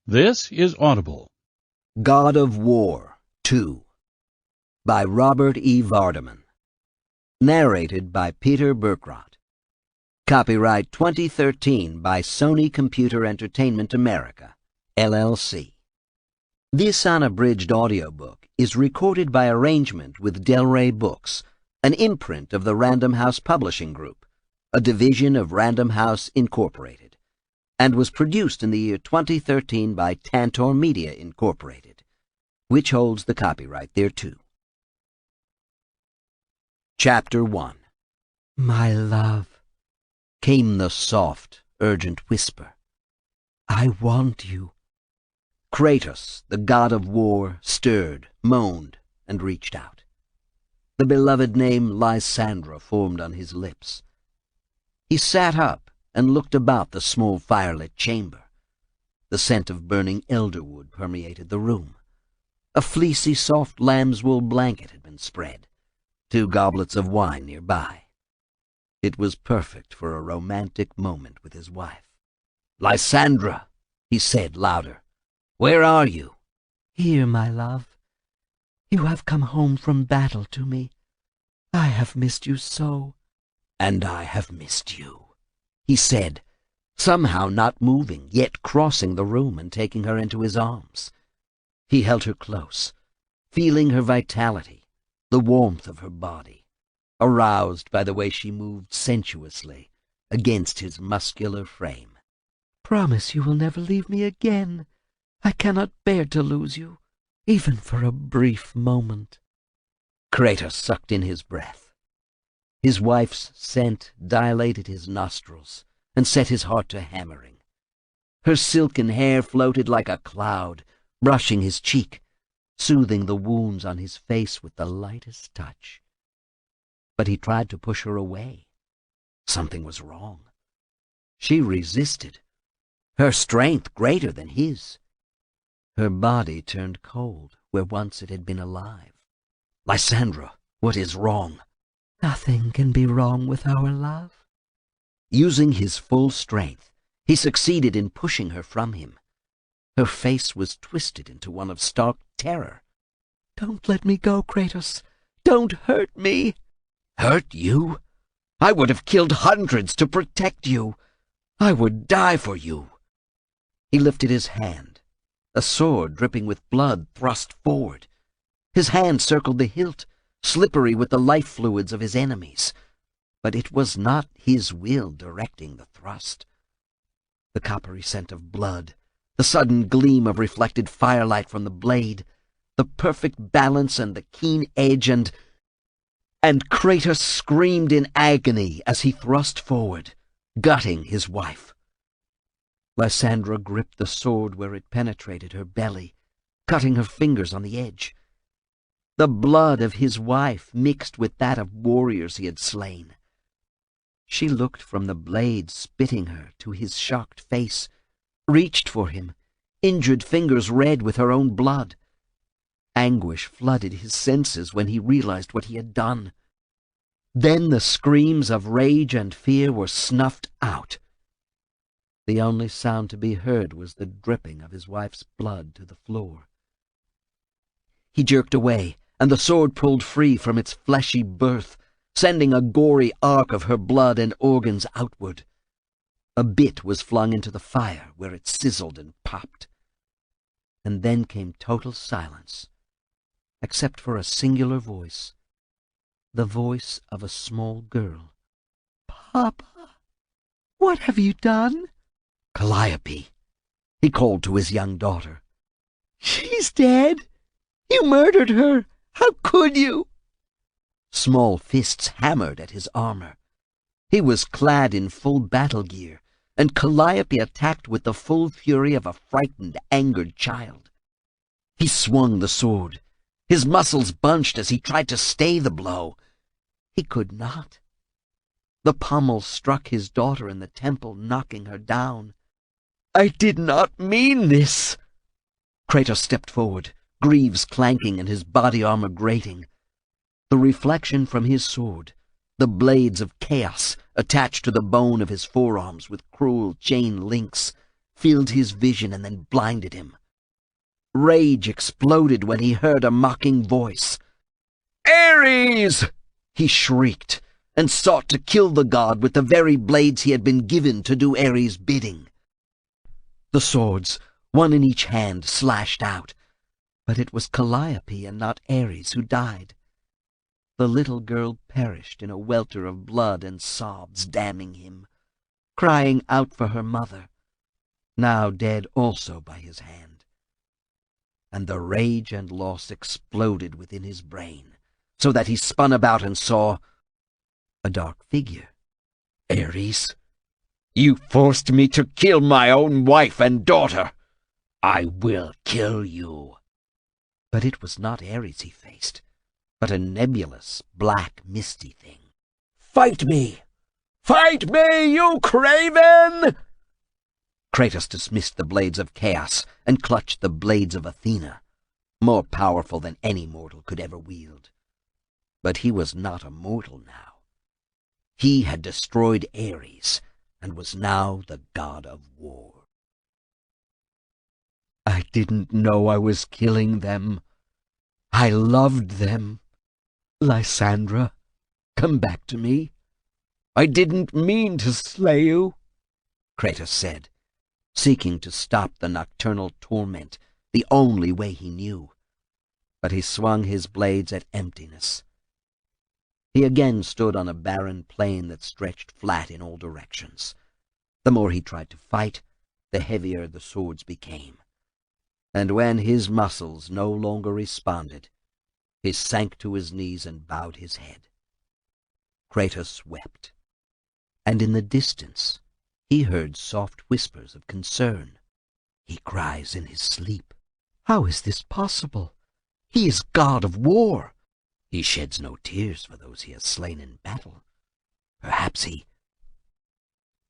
This is Audible. God of War 2 by Robert E. Vardaman. Narrated by Peter Burkrot. Copyright 2013 by Sony Computer Entertainment America, LLC. This unabridged audiobook is recorded by arrangement with Del Rey Books, an imprint of the Random House Publishing Group, a division of Random House Incorporated, and was produced in the year 2013 by Tantor Media Incorporated, which holds the copyright thereto. Chapter 1. "My love," came the soft, urgent whisper. "I want you." Kratos, the god of war, stirred, moaned, and reached out. The beloved name Lysandra formed on his lips. He sat up and looked about the small firelit chamber. The scent of burning elderwood permeated the room. A fleecy, soft lamb's wool blanket had been spread, 2 goblets of wine nearby. It was perfect for a romantic moment with his wife. "Lysandra," he said louder, "where are you?" "Here, my love. You have come home from battle to me. I have missed you so." "And I have missed you," he said, somehow not moving, yet crossing the room and taking her into his arms. He held her close, feeling her vitality, the warmth of her body, aroused by the way she moved sensuously against his muscular frame. "Promise you will never leave me again. I cannot bear to lose you, even for a brief moment." Kratos sucked in his breath. His wife's scent dilated his nostrils and set his heart to hammering. Her silken hair floated like a cloud, brushing his cheek, soothing the wounds on his face with the lightest touch. But he tried to push her away. Something was wrong. She resisted, her strength greater than his. Her body turned cold where once it had been alive. "Lysandra, what is wrong?" "Nothing can be wrong with our love." Using his full strength, he succeeded in pushing her from him. Her face was twisted into one of stark terror. "Don't let me go, Kratos. Don't hurt me." "Hurt you? I would have killed hundreds to protect you. I would die for you." He lifted his hand, a sword dripping with blood thrust forward. His hand circled the hilt, slippery with the life fluids of his enemies. But it was not his will directing the thrust. The coppery scent of blood, the sudden gleam of reflected firelight from the blade, the perfect balance and the keen edge, and Kratos screamed in agony as he thrust forward, gutting his wife. Lysandra gripped the sword where it penetrated her belly, cutting her fingers on the edge. The blood of his wife mixed with that of warriors he had slain. She looked from the blade spitting her to his shocked face, reached for him, injured fingers red with her own blood. Anguish flooded his senses when he realized what he had done. Then the screams of rage and fear were snuffed out. The only sound to be heard was the dripping of his wife's blood to the floor. He jerked away, and the sword pulled free from its fleshy berth, sending a gory arc of her blood and organs outward. A bit was flung into the fire, where it sizzled and popped. And then came total silence, except for a singular voice, the voice of a small girl. "Papa, what have you done?" "Calliope," he called to his young daughter. "She's dead? You murdered her! How could you?" Small fists hammered at his armor. He was clad in full battle gear, and Calliope attacked with the full fury of a frightened, angered child. He swung the sword. His muscles bunched as he tried to stay the blow. He could not. The pommel struck his daughter in the temple, knocking her down. "I did not mean this." Kratos stepped forward, greaves clanking and his body armor grating. The reflection from his sword, the blades of chaos attached to the bone of his forearms with cruel chain links, filled his vision and then blinded him. Rage exploded when he heard a mocking voice. "Ares!" he shrieked, and sought to kill the god with the very blades he had been given to do Ares' bidding. The swords, one in each hand, slashed out, but it was Calliope and not Ares who died. The little girl perished in a welter of blood and sobs damning him, crying out for her mother, now dead also by his hand. And the rage and loss exploded within his brain, so that he spun about and saw a dark figure. "Ares, you forced me to kill my own wife and daughter. I will kill you." But it was not Ares he faced, but a nebulous, black, misty thing. "Fight me! Fight me, you craven!" Kratos dismissed the blades of Chaos and clutched the blades of Athena, more powerful than any mortal could ever wield. But he was not a mortal now. He had destroyed Ares and was now the god of war. "I didn't know I was killing them. I loved them. Lysandra, come back to me. I didn't mean to slay you," Kratos said, seeking to stop the nocturnal torment the only way he knew. But he swung his blades at emptiness. He again stood on a barren plain that stretched flat in all directions. The more he tried to fight, the heavier the swords became. And when his muscles no longer responded, he sank to his knees and bowed his head. Kratos wept, and in the distance he heard soft whispers of concern. "He cries in his sleep. How is this possible? He is god of war. He sheds no tears for those he has slain in battle. Perhaps he—"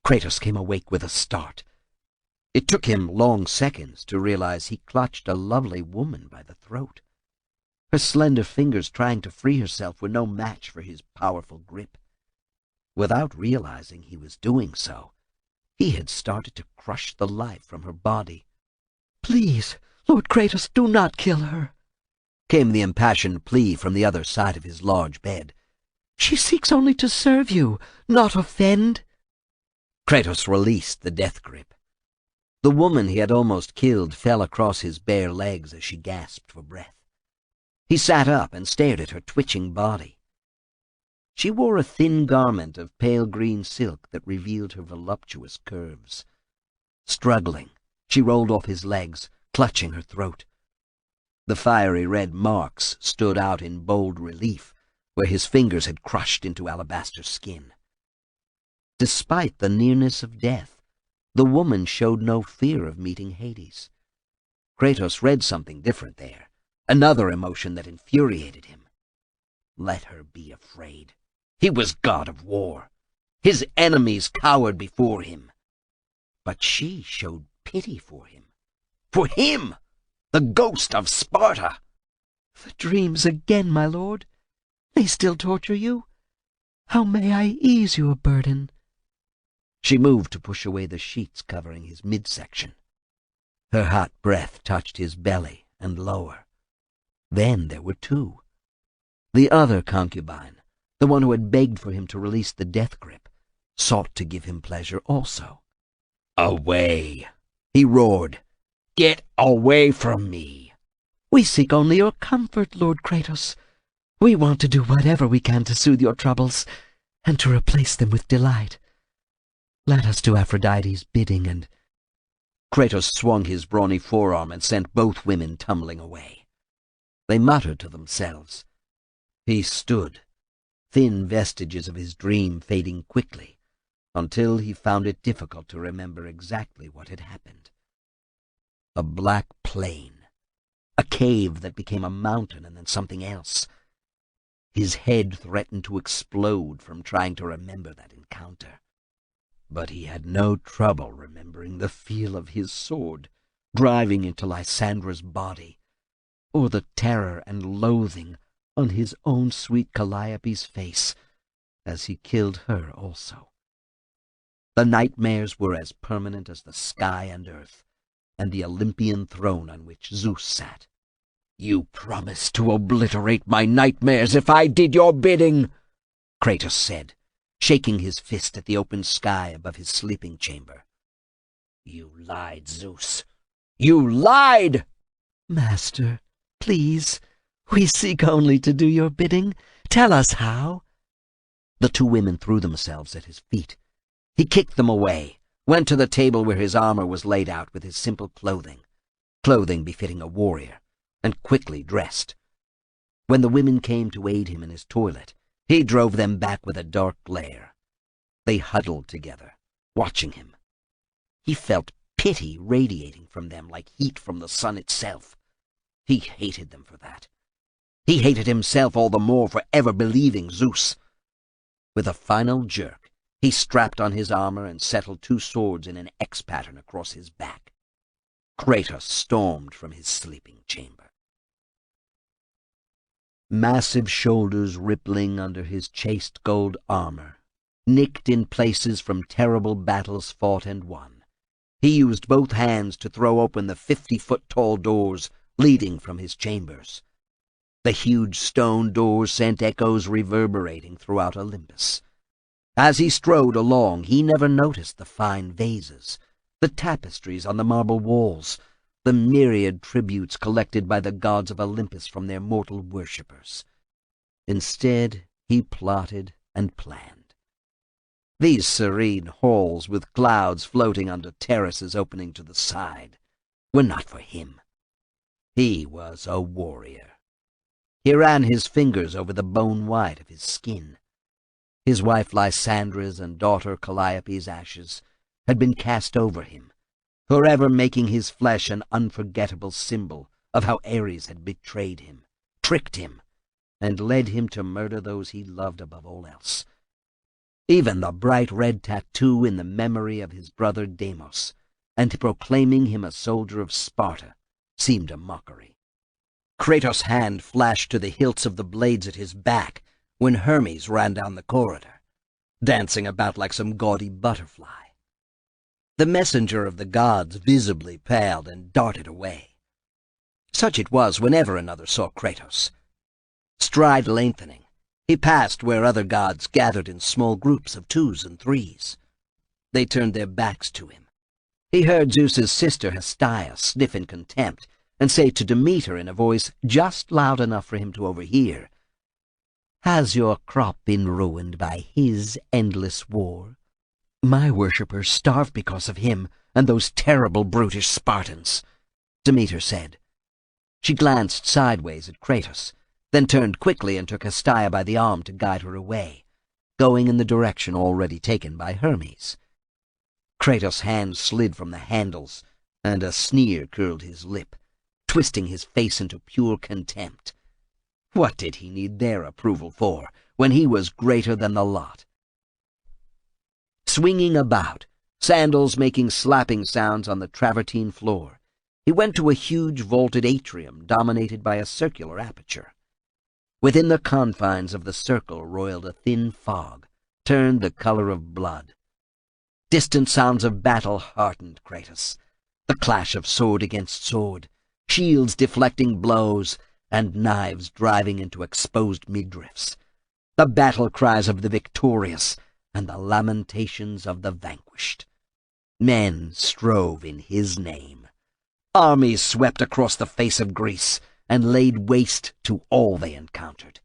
Kratos came awake with a start. It took him long seconds to realize he clutched a lovely woman by the throat. Her slender fingers trying to free herself were no match for his powerful grip. Without realizing he was doing so, he had started to crush the life from her body. "Please, Lord Kratos, do not kill her," came the impassioned plea from the other side of his large bed. "She seeks only to serve you, not offend." Kratos released the death grip. The woman he had almost killed fell across his bare legs as she gasped for breath. He sat up and stared at her twitching body. She wore a thin garment of pale green silk that revealed her voluptuous curves. Struggling, she rolled off his legs, clutching her throat. The fiery red marks stood out in bold relief where his fingers had crushed into alabaster skin. Despite the nearness of death, the woman showed no fear of meeting Hades. Kratos read something different there, another emotion that infuriated him. Let her be afraid. He was god of war. His enemies cowered before him. But she showed pity for him. For him, the ghost of Sparta. "The dreams again, my lord. They still torture you? How may I ease your burden?" She moved to push away the sheets covering his midsection. Her hot breath touched his belly and lower. Then there were two. The other concubine, the one who had begged for him to release the death grip, sought to give him pleasure also. "Away!" he roared. "Get away from me!" "We seek only your comfort, Lord Kratos. We want to do whatever we can to soothe your troubles, and to replace them with delight. Let us do Aphrodite's bidding and—" Kratos swung his brawny forearm and sent both women tumbling away. They muttered to themselves. He stood, thin vestiges of his dream fading quickly, until he found it difficult to remember exactly what had happened. A black plain, a cave that became a mountain and then something else. His head threatened to explode from trying to remember that encounter. But he had no trouble remembering the feel of his sword driving into Lysandra's body, or the terror and loathing on his own sweet Calliope's face as he killed her also. The nightmares were as permanent as the sky and earth, and the Olympian throne on which Zeus sat. "You promised to obliterate my nightmares if I did your bidding," Kratos said, shaking his fist at the open sky above his sleeping chamber. "You lied, Zeus. You lied!" "Master, please, we seek only to do your bidding. Tell us how." The two women threw themselves at his feet. He kicked them away, went to the table where his armor was laid out with his simple clothing befitting a warrior, and quickly dressed. When the women came to aid him in his toilet, he drove them back with a dark glare. They huddled together, watching him. He felt pity radiating from them like heat from the sun itself. He hated them for that. He hated himself all the more for ever believing Zeus. With a final jerk, he strapped on his armor and settled two swords in an X pattern across his back. Kratos stormed from his sleeping chamber. Massive shoulders rippling under his chased gold armor, nicked in places from terrible battles fought and won. He used both hands to throw open the 50-foot-tall doors leading from his chambers. The huge stone doors sent echoes reverberating throughout Olympus. As he strode along, he never noticed the fine vases, the tapestries on the marble walls, the myriad tributes collected by the gods of Olympus from their mortal worshippers. Instead, he plotted and planned. These serene halls with clouds floating under terraces opening to the side were not for him. He was a warrior. He ran his fingers over the bone white of his skin. His wife Lysandra's and daughter Calliope's ashes had been cast over him, forever making his flesh an unforgettable symbol of how Ares had betrayed him, tricked him, and led him to murder those he loved above all else. Even the bright red tattoo in the memory of his brother Deimos, and proclaiming him a soldier of Sparta, seemed a mockery. Kratos' hand flashed to the hilts of the blades at his back when Hermes ran down the corridor, dancing about like some gaudy butterfly. The messenger of the gods visibly paled and darted away. Such it was whenever another saw Kratos. Stride lengthening, he passed where other gods gathered in small groups of 2s and 3s. They turned their backs to him. He heard Zeus's sister Hestia sniff in contempt and say to Demeter in a voice just loud enough for him to overhear, "Has your crop been ruined by his endless war? My worshippers starve because of him and those terrible brutish Spartans," Demeter said. She glanced sideways at Kratos, then turned quickly and took Hestia by the arm to guide her away, going in the direction already taken by Hermes. Kratos' hand slid from the handles, and a sneer curled his lip, twisting his face into pure contempt. What did he need their approval for, when he was greater than the lot? Swinging about, sandals making slapping sounds on the travertine floor, he went to a huge vaulted atrium dominated by a circular aperture. Within the confines of the circle roiled a thin fog, turned the color of blood. Distant sounds of battle heartened Kratos, the clash of sword against sword, shields deflecting blows, and knives driving into exposed midriffs, the battle cries of the victorious, and the lamentations of the vanquished. Men strove in his name. Armies swept across the face of Greece and laid waste to all they encountered.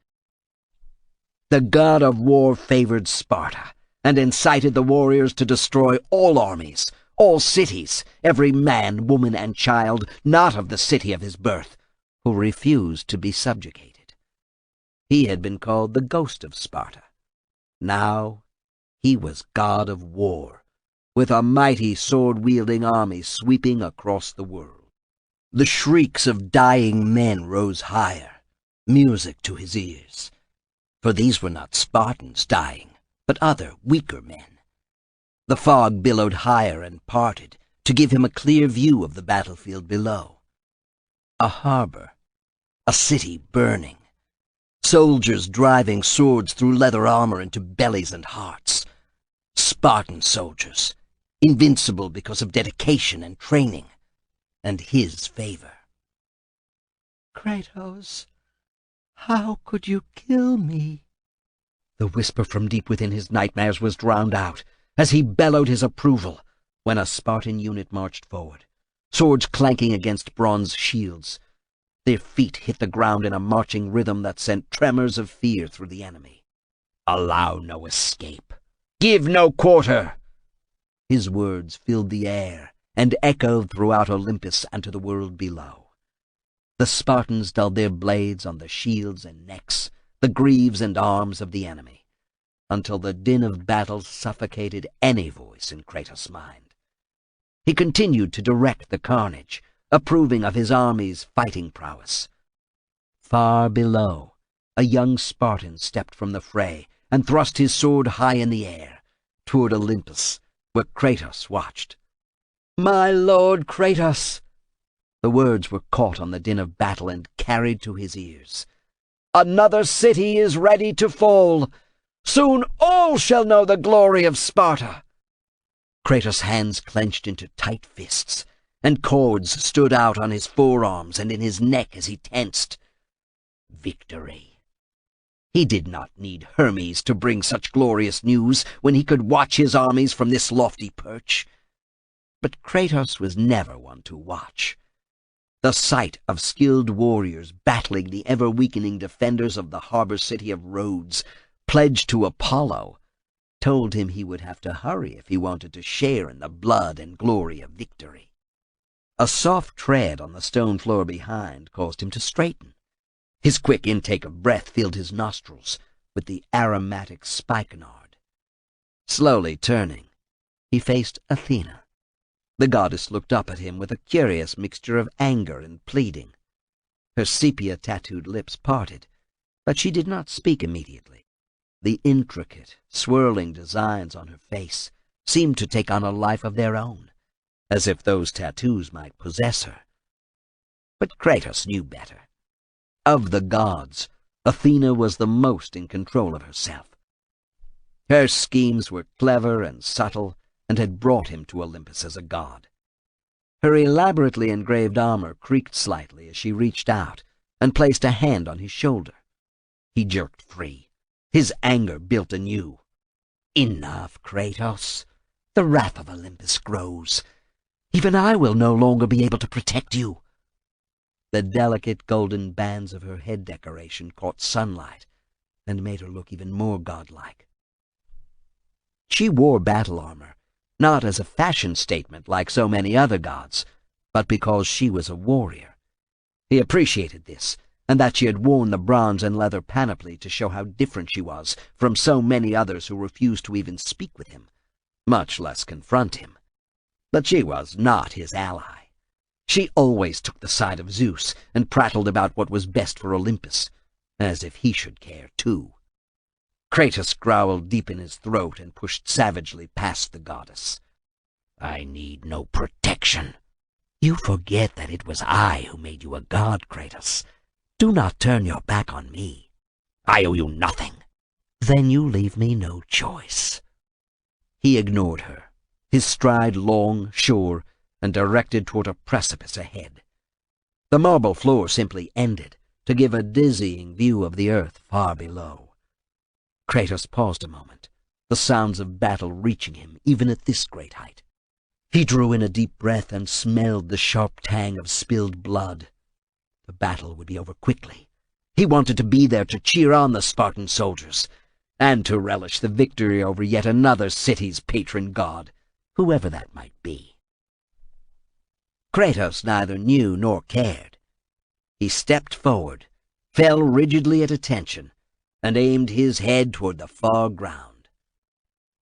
The god of war favored Sparta and incited the warriors to destroy all armies, all cities, every man, woman, and child not of the city of his birth, who refused to be subjugated. He had been called the ghost of Sparta. Now he was god of war, with a mighty sword-wielding army sweeping across the world. The shrieks of dying men rose higher, music to his ears. For these were not Spartans dying, but other, weaker men. The fog billowed higher and parted to give him a clear view of the battlefield below. A harbor, a city burning, soldiers driving swords through leather armor into bellies and hearts. Spartan soldiers, invincible because of dedication and training, and his favor. Kratos, how could you kill me? The whisper from deep within his nightmares was drowned out as he bellowed his approval when a Spartan unit marched forward, swords clanking against bronze shields. Their feet hit the ground in a marching rhythm that sent tremors of fear through the enemy. Allow no escape. Give no quarter. His words filled the air and echoed throughout Olympus and to the world below. The Spartans dulled their blades on the shields and necks, the greaves and arms of the enemy, until the din of battle suffocated any voice in Kratos' mind. He continued to direct the carnage, approving of his army's fighting prowess. Far below, a young Spartan stepped from the fray and thrust his sword high in the air, toward Olympus, where Kratos watched. "My lord Kratos!" The words were caught on the din of battle and carried to his ears. "Another city is ready to fall. Soon all shall know the glory of Sparta." Kratos' hands clenched into tight fists, and cords stood out on his forearms and in his neck as he tensed. Victory. He did not need Hermes to bring such glorious news when he could watch his armies from this lofty perch. But Kratos was never one to watch. The sight of skilled warriors battling the ever-weakening defenders of the harbor city of Rhodes, pledged to Apollo, told him he would have to hurry if he wanted to share in the blood and glory of victory. A soft tread on the stone floor behind caused him to straighten. His quick intake of breath filled his nostrils with the aromatic spikenard. Slowly turning, he faced Athena. The goddess looked up at him with a curious mixture of anger and pleading. Her sepia-tattooed lips parted, but she did not speak immediately. The intricate, swirling designs on her face seemed to take on a life of their own, as if those tattoos might possess her. But Kratos knew better. Of the gods, Athena was the most in control of herself. Her schemes were clever and subtle, and had brought him to Olympus as a god. Her elaborately engraved armor creaked slightly as she reached out and placed a hand on his shoulder. He jerked free. His anger built anew. "Enough, Kratos. The wrath of Olympus grows. Even I will no longer be able to protect you." The delicate golden bands of her head decoration caught sunlight and made her look even more godlike. She wore battle armor, not as a fashion statement like so many other gods, but because she was a warrior. He appreciated this, and that she had worn the bronze and leather panoply to show how different she was from so many others who refused to even speak with him, much less confront him. But she was not his ally. She always took the side of Zeus and prattled about what was best for Olympus, as if he should care too. Kratos growled deep in his throat and pushed savagely past the goddess. "I need no protection. You forget that it was I who made you a god, Kratos. Do not turn your back on me. I owe you nothing." "Then you leave me no choice." He ignored her, his stride long, sure, and directed toward a precipice ahead. The marble floor simply ended to give a dizzying view of the earth far below. Kratos paused a moment, the sounds of battle reaching him even at this great height. He drew in a deep breath and smelled the sharp tang of spilled blood. The battle would be over quickly. He wanted to be there to cheer on the Spartan soldiers, and to relish the victory over yet another city's patron god, whoever that might be. Kratos neither knew nor cared. He stepped forward, fell rigidly at attention, and aimed his head toward the far ground.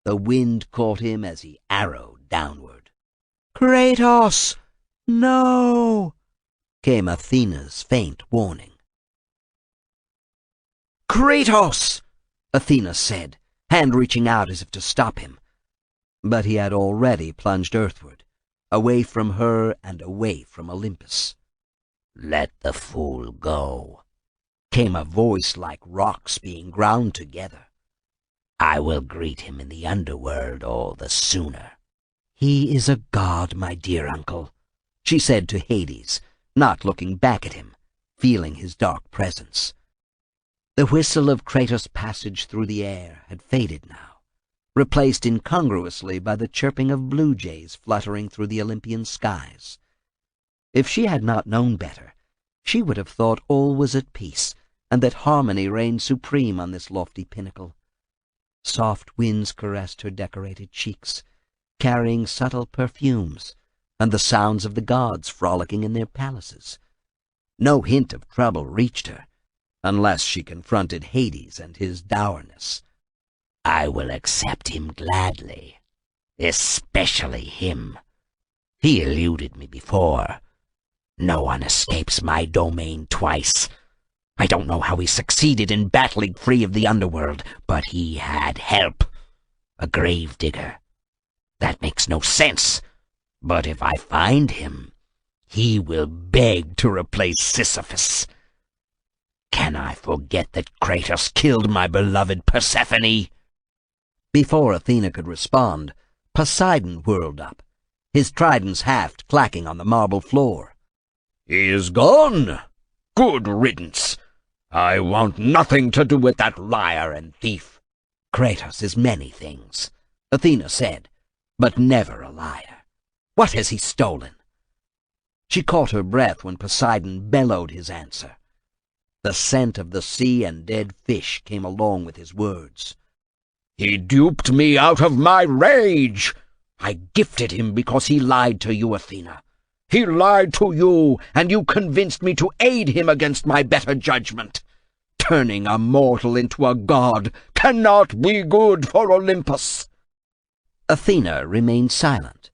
The wind caught him as he arrowed downward. "Kratos! No!" came Athena's faint warning. "Kratos!" Athena said, hand reaching out as if to stop him. But he had already plunged earthward, away from her and away from Olympus. "Let the fool go," came a voice like rocks being ground together. I will greet him in the underworld all the sooner. He is a god, my dear uncle, she said to Hades, not looking back at him, feeling his dark presence. The whistle of Kratos' passage through the air had faded now, replaced incongruously by the chirping of blue jays fluttering through the Olympian skies. If she had not known better, she would have thought all was at peace, and that harmony reigned supreme on this lofty pinnacle. Soft winds caressed her decorated cheeks, carrying subtle perfumes, and the sounds of the gods frolicking in their palaces. No hint of trouble reached her, unless she confronted Hades and his dourness. I will accept him gladly, especially him. He eluded me before. No one escapes my domain twice. I don't know how he succeeded in battling free of the underworld, but he had help. A gravedigger. That makes no sense. But if I find him, he will beg to replace Sisyphus. Can I forget that Kratos killed my beloved Persephone? Before Athena could respond, Poseidon whirled up, his trident's haft clacking on the marble floor. He is gone. Good riddance. I want nothing to do with that liar and thief. Kratos is many things, Athena said, but never a liar. What has he stolen? She caught her breath when Poseidon bellowed his answer. The scent of the sea and dead fish came along with his words. He duped me out of my rage. I gifted him because he lied to you, Athena. He lied to you, and you convinced me to aid him against my better judgment. Turning a mortal into a god cannot be good for Olympus. Athena remained silent.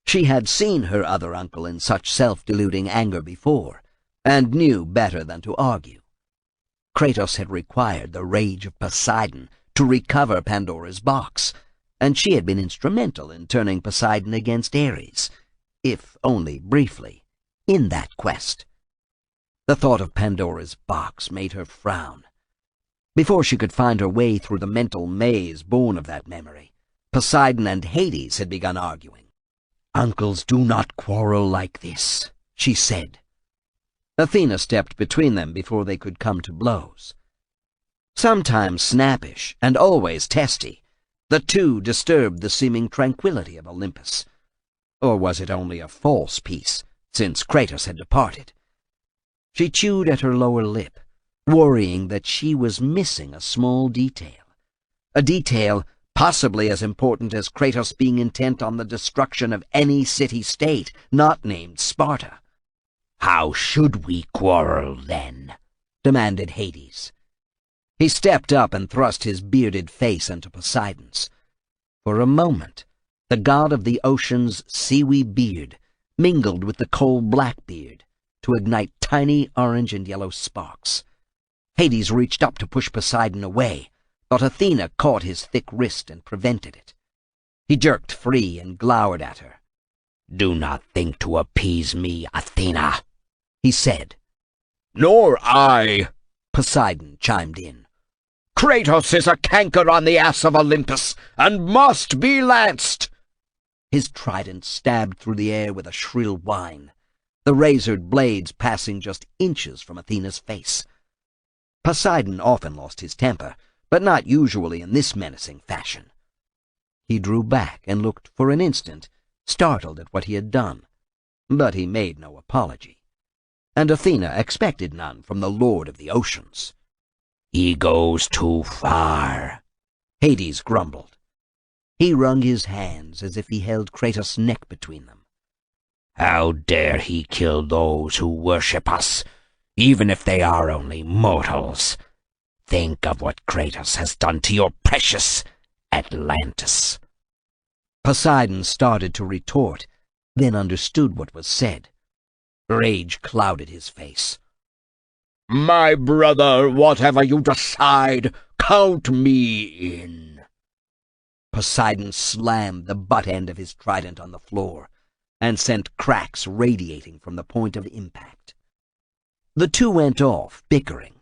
She had seen her other uncle in such self-deluding anger before, and knew better than to argue. Kratos had required the rage of Poseidon to recover Pandora's box, and she had been instrumental in turning Poseidon against Ares, if only briefly, in that quest. The thought of Pandora's box made her frown. Before she could find her way through the mental maze born of that memory, Poseidon and Hades had begun arguing. Uncles do not quarrel like this, she said. Athena stepped between them before they could come to blows. Sometimes snappish and always testy, the two disturbed the seeming tranquility of Olympus. Or was it only a false peace, since Kratos had departed? She chewed at her lower lip, worrying that she was missing a small detail. A detail possibly as important as Kratos being intent on the destruction of any city-state not named Sparta. How should we quarrel, then? Demanded Hades. He stepped up and thrust his bearded face into Poseidon's. For a moment, the god of the ocean's seawy beard mingled with the coal-black beard to ignite tiny orange and yellow sparks. Hades reached up to push Poseidon away, but Athena caught his thick wrist and prevented it. He jerked free and glowered at her. "Do not think to appease me, Athena," he said. "Nor I," Poseidon chimed in. "Kratos is a canker on the ass of Olympus, and must be lanced." His trident stabbed through the air with a shrill whine, the razored blades passing just inches from Athena's face. Poseidon often lost his temper, but not usually in this menacing fashion. He drew back and looked for an instant, startled at what he had done, but he made no apology, and Athena expected none from the Lord of the Oceans. "He goes too far," Hades grumbled. He wrung his hands as if he held Kratos' neck between them. "How dare he kill those who worship us, even if they are only mortals? Think of what Kratos has done to your precious Atlantis." Poseidon started to retort, then understood what was said. Rage clouded his face. "My brother, whatever you decide, count me in." Poseidon slammed the butt end of his trident on the floor and sent cracks radiating from the point of impact. The two went off, bickering.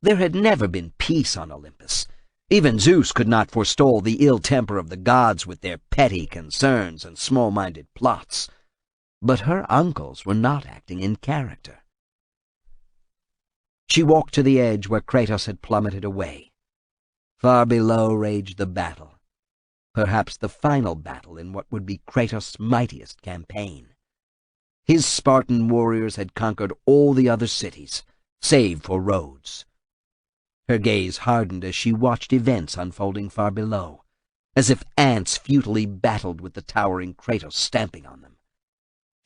There had never been peace on Olympus, Even Zeus could not forestall the ill temper of the gods with their petty concerns and small-minded plots. But her uncles were not acting in character. She walked to the edge where Kratos had plummeted away. Far below raged the battle, perhaps the final battle in what would be Kratos' mightiest campaign. His Spartan warriors had conquered all the other cities, save for Rhodes. Her gaze hardened as she watched events unfolding far below, as if ants futilely battled with the towering Kratos stamping on them.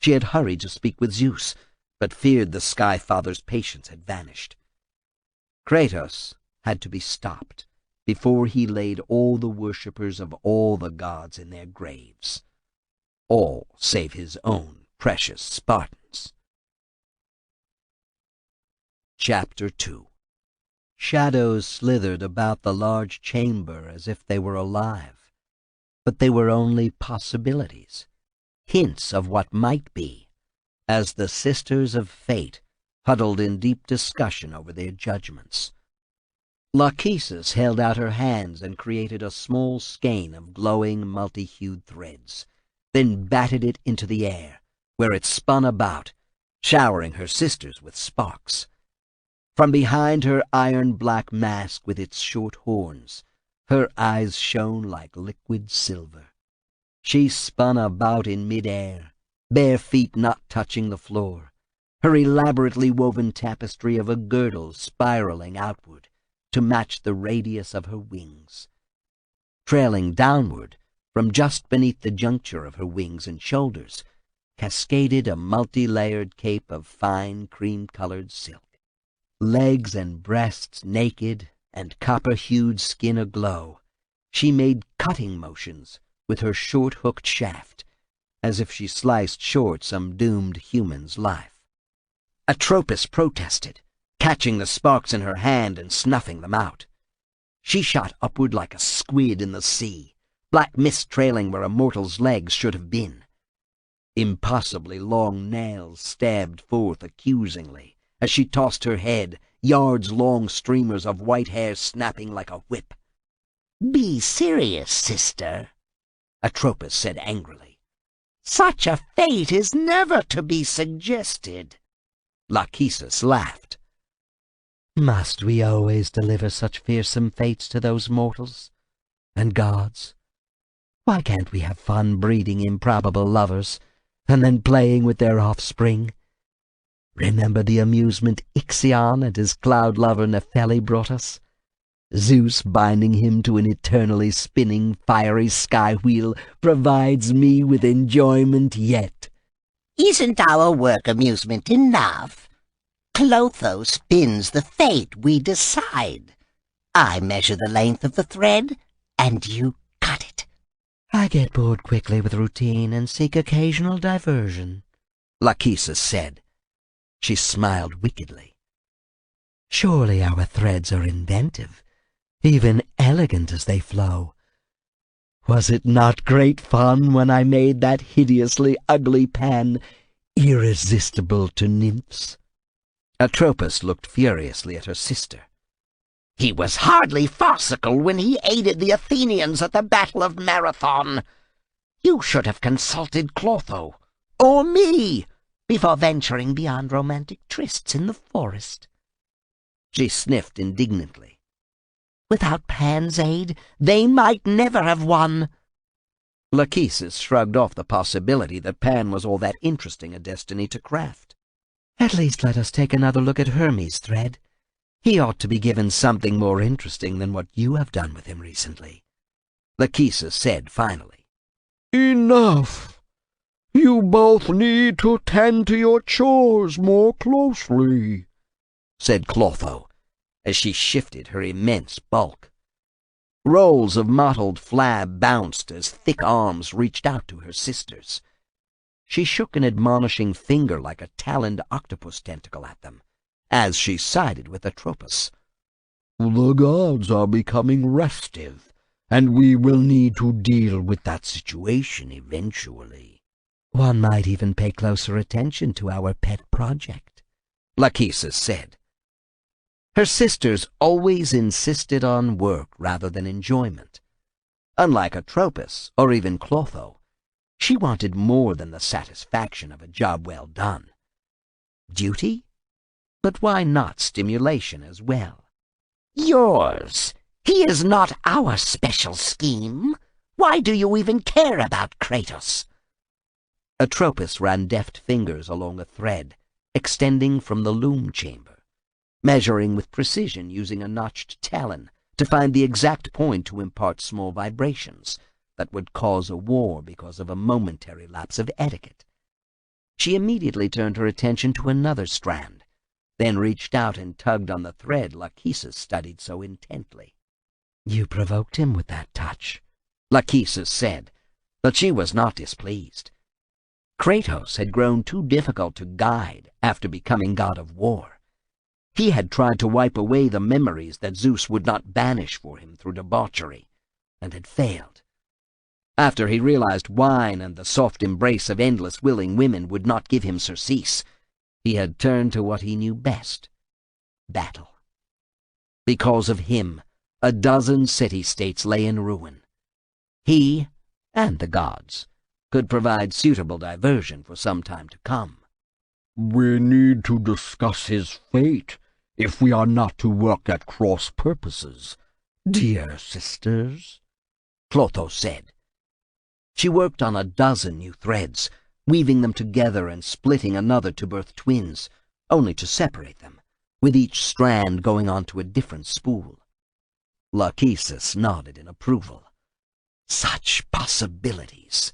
She had hurried to speak with Zeus, but feared the Sky Father's patience had vanished. Kratos had to be stopped before he laid all the worshippers of all the gods in their graves, all save his own precious Spartans. Chapter 2. Shadows slithered about the large chamber as if they were alive, but they were only possibilities, hints of what might be, as the Sisters of Fate huddled in deep discussion over their judgments. Lachesis held out her hands and created a small skein of glowing, multi-hued threads, then batted it into the air, where it spun about, showering her sisters with sparks. From behind her iron-black mask with its short horns, her eyes shone like liquid silver. She spun about in mid-air, bare feet not touching the floor, her elaborately woven tapestry of a girdle spiraling outward to match the radius of her wings. Trailing downward, from just beneath the juncture of her wings and shoulders, cascaded a multi-layered cape of fine cream-colored silk. Legs and breasts naked and copper-hued skin aglow, she made cutting motions with her short-hooked shaft, as if she sliced short some doomed human's life. Atropos protested, catching the sparks in her hand and snuffing them out. She shot upward like a squid in the sea, black mist trailing where a mortal's legs should have been. Impossibly long nails stabbed forth accusingly as she tossed her head, yards-long streamers of white hair snapping like a whip. "Be serious, sister," Atropos said angrily. "Such a fate is never to be suggested." Lachesis laughed. Must we always deliver such fearsome fates to those mortals and gods? Why can't we have fun breeding improbable lovers and then playing with their offspring? Remember the amusement Ixion and his cloud lover Nephele brought us? Zeus binding him to an eternally spinning fiery sky wheel provides me with enjoyment yet. Isn't our work amusement enough? Clotho spins the fate we decide. I measure the length of the thread, and you cut it. I get bored quickly with routine and seek occasional diversion, Lachesis said. She smiled wickedly. Surely our threads are inventive, even elegant as they flow. Was it not great fun when I made that hideously ugly pan irresistible to nymphs? Atropos looked furiously at her sister. He was hardly farcical when he aided the Athenians at the Battle of Marathon. You should have consulted Clotho, or me, before venturing beyond romantic trysts in the forest. She sniffed indignantly. Without Pan's aid, they might never have won. Lachesis shrugged off the possibility that Pan was all that interesting a destiny to craft. At least let us take another look at Hermes' thread. He ought to be given something more interesting than what you have done with him recently, Lachesis said finally. Enough! You both need to tend to your chores more closely, said Clotho, as she shifted her immense bulk. Rolls of mottled flab bounced as thick arms reached out to her sisters. She shook an admonishing finger like a taloned octopus tentacle at them, as she sided with Atropos. The gods are becoming restive, and we will need to deal with that situation eventually. One might even pay closer attention to our pet project, Lachesis said. Her sisters always insisted on work rather than enjoyment. Unlike Atropos or even Clotho, she wanted more than the satisfaction of a job well done. Duty? But why not stimulation as well? Yours. He is not our special scheme. Why do you even care about Kratos? Atropos ran deft fingers along a thread, extending from the loom chamber, measuring with precision using a notched talon to find the exact point to impart small vibrations that would cause a war because of a momentary lapse of etiquette. She immediately turned her attention to another strand, then reached out and tugged on the thread Lachesis studied so intently. You provoked him with that touch, Lachesis said, but she was not displeased. Kratos had grown too difficult to guide after becoming god of war. He had tried to wipe away the memories that Zeus would not banish for him through debauchery, and had failed. After he realized wine and the soft embrace of endless willing women would not give him surcease, he had turned to what he knew best, battle. Because of him, a dozen city-states lay in ruin. He, and the gods, could provide suitable diversion for some time to come. We need to discuss his fate if we are not to work at cross purposes, dear sisters, Clotho said. She worked on a dozen new threads, weaving them together and splitting another to birth twins, only to separate them, with each strand going onto a different spool. Lachesis nodded in approval. Such possibilities!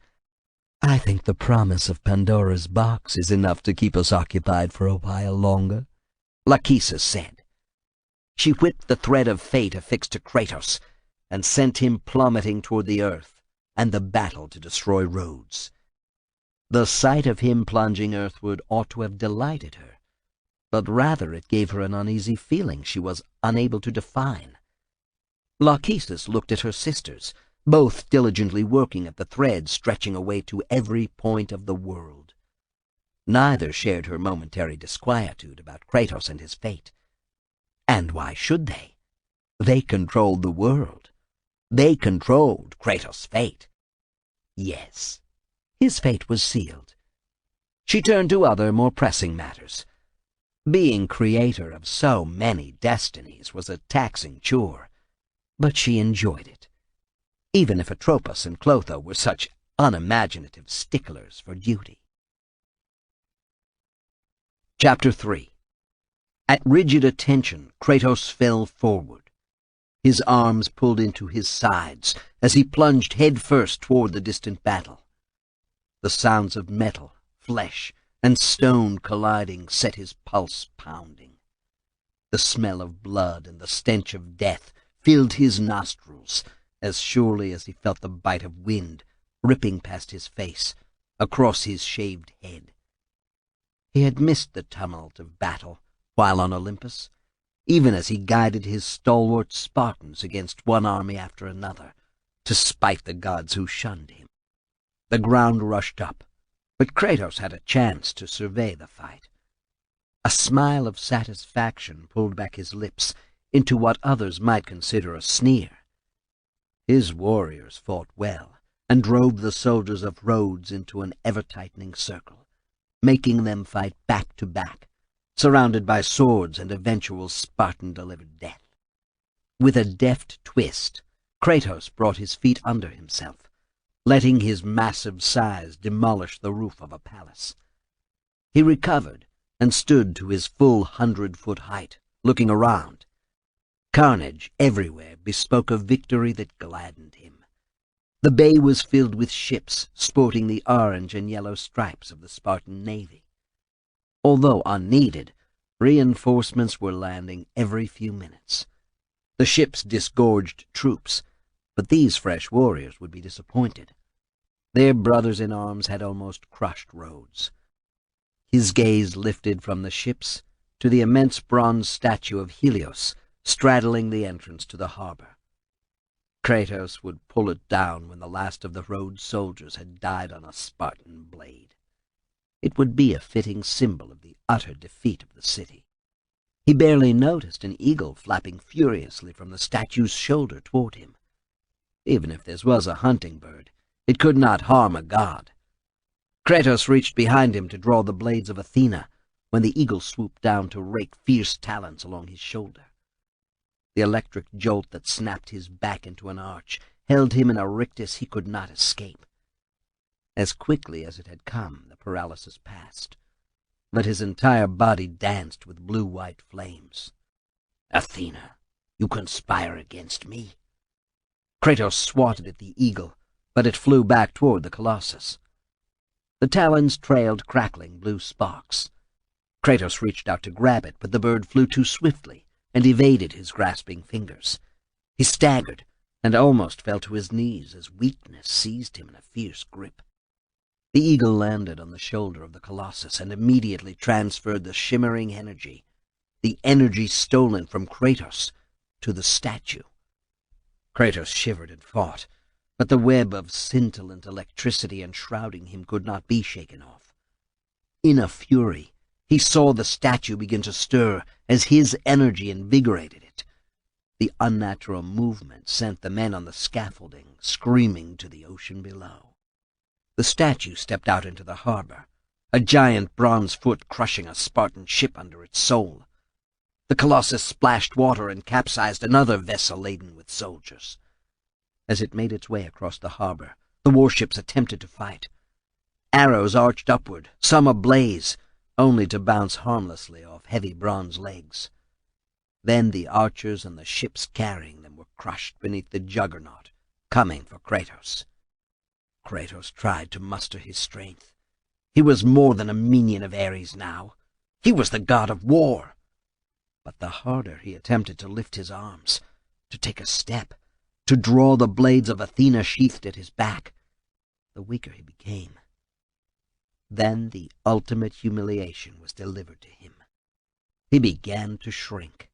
I think the promise of Pandora's box is enough to keep us occupied for a while longer, Lachesis said. She whipped the thread of fate affixed to Kratos and sent him plummeting toward the earth and the battle to destroy Rhodes. The sight of him plunging earthward ought to have delighted her, but rather it gave her an uneasy feeling she was unable to define. Lachesis looked at her sisters, both diligently working at the thread stretching away to every point of the world. Neither shared her momentary disquietude about Kratos and his fate. And why should they? They controlled the world. They controlled Kratos' fate. Yes, his fate was sealed. She turned to other, more pressing matters. Being creator of so many destinies was a taxing chore, but she enjoyed it, even if Atropos and Clotho were such unimaginative sticklers for duty. Chapter 3. At rigid attention, Kratos fell forward. His arms pulled into his sides as he plunged headfirst toward the distant battle. The sounds of metal, flesh, and stone colliding set his pulse pounding. The smell of blood and the stench of death filled his nostrils as surely as he felt the bite of wind ripping past his face, across his shaved head. He had missed the tumult of battle while on Olympus, even as he guided his stalwart Spartans against one army after another, to spite the gods who shunned him. The ground rushed up, but Kratos had a chance to survey the fight. A smile of satisfaction pulled back his lips into what others might consider a sneer. His warriors fought well, and drove the soldiers of Rhodes into an ever-tightening circle, making them fight back to back, surrounded by swords and eventual Spartan-delivered death. With a deft twist, Kratos brought his feet under himself, letting his massive size demolish the roof of a palace. He recovered and stood to his full 100-foot height, looking around. Carnage everywhere bespoke a victory that gladdened him. The bay was filled with ships sporting the orange and yellow stripes of the Spartan navy. Although unneeded, reinforcements were landing every few minutes. The ships disgorged troops, but these fresh warriors would be disappointed. Their brothers-in-arms had almost crushed Rhodes. His gaze lifted from the ships to the immense bronze statue of Helios straddling the entrance to the harbor. Kratos would pull it down when the last of the Rhodes soldiers had died on a Spartan blade. It would be a fitting symbol of the utter defeat of the city. He barely noticed an eagle flapping furiously from the statue's shoulder toward him. Even if this was a hunting bird, it could not harm a god. Kratos reached behind him to draw the blades of Athena when the eagle swooped down to rake fierce talons along his shoulder. The electric jolt that snapped his back into an arch held him in a rictus he could not escape. As quickly as it had come, the paralysis passed, but his entire body danced with blue-white flames. Athena, you conspire against me? Kratos swatted at the eagle, but it flew back toward the Colossus. The talons trailed crackling blue sparks. Kratos reached out to grab it, but the bird flew too swiftly and evaded his grasping fingers. He staggered and almost fell to his knees as weakness seized him in a fierce grip. The eagle landed on the shoulder of the Colossus and immediately transferred the shimmering energy, the energy stolen from Kratos, to the statue. Kratos shivered and fought, but the web of scintillant electricity enshrouding him could not be shaken off. In a fury, he saw the statue begin to stir as his energy invigorated it. The unnatural movement sent the men on the scaffolding screaming to the ocean below. The statue stepped out into the harbor, a giant bronze foot crushing a Spartan ship under its sole. The Colossus splashed water and capsized another vessel laden with soldiers. As it made its way across the harbor, the warships attempted to fight. Arrows arched upward, some ablaze, only to bounce harmlessly off heavy bronze legs. Then the archers and the ships carrying them were crushed beneath the juggernaut, coming for Kratos. Kratos tried to muster his strength. He was more than a minion of Ares now. He was the god of war. But the harder he attempted to lift his arms, to take a step, to draw the blades of Athena sheathed at his back, the weaker he became. Then the ultimate humiliation was delivered to him. He began to shrink.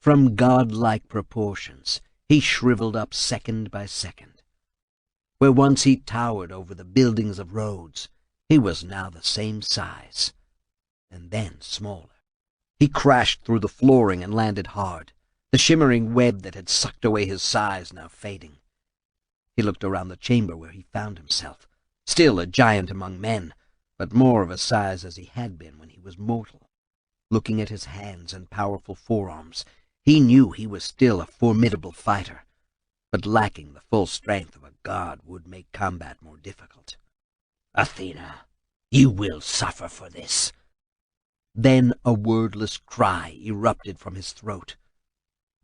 From godlike proportions, he shriveled up second by second. Where once he towered over the buildings of Rhodes, he was now the same size, and then smaller. He crashed through the flooring and landed hard, the shimmering web that had sucked away his size now fading. He looked around the chamber where he found himself, still a giant among men, but more of a size as he had been when he was mortal. Looking at his hands and powerful forearms, he knew he was still a formidable fighter, but lacking the full strength of a god would make combat more difficult. Athena, you will suffer for this. Then a wordless cry erupted from his throat.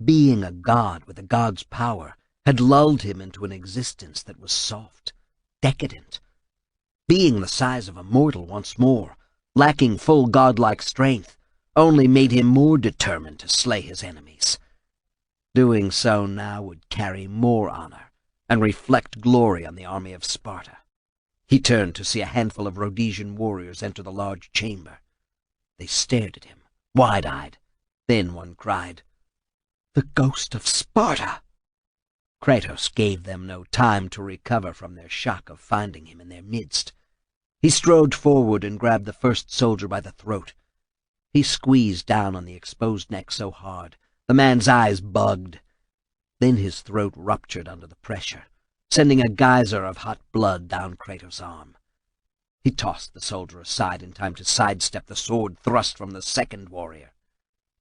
Being a god with a god's power had lulled him into an existence that was soft, decadent. Being the size of a mortal once more, lacking full godlike strength, only made him more determined to slay his enemies. Doing so now would carry more honor and reflect glory on the army of Sparta. He turned to see a handful of Rhodesian warriors enter the large chamber. They stared at him, wide-eyed. Then one cried, "The ghost of Sparta!" Kratos gave them no time to recover from their shock of finding him in their midst. He strode forward and grabbed the first soldier by the throat. He squeezed down on the exposed neck so hard, the man's eyes bugged. Then his throat ruptured under the pressure, sending a geyser of hot blood down Kratos' arm. He tossed the soldier aside in time to sidestep the sword thrust from the second warrior.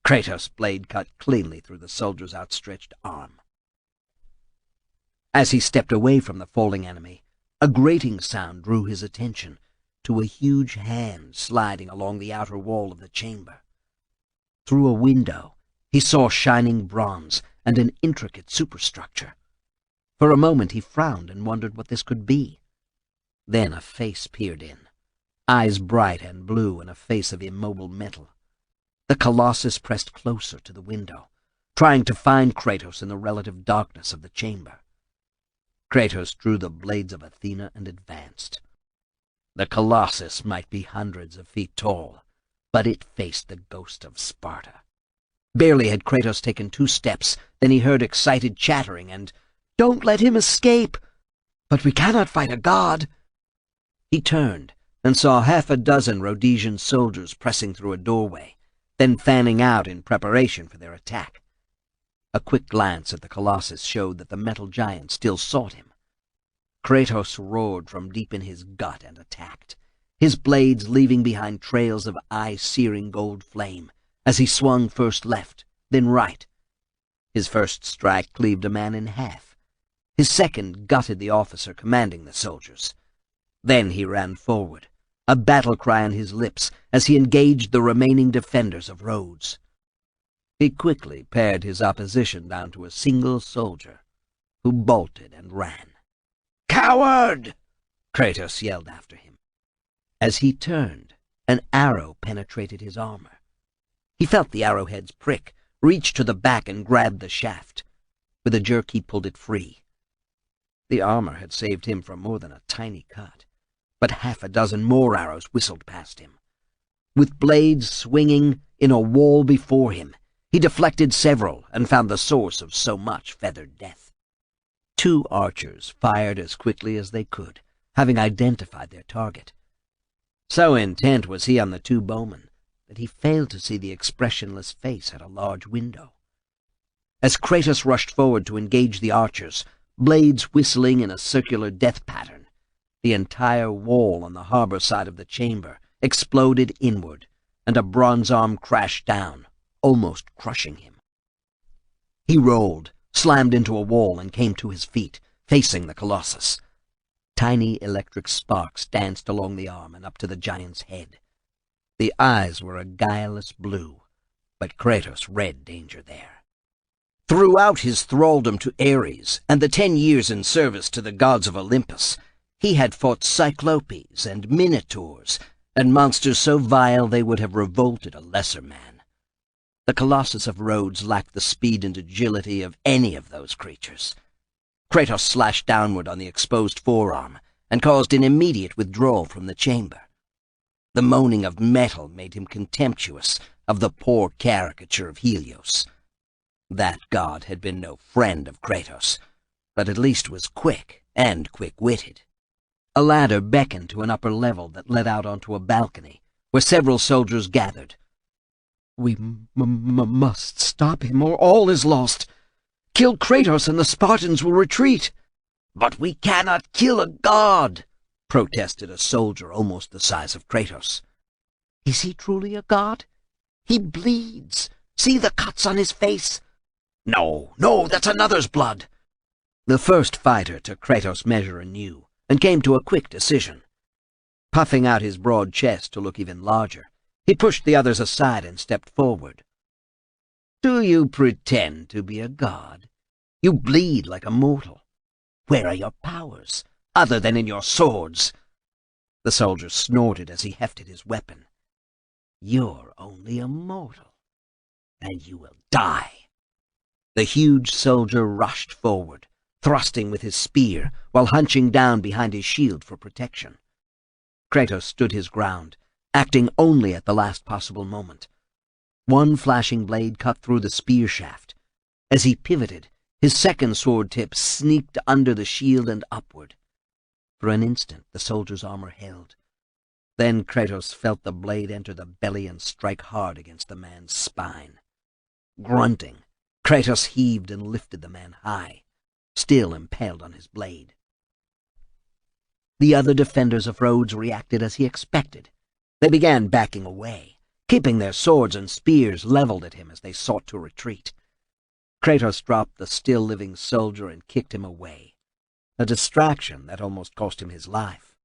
Kratos' blade cut cleanly through the soldier's outstretched arm. As he stepped away from the falling enemy, a grating sound drew his attention to a huge hand sliding along the outer wall of the chamber. Through a window, he saw shining bronze and an intricate superstructure. For a moment he frowned and wondered what this could be. Then a face peered in, eyes bright and blue and a face of immobile metal. The Colossus pressed closer to the window, trying to find Kratos in the relative darkness of the chamber. Kratos drew the blades of Athena and advanced. The Colossus might be hundreds of feet tall, but it faced the ghost of Sparta. Barely had Kratos taken 2 steps, then he heard excited chattering and, "Don't let him escape! But we cannot fight a god!" He turned and saw half a dozen Rhodesian soldiers pressing through a doorway, then fanning out in preparation for their attack. A quick glance at the Colossus showed that the metal giant still sought him. Kratos roared from deep in his gut and attacked, his blades leaving behind trails of eye-searing gold flame as he swung first left, then right. His first strike cleaved a man in half. His second gutted the officer commanding the soldiers. Then he ran forward, a battle cry on his lips as he engaged the remaining defenders of Rhodes. He quickly pared his opposition down to a single soldier, who bolted and ran. "Coward!" Kratos yelled after him. As he turned, an arrow penetrated his armor. He felt the arrowhead's prick, reached to the back and grabbed the shaft. With a jerk he pulled it free. The armor had saved him from more than a tiny cut, but half a dozen more arrows whistled past him. With blades swinging in a wall before him, he deflected several and found the source of so much feathered death. Two archers fired as quickly as they could, having identified their target. So intent was he on the two bowmen that he failed to see the expressionless face at a large window. As Kratos rushed forward to engage the archers, blades whistling in a circular death pattern, the entire wall on the harbor side of the chamber exploded inward, and a bronze arm crashed down, almost crushing him. He rolled, slammed into a wall, and came to his feet, facing the Colossus. Tiny electric sparks danced along the arm and up to the giant's head. The eyes were a guileless blue, but Kratos read danger there. Throughout his thraldom to Ares and the 10 years in service to the gods of Olympus, he had fought Cyclopes and Minotaurs, and monsters so vile they would have revolted a lesser man. The Colossus of Rhodes lacked the speed and agility of any of those creatures. Kratos slashed downward on the exposed forearm and caused an immediate withdrawal from the chamber. The moaning of metal made him contemptuous of the poor caricature of Helios. That god had been no friend of Kratos, but at least was quick and quick-witted. A ladder beckoned to an upper level that led out onto a balcony, where several soldiers gathered. "We must stop him, or all is lost. Kill Kratos and the Spartans will retreat." "But we cannot kill a god," protested a soldier almost the size of Kratos. "Is he truly a god? He bleeds. See the cuts on his face." No, that's another's blood." The first fighter took Kratos' measure anew, and came to a quick decision. Puffing out his broad chest to look even larger, he pushed the others aside and stepped forward. "Do you pretend to be a god? You bleed like a mortal. Where are your powers, other than in your swords?" The soldier snorted as he hefted his weapon. "You're only a mortal, and you will die." The huge soldier rushed forward, thrusting with his spear while hunching down behind his shield for protection. Kratos stood his ground, acting only at the last possible moment. One flashing blade cut through the spear shaft. As he pivoted, his second sword tip sneaked under the shield and upward. For an instant the soldier's armor held. Then Kratos felt the blade enter the belly and strike hard against the man's spine. Grunting, Kratos heaved and lifted the man high, still impaled on his blade. The other defenders of Rhodes reacted as he expected. They began backing away, keeping their swords and spears leveled at him as they sought to retreat. Kratos dropped the still-living soldier and kicked him away, a distraction that almost cost him his life.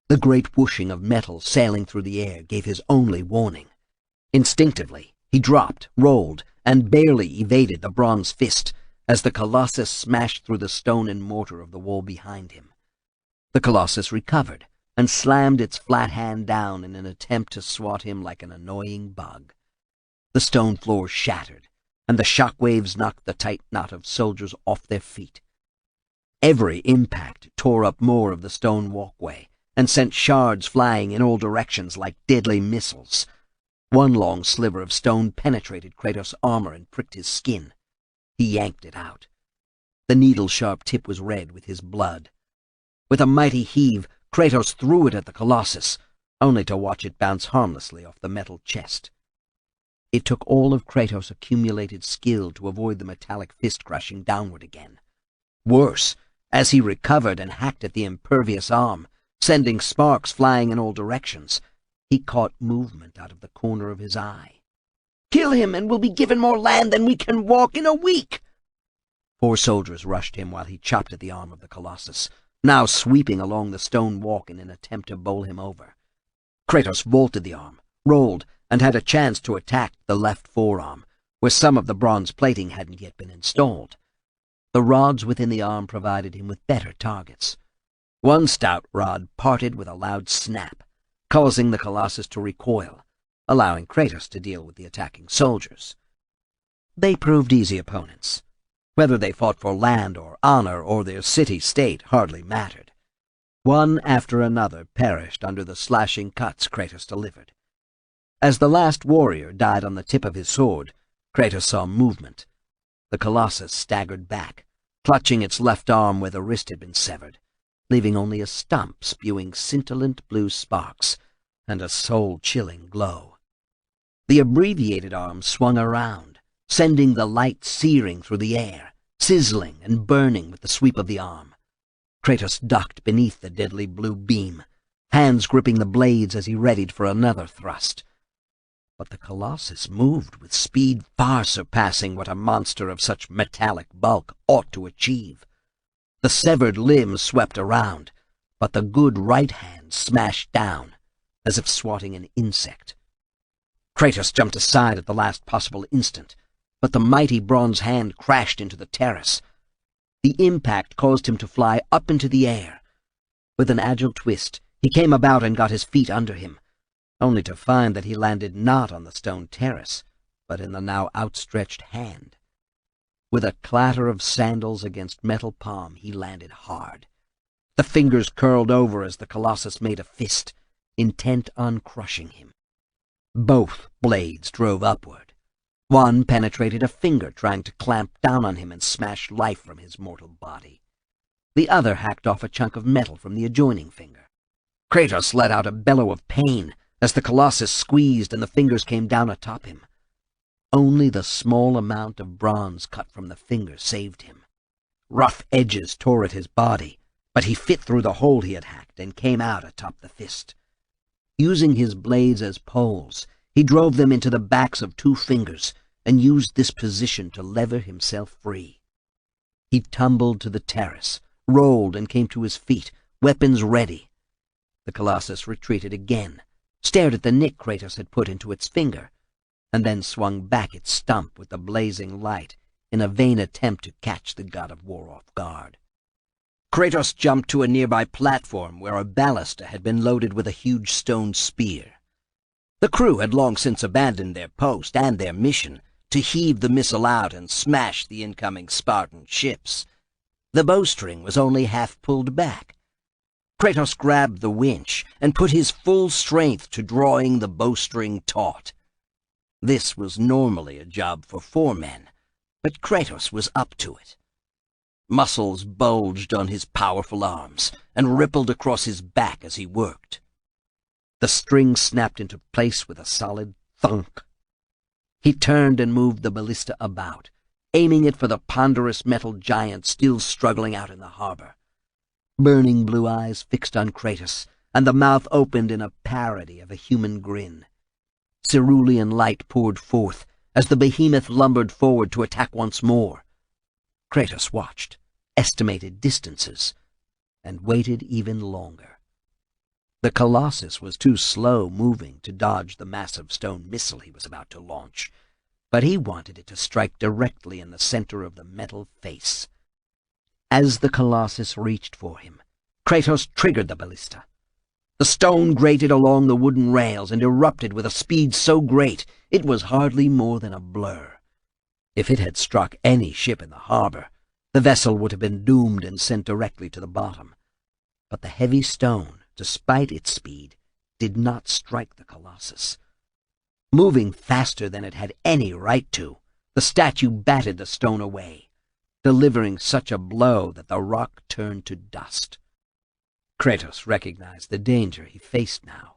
The great whooshing of metal sailing through the air gave his only warning. Instinctively, he dropped, rolled, and barely evaded the bronze fist as the Colossus smashed through the stone and mortar of the wall behind him. The Colossus recovered and slammed its flat hand down in an attempt to swat him like an annoying bug. The stone floor shattered, and the shock waves knocked the tight knot of soldiers off their feet. Every impact tore up more of the stone walkway and sent shards flying in all directions like deadly missiles. One long sliver of stone penetrated Kratos' armor and pricked his skin. He yanked it out. The needle-sharp tip was red with his blood. With a mighty heave, Kratos threw it at the Colossus, only to watch it bounce harmlessly off the metal chest. It took all of Kratos' accumulated skill to avoid the metallic fist crashing downward again. Worse, as he recovered and hacked at the impervious arm, sending sparks flying in all directions, he caught movement out of the corner of his eye. "Kill him, and we'll be given more land than we can walk in a week!" 4 soldiers rushed him while he chopped at the arm of the Colossus, now sweeping along the stone walk in an attempt to bowl him over. Kratos vaulted the arm, rolled, and had a chance to attack the left forearm, where some of the bronze plating hadn't yet been installed. The rods within the arm provided him with better targets. One stout rod parted with a loud snap, causing the Colossus to recoil, allowing Kratos to deal with the attacking soldiers. They proved easy opponents. Whether they fought for land or honor or their city-state hardly mattered. One after another perished under the slashing cuts Kratos delivered. As the last warrior died on the tip of his sword, Kratos saw movement. The Colossus staggered back, clutching its left arm where the wrist had been severed, leaving only a stump spewing scintillant blue sparks and a soul-chilling glow. The abbreviated arm swung around, sending the light searing through the air, sizzling and burning with the sweep of the arm. Kratos ducked beneath the deadly blue beam, hands gripping the blades as he readied for another thrust. But the Colossus moved with speed far surpassing what a monster of such metallic bulk ought to achieve. The severed limb swept around, but the good right hand smashed down, as if swatting an insect. Kratos jumped aside at the last possible instant, but the mighty bronze hand crashed into the terrace. The impact caused him to fly up into the air. With an agile twist, he came about and got his feet under him, only to find that he landed not on the stone terrace, but in the now outstretched hand. With a clatter of sandals against metal palm, he landed hard. The fingers curled over as the Colossus made a fist, intent on crushing him. Both blades drove upward. One penetrated a finger trying to clamp down on him and smash life from his mortal body. The other hacked off a chunk of metal from the adjoining finger. Kratos let out a bellow of pain as the Colossus squeezed and the fingers came down atop him. Only the small amount of bronze cut from the finger saved him. Rough edges tore at his body, but he fit through the hole he had hacked and came out atop the fist. Using his blades as poles, he drove them into the backs of 2 fingers and used this position to lever himself free. He tumbled to the terrace, rolled and came to his feet, weapons ready. The Colossus retreated again, stared at the nick Kratos had put into its finger, and then swung back its stump with the blazing light in a vain attempt to catch the god of war off guard. Kratos jumped to a nearby platform where a ballista had been loaded with a huge stone spear. The crew had long since abandoned their post and their mission to heave the missile out and smash the incoming Spartan ships. The bowstring was only half pulled back. Kratos grabbed the winch and put his full strength to drawing the bowstring taut. This was normally a job for 4 men, but Kratos was up to it. Muscles bulged on his powerful arms and rippled across his back as he worked. The string snapped into place with a solid thunk. He turned and moved the ballista about, aiming it for the ponderous metal giant still struggling out in the harbor. Burning blue eyes fixed on Kratos, and the mouth opened in a parody of a human grin. Cerulean light poured forth as the behemoth lumbered forward to attack once more. Kratos watched, estimated distances, and waited even longer. The Colossus was too slow-moving to dodge the massive stone missile he was about to launch, but he wanted it to strike directly in the center of the metal face. As the Colossus reached for him, Kratos triggered the ballista. The stone grated along the wooden rails and erupted with a speed so great it was hardly more than a blur. If it had struck any ship in the harbor, the vessel would have been doomed and sent directly to the bottom. But the heavy stone, despite its speed, did not strike the Colossus. Moving faster than it had any right to, the statue batted the stone away, delivering such a blow that the rock turned to dust. Kratos recognized the danger he faced now.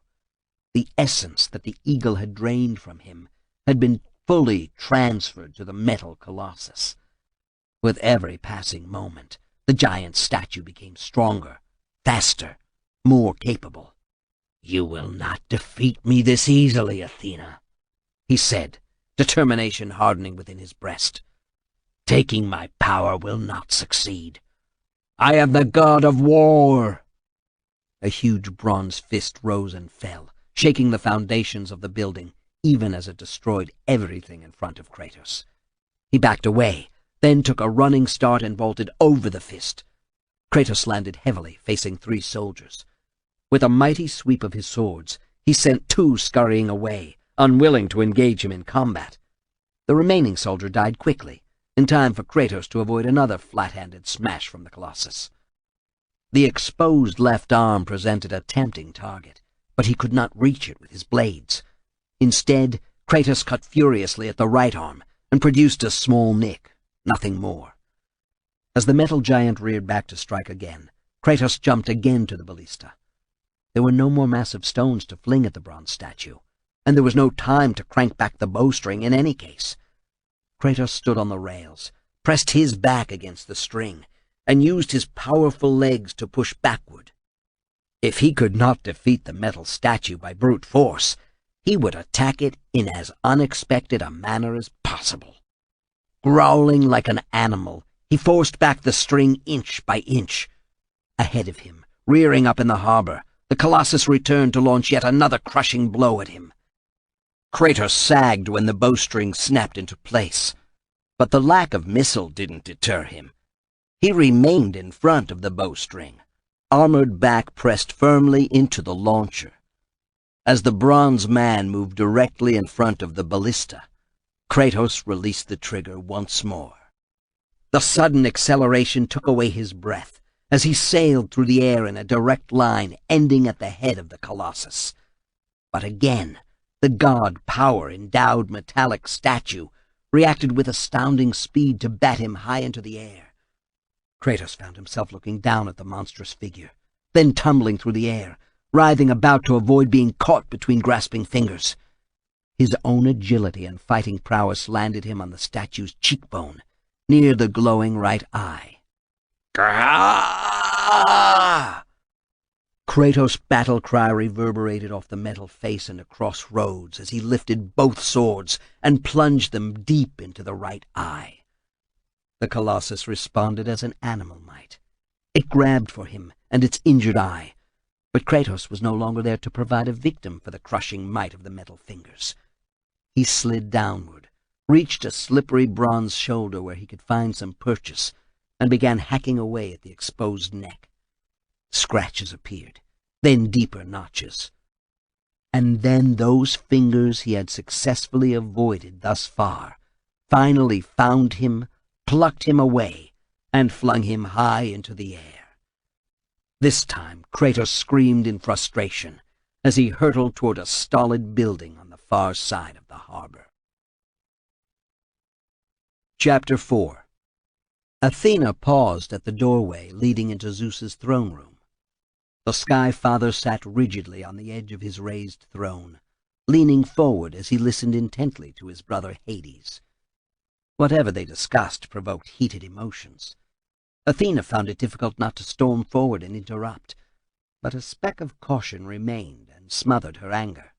The essence that the eagle had drained from him had been fully transferred to the metal colossus. With every passing moment, the giant statue became stronger, faster, more capable. "You will not defeat me this easily, Athena," he said, determination hardening within his breast. "Taking my power will not succeed. I am the god of war." A huge bronze fist rose and fell, shaking the foundations of the building, even as it destroyed everything in front of Kratos. He backed away, then took a running start and vaulted over the fist. Kratos landed heavily, facing 3 soldiers. With a mighty sweep of his swords, he sent 2 scurrying away, unwilling to engage him in combat. The remaining soldier died quickly, in time for Kratos to avoid another flat-handed smash from the Colossus. The exposed left arm presented a tempting target, but he could not reach it with his blades. Instead, Kratos cut furiously at the right arm and produced a small nick, nothing more. As the metal giant reared back to strike again, Kratos jumped again to the ballista. There were no more massive stones to fling at the bronze statue, and there was no time to crank back the bowstring in any case. Kratos stood on the rails, pressed his back against the string, and used his powerful legs to push backward. If he could not defeat the metal statue by brute force, he would attack it in as unexpected a manner as possible. Growling like an animal, he forced back the string inch by inch. Ahead of him, rearing up in the harbor, the Colossus returned to launch yet another crushing blow at him. Kratos sagged when the bowstring snapped into place, but the lack of missile didn't deter him. He remained in front of the bowstring, armored back pressed firmly into the launcher. As the bronze man moved directly in front of the ballista, Kratos released the trigger once more. The sudden acceleration took away his breath as he sailed through the air in a direct line ending at the head of the Colossus. But again, the god power-endowed metallic statue reacted with astounding speed to bat him high into the air. Kratos found himself looking down at the monstrous figure, then tumbling through the air, writhing about to avoid being caught between grasping fingers. His own agility and fighting prowess landed him on the statue's cheekbone, near the glowing right eye. Grrrah! Kratos' battle cry reverberated off the metal face and across roads as he lifted both swords and plunged them deep into the right eye. The Colossus responded as an animal might. It grabbed for him and its injured eye, but Kratos was no longer there to provide a victim for the crushing might of the metal fingers. He slid downward, reached a slippery bronze shoulder where he could find some purchase, and began hacking away at the exposed neck. Scratches appeared, then deeper notches. And then those fingers he had successfully avoided thus far finally found him, plucked him away, and flung him high into the air. This time Kratos screamed in frustration as he hurtled toward a stolid building on the far side of the harbor. Chapter 4. Athena paused at the doorway leading into Zeus's throne room. The Sky Father sat rigidly on the edge of his raised throne, leaning forward as he listened intently to his brother Hades. Whatever they discussed provoked heated emotions. Athena found it difficult not to storm forward and interrupt, but a speck of caution remained and smothered her anger.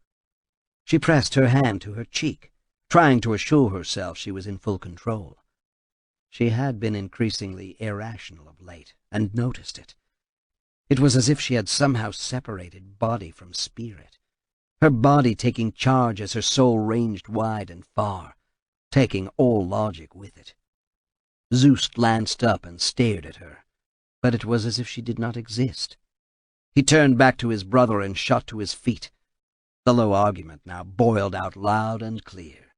She pressed her hand to her cheek, trying to assure herself she was in full control. She had been increasingly irrational of late, and noticed it. It was as if she had somehow separated body from spirit, her body taking charge as her soul ranged wide and far, taking all logic with it. Zeus glanced up and stared at her, but it was as if she did not exist. He turned back to his brother and shot to his feet. The low argument now boiled out loud and clear.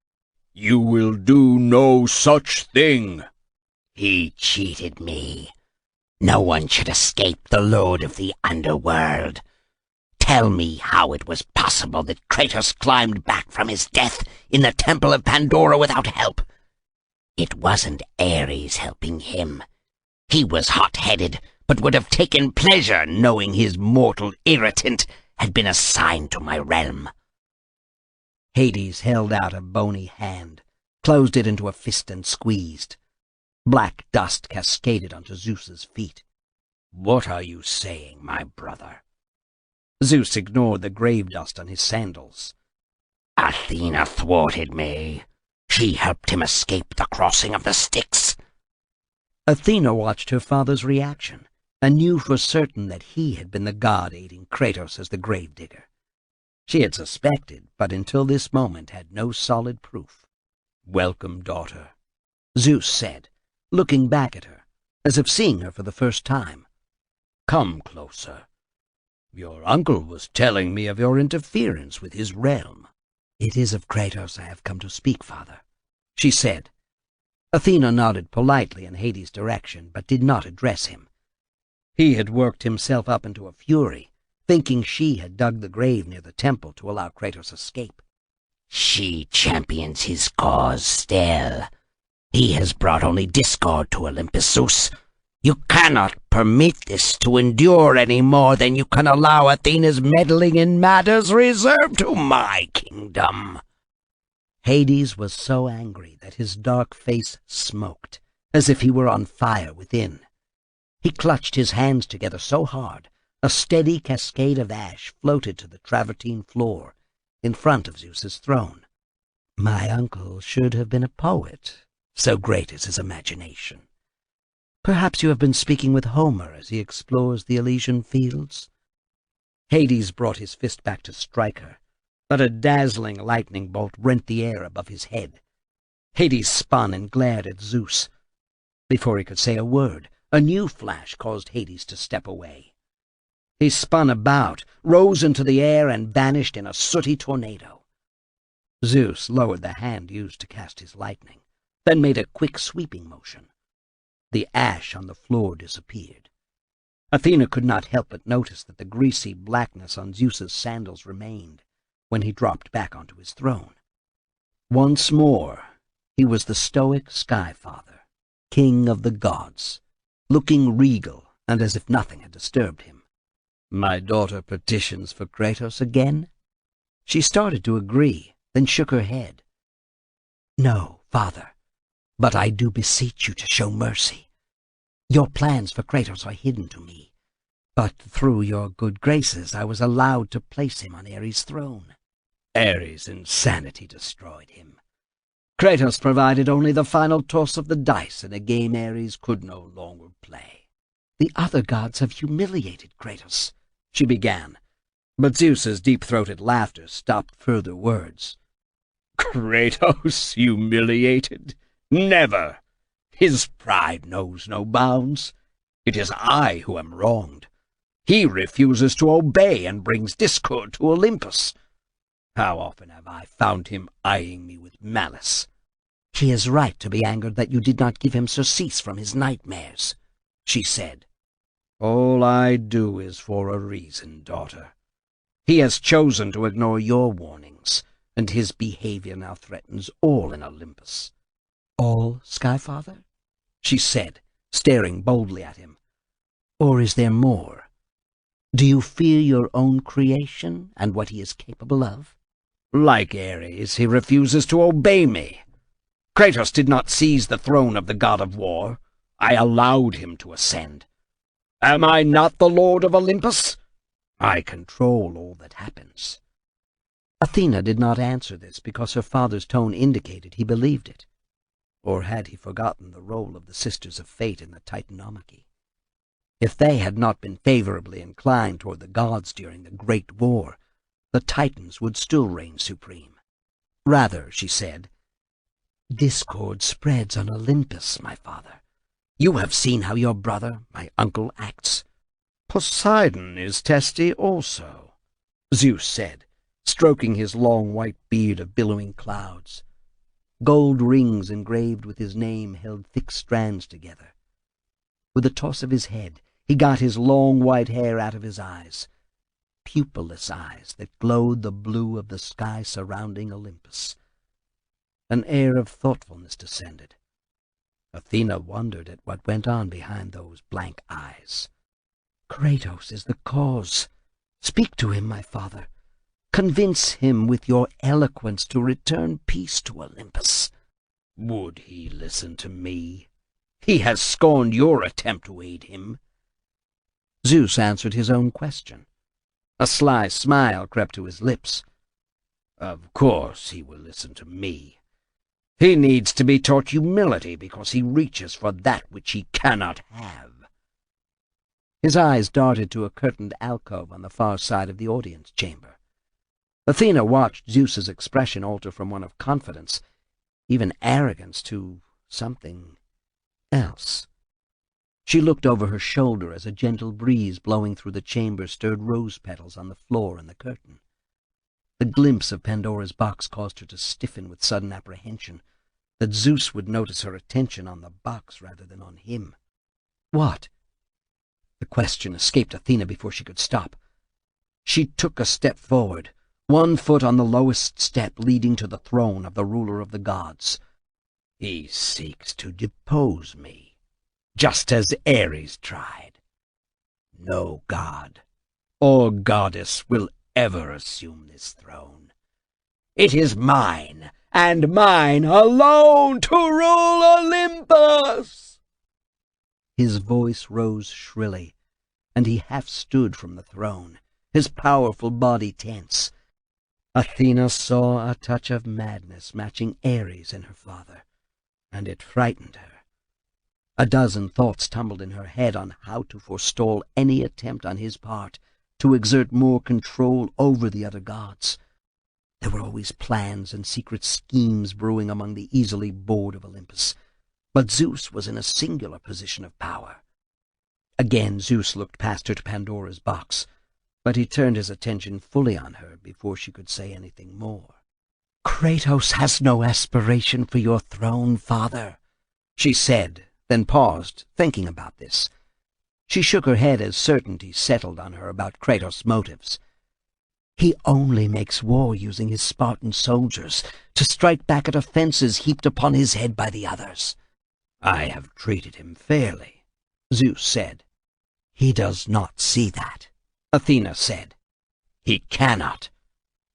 "You will do no such thing." He cheated me. No one should escape the Lord of the Underworld. Tell me how it was possible that Kratos climbed back from his death in the Temple of Pandora without help. It wasn't Ares helping him. He was hot-headed, but would have taken pleasure knowing his mortal irritant had been assigned to my realm. Hades held out a bony hand, closed it into a fist and squeezed. Black dust cascaded onto Zeus's feet. "What are you saying, my brother?" Zeus ignored the grave dust on his sandals. Athena thwarted me. She helped him escape the crossing of the Styx. Athena watched her father's reaction and knew for certain that he had been the god aiding Kratos as the gravedigger. She had suspected, but until this moment had no solid proof. "Welcome, daughter," Zeus said, looking back at her, as if seeing her for the first time. "Come closer. Your uncle was telling me of your interference with his realm." "It is of Kratos I have come to speak, father," she said. Athena nodded politely in Hades' direction, but did not address him. He had worked himself up into a fury, thinking she had dug the grave near the temple to allow Kratos escape. She champions his cause still. He has brought only discord to Olympus, Zeus. You cannot permit this to endure any more than you can allow Athena's meddling in matters reserved to my kingdom. Hades was so angry that his dark face smoked, as if he were on fire within. He clutched his hands together so hard, a steady cascade of ash floated to the travertine floor in front of Zeus's throne. My uncle should have been a poet, so great is his imagination. Perhaps you have been speaking with Homer as he explores the Elysian fields? Hades brought his fist back to strike her, but a dazzling lightning bolt rent the air above his head. Hades spun and glared at Zeus. Before he could say a word, a new flash caused Hades to step away. He spun about, rose into the air, and vanished in a sooty tornado. Zeus lowered the hand used to cast his lightning, then made a quick sweeping motion. The ash on the floor disappeared. Athena could not help but notice that the greasy blackness on Zeus's sandals remained when he dropped back onto his throne. Once more, he was the stoic Sky Father, king of the gods, looking regal and as if nothing had disturbed him. My daughter petitions for Kratos again? She started to agree, then shook her head. No, father, but I do beseech you to show mercy. Your plans for Kratos are hidden to me, but through your good graces I was allowed to place him on Ares' throne. Ares' insanity destroyed him. Kratos provided only the final toss of the dice in a game Ares could no longer play. The other gods have humiliated Kratos, she began, but Zeus's deep-throated laughter stopped further words. Kratos humiliated? Never! His pride knows no bounds. It is I who am wronged. He refuses to obey and brings discord to Olympus. How often have I found him eyeing me with malice? He is right to be angered that you did not give him surcease from his nightmares, she said. All I do is for a reason, daughter. He has chosen to ignore your warnings, and his behavior now threatens all in Olympus. All, Skyfather? She said, staring boldly at him. Or is there more? Do you fear your own creation and what he is capable of? Like Ares, he refuses to obey me. Kratos did not seize the throne of the god of war. I allowed him to ascend. Am I not the lord of Olympus? I control all that happens. Athena did not answer this because her father's tone indicated he believed it. Or had he forgotten the role of the Sisters of Fate in the Titanomachy? If they had not been favorably inclined toward the gods during the Great War, the Titans would still reign supreme. Rather, she said, discord spreads on Olympus, my father. You have seen how your brother, my uncle, acts. Poseidon is testy also, Zeus said, stroking his long white beard of billowing clouds. Gold rings engraved with his name held thick strands together. With a toss of his head, he got his long white hair out of his eyes, pupilless eyes that glowed the blue of the sky surrounding Olympus. An air of thoughtfulness descended. Athena wondered at what went on behind those blank eyes. Kratos is the cause. Speak to him, my father. Convince him with your eloquence to return peace to Olympus. Would he listen to me? He has scorned your attempt to aid him. Zeus answered his own question. A sly smile crept to his lips. Of course he will listen to me. He needs to be taught humility because he reaches for that which he cannot have. His eyes darted to a curtained alcove on the far side of the audience chamber. Athena watched Zeus's expression alter from one of confidence, even arrogance, to something else. She looked over her shoulder as a gentle breeze blowing through the chamber stirred rose petals on the floor and the curtain. The glimpse of Pandora's box caused her to stiffen with sudden apprehension that Zeus would notice her attention on the box rather than on him. What? The question escaped Athena before she could stop. She took a step forward, one foot on the lowest step leading to the throne of the ruler of the gods. He seeks to depose me, just as Ares tried. No god or goddess will ever assume this throne. It is mine, and mine alone, to rule Olympus! His voice rose shrilly, and he half stood from the throne, his powerful body tense. Athena saw a touch of madness matching Ares in her father, and it frightened her. A dozen thoughts tumbled in her head on how to forestall any attempt on his part to exert more control over the other gods. There were always plans and secret schemes brewing among the easily bored of Olympus, but Zeus was in a singular position of power. Again Zeus looked past her to Pandora's box, but he turned his attention fully on her before she could say anything more. "Kratos has no aspiration for your throne, father," she said, then paused, thinking about this. She shook her head as certainty settled on her about Kratos' motives. "He only makes war using his Spartan soldiers to strike back at offenses heaped upon his head by the others." "I have treated him fairly," Zeus said. "He does not see that," Athena said. "He cannot.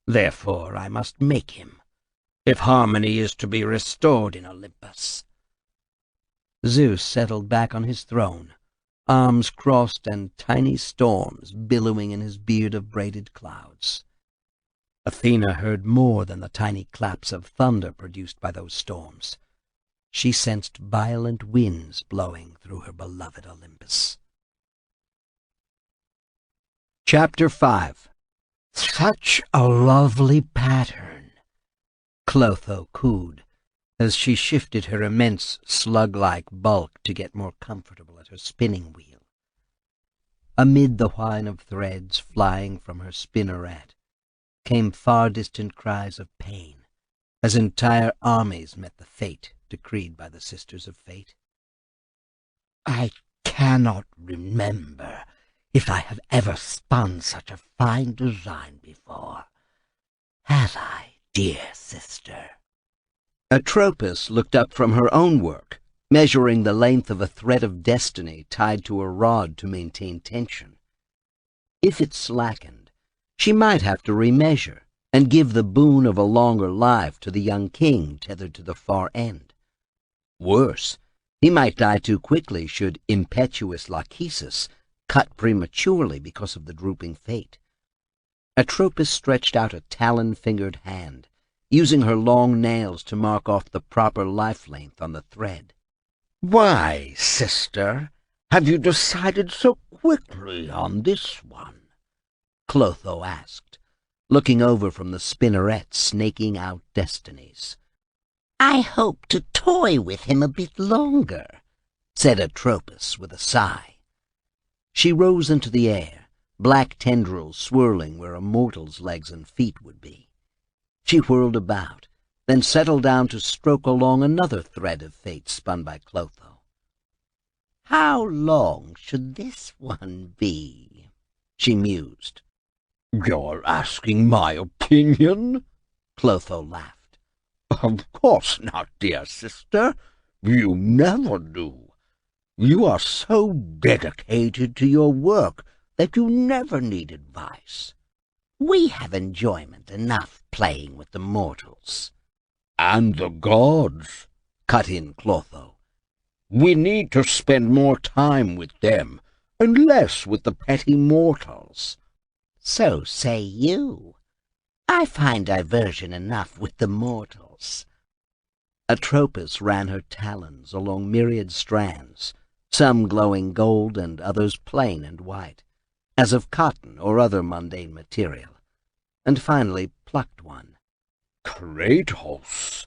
Therefore I must make him, if harmony is to be restored in Olympus." Zeus settled back on his throne, arms crossed and tiny storms billowing in his beard of braided clouds. Athena heard more than the tiny claps of thunder produced by those storms. She sensed violent winds blowing through her beloved Olympus. Chapter 5. "Such a lovely pattern," Clotho cooed, as she shifted her immense slug-like bulk to get more comfortable at her spinning wheel. Amid the whine of threads flying from her spinneret came far-distant cries of pain, as entire armies met the fate decreed by the Sisters of Fate. "I cannot remember if I have ever spun such a fine design before. Have I, dear sister?" Atropos looked up from her own work, measuring the length of a thread of destiny tied to a rod to maintain tension. If it slackened, she might have to remeasure and give the boon of a longer life to the young king tethered to the far end. Worse, he might die too quickly should impetuous Lachesis cut prematurely because of the drooping fate. Atropos stretched out a talon-fingered hand, using her long nails to mark off the proper life length on the thread. "Why, sister, have you decided so quickly on this one?" Clotho asked, looking over from the spinneret snaking out destinies. "I hope to toy with him a bit longer," said Atropos with a sigh. She rose into the air, black tendrils swirling where a mortal's legs and feet would be. She whirled about, then settled down to stroke along another thread of fate spun by Clotho. "How long should this one be?" she mused. "You're asking my opinion?" Clotho laughed. "Of course not, dear sister. You never do. You are so dedicated to your work that you never need advice. We have enjoyment enough playing with the mortals. And the gods, cut in Clotho. we need to spend more time with them and less with the petty mortals. So say you. I find diversion enough with the mortals. Atropos ran her talons along myriad strands, some glowing gold and others plain and white, as of cotton or other mundane material, and finally plucked one. Kratos,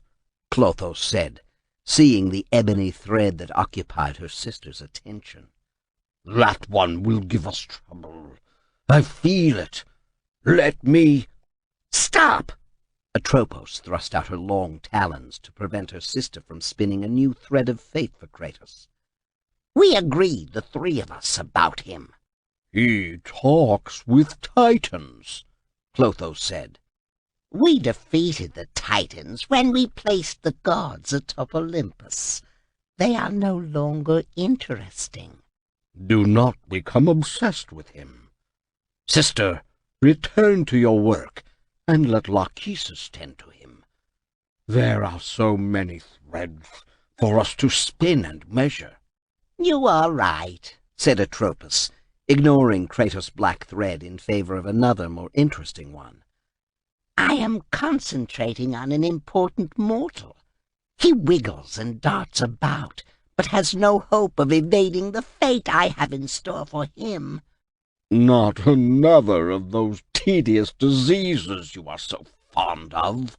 Clotho said, seeing the ebony thread that occupied her sister's attention. that one will give us trouble. I feel it. Let me... Stop! Atropos thrust out her long talons to prevent her sister from spinning a new thread of fate for Kratos. We agreed, the three of us, about him. He talks with titans, Clotho said. We defeated the Titans when we placed the gods atop Olympus. They are no longer interesting. Do not become obsessed with him. Sister, return to your work, and let Lachesis tend to him. There are so many threads for us to spin and measure. You are right, said Atropos, ignoring Kratos' black thread in favor of another more interesting one. I am concentrating on an important mortal. He wiggles and darts about, but has no hope of evading the fate I have in store for him. Not another of those tedious diseases you are so fond of.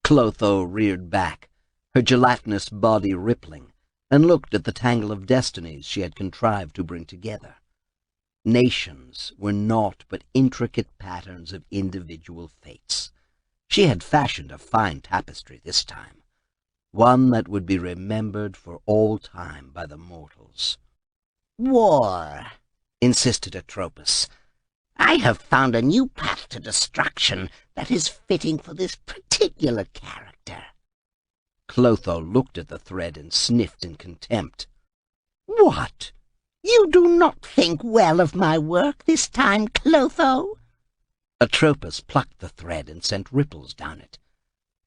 Clotho reared back, her gelatinous body rippling, and looked at the tangle of destinies she had contrived to bring together. Nations were naught but intricate patterns of individual fates. She had fashioned a fine tapestry this time, one that would be remembered for all time by the mortals. War, insisted Atropos. I have found a new path to destruction that is fitting for this particular character. Clotho looked at the thread and sniffed in contempt. What? You do not think well of my work this time, Clotho? Atropos plucked the thread and sent ripples down it.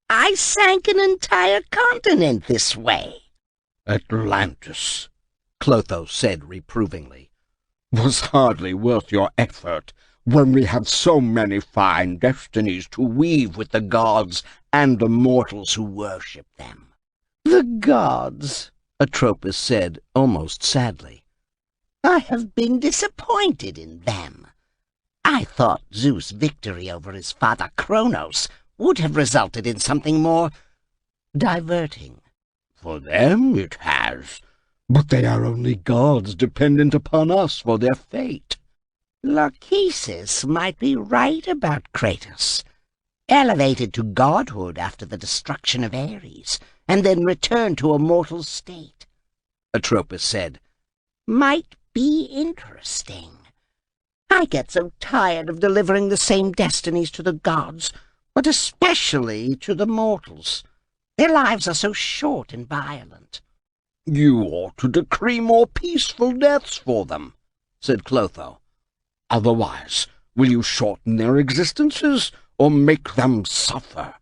I sank an entire continent this way. Atlantis, Clotho said reprovingly, was hardly worth your effort when we have so many fine destinies to weave with the gods and the mortals who worship them. The gods, Atropos said almost sadly. I have been disappointed in them. I thought Zeus' victory over his father Kronos would have resulted in something more diverting. For them it has, but they are only gods dependent upon us for their fate. Lachesis might be right about Kratos. Elevated to godhood after the destruction of Ares, and then returned to a mortal state. Atropos said, Might be interesting. I get so tired of delivering the same destinies to the gods, but especially to the mortals. Their lives are so short and violent. You ought to decree more peaceful deaths for them, said Clotho. Otherwise, will you shorten their existences or make them suffer?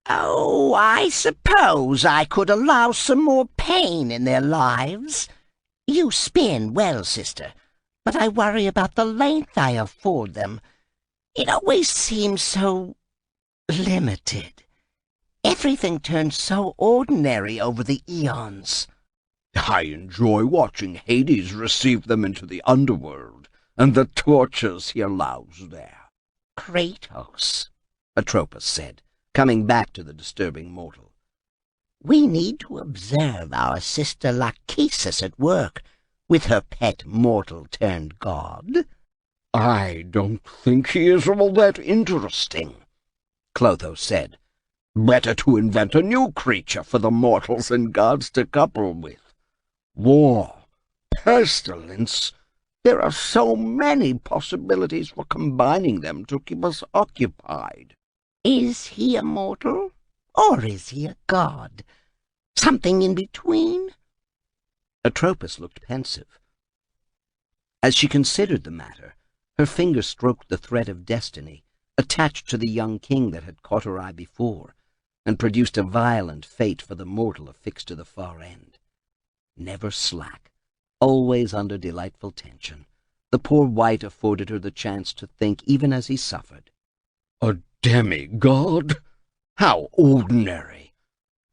Oh, I suppose I could allow some more pain in their lives. You spin well, sister, but I worry about the length I afford them. It always seems so limited. Everything turns so ordinary over the eons. I enjoy watching Hades receive them into the underworld, and the tortures he allows there. Kratos, Atropos said, coming back to the disturbing mortal. We need to observe our sister Lachesis at work, with her pet mortal turned god. I don't think he is all that interesting, Clotho said. Better to invent a new creature for the mortals and gods to couple with. War, pestilence, there are so many possibilities for combining them to keep us occupied. Is he a mortal, or is he a god? Something in between? Atropos looked pensive. As she considered the matter, Her finger stroked the thread of destiny, attached to the young king that had caught her eye before, and produced a violent fate for the mortal affixed to the far end. Never slack, always under delightful tension, the poor wight afforded her the chance to think even as he suffered. A demigod? How ordinary!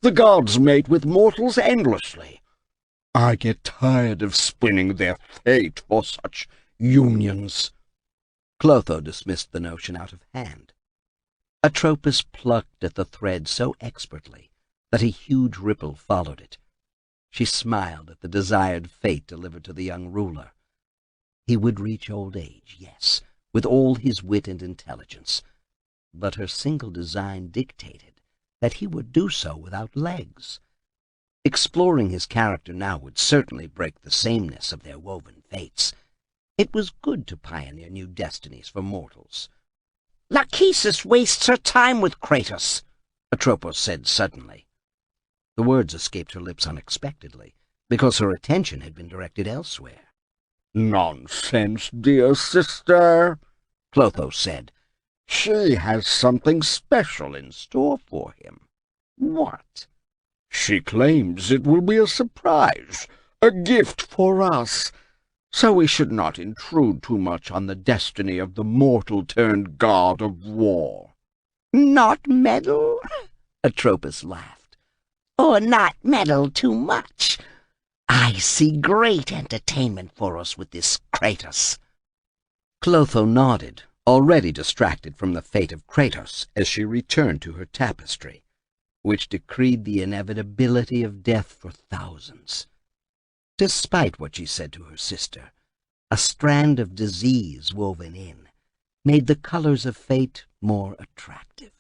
The gods mate with mortals endlessly. I get tired of spinning their fate for such unions. Clotho dismissed the notion out of hand. Atropos plucked at the thread so expertly that a huge ripple followed it. She smiled at the desired fate delivered to the young ruler. He would reach old age, yes, with all his wit and intelligence, but her single design dictated that he would do so without legs. Exploring his character now would certainly break the sameness of their woven fates. It was good to pioneer new destinies for mortals. Lachesis wastes her time with Kratos, Atropos said suddenly. The words escaped her lips unexpectedly, because her attention had been directed elsewhere. Nonsense, dear sister, Clotho said. She has something special in store for him. What? She claims it will be a surprise, a gift for us, so we should not intrude too much on the destiny of the mortal-turned-god of war. Not meddle? Atropos laughed. Or not meddle too much? I see great entertainment for us with this Kratos. Clotho nodded, already distracted from the fate of Kratos as she returned to her tapestry, which decreed the inevitability of death for thousands. Despite what she said to her sister, a strand of disease woven in made the colors of fate more attractive.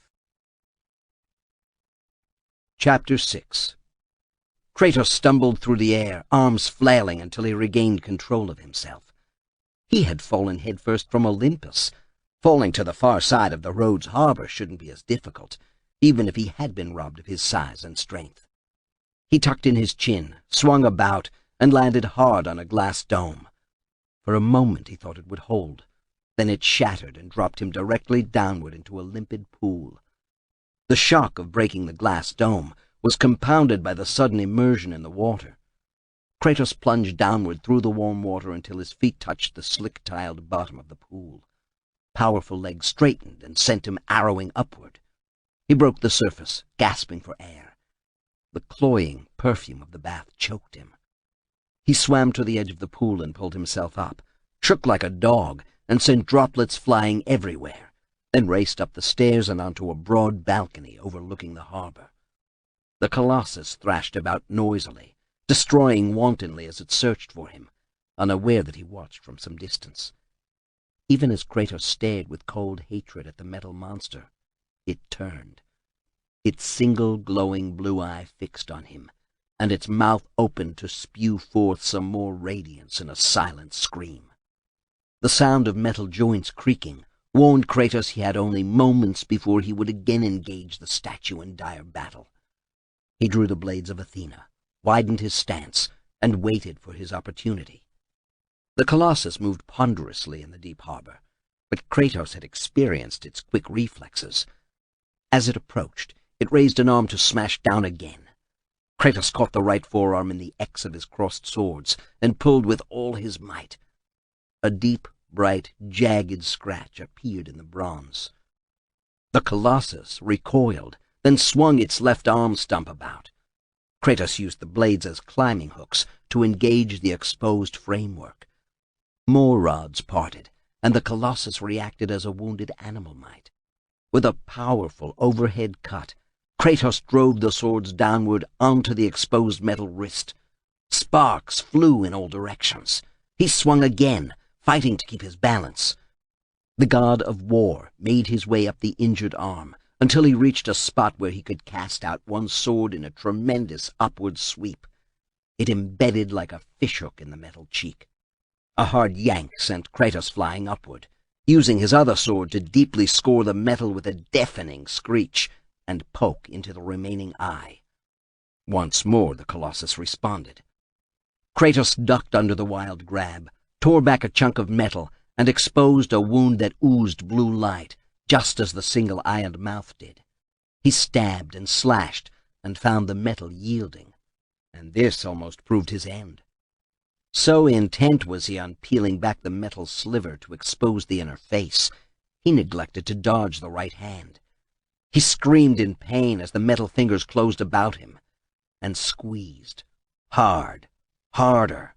Chapter 6. Kratos stumbled through the air, arms flailing until he regained control of himself. He had fallen headfirst from Olympus. Falling to the far side of the Rhodes harbor shouldn't be as difficult, even if he had been robbed of his size and strength. He tucked in his chin, swung about, and landed hard on a glass dome. For a moment he thought it would hold. Then it shattered and dropped him directly downward into a limpid pool. The shock of breaking the glass dome was compounded by the sudden immersion in the water. Kratos plunged downward through the warm water until his feet touched the slick-tiled bottom of the pool. Powerful legs straightened and sent him arrowing upward. He broke the surface, gasping for air. The cloying perfume of the bath choked him. He swam to the edge of the pool and pulled himself up, shook like a dog, and sent droplets flying everywhere, then raced up the stairs and onto a broad balcony overlooking the harbor. The Colossus thrashed about noisily, destroying wantonly as it searched for him, unaware that he watched from some distance. Even as Kratos stared with cold hatred at the metal monster, it turned, its single glowing blue eye fixed on him, and its mouth opened to spew forth some more radiance in a silent scream. The sound of metal joints creaking warned Kratos he had only moments before he would again engage the statue in dire battle. He drew the blades of Athena, widened his stance, and waited for his opportunity. The Colossus moved ponderously in the deep harbor, but Kratos had experienced its quick reflexes. As it approached, it raised an arm to smash down again. Kratos caught the right forearm in the X of his crossed swords and pulled with all his might. A deep, bright, jagged scratch appeared in the bronze. The Colossus recoiled, then swung its left arm stump about. Kratos used the blades as climbing hooks to engage the exposed framework. More rods parted, and the Colossus reacted as a wounded animal might. With a powerful overhead cut, Kratos drove the swords downward onto the exposed metal wrist. Sparks flew in all directions. He swung again, fighting to keep his balance. The god of war made his way up the injured arm until he reached a spot where he could cast out one sword in a tremendous upward sweep. It embedded like a fishhook in the metal cheek. A hard yank sent Kratos flying upward, using his other sword to deeply score the metal with a deafening screech and poke into the remaining eye. Once more the Colossus responded. Kratos ducked under the wild grab, tore back a chunk of metal, and exposed a wound that oozed blue light, just as the single-ironed mouth did. He stabbed and slashed and found the metal yielding, and this almost proved his end. So intent was he on peeling back the metal sliver to expose the inner face, he neglected to dodge the right hand. He screamed in pain as the metal fingers closed about him, and squeezed, hard, harder.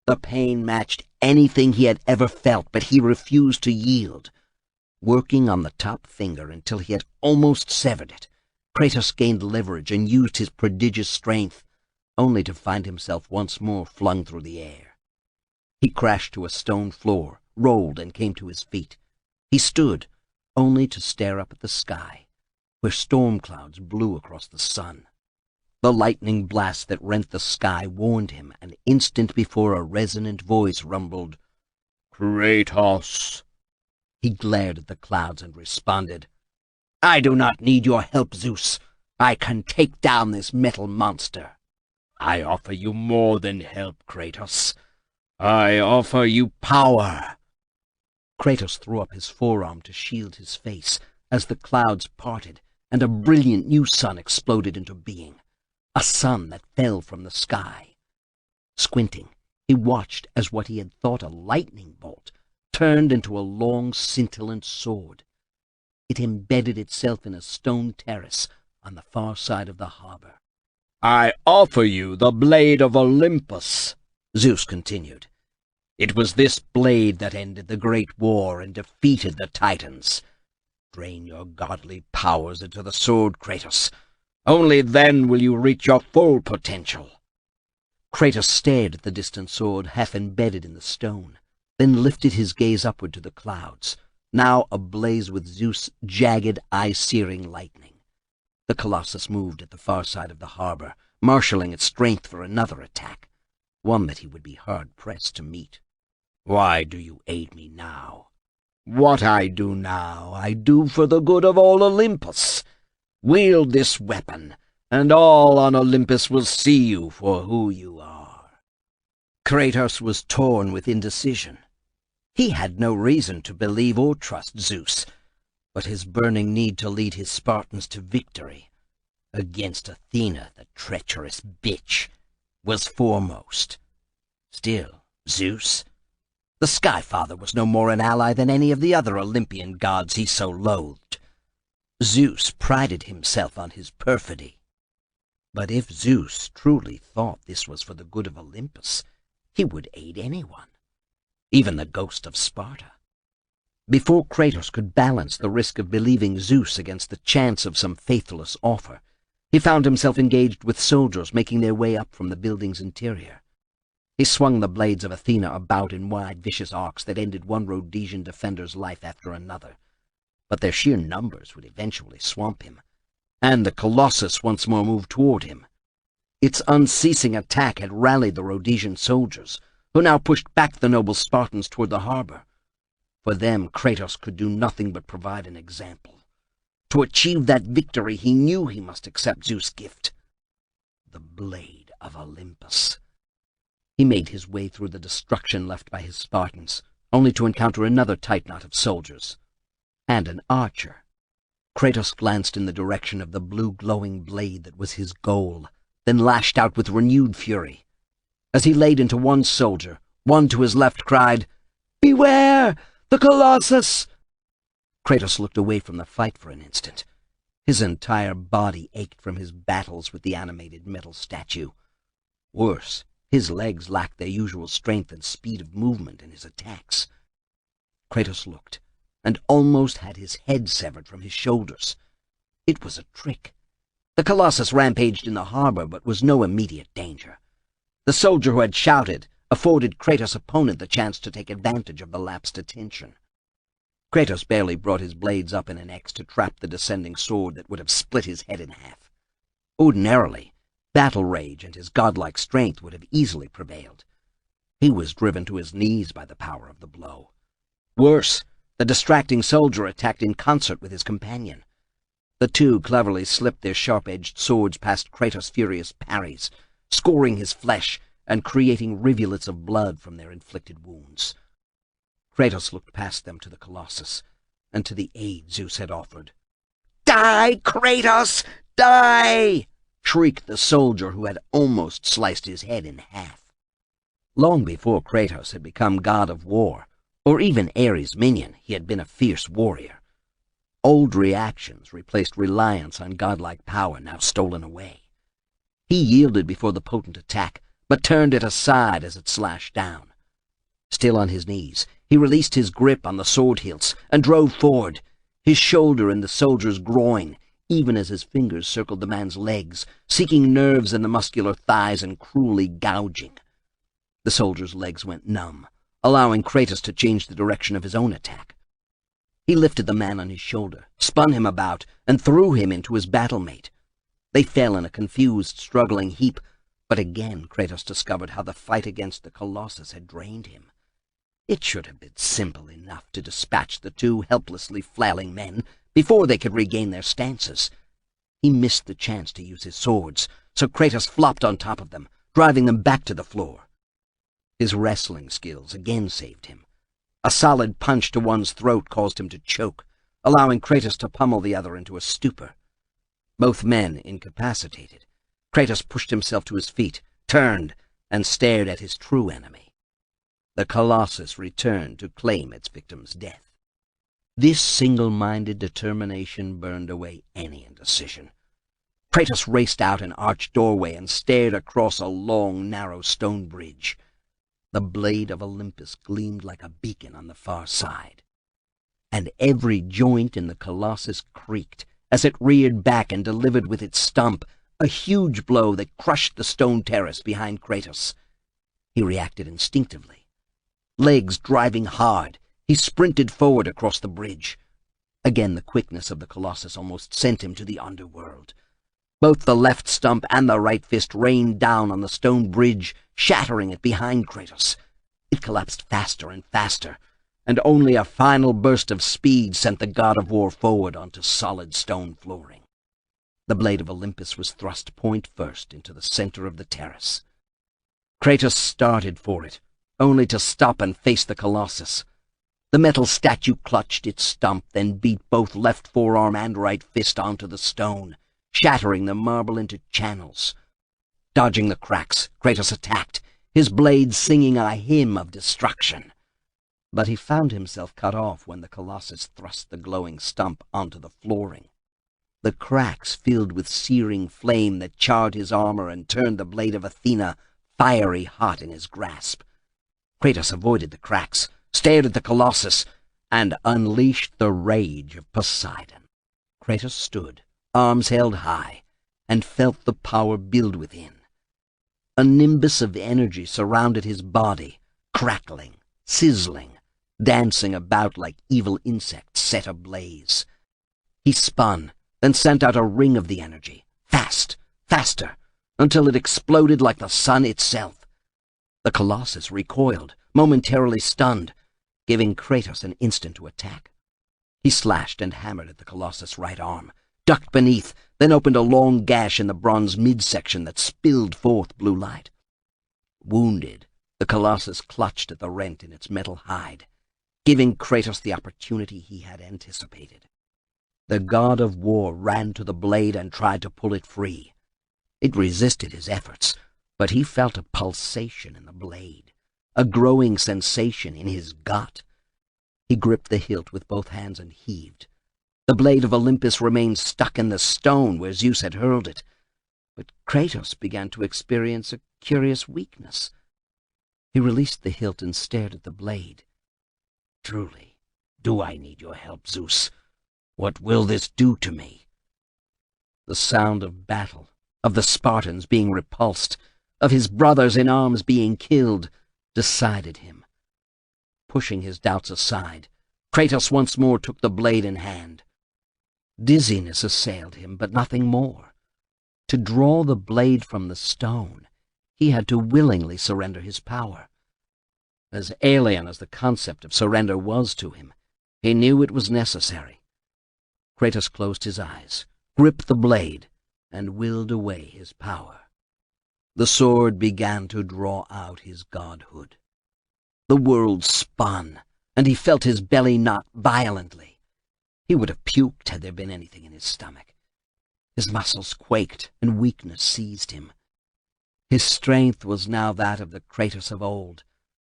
The pain matched anything he had ever felt, but he refused to yield. Working on the top finger until he had almost severed it, Kratos gained leverage and used his prodigious strength, only to find himself once more flung through the air. He crashed to a stone floor, rolled, and came to his feet. He stood, only to stare up at the sky, where storm clouds blew across the sun. The lightning blast that rent the sky warned him an instant before a resonant voice rumbled, "Kratos!" He glared at the clouds and responded, "I do not need your help, Zeus. I can take down this metal monster." "I offer you more than help, Kratos. I offer you power." Kratos threw up his forearm to shield his face as the clouds parted and a brilliant new sun exploded into being, a sun that fell from the sky. Squinting, he watched as what he had thought a lightning bolt turned into a long, scintillant sword. It embedded itself in a stone terrace on the far side of the harbor. "I offer you the blade of Olympus," Zeus continued. "It was this blade that ended the Great War and defeated the Titans. Drain your godly powers into the sword, Kratos. Only then will you reach your full potential." Kratos stared at the distant sword half embedded in the stone, then lifted his gaze upward to the clouds, now ablaze with Zeus' jagged, eye-searing lightning. The Colossus moved at the far side of the harbor, marshalling its strength for another attack, one that he would be hard-pressed to meet. "Why do you aid me now?" "What I do now, I do for the good of all Olympus. Wield this weapon, and all on Olympus will see you for who you are." Kratos was torn with indecision. He had no reason to believe or trust Zeus, but his burning need to lead his Spartans to victory against Athena, the treacherous bitch, was foremost. Still, Zeus, the Sky Father, was no more an ally than any of the other Olympian gods he so loathed. Zeus prided himself on his perfidy. But if Zeus truly thought this was for the good of Olympus, he would aid anyone, even the ghost of Sparta. Before Kratos could balance the risk of believing Zeus against the chance of some faithless offer, he found himself engaged with soldiers making their way up from the building's interior. He swung the blades of Athena about in wide, vicious arcs that ended one Rhodesian defender's life after another, but their sheer numbers would eventually swamp him, and the Colossus once more moved toward him. Its unceasing attack had rallied the Rhodesian soldiers, who now pushed back the noble Spartans toward the harbor. For them, Kratos could do nothing but provide an example. To achieve that victory, he knew he must accept Zeus' gift, the Blade of Olympus. He made his way through the destruction left by his Spartans, only to encounter another tight knot of soldiers, and an archer. Kratos glanced in the direction of the blue glowing blade that was his goal, then lashed out with renewed fury. As he laid into one soldier, one to his left cried, "Beware! The Colossus!" Kratos looked away from the fight for an instant. His entire body ached from his battles with the animated metal statue. Worse, his legs lacked their usual strength and speed of movement in his attacks. Kratos looked, and almost had his head severed from his shoulders. It was a trick. The Colossus rampaged in the harbor, but was no immediate danger. The soldier who had shouted afforded Kratos' opponent the chance to take advantage of the lapsed attention. Kratos barely brought his blades up in an X to trap the descending sword that would have split his head in half. Ordinarily, battle rage and his godlike strength would have easily prevailed. He was driven to his knees by the power of the blow. Worse, the distracting soldier attacked in concert with his companion. The two cleverly slipped their sharp-edged swords past Kratos' furious parries, scoring his flesh and creating rivulets of blood from their inflicted wounds. Kratos looked past them to the Colossus, and to the aid Zeus had offered. Die, Kratos! Die! Shrieked the soldier who had almost sliced his head in half. Long before Kratos had become god of war, or even Ares' minion, he had been a fierce warrior. Old reactions replaced reliance on godlike power now stolen away. He yielded before the potent attack, but turned it aside as it slashed down. Still on his knees, he released his grip on the sword hilts and drove forward, his shoulder in the soldier's groin, even as his fingers circled the man's legs, seeking nerves in the muscular thighs and cruelly gouging. The soldier's legs went numb, allowing Kratos to change the direction of his own attack. He lifted the man on his shoulder, spun him about, and threw him into his battlemate. They fell in a confused, struggling heap, but again Kratos discovered how the fight against the Colossus had drained him. It should have been simple enough to dispatch the two helplessly flailing men before they could regain their stances. He missed the chance to use his swords, so Kratos flopped on top of them, driving them back to the floor. His wrestling skills again saved him. A solid punch to one's throat caused him to choke, allowing Kratos to pummel the other into a stupor. Both men incapacitated, Kratos pushed himself to his feet, turned, and stared at his true enemy. The Colossus returned to claim its victim's death. This single-minded determination burned away any indecision. Kratos raced out an arched doorway and stared across a long, narrow stone bridge. The blade of Olympus gleamed like a beacon on the far side, and every joint in the Colossus creaked as it reared back and delivered with its stump a huge blow that crushed the stone terrace behind Kratos. He reacted instinctively. Legs driving hard, he sprinted forward across the bridge. Again the quickness of the Colossus almost sent him to the underworld. Both the left stump and the right fist rained down on the stone bridge, shattering it behind Kratos. It collapsed faster and faster, and only a final burst of speed sent the god of war forward onto solid stone flooring. The blade of Olympus was thrust point first into the center of the terrace. Kratos started for it, only to stop and face the Colossus. The metal statue clutched its stump, then beat both left forearm and right fist onto the stone, shattering the marble into channels. Dodging the cracks, Kratos attacked, his blade singing a hymn of destruction. But he found himself cut off when the Colossus thrust the glowing stump onto the flooring. The cracks filled with searing flame that charred his armor and turned the blade of Athena fiery hot in his grasp. Kratos avoided the cracks, stared at the Colossus, and unleashed the rage of Poseidon. Kratos stood, arms held high, and felt the power build within. A nimbus of energy surrounded his body, crackling, sizzling, dancing about like evil insects set ablaze. He spun, then sent out a ring of the energy, fast, faster, until it exploded like the sun itself. The Colossus recoiled, momentarily stunned, giving Kratos an instant to attack. He slashed and hammered at the Colossus' right arm, ducked beneath, then opened a long gash in the bronze midsection that spilled forth blue light. Wounded, the Colossus clutched at the rent in its metal hide, giving Kratos the opportunity he had anticipated. The god of war ran to the blade and tried to pull it free. It resisted his efforts, but he felt a pulsation in the blade, a growing sensation in his gut. He gripped the hilt with both hands and heaved. The blade of Olympus remained stuck in the stone where Zeus had hurled it, but Kratos began to experience a curious weakness. He released the hilt and stared at the blade. "Truly, do I need your help, Zeus? What will this do to me?" The sound of battle, of the Spartans being repulsed, of his brothers in arms being killed, decided him. Pushing his doubts aside, Kratos once more took the blade in hand. Dizziness assailed him, but nothing more. To draw the blade from the stone, he had to willingly surrender his power. As alien as the concept of surrender was to him, he knew it was necessary. Kratos closed his eyes, gripped the blade, and willed away his power. The sword began to draw out his godhood. The world spun, and he felt his belly knot violently. He would have puked had there been anything in his stomach. His muscles quaked, and weakness seized him. His strength was now that of the Kratos of old,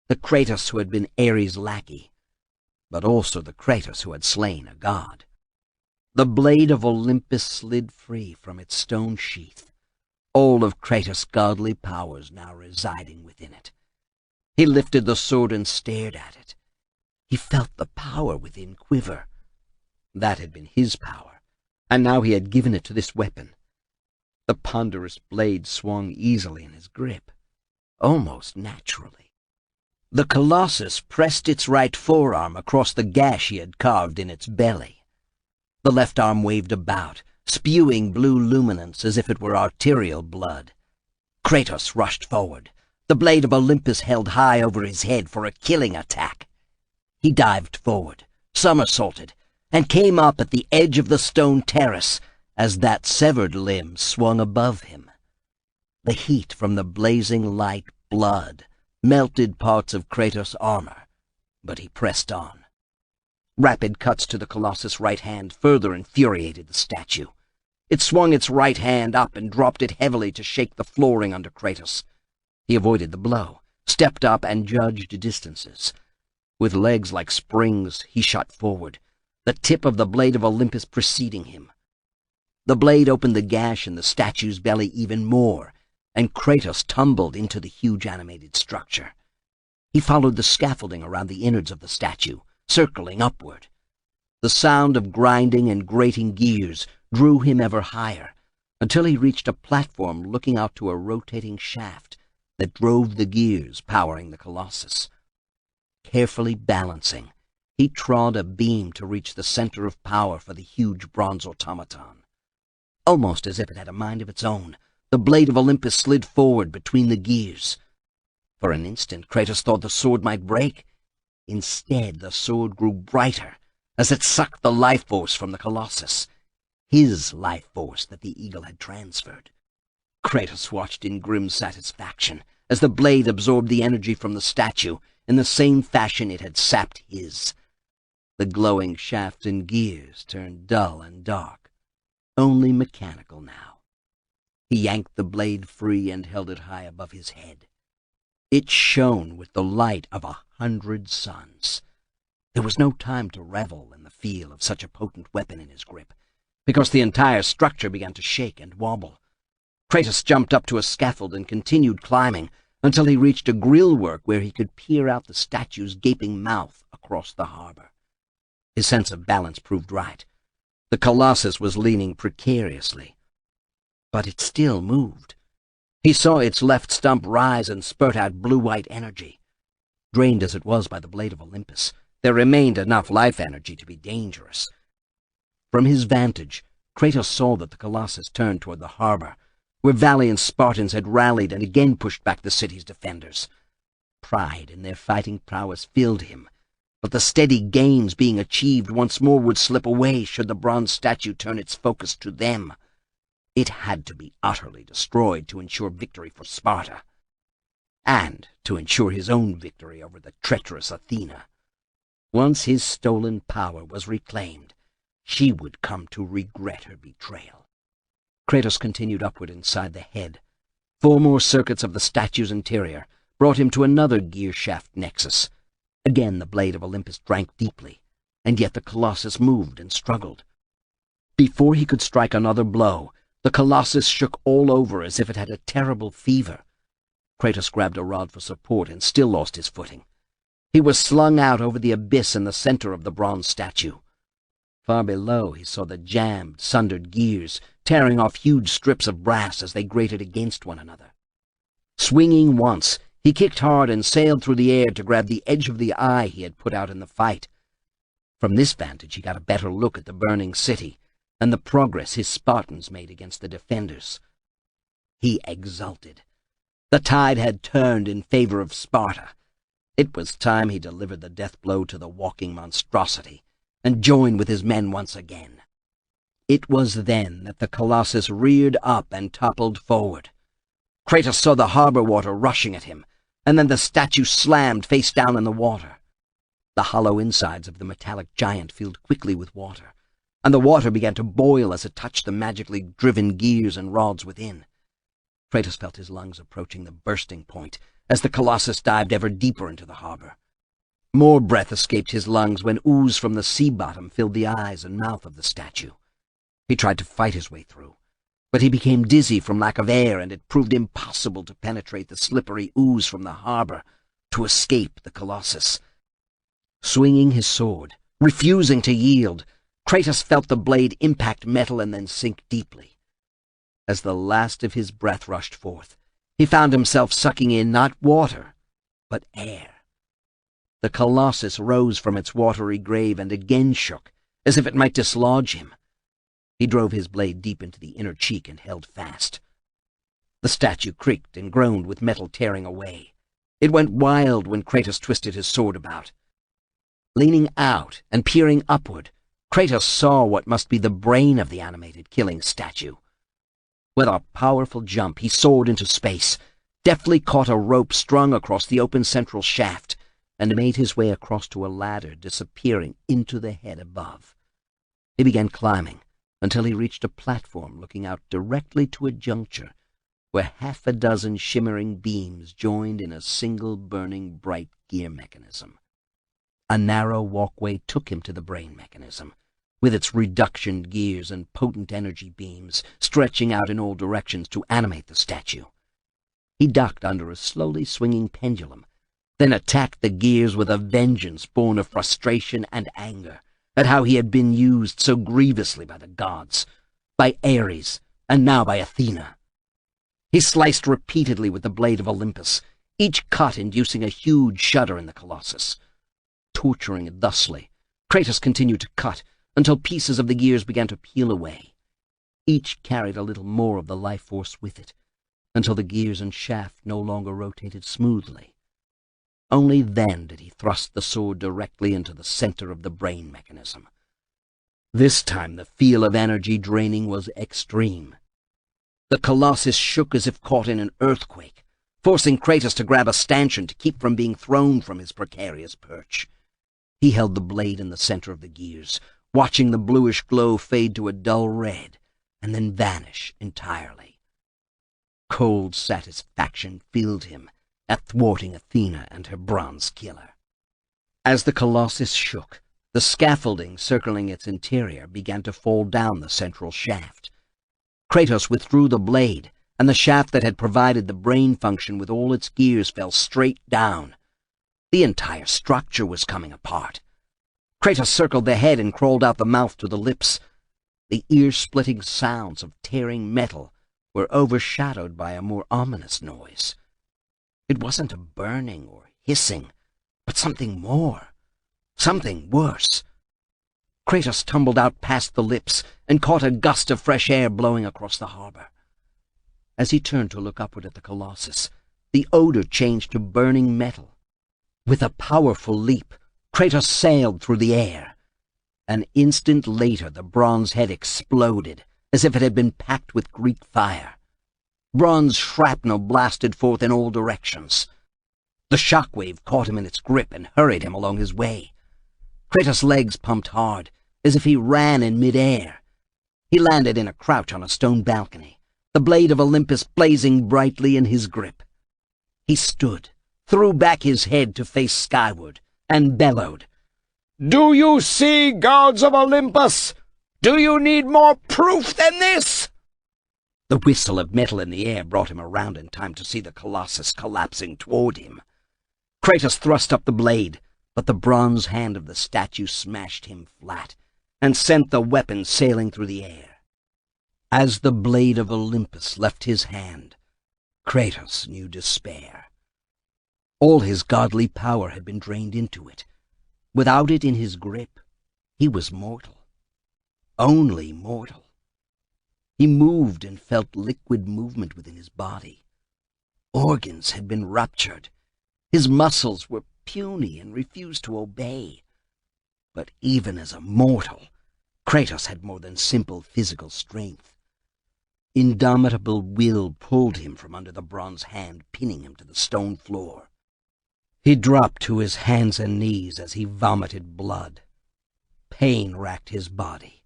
the Kratos who had been Ares' lackey, but also the Kratos who had slain a god. The blade of Olympus slid free from its stone sheath, all of Kratos' godly powers now residing within it. He lifted the sword and stared at it. He felt the power within quiver. That had been his power, and now he had given it to this weapon. The ponderous blade swung easily in his grip, almost naturally. The Colossus pressed its right forearm across the gash he had carved in its belly. The left arm waved about, spewing blue luminance as if it were arterial blood. Kratos rushed forward, the blade of Olympus held high over his head for a killing attack. He dived forward, somersaulted, and came up at the edge of the stone terrace as that severed limb swung above him. The heat from the blazing light blood melted parts of Kratos' armor, but he pressed on. Rapid cuts to the Colossus' right hand further infuriated the statue. It swung its right hand up and dropped it heavily to shake the flooring under Kratos. He avoided the blow, stepped up, and judged distances. With legs like springs, he shot forward, the tip of the blade of Olympus preceding him. The blade opened the gash in the statue's belly even more, and Kratos tumbled into the huge animated structure. He followed the scaffolding around the innards of the statue, circling upward. The sound of grinding and grating gears drew him ever higher, until he reached a platform looking out to a rotating shaft that drove the gears powering the Colossus. Carefully balancing, he trod a beam to reach the center of power for the huge bronze automaton. Almost as if it had a mind of its own, the blade of Olympus slid forward between the gears. For an instant, Kratos thought the sword might break. Instead, the sword grew brighter as it sucked the life force from the Colossus, his life force that the eagle had transferred. Kratos watched in grim satisfaction as the blade absorbed the energy from the statue in the same fashion it had sapped his. The glowing shafts and gears turned dull and dark, only mechanical now. He yanked the blade free and held it high above his head. It shone with the light of 100 suns. There was no time to revel in the feel of such a potent weapon in his grip, because the entire structure began to shake and wobble. Kratos jumped up to a scaffold and continued climbing until he reached a grillwork where he could peer out the statue's gaping mouth across the harbor. His sense of balance proved right. The Colossus was leaning precariously, but it still moved. He saw its left stump rise and spurt out blue-white energy. Drained as it was by the blade of Olympus, there remained enough life energy to be dangerous. From his vantage, Kratos saw that the Colossus turned toward the harbor, where valiant Spartans had rallied and again pushed back the city's defenders. Pride in their fighting prowess filled him, but the steady gains being achieved once more would slip away should the bronze statue turn its focus to them. It had to be utterly destroyed to ensure victory for Sparta, and to ensure his own victory over the treacherous Athena. Once his stolen power was reclaimed, she would come to regret her betrayal. Kratos continued upward inside the head. 4 more circuits of the statue's interior brought him to another gear-shaft nexus. Again the blade of Olympus drank deeply, and yet the Colossus moved and struggled. Before he could strike another blow, the Colossus shook all over as if it had a terrible fever. Kratos grabbed a rod for support and still lost his footing. He was slung out over the abyss in the center of the bronze statue. Far below he saw the jammed, sundered gears tearing off huge strips of brass as they grated against one another. Swinging once, he kicked hard and sailed through the air to grab the edge of the eye he had put out in the fight. From this vantage he got a better look at the burning city and the progress his Spartans made against the defenders. He exulted. The tide had turned in favor of Sparta. It was time he delivered the death blow to the walking monstrosity and joined with his men once again. It was then that the Colossus reared up and toppled forward. Kratos saw the harbor water rushing at him, and then the statue slammed face down in the water. The hollow insides of the metallic giant filled quickly with water, and the water began to boil as it touched the magically driven gears and rods within. Kratos felt his lungs approaching the bursting point as the Colossus dived ever deeper into the harbor. More breath escaped his lungs when ooze from the sea bottom filled the eyes and mouth of the statue. He tried to fight his way through, but he became dizzy from lack of air, and it proved impossible to penetrate the slippery ooze from the harbor to escape the Colossus. Swinging his sword, refusing to yield, Kratos felt the blade impact metal and then sink deeply. As the last of his breath rushed forth, he found himself sucking in not water, but air. The Colossus rose from its watery grave and again shook, as if it might dislodge him. He drove his blade deep into the inner cheek and held fast. The statue creaked and groaned with metal tearing away. It went wild when Kratos twisted his sword about. Leaning out and peering upward, Kratos saw what must be the brain of the animated killing statue. With a powerful jump, he soared into space, deftly caught a rope strung across the open central shaft, and made his way across to a ladder disappearing into the head above. He began climbing until he reached a platform looking out directly to a juncture where half a dozen shimmering beams joined in a single burning bright gear mechanism. A narrow walkway took him to the brain mechanism, with its reduction gears and potent energy beams stretching out in all directions to animate the statue. He ducked under a slowly swinging pendulum, then attacked the gears with a vengeance born of frustration and anger at how he had been used so grievously by the gods, by Ares, and now by Athena. He sliced repeatedly with the blade of Olympus, each cut inducing a huge shudder in the Colossus. Torturing it thusly, Kratos continued to cut until pieces of the gears began to peel away. Each carried a little more of the life force with it, until the gears and shaft no longer rotated smoothly. Only then did he thrust the sword directly into the center of the brain mechanism. This time the feel of energy draining was extreme. The Colossus shook as if caught in an earthquake, forcing Kratos to grab a stanchion to keep from being thrown from his precarious perch. He held the blade in the center of the gears, watching the bluish glow fade to a dull red and then vanish entirely. Cold satisfaction filled him at thwarting Athena and her bronze killer. As the Colossus shook, the scaffolding circling its interior began to fall down the central shaft. Kratos withdrew the blade, and the shaft that had provided the brain function with all its gears fell straight down. The entire structure was coming apart. Kratos circled the head and crawled out the mouth to the lips. The ear-splitting sounds of tearing metal were overshadowed by a more ominous noise. It wasn't a burning or hissing, but something more, something worse. Kratos tumbled out past the lips and caught a gust of fresh air blowing across the harbor. As he turned to look upward at the Colossus, the odor changed to burning metal. With a powerful leap, Kratos sailed through the air. An instant later, the bronze head exploded, as if it had been packed with Greek fire. Bronze shrapnel blasted forth in all directions. The shockwave caught him in its grip and hurried him along his way. Kratos' legs pumped hard, as if he ran in mid-air. He landed in a crouch on a stone balcony, the blade of Olympus blazing brightly in his grip. He stood, threw back his head to face skyward, and bellowed, "Do you see, gods of Olympus? Do you need more proof than this?" The whistle of metal in the air brought him around in time to see the Colossus collapsing toward him. Kratos thrust up the blade, but the bronze hand of the statue smashed him flat and sent the weapon sailing through the air. As the blade of Olympus left his hand, Kratos knew despair. All his godly power had been drained into it. Without it in his grip, he was mortal. Only mortal. He moved and felt liquid movement within his body. Organs had been ruptured. His muscles were puny and refused to obey. But even as a mortal, Kratos had more than simple physical strength. Indomitable will pulled him from under the bronze hand, pinning him to the stone floor. He dropped to his hands and knees as he vomited blood. Pain racked his body,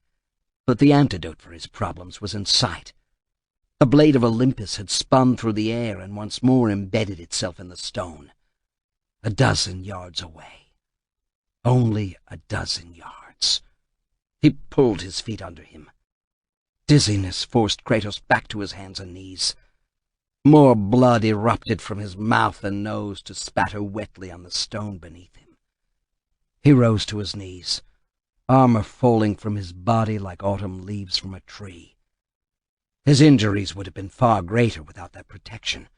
but the antidote for his problems was in sight. The blade of Olympus had spun through the air and once more embedded itself in the stone. 12 yards away. Only 12 yards. He pulled his feet under him. Dizziness forced Kratos back to his hands and knees. More blood erupted from his mouth and nose to spatter wetly on the stone beneath him. He rose to his knees, armor falling from his body like autumn leaves from a tree. His injuries would have been far greater without that protection,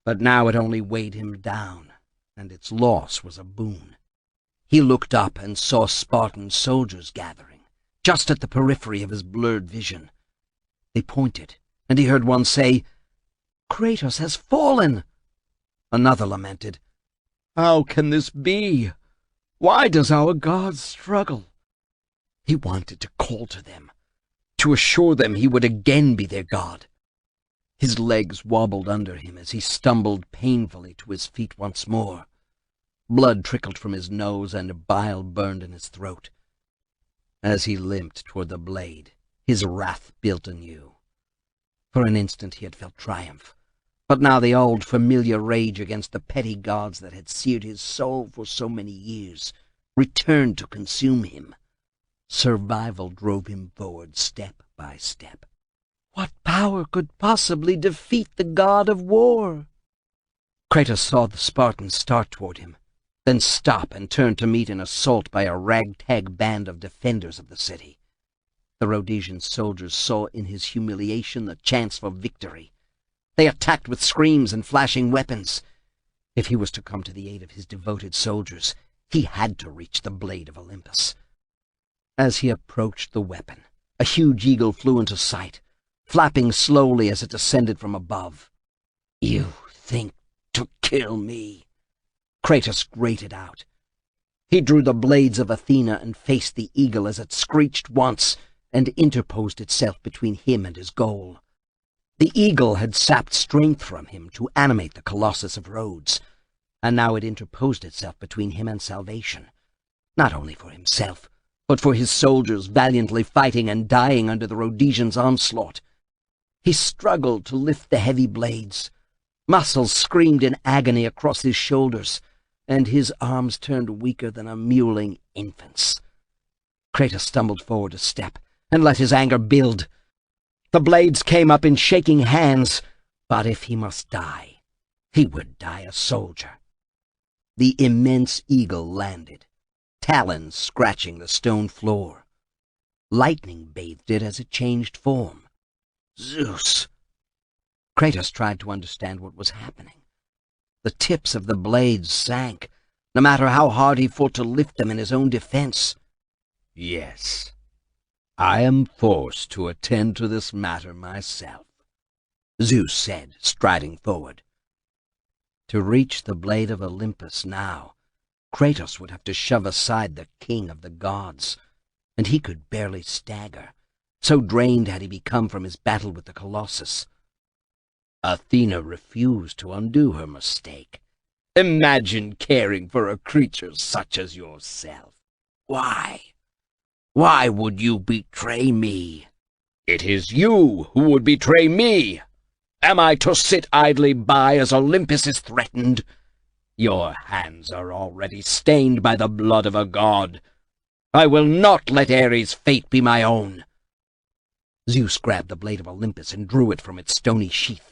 but now it only weighed him down, and its loss was a boon. He looked up and saw Spartan soldiers gathering, just at the periphery of his blurred vision. They pointed, and he heard one say, "Kratos has fallen!" Another lamented, "How can this be? Why does our god struggle?" He wanted to call to them, to assure them he would again be their god. His legs wobbled under him as he stumbled painfully to his feet once more. Blood trickled from his nose and bile burned in his throat. As he limped toward the blade, his wrath built anew. For an instant he had felt triumph, but now the old familiar rage against the petty gods that had seared his soul for so many years returned to consume him. Survival drove him forward step by step. What power could possibly defeat the god of war? Kratos saw the Spartans start toward him, then stop and turn to meet an assault by a ragtag band of defenders of the city. The Rhodesian soldiers saw in his humiliation the chance for victory. They attacked with screams and flashing weapons. If he was to come to the aid of his devoted soldiers, he had to reach the blade of Olympus. As he approached the weapon, a huge eagle flew into sight, flapping slowly as it descended from above. "You think to kill me?" Kratos grated out. He drew the blades of Athena and faced the eagle as it screeched once and interposed itself between him and his goal. The eagle had sapped strength from him to animate the Colossus of Rhodes, and now it interposed itself between him and salvation, not only for himself, but for his soldiers valiantly fighting and dying under the Rhodesians' onslaught. He struggled to lift the heavy blades. Muscles screamed in agony across his shoulders, and his arms turned weaker than a mewling infant's. Kratos stumbled forward a step and let his anger build. The blades came up in shaking hands, but if he must die, he would die a soldier. The immense eagle landed, talons scratching the stone floor. Lightning bathed it as it changed form. Zeus! Kratos tried to understand what was happening. The tips of the blades sank, no matter how hard he fought to lift them in his own defense. "Yes, I am forced to attend to this matter myself," Zeus said, striding forward. To reach the blade of Olympus now, Kratos would have to shove aside the king of the gods, and he could barely stagger, so drained had he become from his battle with the Colossus. Athena refused to undo her mistake. Imagine caring for a creature such as yourself. Why? Why would you betray me? It is you who would betray me. Am I to sit idly by as Olympus is threatened? Your hands are already stained by the blood of a god. I will not let Ares' fate be my own. Zeus grabbed the blade of Olympus and drew it from its stony sheath.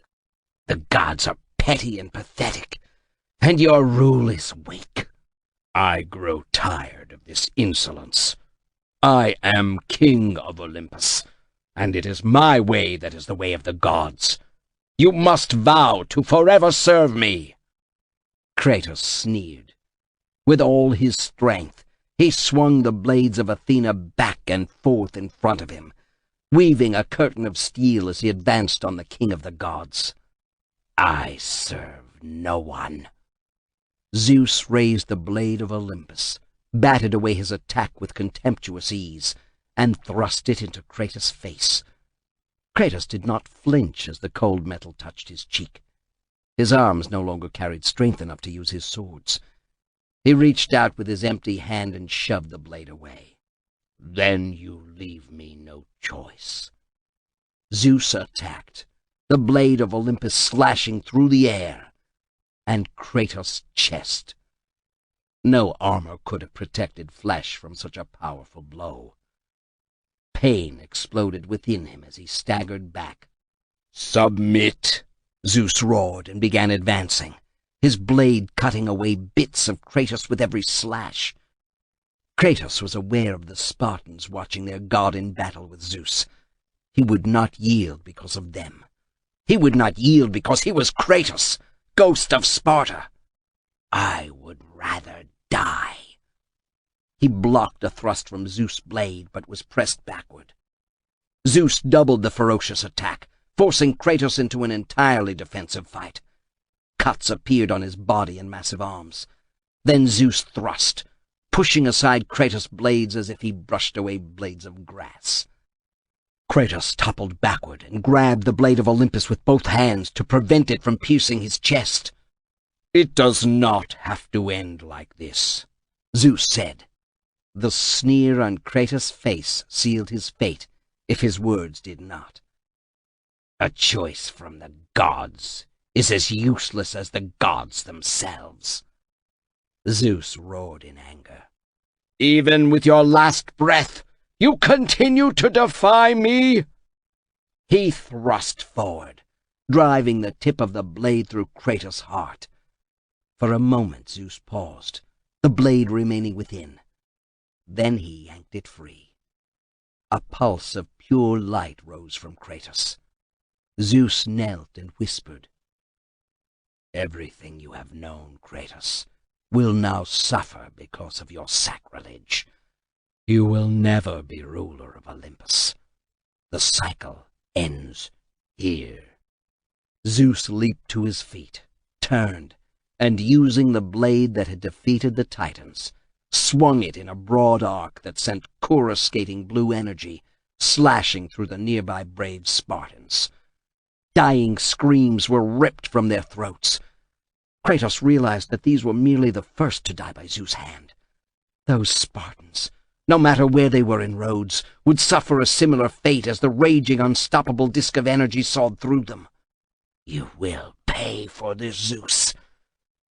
The gods are petty and pathetic, and your rule is weak. I grow tired of this insolence. I am king of Olympus, and it is my way that is the way of the gods. You must vow to forever serve me." Kratos sneered. With all his strength, he swung the blades of Athena back and forth in front of him, weaving a curtain of steel as he advanced on the king of the gods. "I serve no one." Zeus raised the blade of Olympus, batted away his attack with contemptuous ease, and thrust it into Kratos' face. Kratos did not flinch as the cold metal touched his cheek. His arms no longer carried strength enough to use his swords. He reached out with his empty hand and shoved the blade away. Then you leave me no choice. Zeus attacked, the blade of Olympus slashing through the air, and Kratos' chest. No armor could have protected flesh from such a powerful blow. Pain exploded within him as he staggered back. "Submit!" Zeus roared and began advancing, his blade cutting away bits of Kratos with every slash. Kratos was aware of the Spartans watching their god in battle with Zeus. He would not yield because of them. He would not yield because he was Kratos, ghost of Sparta. I would rather die. He blocked a thrust from Zeus' blade, but was pressed backward. Zeus doubled the ferocious attack, forcing Kratos into an entirely defensive fight. Cuts appeared on his body and massive arms. Then Zeus thrust, pushing aside Kratos' blades as if he brushed away blades of grass. Kratos toppled backward and grabbed the blade of Olympus with both hands to prevent it from piercing his chest. "It does not have to end like this," Zeus said. The sneer on Kratos' face sealed his fate, if his words did not. "A choice from the gods is as useless as the gods themselves." Zeus roared in anger. "Even with your last breath, you continue to defy me?" He thrust forward, driving the tip of the blade through Kratos' heart. For a moment Zeus paused, the blade remaining within. Then he yanked it free. A pulse of pure light rose from Kratos. Zeus knelt and whispered, "Everything you have known, Kratos, will now suffer because of your sacrilege. You will never be ruler of Olympus. The cycle ends here." Zeus leaped to his feet, turned, and using the blade that had defeated the Titans, swung it in a broad arc that sent coruscating blue energy slashing through the nearby brave Spartans. Dying screams were ripped from their throats. Kratos realized that these were merely the first to die by Zeus' hand. Those Spartans, no matter where they were in Rhodes, would suffer a similar fate as the raging, unstoppable disk of energy sawed through them. "You will pay for this, Zeus.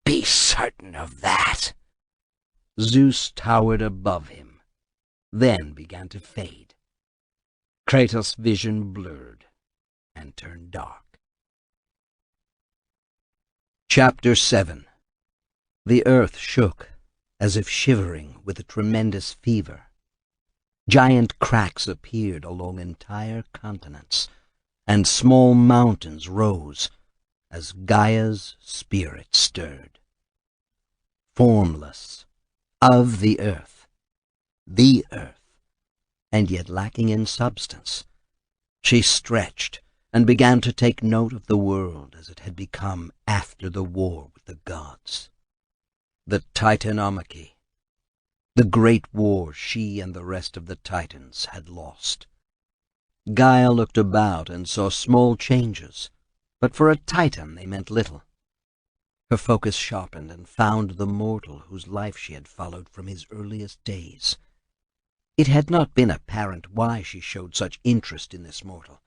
Be certain of that." Zeus towered above him, then began to fade. Kratos' vision blurred and turned dark. Chapter 7. The earth shook, as if shivering with a tremendous fever. Giant cracks appeared along entire continents, and small mountains rose as Gaia's spirit stirred. Formless, of the earth, and yet lacking in substance, she stretched and began to take note of the world as it had become after the war with the gods. The Titanomachy, the great war she and the rest of the Titans had lost. Gaia looked about and saw small changes, but for a Titan they meant little. Her focus sharpened and found the mortal whose life she had followed from his earliest days. It had not been apparent why she showed such interest in this mortal,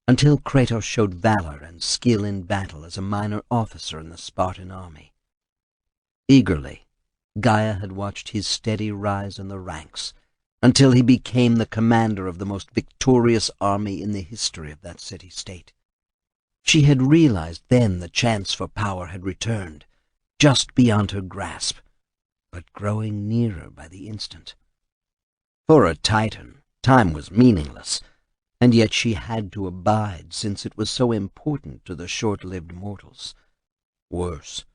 until Kratos showed valor and skill in battle as a minor officer in the Spartan army. Eagerly, Gaia had watched his steady rise in the ranks, until he became the commander of the most victorious army in the history of that city-state. She had realized then the chance for power had returned, just beyond her grasp, but growing nearer by the instant. For a Titan, time was meaningless, and yet she had to abide since it was so important to the short-lived mortals. Worse,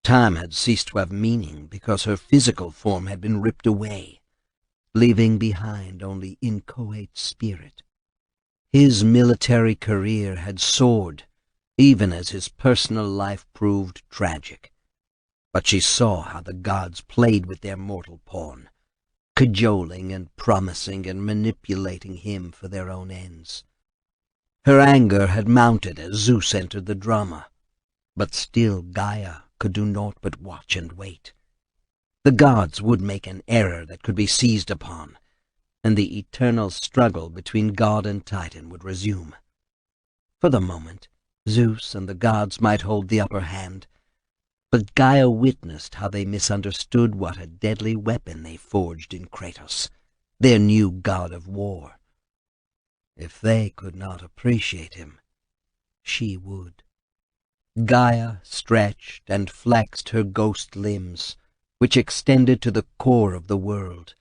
time had ceased to have meaning because her physical form had been ripped away, leaving behind only inchoate spirit. His military career had soared, even as his personal life proved tragic. But she saw how the gods played with their mortal pawn, cajoling and promising and manipulating him for their own ends. Her anger had mounted as Zeus entered the drama, But still Gaia could do naught but watch and wait. The gods would make an error that could be seized upon, and the eternal struggle between god and Titan would resume. For the moment, Zeus and the gods might hold the upper hand, but Gaia witnessed how they misunderstood what a deadly weapon they forged in Kratos, their new god of war. If they could not appreciate him, she would. Gaia stretched and flexed her ghost limbs, which extended to the core of the world,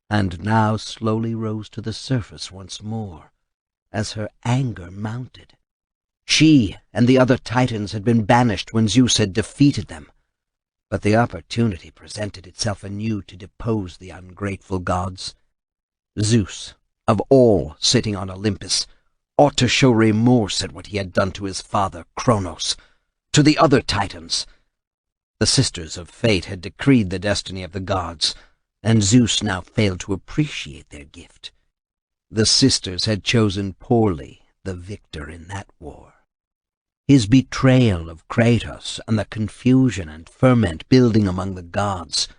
and now slowly rose to the surface once more, as her anger mounted. She and the other Titans had been banished when Zeus had defeated them, but the opportunity presented itself anew to depose the ungrateful gods. Zeus, of all sitting on Olympus, ought to show remorse at what he had done to his father, Kronos, to the other Titans. The Sisters of Fate had decreed the destiny of the gods, and Zeus now failed to appreciate their gift. The Sisters had chosen poorly the victor in that war. His betrayal of Kratos and the confusion and ferment building among the gods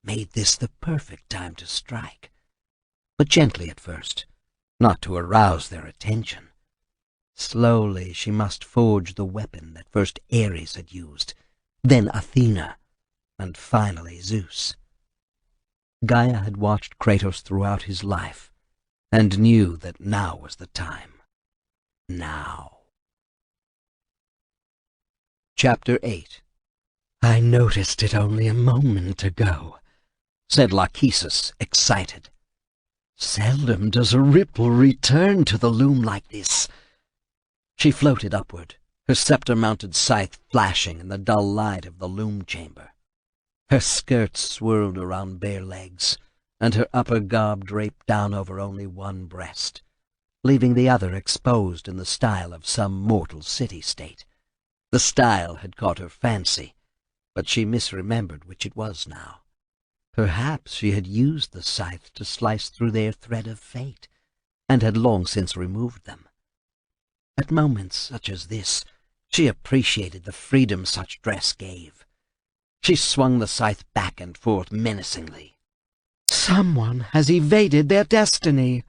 made this the perfect time to strike, but gently at first, not to arouse their attention. Slowly she must forge the weapon that first Ares had used, then Athena, and finally Zeus. Gaia had watched Kratos throughout his life, and knew that now was the time. Now. Chapter 8. I noticed it only a moment ago, said Lachesis, excited. Seldom does a ripple return to the loom like this. She floated upward, her scepter-mounted scythe flashing in the dull light of the loom chamber. Her skirts swirled around bare legs, and her upper garb draped down over only one breast, leaving the other exposed in the style of some mortal city-state. The style had caught her fancy, but she misremembered which it was now. Perhaps she had used the scythe to slice through their thread of fate, and had long since removed them. At moments such as this, she appreciated the freedom such dress gave. She swung the scythe back and forth menacingly. Someone has evaded their destiny.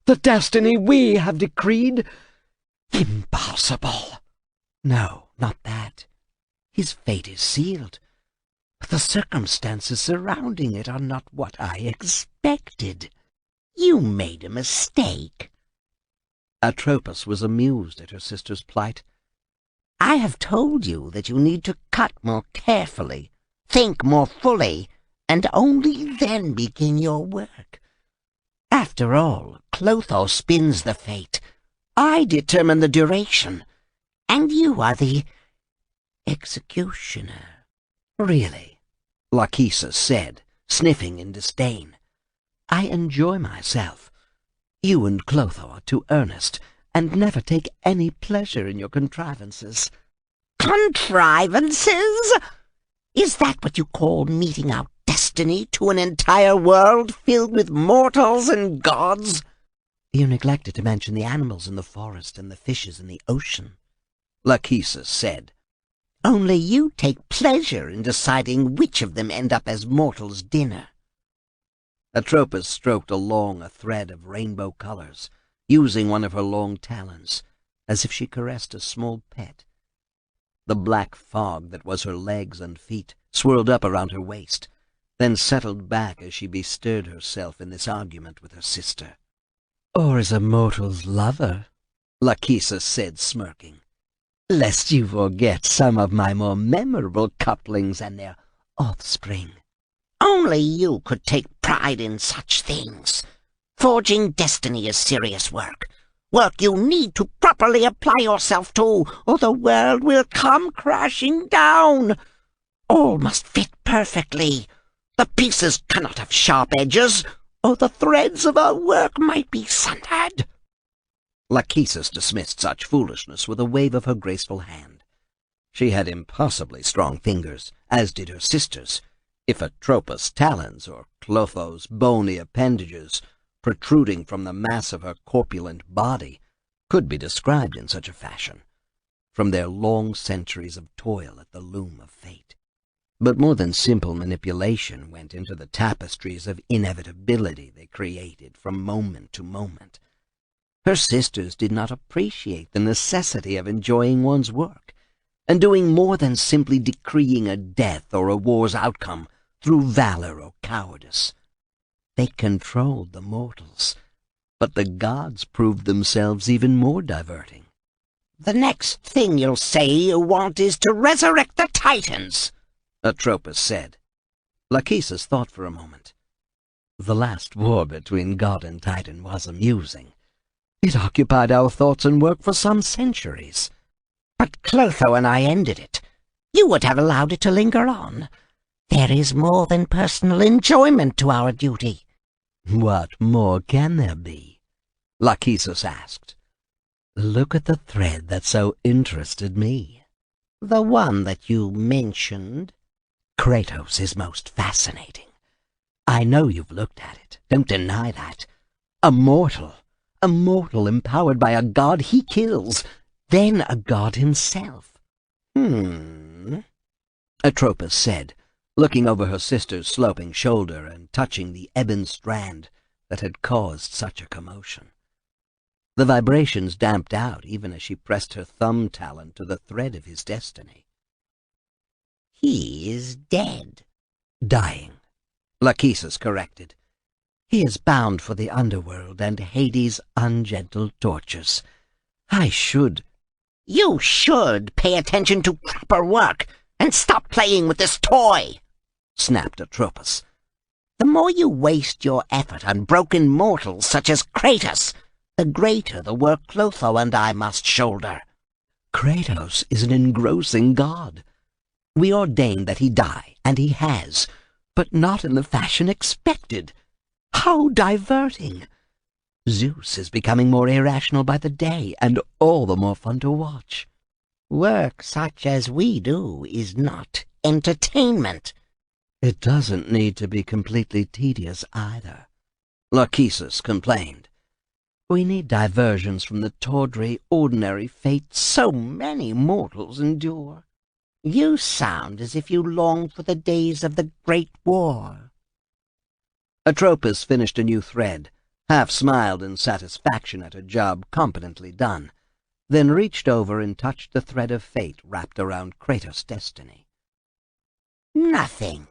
The destiny we have decreed. Impossible. No, not that. His fate is sealed, but the circumstances surrounding it are not what I expected. You made a mistake. Atropos was amused at her sister's plight. I have told you that you need to cut more carefully, think more fully, and only then begin your work. After all, Clotho spins the fate. I determine the duration, and you are the executioner. Really, Lachesis said, sniffing in disdain. I enjoy myself. You and Clotho are too earnest, and never take any pleasure in your contrivances. Contrivances? Is that what you call meting out destiny to an entire world filled with mortals and gods? You neglected to mention the animals in the forest and the fishes in the ocean, Lachesis said. Only you take pleasure in deciding which of them end up as mortals' dinner. Atropos stroked along a thread of rainbow colors, using one of her long talons, as if she caressed a small pet. The black fog that was her legs and feet swirled up around her waist, then settled back as she bestirred herself in this argument with her sister. Or as a mortal's lover, Lachesis said, smirking. Lest you forget some of my more memorable couplings and their offspring. Only you could take pride in such things. Forging destiny is serious work. Work you need to properly apply yourself to, or the world will come crashing down. All must fit perfectly. The pieces cannot have sharp edges, or the threads of our work might be sundered. Lachesis dismissed such foolishness with a wave of her graceful hand. She had impossibly strong fingers, as did her sisters, if Atropos' talons or Clotho's bony appendages, protruding from the mass of her corpulent body, could be described in such a fashion. from their long centuries of toil at the loom of fate. But more than simple manipulation went into the tapestries of inevitability they created from moment to moment. Her sisters did not appreciate the necessity of enjoying one's work, and doing more than simply decreeing a death or a war's outcome through valor or cowardice. They controlled the mortals, but the gods proved themselves even more diverting. "The next thing you'll say you want is to resurrect the Titans," Atropos said. Lachesis thought for a moment. The last war between god and Titan was amusing. It occupied our thoughts and work for some centuries. "But Clotho and I ended it. You would have allowed it to linger on. There is more than personal enjoyment to our duty." What more can there be? Lachesis asked. Look at the thread that so interested me. "The one that you mentioned?" Kratos is most fascinating. I know you've looked at it. Don't deny that. A mortal empowered by a god he kills, then a god himself. Atropos said, looking over her sister's sloping shoulder and touching the ebon strand that had caused such a commotion. The vibrations damped out even as she pressed her thumb talon to the thread of his destiny. "He is dead." Dying, Lachesis corrected. he is bound for the underworld and Hades' ungentle tortures. You should pay attention to proper work and stop playing with this toy," snapped Atropos. "The more you waste your effort on broken mortals such as Kratos, the greater the work Clotho and I must shoulder." Kratos is an engrossing god. We ordained that he die, and he has, but not in the fashion expected. How diverting! Zeus is becoming more irrational by the day, and all the more fun to watch. "Work such as we do is not entertainment." It doesn't need to be completely tedious either, Lachesis complained. We need diversions from the tawdry, ordinary fate so many mortals endure. You sound as if you long for the days of the Great War. Atropos finished a new thread, half smiled in satisfaction at a job competently done, then reached over and touched the thread of fate wrapped around Kratos' destiny. "Nothing.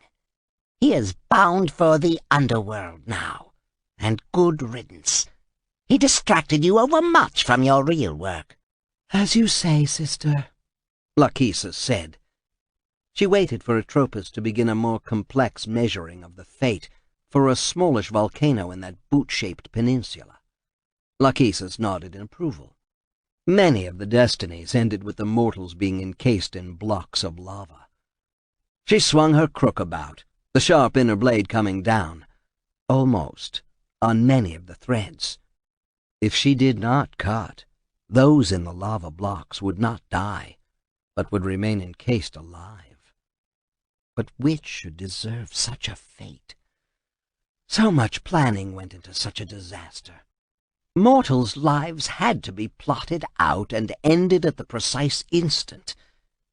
He is bound for the underworld now, and good riddance. He distracted you overmuch from your real work." As you say, sister, Lachesis said. She waited for Atropos to begin a more complex measuring of the fate for a smallish volcano in that boot-shaped peninsula. Lachesis nodded in approval. Many of the destinies ended with the mortals being encased in blocks of lava. She swung her crook about, the sharp inner blade coming down, almost, on many of the threads. If she did not cut, those in the lava blocks would not die, but would remain encased alive. But which should deserve such a fate? So much planning went into such a disaster. Mortals' lives had to be plotted out and ended at the precise instant,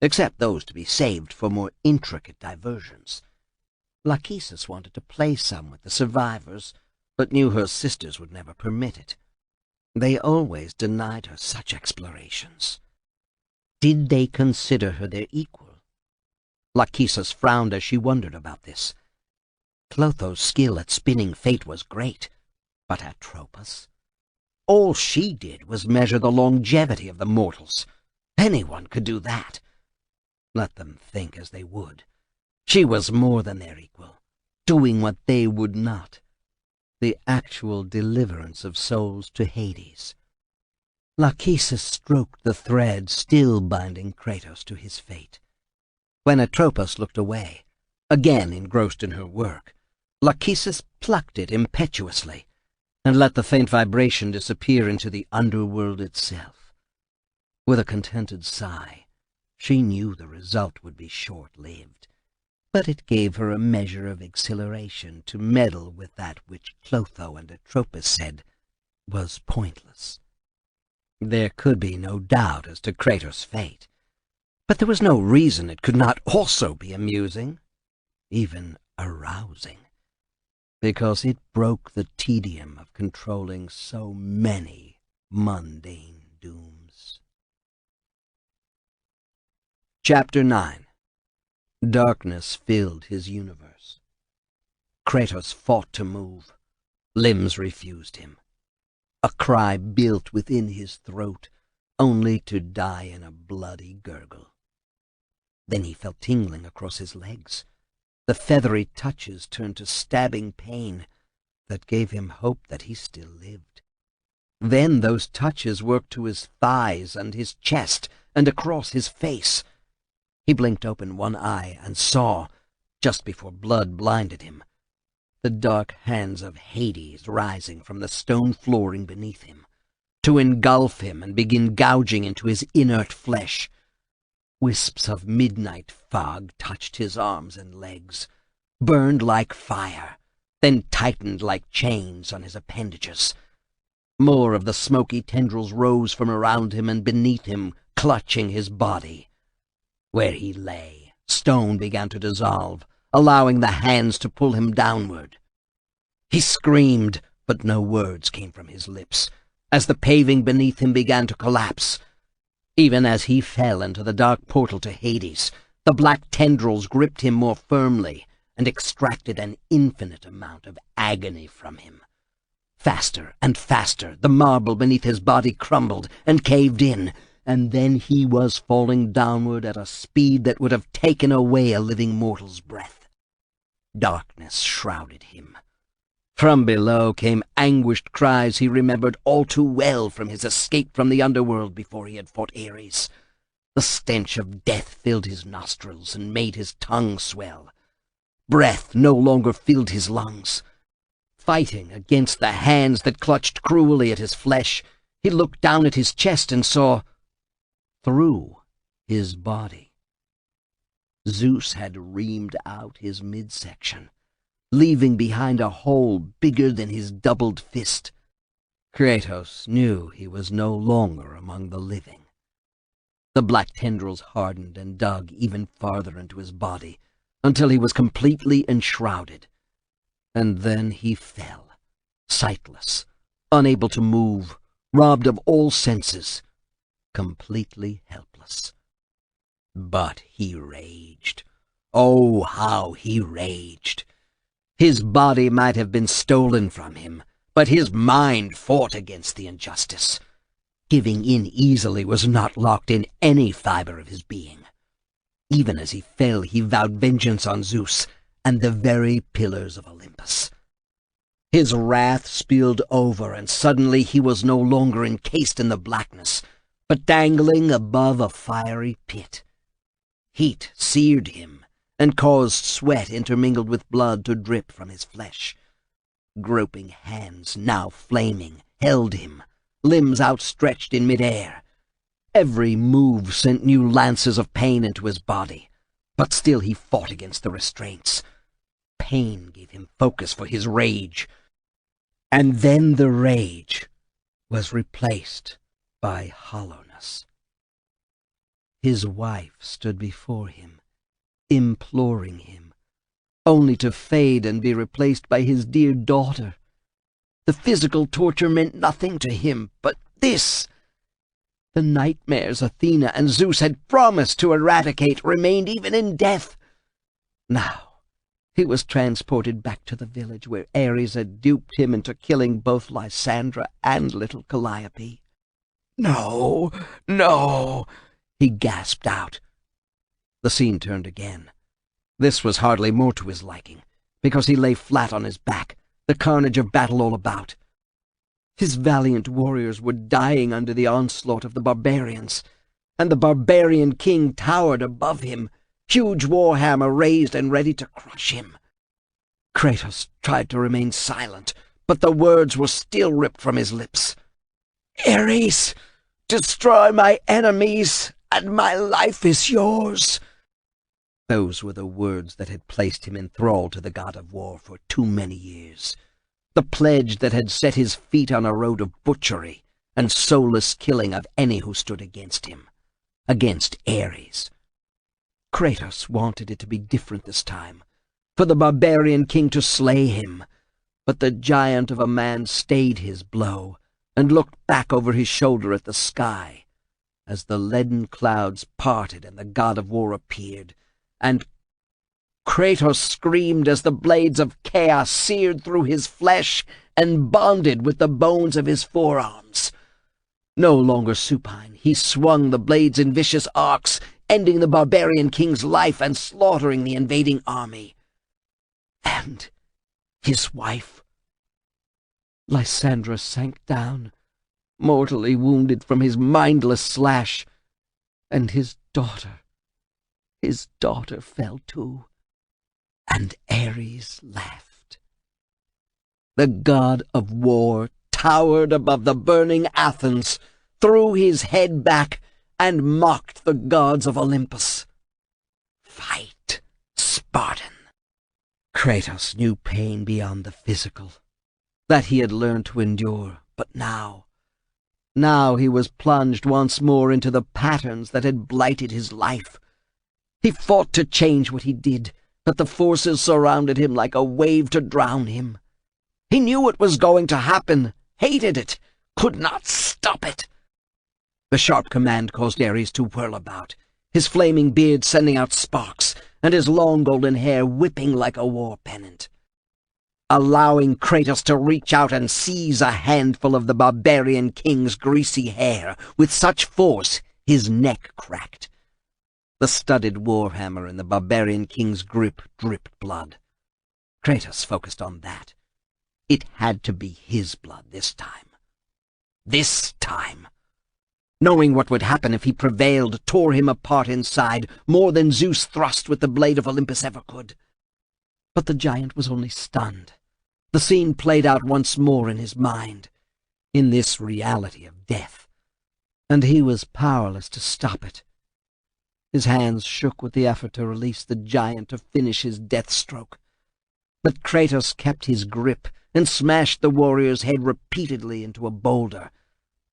except those to be saved for more intricate diversions. Lachesis wanted to play some with the survivors, but knew her sisters would never permit it. They always denied her such explorations. Did they consider her their equal? Lachesis frowned as she wondered about this. Clotho's skill at spinning fate was great, but Atropos? All she did was measure the longevity of the mortals. Anyone could do that. Let them think as they would. She was more than their equal, doing what they would not. The actual deliverance of souls to Hades. Lachesis stroked the thread still binding Kratos to his fate. When Atropos looked away, again engrossed in her work, Lachesis plucked it impetuously and let the faint vibration disappear into the underworld itself. With a contented sigh, she knew the result would be short-lived, but it gave her a measure of exhilaration to meddle with that which Clotho and Atropos said was pointless. There could be no doubt as to Kratos' fate, but there was no reason it could not also be amusing, even arousing, because it broke the tedium of controlling so many mundane dooms. Chapter 9. Darkness filled his universe. Kratos fought to move. Limbs refused him. A cry built within his throat, only to die in a bloody gurgle. Then he felt tingling across his legs. The feathery touches turned to stabbing pain that gave him hope that he still lived. Then those touches worked to his thighs and his chest and across his face. He blinked open one eye and saw, just before blood blinded him, the dark hands of Hades rising from the stone flooring beneath him, to engulf him and begin gouging into his inert flesh. Wisps of midnight fog touched his arms and legs, burned like fire, then tightened like chains on his appendages. More of the smoky tendrils rose from around him and beneath him, clutching his body. Where he lay, stone began to dissolve, allowing the hands to pull him downward. He screamed, but no words came from his lips, as the paving beneath him began to collapse. Even as he fell into the dark portal to Hades, the black tendrils gripped him more firmly and extracted an infinite amount of agony from him. Faster and faster, the marble beneath his body crumbled and caved in, and then he was falling downward at a speed that would have taken away a living mortal's breath. Darkness shrouded him. From below came anguished cries he remembered all too well from his escape from the underworld before he had fought Ares. The stench of death filled his nostrils and made his tongue swell. Breath no longer filled his lungs. Fighting against the hands that clutched cruelly at his flesh, he looked down at his chest and saw through his body. Zeus had reamed out his midsection, leaving behind a hole bigger than his doubled fist. Kratos knew he was no longer among the living. The black tendrils hardened and dug even farther into his body, until he was completely enshrouded. And then he fell, sightless, unable to move, robbed of all senses, completely helpless. But he raged. Oh, how he raged! His body might have been stolen from him, but his mind fought against the injustice. Giving in easily was not locked in any fiber of his being. Even as he fell, he vowed vengeance on Zeus and the very pillars of Olympus. His wrath spilled over, and suddenly he was no longer encased in the blackness, but dangling above a fiery pit. Heat seared him and caused sweat intermingled with blood to drip from his flesh. Groping hands, now flaming, held him, limbs outstretched in midair. Every move sent new lances of pain into his body, but still he fought against the restraints. Pain gave him focus for his rage, and then the rage was replaced by hollowness. His wife stood before him, imploring him, only to fade and be replaced by his dear daughter. The physical torture meant nothing to him, but this, the nightmares Athena and Zeus had promised to eradicate, remained even in death. Now he was transported back to the village where Ares had duped him into killing both Lysandra and little Calliope. "No, no," he gasped out. The scene turned again. This was hardly more to his liking, because he lay flat on his back, the carnage of battle all about. His valiant warriors were dying under the onslaught of the barbarians, and the barbarian king towered above him, huge warhammer raised and ready to crush him. Kratos tried to remain silent, but the words were still ripped from his lips. "Ares, destroy my enemies, and my life is yours." Those were the words that had placed him in thrall to the god of war for too many years, the pledge that had set his feet on a road of butchery and soulless killing of any who stood against him, against Ares. Kratos wanted it to be different this time, for the barbarian king to slay him, but the giant of a man stayed his blow and looked back over his shoulder at the sky as the leaden clouds parted and the god of war appeared, and Kratos screamed as the blades of chaos seared through his flesh and bonded with the bones of his forearms. No longer supine, he swung the blades in vicious arcs, ending the barbarian king's life and slaughtering the invading army. And his wife. Lysandra sank down, mortally wounded from his mindless slash, and his daughter fell too, and Ares laughed. The god of war towered above the burning Athens, threw his head back, and mocked the gods of Olympus. Fight, Spartan! Kratos knew pain beyond the physical, that he had learned to endure, but now he was plunged once more into the patterns that had blighted his life. He fought to change what he did, but the forces surrounded him like a wave to drown him. He knew what was going to happen, hated it, could not stop it. The sharp command caused Ares to whirl about, his flaming beard sending out sparks, and his long golden hair whipping like a war pennant. Allowing Kratos to reach out and seize a handful of the barbarian king's greasy hair with such force his neck cracked. The studded warhammer in the barbarian king's grip dripped blood. Kratos focused on that. It had to be his blood this time. This time! Knowing what would happen if he prevailed tore him apart inside, more than Zeus thrust with the blade of Olympus ever could. But the giant was only stunned. The scene played out once more in his mind, in this reality of death, and he was powerless to stop it. His hands shook with the effort to release the giant to finish his death stroke. But Kratos kept his grip and smashed the warrior's head repeatedly into a boulder,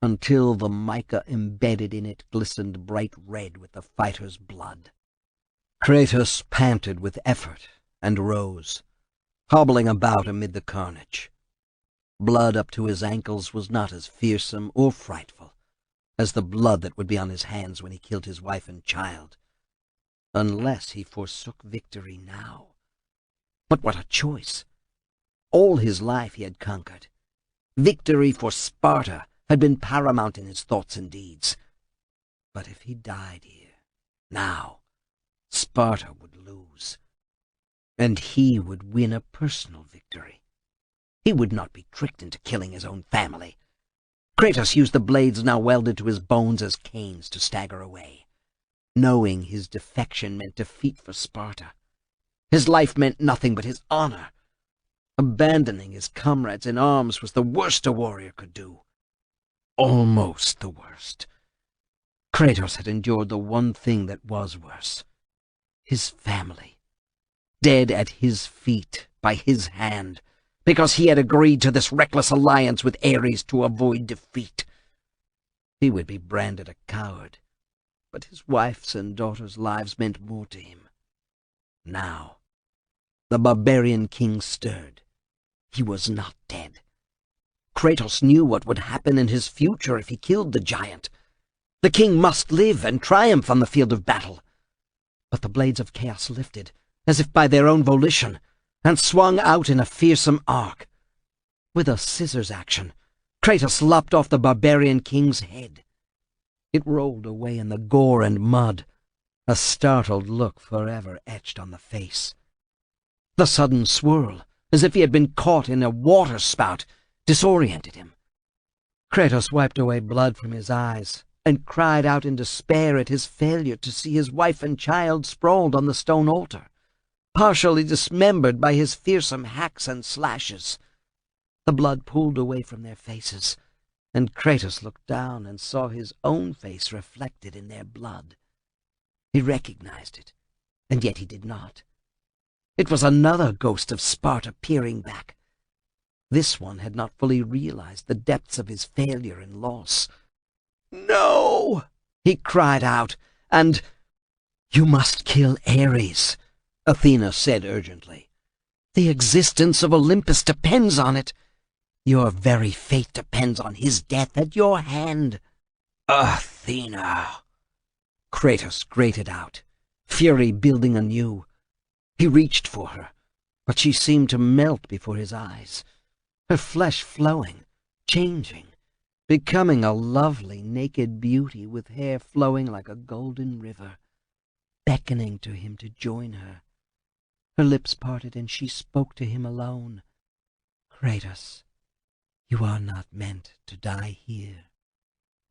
until the mica embedded in it glistened bright red with the fighter's blood. Kratos panted with effort and rose, hobbling about amid the carnage. Blood up to his ankles was not as fearsome or frightful as the blood that would be on his hands when he killed his wife and child, unless he forsook victory now. But what a choice! All his life he had conquered. Victory for Sparta had been paramount in his thoughts and deeds. But if he died here, now, Sparta would lose, and he would win a personal victory. He would not be tricked into killing his own family. Kratos used the blades now welded to his bones as canes to stagger away, knowing his defection meant defeat for Sparta. His life meant nothing but his honor. Abandoning his comrades in arms was the worst a warrior could do. Almost the worst. Kratos had endured the one thing that was worse. His family. Dead at his feet, by his hand, because he had agreed to this reckless alliance with Ares to avoid defeat. He would be branded a coward, but his wife's and daughter's lives meant more to him. Now, the barbarian king stirred. He was not dead. Kratos knew what would happen in his future if he killed the giant. The king must live and triumph on the field of battle. But the blades of chaos lifted, as if by their own volition, and swung out in a fearsome arc. With a scissors action, Kratos lopped off the barbarian king's head. It rolled away in the gore and mud, a startled look forever etched on the face. The sudden swirl, as if he had been caught in a water spout, disoriented him. Kratos wiped away blood from his eyes and cried out in despair at his failure to see his wife and child sprawled on the stone altar, partially dismembered by his fearsome hacks and slashes. The blood pooled away from their faces, and Kratos looked down and saw his own face reflected in their blood. He recognized it, and yet he did not. It was another ghost of Sparta peering back. This one had not fully realized the depths of his failure and loss. "No!" he cried out, and "You must kill Ares," Athena said urgently. "The existence of Olympus depends on it. Your very fate depends on his death at your hand." "Athena!" Kratos grated out, fury building anew. He reached for her, but she seemed to melt before his eyes, her flesh flowing, changing, becoming a lovely naked beauty with hair flowing like a golden river, beckoning to him to join her. Her lips parted and she spoke to him alone. "Kratos, you are not meant to die here."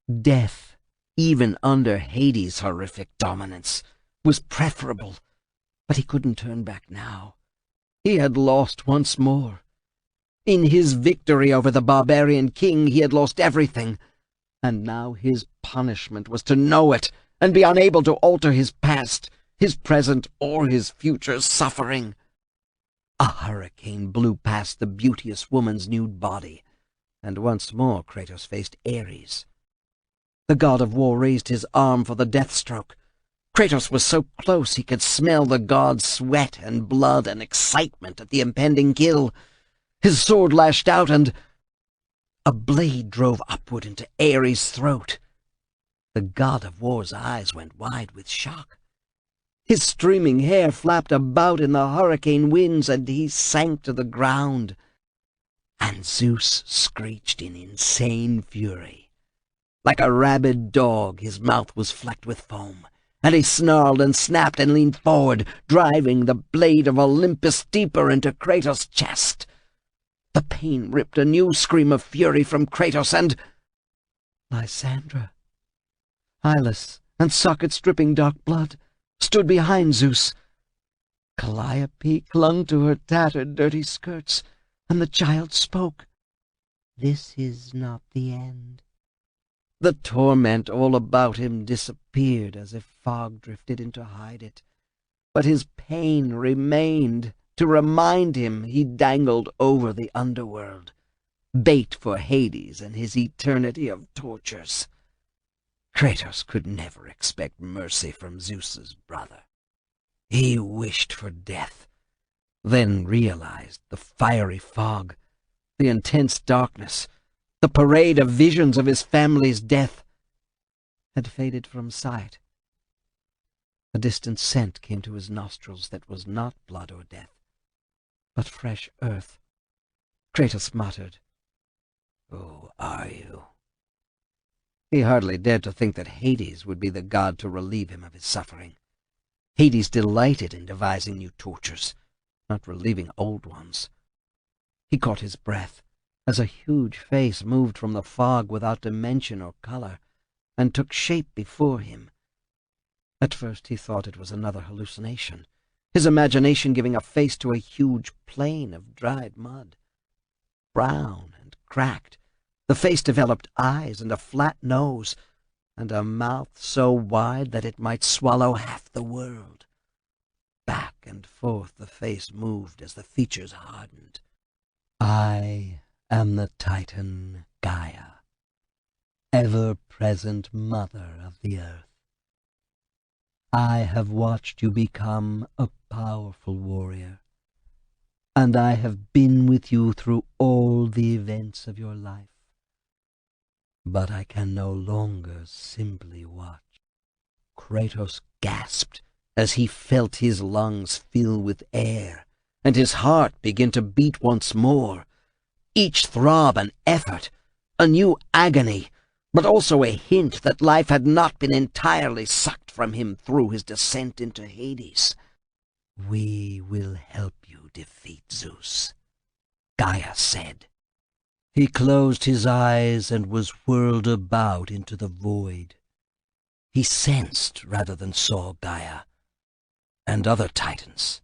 Death, even under Hades' horrific dominance, was preferable, but he couldn't turn back now. He had lost once more. In his victory over the barbarian king, he had lost everything, and now his punishment was to know it and be unable to alter his past, his present, or his future suffering. A hurricane blew past the beauteous woman's nude body, and once more Kratos faced Ares. The god of war raised his arm for the death stroke. Kratos was so close he could smell the god's sweat and blood and excitement at the impending kill. His sword lashed out, and a blade drove upward into Ares' throat. The god of war's eyes went wide with shock. His streaming hair flapped about in the hurricane winds, and he sank to the ground. And Zeus screeched in insane fury. Like a rabid dog, his mouth was flecked with foam, and he snarled and snapped and leaned forward, driving the blade of Olympus deeper into Kratos' chest. The pain ripped a new scream of fury from Kratos, and Lysandra, eyeless and sockets dripping dark blood, stood behind Zeus. Calliope clung to her tattered, dirty skirts, and the child spoke. "This is not the end." The torment all about him disappeared as if fog drifted in to hide it, but his pain remained. To remind him he dangled over the underworld, bait for Hades and his eternity of tortures. Kratos could never expect mercy from Zeus's brother. He wished for death, then realized the fiery fog, the intense darkness, the parade of visions of his family's death had faded from sight. A distant scent came to his nostrils that was not blood or death, but fresh earth. Kratos muttered, "Who are you?" He hardly dared to think that Hades would be the god to relieve him of his suffering. Hades delighted in devising new tortures, not relieving old ones. He caught his breath as a huge face moved from the fog without dimension or color, and took shape before him. At first he thought it was another hallucination, his imagination giving a face to a huge plain of dried mud. Brown and cracked, the face developed eyes and a flat nose, and a mouth so wide that it might swallow half the world. Back and forth the face moved as the features hardened. "I am the Titan Gaia, ever-present mother of the earth. I have watched you become a powerful warrior, and I have been with you through all the events of your life. But I can no longer simply watch." Kratos gasped as he felt his lungs fill with air, and his heart begin to beat once more. Each throb an effort, a new agony, but also a hint that life had not been entirely sucked from him through his descent into Hades. "We will help you defeat Zeus," Gaia said. He closed his eyes and was whirled about into the void. He sensed rather than saw Gaia, and other titans.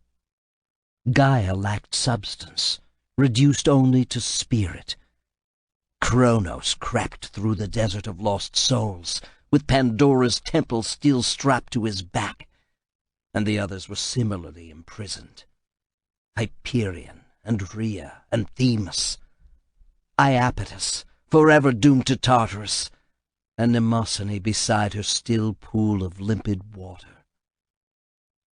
Gaia lacked substance, reduced only to spirit. Kronos crept through the desert of lost souls, with Pandora's temple still strapped to his back, and the others were similarly imprisoned. Hyperion and Rhea and Themis, Iapetus, forever doomed to Tartarus, and Mnemosyne beside her still pool of limpid water.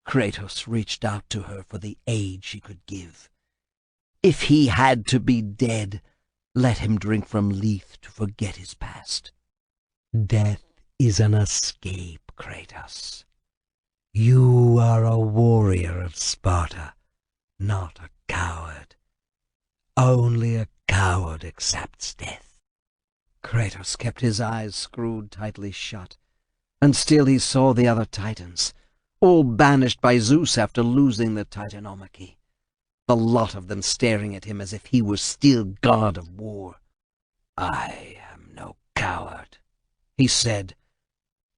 Kratos reached out to her for the aid she could give. If he had to be dead, let him drink from Lethe to forget his past. Death is an escape, Kratos. You are a warrior of Sparta, not a coward. Only a coward accepts death. Kratos kept his eyes screwed tightly shut, and still he saw the other Titans, all banished by Zeus after losing the Titanomachy, the lot of them staring at him as if he were still god of war. "I am no coward," he said,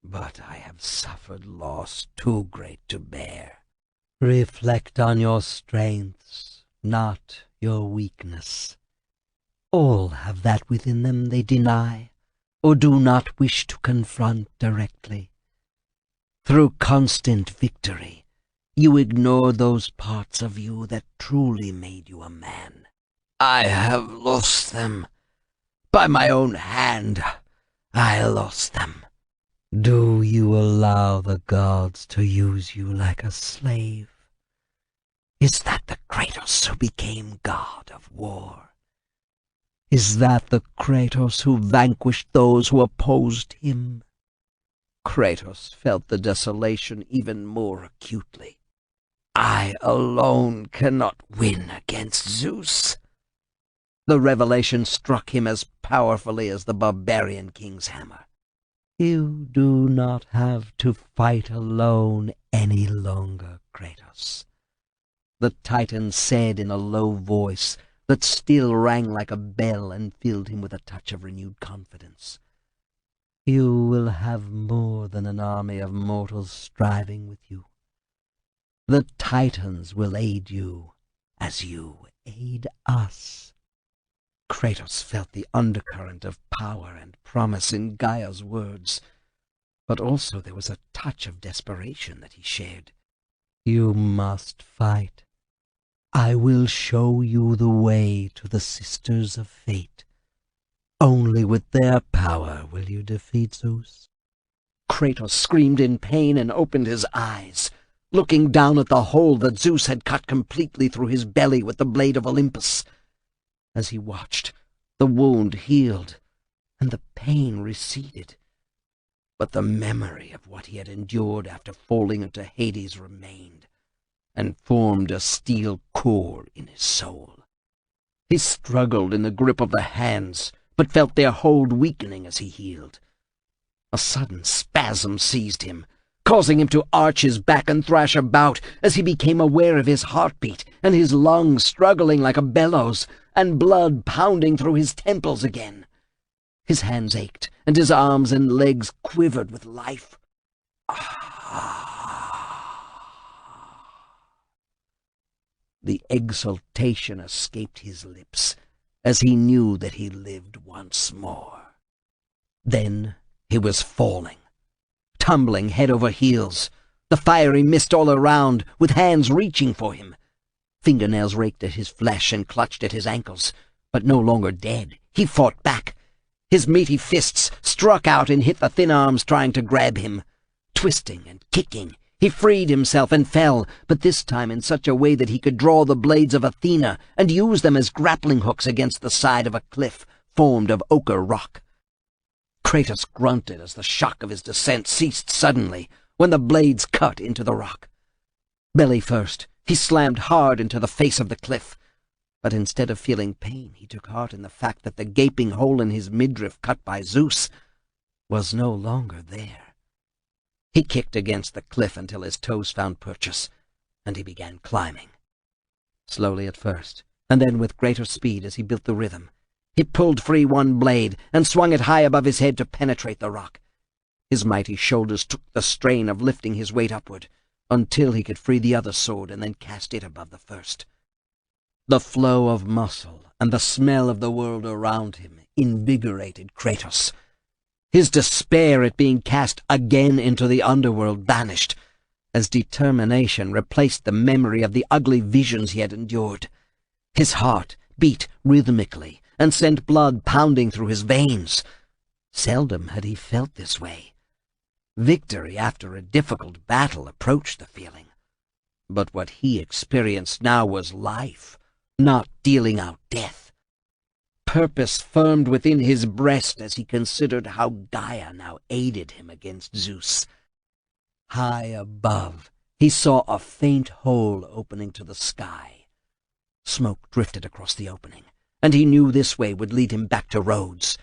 "but I have suffered loss too great to bear." Reflect on your strengths, not your weakness. All have that within them they deny, or do not wish to confront directly. Through constant victory, you ignore those parts of you that truly made you a man. I have lost them. By my own hand, I lost them. Do you allow the gods to use you like a slave? Is that the Kratos who became god of war? Is that the Kratos who vanquished those who opposed him? Kratos felt the desolation even more acutely. I alone cannot win against Zeus. The revelation struck him as powerfully as the barbarian king's hammer. You do not have to fight alone any longer, Kratos. The Titan said in a low voice that still rang like a bell and filled him with a touch of renewed confidence. You will have more than an army of mortals striving with you. The Titans will aid you as you aid us. Kratos felt the undercurrent of power and promise in Gaia's words, but also there was a touch of desperation that he shared. You must fight. I will show you the way to the Sisters of Fate. Only with their power will you defeat Zeus. Kratos screamed in pain and opened his eyes, looking down at the hole that Zeus had cut completely through his belly with the blade of Olympus. As he watched, the wound healed, and the pain receded. But the memory of what he had endured after falling into Hades remained, and formed a steel core in his soul. He struggled in the grip of the hands, but felt their hold weakening as he healed. A sudden spasm seized him, causing him to arch his back and thrash about as he became aware of his heartbeat and his lungs struggling like a bellows and blood pounding through his temples again. His hands ached and his arms and legs quivered with life. The exultation escaped his lips as he knew that he lived once more. Then he was falling, tumbling head over heels, the fiery mist all around, with hands reaching for him. Fingernails raked at his flesh and clutched at his ankles, but no longer dead. He fought back. His meaty fists struck out and hit the thin arms trying to grab him. Twisting and kicking, he freed himself and fell, but this time in such a way that he could draw the blades of Athena and use them as grappling hooks against the side of a cliff formed of ochre rock. Kratos grunted as the shock of his descent ceased suddenly when the blades cut into the rock. Belly first, he slammed hard into the face of the cliff, but instead of feeling pain, he took heart in the fact that the gaping hole in his midriff cut by Zeus was no longer there. He kicked against the cliff until his toes found purchase, and he began climbing. Slowly at first, and then with greater speed as he built the rhythm. He pulled free one blade and swung it high above his head to penetrate the rock. His mighty shoulders took the strain of lifting his weight upward, until he could free the other sword and then cast it above the first. The flow of muscle and the smell of the world around him invigorated Kratos. His despair at being cast again into the underworld vanished, as determination replaced the memory of the ugly visions he had endured. His heart beat rhythmically and sent blood pounding through his veins. Seldom had he felt this way. Victory after a difficult battle approached the feeling. But what he experienced now was life, not dealing out death. Purpose firmed within his breast as he considered how Gaia now aided him against Zeus. High above, he saw a faint hole opening to the sky. Smoke drifted across the opening, and he knew this way would lead him back to Rhodes.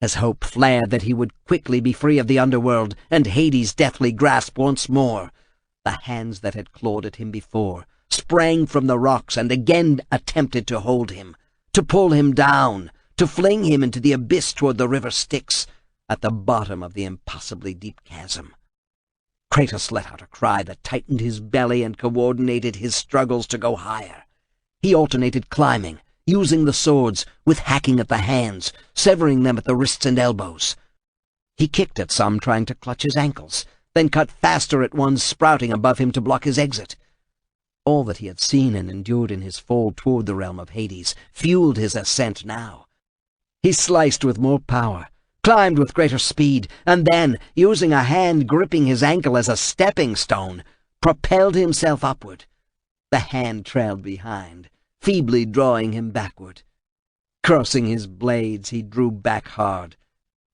As hope flared that he would quickly be free of the underworld and Hades' deathly grasp once more, the hands that had clawed at him before sprang from the rocks and again attempted to hold him, to pull him down, to fling him into the abyss toward the river Styx, at the bottom of the impossibly deep chasm. Kratos let out a cry that tightened his belly and coordinated his struggles to go higher. He alternated climbing, using the swords, with hacking at the hands, severing them at the wrists and elbows. He kicked at some, trying to clutch his ankles, then cut faster at ones sprouting above him to block his exit. All that he had seen and endured in his fall toward the realm of Hades fueled his ascent now. He sliced with more power, climbed with greater speed, and then, using a hand gripping his ankle as a stepping stone, propelled himself upward. The hand trailed behind, feebly drawing him backward. Crossing his blades, he drew back hard.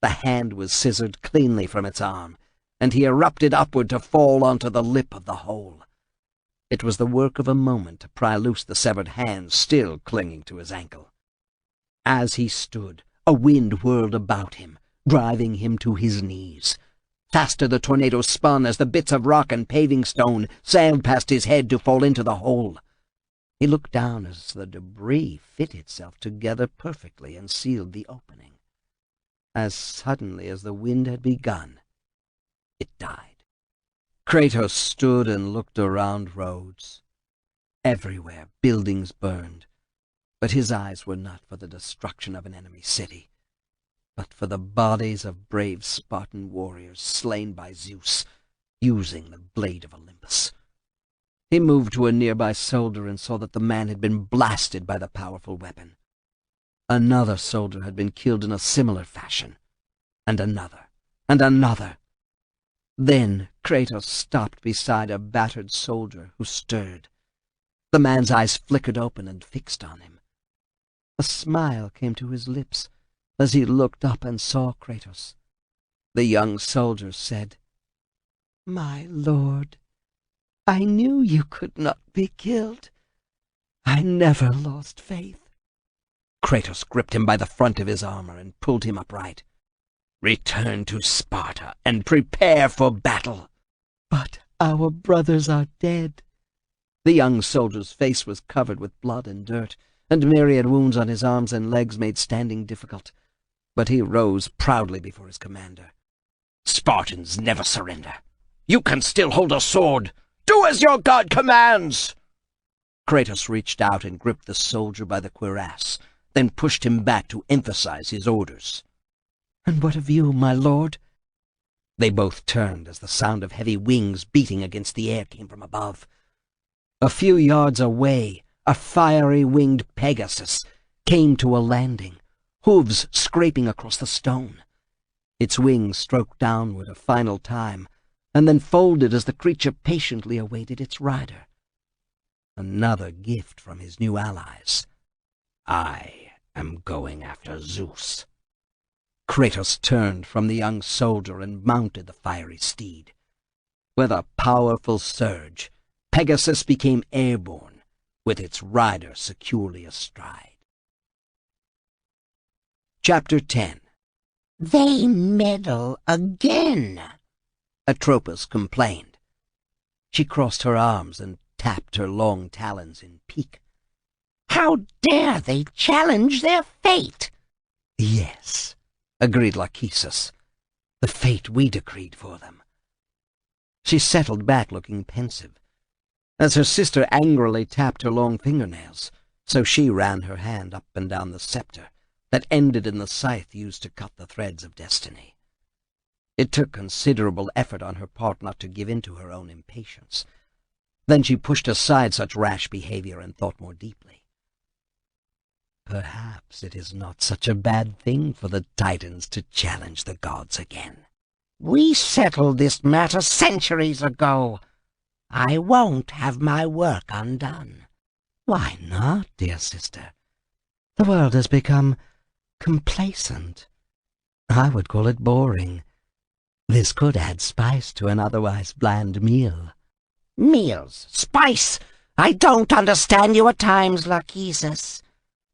The hand was scissored cleanly from its arm, and he erupted upward to fall onto the lip of the hole. It was the work of a moment to pry loose the severed hand still clinging to his ankle. As he stood, a wind whirled about him, driving him to his knees. Faster the tornado spun as the bits of rock and paving stone sailed past his head to fall into the hole. He looked down as the debris fit itself together perfectly and sealed the opening. As suddenly as the wind had begun, it died. Kratos stood and looked around Rhodes. Everywhere buildings burned, but his eyes were not for the destruction of an enemy city, but for the bodies of brave Spartan warriors slain by Zeus, using the blade of Olympus. He moved to a nearby soldier and saw that the man had been blasted by the powerful weapon. Another soldier had been killed in a similar fashion, and another, and another. Then Kratos stopped beside a battered soldier who stirred. The man's eyes flickered open and fixed on him. A smile came to his lips as he looked up and saw Kratos. The young soldier said, "My lord, I knew you could not be killed. I never lost faith." Kratos gripped him by the front of his armor and pulled him upright. "Return to Sparta and prepare for battle." "But our brothers are dead." The young soldier's face was covered with blood and dirt, and myriad wounds on his arms and legs made standing difficult. But he rose proudly before his commander. "Spartans never surrender. You can still hold a sword. Do as your god commands!" Kratos reached out and gripped the soldier by the cuirass, then pushed him back to emphasize his orders. "And what of you, my lord?" They both turned as the sound of heavy wings beating against the air came from above. A few yards away, a fiery-winged Pegasus came to a landing, hooves scraping across the stone. Its wings stroked downward a final time, and then folded as the creature patiently awaited its rider. Another gift from his new allies. "I am going after Zeus." Kratos turned from the young soldier and mounted the fiery steed. With a powerful surge, Pegasus became airborne, with its rider securely astride. Chapter 10. They meddle again, Atropos complained. She crossed her arms and tapped her long talons in pique. "How dare they challenge their fate?" "Yes," agreed Lachesis, "the fate we decreed for them." She settled back, looking pensive, as her sister angrily tapped her long fingernails, so she ran her hand up and down the scepter that ended in the scythe used to cut the threads of destiny. It took considerable effort on her part not to give in to her own impatience. Then she pushed aside such rash behavior and thought more deeply. Perhaps it is not such a bad thing for the Titans to challenge the gods again. We settled this matter centuries ago. I won't have my work undone. Why not, dear sister? The world has become complacent. I would call it boring. This could add spice to an otherwise bland meal. Meals, spice. I don't understand you at times, Lachesis.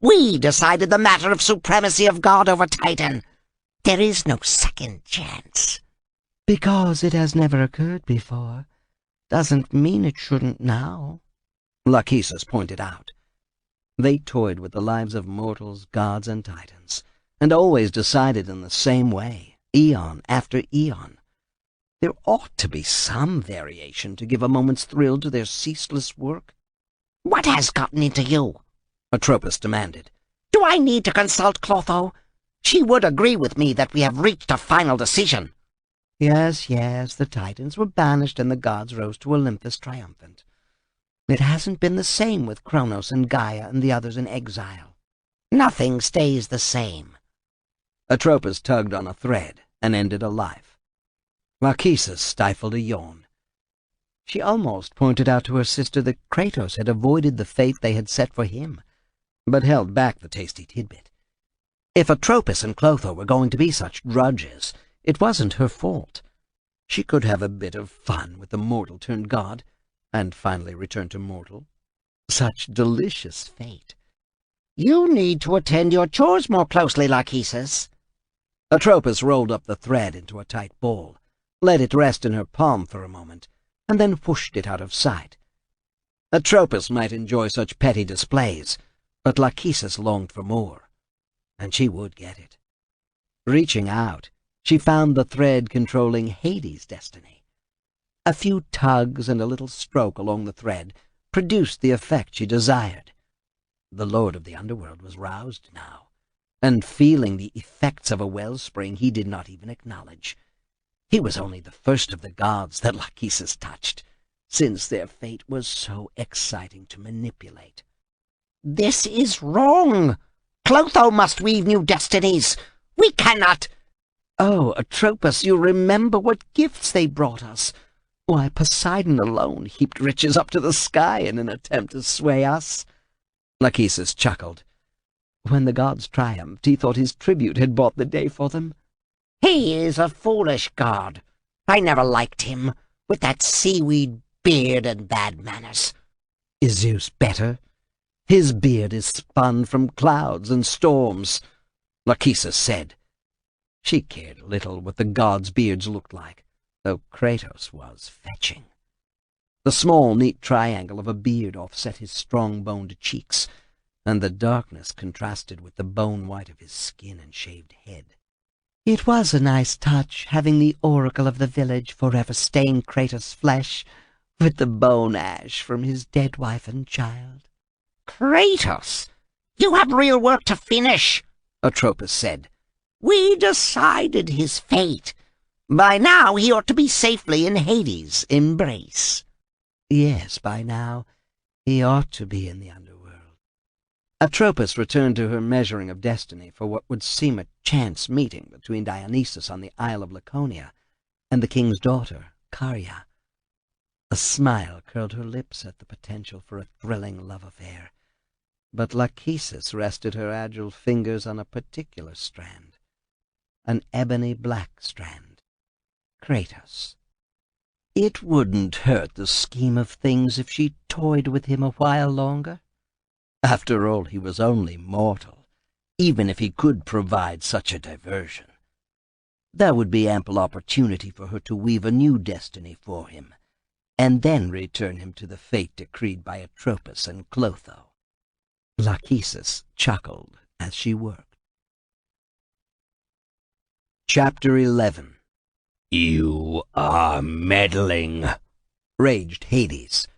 We decided the matter of supremacy of God over Titan. There is no second chance. Because it has never occurred before, doesn't mean it shouldn't now, Lachesis pointed out. They toyed with the lives of mortals, gods, and Titans, and always decided in the same way, eon after eon. There ought to be some variation to give a moment's thrill to their ceaseless work. What has gotten into you? Atropos demanded. Do I need to consult Clotho? She would agree with me that we have reached a final decision. Yes, the Titans were banished and the gods rose to Olympus triumphant. It hasn't been the same with Kronos and Gaia and the others in exile. Nothing stays the same. Atropos tugged on a thread and ended a life. Lachesis stifled a yawn. She almost pointed out to her sister that Kratos had avoided the fate they had set for him, but held back the tasty tidbit. If Atropos and Clotho were going to be such drudges, it wasn't her fault. She could have a bit of fun with the mortal-turned-god, and finally return to mortal. Such delicious fate. You need to attend your chores more closely, Lachesis. Atropos rolled up the thread into a tight ball, let it rest in her palm for a moment, and then whooshed it out of sight. Atropos might enjoy such petty displays, but Lachesis longed for more, and she would get it. Reaching out, she found the thread controlling Hades' destiny. A few tugs and a little stroke along the thread produced the effect she desired. The Lord of the Underworld was roused now, and feeling the effects of a wellspring he did not even acknowledge. He was only the first of the gods that Lachesis touched, since their fate was so exciting to manipulate. This is wrong. Clotho must weave new destinies. We cannot. Oh, Atropos, you remember what gifts they brought us. Why, Poseidon alone heaped riches up to the sky in an attempt to sway us. Lachesis chuckled. When the gods triumphed, he thought his tribute had bought the day for them. He is a foolish god. I never liked him, with that seaweed beard and bad manners. Is Zeus better? His beard is spun from clouds and storms, Lachesis said. She cared little what the gods' beards looked like, though Kratos was fetching. The small, neat triangle of a beard offset his strong-boned cheeks, and the darkness contrasted with the bone-white of his skin and shaved head. It was a nice touch, having the oracle of the village forever stain Kratos' flesh with the bone ash from his dead wife and child. Kratos, you have real work to finish, Atropos said. We decided his fate. By now he ought to be safely in Hades' embrace. Yes, by now he ought to be in the underworld. Atropos returned to her measuring of destiny for what would seem a chance meeting between Dionysus on the Isle of Laconia and the king's daughter, Caria. A smile curled her lips at the potential for a thrilling love affair, but Lachesis rested her agile fingers on a particular strand, an ebony-black strand. Kratos. It wouldn't hurt the scheme of things if she toyed with him a while longer. After all, he was only mortal, even if he could provide such a diversion. There would be ample opportunity for her to weave a new destiny for him, and then return him to the fate decreed by Atropos and Clotho. Lachesis chuckled as she worked. Chapter 11. You are meddling, raged Hades.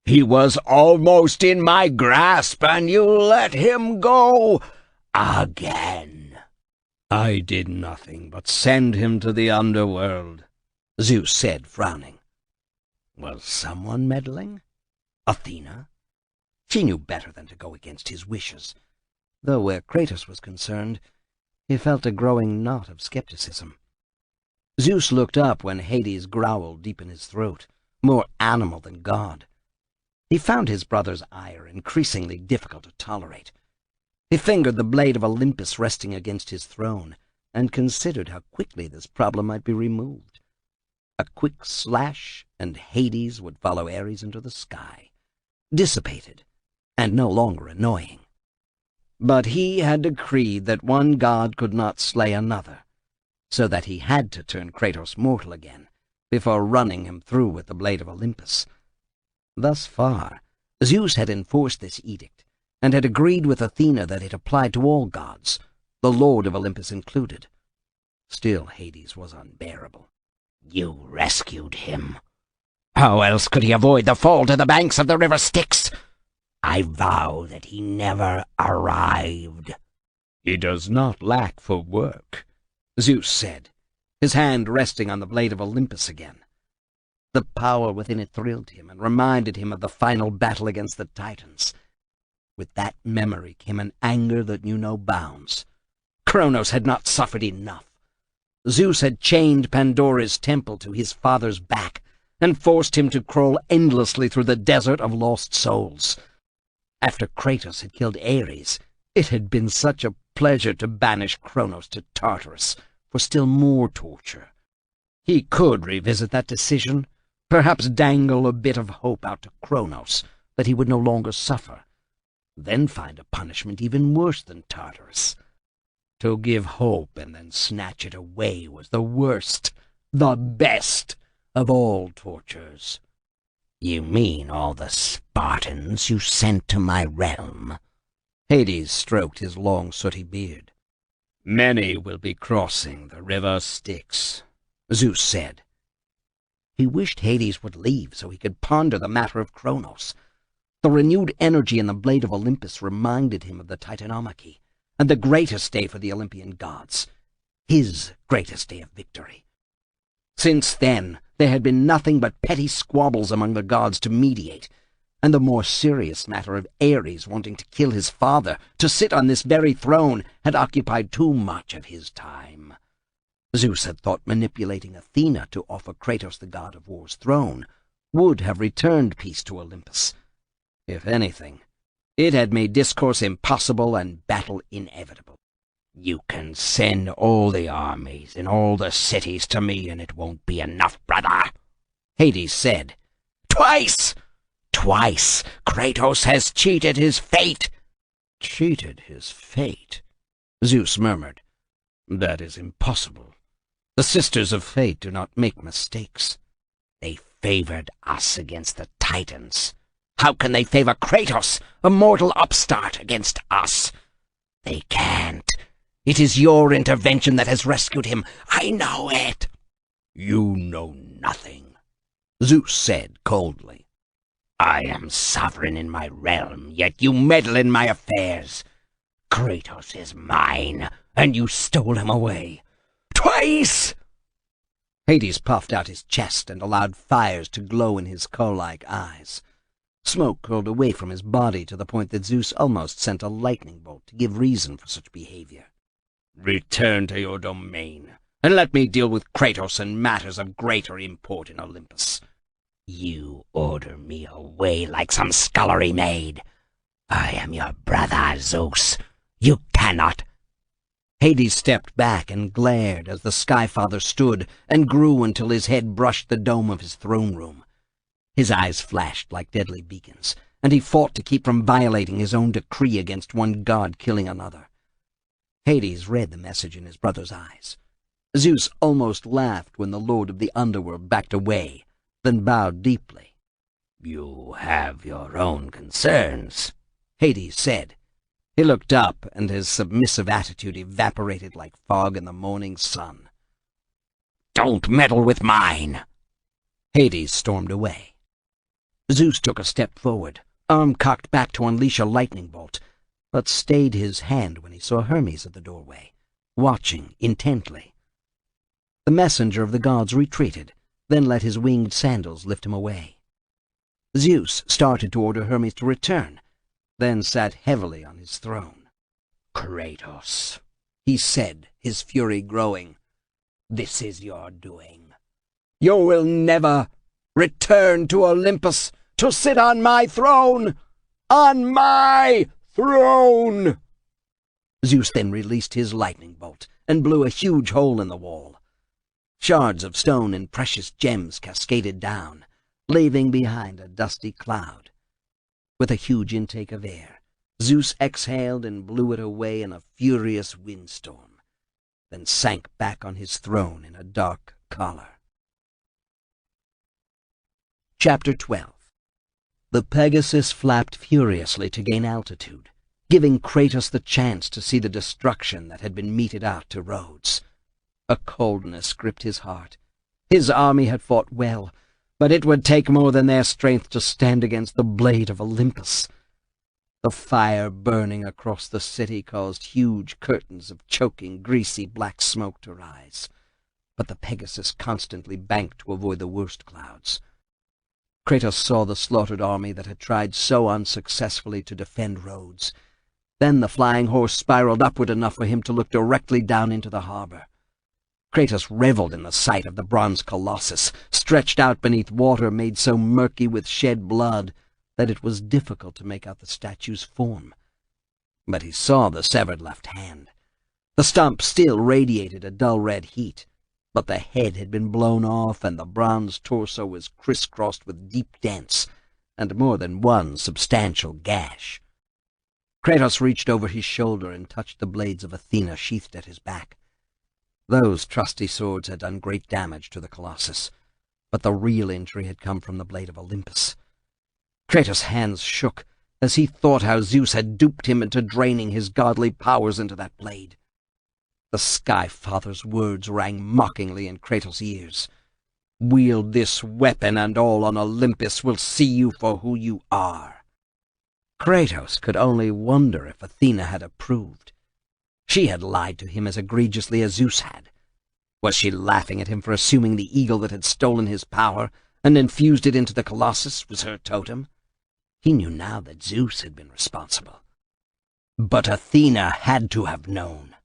He was almost in my grasp, and you let him go again. I did nothing but send him to the underworld, Zeus said, frowning. Was someone meddling? Athena? She knew better than to go against his wishes. though where Kratos was concerned, he felt a growing knot of skepticism. Zeus looked up when Hades growled deep in his throat, more animal than god. He found his brother's ire increasingly difficult to tolerate. He fingered the blade of Olympus resting against his throne, and considered how quickly this problem might be removed. A quick slash, and Hades would follow Ares into the sky, dissipated, and no longer annoying. But he had decreed that one god could not slay another, so that he had to turn Kratos mortal again, before running him through with the blade of Olympus. Thus far, Zeus had enforced this edict, and had agreed with Athena that it applied to all gods, the Lord of Olympus included. Still, Hades was unbearable. You rescued him. How else could he avoid the fall to the banks of the river Styx? I vow that he never arrived. He does not lack for work, Zeus said, his hand resting on the blade of Olympus again. The power within it thrilled him and reminded him of the final battle against the Titans. With that memory came an anger that knew no bounds. Kronos had not suffered enough. Zeus had chained Pandora's temple to his father's back and forced him to crawl endlessly through the desert of lost souls. After Kratos had killed Ares, it had been such a pleasure to banish Kronos to Tartarus for still more torture. He could revisit that decision, perhaps dangle a bit of hope out to Kronos that he would no longer suffer, then find a punishment even worse than Tartarus. To give hope and then snatch it away was the worst, the best of all tortures. You mean all the Spartans you sent to my realm? Hades stroked his long sooty beard. Many will be crossing the river Styx, Zeus said. He wished Hades would leave so he could ponder the matter of Kronos. The renewed energy in the blade of Olympus reminded him of the Titanomachy, and the greatest day for the Olympian gods, his greatest day of victory. Since then, there had been nothing but petty squabbles among the gods to mediate, and the more serious matter of Ares wanting to kill his father, to sit on this very throne, had occupied too much of his time. Zeus had thought manipulating Athena to offer Kratos the god of war's throne would have returned peace to Olympus. If anything, it had made discourse impossible and battle inevitable. You can send all the armies in all the cities to me, and it won't be enough, brother, Hades said. Twice Kratos has cheated his fate. Cheated his fate? Zeus murmured. That is impossible. The Sisters of Fate do not make mistakes. They favored us against the Titans. How can they favor Kratos, a mortal upstart, against us? They can't. It is your intervention that has rescued him. I know it. You know nothing, Zeus said coldly. I am sovereign in my realm, yet you meddle in my affairs. Kratos is mine, and you stole him away. Twice! Hades puffed out his chest and allowed fires to glow in his coal-like eyes. Smoke curled away from his body to the point that Zeus almost sent a lightning bolt to give reason for such behavior. Return to your domain, and let me deal with Kratos and matters of greater import in Olympus. You order me away like some scullery maid. I am your brother, Zeus. You cannot. Hades stepped back and glared as the Skyfather stood and grew until his head brushed the dome of his throne room. His eyes flashed like deadly beacons, and he fought to keep from violating his own decree against one god killing another. Hades read the message in his brother's eyes. Zeus almost laughed when the Lord of the Underworld backed away, then bowed deeply. You have your own concerns, Hades said. He looked up, and his submissive attitude evaporated like fog in the morning sun. Don't meddle with mine. Hades stormed away. Zeus took a step forward, arm cocked back to unleash a lightning bolt, but stayed his hand when he saw Hermes at the doorway, watching intently. The messenger of the gods retreated, then let his winged sandals lift him away. Zeus started to order Hermes to return, then sat heavily on his throne. Kratos, he said, his fury growing, this is your doing. You will never return to Olympus to sit on my throne! On my throne! Zeus then released his lightning bolt and blew a huge hole in the wall. Shards of stone and precious gems cascaded down, leaving behind a dusty cloud. With a huge intake of air, Zeus exhaled and blew it away in a furious windstorm, then sank back on his throne in a dark collar. Chapter 12. The Pegasus flapped furiously to gain altitude, giving Kratos the chance to see the destruction that had been meted out to Rhodes. A coldness gripped his heart. His army had fought well, but it would take more than their strength to stand against the blade of Olympus. The fire burning across the city caused huge curtains of choking, greasy black smoke to rise, but the Pegasus constantly banked to avoid the worst clouds. Kratos saw the slaughtered army that had tried so unsuccessfully to defend Rhodes. Then the flying horse spiraled upward enough for him to look directly down into the harbor. Kratos reveled in the sight of the bronze colossus, stretched out beneath water made so murky with shed blood that it was difficult to make out the statue's form. But he saw the severed left hand. The stump still radiated a dull red heat, but the head had been blown off and the bronze torso was crisscrossed with deep dents and more than one substantial gash. Kratos reached over his shoulder and touched the blades of Athena sheathed at his back. Those trusty swords had done great damage to the Colossus, but the real injury had come from the blade of Olympus. Kratos' hands shook as he thought how Zeus had duped him into draining his godly powers into that blade. The Sky Father's words rang mockingly in Kratos' ears. Wield this weapon and all on Olympus will see you for who you are. Kratos could only wonder if Athena had approved. She had lied to him as egregiously as Zeus had. Was she laughing at him for assuming the eagle that had stolen his power and infused it into the Colossus was her totem? He knew now that Zeus had been responsible. But Athena had to have known.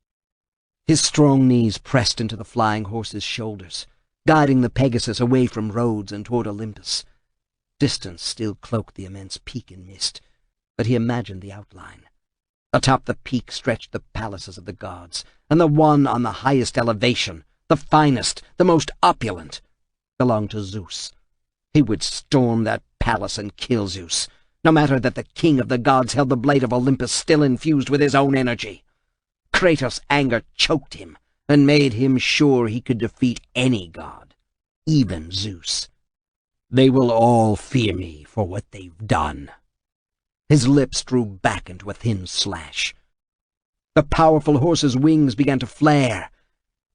His strong knees pressed into the flying horse's shoulders, guiding the Pegasus away from Rhodes and toward Olympus. Distance still cloaked the immense peak in mist, but he imagined the outline. Atop the peak stretched the palaces of the gods, and the one on the highest elevation, the finest, the most opulent, belonged to Zeus. He would storm that palace and kill Zeus, no matter that the king of the gods held the blade of Olympus still infused with his own energy. Kratos' anger choked him and made him sure he could defeat any god, even Zeus. They will all fear me for what they've done. His lips drew back into a thin slash. The powerful horse's wings began to flare.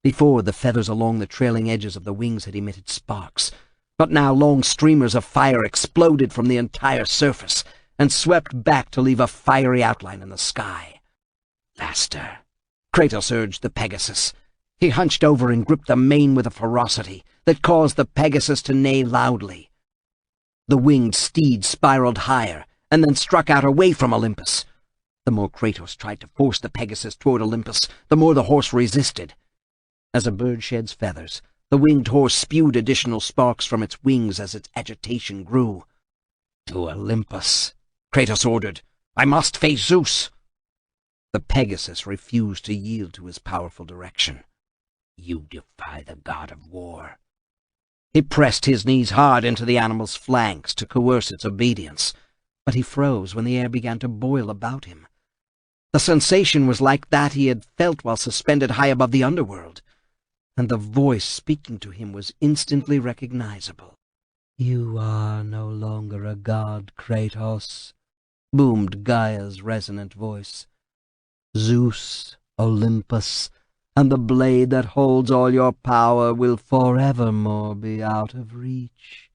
Before, the feathers along the trailing edges of the wings had emitted sparks, but now long streamers of fire exploded from the entire surface and swept back to leave a fiery outline in the sky. Faster, Kratos urged the Pegasus. He hunched over and gripped the mane with a ferocity that caused the Pegasus to neigh loudly. The winged steed spiraled higher and then struck out away from Olympus. The more Kratos tried to force the Pegasus toward Olympus, the more the horse resisted. As a bird sheds feathers, the winged horse spewed additional sparks from its wings as its agitation grew. To Olympus, Kratos ordered. I must face Zeus. The Pegasus refused to yield to his powerful direction. You defy the god of war. He pressed his knees hard into the animal's flanks to coerce its obedience, but he froze when the air began to boil about him. The sensation was like that he had felt while suspended high above the underworld, and the voice speaking to him was instantly recognizable. You are no longer a god, Kratos, boomed Gaia's resonant voice. Zeus, Olympus, and the blade that holds all your power will forevermore be out of reach.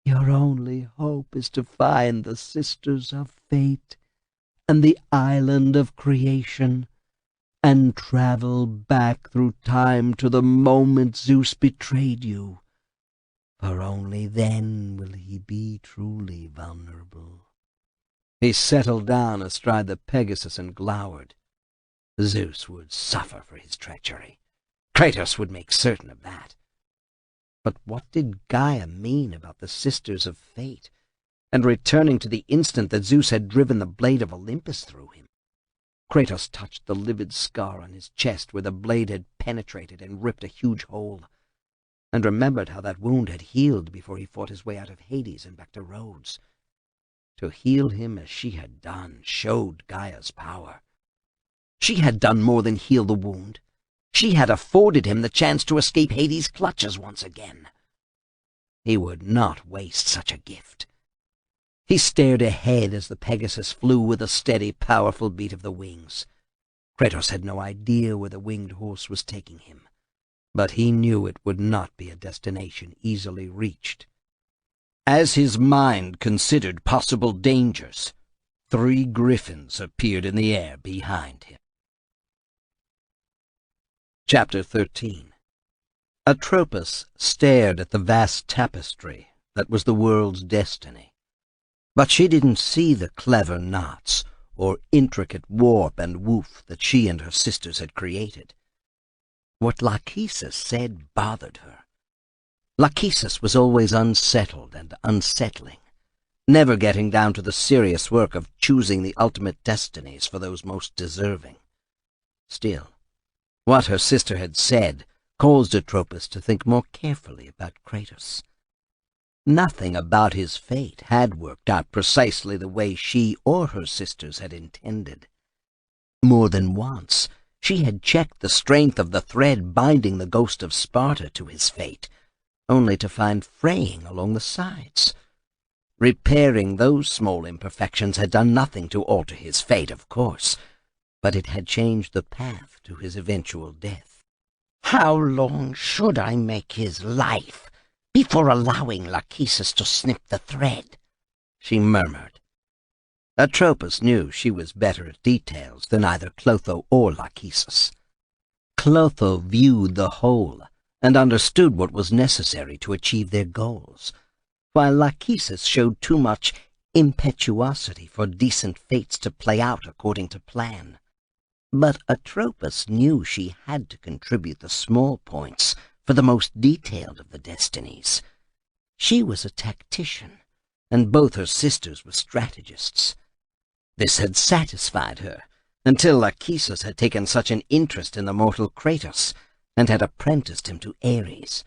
Your only hope is to find the Sisters of Fate and the Island of Creation, and travel back through time to the moment Zeus betrayed you, for only then will he be truly vulnerable. He settled down astride the Pegasus and glowered. Zeus would suffer for his treachery. Kratos would make certain of that. But what did Gaia mean about the Sisters of Fate, and returning to the instant that Zeus had driven the blade of Olympus through him? Kratos touched the livid scar on his chest where the blade had penetrated and ripped a huge hole, and remembered how that wound had healed before he fought his way out of Hades and back to Rhodes. To heal him as she had done showed Gaia's power. She had done more than heal the wound. She had afforded him the chance to escape Hades' clutches once again. He would not waste such a gift. He stared ahead as the Pegasus flew with a steady, powerful beat of the wings. Kratos had no idea where the winged horse was taking him, but he knew it would not be a destination easily reached. As his mind considered possible dangers, 3 griffins appeared in the air behind him. Chapter 13. Atropos stared at the vast tapestry that was the world's destiny, but she didn't see the clever knots or intricate warp and woof that she and her sisters had created. What Lachesis said bothered her. Lachesis was always unsettled and unsettling, never getting down to the serious work of choosing the ultimate destinies for those most deserving. Still, what her sister had said caused Atropos to think more carefully about Kratos. Nothing about his fate had worked out precisely the way she or her sisters had intended. More than once, she had checked the strength of the thread binding the ghost of Sparta to his fate, only to find fraying along the sides. Repairing those small imperfections had done nothing to alter his fate, of course, but it had changed the path to his eventual death. How long should I make his life before allowing Lachesis to snip the thread? She murmured. Atropos knew she was better at details than either Clotho or Lachesis. Clotho viewed the whole and understood what was necessary to achieve their goals, while Lachesis showed too much impetuosity for decent fates to play out according to plan. But Atropos knew she had to contribute the small points for the most detailed of the destinies. She was a tactician, and both her sisters were strategists. This had satisfied her, until Lachesis had taken such an interest in the mortal Kratos, and had apprenticed him to Ares.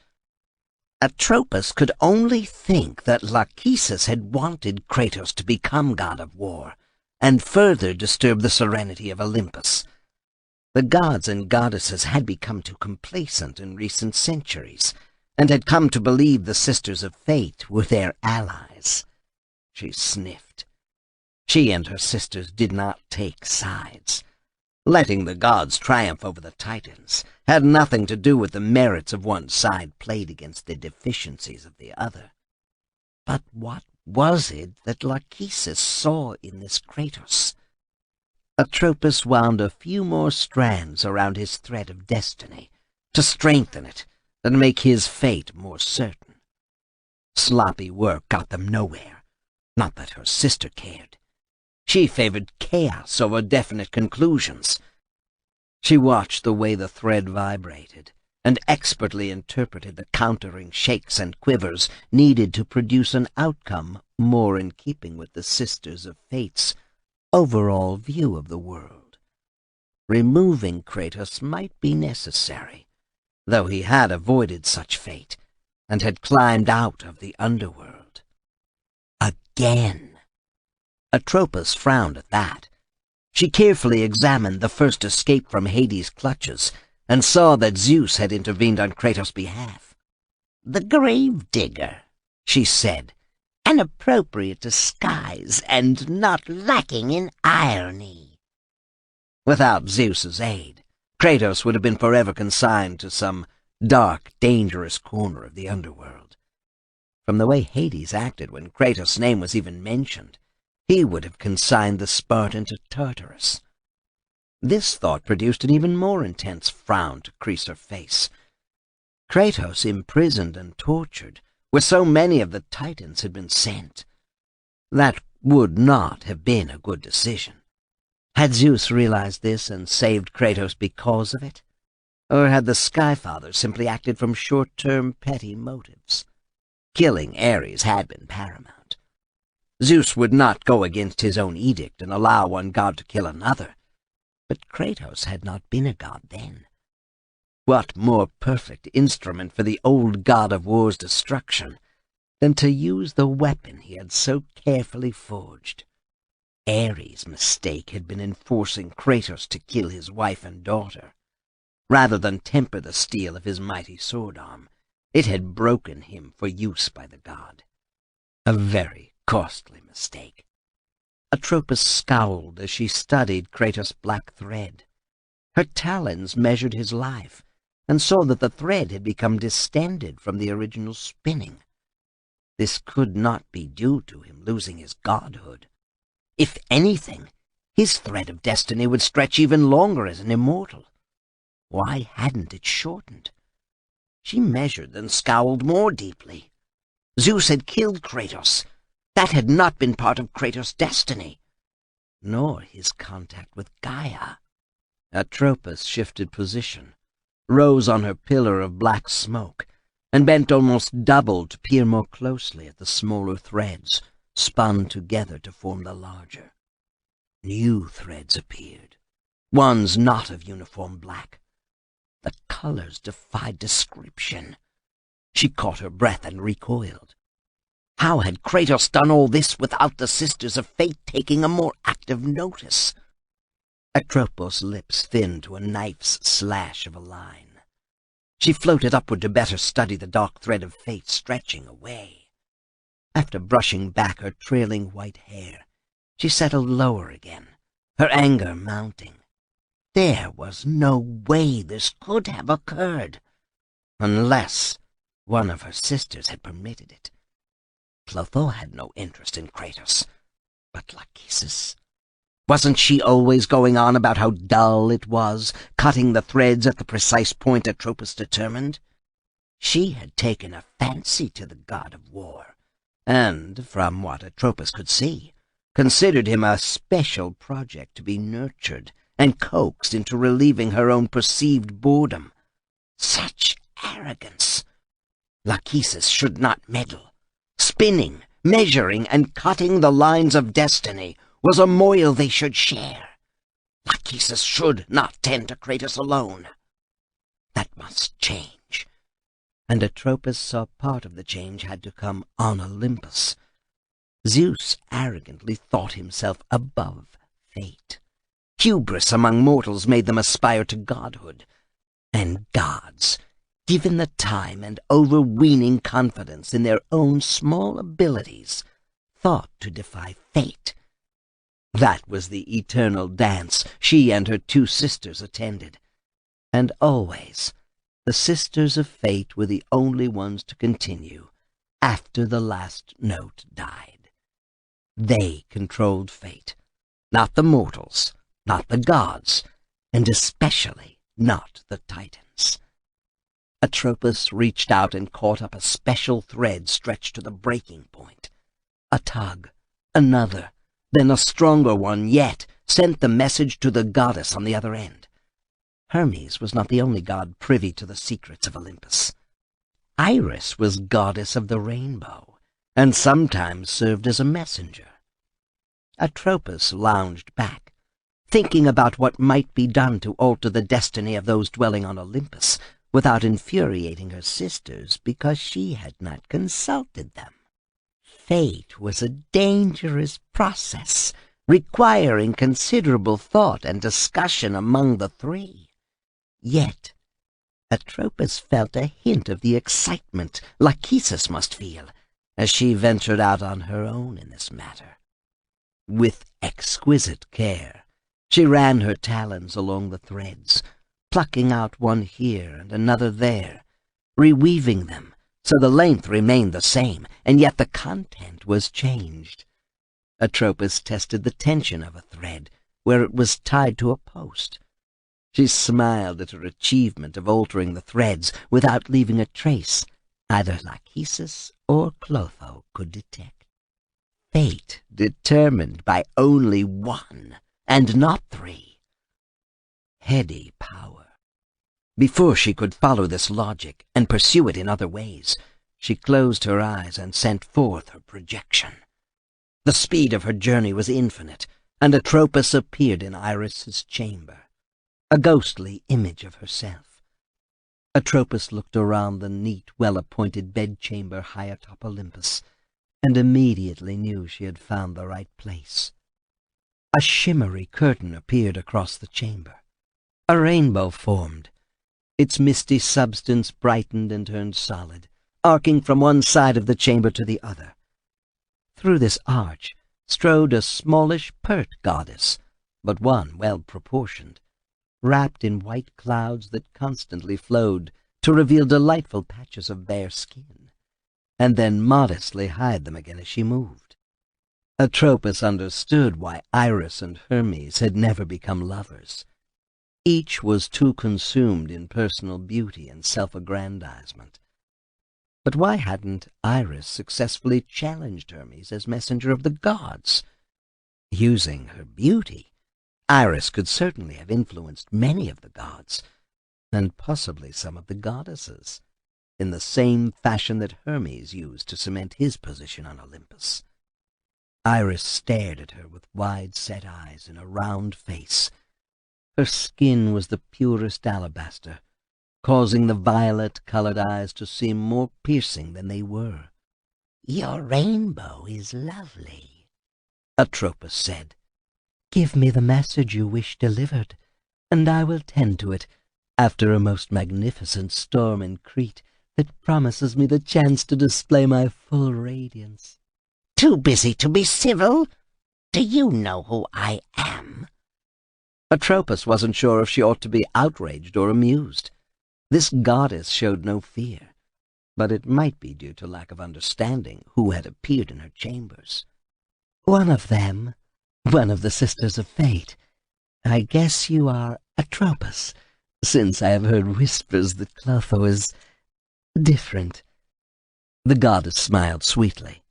Atropos could only think that Lachesis had wanted Kratos to become god of war, and further disturb the serenity of Olympus. The gods and goddesses had become too complacent in recent centuries, and had come to believe the Sisters of Fate were their allies. She sniffed. She and her sisters did not take sides. Letting the gods triumph over the Titans had nothing to do with the merits of one side played against the deficiencies of the other. But what was it that Lachesis saw in this Kratos? Atropos wound a few more strands around his thread of destiny to strengthen it and make his fate more certain. Sloppy work got them nowhere. Not that her sister cared. She favored chaos over definite conclusions. She watched the way the thread vibrated and expertly interpreted the countering shakes and quivers needed to produce an outcome more in keeping with the Sisters of Fate's overall view of the world. Removing Kratos might be necessary, though he had avoided such fate and had climbed out of the underworld. Again. Atropos frowned at that. She carefully examined the first escape from Hades' clutches and saw that Zeus had intervened on Kratos' behalf. "The Gravedigger," she said, "an appropriate disguise and not lacking in irony." Without Zeus's aid, Kratos would have been forever consigned to some dark, dangerous corner of the underworld. From the way Hades acted when Kratos' name was even mentioned, he would have consigned the Spartan to Tartarus. This thought produced an even more intense frown to crease her face. Kratos imprisoned and tortured, where so many of the Titans had been sent. That would not have been a good decision. Had Zeus realized this and saved Kratos because of it? Or had the Sky Father simply acted from short-term petty motives? Killing Ares had been paramount. Zeus would not go against his own edict and allow one god to kill another. But Kratos had not been a god then. What more perfect instrument for the old god of war's destruction than to use the weapon he had so carefully forged? Ares' mistake had been in forcing Kratos to kill his wife and daughter. Rather than temper the steel of his mighty sword arm, it had broken him for use by the god. A very costly mistake. Atropos scowled as she studied Kratos' black thread. Her talons measured his life, and saw that the thread had become distended from the original spinning. This could not be due to him losing his godhood. If anything, his thread of destiny would stretch even longer as an immortal. Why hadn't it shortened? She measured and scowled more deeply. Zeus had killed Kratos. That had not been part of Kratos' destiny, nor his contact with Gaia. Atropos shifted position, rose on her pillar of black smoke, and bent almost double to peer more closely at the smaller threads, spun together to form the larger. New threads appeared, ones not of uniform black. The colors defied description. She caught her breath and recoiled. How had Kratos done all this without the Sisters of Fate taking a more active notice? Atropos' lips thinned to a knife's slash of a line. She floated upward to better study the dark thread of fate stretching away. After brushing back her trailing white hair, she settled lower again, her anger mounting. There was no way this could have occurred, unless one of her sisters had permitted it. Clotho had no interest in Kratos, but Lachesis? Wasn't she always going on about how dull it was, cutting the threads at the precise point Atropos determined? She had taken a fancy to the god of war, and, from what Atropos could see, considered him a special project to be nurtured and coaxed into relieving her own perceived boredom. Such arrogance! Lachesis should not meddle. Spinning, measuring, and cutting the lines of destiny was a moil they should share. Lachesis should not tend to Kratos alone. That must change. And Atropos saw part of the change had to come on Olympus. Zeus arrogantly thought himself above fate. Hubris among mortals made them aspire to godhood. And gods, given the time and overweening confidence in their own small abilities, thought to defy fate. That was the eternal dance she and her two sisters attended. And always, the Sisters of Fate were the only ones to continue after the last note died. They controlled fate, not the mortals, not the gods, and especially not the Titans. Atropos reached out and caught up a special thread stretched to the breaking point. A tug, another, then a stronger one yet sent the message to the goddess on the other end. Hermes was not the only god privy to the secrets of Olympus. Iris was goddess of the rainbow, and sometimes served as a messenger. Atropos lounged back, thinking about what might be done to alter the destiny of those dwelling on Olympus, without infuriating her sisters because she had not consulted them. Fate was a dangerous process, requiring considerable thought and discussion among the three. Yet, Atropos felt a hint of the excitement Lachesis must feel as she ventured out on her own in this matter. With exquisite care, she ran her talons along the threads, plucking out one here and another there, reweaving them so the length remained the same, and yet the content was changed. Atropos tested the tension of a thread where it was tied to a post. She smiled at her achievement of altering the threads without leaving a trace either Lachesis or Clotho could detect. Fate determined by only one and not 3. Heady power. Before she could follow this logic and pursue it in other ways, she closed her eyes and sent forth her projection. The speed of her journey was infinite, and Atropos appeared in Iris's chamber, a ghostly image of herself. Atropos looked around the neat, well-appointed bedchamber high atop Olympus, and immediately knew she had found the right place. A shimmery curtain appeared across the chamber. A rainbow formed. Its misty substance brightened and turned solid, arcing from one side of the chamber to the other. Through this arch strode a smallish, pert goddess, but one well-proportioned, wrapped in white clouds that constantly flowed to reveal delightful patches of bare skin, and then modestly hide them again as she moved. Atropos understood why Iris and Hermes had never become lovers. Each was too consumed in personal beauty and self-aggrandizement. But why hadn't Iris successfully challenged Hermes as messenger of the gods? Using her beauty, Iris could certainly have influenced many of the gods, and possibly some of the goddesses, in the same fashion that Hermes used to cement his position on Olympus. Iris stared at her with wide-set eyes and a round face. Her skin was the purest alabaster, causing the violet-colored eyes to seem more piercing than they were. "Your rainbow is lovely," Atropos said. "Give me the message you wish delivered, and I will tend to it after a most magnificent storm in Crete that promises me the chance to display my full radiance." "Too busy to be civil? Do you know who I am?" Atropos wasn't sure if she ought to be outraged or amused. This goddess showed no fear, but it might be due to lack of understanding who had appeared in her chambers. "One of them, one of the Sisters of Fate. I guess you are Atropos, since I have heard whispers that Clotho is different." The goddess smiled sweetly.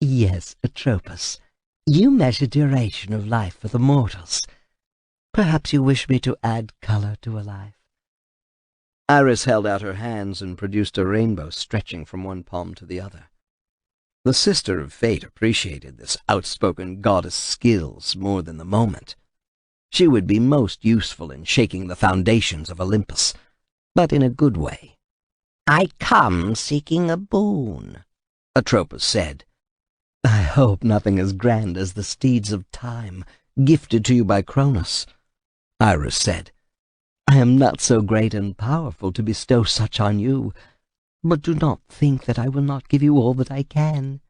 "Yes, Atropos, you measure duration of life for the mortals. Perhaps you wish me to add color to a life." Iris held out her hands and produced a rainbow stretching from one palm to the other. The Sister of Fate appreciated this outspoken goddess' skills more than the moment. She would be most useful in shaking the foundations of Olympus, but in a good way. "I come seeking a boon," Atropos said. "I hope nothing as grand as the steeds of time gifted to you by Cronus," Iris said. "I am not so great and powerful to bestow such on you, but do not think that I will not give you all that I can."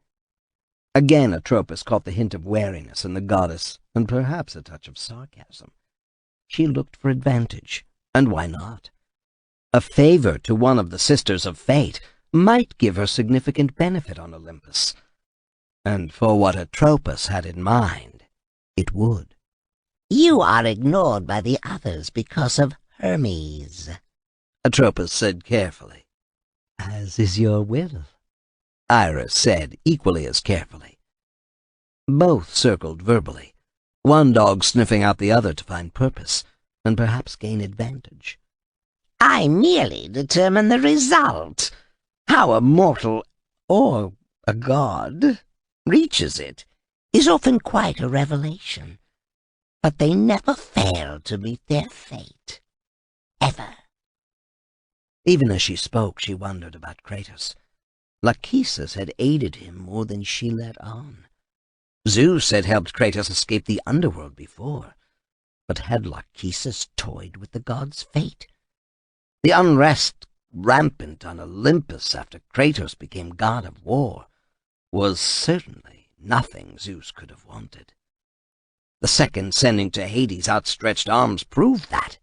Again Atropos caught the hint of wariness in the goddess, and perhaps a touch of sarcasm. She looked for advantage, and why not? A favor to one of the Sisters of Fate might give her significant benefit on Olympus, and for what Atropos had in mind, it would. "You are ignored by the others because of Hermes," Atropos said carefully. "As is your will," Iris said equally as carefully. Both circled verbally, one dog sniffing out the other to find purpose, and perhaps gain advantage. "I merely determine the result. How a mortal, or a god, reaches it is often quite a revelation, but they never fail to meet their fate. Ever." Even as she spoke, she wondered about Kratos. Lachesis had aided him more than she let on. Zeus had helped Kratos escape the underworld before, but had Lachesis toyed with the god's fate? The unrest rampant on Olympus after Kratos became god of war was certainly nothing Zeus could have wanted. The second sending to Hades' outstretched arms proved that.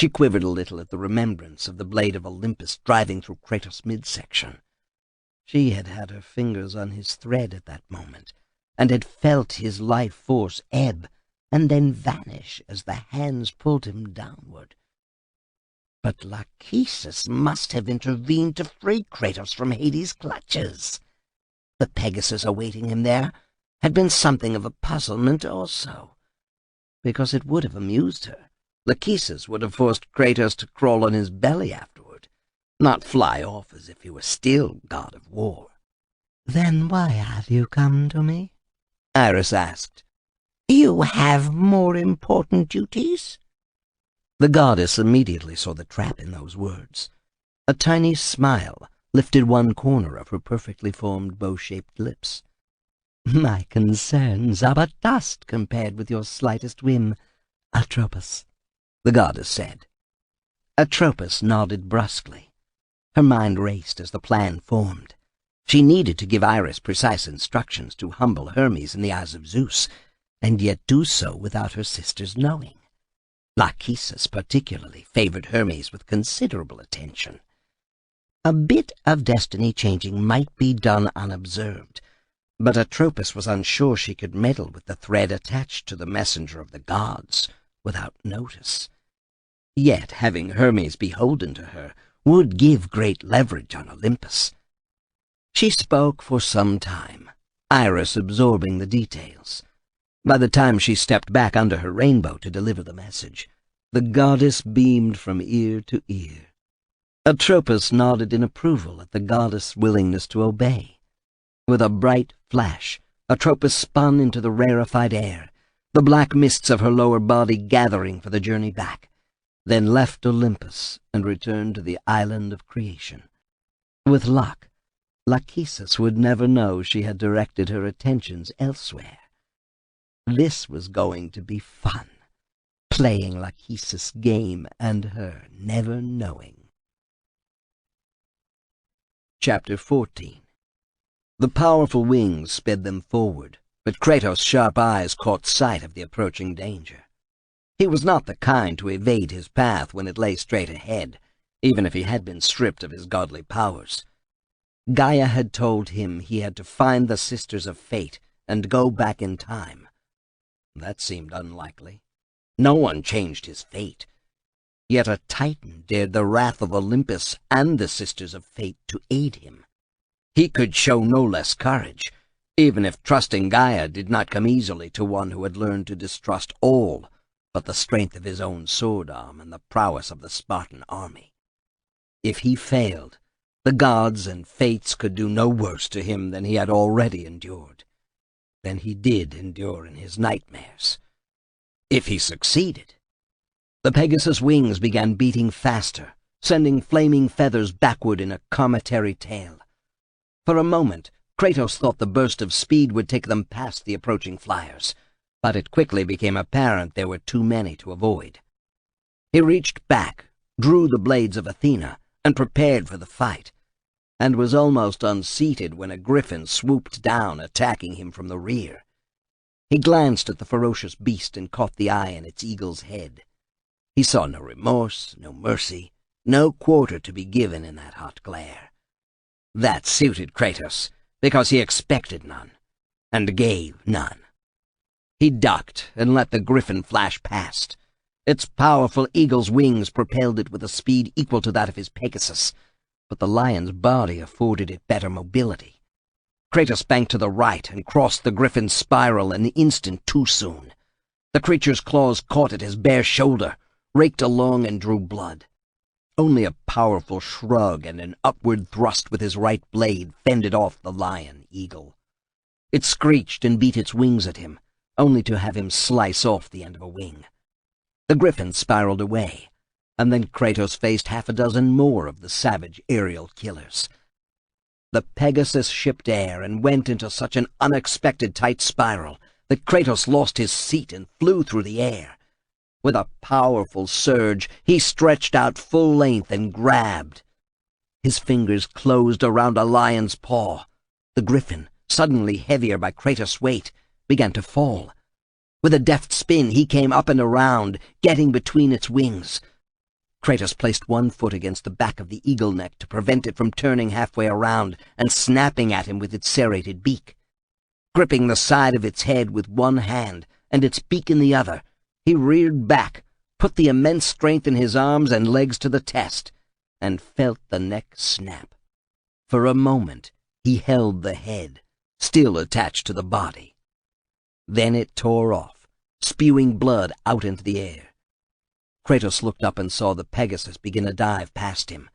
She quivered a little at the remembrance of the blade of Olympus driving through Kratos' midsection. She had had her fingers on his thread at that moment, and had felt his life force ebb and then vanish as the hands pulled him downward. But Lachesis must have intervened to free Kratos from Hades' clutches. The Pegasus awaiting him there had been something of a puzzlement also, because it would have amused her. Lachesis would have forced Kratos to crawl on his belly afterward, not fly off as if he were still god of war. "Then why have you come to me?" Iris asked. You have more important duties? The goddess immediately saw the trap in those words. A tiny smile lifted one corner of her perfectly formed bow-shaped lips. "My concerns are but dust compared with your slightest whim, Atropos," the goddess said. Atropos nodded brusquely. Her mind raced as the plan formed. She needed to give Iris precise instructions to humble Hermes in the eyes of Zeus, and yet do so without her sister's knowing. Lachesis particularly favored Hermes with considerable attention. A bit of destiny-changing might be done unobserved, but Atropos was unsure she could meddle with the thread attached to the messenger of the gods without notice. Yet having Hermes beholden to her would give great leverage on Olympus. She spoke for some time, Iris absorbing the details. By the time she stepped back under her rainbow to deliver the message, the goddess beamed from ear to ear. Atropos nodded in approval at the goddess' willingness to obey. With a bright flash, Atropos spun into the rarefied air, the black mists of her lower body gathering for the journey back, then left Olympus and returned to the island of creation. With luck, Lachesis would never know she had directed her attentions elsewhere. This was going to be fun, playing Lachesis' game and her never knowing. Chapter 14. The powerful wings sped them forward, but Kratos' sharp eyes caught sight of the approaching danger. He was not the kind to evade his path when it lay straight ahead, even if he had been stripped of his godly powers. Gaia had told him he had to find the Sisters of Fate and go back in time. That seemed unlikely. No one changed his fate. Yet a Titan dared the wrath of Olympus and the Sisters of Fate to aid him. He could show no less courage, even if trusting Gaia did not come easily to one who had learned to distrust all but the strength of his own sword arm and the prowess of the Spartan army. If he failed, the gods and fates could do no worse to him than he had already endured, than he did endure in his nightmares. If he succeeded, the Pegasus' wings began beating faster, sending flaming feathers backward in a cometary tail. For a moment, Kratos thought the burst of speed would take them past the approaching flyers, but it quickly became apparent there were too many to avoid. He reached back, drew the blades of Athena, and prepared for the fight, and was almost unseated when a griffin swooped down, attacking him from the rear. He glanced at the ferocious beast and caught the eye in its eagle's head. He saw no remorse, no mercy, no quarter to be given in that hot glare. That suited Kratos, because he expected none, and gave none. He ducked and let the griffin flash past. Its powerful eagle's wings propelled it with a speed equal to that of his Pegasus, but the lion's body afforded it better mobility. Kratos banked to the right and crossed the griffin's spiral an instant too soon. The creature's claws caught at his bare shoulder, raked along and drew blood. Only a powerful shrug and an upward thrust with his right blade fended off the lion-eagle. It screeched and beat its wings at him, only to have him slice off the end of a wing. The griffin spiraled away, and then Kratos faced half a dozen more of the savage aerial killers. The Pegasus shipped air and went into such an unexpected tight spiral that Kratos lost his seat and flew through the air. With a powerful surge, he stretched out full length and grabbed. His fingers closed around a lion's paw. The griffin, suddenly heavier by Kratos' weight, began to fall. With a deft spin, he came up and around, getting between its wings. Kratos placed one foot against the back of the eagle neck to prevent it from turning halfway around and snapping at him with its serrated beak. Gripping the side of its head with one hand and its beak in the other, he reared back, put the immense strength in his arms and legs to the test, and felt the neck snap. For a moment, he held the head, still attached to the body. Then it tore off, spewing blood out into the air. Kratos looked up and saw the Pegasus begin a dive past him.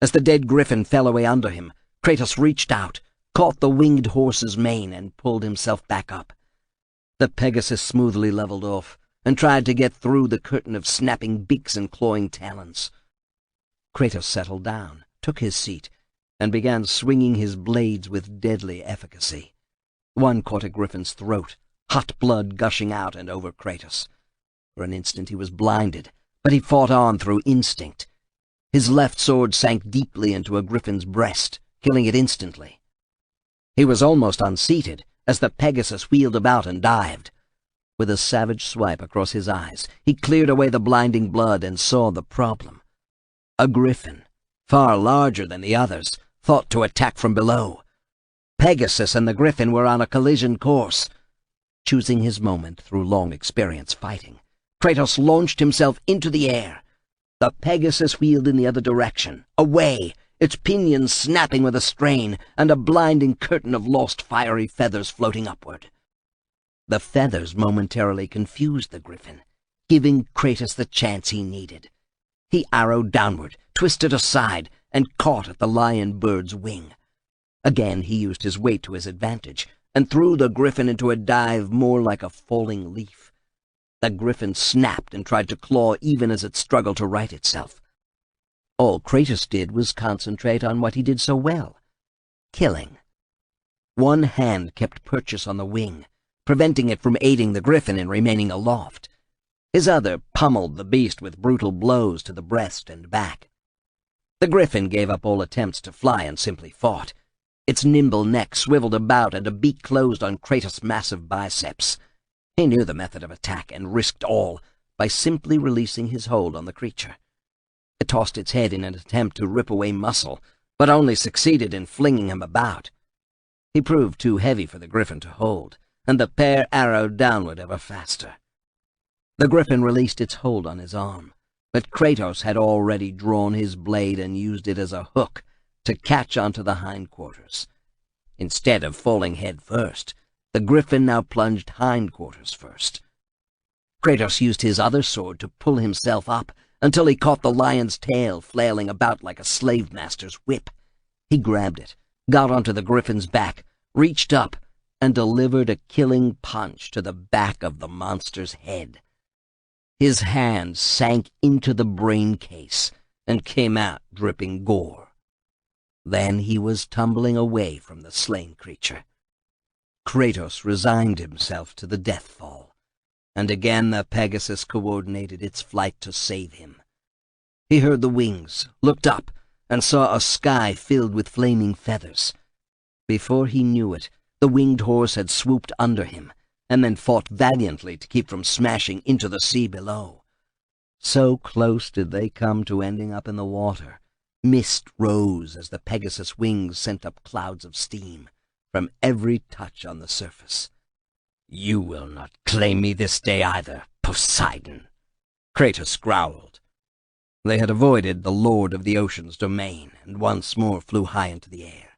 As the dead griffin fell away under him, Kratos reached out, caught the winged horse's mane, and pulled himself back up. The Pegasus smoothly leveled off and tried to get through the curtain of snapping beaks and clawing talons. Kratos settled down, took his seat, and began swinging his blades with deadly efficacy. One caught a griffin's throat, hot blood gushing out and over Kratos. For an instant he was blinded, but he fought on through instinct. His left sword sank deeply into a griffin's breast, killing it instantly. He was almost unseated as the Pegasus wheeled about and dived. With a savage swipe across his eyes, he cleared away the blinding blood and saw the problem. A griffin, far larger than the others, thought to attack from below. Pegasus and the griffin were on a collision course. Choosing his moment through long experience fighting, Kratos launched himself into the air. The Pegasus wheeled in the other direction, away, its pinions snapping with a strain, and a blinding curtain of lost fiery feathers floating upward. The feathers momentarily confused the griffin, giving Kratos the chance he needed. He arrowed downward, twisted aside, and caught at the lion bird's wing. Again he used his weight to his advantage, and threw the griffin into a dive more like a falling leaf. The griffin snapped and tried to claw even as it struggled to right itself. All Kratos did was concentrate on what he did so well, killing. One hand kept purchase on the wing, preventing it from aiding the griffin in remaining aloft. His other pummeled the beast with brutal blows to the breast and back. The griffin gave up all attempts to fly and simply fought. Its nimble neck swiveled about and a beak closed on Kratos' massive biceps. He knew the method of attack and risked all by simply releasing his hold on the creature. It tossed its head in an attempt to rip away muscle, but only succeeded in flinging him about. He proved too heavy for the griffin to hold, and the pair arrowed downward ever faster. The griffin released its hold on his arm, but Kratos had already drawn his blade and used it as a hook to catch onto the hindquarters. Instead of falling head first, the griffin now plunged hindquarters first. Kratos used his other sword to pull himself up until he caught the lion's tail flailing about like a slave master's whip. He grabbed it, got onto the griffin's back, reached up, and delivered a killing punch to the back of the monster's head. His hand sank into the brain case and came out dripping gore. Then he was tumbling away from the slain creature. Kratos resigned himself to the death fall, and again the Pegasus coordinated its flight to save him. He heard the wings, looked up, and saw a sky filled with flaming feathers. Before he knew it, the winged horse had swooped under him, and then fought valiantly to keep from smashing into the sea below. So close did they come to ending up in the water. Mist rose as the Pegasus' wings sent up clouds of steam from every touch on the surface. "You will not claim me this day either, Poseidon," Kratos growled. They had avoided the Lord of the Ocean's domain, and once more flew high into the air.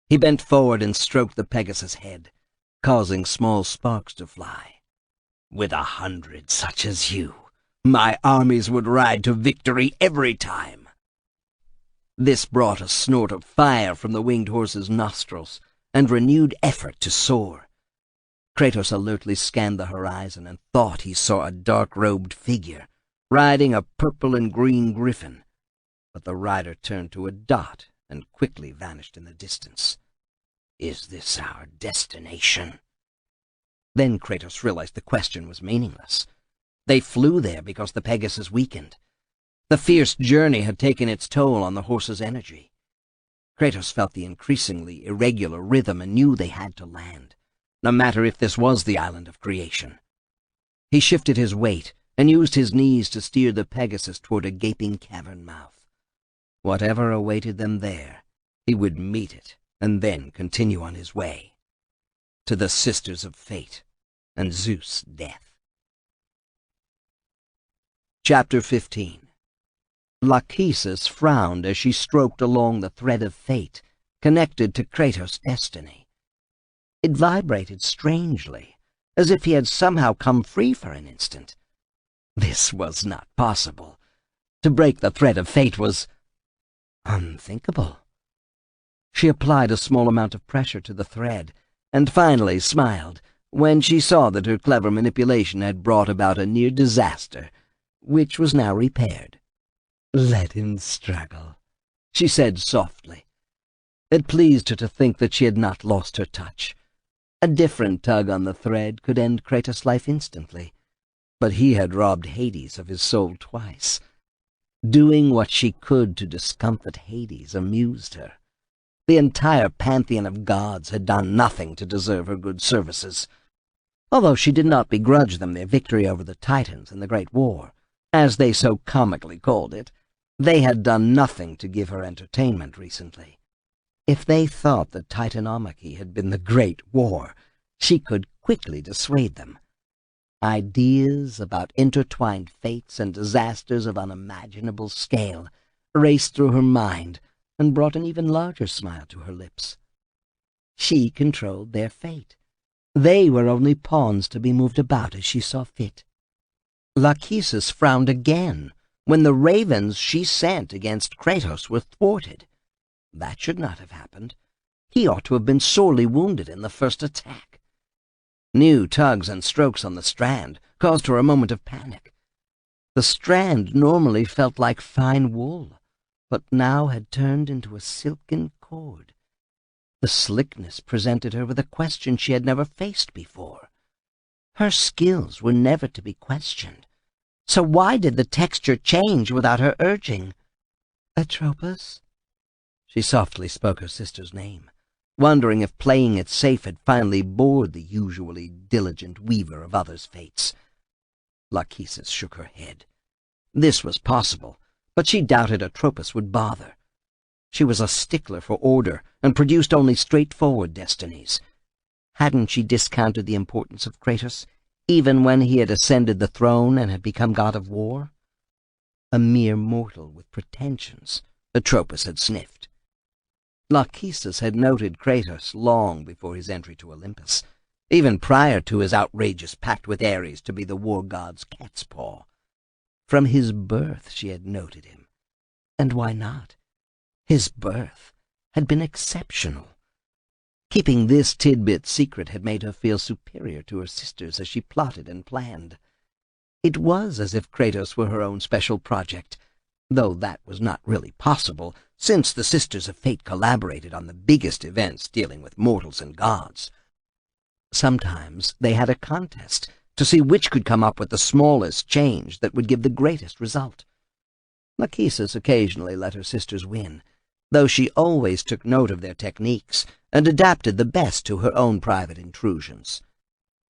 He bent forward and stroked the Pegasus' head, causing small sparks to fly. "With 100 such as you, my armies would ride to victory every time." This brought a snort of fire from the winged horse's nostrils, and renewed effort to soar. Kratos alertly scanned the horizon and thought he saw a dark-robed figure riding a purple and green griffin, but the rider turned to a dot and quickly vanished in the distance. "Is this our destination?" Then Kratos realized the question was meaningless. They flew there because the Pegasus weakened. The fierce journey had taken its toll on the horse's energy. Kratos felt the increasingly irregular rhythm and knew they had to land, no matter if this was the island of creation. He shifted his weight and used his knees to steer the Pegasus toward a gaping cavern mouth. Whatever awaited them there, he would meet it and then continue on his way to the Sisters of Fate and Zeus' death. Chapter 15. Lachesis frowned as she stroked along the thread of fate connected to Kratos' destiny. It vibrated strangely, as if he had somehow come free for an instant. This was not possible. To break the thread of fate was unthinkable. She applied a small amount of pressure to the thread, and finally smiled when she saw that her clever manipulation had brought about a near disaster, which was now repaired. "Let him struggle," she said softly. It pleased her to think that she had not lost her touch. A different tug on the thread could end Kratos' life instantly, but he had robbed Hades of his soul twice. Doing what she could to discomfit Hades amused her. The entire pantheon of gods had done nothing to deserve her good services. Although she did not begrudge them their victory over the Titans in the Great War, as they so comically called it, they had done nothing to give her entertainment recently. If they thought that Titanomachy had been the Great War, she could quickly dissuade them. Ideas about intertwined fates and disasters of unimaginable scale raced through her mind and brought an even larger smile to her lips. She controlled their fate. They were only pawns to be moved about as she saw fit. Lachesis frowned again when the ravens she sent against Kratos were thwarted. That should not have happened. He ought to have been sorely wounded in the first attack. New tugs and strokes on the strand caused her a moment of panic. The strand normally felt like fine wool, but now had turned into a silken cord. The slickness presented her with a question she had never faced before. Her skills were never to be questioned, so why did the texture change without her urging? "Atropos?" She softly spoke her sister's name, wondering if playing it safe had finally bored the usually diligent weaver of others' fates. Lachesis shook her head. This was possible, but she doubted Atropos would bother. She was a stickler for order and produced only straightforward destinies. Hadn't she discounted the importance of Kratos, even when he had ascended the throne and had become god of war? A mere mortal with pretensions, Atropos had sniffed. Lachesis had noted Kratos long before his entry to Olympus, even prior to his outrageous pact with Ares to be the war god's cat's paw. From his birth she had noted him. And why not? His birth had been exceptional. Keeping this tidbit secret had made her feel superior to her sisters as she plotted and planned. It was as if Kratos were her own special project, though that was not really possible, since the Sisters of Fate collaborated on the biggest events dealing with mortals and gods. Sometimes they had a contest to see which could come up with the smallest change that would give the greatest result. Lachesis occasionally let her sisters win, though she always took note of their techniques and adapted the best to her own private intrusions.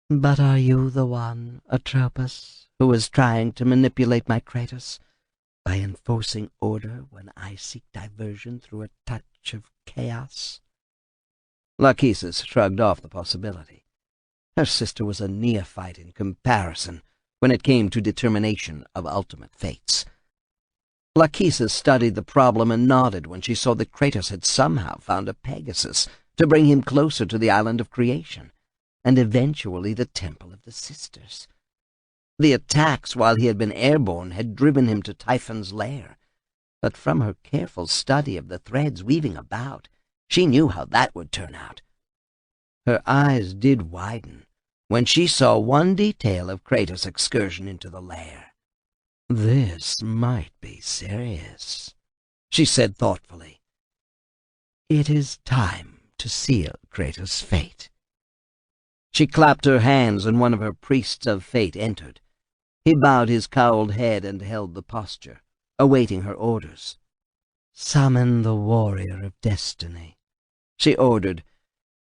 "But are you the one, Atropos, who is trying to manipulate my Kratos by enforcing order when I seek diversion through a touch of chaos?" Lachesis shrugged off the possibility. Her sister was a neophyte in comparison when it came to determination of ultimate fates. Lachesis studied the problem and nodded when she saw that Kratos had somehow found a Pegasus to bring him closer to the island of creation, and eventually the Temple of the Sisters. The attacks while he had been airborne had driven him to Typhon's lair, but from her careful study of the threads weaving about, she knew how that would turn out. Her eyes did widen when she saw one detail of Kratos' excursion into the lair. "This might be serious," she said thoughtfully. "It is time to seal Kratos' fate." She clapped her hands, and one of her priests of fate entered. He bowed his cowled head and held the posture, awaiting her orders. "Summon the warrior of destiny," she ordered.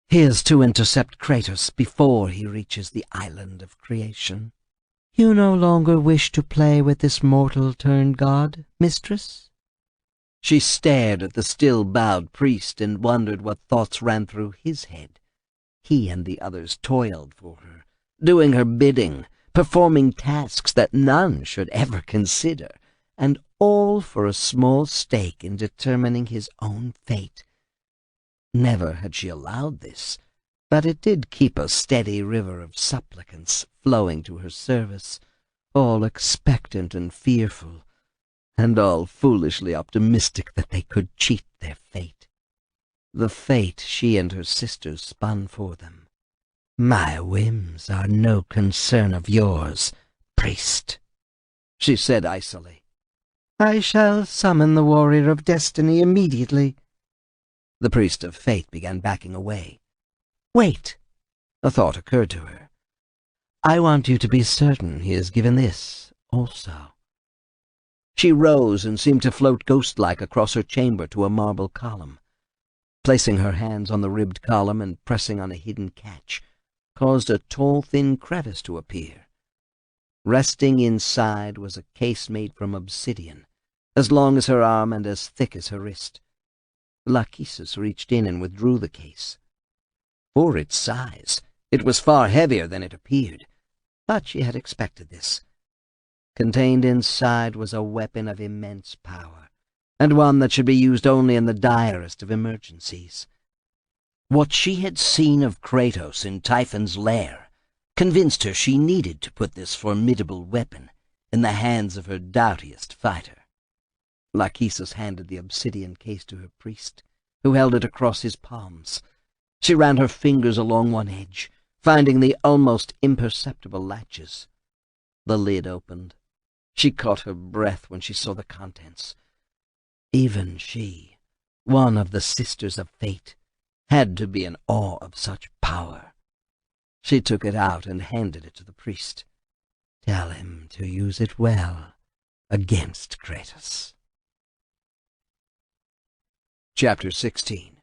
"He is to intercept Kratos before he reaches the island of creation." "You no longer wish to play with this mortal-turned-god, mistress?" She stared at the still-bowed priest and wondered what thoughts ran through his head. He and the others toiled for her, doing her bidding, performing tasks that none should ever consider, and all for a small stake in determining his own fate. Never had she allowed this, But it did keep a steady river of supplicants flowing to her service, all expectant and fearful, and all foolishly optimistic that they could cheat their fate. The fate she and her sisters spun for them. "My whims are no concern of yours, priest," she said icily. "I shall summon the warrior of destiny immediately." The priest of fate began backing away. "Wait," a thought occurred to her. "I want you to be certain he is given this also." She rose and seemed to float ghost-like across her chamber to a marble column. Placing her hands on the ribbed column and pressing on a hidden catch, caused a tall, thin crevice to appear. Resting inside was a case made from obsidian, as long as her arm and as thick as her wrist. Lachesis reached in and withdrew the case. For its size, it was far heavier than it appeared, but she had expected this. Contained inside was a weapon of immense power, and one that should be used only in the direst of emergencies. What she had seen of Kratos in Typhon's lair convinced her she needed to put this formidable weapon in the hands of her doughtiest fighter. Lachesis handed the obsidian case to her priest, who held it across his palms. She ran her fingers along one edge, finding the almost imperceptible latches. The lid opened. She caught her breath when she saw the contents. Even she, one of the Sisters of Fate, had to be in awe of such power. She took it out and handed it to the priest. "Tell him to use it well against Kratos." Chapter 16.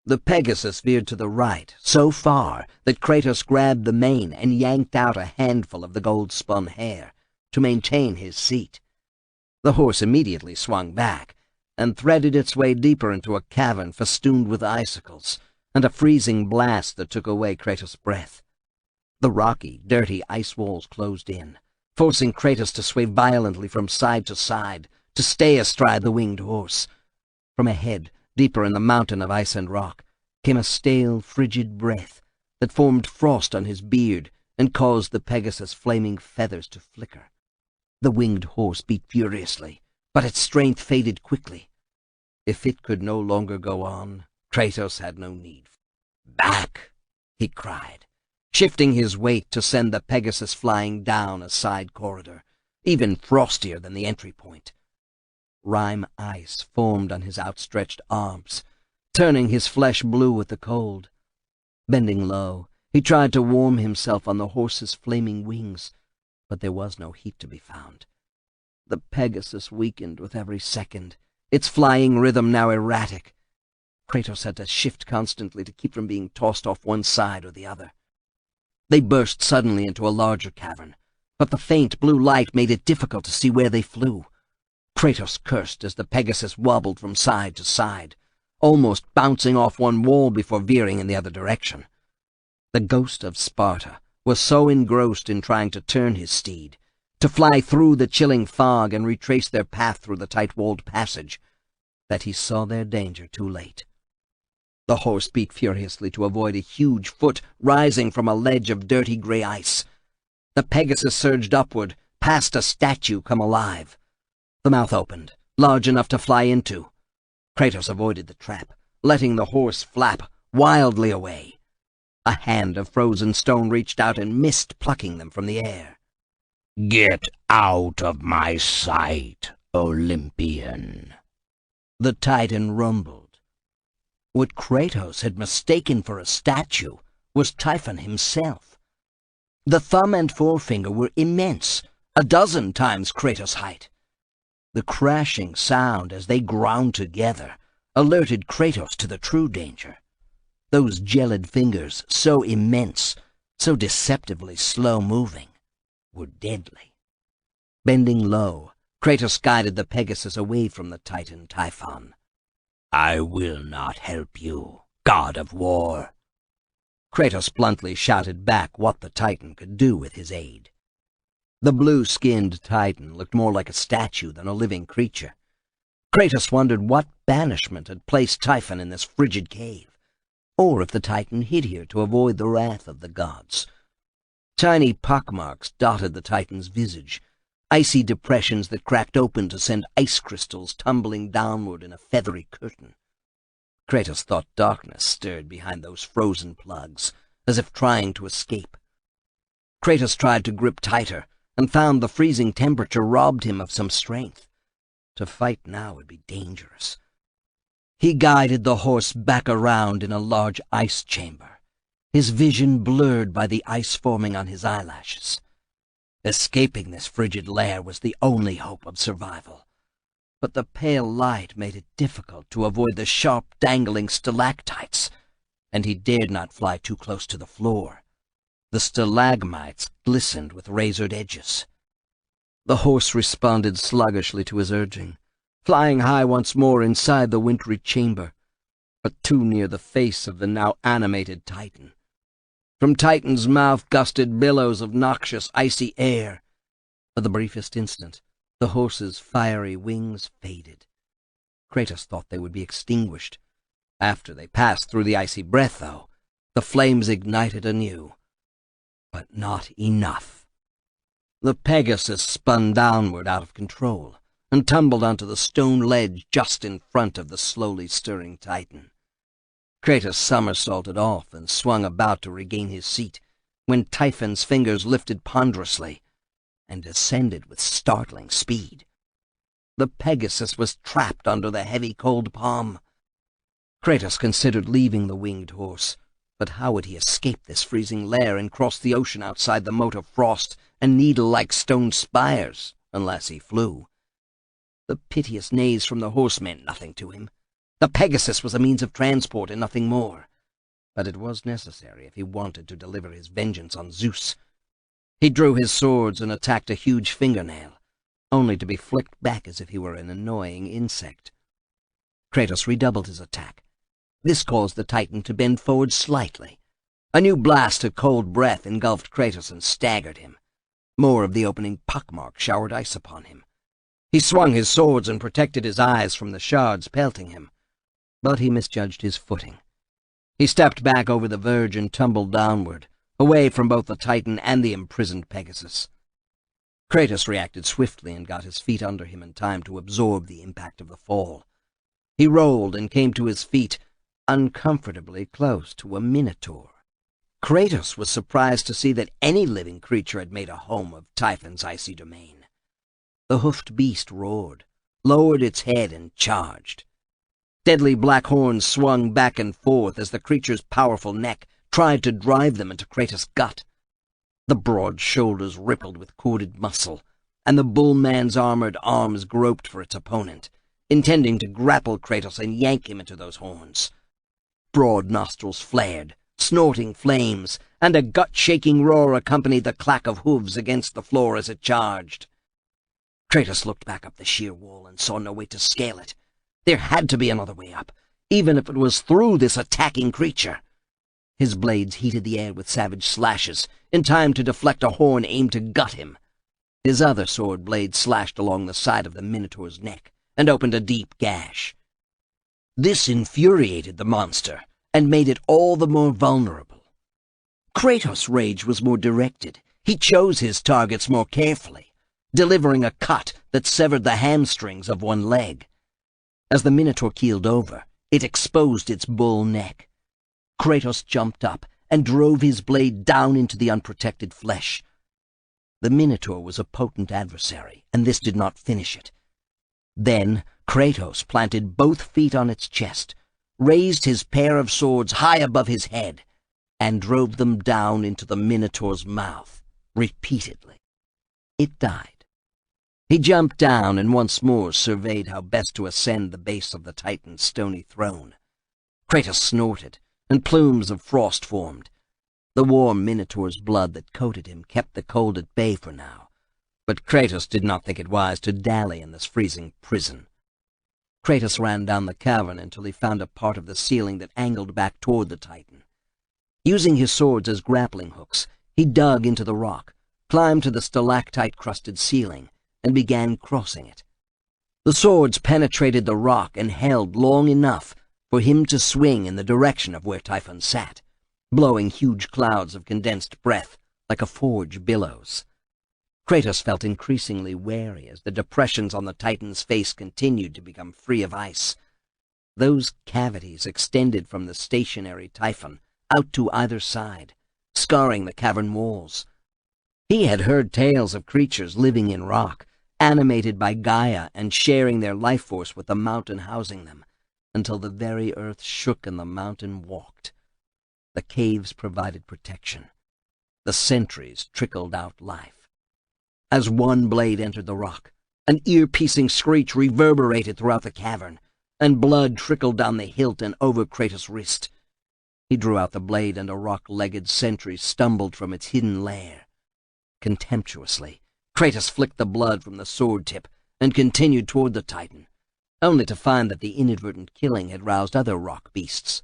The Pegasus veered to the right, so far that Kratos grabbed the mane and yanked out a handful of the gold-spun hair to maintain his seat. The horse immediately swung back and threaded its way deeper into a cavern festooned with icicles and a freezing blast that took away Kratos' breath. The rocky, dirty ice walls closed in, forcing Kratos to sway violently from side to side to stay astride the winged horse. From ahead, deeper in the mountain of ice and rock, came a stale, frigid breath that formed frost on his beard and caused the Pegasus' flaming feathers to flicker. The winged horse beat furiously, but its strength faded quickly. If it could no longer go on, Kratos had no need. "Back!" he cried, shifting his weight to send the Pegasus flying down a side corridor, even frostier than the entry point. Rime ice formed on his outstretched arms, turning his flesh blue with the cold. Bending low, he tried to warm himself on the horse's flaming wings, but there was no heat to be found. The Pegasus weakened with every second, its flying rhythm now erratic. Kratos had to shift constantly to keep from being tossed off one side or the other. They burst suddenly into a larger cavern, but the faint blue light made it difficult to see where they flew. Kratos cursed as the Pegasus wobbled from side to side, almost bouncing off one wall before veering in the other direction. The ghost of Sparta was so engrossed in trying to turn his steed, to fly through the chilling fog and retrace their path through the tight-walled passage, that he saw their danger too late. The horse beat furiously to avoid a huge foot rising from a ledge of dirty gray ice. The Pegasus surged upward, past a statue come alive. The mouth opened, large enough to fly into. Kratos avoided the trap, letting the horse flap wildly away. A hand of frozen stone reached out and missed, plucking them from the air. "Get out of my sight, Olympian," the Titan rumbled. What Kratos had mistaken for a statue was Typhon himself. The thumb and forefinger were immense, a dozen times Kratos' height. The crashing sound as they ground together alerted Kratos to the true danger. Those gelid fingers, so immense, so deceptively slow-moving, were deadly. Bending low, Kratos guided the Pegasus away from the Titan Typhon. "I will not help you, god of war." Kratos bluntly shouted back what the Titan could do with his aid. The blue-skinned Titan looked more like a statue than a living creature. Kratos wondered what banishment had placed Typhon in this frigid cave. or if the Titan hid here to avoid the wrath of the gods. Tiny pockmarks dotted the Titan's visage, icy depressions that cracked open to send ice crystals tumbling downward in a feathery curtain. Kratos thought darkness stirred behind those frozen plugs, as if trying to escape. Kratos tried to grip tighter, and found the freezing temperature robbed him of some strength. To fight now would be dangerous. He guided the horse back around in a large ice chamber, his vision blurred by the ice forming on his eyelashes. Escaping this frigid lair was the only hope of survival, but the pale light made it difficult to avoid the sharp, dangling stalactites, and he dared not fly too close to the floor. The stalagmites glistened with razored edges. The horse responded sluggishly to his urging, flying high once more inside the wintry chamber, but too near the face of the now animated Titan. From Titan's mouth gusted billows of noxious, icy air. For the briefest instant, the horse's fiery wings faded. Kratos thought they would be extinguished. After they passed through the icy breath, though, the flames ignited anew. But not enough. The Pegasus spun downward out of control and tumbled onto the stone ledge just in front of the slowly stirring Titan. Kratos somersaulted off and swung about to regain his seat when Typhon's fingers lifted ponderously and descended with startling speed. The Pegasus was trapped under the heavy cold palm. Kratos considered leaving the winged horse, but how would he escape this freezing lair and cross the ocean outside the moat of frost and needle-like stone spires, unless he flew? The piteous neighs from the horse meant nothing to him. The Pegasus was a means of transport and nothing more, but it was necessary if he wanted to deliver his vengeance on Zeus. He drew his swords and attacked a huge fingernail, only to be flicked back as if he were an annoying insect. Kratos redoubled his attack. This caused the Titan to bend forward slightly. A new blast of cold breath engulfed Kratos and staggered him. More of the opening pockmark showered ice upon him. He swung his swords and protected his eyes from the shards pelting him, but he misjudged his footing. He stepped back over the verge and tumbled downward, away from both the Titan and the imprisoned Pegasus. Kratos reacted swiftly and got his feet under him in time to absorb the impact of the fall. He rolled and came to his feet, uncomfortably close to a minotaur. Kratos was surprised to see that any living creature had made a home of Typhon's icy domain. The hoofed beast roared, lowered its head, and charged. Deadly black horns swung back and forth as the creature's powerful neck tried to drive them into Kratos' gut. The broad shoulders rippled with corded muscle, and the bull-man's armored arms groped for its opponent, intending to grapple Kratos and yank him into those horns. Broad nostrils flared, snorting flames, and a gut-shaking roar accompanied the clack of hooves against the floor as it charged. Kratos looked back up the sheer wall and saw no way to scale it. There had to be another way up, even if it was through this attacking creature. His blades heated the air with savage slashes, in time to deflect a horn aimed to gut him. His other sword blade slashed along the side of the Minotaur's neck and opened a deep gash. This infuriated the monster and made it all the more vulnerable. Kratos' rage was more directed. He chose his targets more carefully, delivering a cut that severed the hamstrings of one leg. As the Minotaur keeled over, it exposed its bull neck. Kratos jumped up and drove his blade down into the unprotected flesh. The Minotaur was a potent adversary, and this did not finish it. Then Kratos planted both feet on its chest, raised his pair of swords high above his head, and drove them down into the Minotaur's mouth, repeatedly. It died. He jumped down and once more surveyed how best to ascend the base of the Titan's stony throne. Kratos snorted, and plumes of frost formed. The warm Minotaur's blood that coated him kept the cold at bay for now, but Kratos did not think it wise to dally in this freezing prison. Kratos ran down the cavern until he found a part of the ceiling that angled back toward the Titan. Using his swords as grappling hooks, he dug into the rock, climbed to the stalactite-crusted ceiling, and began crossing it. The swords penetrated the rock and held long enough for him to swing in the direction of where Typhon sat, blowing huge clouds of condensed breath like a forge billows. Kratos felt increasingly wary as the depressions on the Titan's face continued to become free of ice. Those cavities extended from the stationary Typhon out to either side, scarring the cavern walls. He had heard tales of creatures living in rock, animated by Gaia and sharing their life force with the mountain housing them, until the very earth shook and the mountain walked. The caves provided protection. The sentries trickled out life. As one blade entered the rock, an ear-piercing screech reverberated throughout the cavern, and blood trickled down the hilt and over Kratos' wrist. He drew out the blade, and a rock-legged sentry stumbled from its hidden lair. Contemptuously, Kratos flicked the blood from the sword tip and continued toward the Titan, only to find that the inadvertent killing had roused other rock beasts.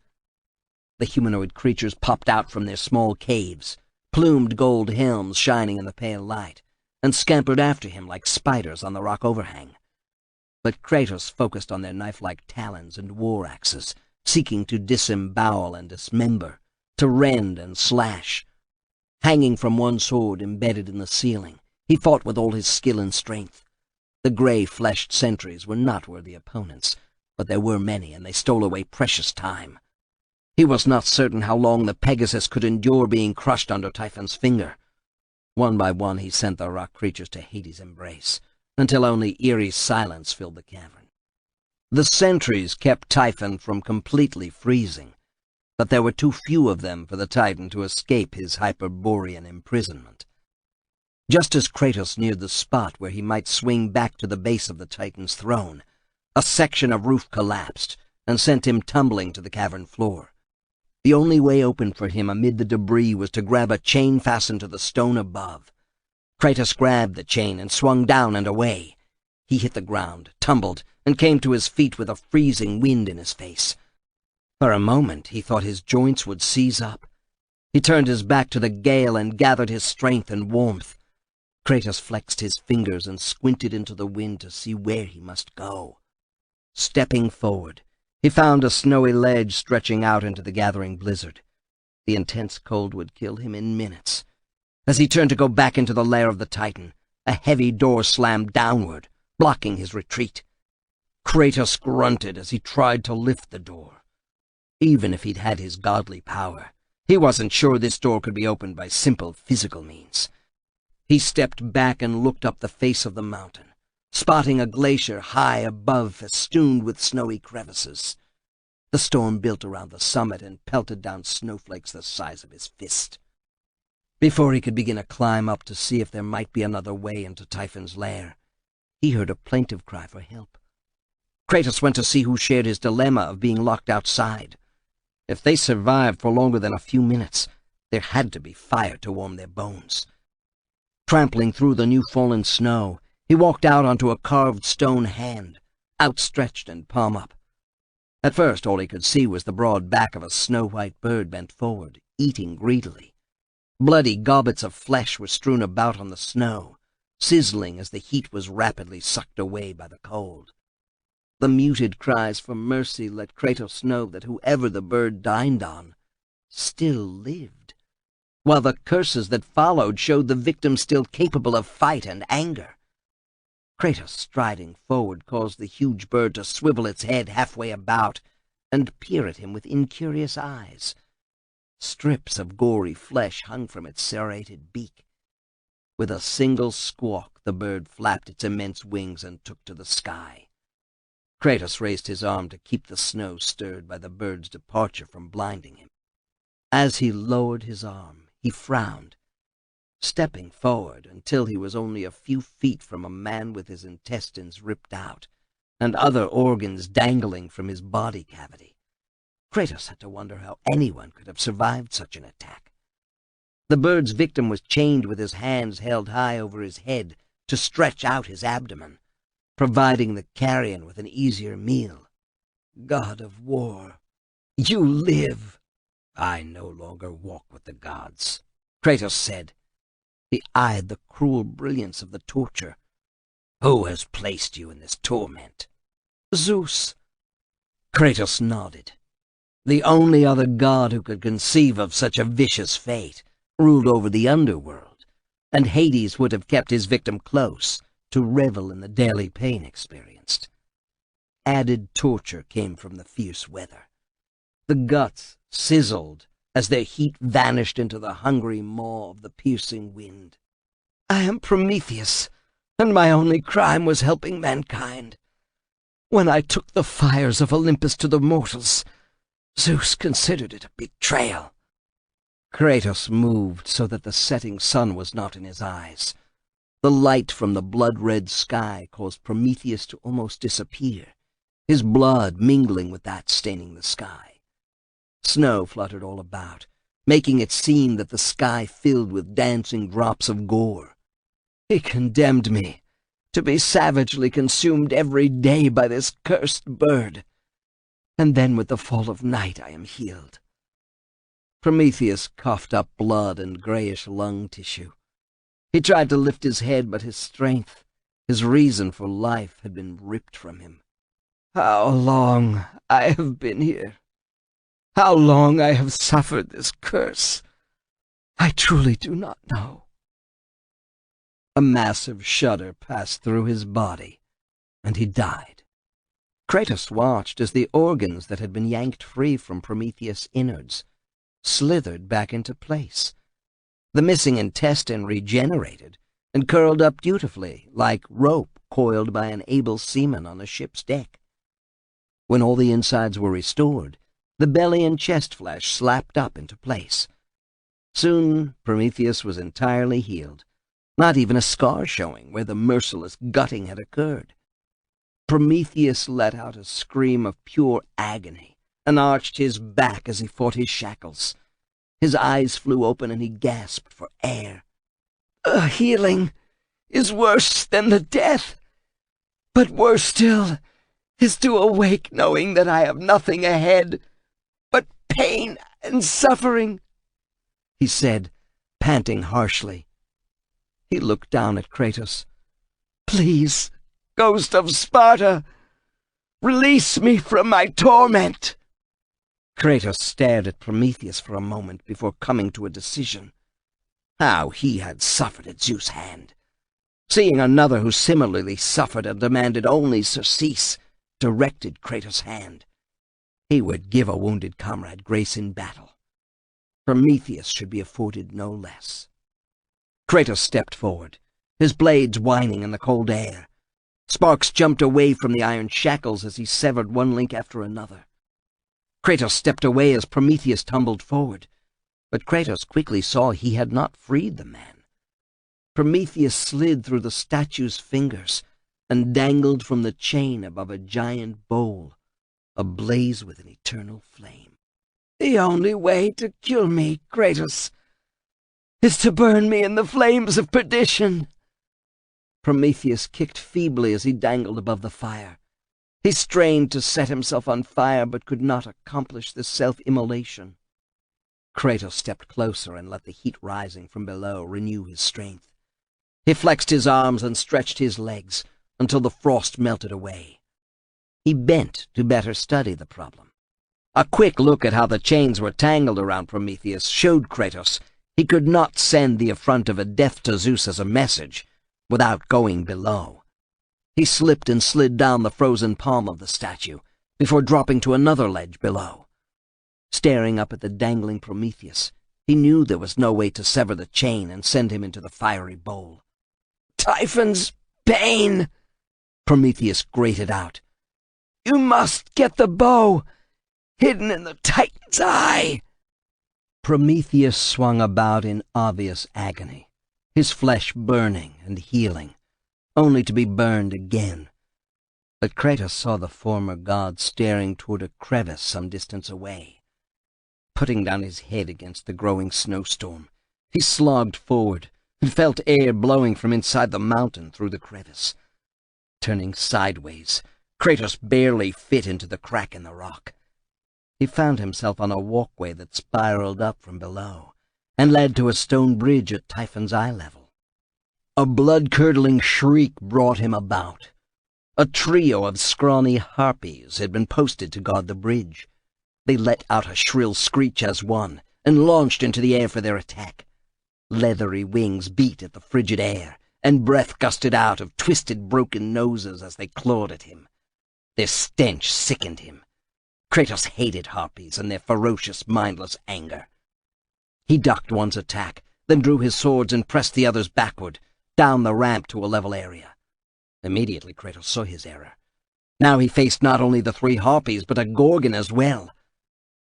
The humanoid creatures popped out from their small caves, plumed gold helms shining in the pale light, and scampered after him like spiders on the rock overhang. But Kratos focused on their knife-like talons and war axes, seeking to disembowel and dismember, to rend and slash. Hanging from one sword embedded in the ceiling, he fought with all his skill and strength. The gray-fleshed sentries were not worthy opponents, but there were many, and they stole away precious time. He was not certain how long the Pegasus could endure being crushed under Typhon's finger. One by one he sent the rock creatures to Hades' embrace, until only eerie silence filled the cavern. The sentries kept Typhon from completely freezing, but there were too few of them for the Titan to escape his Hyperborean imprisonment. Just as Kratos neared the spot where he might swing back to the base of the Titan's throne, a section of roof collapsed and sent him tumbling to the cavern floor. The only way open for him amid the debris was to grab a chain fastened to the stone above. Kratos grabbed the chain and swung down and away. He hit the ground, tumbled, and came to his feet with a freezing wind in his face. For a moment he thought his joints would seize up. He turned his back to the gale and gathered his strength and warmth. Kratos flexed his fingers and squinted into the wind to see where he must go. Stepping forward, he found a snowy ledge stretching out into the gathering blizzard. The intense cold would kill him in minutes. As he turned to go back into the lair of the Titan, a heavy door slammed downward, blocking his retreat. Kratos grunted as he tried to lift the door. Even if he'd had his godly power, he wasn't sure this door could be opened by simple physical means. He stepped back and looked up the face of the mountain, spotting a glacier high above festooned with snowy crevices. The storm built around the summit and pelted down snowflakes the size of his fist. Before he could begin a climb up to see if there might be another way into Typhon's lair, he heard a plaintive cry for help. Kratos went to see who shared his dilemma of being locked outside. If they survived for longer than a few minutes, there had to be fire to warm their bones. Trampling through the new-fallen snow, he walked out onto a carved stone hand, outstretched and palm up. At first all he could see was the broad back of a snow-white bird bent forward, eating greedily. Bloody gobbets of flesh were strewn about on the snow, sizzling as the heat was rapidly sucked away by the cold. The muted cries for mercy let Kratos know that whoever the bird dined on still lived, while the curses that followed showed the victim still capable of fight and anger. Kratos, striding forward, caused the huge bird to swivel its head halfway about and peer at him with incurious eyes. Strips of gory flesh hung from its serrated beak. With a single squawk, the bird flapped its immense wings and took to the sky. Kratos raised his arm to keep the snow stirred by the bird's departure from blinding him. As he lowered his arm, he frowned, stepping forward until he was only a few feet from a man with his intestines ripped out and other organs dangling from his body cavity. Kratos had to wonder how anyone could have survived such an attack. The bird's victim was chained with his hands held high over his head to stretch out his abdomen, providing the carrion with an easier meal. God of war, you live! I no longer walk with the gods, Kratos said. He eyed the cruel brilliance of the torture. Who has placed you in this torment? Zeus. Kratos nodded. The only other god who could conceive of such a vicious fate ruled over the underworld, and Hades would have kept his victim close to revel in the daily pain experienced. Added torture came from the fierce weather. The guts sizzled as their heat vanished into the hungry maw of the piercing wind. I am Prometheus, and my only crime was helping mankind. When I took the fires of Olympus to the mortals, Zeus considered it a betrayal. Kratos moved so that the setting sun was not in his eyes. The light from the blood-red sky caused Prometheus to almost disappear, his blood mingling with that staining the sky. Snow fluttered all about, making it seem that the sky filled with dancing drops of gore. He condemned me to be savagely consumed every day by this cursed bird. And then with the fall of night I am healed. Prometheus coughed up blood and grayish lung tissue. He tried to lift his head, but his strength, his reason for life, had been ripped from him. How long I have been here. How long I have suffered this curse. I truly do not know. A massive shudder passed through his body, and he died. Kratos watched as the organs that had been yanked free from Prometheus' innards slithered back into place. The missing intestine regenerated and curled up dutifully, like rope coiled by an able seaman on a ship's deck. When all the insides were restored, the belly and chest flesh slapped up into place. Soon Prometheus was entirely healed, not even a scar showing where the merciless gutting had occurred. Prometheus let out a scream of pure agony and arched his back as he fought his shackles. His eyes flew open and he gasped for air. Healing is worse than the death, but worse still is to awake knowing that I have nothing ahead but pain and suffering, he said, panting harshly. He looked down at Kratos. Please, ghost of Sparta, release me from my torment. Kratos stared at Prometheus for a moment before coming to a decision. How he had suffered at Zeus' hand. Seeing another who similarly suffered and demanded only surcease directed Kratos' hand. He would give a wounded comrade grace in battle. Prometheus should be afforded no less. Kratos stepped forward, his blades whining in the cold air. Sparks jumped away from the iron shackles as he severed one link after another. Kratos stepped away as Prometheus tumbled forward, but Kratos quickly saw he had not freed the man. Prometheus slid through the statue's fingers and dangled from the chain above a giant bowl, ablaze with an eternal flame. The only way to kill me, Kratos, is to burn me in the flames of perdition. Prometheus kicked feebly as he dangled above the fire. He strained to set himself on fire, but could not accomplish this self-immolation. Kratos stepped closer and let the heat rising from below renew his strength. He flexed his arms and stretched his legs until the frost melted away. He bent to better study the problem. A quick look at how the chains were tangled around Prometheus showed Kratos he could not send the affront of a death to Zeus as a message without going below. He slipped and slid down the frozen palm of the statue before dropping to another ledge below. Staring up at the dangling Prometheus, he knew there was no way to sever the chain and send him into the fiery bowl. Typhon's bane! Prometheus grated out. You must get the bow, hidden in the Titan's eye! Prometheus swung about in obvious agony, his flesh burning and healing, only to be burned again. But Kratos saw the former god staring toward a crevice some distance away. Putting down his head against the growing snowstorm, he slogged forward and felt air blowing from inside the mountain through the crevice. Turning sideways, Kratos barely fit into the crack in the rock. He found himself on a walkway that spiraled up from below and led to a stone bridge at Typhon's eye level. A blood-curdling shriek brought him about. A trio of scrawny harpies had been posted to guard the bridge. They let out a shrill screech as one, and launched into the air for their attack. Leathery wings beat at the frigid air, and breath gusted out of twisted, broken noses as they clawed at him. Their stench sickened him. Kratos hated harpies and their ferocious, mindless anger. He ducked one's attack, then drew his swords and pressed the others backward, down the ramp to a level area. Immediately Kratos saw his error. Now he faced not only the three harpies, but a Gorgon as well.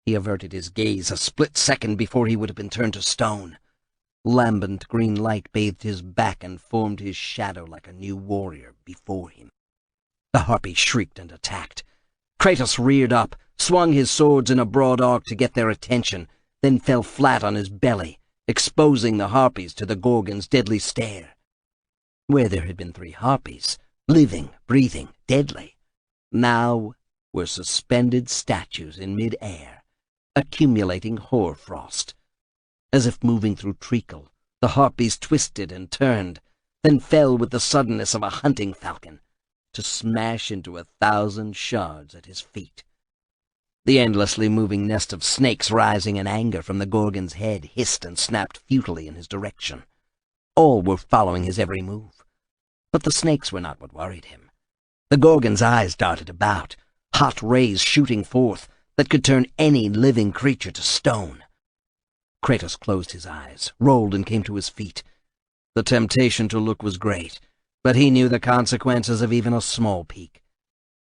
He averted his gaze a split second before he would have been turned to stone. Lambent green light bathed his back and formed his shadow like a new warrior before him. The harpy shrieked and attacked. Kratos reared up, swung his swords in a broad arc to get their attention, then fell flat on his belly, exposing the harpies to the Gorgon's deadly stare. Where there had been three harpies, living, breathing, deadly, now were suspended statues in mid-air, accumulating hoarfrost. As if moving through treacle, the harpies twisted and turned, then fell with the suddenness of a hunting falcon, to smash into 1,000 shards at his feet. The endlessly moving nest of snakes rising in anger from the Gorgon's head hissed and snapped futilely in his direction. All were following his every move. But the snakes were not what worried him. The Gorgon's eyes darted about, hot rays shooting forth that could turn any living creature to stone. Kratos closed his eyes, rolled and came to his feet. The temptation to look was great, but he knew the consequences of even a small peek.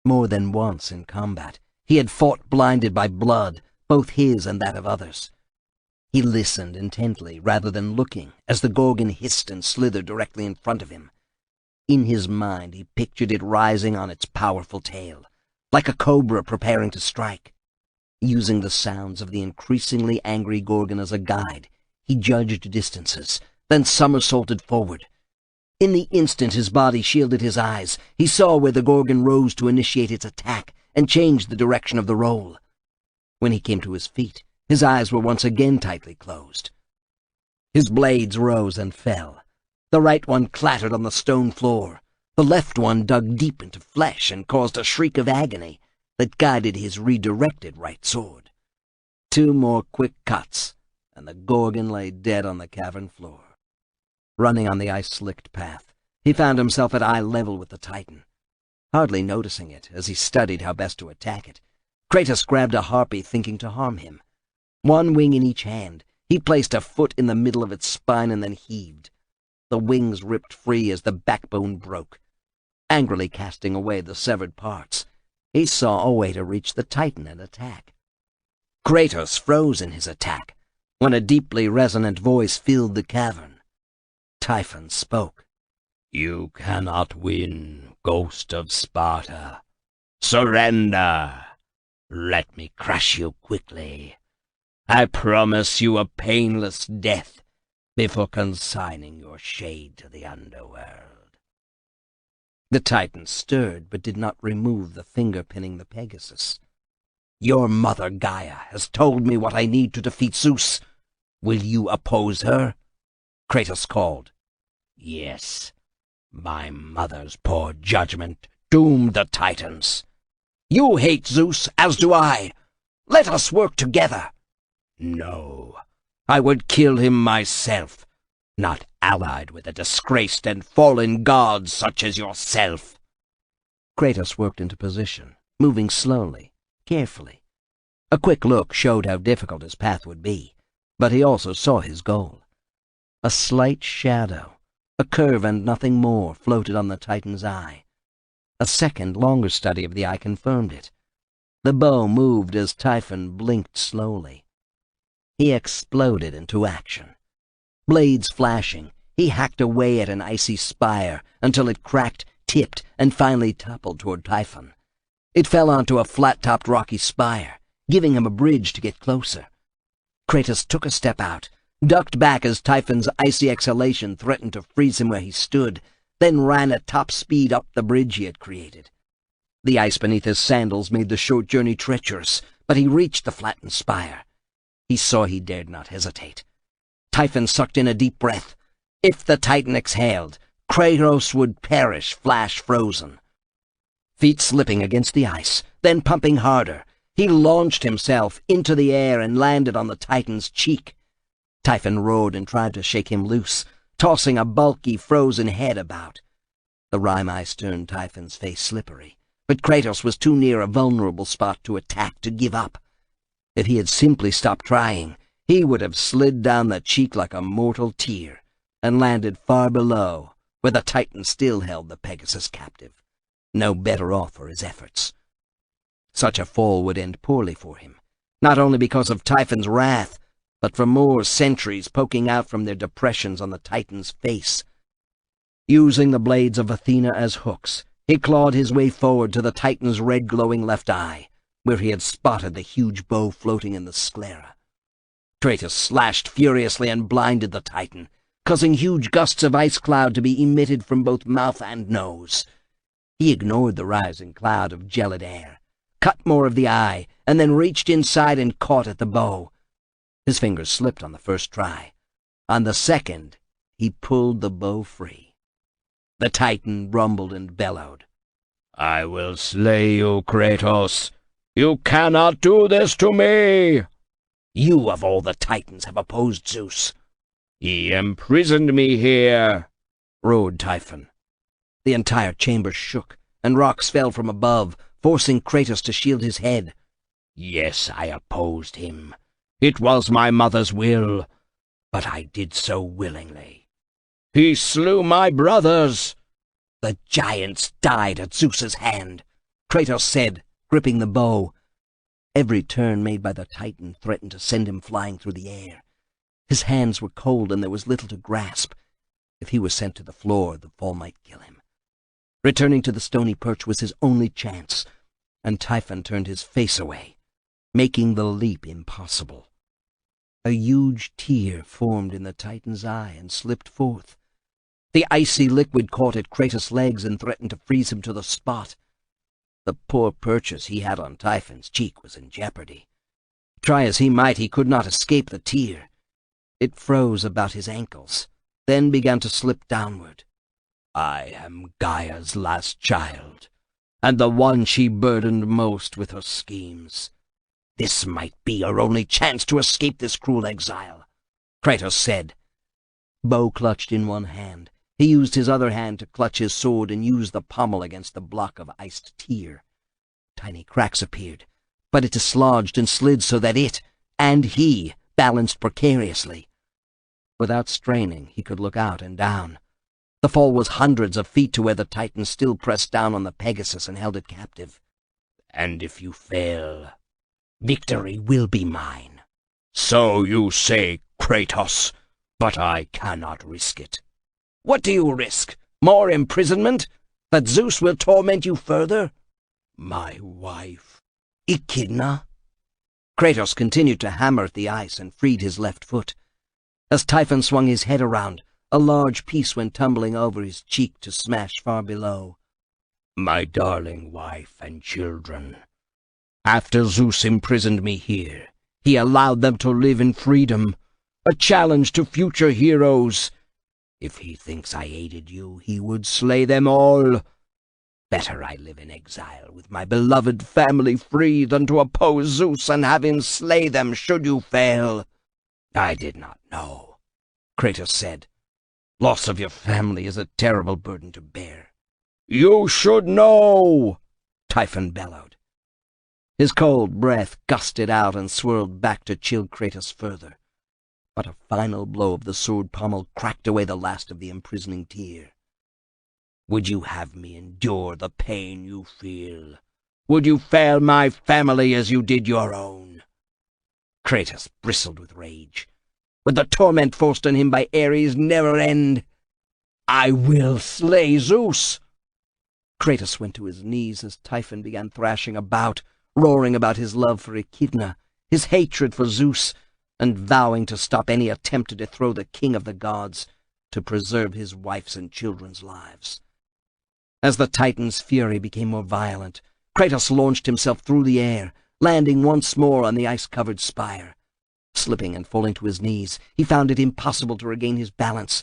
More than once in combat, he had fought blinded by blood, both his and that of others. He listened intently rather than looking as the Gorgon hissed and slithered directly in front of him. In his mind he pictured it rising on its powerful tail, like a cobra preparing to strike. Using the sounds of the increasingly angry Gorgon as a guide, he judged distances, then somersaulted forward. In the instant his body shielded his eyes, he saw where the Gorgon rose to initiate its attack and changed the direction of the roll. When he came to his feet, his eyes were once again tightly closed. His blades rose and fell. The right one clattered on the stone floor. The left one dug deep into flesh and caused a shriek of agony that guided his redirected right sword. 2 more quick cuts, and the Gorgon lay dead on the cavern floor. Running on the ice-slicked path, he found himself at eye level with the Titan. Hardly noticing it as he studied how best to attack it, Kratos grabbed a harpy thinking to harm him. One wing in each hand, he placed a foot in the middle of its spine and then heaved. The wings ripped free as the backbone broke. Angrily casting away the severed parts, he saw a way to reach the Titan and attack. Kratos froze in his attack when a deeply resonant voice filled the cavern. Typhon spoke. "You cannot win, Ghost of Sparta. Surrender. Let me crush you quickly. I promise you a painless death before consigning your shade to the underworld." The Titan stirred, but did not remove the finger pinning the Pegasus. "Your mother Gaia has told me what I need to defeat Zeus. Will you oppose her?" Kratos called. "Yes, my mother's poor judgment doomed the Titans." "You hate Zeus, as do I. Let us work together." "No, I would kill him myself, not allied with a disgraced and fallen god such as yourself." Kratos worked into position, moving slowly, carefully. A quick look showed how difficult his path would be, but he also saw his goal. A slight shadow, a curve and nothing more, floated on the Titan's eye. A second, longer study of the eye confirmed it. The bow moved as Typhon blinked slowly. He exploded into action. Blades flashing, he hacked away at an icy spire until it cracked, tipped, and finally toppled toward Typhon. It fell onto a flat-topped rocky spire, giving him a bridge to get closer. Kratos took a step out, ducked back as Typhon's icy exhalation threatened to freeze him where he stood, then ran at top speed up the bridge he had created. The ice beneath his sandals made the short journey treacherous, but he reached the flattened spire. He saw he dared not hesitate. Typhon sucked in a deep breath. If the Titan exhaled, Kratos would perish flash-frozen. Feet slipping against the ice, then pumping harder, he launched himself into the air and landed on the Titan's cheek. Typhon roared and tried to shake him loose, tossing a bulky, frozen head about. The rime ice turned Typhon's face slippery, but Kratos was too near a vulnerable spot to attack, to give up. If he had simply stopped trying, he would have slid down the cheek like a mortal tear and landed far below, where the Titan still held the Pegasus captive, no better off for his efforts. Such a fall would end poorly for him, not only because of Typhon's wrath, but for more sentries poking out from their depressions on the Titan's face. Using the blades of Athena as hooks, he clawed his way forward to the Titan's red glowing left eye, where he had spotted the huge bow floating in the sclera. Kratos slashed furiously and blinded the Titan, causing huge gusts of ice cloud to be emitted from both mouth and nose. He ignored the rising cloud of gelid air, cut more of the eye, and then reached inside and caught at the bow. His fingers slipped on the first try. On the second, he pulled the bow free. The Titan rumbled and bellowed. "I will slay you, Kratos. You cannot do this to me!" "You of all the Titans have opposed Zeus." "He imprisoned me here," roared Typhon. The entire chamber shook, and rocks fell from above, forcing Kratos to shield his head. "Yes, I opposed him. It was my mother's will, but I did so willingly. He slew my brothers." "The giants died at Zeus's hand," Kratos said, gripping the bow. Every turn made by the Titan threatened to send him flying through the air. His hands were cold, and there was little to grasp. If he was sent to the floor, the fall might kill him. Returning to the stony perch was his only chance, and Typhon turned his face away, making the leap impossible. A huge tear formed in the Titan's eye and slipped forth. The icy liquid caught at Kratos' legs and threatened to freeze him to the spot. The poor purchase he had on Typhon's cheek was in jeopardy. Try as he might, he could not escape the tear. It froze about his ankles, then began to slip downward. "I am Gaia's last child, and the one she burdened most with her schemes. This might be our only chance to escape this cruel exile," Kratos said. Bow clutched in one hand, he used his other hand to clutch his sword and use the pommel against the block of iced tear. Tiny cracks appeared, but it dislodged and slid so that it, and he, balanced precariously. Without straining, he could look out and down. The fall was hundreds of feet to where the Titan still pressed down on the Pegasus and held it captive. "And if you fail, victory will be mine." "So you say, Kratos, but I cannot risk it." "What do you risk? More imprisonment? That Zeus will torment you further?" "My wife." "Echidna?" Kratos continued to hammer at the ice and freed his left foot. As Typhon swung his head around, a large piece went tumbling over his cheek to smash far below. "My darling wife and children. After Zeus imprisoned me here, he allowed them to live in freedom, a challenge to future heroes. If he thinks I aided you, he would slay them all. Better I live in exile with my beloved family free than to oppose Zeus and have him slay them should you fail." "I did not know," Kratos said. "Loss of your family is a terrible burden to bear." "You should know," Typhon bellowed. His cold breath gusted out and swirled back to chill Kratos further. But a final blow of the sword pommel cracked away the last of the imprisoning tear. "Would you have me endure the pain you feel? Would you fail my family as you did your own?" Kratos bristled with rage. Would the torment forced on him by Ares never end? "I will slay Zeus!" Kratos went to his knees as Typhon began thrashing about, roaring about his love for Echidna, his hatred for Zeus, and vowing to stop any attempt to dethrone the king of the gods, to preserve his wife's and children's lives. As the Titan's fury became more violent, Kratos launched himself through the air, landing once more on the ice-covered spire. Slipping and falling to his knees, he found it impossible to regain his balance.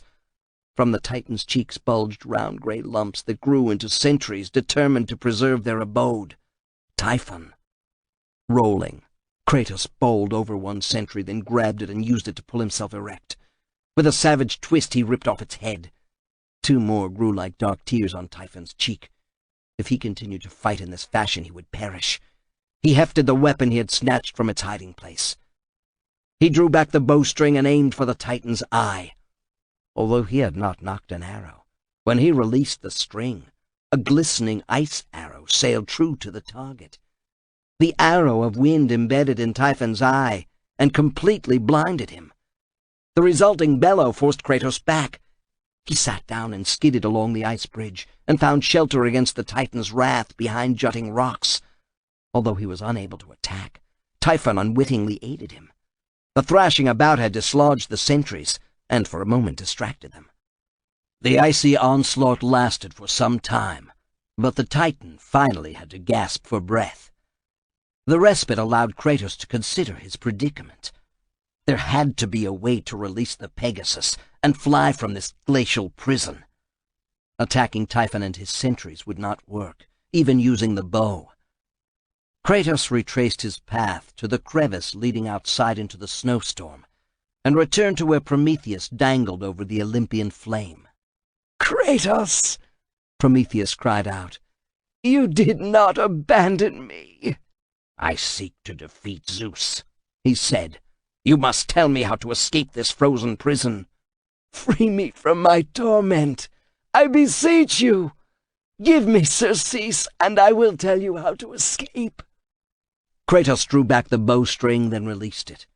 From the Titan's cheeks bulged round grey lumps that grew into sentries determined to preserve their abode. Typhon. Rolling, Kratos bowled over one sentry, then grabbed it and used it to pull himself erect. With a savage twist, he ripped off its head. 2 more grew like dark tears on Typhon's cheek. If he continued to fight in this fashion, he would perish. He hefted the weapon he had snatched from its hiding place. He drew back the bowstring and aimed for the Titan's eye. Although he had not knocked an arrow, when he released the string, a glistening ice arrow sailed true to the target. The arrow of wind embedded in Typhon's eye and completely blinded him. The resulting bellow forced Kratos back. He sat down and skidded along the ice bridge and found shelter against the Titan's wrath behind jutting rocks. Although he was unable to attack, Typhon unwittingly aided him. The thrashing about had dislodged the sentries and for a moment distracted them. The icy onslaught lasted for some time, but the Titan finally had to gasp for breath. The respite allowed Kratos to consider his predicament. There had to be a way to release the Pegasus and fly from this glacial prison. Attacking Typhon and his sentries would not work, even using the bow. Kratos retraced his path to the crevice leading outside into the snowstorm, and returned to where Prometheus dangled over the Olympian flame. "Kratos!" Prometheus cried out. "You did not abandon me." "I seek to defeat Zeus," he said. "You must tell me how to escape this frozen prison." "Free me from my torment, I beseech you. Give me surcease, and I will tell you how to escape." Kratos drew back the bowstring, then released it.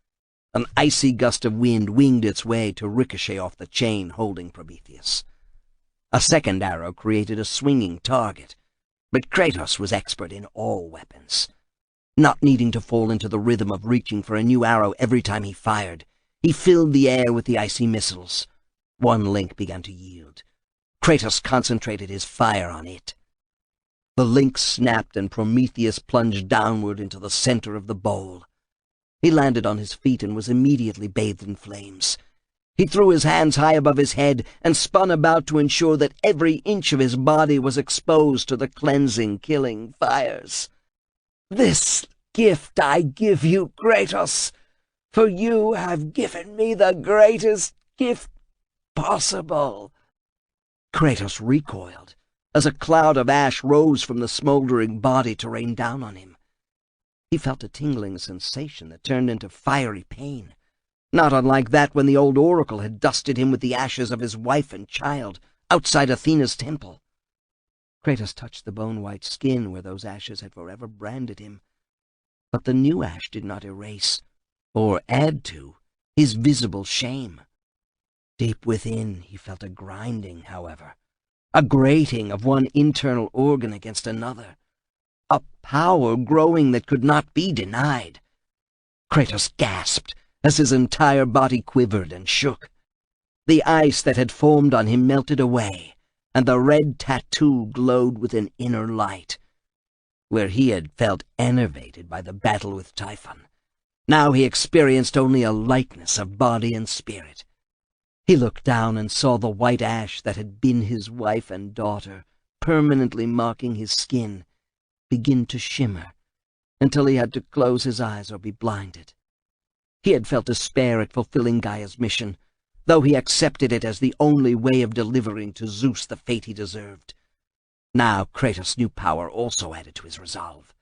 An icy gust of wind winged its way to ricochet off the chain holding Prometheus. A second arrow created a swinging target, but Kratos was expert in all weapons. Not needing to fall into the rhythm of reaching for a new arrow every time he fired, he filled the air with the icy missiles. One link began to yield. Kratos concentrated his fire on it. The link snapped and Prometheus plunged downward into the center of the bowl. He landed on his feet and was immediately bathed in flames. He threw his hands high above his head and spun about to ensure that every inch of his body was exposed to the cleansing, killing fires. "This gift I give you, Kratos, for you have given me the greatest gift possible." Kratos recoiled as a cloud of ash rose from the smoldering body to rain down on him. He felt a tingling sensation that turned into fiery pain, not unlike that when the old oracle had dusted him with the ashes of his wife and child outside Athena's temple. Kratos touched the bone-white skin where those ashes had forever branded him, but the new ash did not erase or add to his visible shame. Deep within he felt a grinding, however, a grating of one internal organ against another, a power growing that could not be denied. Kratos gasped as his entire body quivered and shook. The ice that had formed on him melted away, and the red tattoo glowed with an inner light. Where he had felt enervated by the battle with Typhon, now he experienced only a lightness of body and spirit. He looked down and saw the white ash that had been his wife and daughter, permanently marking his skin, begin to shimmer until he had to close his eyes or be blinded. He had felt despair at fulfilling Gaia's mission, though he accepted it as the only way of delivering to Zeus the fate he deserved. Now Kratos' new power also added to his resolve.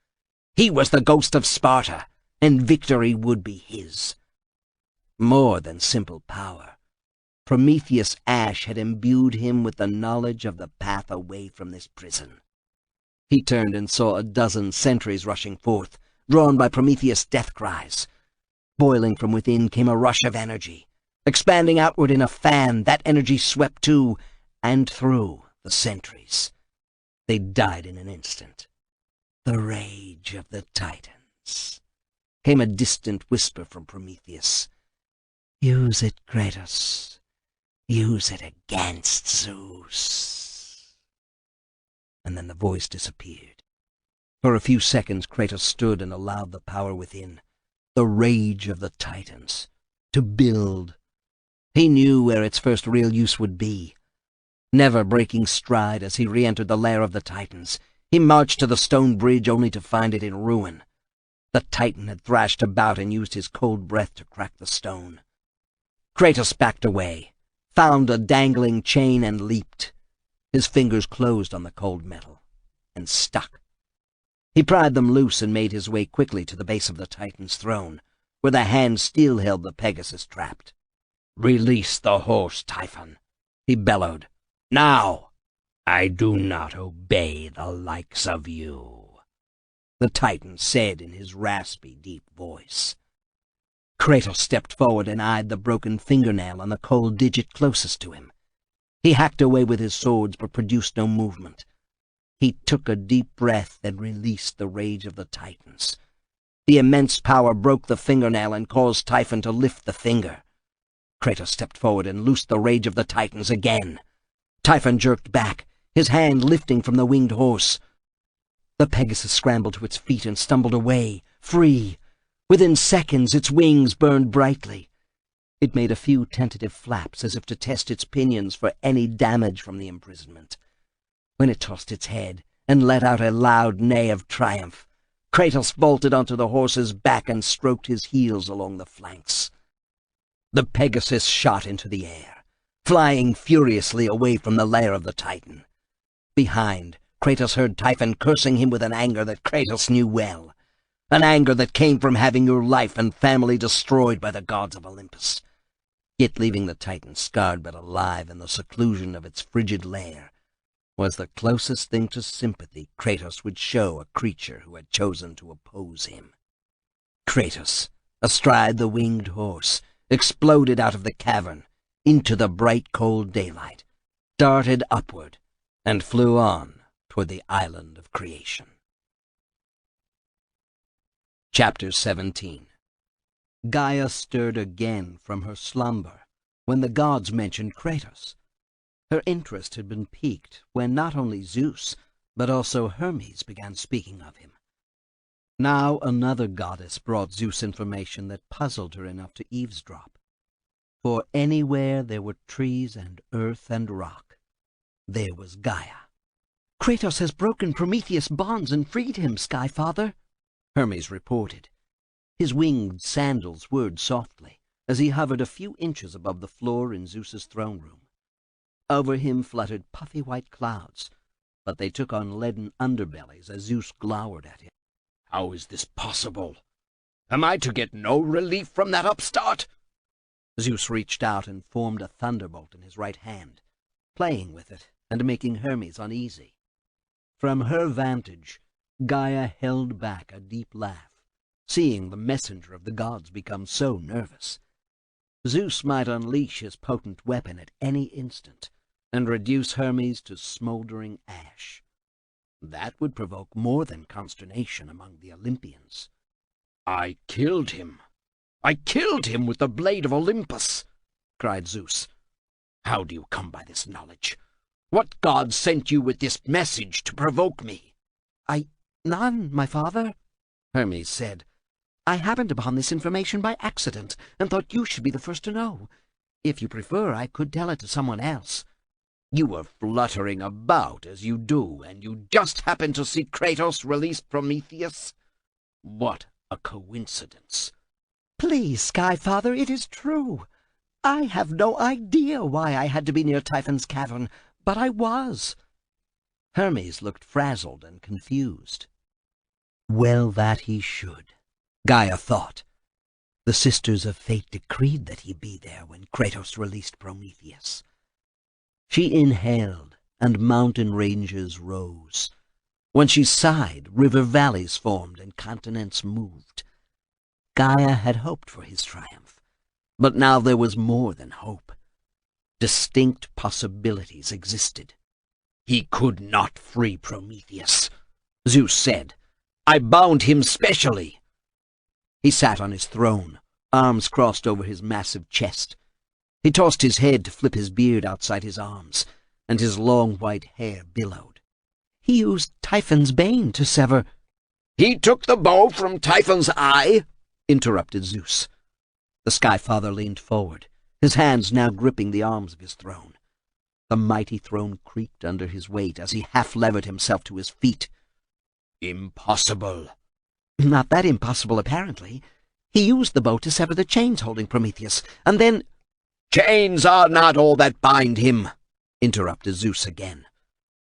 He was the ghost of Sparta, and victory would be his. More than simple power, Prometheus' ash had imbued him with the knowledge of the path away from this prison. He turned and saw a dozen sentries rushing forth, drawn by Prometheus' death cries. Boiling from within came a rush of energy. Expanding outward in a fan, that energy swept to and through the sentries. They died in an instant. "The rage of the Titans," came a distant whisper from Prometheus. "Use it, Kratos. Use it against Zeus." And then the voice disappeared. For a few seconds Kratos stood and allowed the power within, the rage of the Titans, to build. He knew where its first real use would be, Never breaking stride as he re-entered the lair of the Titans, he marched to the stone bridge only to find it in ruin. The Titan had thrashed about and used his cold breath to crack the stone. Kratos backed away, found a dangling chain and leaped. His fingers closed on the cold metal and stuck. He pried them loose and made his way quickly to the base of the Titan's throne, where the hand still held the Pegasus trapped. "Release the horse, Typhon," he bellowed. "Now! I do not obey the likes of you," the Titan said in his raspy, deep voice. Kratos stepped forward and eyed the broken fingernail on the cold digit closest to him. He hacked away with his swords but produced no movement. He took a deep breath and released the rage of the Titans. The immense power broke the fingernail and caused Typhon to lift the finger. Kratos stepped forward and loosed the rage of the Titans again. Typhon jerked back, his hand lifting from the winged horse. The Pegasus scrambled to its feet and stumbled away, free. Within seconds, its wings burned brightly. It made a few tentative flaps as if to test its pinions for any damage from the imprisonment. When it tossed its head and let out a loud neigh of triumph, Kratos vaulted onto the horse's back and stroked his heels along the flanks. The Pegasus shot into the air, flying furiously away from the lair of the Titan. Behind, Kratos heard Typhon cursing him with an anger that Kratos knew well, an anger that came from having your life and family destroyed by the gods of Olympus. Yet leaving the Titan scarred but alive in the seclusion of its frigid lair was the closest thing to sympathy Kratos would show a creature who had chosen to oppose him. Kratos, astride the winged horse, exploded out of the cavern into the bright cold daylight, darted upward, and flew on toward the island of creation. Chapter 17. Gaia stirred again from her slumber when the gods mentioned Kratos. Her interest had been piqued when not only Zeus, but also Hermes began speaking of him. Now another goddess brought Zeus information that puzzled her enough to eavesdrop. For anywhere there were trees and earth and rock, there was Gaia. "Kratos has broken Prometheus' bonds and freed him, Sky Father," Hermes reported. His winged sandals whirred softly as he hovered a few inches above the floor in Zeus's throne room. Over him fluttered puffy white clouds, but they took on leaden underbellies as Zeus glowered at him. How is this possible? Am I to get no relief from that upstart? Zeus reached out and formed a thunderbolt in his right hand, playing with it and making Hermes uneasy. From her vantage, Gaia held back a deep laugh, seeing the messenger of the gods become so nervous. Zeus might unleash his potent weapon at any instant and reduce Hermes to smoldering ash. That would provoke more than consternation among the Olympians. I killed him with the blade of Olympus, cried Zeus. How do you come by this knowledge? What god sent you with this message to provoke me? None, my father, Hermes said. I happened upon this information by accident, and thought you should be the first to know. If you prefer, I could tell it to someone else. You were fluttering about as you do, and you just happened to see Kratos release Prometheus? What a coincidence. Please, Sky Father, it is true. I have no idea why I had to be near Typhon's cavern, but I was. Hermes looked frazzled and confused. Well, that he should, Gaia thought. The Sisters of Fate decreed that he be there when Kratos released Prometheus. She inhaled, and mountain ranges rose. When she sighed, river valleys formed and continents moved. Gaia had hoped for his triumph, but now there was more than hope. Distinct possibilities existed. He could not free Prometheus, Zeus said. I bound him specially. He sat on his throne, arms crossed over his massive chest. He tossed his head to flip his beard outside his arms, and his long white hair billowed. He used Typhon's bane to sever— He took the bow from Typhon's eye, interrupted Zeus. The Sky Father leaned forward, his hands now gripping the arms of his throne. The mighty throne creaked under his weight as he half-levered himself to his feet. Impossible. Not that impossible, apparently. He used the bow to sever the chains holding Prometheus, and then— Chains are not all that bind him, interrupted Zeus again.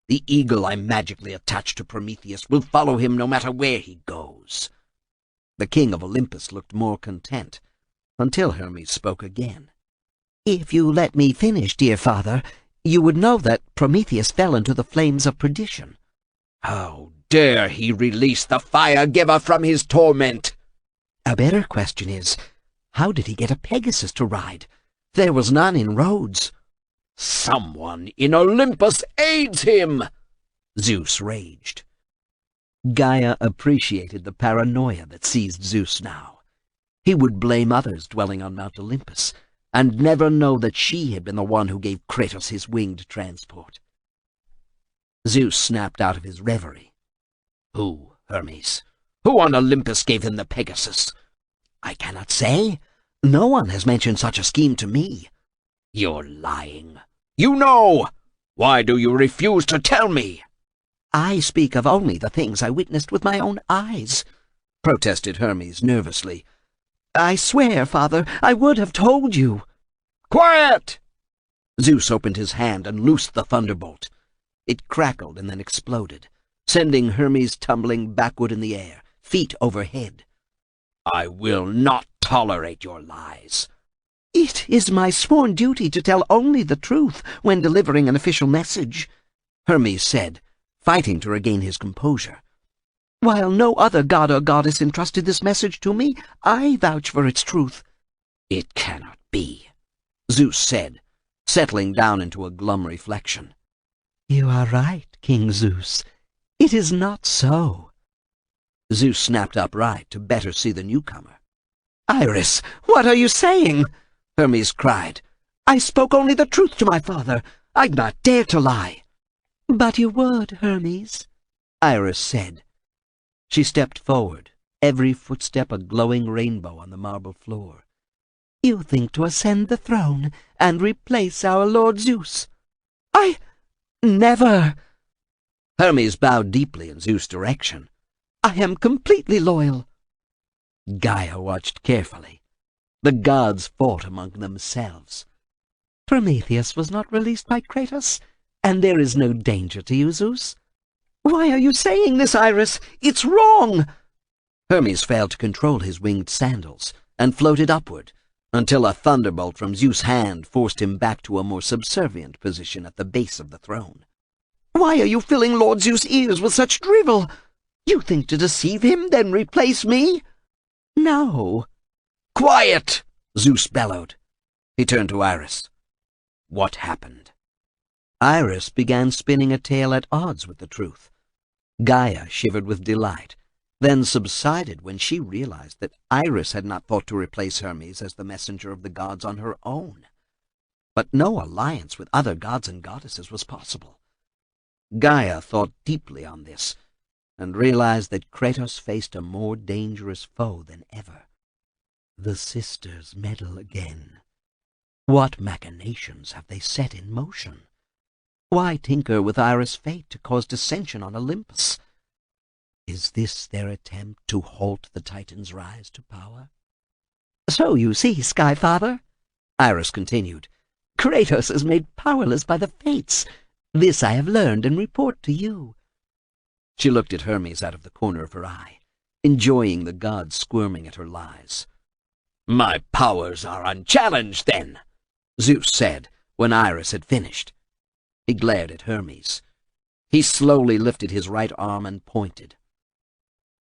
The eagle I magically attached to Prometheus will follow him no matter where he goes. The king of Olympus looked more content, until Hermes spoke again. If you let me finish, dear father, you would know that Prometheus fell into the flames of perdition. How dare he release the fire-giver from his torment? A better question is, how did he get a Pegasus to ride? There was none in Rhodes. Someone in Olympus aids him, Zeus raged. Gaia appreciated the paranoia that seized Zeus now. He would blame others dwelling on Mount Olympus, and never know that she had been the one who gave Kratos his winged transport. Zeus snapped out of his reverie. Who, Hermes? Who on Olympus gave him the Pegasus? I cannot say. No one has mentioned such a scheme to me. You're lying. You know! Why do you refuse to tell me? I speak of only the things I witnessed with my own eyes, protested Hermes nervously. I swear, father, I would have told you. Quiet! Zeus opened his hand and loosed the thunderbolt. It crackled and then exploded, sending Hermes tumbling backward in the air, feet overhead. I will not tolerate your lies. It is my sworn duty to tell only the truth when delivering an official message, Hermes said, fighting to regain his composure. While no other god or goddess entrusted this message to me, I vouch for its truth. It cannot be, Zeus said, settling down into a glum reflection. You are right, King Zeus. It is not so. Zeus snapped upright to better see the newcomer. Iris, what are you saying? Hermes cried. I spoke only the truth to my father. I'd not dare to lie. But you would, Hermes, Iris said. She stepped forward, every footstep a glowing rainbow on the marble floor. You think to ascend the throne and replace our Lord Zeus. I— never! Hermes bowed deeply in Zeus' direction. I am completely loyal. Gaia watched carefully. The gods fought among themselves. Prometheus was not released by Kratos, and there is no danger to you, Zeus. Why are you saying this, Iris? It's wrong! Hermes failed to control his winged sandals and floated upward until a thunderbolt from Zeus' hand forced him back to a more subservient position at the base of the throne. Why are you filling Lord Zeus' ears with such drivel? You think to deceive him, then replace me? No. Quiet! Zeus bellowed. He turned to Iris. What happened? Iris began spinning a tale at odds with the truth. Gaia shivered with delight, then subsided when she realized that Iris had not thought to replace Hermes as the messenger of the gods on her own. But no alliance with other gods and goddesses was possible. Gaia thought deeply on this, and realized that Kratos faced a more dangerous foe than ever. The sisters meddle again. What machinations have they set in motion? Why tinker with Iris' fate to cause dissension on Olympus? Is this their attempt to halt the Titan's rise to power? So you see, Skyfather, Iris continued, Kratos is made powerless by the fates. This I have learned and report to you. She looked at Hermes out of the corner of her eye, enjoying the gods squirming at her lies. My powers are unchallenged, then, Zeus said when Iris had finished. He glared at Hermes. He slowly lifted his right arm and pointed.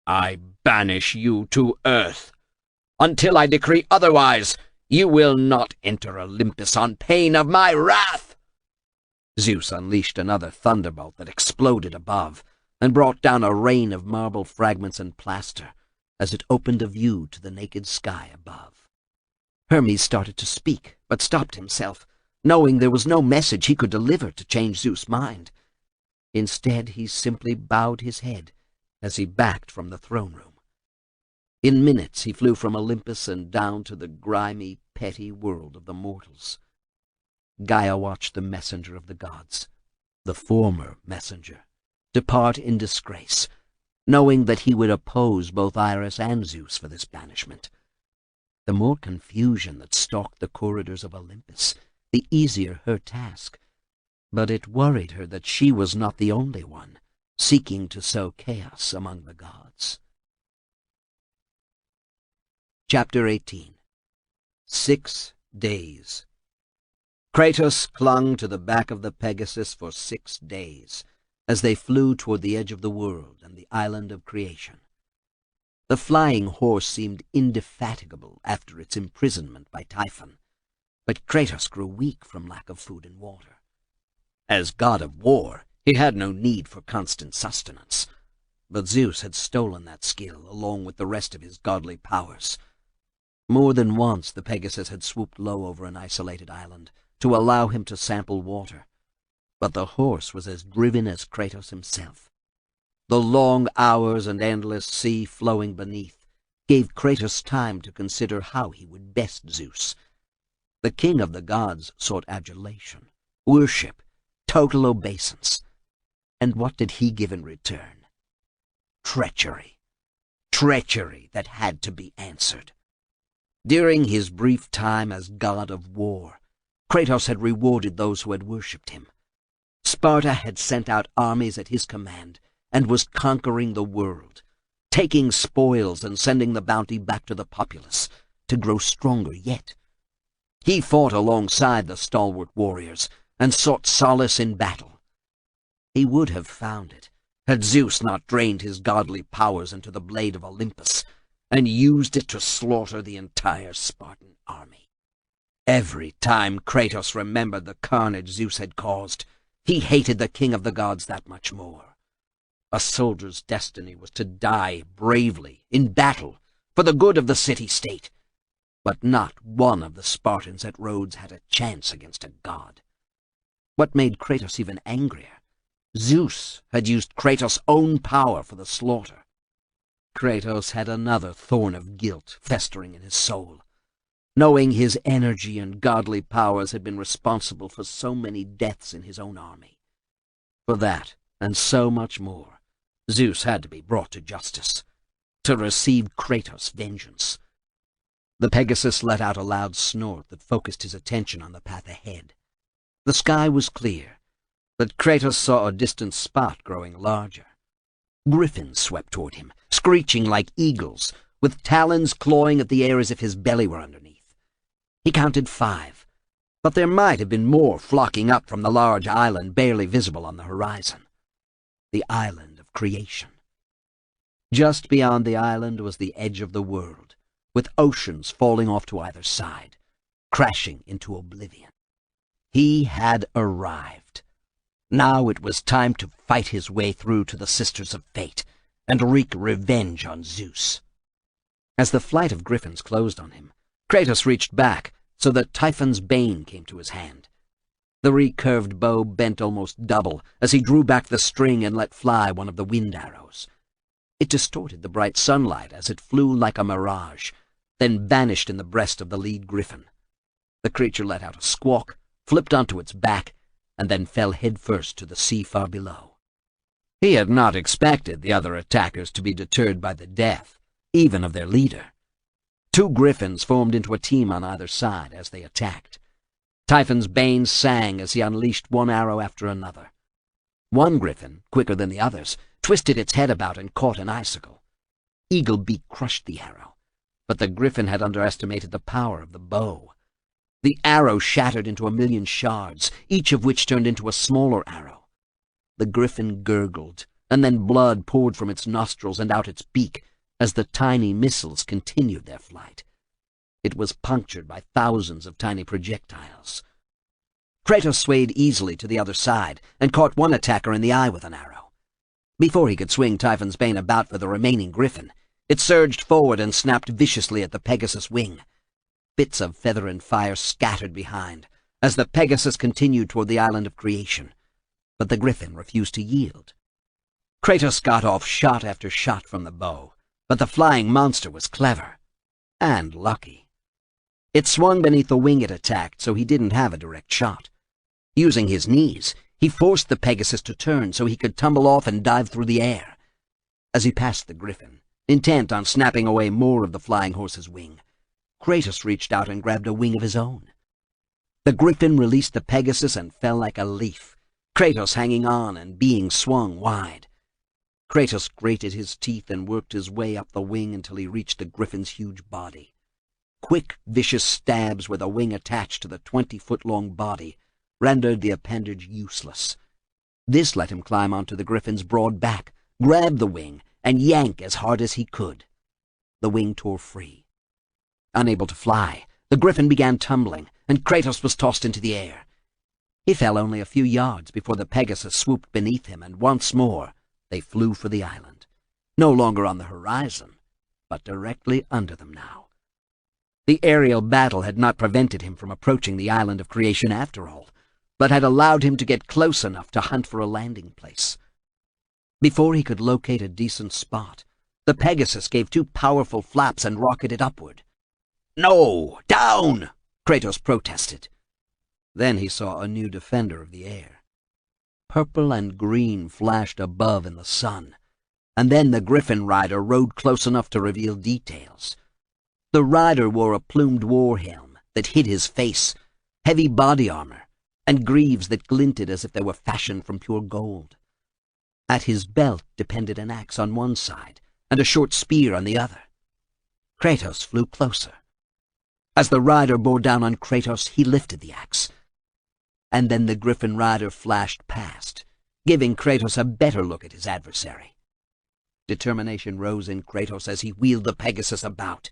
I banish you to earth. Until I decree otherwise, you will not enter Olympus on pain of my wrath. Zeus unleashed another thunderbolt that exploded above and brought down a rain of marble fragments and plaster as it opened a view to the naked sky above. Hermes started to speak, but stopped himself, knowing there was no message he could deliver to change Zeus' mind. Instead, he simply bowed his head as he backed from the throne room. In minutes, he flew from Olympus and down to the grimy, petty world of the mortals. Gaia watched the messenger of the gods, the former messenger, depart in disgrace, knowing that he would oppose both Iris and Zeus for this banishment. The more confusion that stalked the corridors of Olympus, the easier her task. But it worried her that she was not the only one seeking to sow chaos among the gods. Chapter 18. 6 days. Kratos clung to the back of the Pegasus for 6 days, as they flew toward the edge of the world and the island of creation. The flying horse seemed indefatigable after its imprisonment by Typhon, but Kratos grew weak from lack of food and water. As god of war, he had no need for constant sustenance, but Zeus had stolen that skill along with the rest of his godly powers. More than once the Pegasus had swooped low over an isolated island to allow him to sample water, but the horse was as driven as Kratos himself. The long hours and endless sea flowing beneath gave Kratos time to consider how he would best Zeus. The king of the gods sought adulation, worship, total obeisance. And what did he give in return? Treachery. Treachery that had to be answered. During his brief time as god of war, Kratos had rewarded those who had worshipped him. Sparta had sent out armies at his command and was conquering the world, taking spoils and sending the bounty back to the populace to grow stronger yet. He fought alongside the stalwart warriors and sought solace in battle. He would have found it had Zeus not drained his godly powers into the blade of Olympus and used it to slaughter the entire Spartan army. Every time Kratos remembered the carnage Zeus had caused, he hated the king of the gods that much more. A soldier's destiny was to die bravely in battle for the good of the city-state, but not one of the Spartans at Rhodes had a chance against a god. What made Kratos even angrier? Zeus had used Kratos' own power for the slaughter. Kratos had another thorn of guilt festering in his soul, knowing his energy and godly powers had been responsible for so many deaths in his own army. For that, and so much more, Zeus had to be brought to justice, to receive Kratos' vengeance. The Pegasus let out a loud snort that focused his attention on the path ahead. The sky was clear, but Kratos saw a distant spot growing larger. Griffins swept toward him, screeching like eagles, with talons clawing at the air as if his belly were underneath. He counted 5, but there might have been more flocking up from the large island barely visible on the horizon. The island of creation. Just beyond the island was the edge of the world, with oceans falling off to either side, crashing into oblivion. He had arrived. Now it was time to fight his way through to the Sisters of Fate and wreak revenge on Zeus. As the flight of griffins closed on him, Kratos reached back so that Typhon's bane came to his hand. The recurved bow bent almost double as he drew back the string and let fly one of the wind arrows. It distorted the bright sunlight as it flew like a mirage, then vanished in the breast of the lead griffin. The creature let out a squawk, flipped onto its back, and then fell headfirst to the sea far below. He had not expected the other attackers to be deterred by the death, even of their leader. 2 griffins formed into a team on either side as they attacked. Typhon's bane sang as he unleashed one arrow after another. One griffin, quicker than the others, twisted its head about and caught an icicle. Eaglebeak crushed the arrow, but the griffin had underestimated the power of the bow. The arrow shattered into 1,000,000 shards, each of which turned into a smaller arrow. The griffin gurgled, and then blood poured from its nostrils and out its beak as the tiny missiles continued their flight. It was punctured by thousands of tiny projectiles. Kratos swayed easily to the other side and caught one attacker in the eye with an arrow. Before he could swing Typhon's bane about for the remaining griffin, it surged forward and snapped viciously at the Pegasus' wing. Bits of feather and fire scattered behind as the Pegasus continued toward the island of creation, but the griffin refused to yield. Kratos got off shot after shot from the bow, but the flying monster was clever and lucky. It swung beneath the wing it attacked, so he didn't have a direct shot. Using his knees, he forced the Pegasus to turn so he could tumble off and dive through the air. As he passed the griffin, intent on snapping away more of the flying horse's wing, Kratos reached out and grabbed a wing of his own. The griffin released the Pegasus and fell like a leaf, Kratos hanging on and being swung wide. Kratos grated his teeth and worked his way up the wing until he reached the griffin's huge body. Quick, vicious stabs where the wing attached to the 20-foot-long body rendered the appendage useless. This let him climb onto the griffin's broad back, grab the wing, and yank as hard as he could. The wing tore free. Unable to fly, the griffin began tumbling, and Kratos was tossed into the air. He fell only a few yards before the Pegasus swooped beneath him, and once more they flew for the island, no longer on the horizon, but directly under them now. The aerial battle had not prevented him from approaching the island of creation after all, but had allowed him to get close enough to hunt for a landing place. Before he could locate a decent spot, the Pegasus gave two powerful flaps and rocketed upward. "No! Down!" Kratos protested. Then he saw a new defender of the air. Purple and green flashed above in the sun, and then the griffin rider rode close enough to reveal details. The rider wore a plumed war helm that hid his face, heavy body armor, and greaves that glinted as if they were fashioned from pure gold. At his belt depended an axe on one side and a short spear on the other. Kratos flew closer. As the rider bore down on Kratos, he lifted the axe. And then the griffin rider flashed past, giving Kratos a better look at his adversary. Determination rose in Kratos as he wheeled the Pegasus about.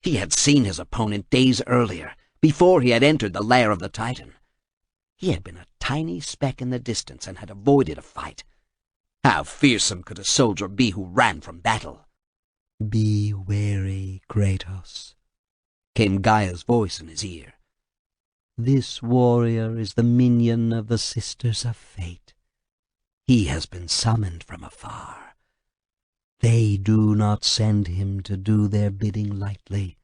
He had seen his opponent days earlier, before he had entered the lair of the Titan. He had been a tiny speck in the distance and had avoided a fight. How fearsome could a soldier be who ran from battle? "Be wary, Kratos," came Gaia's voice in his ear. "This warrior is the minion of the Sisters of Fate. He has been summoned from afar. They do not send him to do their bidding lightly,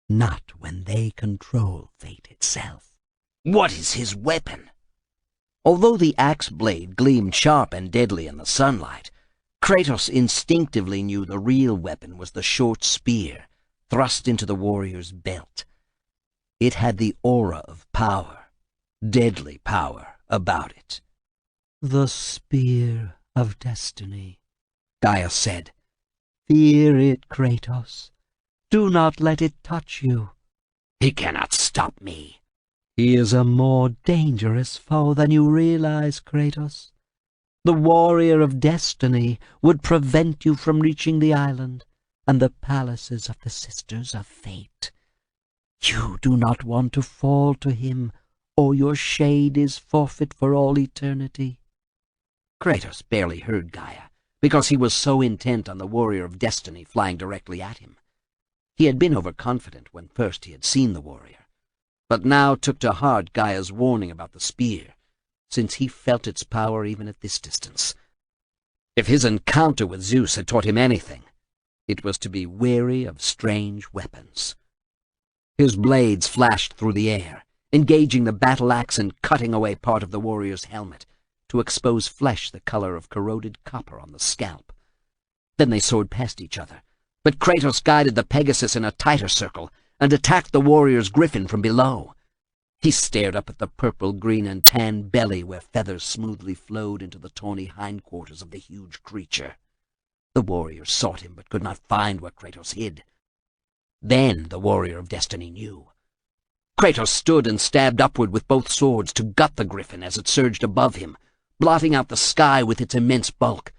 not when they control fate itself." What is his weapon? Although the axe blade gleamed sharp and deadly in the sunlight, Kratos instinctively knew the real weapon was the short spear thrust into the warrior's belt. It had the aura of power, deadly power, about it. "The Spear of Destiny," Gaia said. "Fear it, Kratos. Do not let it touch you. He cannot stop me. He is a more dangerous foe than you realize, Kratos. The warrior of destiny would prevent you from reaching the island and the palaces of the Sisters of Fate. You do not want to fall to him, or your shade is forfeit for all eternity." Kratos barely heard Gaia, because he was so intent on the warrior of destiny flying directly at him. He had been overconfident when first he had seen the warrior, but now took to heart Gaia's warning about the spear, since he felt its power even at this distance. If his encounter with Zeus had taught him anything, it was to be wary of strange weapons. His blades flashed through the air, engaging the battle axe and cutting away part of the warrior's helmet to expose flesh the color of corroded copper on the scalp. Then they soared past each other, but Kratos guided the Pegasus in a tighter circle and attacked the warrior's griffin from below. He stared up at the purple, green, and tan belly where feathers smoothly flowed into the tawny hindquarters of the huge creature. The warrior sought him but could not find where Kratos hid. Then the warrior of destiny knew. Kratos stood and stabbed upward with both swords to gut the griffin as it surged above him, blotting out the sky with its immense bulk.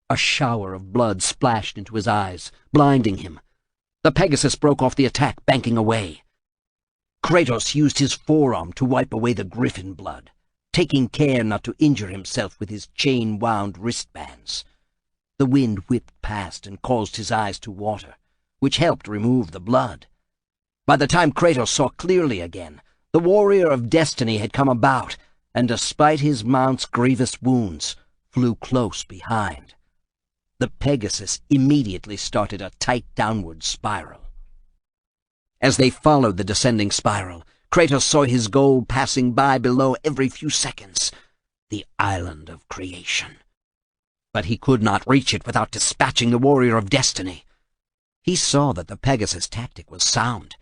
A shower of blood splashed into his eyes, blinding him. The Pegasus broke off the attack, banking away. Kratos used his forearm to wipe away the griffin blood, taking care not to injure himself with his chain-wound wristbands. The wind whipped past and caused his eyes to water, which helped remove the blood. By the time Kratos saw clearly again, the warrior of destiny had come about, and despite his mount's grievous wounds, flew close behind. The Pegasus immediately started a tight downward spiral. As they followed the descending spiral, Kratos saw his goal passing by below every few seconds, the Island of Creation. But he could not reach it without dispatching the Warrior of Destiny. He saw that the Pegasus tactic was sound.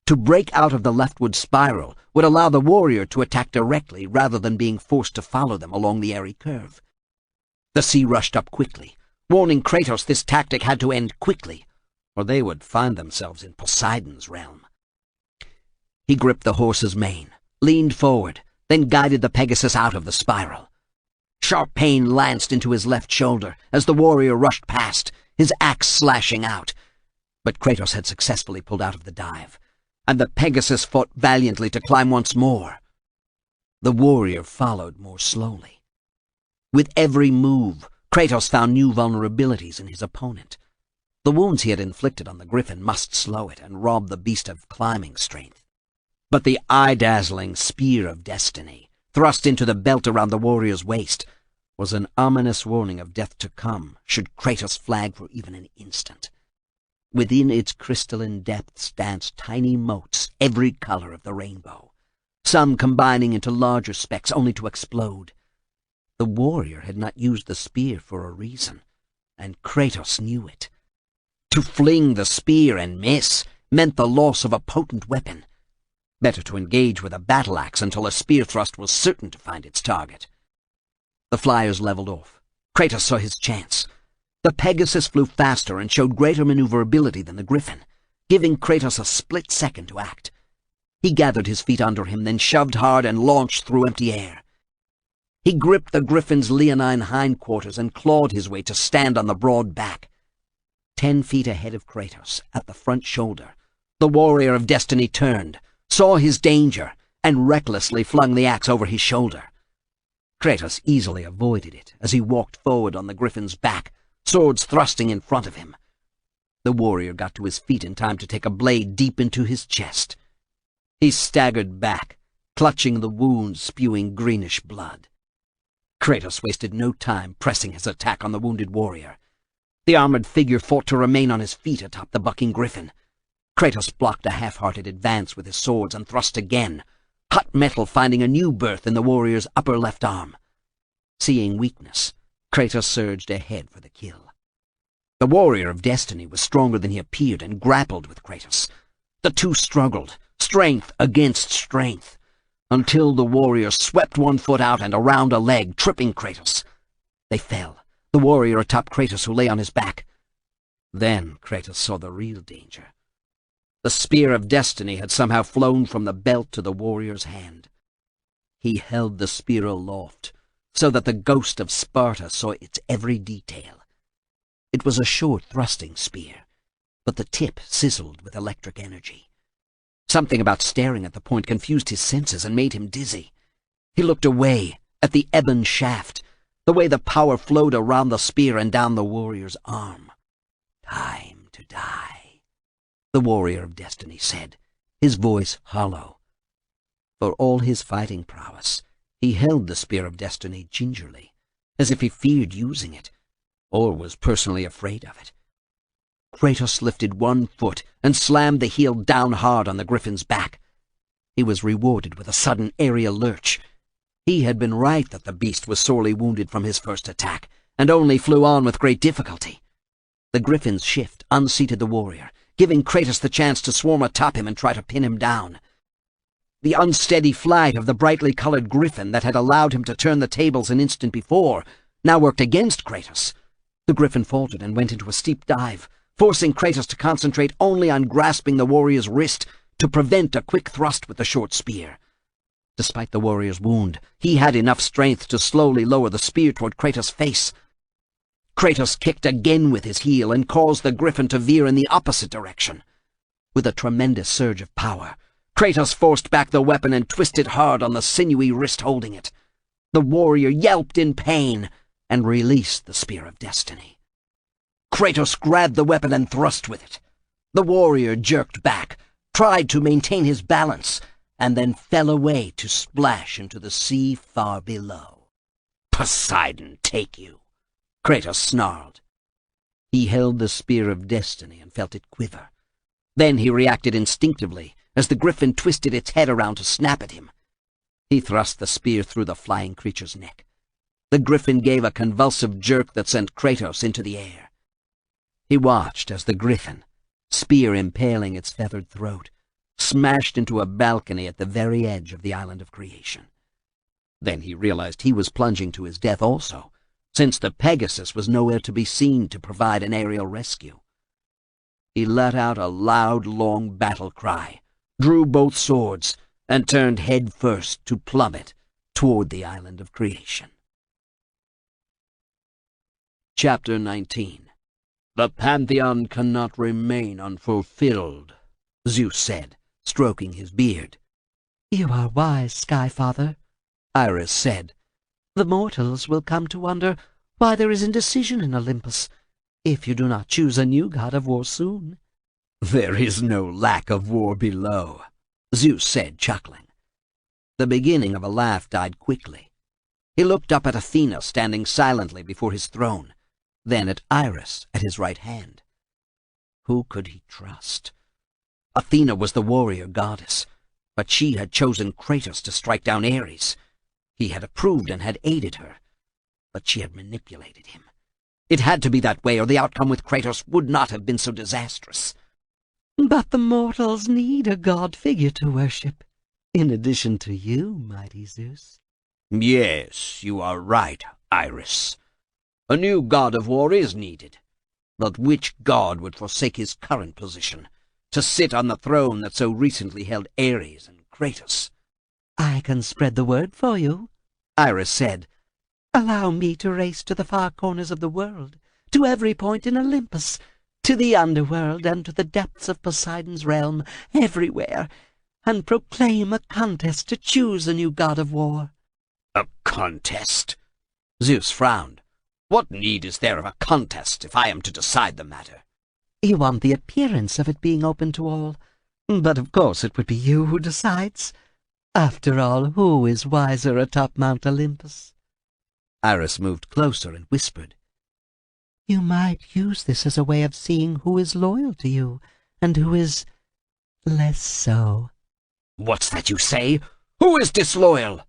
To break out of the leftward spiral would allow the warrior to attack directly rather than being forced to follow them along the airy curve. The sea rushed up quickly, warning Kratos this tactic had to end quickly, or they would find themselves in Poseidon's realm. He gripped the horse's mane, leaned forward, then guided the Pegasus out of the spiral. Sharp pain lanced into his left shoulder as the warrior rushed past, his axe slashing out. But Kratos had successfully pulled out of the dive, and the Pegasus fought valiantly to climb once more. The warrior followed more slowly. With every move, Kratos found new vulnerabilities in his opponent. The wounds he had inflicted on the griffin must slow it and rob the beast of climbing strength. But the eye-dazzling Spear of Destiny, thrust into the belt around the warrior's waist, was an ominous warning of death to come should Kratos flag for even an instant. Within its crystalline depths danced tiny motes, every color of the rainbow, some combining into larger specks only to explode. The warrior had not used the spear for a reason, and Kratos knew it. To fling the spear and miss meant the loss of a potent weapon. Better to engage with a battle-axe until a spear thrust was certain to find its target. The flyers leveled off. Kratos saw his chance. The Pegasus flew faster and showed greater maneuverability than the Griffin, giving Kratos a split second to act. He gathered his feet under him, then shoved hard and launched through empty air. He gripped the Griffin's leonine hindquarters and clawed his way to stand on the broad back. 10 feet ahead of Kratos, at the front shoulder, the Warrior of Destiny turned, saw his danger, and recklessly flung the axe over his shoulder. Kratos easily avoided it as he walked forward on the Griffin's back, swords thrusting in front of him. The warrior got to his feet in time to take a blade deep into his chest. He staggered back, clutching the wound, spewing greenish blood. Kratos wasted no time pressing his attack on the wounded warrior. The armored figure fought to remain on his feet atop the bucking Griffin. Kratos blocked a half-hearted advance with his swords and thrust again, hot metal finding a new berth in the warrior's upper left arm. Seeing weakness, Kratos surged ahead for the kill. The Warrior of Destiny was stronger than he appeared and grappled with Kratos. The two struggled, strength against strength, until the warrior swept one foot out and around a leg, tripping Kratos. They fell, the warrior atop Kratos who lay on his back. Then Kratos saw the real danger. The Spear of Destiny had somehow flown from the belt to the warrior's hand. He held the spear aloft, so that the ghost of Sparta saw its every detail. It was a short thrusting spear, but the tip sizzled with electric energy. Something about staring at the point confused his senses and made him dizzy. He looked away at the ebon shaft, the way the power flowed around the spear and down the warrior's arm. "Time to die," the Warrior of Destiny said, his voice hollow. For all his fighting prowess, he held the Spear of Destiny gingerly, as if he feared using it, or was personally afraid of it. Kratos lifted one foot and slammed the heel down hard on the Griffin's back. He was rewarded with a sudden aerial lurch. He had been right that the beast was sorely wounded from his first attack, and only flew on with great difficulty. The Griffin's shift unseated the warrior, giving Kratos the chance to swarm atop him and try to pin him down. The unsteady flight of the brightly colored Griffin that had allowed him to turn the tables an instant before now worked against Kratos. The Griffin faltered and went into a steep dive, forcing Kratos to concentrate only on grasping the warrior's wrist to prevent a quick thrust with the short spear. Despite the warrior's wound, he had enough strength to slowly lower the spear toward Kratos' face. Kratos kicked again with his heel and caused the Griffin to veer in the opposite direction. With a tremendous surge of power, Kratos forced back the weapon and twisted hard on the sinewy wrist holding it. The warrior yelped in pain and released the Spear of Destiny. Kratos grabbed the weapon and thrust with it. The warrior jerked back, tried to maintain his balance, and then fell away to splash into the sea far below. "Poseidon take you!" Kratos snarled. He held the Spear of Destiny and felt it quiver. Then he reacted instinctively as the griffin twisted its head around to snap at him. He thrust the spear through the flying creature's neck. The griffin gave a convulsive jerk that sent Kratos into the air. He watched as the griffin, spear impaling its feathered throat, smashed into a balcony at the very edge of the island of creation. Then he realized he was plunging to his death also, since the Pegasus was nowhere to be seen to provide an aerial rescue. He let out a loud, long battle cry, drew both swords, and turned head first to plummet toward the island of creation. Chapter 19. The Pantheon cannot remain unfulfilled, Zeus said, stroking his beard. You are wise, Sky-Father, Iris said. The mortals will come to wonder why there is indecision in Olympus, if you do not choose a new god of war soon. There is no lack of war below, Zeus said, chuckling. The beginning of a laugh died quickly. He looked up at Athena standing silently before his throne, then at Iris at his right hand. Who could he trust? Athena was the warrior goddess, but she had chosen Kratos to strike down Ares. He had approved and had aided her, but she had manipulated him. It had to be that way, or the outcome with Kratos would not have been so disastrous. But the mortals need a god figure to worship, in addition to you, mighty Zeus. Yes, you are right, Iris. A new god of war is needed. But which god would forsake his current position to sit on the throne that so recently held Ares and Kratos? I can spread the word for you, Iris said. Allow me to race to the far corners of the world, to every point in Olympus, to the underworld and to the depths of Poseidon's realm, everywhere, and proclaim a contest to choose a new god of war. A contest? Zeus frowned. What need is there of a contest if I am to decide the matter? You want the appearance of it being open to all, but of course it would be you who decides. After all, who is wiser atop Mount Olympus? Iris moved closer and whispered. You might use this as a way of seeing who is loyal to you and who is less so. What's that you say? Who is disloyal?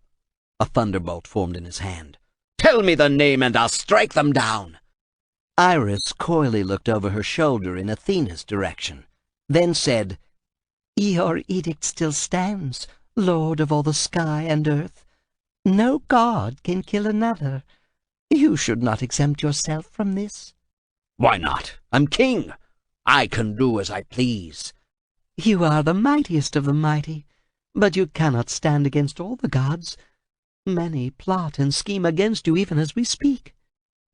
A thunderbolt formed in his hand. Tell me the name and I'll strike them down. Iris coyly looked over her shoulder in Athena's direction, then said, Your edict still stands, Lord of all the sky and earth. No god can kill another. You should not exempt yourself from this. Why not? I'm king. I can do as I please. You are the mightiest of the mighty, but you cannot stand against all the gods. Many plot and scheme against you even as we speak.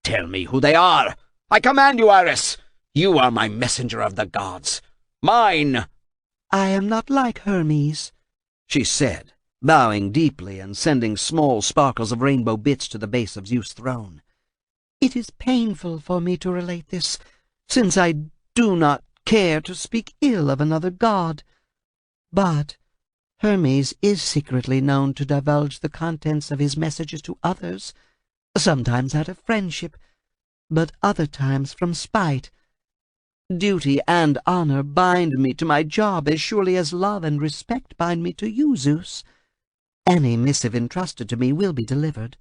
Tell me who they are. I command you, Iris. You are my messenger of the gods. Mine. I am not like Hermes, she said, bowing deeply and sending small sparkles of rainbow bits to the base of Zeus' throne. It is painful for me to relate this, since I do not care to speak ill of another god. But Hermes is secretly known to divulge the contents of his messages to others, sometimes out of friendship, but other times from spite. Duty and honor bind me to my job as surely as love and respect bind me to you, Zeus. Any missive entrusted to me will be delivered,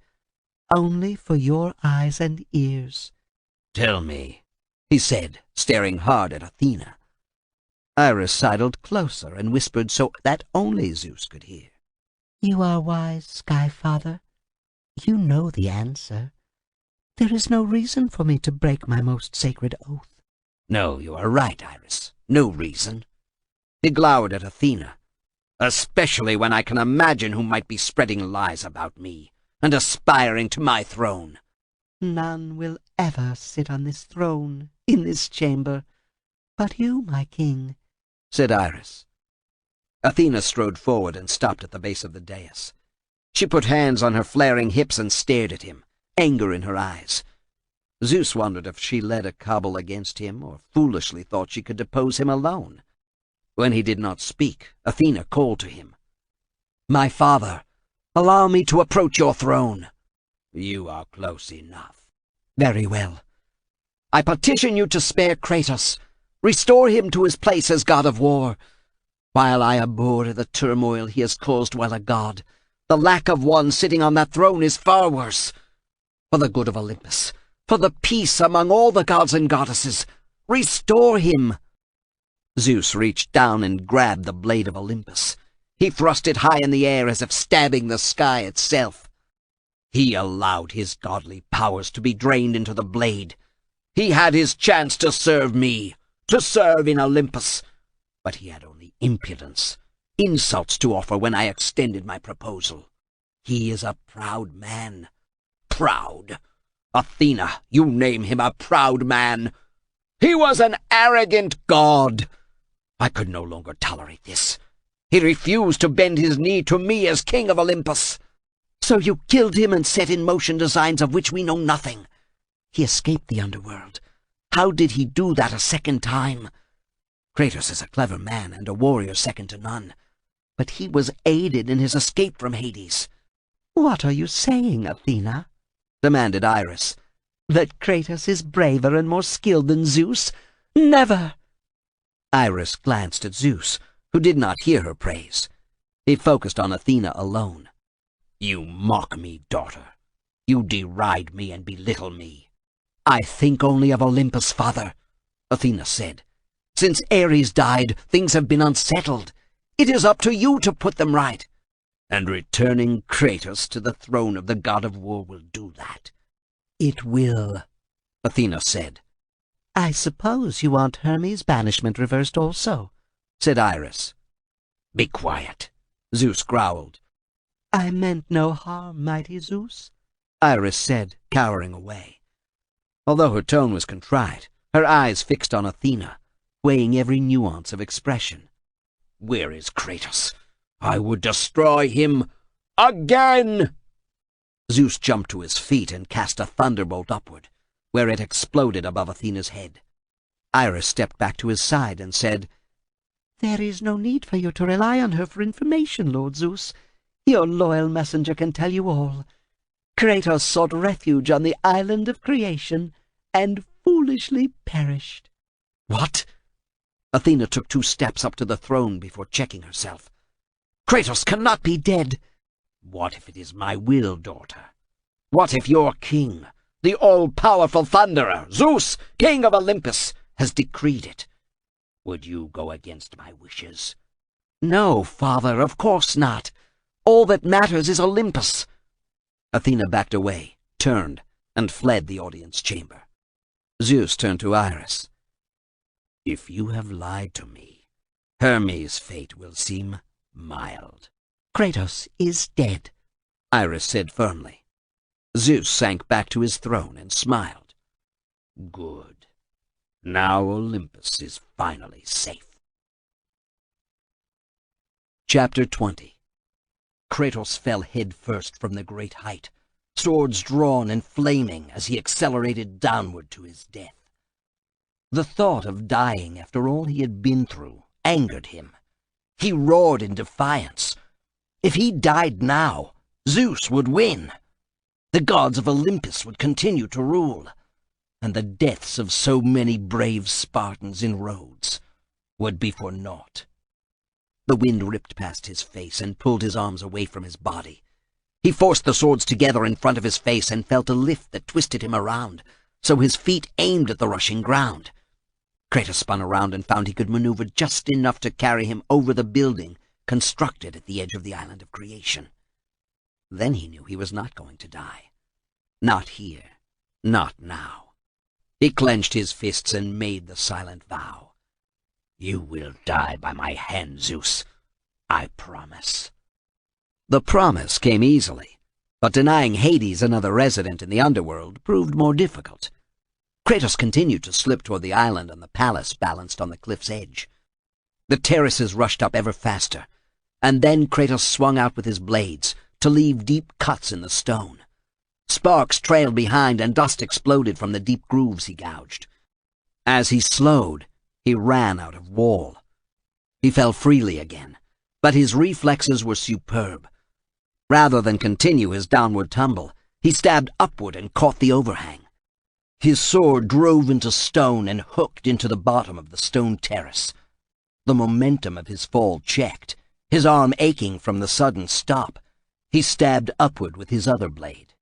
only for your eyes and ears. Tell me, he said, staring hard at Athena. Iris sidled closer and whispered so that only Zeus could hear. You are wise, Sky-Father. You know the answer. There is no reason for me to break my most sacred oath. No, you are right, Iris. No reason. He glowered at Athena. Especially when I can imagine who might be spreading lies about me and aspiring to my throne. None will ever sit on this throne, in this chamber, but you, my king, said Iris. Athena strode forward and stopped at the base of the dais. She put hands on her flaring hips and stared at him, anger in her eyes. Zeus wondered if she led a cabal against him or foolishly thought she could depose him alone. When he did not speak, Athena called to him. My father, allow me to approach your throne. You are close enough. Very well. I petition you to spare Kratos. Restore him to his place as god of war. While I abhor the turmoil he has caused while a god, the lack of one sitting on that throne is far worse. For the good of Olympus, for the peace among all the gods and goddesses, restore him." Zeus reached down and grabbed the blade of Olympus. He thrust it high in the air as if stabbing the sky itself. He allowed his godly powers to be drained into the blade. He had his chance to serve me, to serve in Olympus, but he had only impudence, insults to offer when I extended my proposal. He is a proud man. Proud. Athena, you name him a proud man. He was an arrogant god. I could no longer tolerate this. He refused to bend his knee to me as king of Olympus. So you killed him and set in motion designs of which we know nothing. He escaped the underworld. How did he do that a second time? Kratos is a clever man and a warrior second to none, but he was aided in his escape from Hades. "What are you saying, Athena?" demanded Iris. "That Kratos is braver and more skilled than Zeus? Never!" Iris glanced at Zeus, who did not hear her praise. He focused on Athena alone. "You mock me, daughter. You deride me and belittle me." "I think only of Olympus, father," Athena said. "Since Ares died, things have been unsettled. It is up to you to put them right. And returning Kratos to the throne of the god of war will do that." "It will," Athena said. "I suppose you want Hermes' banishment reversed also," said Iris. "Be quiet," Zeus growled. "I meant no harm, mighty Zeus," Iris said, cowering away. Although her tone was contrite, her eyes fixed on Athena, weighing every nuance of expression. "Where is Kratos? I would destroy him again!" Zeus jumped to his feet and cast a thunderbolt upward, where it exploded above Athena's head. Iris stepped back to his side and said, "There is no need for you to rely on her for information, Lord Zeus. Your loyal messenger can tell you all. Kratos sought refuge on the island of creation and foolishly perished." "What?" Athena took 2 steps up to the throne before checking herself. "Kratos cannot be dead." "What if it is my will, daughter? What if your king, the all-powerful Thunderer, Zeus, king of Olympus, has decreed it? Would you go against my wishes?" "No, father, of course not. All that matters is Olympus." Athena backed away, turned, and fled the audience chamber. Zeus turned to Iris. "If you have lied to me, Hermes' fate will seem mild." "Kratos is dead," Iris said firmly. Zeus sank back to his throne and smiled. "Good. Now Olympus is finally safe." Chapter 20. Kratos fell head first from the great height, swords drawn and flaming as he accelerated downward to his death. The thought of dying after all he had been through angered him. He roared in defiance. If he died now, Zeus would win. The gods of Olympus would continue to rule, and the deaths of so many brave Spartans in Rhodes would be for naught. The wind ripped past his face and pulled his arms away from his body. He forced the swords together in front of his face and felt a lift that twisted him around, so his feet aimed at the rushing ground. Kratos spun around and found he could maneuver just enough to carry him over the building constructed at the edge of the island of creation. Then he knew he was not going to die. Not here. Not now. He clenched his fists and made the silent vow. "You will die by my hand, Zeus. I promise." The promise came easily, but denying Hades another resident in the underworld proved more difficult. Kratos continued to slip toward the island and the palace balanced on the cliff's edge. The terraces rushed up ever faster, and then Kratos swung out with his blades to leave deep cuts in the stone. Sparks trailed behind and dust exploded from the deep grooves he gouged. As he slowed, he ran out of wall. He fell freely again, but his reflexes were superb. Rather than continue his downward tumble, he stabbed upward and caught the overhang. His sword drove into stone and hooked into the bottom of the stone terrace. The momentum of his fall checked, his arm aching from the sudden stop. He stabbed upward with his other blade.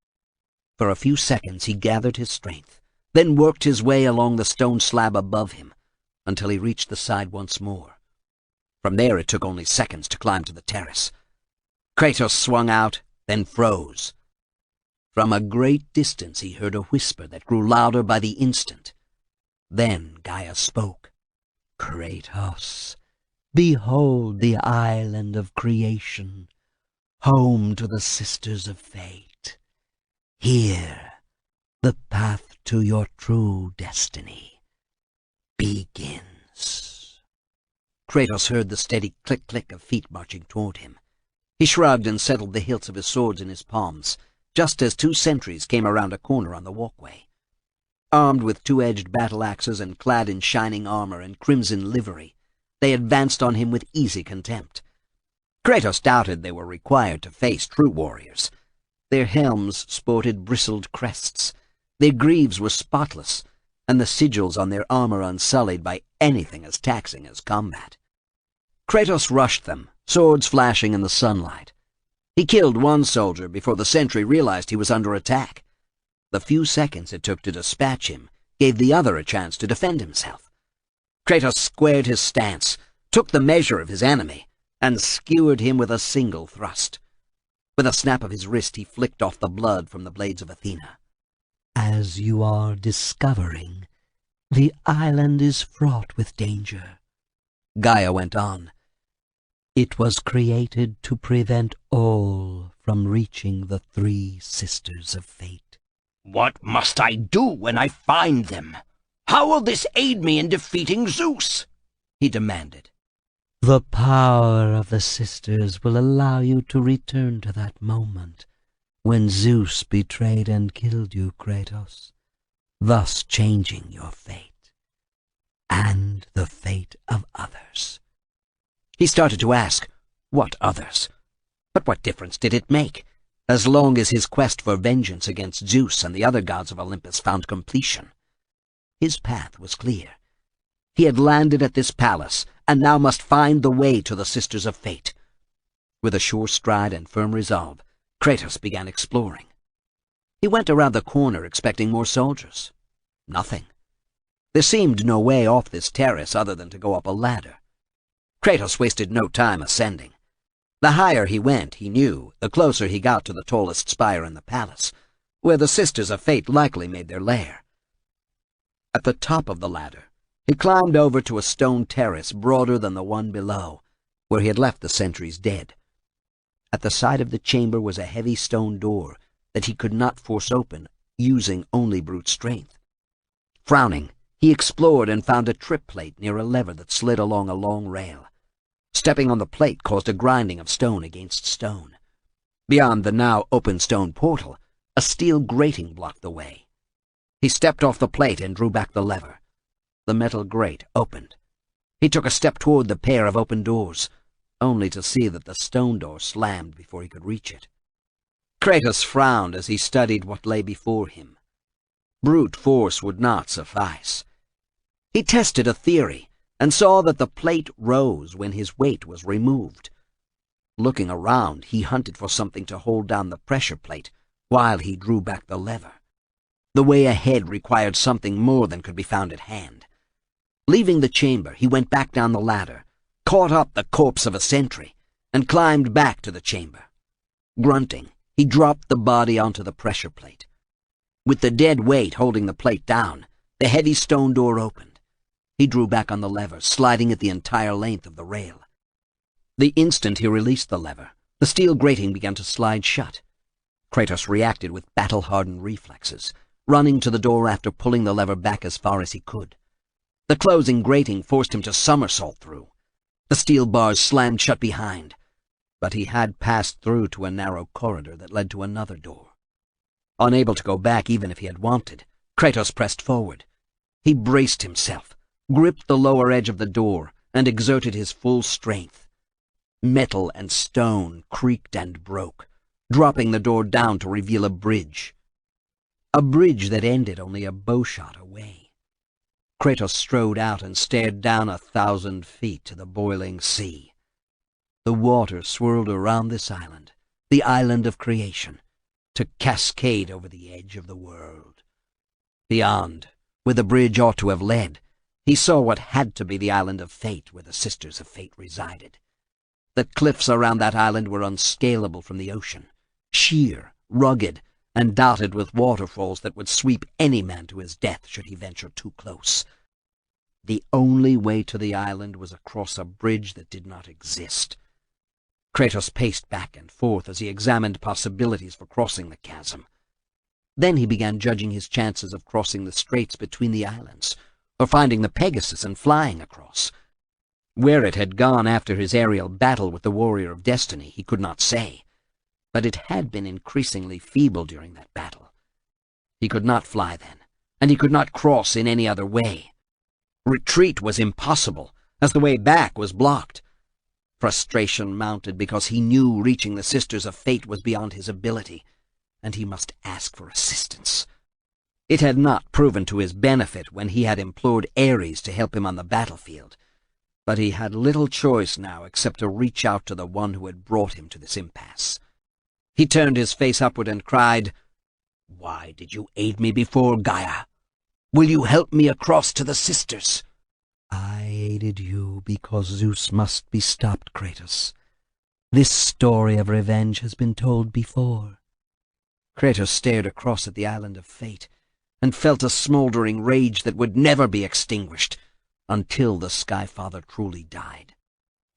For a few seconds he gathered his strength, then worked his way along the stone slab above him until he reached the side once more. From there it took only seconds to climb to the terrace. Kratos swung out, then froze. From a great distance he heard a whisper that grew louder by the instant. Then Gaia spoke. Kratos, behold the island of creation, home to the Sisters of Fate. Here, the path to your true destiny begins. Kratos heard the steady click-click of feet marching toward him. He shrugged and settled the hilts of his swords in his palms, just as two sentries came around a corner on the walkway. Armed with two-edged battle-axes and clad in shining armor and crimson livery, they advanced on him with easy contempt. Kratos doubted they were required to face true warriors. Their helms sported bristled crests, their greaves were spotless, and the sigils on their armor unsullied by anything as taxing as combat. Kratos rushed them, swords flashing in the sunlight. He killed one soldier before the sentry realized he was under attack. The few seconds it took to dispatch him gave the other a chance to defend himself. Kratos squared his stance, took the measure of his enemy, and skewered him with a single thrust. With a snap of his wrist he flicked off the blood from the blades of Athena. As you are discovering, the island is fraught with danger. Gaia went on. It was created to prevent all from reaching the three Sisters of Fate. What must I do when I find them? How will this aid me in defeating Zeus? He demanded. The power of the Sisters will allow you to return to that moment when Zeus betrayed and killed you, Kratos, thus changing your fate and the fate of others. He started to ask, what others? But what difference did it make, as long as his quest for vengeance against Zeus and the other gods of Olympus found completion? His path was clear. He had landed at this palace, and now must find the way to the Sisters of Fate. With a sure stride and firm resolve, Kratos began exploring. He went around the corner expecting more soldiers. Nothing. There seemed no way off this terrace other than to go up a ladder. Kratos wasted no time ascending. The higher he went, he knew, the closer he got to the tallest spire in the palace, where the Sisters of Fate likely made their lair. At the top of the ladder, he climbed over to a stone terrace broader than the one below, where he had left the sentries dead. At the side of the chamber was a heavy stone door that he could not force open, using only brute strength. Frowning, he explored and found a trip plate near a lever that slid along a long rail. Stepping on the plate caused a grinding of stone against stone. Beyond the now open stone portal, a steel grating blocked the way. He stepped off the plate and drew back the lever. The metal grate opened. He took a step toward the pair of open doors, only to see that the stone door slammed before he could reach it. Kratos frowned as he studied what lay before him. Brute force would not suffice. He tested a theory and saw that the plate rose when his weight was removed. Looking around, he hunted for something to hold down the pressure plate while he drew back the lever. The way ahead required something more than could be found at hand. Leaving the chamber, he went back down the ladder, caught up the corpse of a sentry, and climbed back to the chamber. Grunting, he dropped the body onto the pressure plate. With the dead weight holding the plate down, the heavy stone door opened. He drew back on the lever, sliding it the entire length of the rail. The instant he released the lever, the steel grating began to slide shut. Kratos reacted with battle-hardened reflexes, running to the door after pulling the lever back as far as he could. The closing grating forced him to somersault through. The steel bars slammed shut behind, but he had passed through to a narrow corridor that led to another door. Unable to go back even if he had wanted, Kratos pressed forward. He braced himself, gripped the lower edge of the door, and exerted his full strength. Metal and stone creaked and broke, dropping the door down to reveal a bridge. a bridge that ended only a bowshot away. Kratos strode out and stared down 1,000 feet to the boiling sea. The water swirled around this island, the island of creation, to cascade over the edge of the world. Beyond, where the bridge ought to have led, he saw what had to be the island of fate where the Sisters of Fate resided. The cliffs around that island were unscalable from the ocean, sheer, rugged, and dotted with waterfalls that would sweep any man to his death should he venture too close. The only way to the island was across a bridge that did not exist. Kratos paced back and forth as he examined possibilities for crossing the chasm. Then he began judging his chances of crossing the straits between the islands, or finding the Pegasus and flying across. Where it had gone after his aerial battle with the Warrior of Destiny, he could not say, but it had been increasingly feeble during that battle. He could not fly then, and he could not cross in any other way. Retreat was impossible, as the way back was blocked. Frustration mounted because he knew reaching the Sisters of Fate was beyond his ability, and he must ask for assistance. It had not proven to his benefit when he had implored Ares to help him on the battlefield, but he had little choice now except to reach out to the one who had brought him to this impasse. He turned his face upward and cried, "Why did you aid me before, Gaia? Will you help me across to the Sisters?" I aided you because Zeus must be stopped, Kratos. This story of revenge has been told before. Kratos stared across at the island of fate and felt a smoldering rage that would never be extinguished until the Sky Father truly died.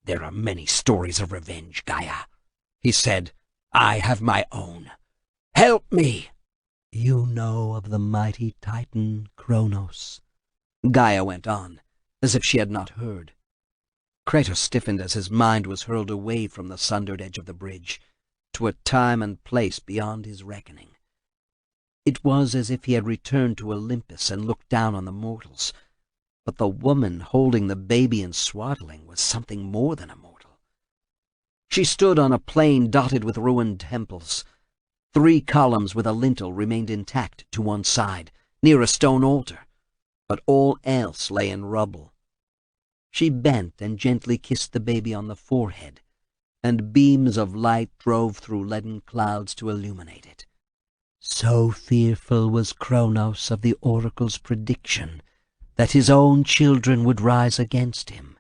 "There are many stories of revenge, Gaia," he said. "I have my own. Help me!" You know of the mighty Titan Kronos, Gaia went on, as if she had not heard. Kratos stiffened as his mind was hurled away from the sundered edge of the bridge to a time and place beyond his reckoning. It was as if he had returned to Olympus and looked down on the mortals, but the woman holding the baby in swaddling was something more than a mortal. She stood on a plain dotted with ruined temples. 3 columns with a lintel remained intact to one side, near a stone altar, but all else lay in rubble. She bent and gently kissed the baby on the forehead, and beams of light drove through leaden clouds to illuminate it. So fearful was Kronos of the oracle's prediction that his own children would rise against him,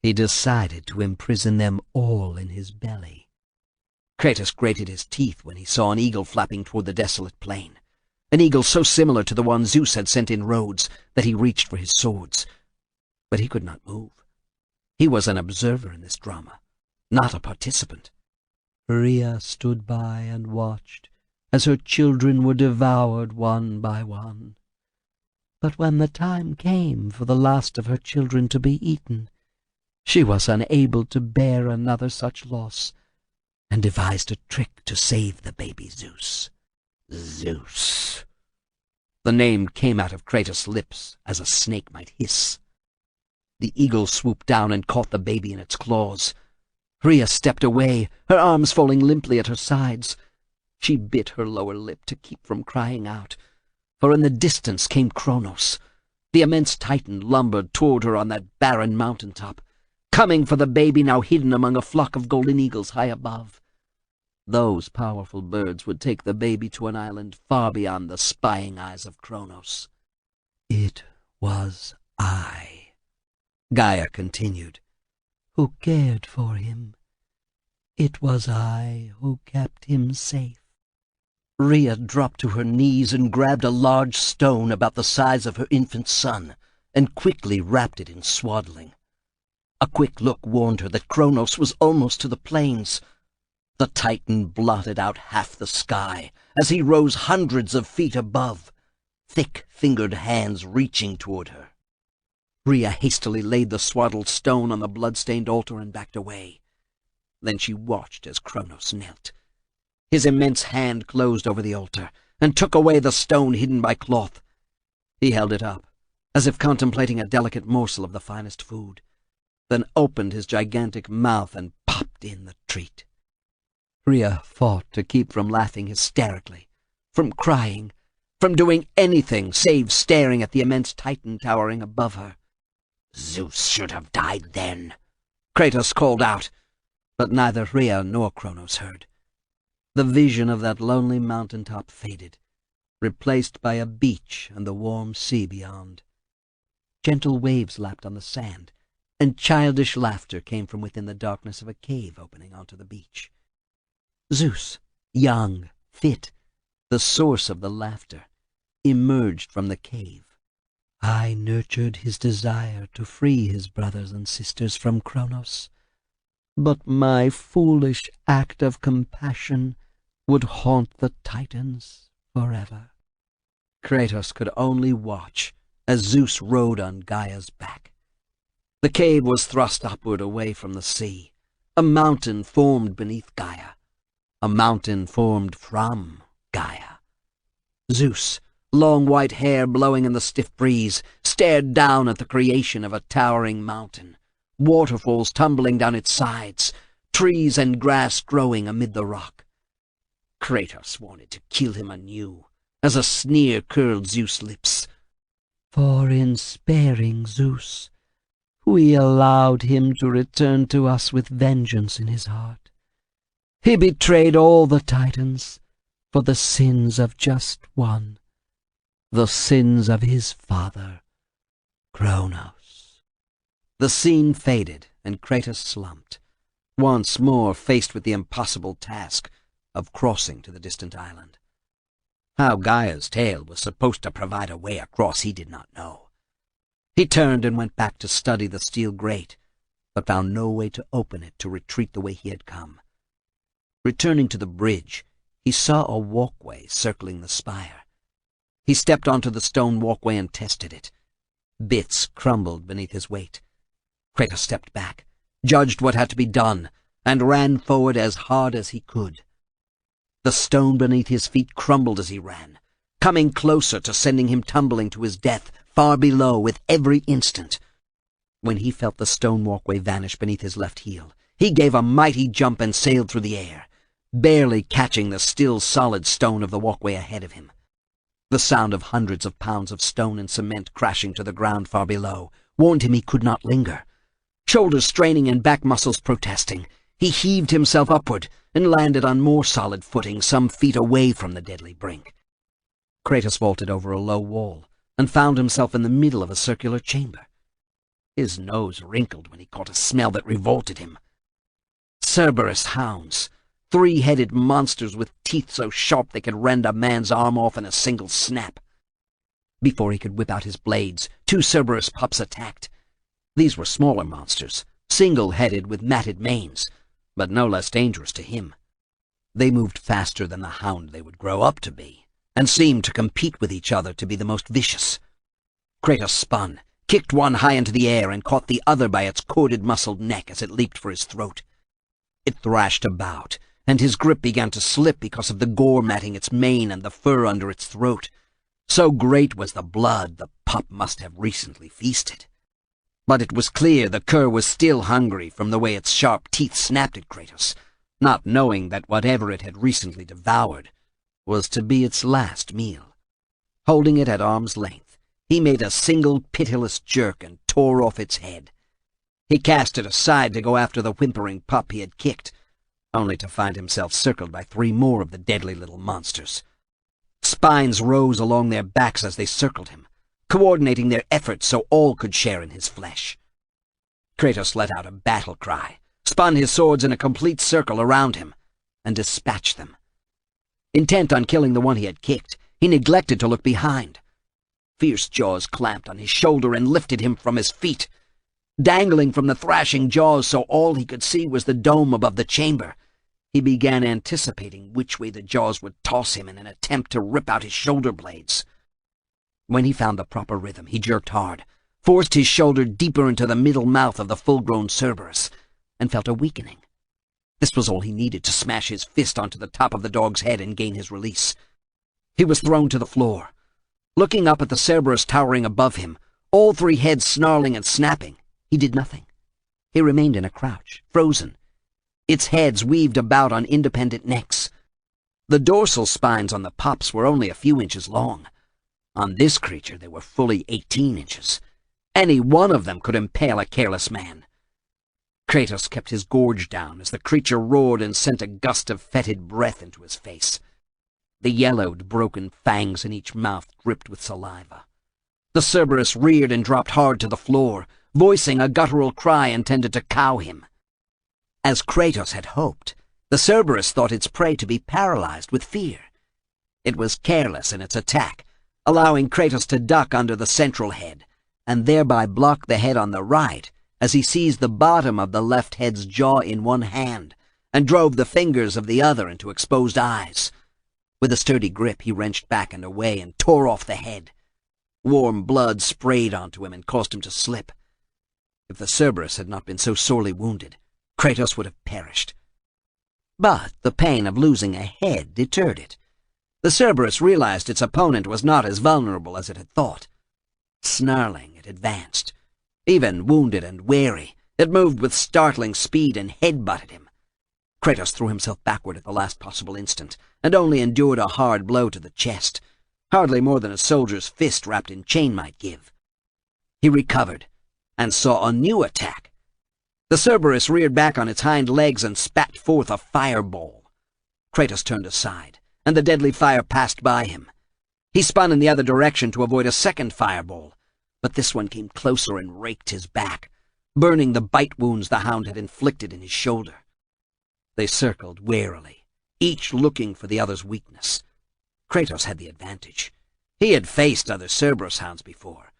he decided to imprison them all in his belly. Kratos grated his teeth when he saw an eagle flapping toward the desolate plain, an eagle so similar to the one Zeus had sent in Rhodes that he reached for his swords. But he could not move. He was an observer in this drama, not a participant. Rhea stood by and watched as her children were devoured one by one. But when the time came for the last of her children to be eaten, she was unable to bear another such loss, and devised a trick to save the baby Zeus. Zeus. The name came out of Kratos' lips as a snake might hiss. The eagle swooped down and caught the baby in its claws. Rhea stepped away, her arms falling limply at her sides. She bit her lower lip to keep from crying out, for in the distance came Kronos. The immense Titan lumbered toward her on that barren mountaintop, coming for the baby now hidden among a flock of golden eagles high above. Those powerful birds would take the baby to an island far beyond the spying eyes of Kronos. It was I, Gaia continued, who cared for him. It was I who kept him safe. Rhea dropped to her knees and grabbed a large stone about the size of her infant son and quickly wrapped it in swaddling. A quick look warned her that Kronos was almost to the plains. The Titan blotted out half the sky as he rose hundreds of feet above, thick-fingered hands reaching toward her. Rhea hastily laid the swaddled stone on the blood-stained altar and backed away. Then she watched as Kronos knelt. His immense hand closed over the altar and took away the stone hidden by cloth. He held it up, as if contemplating a delicate morsel of the finest food, then opened his gigantic mouth and popped in the treat. Rhea fought to keep from laughing hysterically, from crying, from doing anything save staring at the immense titan towering above her. Zeus should have died then, Kratos called out, but neither Rhea nor Kronos heard. The vision of that lonely mountaintop faded, replaced by a beach and the warm sea beyond. Gentle waves lapped on the sand, and childish laughter came from within the darkness of a cave opening onto the beach. Zeus, young, fit, the source of the laughter, emerged from the cave. I nurtured his desire to free his brothers and sisters from Kronos, but my foolish act of compassion would haunt the Titans forever. Kratos could only watch as Zeus rode on Gaia's back. The cave was thrust upward away from the sea. A mountain formed beneath Gaia. A mountain formed from Gaia. Zeus, long white hair blowing in the stiff breeze, stared down at the creation of a towering mountain, waterfalls tumbling down its sides, trees and grass growing amid the rock. Kratos wanted to kill him anew, as a sneer curled Zeus' lips. For in sparing Zeus, we allowed him to return to us with vengeance in his heart. He betrayed all the Titans for the sins of just one, the sins of his father, Kronos. The scene faded, and Kratos slumped, once more faced with the impossible task of crossing to the distant island. How Gaia's tail was supposed to provide a way across he did not know. He turned and went back to study the steel grate, but found no way to open it to retreat the way he had come. Returning to the bridge, he saw a walkway circling the spire. He stepped onto the stone walkway and tested it. Bits crumbled beneath his weight. Kratos stepped back, judged what had to be done, and ran forward as hard as he could. The stone beneath his feet crumbled as he ran, coming closer to sending him tumbling to his death far below with every instant. When he felt the stone walkway vanish beneath his left heel, he gave a mighty jump and sailed through the air, barely catching the still solid stone of the walkway ahead of him. The sound of hundreds of pounds of stone and cement crashing to the ground far below warned him he could not linger. Shoulders straining and back muscles protesting, he heaved himself upward and landed on more solid footing some feet away from the deadly brink. Kratos vaulted over a low wall and found himself in the middle of a circular chamber. His nose wrinkled when he caught a smell that revolted him. Cerberus hounds, three-headed monsters with teeth so sharp they could rend a man's arm off in a single snap. Before he could whip out his blades, two Cerberus pups attacked. These were smaller monsters, single-headed with matted manes, but no less dangerous to him. They moved faster than the hound they would grow up to be, and seemed to compete with each other to be the most vicious. Kratos spun, kicked one high into the air, and caught the other by its corded, muscled neck as it leaped for his throat. It thrashed about, and his grip began to slip because of the gore matting its mane and the fur under its throat. So great was the blood, the pup must have recently feasted. But it was clear the cur was still hungry from the way its sharp teeth snapped at Kratos, not knowing that whatever it had recently devoured was to be its last meal. Holding it at arm's length, he made a single pitiless jerk and tore off its head. He cast it aside to go after the whimpering pup he had kicked, only to find himself circled by three more of the deadly little monsters. Spines rose along their backs as they circled him, coordinating their efforts so all could share in his flesh. Kratos let out a battle cry, spun his swords in a complete circle around him, and dispatched them. Intent on killing the one he had kicked, he neglected to look behind. Fierce jaws clamped on his shoulder and lifted him from his feet. Dangling from the thrashing jaws so all he could see was the dome above the chamber, he began anticipating which way the jaws would toss him in an attempt to rip out his shoulder blades. When he found the proper rhythm, he jerked hard, forced his shoulder deeper into the middle mouth of the full-grown Cerberus, and felt a weakening. This was all he needed to smash his fist onto the top of the dog's head and gain his release. He was thrown to the floor. Looking up at the Cerberus towering above him, all three heads snarling and snapping, he did nothing. He remained in a crouch, frozen. Its heads weaved about on independent necks. The dorsal spines on the pups were only a few inches long, On this creature they were fully 18 inches. Any one of them could impale a careless man. Kratos kept his gorge down as the creature roared and sent a gust of fetid breath into his face. The yellowed, broken fangs in each mouth dripped with saliva. The Cerberus reared and dropped hard to the floor, voicing a guttural cry intended to cow him. As Kratos had hoped, the Cerberus thought its prey to be paralyzed with fear. It was careless in its attack, allowing Kratos to duck under the central head, and thereby block the head on the right as he seized the bottom of the left head's jaw in one hand and drove the fingers of the other into exposed eyes. With a sturdy grip, he wrenched back and away and tore off the head. Warm blood sprayed onto him and caused him to slip. If the Cerberus had not been so sorely wounded, Kratos would have perished. But the pain of losing a head deterred it. The Cerberus realized its opponent was not as vulnerable as it had thought. Snarling, it advanced. Even wounded and weary, it moved with startling speed and head-butted him. Kratos threw himself backward at the last possible instant, and only endured a hard blow to the chest, hardly more than a soldier's fist wrapped in chain might give. He recovered, and saw a new attack. The Cerberus reared back on its hind legs and spat forth a fireball. Kratos turned aside, and the deadly fire passed by him. He spun in the other direction to avoid a second fireball, but this one came closer and raked his back, burning the bite wounds the hound had inflicted in his shoulder. They circled warily, each looking for the other's weakness. Kratos had the advantage. He had faced other Cerberus hounds before,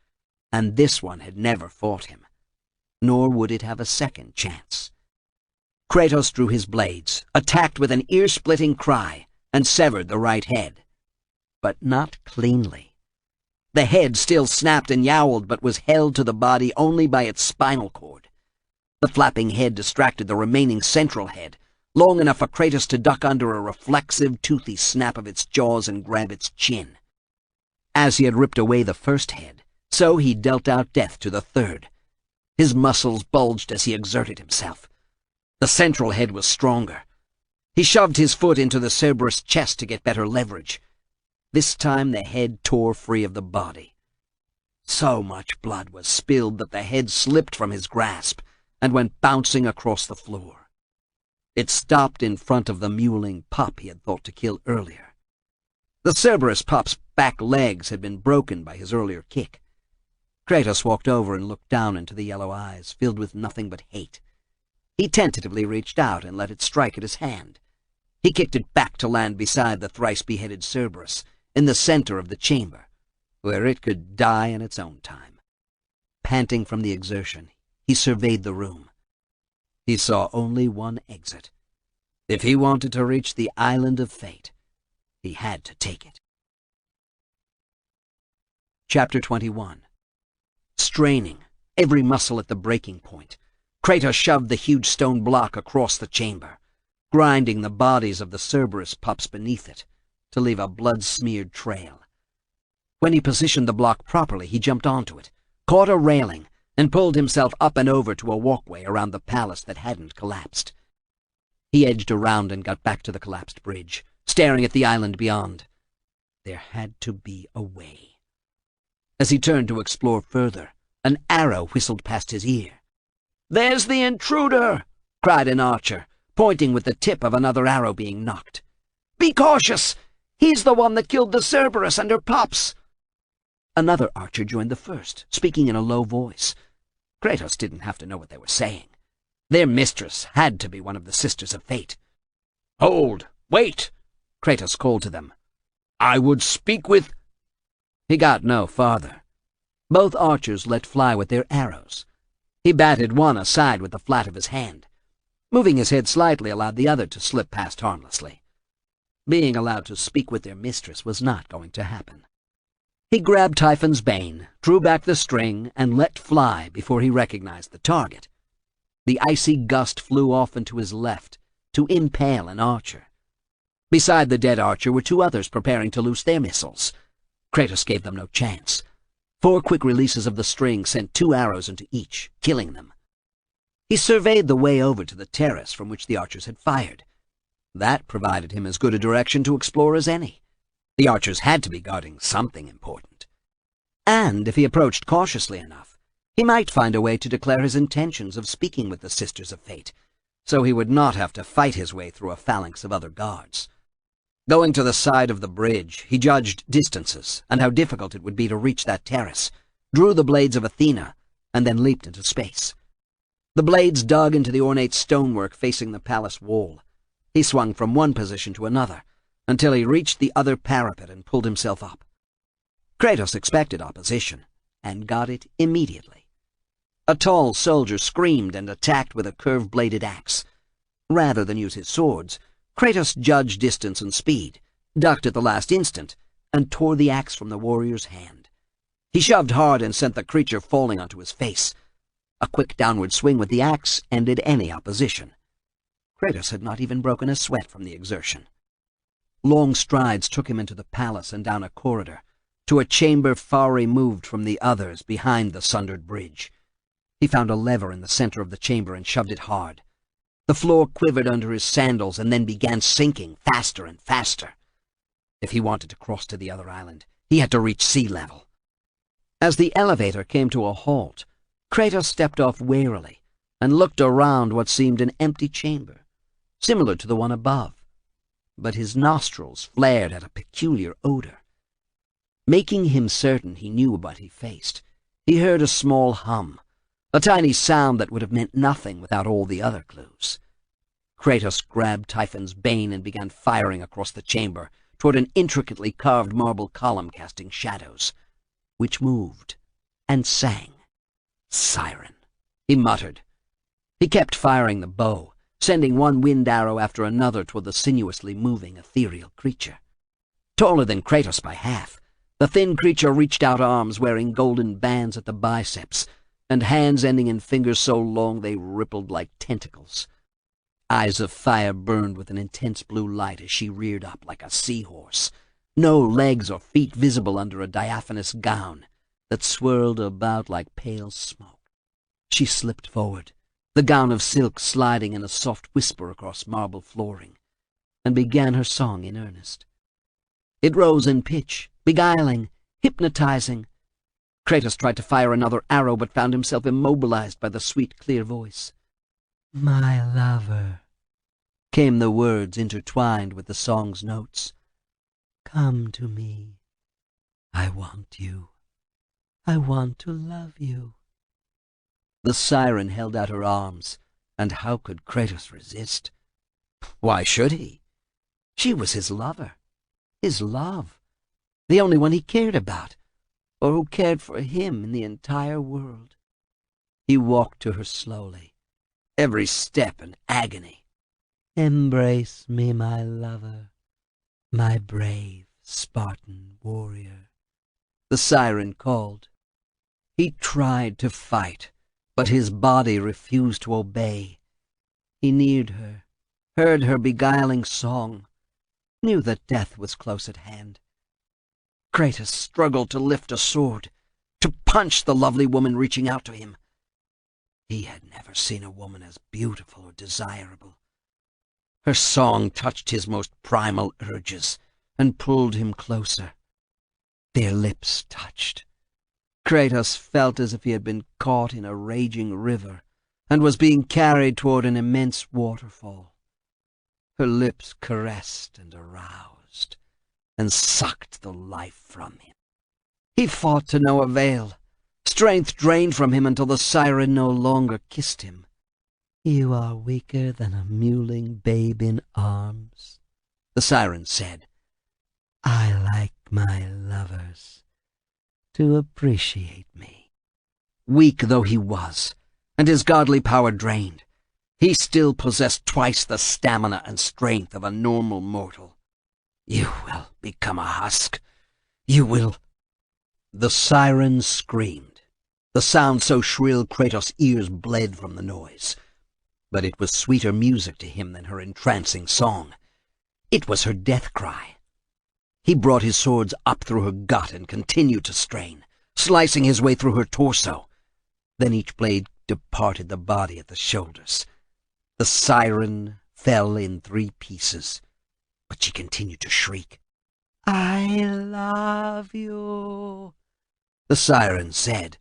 and this one had never fought him, nor would it have a second chance. Kratos drew his blades, attacked with an ear-splitting cry, and severed the right head. But not cleanly. The head still snapped and yowled, but was held to the body only by its spinal cord. The flapping head distracted the remaining central head, long enough for Kratos to duck under a reflexive, toothy snap of its jaws and grab its chin. As he had ripped away the first head, so he dealt out death to the third. His muscles bulged as he exerted himself. The central head was stronger. He shoved his foot into the Cerberus' chest to get better leverage. This time the head tore free of the body. So much blood was spilled that the head slipped from his grasp and went bouncing across the floor. It stopped in front of the mewling pup he had thought to kill earlier. The Cerberus pup's back legs had been broken by his earlier kick. Kratos walked over and looked down into the yellow eyes, filled with nothing but hate. He tentatively reached out and let it strike at his hand. He kicked it back to land beside the thrice-beheaded Cerberus, in the center of the chamber, where it could die in its own time. Panting from the exertion, he surveyed the room. He saw only one exit. If he wanted to reach the Island of Fate, he had to take it. Chapter 21. Straining, every muscle at the breaking point, Kratos shoved the huge stone block across the chamber, grinding the bodies of the Cerberus pups beneath it, to leave a blood-smeared trail. When he positioned the block properly, he jumped onto it, caught a railing, and pulled himself up and over to a walkway around the palace that hadn't collapsed. He edged around and got back to the collapsed bridge, staring at the island beyond. There had to be a way. As he turned to explore further, an arrow whistled past his ear. "There's the intruder!" cried an archer, pointing with the tip of another arrow being knocked. "Be cautious! He's the one that killed the Cerberus and her pups!" Another archer joined the first, speaking in a low voice. Kratos didn't have to know what they were saying. Their mistress had to be one of the Sisters of Fate. "Hold! Wait!" Kratos called to them. "I would speak with—" He got no farther. Both archers let fly with their arrows. He batted one aside with the flat of his hand. Moving his head slightly allowed the other to slip past harmlessly. Being allowed to speak with their mistress was not going to happen. He grabbed Typhon's Bane, drew back the string, and let fly before he recognized the target. The icy gust flew off into his left to impale an archer. Beside the dead archer were two others preparing to loose their missiles. Kratos gave them no chance. 4 quick releases of the string sent 2 arrows into each, killing them. He surveyed the way over to the terrace from which the archers had fired. That provided him as good a direction to explore as any. The archers had to be guarding something important. And if he approached cautiously enough, he might find a way to declare his intentions of speaking with the Sisters of Fate, so he would not have to fight his way through a phalanx of other guards. Going to the side of the bridge, he judged distances and how difficult it would be to reach that terrace, drew the blades of Athena, and then leaped into space. The blades dug into the ornate stonework facing the palace wall. He swung from one position to another, until he reached the other parapet and pulled himself up. Kratos expected opposition, and got it immediately. A tall soldier screamed and attacked with a curved-bladed axe. Rather than use his swords, Kratos judged distance and speed, ducked at the last instant, and tore the axe from the warrior's hand. He shoved hard and sent the creature falling onto his face. A quick downward swing with the axe ended any opposition. Kratos had not even broken a sweat from the exertion. Long strides took him into the palace and down a corridor, to a chamber far removed from the others behind the sundered bridge. He found a lever in the center of the chamber and shoved it hard. The floor quivered under his sandals and then began sinking faster and faster. If he wanted to cross to the other island, he had to reach sea level. As the elevator came to a halt, Kratos stepped off warily and looked around what seemed an empty chamber, similar to the one above, but his nostrils flared at a peculiar odor. Making him certain he knew what he faced, he heard a small hum, a tiny sound that would have meant nothing without all the other clues. Kratos grabbed Typhon's Bane and began firing across the chamber toward an intricately carved marble column casting shadows, which moved and sang. Siren, he muttered. He kept firing the bow, sending one wind arrow after another toward the sinuously moving ethereal creature. Taller than Kratos by half, the thin creature reached out arms wearing golden bands at the biceps, and hands ending in fingers so long they rippled like tentacles. Eyes of fire burned with an intense blue light as she reared up like a seahorse, no legs or feet visible under a diaphanous gown that swirled about like pale smoke. She slipped forward, the gown of silk sliding in a soft whisper across marble flooring, and began her song in earnest. It rose in pitch, beguiling, hypnotizing. Kratos tried to fire another arrow, but found himself immobilized by the sweet, clear voice. My lover, came the words intertwined with the song's notes. Come to me. I want you. I want to love you. The siren held out her arms, and how could Kratos resist? Why should he? She was his lover, his love, the only one he cared about, or who cared for him in the entire world. He walked to her slowly, every step an agony. Embrace me, my lover, my brave Spartan warrior, the siren called. He tried to fight, but his body refused to obey. He neared her, heard her beguiling song, knew that death was close at hand. Kratos struggled to lift a sword, to punch the lovely woman reaching out to him. He had never seen a woman as beautiful or desirable. Her song touched his most primal urges and pulled him closer. Their lips touched. Kratos felt as if he had been caught in a raging river and was being carried toward an immense waterfall. Her lips caressed and aroused and sucked the life from him. He fought to no avail. Strength drained from him until the siren no longer kissed him. You are weaker than a mewling babe in arms, the siren said. I like my lovers to appreciate me. Weak though he was, and his godly power drained, he still possessed twice the stamina and strength of a normal mortal. You will become a husk. You will... The siren screamed, the sound so shrill Kratos' ears bled from the noise. But it was sweeter music to him than her entrancing song. It was her death cry. He brought his swords up through her gut and continued to strain, slicing his way through her torso. Then each blade departed the body at the shoulders. The siren fell in 3 pieces, but she continued to shriek. I love you. the siren said,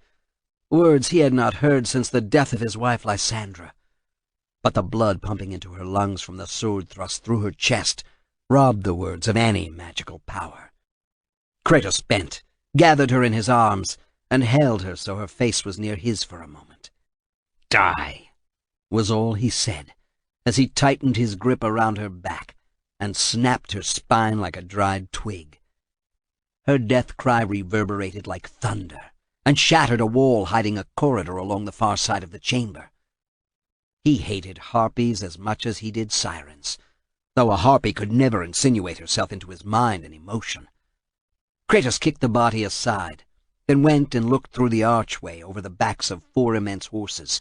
words he had not heard since the death of his wife Lysandra. But the blood pumping into her lungs from the sword thrust through her chest robbed the words of any magical power. Kratos bent, gathered her in his arms, and held her so her face was near his for a moment. "Die," was all he said, as he tightened his grip around her back and snapped her spine like a dried twig. Her death cry reverberated like thunder and shattered a wall hiding a corridor along the far side of the chamber. He hated harpies as much as he did sirens, though a harpy could never insinuate herself into his mind and emotion. Kratos kicked the body aside, then went and looked through the archway over the backs of 4 immense horses,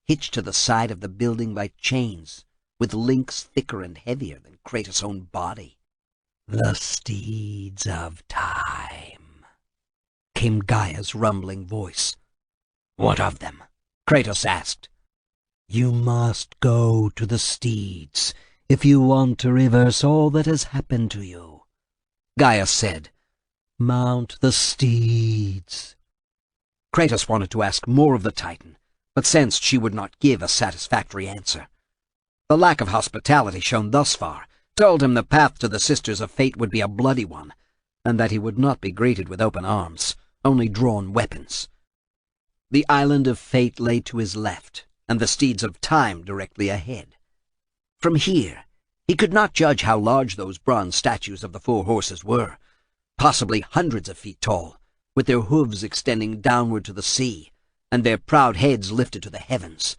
hitched to the side of the building by chains, with links thicker and heavier than Kratos' own body. "The steeds of time," came Gaia's rumbling voice. "What of them?" Kratos asked. "You must go to the steeds if you want to reverse all that has happened to you," Gaia said. "Mount the steeds." Kratos wanted to ask more of the Titan, but sensed she would not give a satisfactory answer. The lack of hospitality shown thus far told him the path to the Sisters of Fate would be a bloody one, and that he would not be greeted with open arms, only drawn weapons. The island of Fate lay to his left, and the steeds of Time directly ahead. From here, he could not judge how large those bronze statues of the 4 horses were, possibly hundreds of feet tall, with their hooves extending downward to the sea, and their proud heads lifted to the heavens.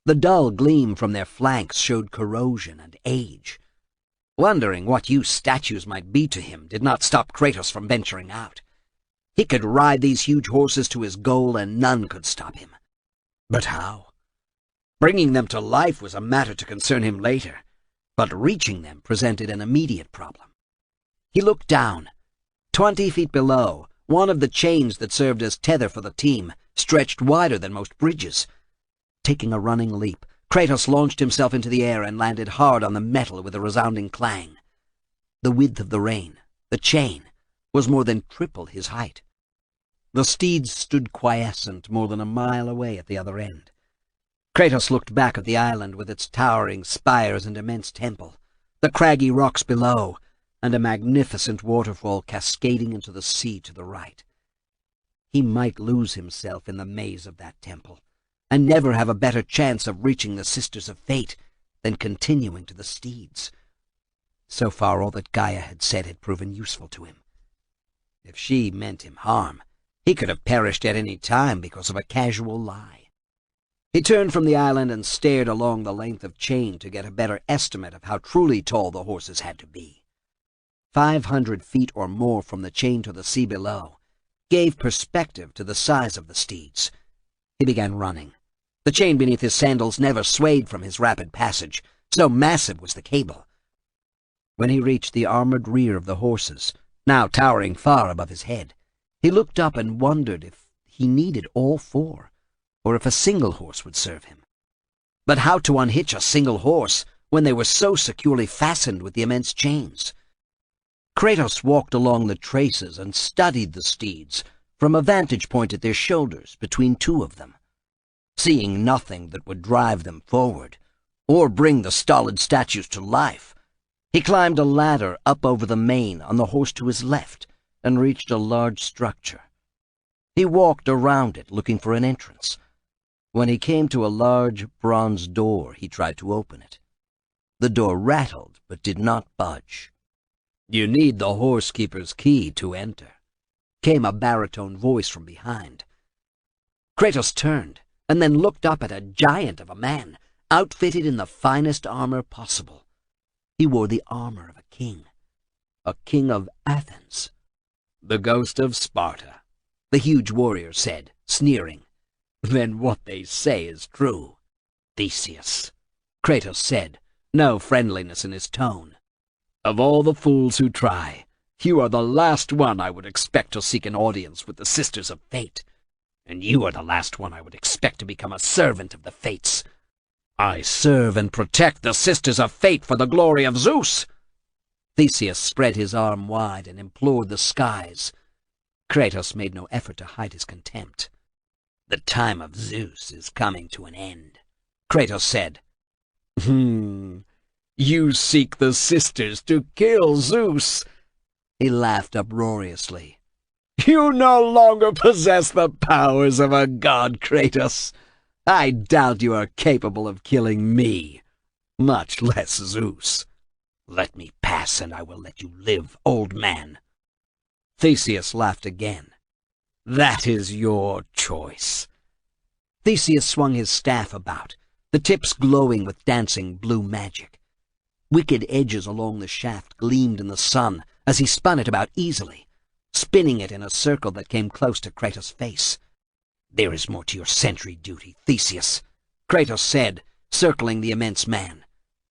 The dull gleam from their flanks showed corrosion and age. Wondering what use statues might be to him did not stop Kratos from venturing out. He could ride these huge horses to his goal, and none could stop him. But how? Bringing them to life was a matter to concern him later, but reaching them presented an immediate problem. He looked down. 20 feet below, one of the chains that served as tether for the team stretched wider than most bridges. Taking a running leap, Kratos launched himself into the air and landed hard on the metal with a resounding clang. The width of the rein, the chain, was more than triple his height. The steeds stood quiescent more than a mile away at the other end. Kratos looked back at the island with its towering spires and immense temple, the craggy rocks below, and a magnificent waterfall cascading into the sea to the right. He might lose himself in the maze of that temple, and never have a better chance of reaching the Sisters of Fate than continuing to the steeds. So far, all that Gaia had said had proven useful to him. If she meant him harm, he could have perished at any time because of a casual lie. He turned from the island and stared along the length of chain to get a better estimate of how truly tall the horses had to be. 500 feet or more from the chain to the sea below gave perspective to the size of the steeds. He began running. The chain beneath his sandals never swayed from his rapid passage, so massive was the cable. When he reached the armored rear of the horses, now towering far above his head, he looked up and wondered if he needed all 4, or if a single horse would serve him. But how to unhitch a single horse when they were so securely fastened with the immense chains? Kratos walked along the traces and studied the steeds from a vantage point at their shoulders between 2 of them. Seeing nothing that would drive them forward, or bring the stolid statues to life, he climbed a ladder up over the mane on the horse to his left and reached a large structure. He walked around it looking for an entrance. When he came to a large bronze door, he tried to open it. The door rattled but did not budge. "You need the horsekeeper's key to enter," came a baritone voice from behind. Kratos turned and then looked up at a giant of a man, outfitted in the finest armor possible. He wore the armor of a king of Athens. "The ghost of Sparta," the huge warrior said, sneering. "Then what they say is true." "Theseus," Kratos said, no friendliness in his tone. "Of all the fools who try, you are the last one I would expect to seek an audience with the Sisters of Fate. And you are the last one I would expect to become a servant of the Fates. I serve and protect the Sisters of Fate for the glory of Zeus." Theseus spread his arm wide and implored the skies. Kratos made no effort to hide his contempt. "The time of Zeus is coming to an end," Kratos said. You seek the sisters to kill Zeus." He laughed uproariously. "You no longer possess the powers of a god, Kratos. I doubt you are capable of killing me, much less Zeus. Let me pass, and I will let you live, old man." Theseus laughed again. "That is your choice." Theseus swung his staff about, the tips glowing with dancing blue magic. Wicked edges along the shaft gleamed in the sun as he spun it about easily, spinning it in a circle that came close to Kratos' face. "There is more to your sentry duty, Theseus," Kratos said, circling the immense man.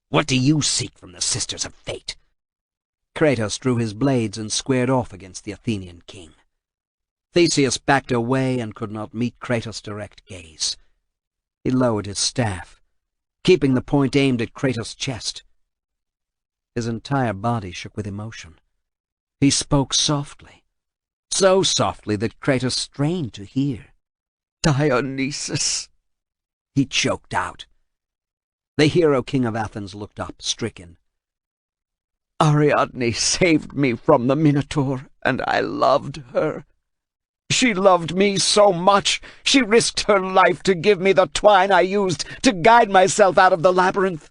"What do you seek from the Sisters of Fate?" Kratos drew his blades and squared off against the Athenian king. Theseus backed away and could not meet Kratos' direct gaze. He lowered his staff, keeping the point aimed at Kratos' chest. His entire body shook with emotion. He spoke softly, so softly that Kratos strained to hear. "Dionysus," he choked out. The hero king of Athens looked up, stricken. "Ariadne saved me from the Minotaur, and I loved her. She loved me so much, she risked her life to give me the twine I used to guide myself out of the labyrinth.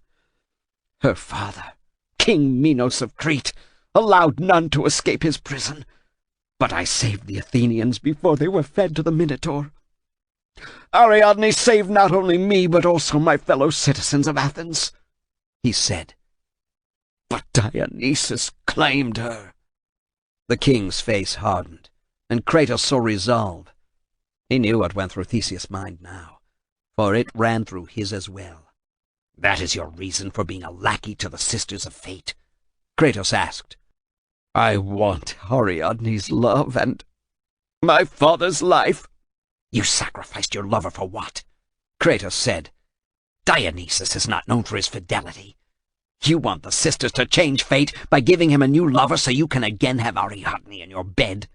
Her father, King Minos of Crete, allowed none to escape his prison, but I saved the Athenians before they were fed to the Minotaur. Ariadne saved not only me, but also my fellow citizens of Athens," he said. "But Dionysus claimed her." The king's face hardened, and Kratos saw resolve. He knew what went through Theseus' mind now, for it ran through his as well. "That is your reason for being a lackey to the Sisters of Fate?" Kratos asked. "I want Ariadne's love and my father's life." "You sacrificed your lover for what?" Kratos said. "Dionysus is not known for his fidelity. You want the sisters to change fate by giving him a new lover so you can again have Ariadne in your bed."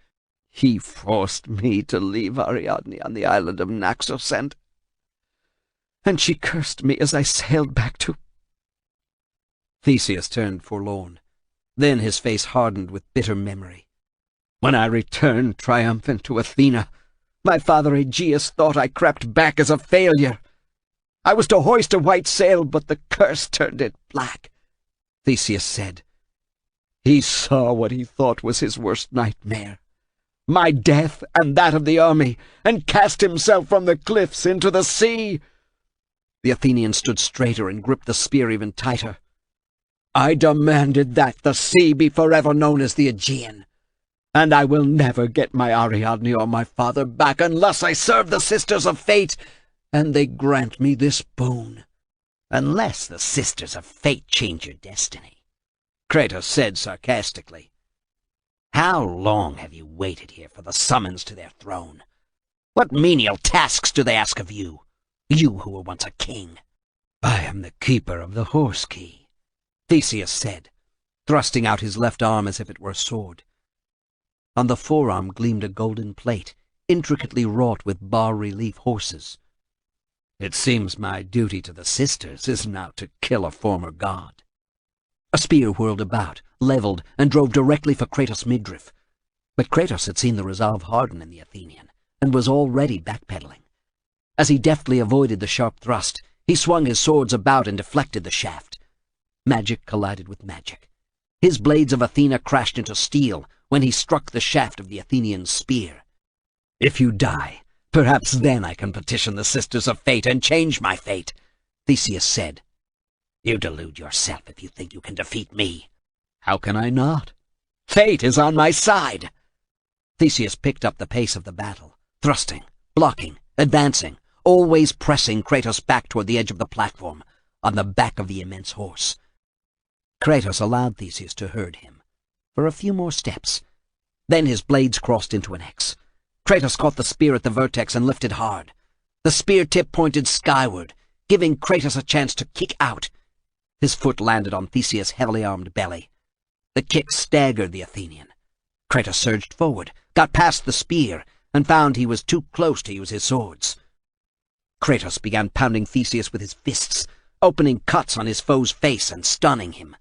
"He forced me to leave Ariadne on the island of Naxos, and she cursed me as I sailed back to—" Theseus turned forlorn. Then his face hardened with bitter memory. "When I returned triumphant to Athena, my father Aegeus thought I crept back as a failure. I was to hoist a white sail, but the curse turned it black," Theseus said. "He saw what he thought was his worst nightmare, my death and that of the army, and cast himself from the cliffs into the sea." The Athenian stood straighter and gripped the spear even tighter. "I demanded that the sea be forever known as the Aegean, and I will never get my Ariadne or my father back unless I serve the Sisters of Fate, and they grant me this boon." "Unless the Sisters of Fate change your destiny," Kratos said sarcastically. "How long have you waited here for the summons to their throne? What menial tasks do they ask of you, you who were once a king?" "I am the keeper of the horse key," Theseus said, thrusting out his left arm as if it were a sword. On the forearm gleamed a golden plate, intricately wrought with bas-relief horses. "It seems my duty to the sisters is now to kill a former god." A spear whirled about, leveled, and drove directly for Kratos' midriff. But Kratos had seen the resolve harden in the Athenian, and was already backpedaling. As he deftly avoided the sharp thrust, he swung his swords about and deflected the shaft. Magic collided with magic. His blades of Athena crashed into steel when he struck the shaft of the Athenian's spear. "If you die, perhaps then I can petition the Sisters of Fate and change my fate," Theseus said. "You delude yourself if you think you can defeat me." "How can I not? Fate is on my side." Theseus picked up the pace of the battle, thrusting, blocking, advancing, always pressing Kratos back toward the edge of the platform, on the back of the immense horse. Kratos allowed Theseus to herd him for a few more steps. Then his blades crossed into an X. Kratos caught the spear at the vertex and lifted hard. The spear tip pointed skyward, giving Kratos a chance to kick out. His foot landed on Theseus' heavily armed belly. The kick staggered the Athenian. Kratos surged forward, got past the spear, and found he was too close to use his swords. Kratos began pounding Theseus with his fists, opening cuts on his foe's face and stunning him.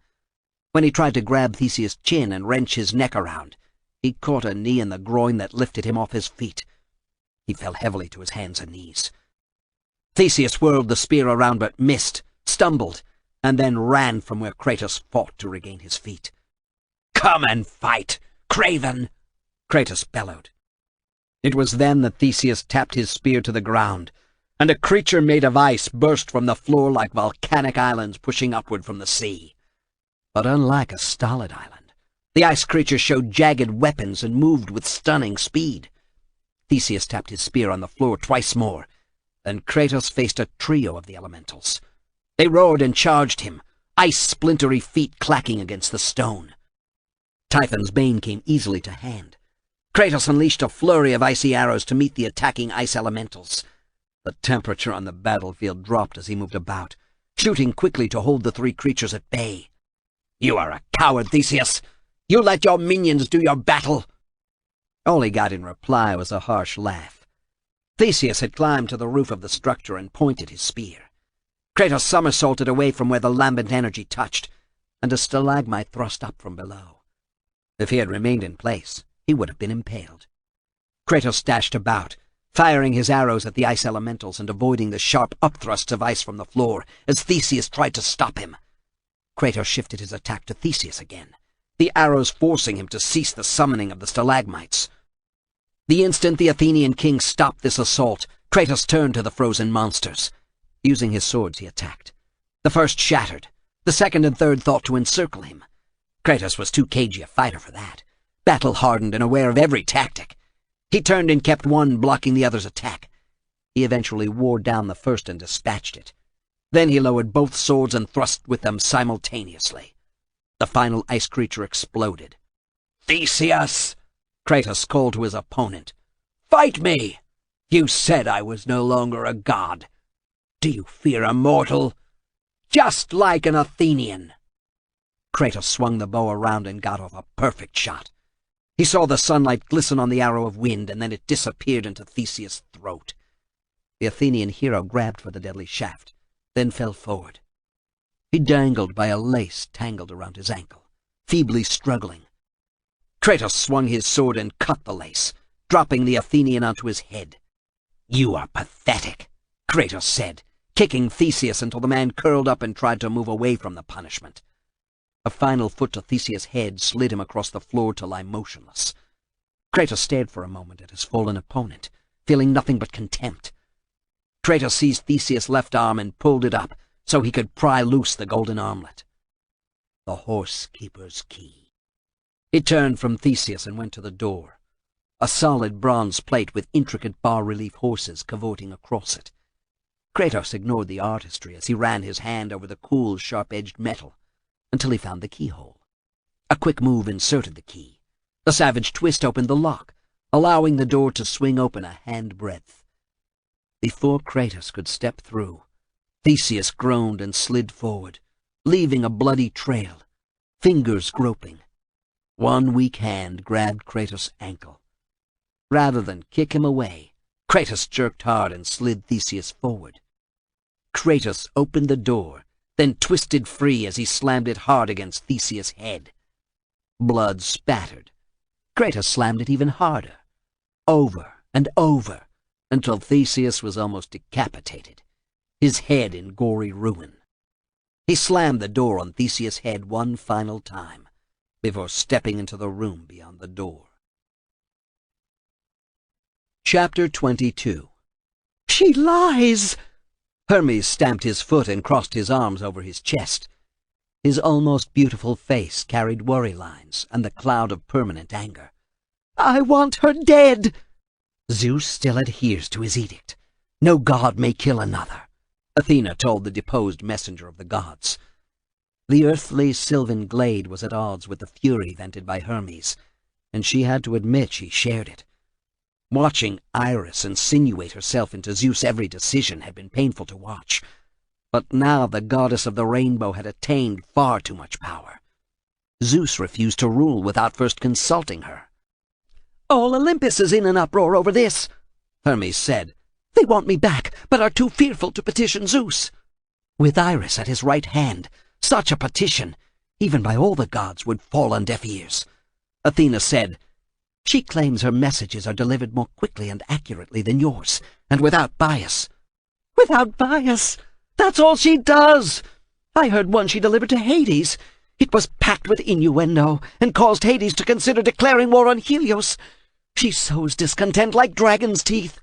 When he tried to grab Theseus' chin and wrench his neck around, he caught a knee in the groin that lifted him off his feet. He fell heavily to his hands and knees. Theseus whirled the spear around but missed, stumbled, and then ran from where Kratos fought to regain his feet. "Come and fight, craven!" Kratos bellowed. It was then that Theseus tapped his spear to the ground, and a creature made of ice burst from the floor like volcanic islands pushing upward from the sea. But unlike a stolid island, the ice creature showed jagged weapons and moved with stunning speed. Theseus tapped his spear on the floor twice more, and Kratos faced a trio of the elementals. They roared and charged him, ice-splintery feet clacking against the stone. Typhon's Bane came easily to hand. Kratos unleashed a flurry of icy arrows to meet the attacking ice elementals. The temperature on the battlefield dropped as he moved about, shooting quickly to hold the three creatures at bay. "You are a coward, Theseus! You let your minions do your battle!" All he got in reply was a harsh laugh. Theseus had climbed to the roof of the structure and pointed his spear. Kratos somersaulted away from where the lambent energy touched, and a stalagmite thrust up from below. If he had remained in place, he would have been impaled. Kratos dashed about, firing his arrows at the ice elementals and avoiding the sharp upthrusts of ice from the floor as Theseus tried to stop him. Kratos shifted his attack to Theseus again, the arrows forcing him to cease the summoning of the stalagmites. The instant the Athenian king stopped this assault, Kratos turned to the frozen monsters. Using his swords, he attacked. The first shattered. The second and third thought to encircle him. Kratos was too cagey a fighter for that, battle-hardened and aware of every tactic. He turned and kept one blocking the other's attack. He eventually wore down the first and dispatched it. Then he lowered both swords and thrust with them simultaneously. The final ice creature exploded. "Theseus!" Kratos called to his opponent. "Fight me! You said I was no longer a god. Do you fear a mortal? Just like an Athenian!" Kratos swung the bow around and got off a perfect shot. He saw the sunlight glisten on the arrow of wind, and then it disappeared into Theseus' throat. The Athenian hero grabbed for the deadly shaft, then fell forward. He dangled by a lace tangled around his ankle, feebly struggling. Kratos swung his sword and cut the lace, dropping the Athenian onto his head. "You are pathetic," Kratos said, kicking Theseus until the man curled up and tried to move away from the punishment. A final foot to Theseus' head slid him across the floor to lie motionless. Kratos stared for a moment at his fallen opponent, feeling nothing but contempt. Kratos seized Theseus' left arm and pulled it up so he could pry loose the golden armlet. The horse-keeper's key. He turned from Theseus and went to the door, a solid bronze plate with intricate bas-relief horses cavorting across it. Kratos ignored the artistry as he ran his hand over the cool, sharp-edged metal until he found the keyhole. A quick move inserted the key. A savage twist opened the lock, allowing the door to swing open a handbreadth. Before Kratos could step through, Theseus groaned and slid forward, leaving a bloody trail, fingers groping. One weak hand grabbed Kratos' ankle. Rather than kick him away, Kratos jerked hard and slid Theseus forward. Kratos opened the door, then twisted free as he slammed it hard against Theseus' head. Blood spattered. Kratos slammed it even harder, over and over, until Theseus was almost decapitated, his head in gory ruin. He slammed the door on Theseus' head one final time, before stepping into the room beyond the door. Chapter 22. "She lies!" Hermes stamped his foot and crossed his arms over his chest. His almost beautiful face carried worry lines and the cloud of permanent anger. "I want her dead!" "Zeus still adheres to his edict. No god may kill another," Athena told the deposed messenger of the gods. The earthly sylvan glade was at odds with the fury vented by Hermes, and she had to admit she shared it. Watching Iris insinuate herself into Zeus' every decision had been painful to watch, but now the goddess of the rainbow had attained far too much power. Zeus refused to rule without first consulting her, All Olympus is in an uproar over this, Hermes said. They want me back, but are too fearful to petition Zeus. With Iris at his right hand, such a petition, even by all the gods, would fall on deaf ears. Athena said, She claims her messages are delivered more quickly and accurately than yours, and without bias. Without bias? That's all she does! I heard one she delivered to Hades. It was packed with innuendo, and caused Hades to consider declaring war on Helios. She sows discontent like dragon's teeth.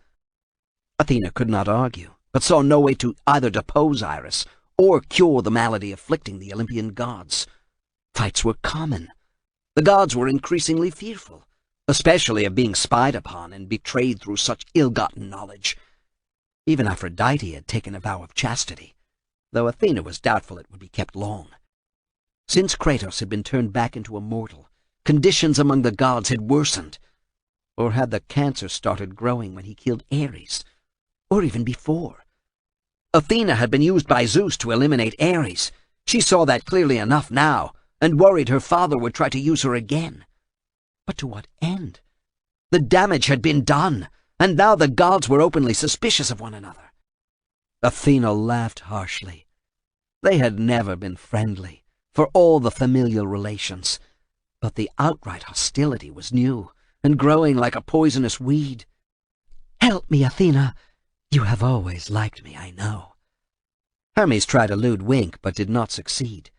Athena could not argue, but saw no way to either depose Iris or cure the malady afflicting the Olympian gods. Fights were common. The gods were increasingly fearful, especially of being spied upon and betrayed through such ill-gotten knowledge. Even Aphrodite had taken a vow of chastity, though Athena was doubtful it would be kept long. Since Kratos had been turned back into a mortal, conditions among the gods had worsened. Or had the cancer started growing when he killed Ares? Or even before? Athena had been used by Zeus to eliminate Ares. She saw that clearly enough now, and worried her father would try to use her again. But to what end? The damage had been done, and now the gods were openly suspicious of one another. Athena laughed harshly. They had never been friendly, for all the familial relations, but the outright hostility was new, and growing like a poisonous weed. Help me, Athena. You have always liked me, I know. Hermes tried a lewd wink, but did not succeed.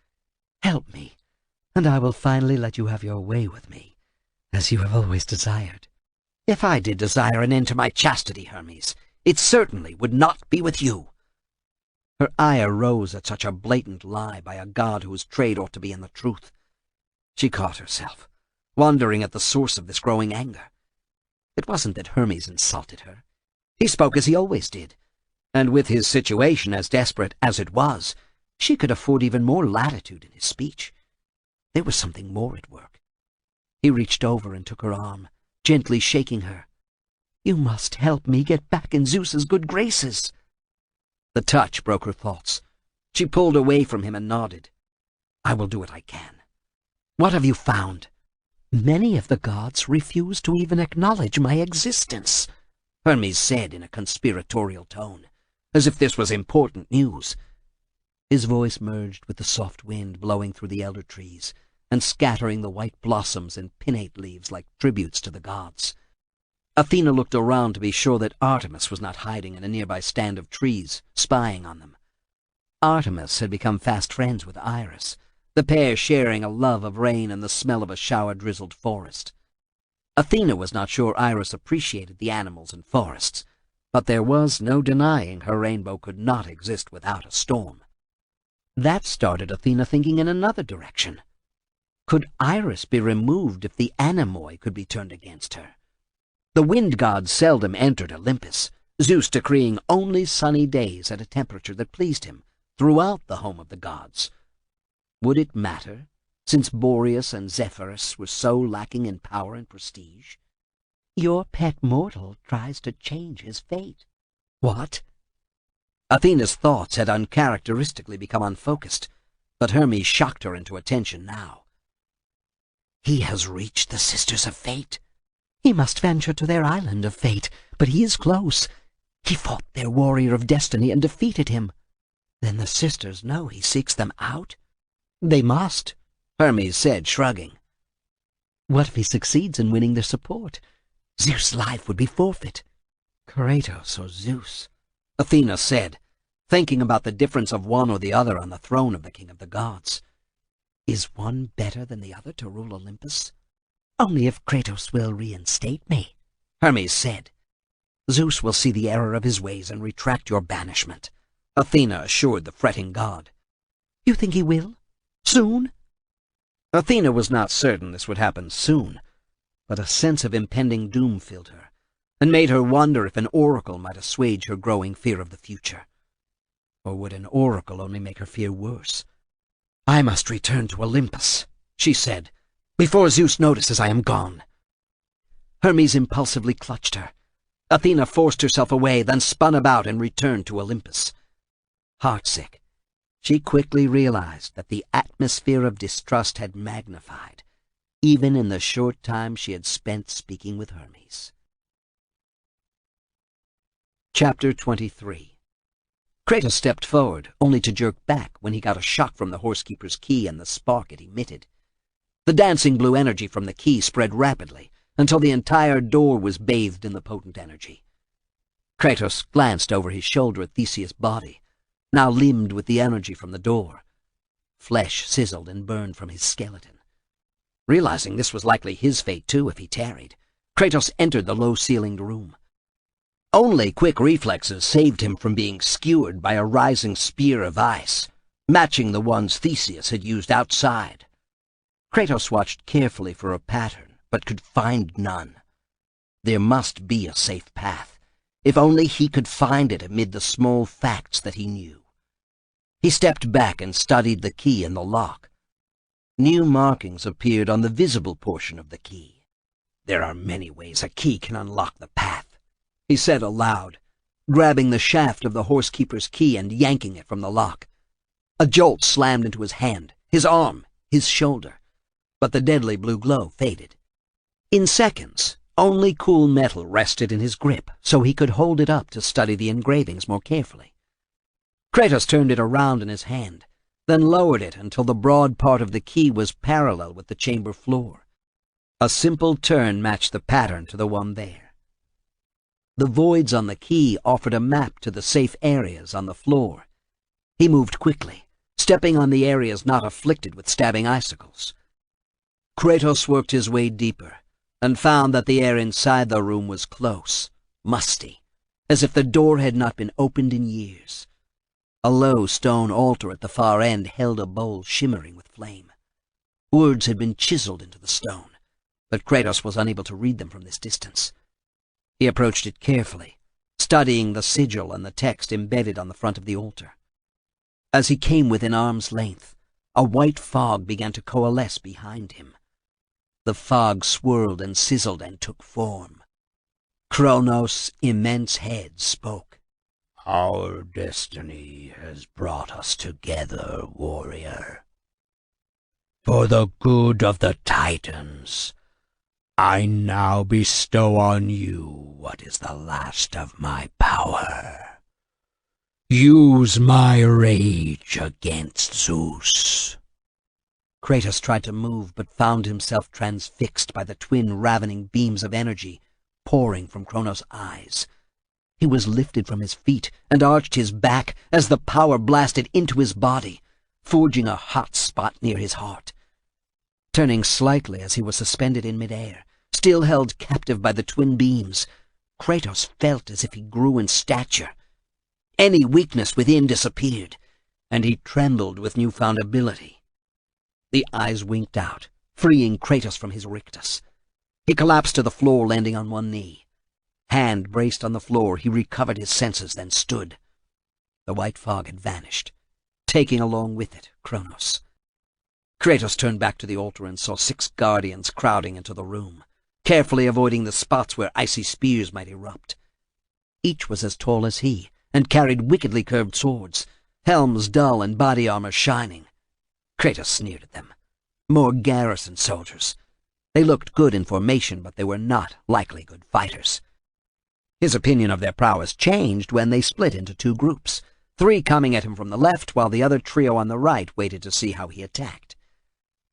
Help me, and I will finally let you have your way with me, as you have always desired. If I did desire an end to my chastity, Hermes, it certainly would not be with you. Her ire rose at such a blatant lie by a god whose trade ought to be in the truth. She caught herself, wondering at the source of this growing anger. It wasn't that Hermes insulted her. He spoke as he always did, and with his situation as desperate as it was, she could afford even more latitude in his speech. There was something more at work. He reached over and took her arm, gently shaking her. You must help me get back in Zeus's good graces. The touch broke her thoughts. She pulled away from him and nodded. I will do what I can. What have you found? Many of the gods refuse to even acknowledge my existence, Hermes said in a conspiratorial tone, as if this was important news. His voice merged with the soft wind blowing through the elder trees and scattering the white blossoms and pinnate leaves like tributes to the gods. Athena looked around to be sure that Artemis was not hiding in a nearby stand of trees, spying on them. Artemis had become fast friends with Iris, the pair sharing a love of rain and the smell of a shower-drizzled forest. Athena was not sure Iris appreciated the animals and forests, but there was no denying her rainbow could not exist without a storm. That started Athena thinking in another direction. Could Iris be removed if the Anemoi could be turned against her? The wind god seldom entered Olympus, Zeus decreeing only sunny days at a temperature that pleased him throughout the home of the gods. Would it matter, since Boreas and Zephyrus were so lacking in power and prestige? Your pet mortal tries to change his fate. What? Athena's thoughts had uncharacteristically become unfocused, but Hermes shocked her into attention now. He has reached the Sisters of Fate. He must venture to their island of fate, but he is close. He fought their warrior of destiny and defeated him. Then the sisters know he seeks them out? They must, Hermes said, shrugging. What if he succeeds in winning their support? Zeus' life would be forfeit. Kratos or Zeus, Athena said, thinking about the difference of one or the other on the throne of the king of the gods. Is one better than the other to rule Olympus? Only if Kratos will reinstate me, Hermes said. Zeus will see the error of his ways and retract your banishment, Athena assured the fretting god. You think he will? Soon? Athena was not certain this would happen soon, but a sense of impending doom filled her, and made her wonder if an oracle might assuage her growing fear of the future. Or would an oracle only make her fear worse? I must return to Olympus, she said, before Zeus notices I am gone. Hermes impulsively clutched her. Athena forced herself away, then spun about and returned to Olympus. Heartsick, she quickly realized that the atmosphere of distrust had magnified, even in the short time she had spent speaking with Hermes. Chapter 23. Kratos stepped forward, only to jerk back when he got a shock from the Horsekeeper's key and the spark it emitted. The dancing blue energy from the key spread rapidly until the entire door was bathed in the potent energy. Kratos glanced over his shoulder at Theseus' body, now limbed with the energy from the door. Flesh sizzled and burned from his skeleton. Realizing this was likely his fate too if he tarried, Kratos entered the low-ceilinged room. Only quick reflexes saved him from being skewered by a rising spear of ice, matching the ones Theseus had used outside. Kratos watched carefully for a pattern, but could find none. There must be a safe path, if only he could find it amid the small facts that he knew. He stepped back and studied the key in the lock. New markings appeared on the visible portion of the key. "There are many ways a key can unlock the path," he said aloud, grabbing the shaft of the Horsekeeper's key and yanking it from the lock. A jolt slammed into his hand, his arm, his shoulder, but the deadly blue glow faded. In seconds, only cool metal rested in his grip, so he could hold it up to study the engravings more carefully. Kratos turned it around in his hand, then lowered it until the broad part of the key was parallel with the chamber floor. A simple turn matched the pattern to the one there. The voids on the key offered a map to the safe areas on the floor. He moved quickly, stepping on the areas not afflicted with stabbing icicles. Kratos worked his way deeper, and found that the air inside the room was close, musty, as if the door had not been opened in years. A low stone altar at the far end held a bowl shimmering with flame. Words had been chiseled into the stone, but Kratos was unable to read them from this distance. He approached it carefully, studying the sigil and the text embedded on the front of the altar. As he came within arm's length, a white fog began to coalesce behind him. The fog swirled and sizzled and took form. Kronos' immense head spoke. "Our destiny has brought us together, warrior. For the good of the Titans, I now bestow on you what is the last of my power. Use my rage against Zeus." Kratos tried to move, but found himself transfixed by the twin ravening beams of energy pouring from Kronos' eyes. He was lifted from his feet and arched his back as the power blasted into his body, forging a hot spot near his heart. Turning slightly as he was suspended in midair, still held captive by the twin beams, Kratos felt as if he grew in stature. Any weakness within disappeared, and he trembled with newfound ability. The eyes winked out, freeing Kratos from his rictus. He collapsed to the floor, landing on one knee. Hand braced on the floor, he recovered his senses, then stood. The white fog had vanished, taking along with it Kronos. Kratos turned back to the altar and saw 6 guardians crowding into the room, carefully avoiding the spots where icy spears might erupt. Each was as tall as he, and carried wickedly curved swords, helms dull and body armor shining. Kratos sneered at them. More garrison soldiers. They looked good in formation, but they were not likely good fighters. His opinion of their prowess changed when they split into 2 groups, 3 coming at him from the left, while the other trio on the right waited to see how he attacked.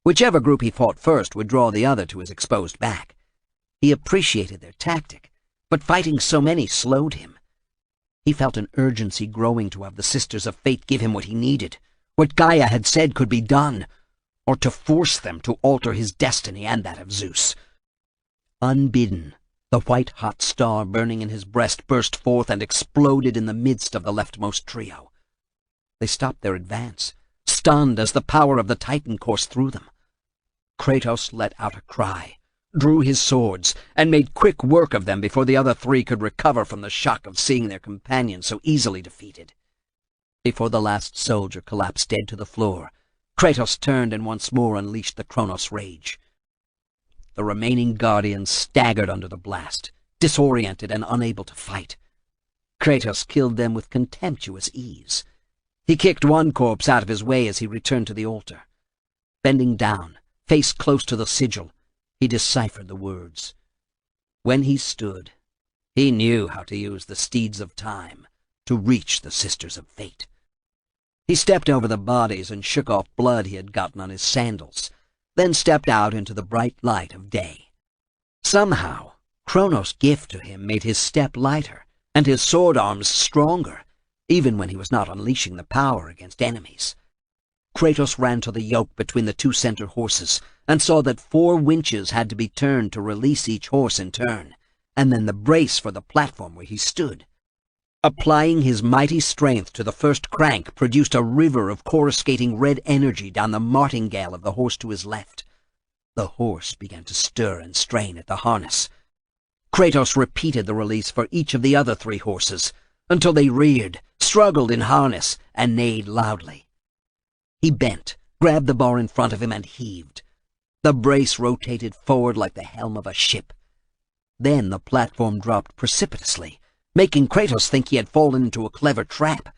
Whichever group he fought first would draw the other to his exposed back. He appreciated their tactic, but fighting so many slowed him. He felt an urgency growing to have the Sisters of Fate give him what he needed, what Gaia had said could be done, or to force them to alter his destiny and that of Zeus. Unbidden, the white-hot star burning in his breast burst forth and exploded in the midst of the leftmost trio. They stopped their advance, stunned as the power of the Titan coursed through them. Kratos let out a cry, drew his swords, and made quick work of them before the other 3 could recover from the shock of seeing their companions so easily defeated. Before the last soldier collapsed dead to the floor, Kratos turned and once more unleashed the Kronos rage. The remaining guardians staggered under the blast, disoriented and unable to fight. Kratos killed them with contemptuous ease. He kicked one corpse out of his way as he returned to the altar. Bending down, face close to the sigil, He deciphered the words. When he stood, he knew how to use the steeds of time to reach the Sisters of Fate. He stepped over the bodies and shook off blood he had gotten on his sandals, then stepped out into the bright light of day. Somehow, Kronos' gift to him made his step lighter and his sword arms stronger, even when he was not unleashing the power against enemies. Kratos ran to the yoke between the two center horses and saw that 4 winches had to be turned to release each horse in turn, and then the brace for the platform where he stood. Applying his mighty strength to the first crank produced a river of coruscating red energy down the martingale of the horse to his left. The horse began to stir and strain at the harness. Kratos repeated the release for each of the other 3 horses, until they reared, struggled in harness, and neighed loudly. He bent, grabbed the bar in front of him, and heaved. The brace rotated forward like the helm of a ship. Then the platform dropped precipitously, making Kratos think he had fallen into a clever trap.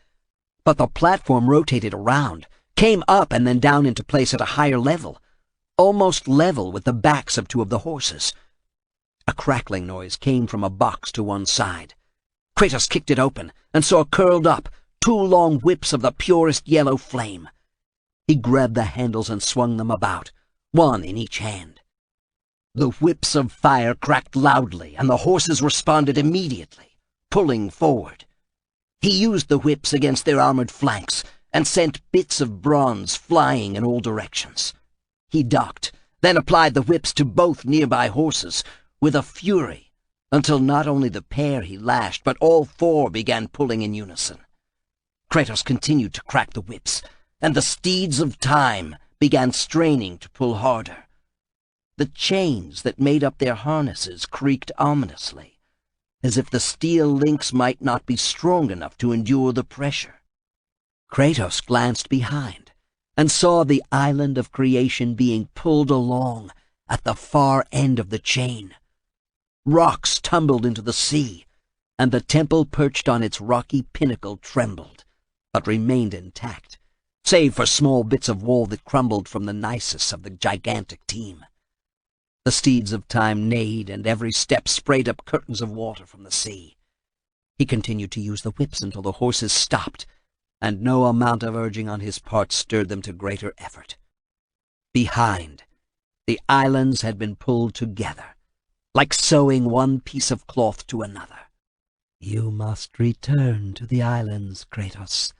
But the platform rotated around, came up and then down into place at a higher level, almost level with the backs of 2 of the horses. A crackling noise came from a box to one side. Kratos kicked it open and saw curled up 2 long whips of the purest yellow flame. He grabbed the handles and swung them about, one in each hand. The whips of fire cracked loudly, and the horses responded immediately, pulling forward. He used the whips against their armored flanks and sent bits of bronze flying in all directions. He ducked, then applied the whips to both nearby horses with a fury, until not only the pair he lashed, but all 4 began pulling in unison. Kratos continued to crack the whips, and the steeds of time began straining to pull harder. The chains that made up their harnesses creaked ominously, as if the steel links might not be strong enough to endure the pressure. Kratos glanced behind and saw the island of creation being pulled along at the far end of the chain. Rocks tumbled into the sea, and the temple perched on its rocky pinnacle trembled, but remained intact, save for small bits of wall that crumbled from the nisus of the gigantic team. The steeds of time neighed, and every step sprayed up curtains of water from the sea. He continued to use the whips until the horses stopped, and no amount of urging on his part stirred them to greater effort. Behind, the islands had been pulled together, like sewing one piece of cloth to another. You must return to the islands, Kratos.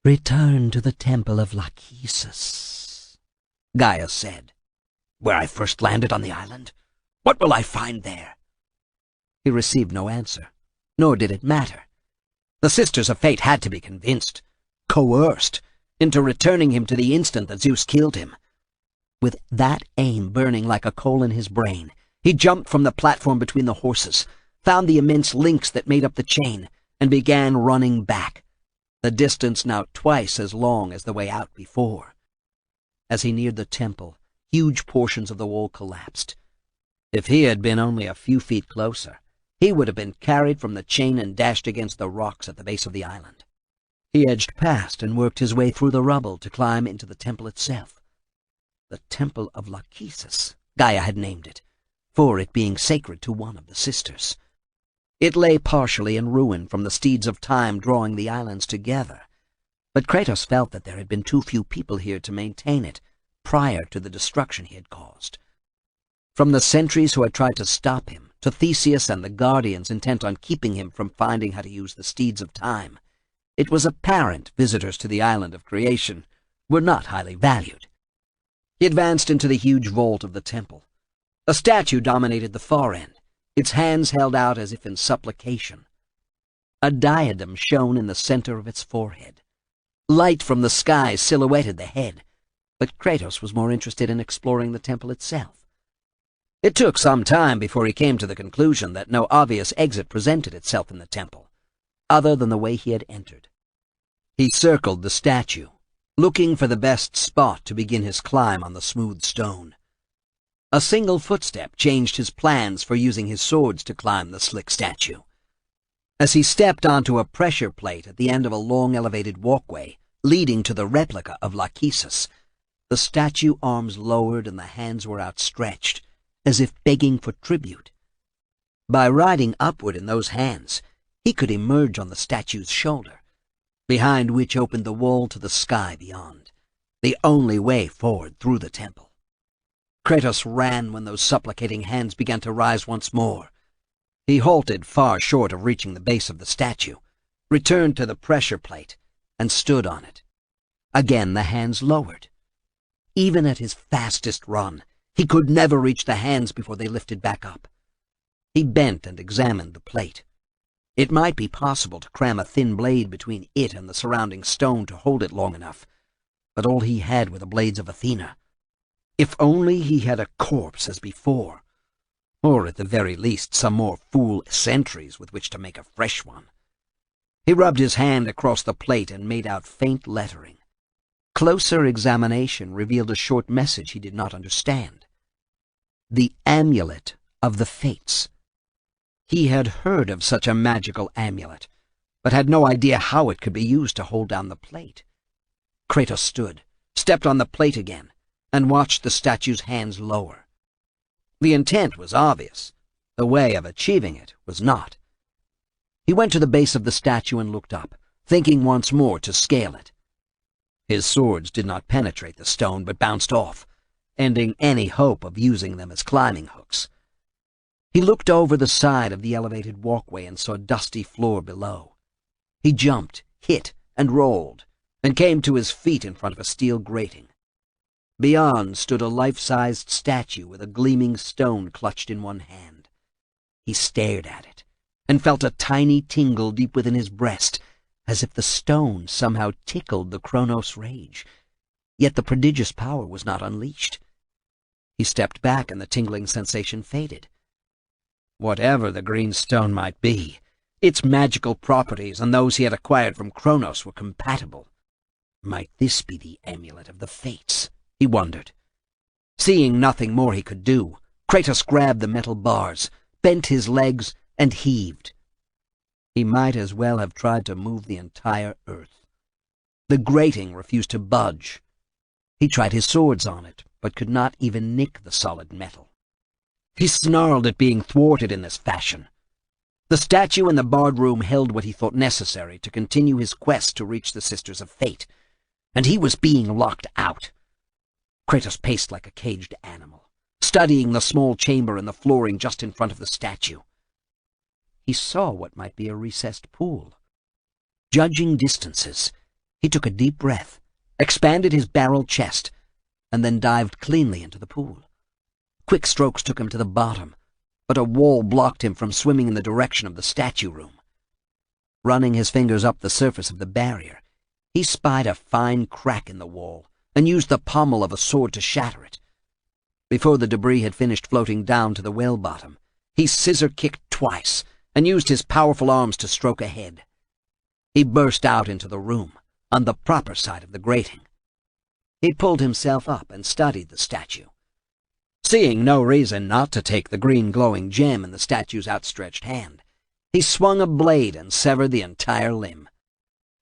Return to the temple of Lachesis, Gaia said. Where I first landed on the island? What will I find there? He received no answer, nor did it matter. The Sisters of Fate had to be convinced, coerced, into returning him to the instant that Zeus killed him. With that aim burning like a coal in his brain, he jumped from the platform between the horses, found the immense links that made up the chain, and began running back, the distance now twice as long as the way out before. As he neared the temple, huge portions of the wall collapsed. If he had been only a few feet closer, he would have been carried from the chain and dashed against the rocks at the base of the island. He edged past and worked his way through the rubble to climb into the temple itself. The Temple of Lachesis, Gaia had named it, for it being sacred to one of the sisters. It lay partially in ruin from the steeds of time drawing the islands together, but Kratos felt that there had been too few people here to maintain it prior to the destruction he had caused. From the sentries who had tried to stop him, to Theseus and the Guardians intent on keeping him from finding how to use the steeds of time, it was apparent visitors to the island of creation were not highly valued. He advanced into the huge vault of the temple. A statue dominated the far end, its hands held out as if in supplication. A diadem shone in the center of its forehead. Light from the sky silhouetted the head, but Kratos was more interested in exploring the temple itself. It took some time before he came to the conclusion that no obvious exit presented itself in the temple, other than the way he had entered. He circled the statue, looking for the best spot to begin his climb on the smooth stone. A single footstep changed his plans for using his swords to climb the slick statue. As he stepped onto a pressure plate at the end of a long elevated walkway leading to the replica of Lachesis, the statue arms lowered and the hands were outstretched, as if begging for tribute. By riding upward in those hands, he could emerge on the statue's shoulder, behind which opened the wall to the sky beyond, the only way forward through the temple. Kratos ran when those supplicating hands began to rise once more. He halted far short of reaching the base of the statue, returned to the pressure plate, and stood on it. Again the hands lowered. Even at his fastest run, he could never reach the hands before they lifted back up. He bent and examined the plate. It might be possible to cram a thin blade between it and the surrounding stone to hold it long enough, but all he had were the blades of Athena. If only he had a corpse as before, or at the very least some more fool sentries with which to make a fresh one. He rubbed his hand across the plate and made out faint lettering. Closer examination revealed a short message he did not understand. The Amulet of the Fates. He had heard of such a magical amulet, but had no idea how it could be used to hold down the plate. Kratos stood, stepped on the plate again, and watched the statue's hands lower. The intent was obvious. The way of achieving it was not. He went to the base of the statue and looked up, thinking once more to scale it. His swords did not penetrate the stone, but bounced off, ending any hope of using them as climbing hooks. He looked over the side of the elevated walkway and saw a dusty floor below. He jumped, hit, and rolled, and came to his feet in front of a steel grating. Beyond stood a life-sized statue with a gleaming stone clutched in one hand. He stared at it, and felt a tiny tingle deep within his breast, as if the stone somehow tickled the Kronos rage. Yet the prodigious power was not unleashed. He stepped back, and the tingling sensation faded. Whatever the green stone might be, its magical properties and those he had acquired from Kronos were compatible. Might this be the Amulet of the Fates? He wondered. Seeing nothing more he could do, Kratos grabbed the metal bars, bent his legs, and heaved. He might as well have tried to move the entire earth. The grating refused to budge. He tried his swords on it, but could not even nick the solid metal. He snarled at being thwarted in this fashion. The statue in the barred room held what he thought necessary to continue his quest to reach the Sisters of Fate, and he was being locked out. Kratos paced like a caged animal, studying the small chamber in the flooring just in front of the statue. He saw what might be a recessed pool. Judging distances, he took a deep breath, expanded his barrel chest, and then dived cleanly into the pool. Quick strokes took him to the bottom, but a wall blocked him from swimming in the direction of the statue room. Running his fingers up the surface of the barrier, he spied a fine crack in the wall and used the pommel of a sword to shatter it. Before the debris had finished floating down to the well bottom, he scissor-kicked twice and used his powerful arms to stroke ahead. He burst out into the room, on the proper side of the grating. He pulled himself up and studied the statue. Seeing no reason not to take the green glowing gem in the statue's outstretched hand, he swung a blade and severed the entire limb.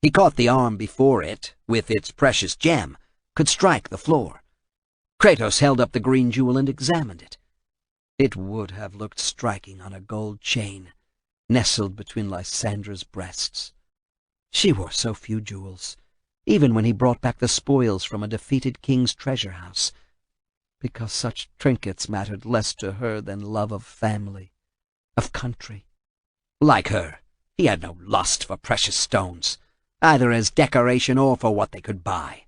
He caught the arm before it, with its precious gem, could strike the floor. Kratos held up the green jewel and examined it. It would have looked striking on a gold chain, nestled between Lysandra's breasts. She wore so few jewels, even when he brought back the spoils from a defeated king's treasure house, because such trinkets mattered less to her than love of family, of country. Like her, he had no lust for precious stones, either as decoration or for what they could buy.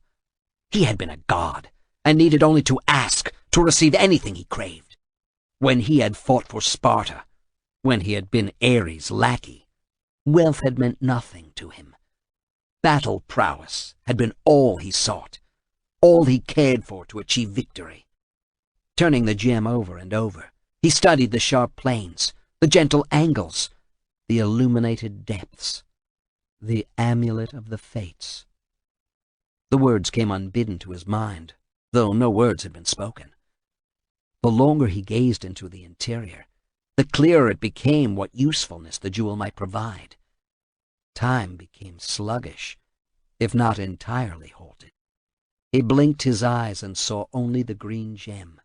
He had been a god, and needed only to ask to receive anything he craved. When he had fought for Sparta, when he had been Ares' lackey, wealth had meant nothing to him. Battle prowess had been all he sought, all he cared for to achieve victory. Turning the gem over and over, he studied the sharp planes, the gentle angles, the illuminated depths. The Amulet of the Fates. The words came unbidden to his mind, though no words had been spoken. The longer he gazed into the interior, the clearer it became what usefulness the jewel might provide. Time became sluggish, if not entirely halted. He blinked his eyes and saw only the green gem.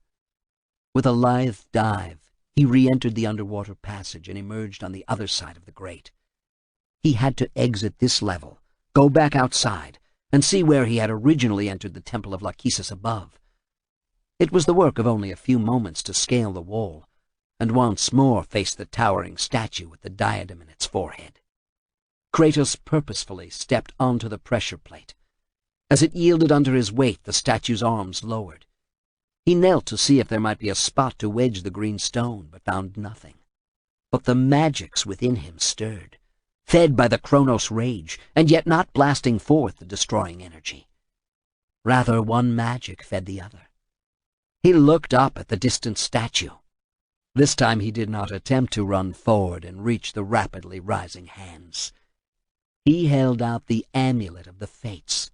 With a lithe dive, he re-entered the underwater passage and emerged on the other side of the grate. He had to exit this level, go back outside, and see where he had originally entered the temple of Lachesis above. It was the work of only a few moments to scale the wall, and once more face the towering statue with the diadem in its forehead. Kratos purposefully stepped onto the pressure plate. As it yielded under his weight, the statue's arms lowered. He knelt to see if there might be a spot to wedge the green stone, but found nothing. But the magics within him stirred, fed by the Kronos rage, and yet not blasting forth the destroying energy. Rather, one magic fed the other. He looked up at the distant statue. This time he did not attempt to run forward and reach the rapidly rising hands. He held out the amulet of the Fates.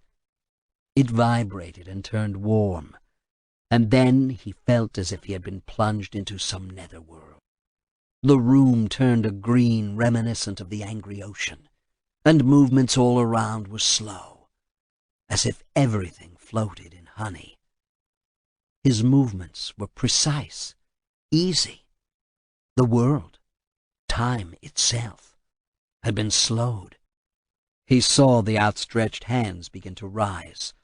It vibrated and turned warm, and then he felt as if he had been plunged into some netherworld. The room turned a green reminiscent of the angry ocean, and movements all around were slow, as if everything floated in honey. His movements were precise, easy. The world, time itself, had been slowed. He saw the outstretched hands begin to rise.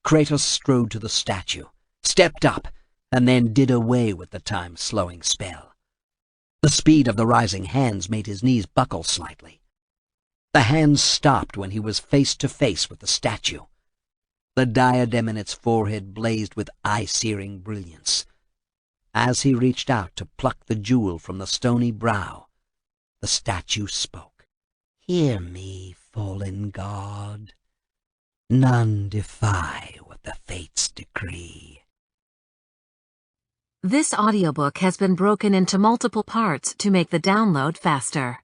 Kratos strode to the statue, stepped up, and then did away with the time-slowing spell. The speed of the rising hands made his knees buckle slightly. The hands stopped when he was face to face with the statue. The diadem in its forehead blazed with eye-searing brilliance. As he reached out to pluck the jewel from the stony brow, the statue spoke. "Hear me, fallen god. None defy what the Fates decree." This audiobook has been broken into multiple parts to make the download faster.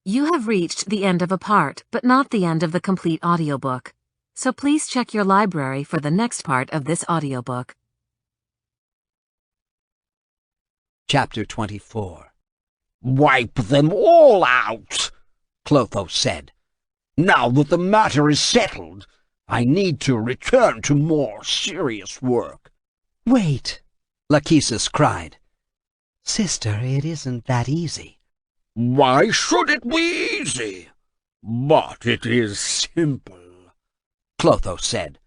You have reached the end of a part, but not the end of the complete audiobook. So please check your library for the next part of this audiobook. Chapter 24. "Wipe them all out," Clotho said. "Now that the matter is settled, I need to return to more serious work." Wait, Lachesis cried. sister, it isn't that easy. "Why should it be easy? But it is simple," Clotho said.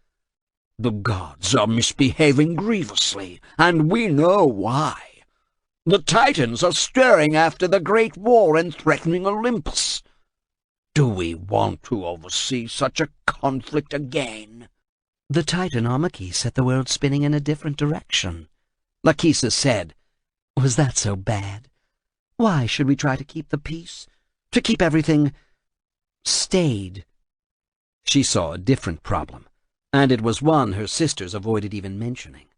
"The gods are misbehaving grievously, and we know why. The Titans are stirring after the great war and threatening Olympus. Do we want to oversee such a conflict again?" The Titan Omaki set the world spinning in a different direction, Lachesis said. Was that so bad? Why should we try to keep the peace? To keep everything stayed? She saw a different problem, and it was one her sisters avoided even mentioning.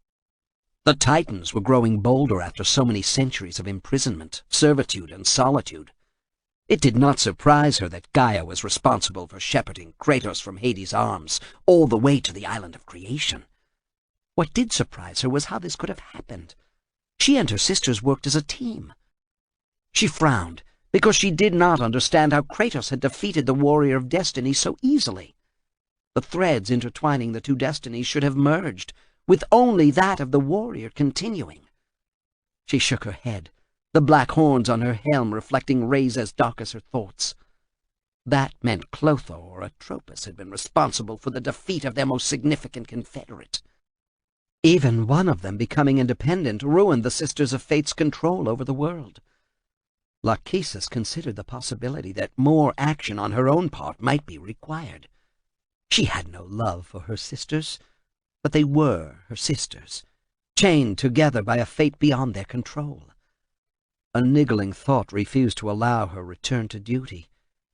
The Titans were growing bolder after so many centuries of imprisonment, servitude, and solitude. It did not surprise her that Gaia was responsible for shepherding Kratos from Hades' arms all the way to the island of creation. What did surprise her was how this could have happened. She and her sisters worked as a team. She frowned because she did not understand how Kratos had defeated the Warrior of Destiny so easily. The threads intertwining the two destinies should have merged, with only that of the warrior continuing. She shook her head, the black horns on her helm reflecting rays as dark as her thoughts. That meant Clotho or Atropos had been responsible for the defeat of their most significant confederate. Even one of them becoming independent ruined the Sisters of Fate's control over the world. Lachesis considered the possibility that more action on her own part might be required. She had no love for her sisters, but they were her sisters, chained together by a fate beyond their control. A niggling thought refused to allow her return to duty,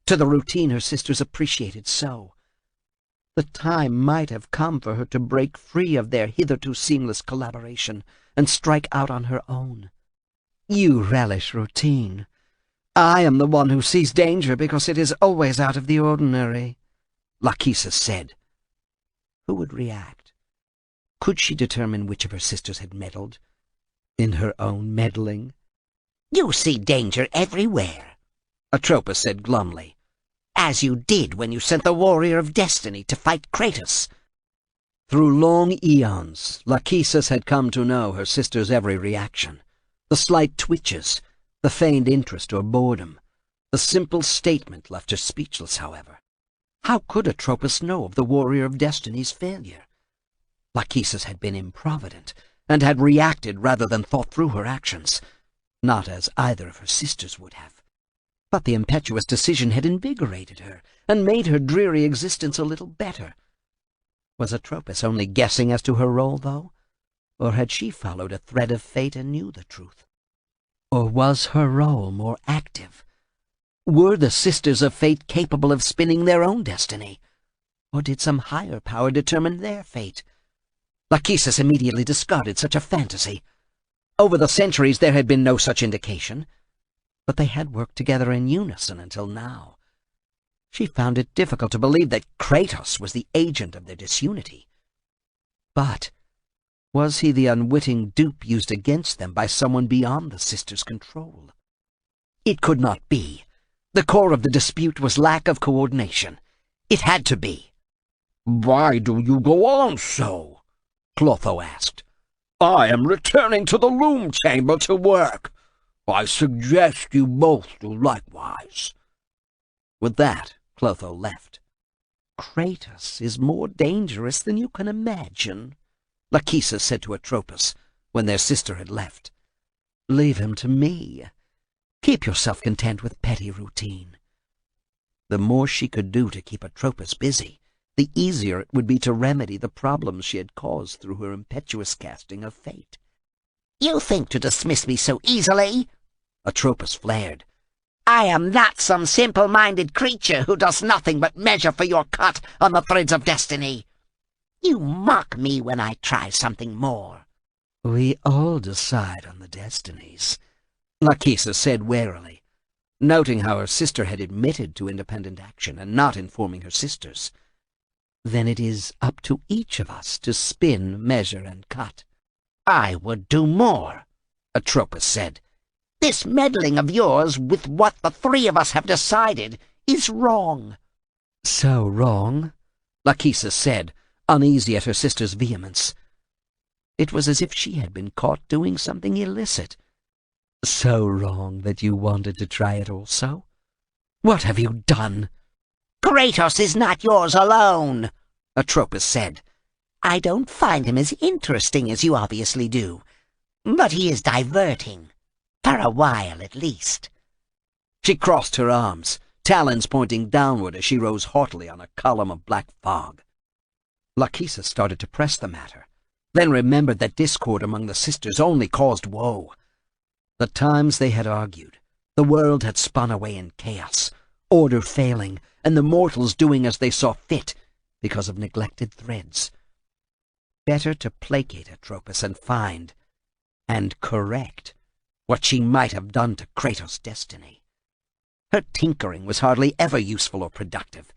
to the routine her sisters appreciated so. The time might have come for her to break free of their hitherto seamless collaboration and strike out on her own. You relish routine. I am the one who sees danger because it is always out of the ordinary, Lachesis said. Who would react? Could she determine which of her sisters had meddled? In her own meddling? "You see danger everywhere," Atropos said glumly. "as you did when you sent the Warrior of Destiny to fight Kratos." Through long eons, Lachesis had come to know her sister's every reaction, the slight twitches, the feigned interest or boredom. The simple statement left her speechless, however. How could Atropos know of the Warrior of Destiny's failure? Lachesis had been improvident, and had reacted rather than thought through her actions, not as either of her sisters would have. But the impetuous decision had invigorated her, and made her dreary existence a little better. Was Atropos only guessing as to her role, though? Or had she followed a thread of fate and knew the truth? Or was her role more active? Were the Sisters of Fate capable of spinning their own destiny? Or did some higher power determine their fate? Lachesis immediately discarded such a fantasy. Over the centuries there had been no such indication, but they had worked together in unison until now. She found it difficult to believe that Kratos was the agent of their disunity. But was he the unwitting dupe used against them by someone beyond the sisters' control? It could not be. The core of the dispute was lack of coordination. It had to be. "Why do you go on so?" Clotho asked. "I am returning to the loom chamber to work. I suggest you both do likewise." With that, Clotho left. "Kratos is more dangerous than you can imagine," Lachesis said to Atropos when their sister had left. "Leave him to me. Keep yourself content with petty routine." The more she could do to keep Atropos busy, the easier it would be to remedy the problems she had caused through her impetuous casting of fate. "You think to dismiss me so easily?" Atropos flared. "I am not some simple-minded creature who does nothing but measure for your cut on the threads of destiny. You mock me when I try something more." "We all decide on the destinies," Lachesis said warily, noting how her sister had admitted to independent action and not informing her sisters. "Then it is up to each of us to spin, measure, and cut." "I would do more," Atropos said. "This meddling of yours with what the three of us have decided is wrong." "So wrong?" Lachesis said, uneasy at her sister's vehemence. It was as if she had been caught doing something illicit. "So wrong that you wanted to try it also? What have you done?" "Kratos is not yours alone," Atropos said. "I don't find him as interesting as you obviously do, but he is diverting. For a while, at least." She crossed her arms, talons pointing downward as she rose haughtily on a column of black fog. Lachesis started to press the matter, then remembered that discord among the sisters only caused woe. The times they had argued, the world had spun away in chaos, order failing, and the mortals doing as they saw fit because of neglected threads. Better to placate Atropos and find, and correct, what she might have done to Kratos' destiny. Her tinkering was hardly ever useful or productive,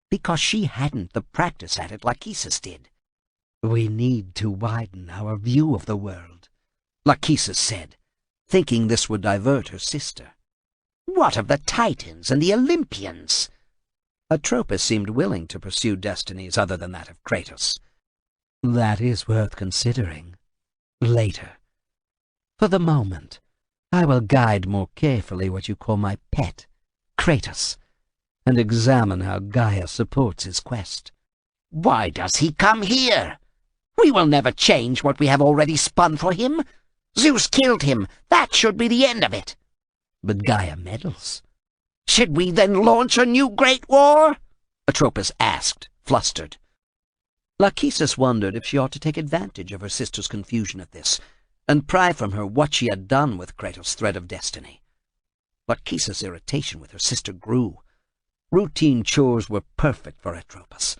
because she hadn't the practice at it Lachesis did. "We need to widen our view of the world," Lachesis said, thinking this would divert her sister. "What of the Titans and the Olympians?" Atropos seemed willing to pursue destinies other than that of Kratos. "That is worth considering. Later. For the moment, I will guide more carefully what you call my pet, Kratos, and examine how Gaia supports his quest." "Why does he come here? We will never change what we have already spun for him. Zeus killed him. That should be the end of it." "But Gaia meddles." "Should we then launch a new great war?" Atropos asked, flustered. Lachesis wondered if she ought to take advantage of her sister's confusion at this, and pry from her what she had done with Kratos' thread of destiny. Lachesis' irritation with her sister grew. Routine chores were perfect for Atropos,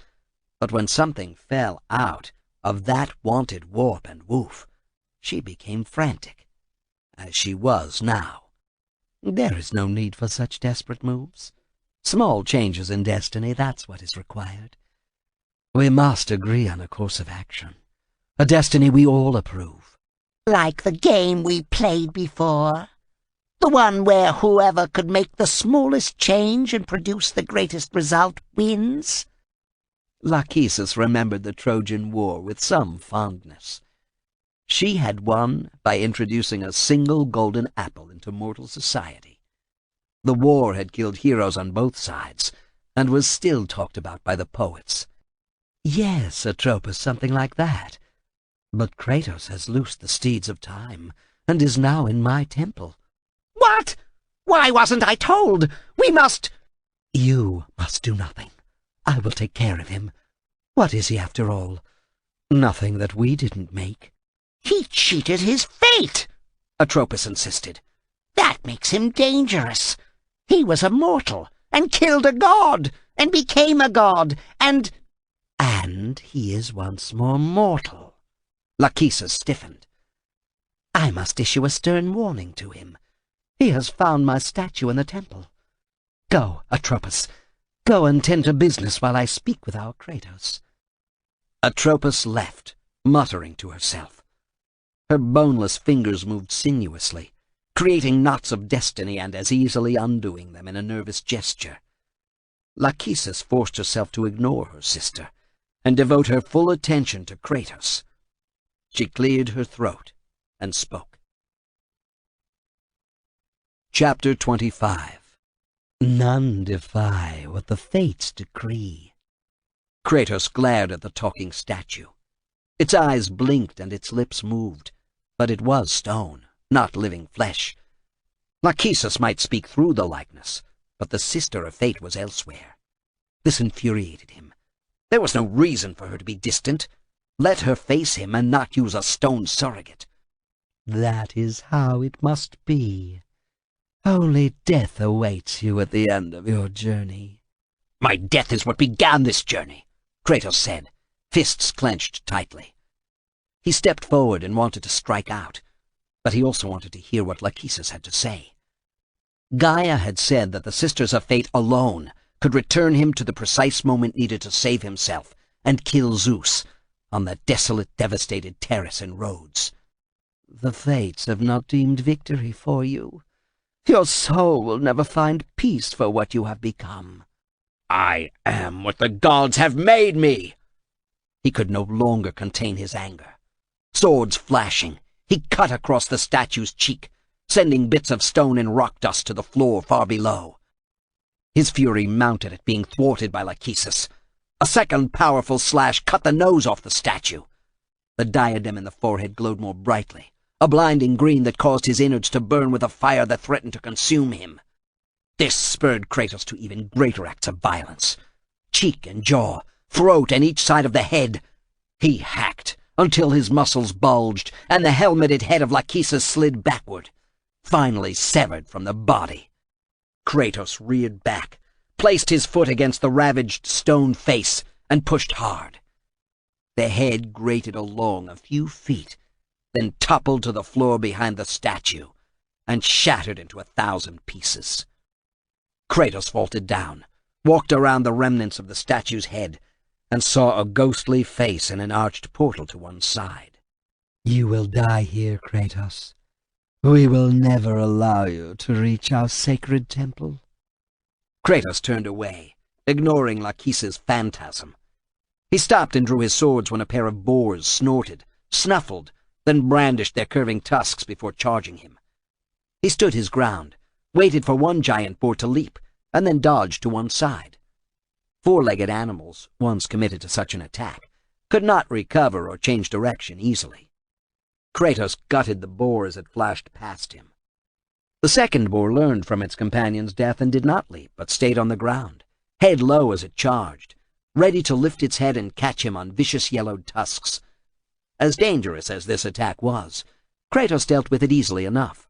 but when something fell out of that wanted warp and woof, she became frantic, as she was now. There is no need for such desperate moves. Small changes in destiny, that's what is required. We must agree on a course of action, a destiny we all approve. "Like the game we played before? The one where whoever could make the smallest change and produce the greatest result wins?" Lachesis remembered the Trojan War with some fondness. She had won by introducing a single golden apple into mortal society. The war had killed heroes on both sides, and was still talked about by the poets. Yes, Atropos, something like that. But Kratos has loosed the steeds of time, and is now in my temple. What? Why wasn't I told? We must— You must do nothing. I will take care of him. What is he, after all? Nothing that we didn't make. He cheated his fate, Atropos insisted. That makes him dangerous. He was a mortal, and killed a god, and became a god, and— And he is once more mortal. Lachesis stiffened. I must issue a stern warning to him. He has found my statue in the temple. Go, Atropos. Go and tend to business while I speak with our Kratos. Atropos left, muttering to herself. Her boneless fingers moved sinuously, creating knots of destiny and as easily undoing them in a nervous gesture. Lachesis forced herself to ignore her sister and devote her full attention to Kratos. She cleared her throat and spoke. Chapter 25. None defy what the fates decree. Kratos glared at the talking statue. Its eyes blinked and its lips moved, but it was stone, not living flesh. Lachesis might speak through the likeness, but the sister of fate was elsewhere. This infuriated him. There was no reason for her to be distant. Let her face him and not use a stone surrogate. That is how it must be. Only death awaits you at the end of your journey. My death is what began this journey, Kratos said, fists clenched tightly. He stepped forward and wanted to strike out, but he also wanted to hear what Lachesis had to say. Gaia had said that the Sisters of Fate alone could return him to the precise moment needed to save himself and kill Zeus on that desolate, devastated terrace in Rhodes. The fates have not deemed victory for you. Your soul will never find peace for what you have become. I am what the gods have made me! He could no longer contain his anger. Swords flashing, he cut across the statue's cheek, sending bits of stone and rock dust to the floor far below. His fury mounted at being thwarted by Lachesis. A second powerful slash cut the nose off the statue. The diadem in the forehead glowed more brightly, a blinding green that caused his innards to burn with a fire that threatened to consume him. This spurred Kratos to even greater acts of violence. Cheek and jaw, throat and each side of the head. He hacked until his muscles bulged and the helmeted head of Lachesis slid backward, finally severed from the body. Kratos reared back, placed his foot against the ravaged stone face, and pushed hard. The head grated along a few feet, then toppled to the floor behind the statue, and shattered into 1,000 pieces. Kratos vaulted down, walked around the remnants of the statue's head, and saw a ghostly face in an arched portal to one side. You will die here, Kratos. We will never allow you to reach our sacred temple. Kratos turned away, ignoring Lachesis' phantasm. He stopped and drew his swords when a pair of boars snorted, snuffled, then brandished their curving tusks before charging him. He stood his ground, waited for one giant boar to leap, and then dodged to one side. Four-legged animals, once committed to such an attack, could not recover or change direction easily. Kratos gutted the boar as it flashed past him. The second boar learned from its companion's death and did not leap, but stayed on the ground, head low as it charged, ready to lift its head and catch him on vicious yellowed tusks. As dangerous as this attack was, Kratos dealt with it easily enough.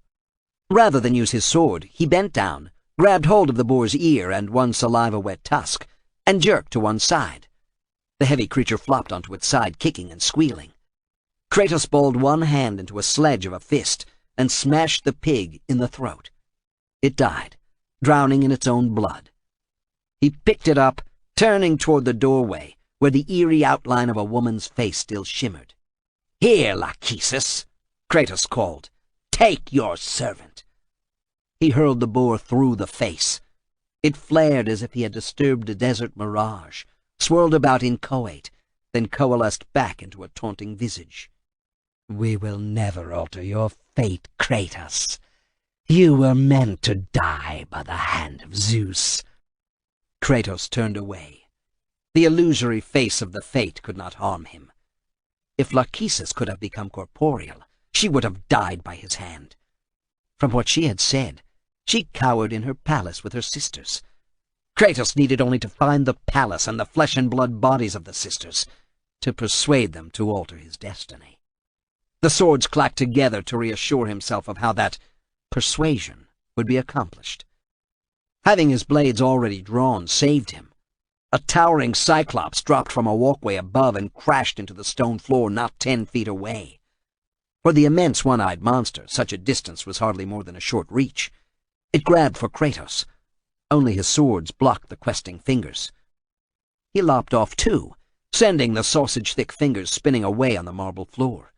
Rather than use his sword, he bent down, grabbed hold of the boar's ear and one saliva-wet tusk, and jerked to one side. The heavy creature flopped onto its side, kicking and squealing. Kratos balled one hand into a sledge of a fist and smashed the pig in the throat. It died, drowning in its own blood. He picked it up, turning toward the doorway, where the eerie outline of a woman's face still shimmered. "Here, Lachesis," Kratos called. "Take your servant." He hurled the boar through the face. It flared as if he had disturbed a desert mirage, swirled about inchoate, then coalesced back into a taunting visage. "We will never alter your fate, Kratos. You were meant to die by the hand of Zeus." Kratos turned away. The illusory face of the Fate could not harm him. If Lachesis could have become corporeal, she would have died by his hand. From what she had said, she cowered in her palace with her sisters. Kratos needed only to find the palace and the flesh-and-blood bodies of the sisters to persuade them to alter his destiny. The swords clacked together to reassure himself of how that persuasion would be accomplished. Having his blades already drawn saved him. A towering Cyclops dropped from a walkway above and crashed into the stone floor not 10 feet away. For the immense one-eyed monster, such a distance was hardly more than a short reach. It grabbed for Kratos. Only his swords blocked the questing fingers. He lopped off too, sending the sausage-thick fingers spinning away on the marble floor.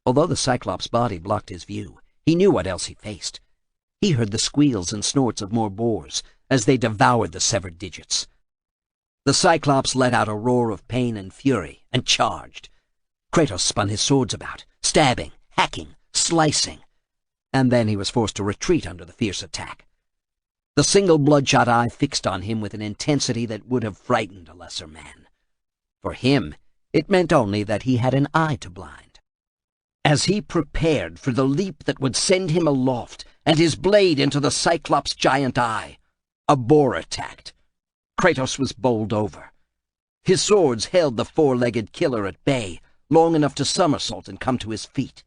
Although the Cyclops' body blocked his view, he knew what else he faced. He heard the squeals and snorts of more boars as they devoured the severed digits. The Cyclops let out a roar of pain and fury and charged. Kratos spun his swords about, stabbing, hacking, slicing, and then he was forced to retreat under the fierce attack. The single bloodshot eye fixed on him with an intensity that would have frightened a lesser man. For him, it meant only that he had an eye to blind. As he prepared for the leap that would send him aloft and his blade into the Cyclops' giant eye, a boar attacked. Kratos was bowled over. His swords held the four-legged killer at bay, long enough to somersault and come to his feet.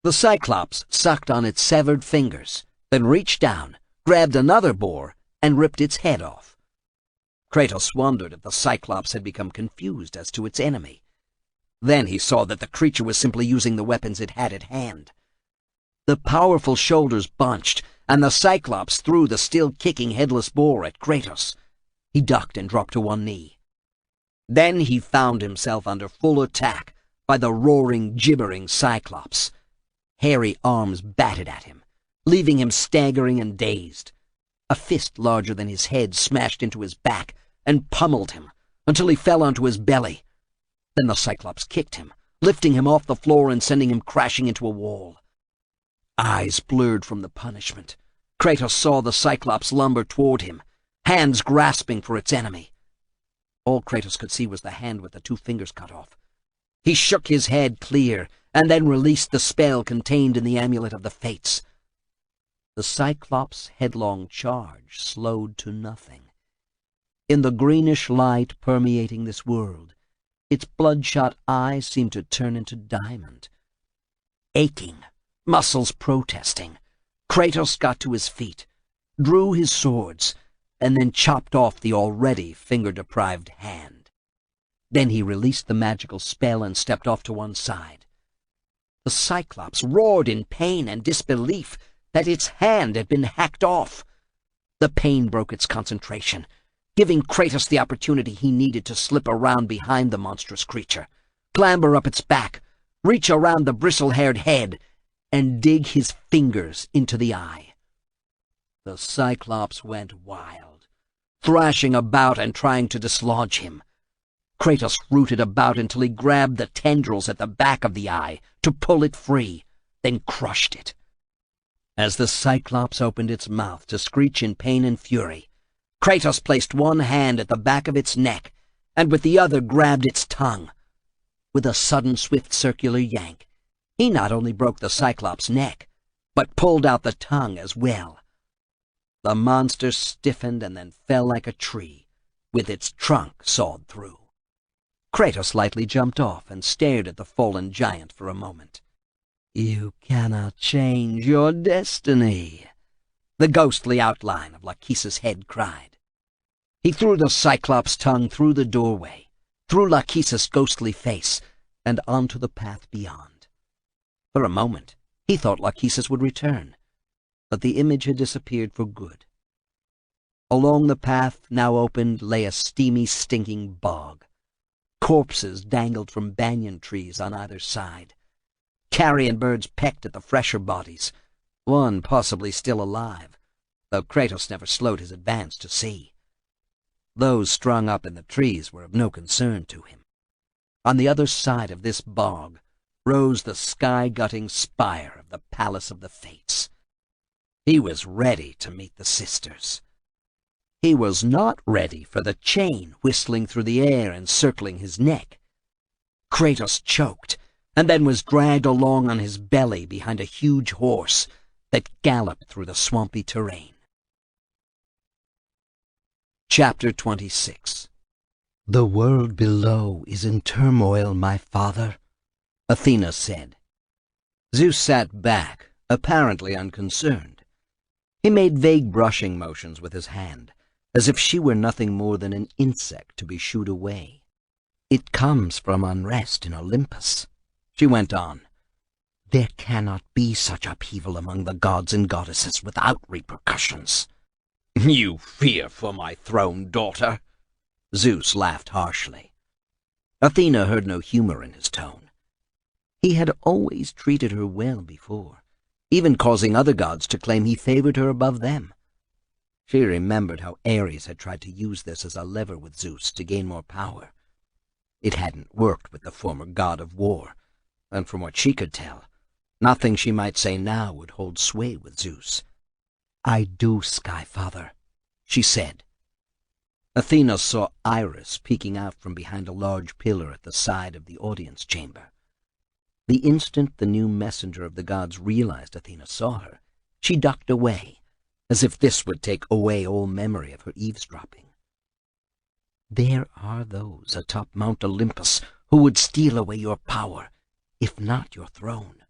The Cyclops sucked on its severed fingers, then reached down, grabbed another boar, and ripped its head off. Kratos wondered if the Cyclops had become confused as to its enemy. Then he saw that the creature was simply using the weapons it had at hand. The powerful shoulders bunched, and the Cyclops threw the still-kicking headless boar at Kratos. He ducked and dropped to one knee. Then he found himself under full attack by the roaring, gibbering Cyclops. Hairy arms batted at him, leaving him staggering and dazed. A fist larger than his head smashed into his back and pummeled him until he fell onto his belly. Then the Cyclops kicked him, lifting him off the floor and sending him crashing into a wall. Eyes blurred from the punishment, Kratos saw the Cyclops lumber toward him, hands grasping for its enemy. All Kratos could see was the hand with the 2 fingers cut off. He shook his head clear and then released the spell contained in the amulet of the Fates. The Cyclops' headlong charge slowed to nothing. In the greenish light permeating this world, its bloodshot eye seemed to turn into diamond. Aching, muscles protesting, Kratos got to his feet, drew his swords, and then chopped off the already finger-deprived hand. Then he released the magical spell and stepped off to one side. The Cyclops roared in pain and disbelief that its hand had been hacked off. The pain broke its concentration, giving Kratos the opportunity he needed to slip around behind the monstrous creature, clamber up its back, reach around the bristle-haired head, and dig his fingers into the eye. The Cyclops went wild, thrashing about and trying to dislodge him. Kratos rooted about until he grabbed the tendrils at the back of the eye to pull it free, then crushed it. As the Cyclops opened its mouth to screech in pain and fury, Kratos placed one hand at the back of its neck and with the other grabbed its tongue. With a sudden, swift circular yank, he not only broke the Cyclops' neck, but pulled out the tongue as well. The monster stiffened and then fell like a tree, with its trunk sawed through. Kratos lightly jumped off and stared at the fallen giant for a moment. "You cannot change your destiny," the ghostly outline of Lachesis' head cried. He threw the Cyclops' tongue through the doorway, through Lachesis' ghostly face, and onto the path beyond. For a moment, he thought Lachesis would return, but the image had disappeared for good. Along the path now opened lay a steamy, stinking bog. Corpses dangled from banyan trees on either side. Carrion birds pecked at the fresher bodies, one possibly still alive, though Kratos never slowed his advance to see. Those strung up in the trees were of no concern to him. On the other side of this bog rose the sky-gutting spire of the Palace of the Fates. He was ready to meet the sisters. He was not ready for the chain whistling through the air and circling his neck. Kratos choked, and then was dragged along on his belly behind a huge horse that galloped through the swampy terrain. Chapter 26. "The world below is in turmoil, my father," Athena said. Zeus sat back, apparently unconcerned. He made vague brushing motions with his hand, as if she were nothing more than an insect to be shooed away. "It comes from unrest in Olympus," she went on. "There cannot be such upheaval among the gods and goddesses without repercussions." "You fear for my throne, daughter?" Zeus laughed harshly. Athena heard no humor in his tone. He had always treated her well before, even causing other gods to claim he favored her above them. She remembered how Ares had tried to use this as a lever with Zeus to gain more power. It hadn't worked with the former god of war, and from what she could tell, nothing she might say now would hold sway with Zeus. "I do, Sky Father," she said. Athena saw Iris peeking out from behind a large pillar at the side of the audience chamber. The instant the new messenger of the gods realized Athena saw her, she ducked away, as if this would take away all memory of her eavesdropping. "There are those atop Mount Olympus who would steal away your power, if not your throne."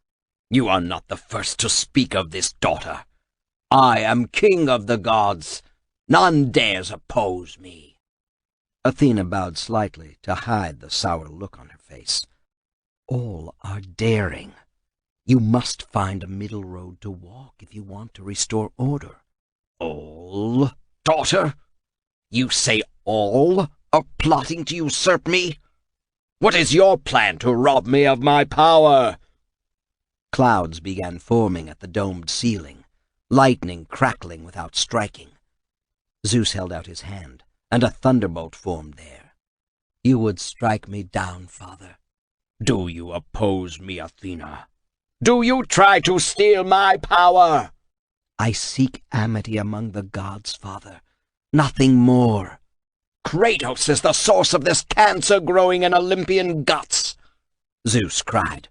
"You are not the first to speak of this, daughter. I am king of the gods. None dares oppose me." Athena bowed slightly to hide the sour look on her face. "All are daring. You must find a middle road to walk if you want to restore order." "All, daughter? You say all are plotting to usurp me? What is your plan to rob me of my power?" Clouds began forming at the domed ceiling, lightning crackling without striking. Zeus held out his hand, and a thunderbolt formed there. "You would strike me down, father." "Do you oppose me, Athena? Do you try to steal my power?" "I seek amity among the gods, father. Nothing more." "Kratos is the source of this cancer growing in Olympian guts," Zeus cried.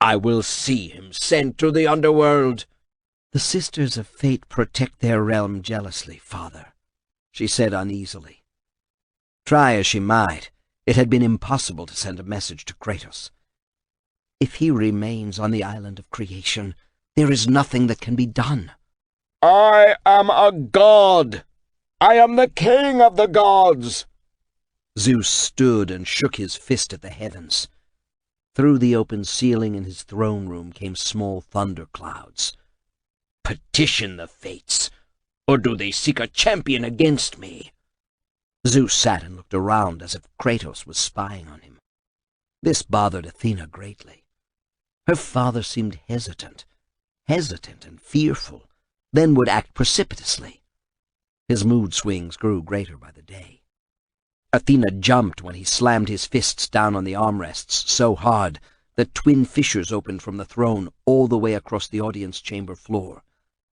"I will see him sent to the underworld." "The Sisters of Fate protect their realm jealously, father," she said uneasily. Try as she might, it had been impossible to send a message to Kratos. If he remains on the island of creation, there is nothing that can be done. "I am a god. I am the king of the gods." Zeus stood and shook his fist at the heavens. Through the open ceiling in his throne room came small thunderclouds. "Petition the fates, or do they seek a champion against me?" Zeus sat and looked around as if Kratos was spying on him. This bothered Athena greatly. Her father seemed hesitant and fearful, then would act precipitously. His mood swings grew greater by the day. Athena jumped when he slammed his fists down on the armrests so hard that twin fissures opened from the throne all the way across the audience chamber floor,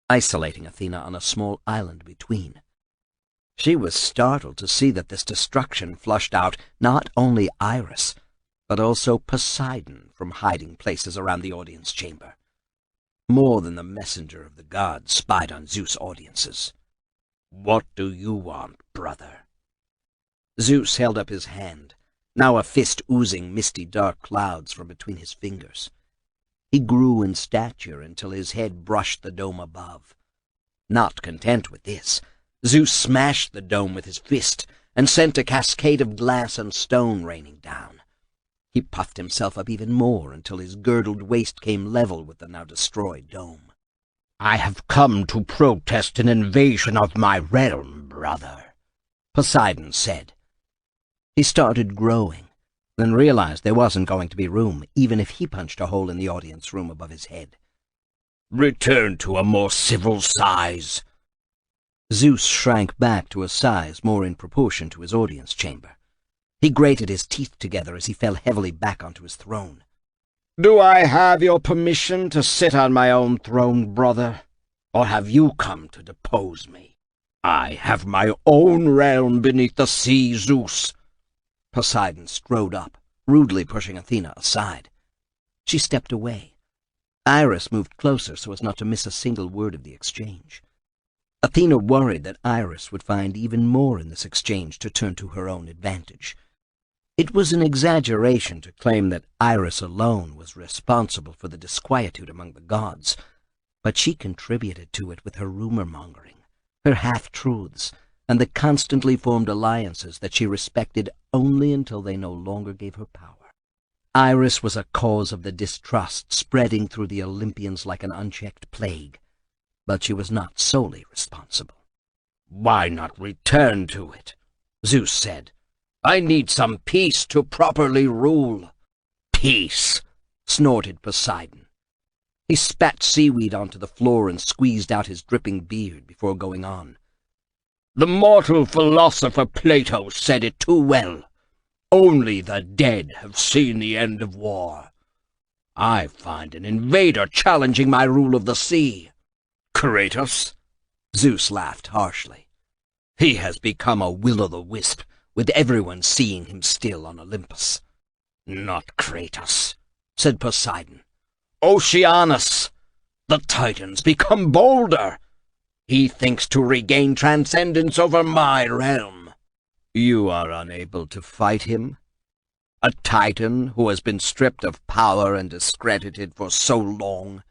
isolating Athena on a small island between. She was startled to see that this destruction flushed out not only Iris, but also Poseidon from hiding places around the audience chamber. More than the messenger of the gods spied on Zeus' audiences. "What do you want, brother?" Zeus held up his hand, now a fist oozing misty dark clouds from between his fingers. He grew in stature until his head brushed the dome above. Not content with this, Zeus smashed the dome with his fist and sent a cascade of glass and stone raining down. He puffed himself up even more until his girdled waist came level with the now destroyed dome. "I have come to protest an invasion of my realm, brother," Poseidon said. He started growing, then realized there wasn't going to be room, even if he punched a hole in the audience room above his head. "Return to a more civil size." Zeus shrank back to a size more in proportion to his audience chamber. He grated his teeth together as he fell heavily back onto his throne. "Do I have your permission to sit on my own throne, brother? Or have you come to depose me? I have my own realm beneath the sea, Zeus." Poseidon strode up, rudely pushing Athena aside. She stepped away. Iris moved closer so as not to miss a single word of the exchange. Athena worried that Iris would find even more in this exchange to turn to her own advantage. It was an exaggeration to claim that Iris alone was responsible for the disquietude among the gods, but she contributed to it with her rumor-mongering, her half-truths, and the constantly formed alliances that she respected only until they no longer gave her power. Iris was a cause of the distrust spreading through the Olympians like an unchecked plague, but she was not solely responsible. "Why not return to it?" Zeus said. "I need some peace to properly rule." "Peace!" snorted Poseidon. He spat seaweed onto the floor and squeezed out his dripping beard before going on. "The mortal philosopher Plato said it too well. Only the dead have seen the end of war. I find an invader challenging my rule of the sea. Kratos?" Zeus laughed harshly. "He has become a will-o'-the-wisp, with everyone seeing him still on Olympus." "Not Kratos," said Poseidon. "Oceanus! The Titans become bolder. He thinks to regain transcendence over my realm." "You are unable to fight him? A Titan who has been stripped of power and discredited for so long?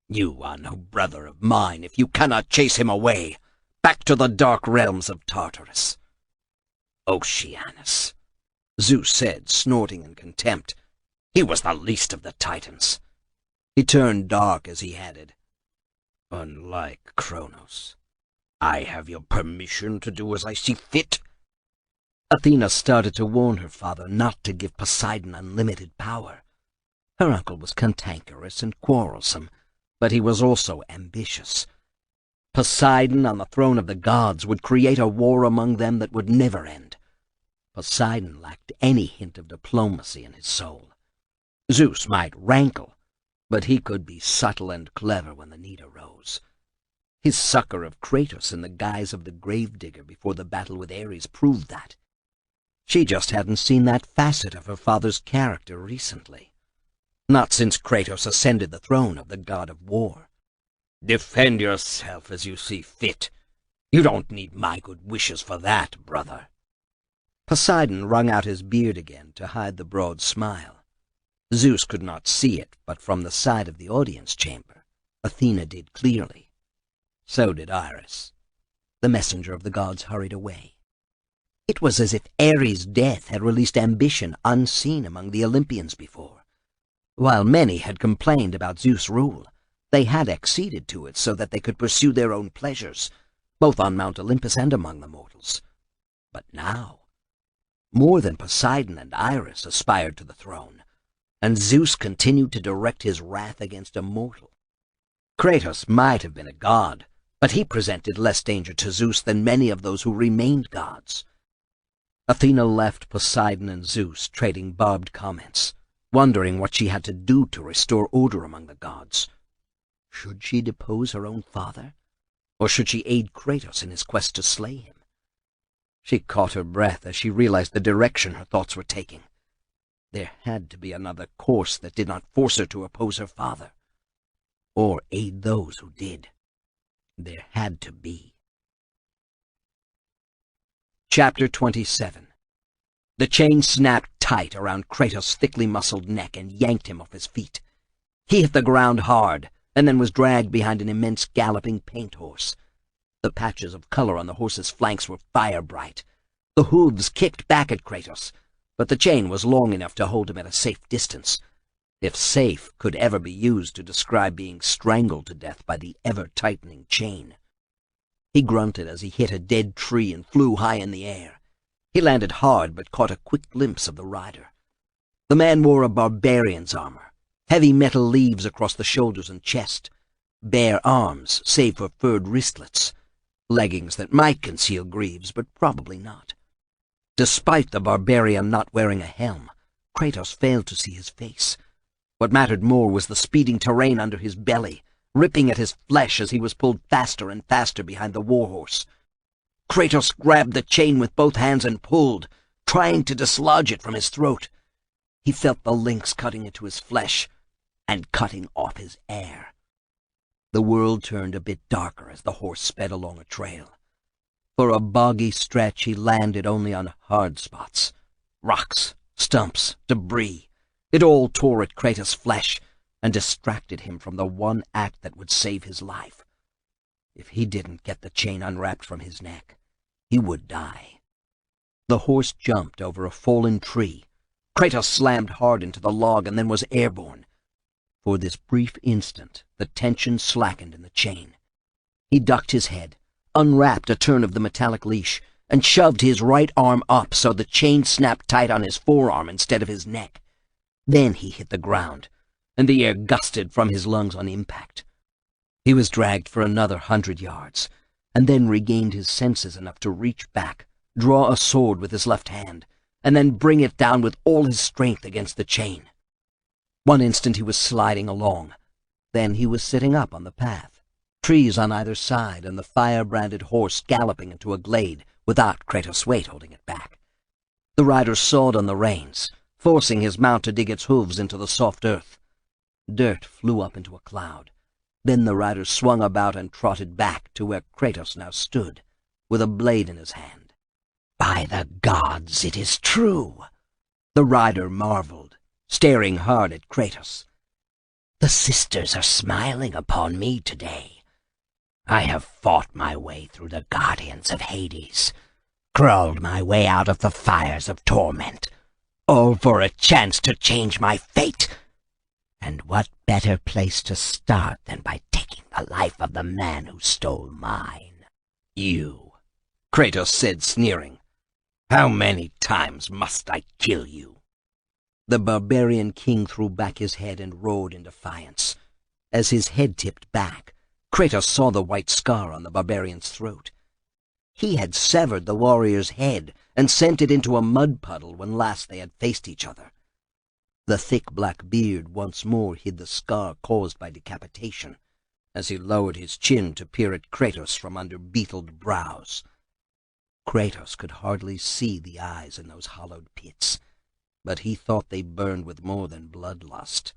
You are no brother of mine if you cannot chase him away, back to the dark realms of Tartarus." "Oceanus," Zeus said, snorting in contempt. "He was the least of the Titans." He turned dark as he added, "Unlike Kronos, I have your permission to do as I see fit." Athena started to warn her father not to give Poseidon unlimited power. Her uncle was cantankerous and quarrelsome, but he was also ambitious. Poseidon on the throne of the gods would create a war among them that would never end. Poseidon lacked any hint of diplomacy in his soul. Zeus might rankle, but he could be subtle and clever when the need arose. His succor of Kratos in the guise of the gravedigger before the battle with Ares proved that. She just hadn't seen that facet of her father's character recently. Not since Kratos ascended the throne of the god of war. "Defend yourself as you see fit. You don't need my good wishes for that, brother." Poseidon wrung out his beard again to hide the broad smile. Zeus could not see it, but from the side of the audience chamber, Athena did clearly. So did Iris. The messenger of the gods hurried away. It was as if Ares' death had released ambition unseen among the Olympians before. While many had complained about Zeus' rule, they had acceded to it so that they could pursue their own pleasures, both on Mount Olympus and among the mortals. But now, more than Poseidon and Iris aspired to the throne, and Zeus continued to direct his wrath against a mortal. Kratos might have been a god, but he presented less danger to Zeus than many of those who remained gods. Athena left Poseidon and Zeus trading barbed comments, wondering what she had to do to restore order among the gods. Should she depose her own father, or should she aid Kratos in his quest to slay him? She caught her breath as she realized the direction her thoughts were taking. There had to be another course that did not force her to oppose her father, or aid those who did. There had to be. Chapter 27. The chain snapped tight around Kratos' thickly muscled neck and yanked him off his feet. He hit the ground hard, and then was dragged behind an immense galloping paint horse. The patches of color on the horse's flanks were fire-bright. The hooves kicked back at Kratos, but the chain was long enough to hold him at a safe distance, if safe could ever be used to describe being strangled to death by the ever-tightening chain. He grunted as he hit a dead tree and flew high in the air. He landed hard but caught a quick glimpse of the rider. The man wore a barbarian's armor, heavy metal leaves across the shoulders and chest, bare arms save for furred wristlets. leggings that might conceal greaves, but probably not. Despite the barbarian not wearing a helm, Kratos failed to see his face. What mattered more was the speeding terrain under his belly, ripping at his flesh as he was pulled faster and faster behind the warhorse. Kratos grabbed the chain with both hands and pulled, trying to dislodge it from his throat. He felt the links cutting into his flesh and cutting off his air. The world turned a bit darker as the horse sped along a trail. For a boggy stretch he landed only on hard spots. Rocks, stumps, debris. It all tore at Kratos' flesh and distracted him from the one act that would save his life. If he didn't get the chain unwrapped from his neck, he would die. The horse jumped over a fallen tree. Kratos slammed hard into the log and then was airborne. For this brief instant, the tension slackened in the chain. He ducked his head, unwrapped a turn of the metallic leash, and shoved his right arm up so the chain snapped tight on his forearm instead of his neck. Then he hit the ground, and the air gusted from his lungs on impact. He was dragged for another 100 yards, and then regained his senses enough to reach back, draw a sword with his left hand, and then bring it down with all his strength against the chain. One instant he was sliding along. Then he was sitting up on the path, trees on either side and the fire-branded horse galloping into a glade without Kratos' weight holding it back. The rider sawed on the reins, forcing his mount to dig its hooves into the soft earth. Dirt flew up into a cloud. Then the rider swung about and trotted back to where Kratos now stood, with a blade in his hand. "By the gods, it is true!" The rider marveled, staring hard at Kratos. "The sisters are smiling upon me today. I have fought my way through the guardians of Hades, crawled my way out of the fires of torment, all for a chance to change my fate. And what better place to start than by taking the life of the man who stole mine?" "You," Kratos said, sneering. "How many times must I kill you?" The barbarian king threw back his head and roared in defiance. As his head tipped back, Kratos saw the white scar on the barbarian's throat. He had severed the warrior's head and sent it into a mud puddle when last they had faced each other. The thick black beard once more hid the scar caused by decapitation, as he lowered his chin to peer at Kratos from under beetled brows. Kratos could hardly see the eyes in those hollowed pits, but he thought they burned with more than bloodlust.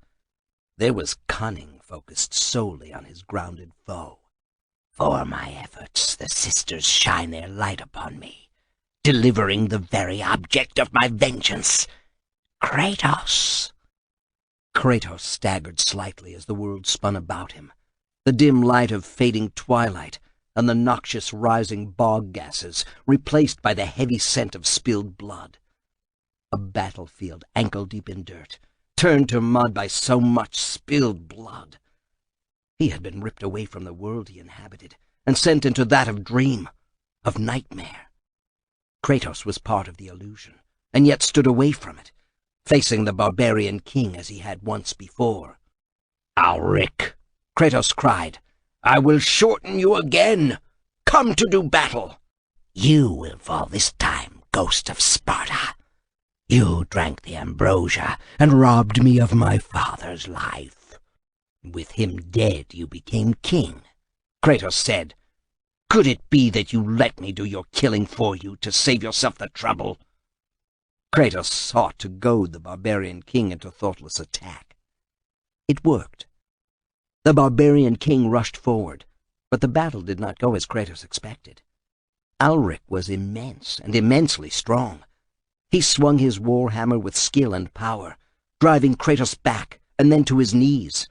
There was cunning focused solely on his grounded foe. "For my efforts, the sisters shine their light upon me, delivering the very object of my vengeance, Kratos." Kratos staggered slightly as the world spun about him, the dim light of fading twilight and the noxious rising bog gases replaced by the heavy scent of spilled blood. A battlefield ankle-deep in dirt, turned to mud by so much spilled blood. He had been ripped away from the world he inhabited and sent into that of dream, of nightmare. Kratos was part of the illusion, and yet stood away from it, facing the barbarian king as he had once before. "Alric," Kratos cried, "I will shorten you again. Come to do battle." "You will fall this time, ghost of Sparta. You drank the ambrosia and robbed me of my father's life. With him dead, you became king," Kratos said. "Could it be that you let me do your killing for you to save yourself the trouble?" Kratos sought to goad the barbarian king into thoughtless attack. It worked. The barbarian king rushed forward, but the battle did not go as Kratos expected. Alric was immense and immensely strong. He swung his war hammer with skill and power, driving Kratos back and then to his knees.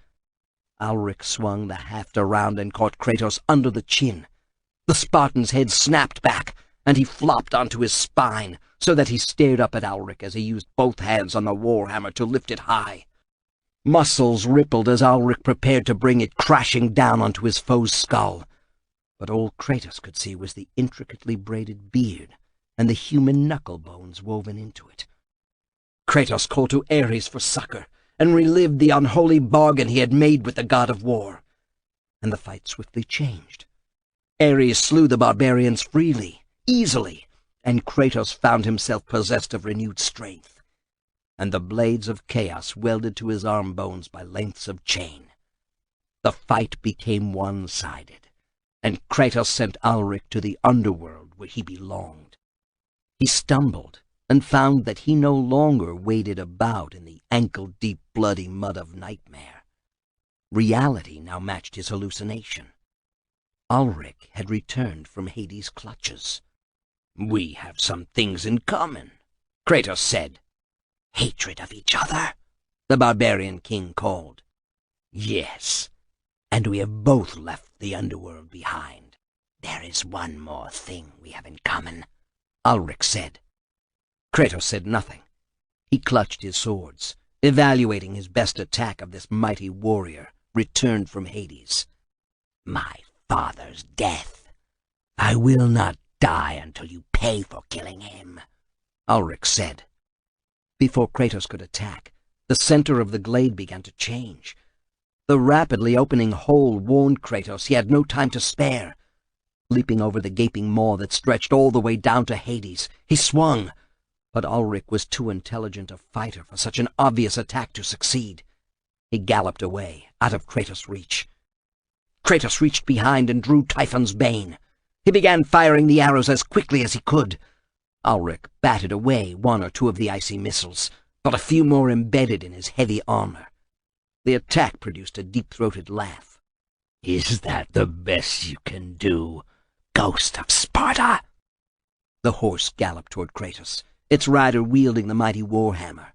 Alric swung the haft around and caught Kratos under the chin. The Spartan's head snapped back, and he flopped onto his spine, so that he stared up at Alric as he used both hands on the war hammer to lift it high. Muscles rippled as Alric prepared to bring it crashing down onto his foe's skull. But all Kratos could see was the intricately braided beard and the human knuckle bones woven into it. Kratos called to Ares for succor and relived the unholy bargain he had made with the god of war. And the fight swiftly changed. Ares slew the barbarians freely, easily, and Kratos found himself possessed of renewed strength, and the blades of chaos welded to his arm bones by lengths of chain. The fight became one-sided, and Kratos sent Ulrich to the underworld where he belonged. He stumbled and found that he no longer waded about in the ankle-deep bloody mud of nightmare. Reality now matched his hallucination. Ulrich had returned from Hades' clutches. "We have some things in common," Kratos said. "Hatred of each other?" the barbarian king called. "Yes, and we have both left the underworld behind. There is one more thing we have in common," Ulrich said. Kratos said nothing. He clutched his swords, evaluating his best attack of this mighty warrior returned from Hades. "My father's death. I will not die until you pay for killing him," Ulrich said. Before Kratos could attack, the center of the glade began to change. The rapidly opening hole warned Kratos he had no time to spare. Leaping over the gaping maw that stretched all the way down to Hades, he swung. But Ulrich was too intelligent a fighter for such an obvious attack to succeed. He galloped away, out of Kratos' reach. Kratos reached behind and drew Typhon's Bane. He began firing the arrows as quickly as he could. Ulrich batted away one or two of the icy missiles, but a few more embedded in his heavy armor. The attack produced a deep-throated laugh. "Is that the best you can do, Ghost of Sparta?" The horse galloped toward Kratos, its rider wielding the mighty warhammer.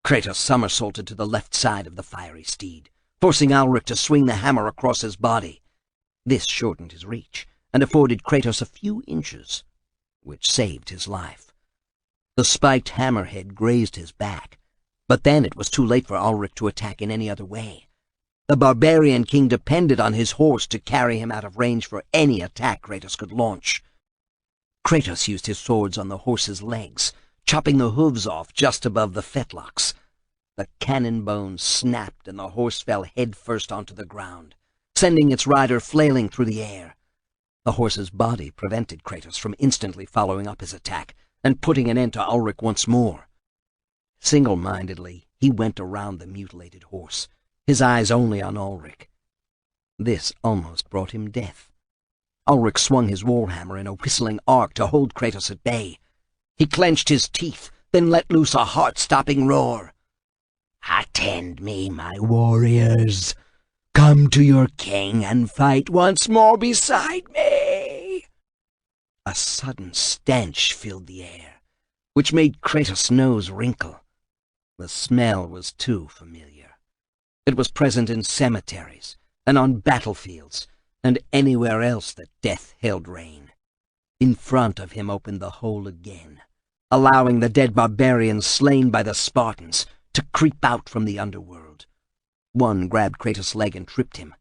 Kratos somersaulted to the left side of the fiery steed, forcing Ulrich to swing the hammer across his body. This shortened his reach and afforded Kratos a few inches, which saved his life. The spiked hammerhead grazed his back, but then it was too late for Ulrich to attack in any other way. The barbarian king depended on his horse to carry him out of range for any attack Kratos could launch. Kratos used his swords on the horse's legs, chopping the hooves off just above the fetlocks. The cannon bones snapped and the horse fell head-first onto the ground, sending its rider flailing through the air. The horse's body prevented Kratos from instantly following up his attack and putting an end to Ulrich once more. Single-mindedly, he went around the mutilated horse, his eyes only on Ulrich. This almost brought him death. Ulrich swung his warhammer in a whistling arc to hold Kratos at bay. He clenched his teeth, then let loose a heart-stopping roar. "Attend me, my warriors! Come to your king and fight once more beside me!" A sudden stench filled the air, which made Kratos' nose wrinkle. The smell was too familiar. It was present in cemeteries and on battlefields and anywhere else that death held reign. In front of him opened the hole again, allowing the dead barbarians slain by the Spartans to creep out from the underworld. One grabbed Kratos' leg and tripped him.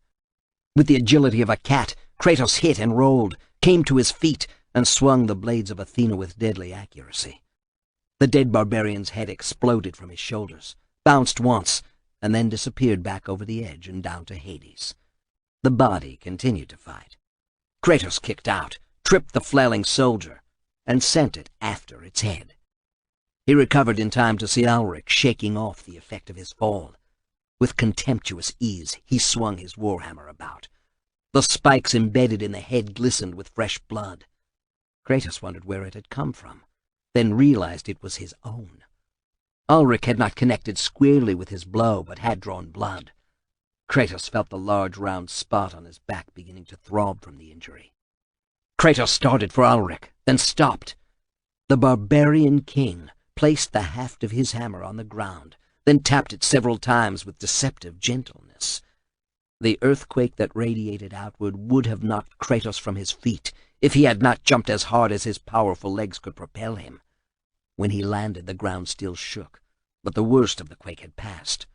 With the agility of a cat, Kratos hit and rolled, came to his feet, and swung the blades of Athena with deadly accuracy. The dead barbarian's head exploded from his shoulders, bounced once, and then disappeared back over the edge and down to Hades. The body continued to fight. Kratos kicked out, tripped the flailing soldier, and sent it after its head. He recovered in time to see Ulrich shaking off the effect of his fall. With contemptuous ease, he swung his warhammer about. The spikes embedded in the head glistened with fresh blood. Kratos wondered where it had come from, then realized it was his own. Ulrich had not connected squarely with his blow, but had drawn blood. Kratos felt the large round spot on his back beginning to throb from the injury. Kratos started for Ulrich, then stopped. The barbarian king placed the haft of his hammer on the ground, then tapped it several times with deceptive gentleness. The earthquake that radiated outward would have knocked Kratos from his feet if he had not jumped as hard as his powerful legs could propel him. When he landed, the ground still shook, but the worst of the quake had passed.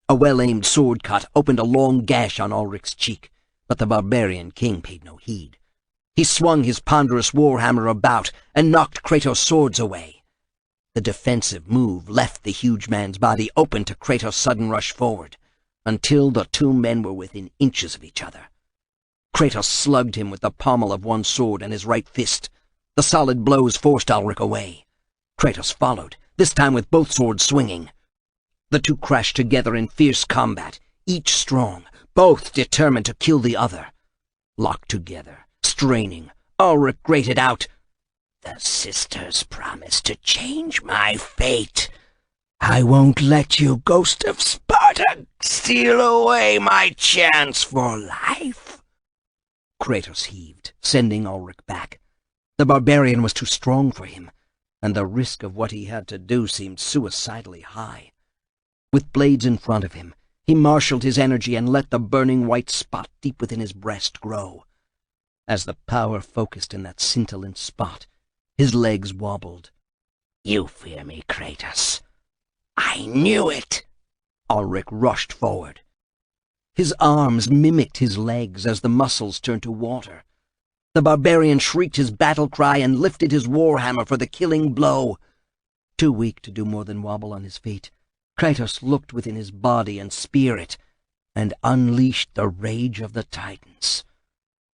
A well-aimed sword cut opened a long gash on Ulrich's cheek, but the barbarian king paid no heed. He swung his ponderous warhammer about and knocked Kratos' swords away. The defensive move left the huge man's body open to Kratos' sudden rush forward, until the two men were within inches of each other. Kratos slugged him with the pommel of one sword and his right fist. The solid blows forced Ulrich away. Kratos followed, this time with both swords swinging. The two crashed together in fierce combat, each strong, both determined to kill the other. Locked together, straining, Ulrich grated out, "The sisters promised to change my fate. I won't let you, ghost of Sparta, steal away my chance for life." Kratos heaved, sending Ulrich back. The barbarian was too strong for him, and the risk of what he had to do seemed suicidally high. With blades in front of him, he marshaled his energy and let the burning white spot deep within his breast grow. As the power focused in that scintillant spot, his legs wobbled. "You fear me, Kratos. I knew it." Ulrich rushed forward. His arms mimicked his legs as the muscles turned to water. The barbarian shrieked his battle cry and lifted his warhammer for the killing blow. Too weak to do more than wobble on his feet, Kratos looked within his body and spirit and unleashed the rage of the Titans.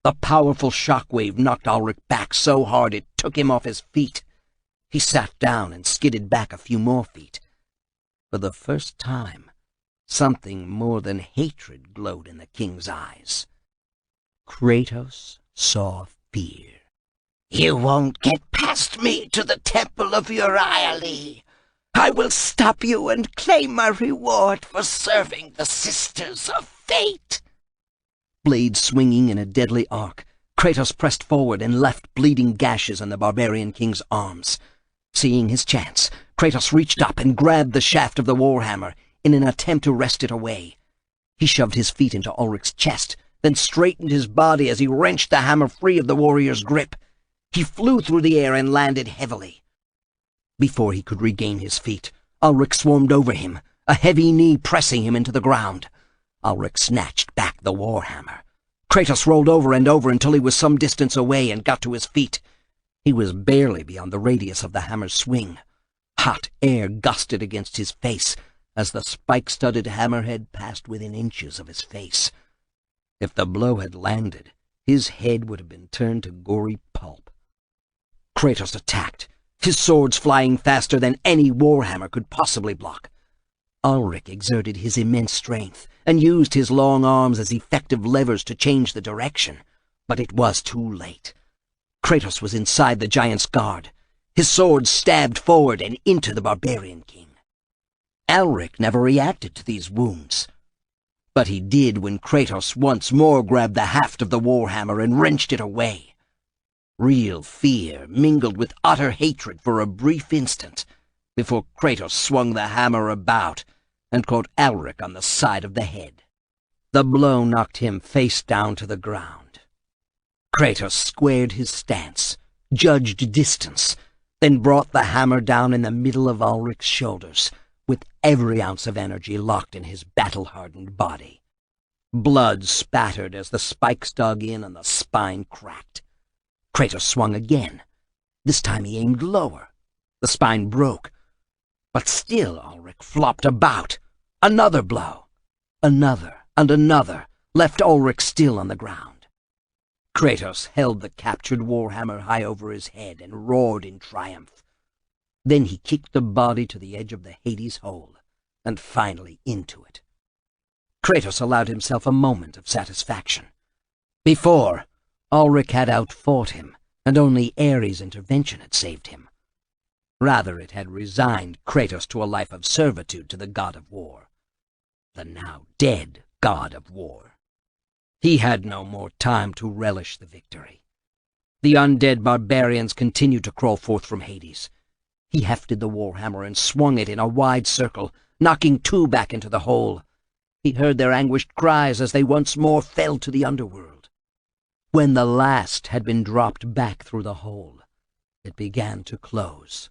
The powerful shockwave knocked Ulrich back so hard it took him off his feet. He sat down and skidded back a few more feet. For the first time, something more than hatred glowed in the king's eyes. Kratos saw fear. "You won't get past me to the temple of Euryale. I will stop you and claim my reward for serving the Sisters of Fate." Blade swinging in a deadly arc, Kratos pressed forward and left bleeding gashes on the barbarian king's arms. Seeing his chance, Kratos reached up and grabbed the shaft of the warhammer in an attempt to wrest it away. He shoved his feet into Ulrich's chest, then straightened his body as he wrenched the hammer free of the warrior's grip. He flew through the air and landed heavily. Before he could regain his feet, Ulrich swarmed over him, a heavy knee pressing him into the ground. Ulrich snatched back the warhammer. Kratos rolled over and over until he was some distance away and got to his feet. He was barely beyond the radius of the hammer's swing. Hot air gusted against his face as the spike-studded hammerhead passed within inches of his face. If the blow had landed, his head would have been turned to gory pulp. Kratos attacked, his swords flying faster than any warhammer could possibly block. Ulrich exerted his immense strength and used his long arms as effective levers to change the direction, but it was too late. Kratos was inside the giant's guard. His sword stabbed forward and into the barbarian king. Ulrich never reacted to these wounds, but he did when Kratos once more grabbed the haft of the warhammer and wrenched it away. Real fear mingled with utter hatred for a brief instant before Kratos swung the hammer about and caught Ulrich on the side of the head. The blow knocked him face down to the ground. Kratos squared his stance, judged distance, then brought the hammer down in the middle of Ulrich's shoulders, with every ounce of energy locked in his battle-hardened body. Blood spattered as the spikes dug in and the spine cracked. Kratos swung again. This time he aimed lower. The spine broke. But still Ulrich flopped about. Another blow. Another and another left Ulrich still on the ground. Kratos held the captured warhammer high over his head and roared in triumph. Then he kicked the body to the edge of the Hades hole, and finally into it. Kratos allowed himself a moment of satisfaction. Before, Ulrich had outfought him, and only Ares' intervention had saved him. Rather, it had resigned Kratos to a life of servitude to the god of war, the now dead god of war. He had no more time to relish the victory. The undead barbarians continued to crawl forth from Hades. He hefted the warhammer and swung it in a wide circle, knocking two back into the hole. He heard their anguished cries as they once more fell to the underworld. When the last had been dropped back through the hole, it began to close.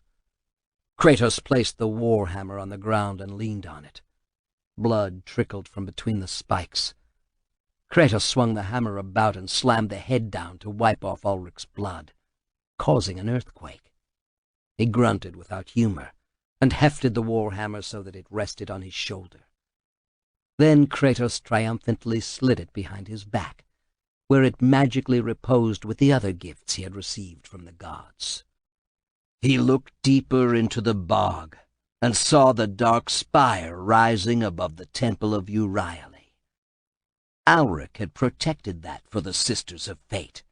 Kratos placed the warhammer on the ground and leaned on it. Blood trickled from between the spikes. Kratos swung the hammer about and slammed the head down to wipe off Ulrich's blood, causing an earthquake. He grunted without humor and hefted the warhammer so that it rested on his shoulder. Then Kratos triumphantly slid it behind his back where it magically reposed with the other gifts he had received from the gods. He looked deeper into the bog and saw the dark spire rising above the temple of Euryale. Alric had protected that for the Sisters of Fate.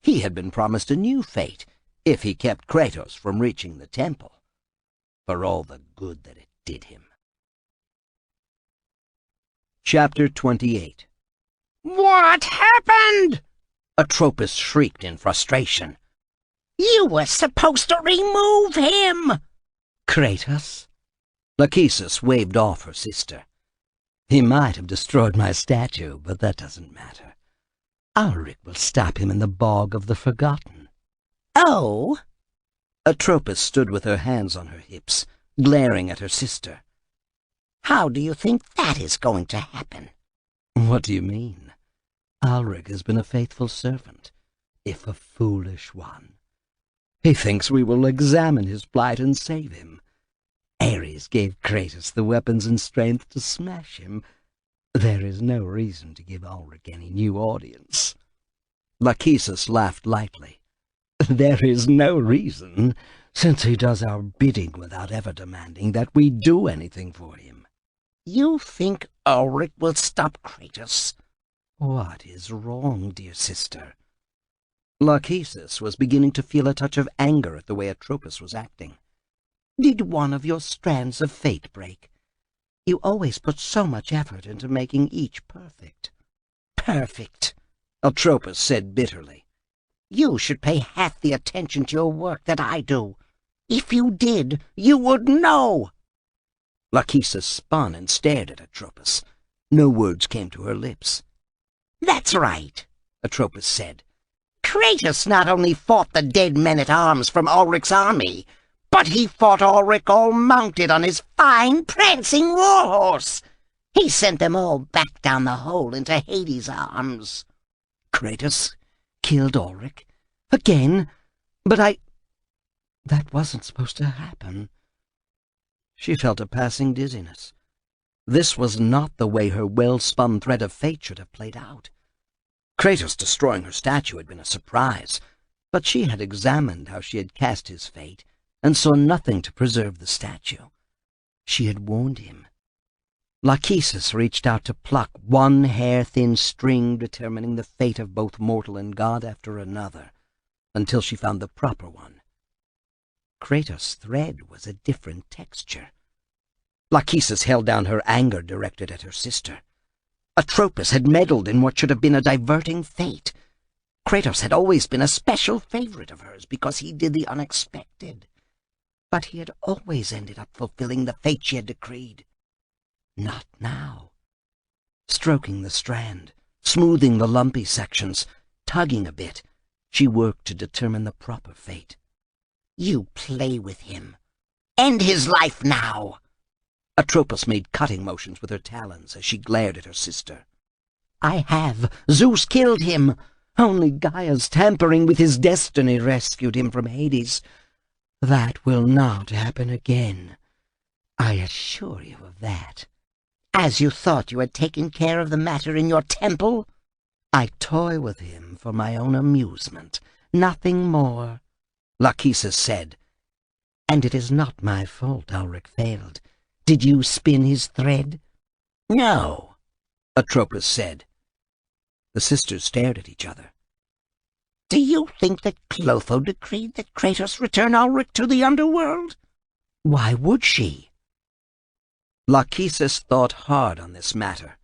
He had been promised a new fate if he kept Kratos from reaching the temple, for all the good that it did him. Chapter 28. What happened? Atropos shrieked in frustration. You were supposed to remove him! Kratos? Lachesis waved off her sister. He might have destroyed my statue, but that doesn't matter. Alric will stop him in the bog of the Forgotten. Oh? Atropos stood with her hands on her hips, glaring at her sister. How do you think that is going to happen? What do you mean? Alric has been a faithful servant, if a foolish one. He thinks we will examine his plight and save him. Ares gave Kratos the weapons and strength to smash him. There is no reason to give Ulrich any new audience. Lachesis laughed lightly. There is no reason, since he does our bidding without ever demanding that we do anything for him. You think Ulrich will stop Kratos? What is wrong, dear sister? Lachesis was beginning to feel a touch of anger at the way Atropos was acting. Did one of your strands of fate break? You always put so much effort into making each perfect. Perfect, Atropos said bitterly. You should pay half the attention to your work that I do. If you did, you would know. Lachesis spun and stared at Atropos. No words came to her lips. That's right, Atropos said. Kratos not only fought the dead men-at-arms from Ulric's army, but he fought Ulrich all mounted on his fine prancing warhorse. He sent them all back down the hole into Hades' arms. Kratos killed Ulrich? Again? But that wasn't supposed to happen. She felt a passing dizziness. This was not the way her well-spun thread of fate should have played out. Kratos destroying her statue had been a surprise, but she had examined how she had cast his fate and saw nothing to preserve the statue. She had warned him. Lachesis reached out to pluck one hair-thin string determining the fate of both mortal and god after another, until she found the proper one. Kratos' thread was a different texture. Lachesis held down her anger directed at her sister. Atropos had meddled in what should have been a diverting fate. Kratos had always been a special favorite of hers because he did the unexpected. But he had always ended up fulfilling the fate she had decreed. Not now. Stroking the strand, smoothing the lumpy sections, tugging a bit, she worked to determine the proper fate. You play with him. End his life now. Atropos made cutting motions with her talons as she glared at her sister. I have. Zeus killed him. Only Gaia's tampering with his destiny rescued him from Hades. That will not happen again. I assure you of that. As you thought you had taken care of the matter in your temple? I toy with him for my own amusement, nothing more, Lachesis said. And it is not my fault Ulrich failed. Did you spin his thread? No, Atropos said. The sisters stared at each other. Do you think that Clotho decreed that Kratos return Ulrich to the underworld? Why would she? Lachesis thought hard on this matter.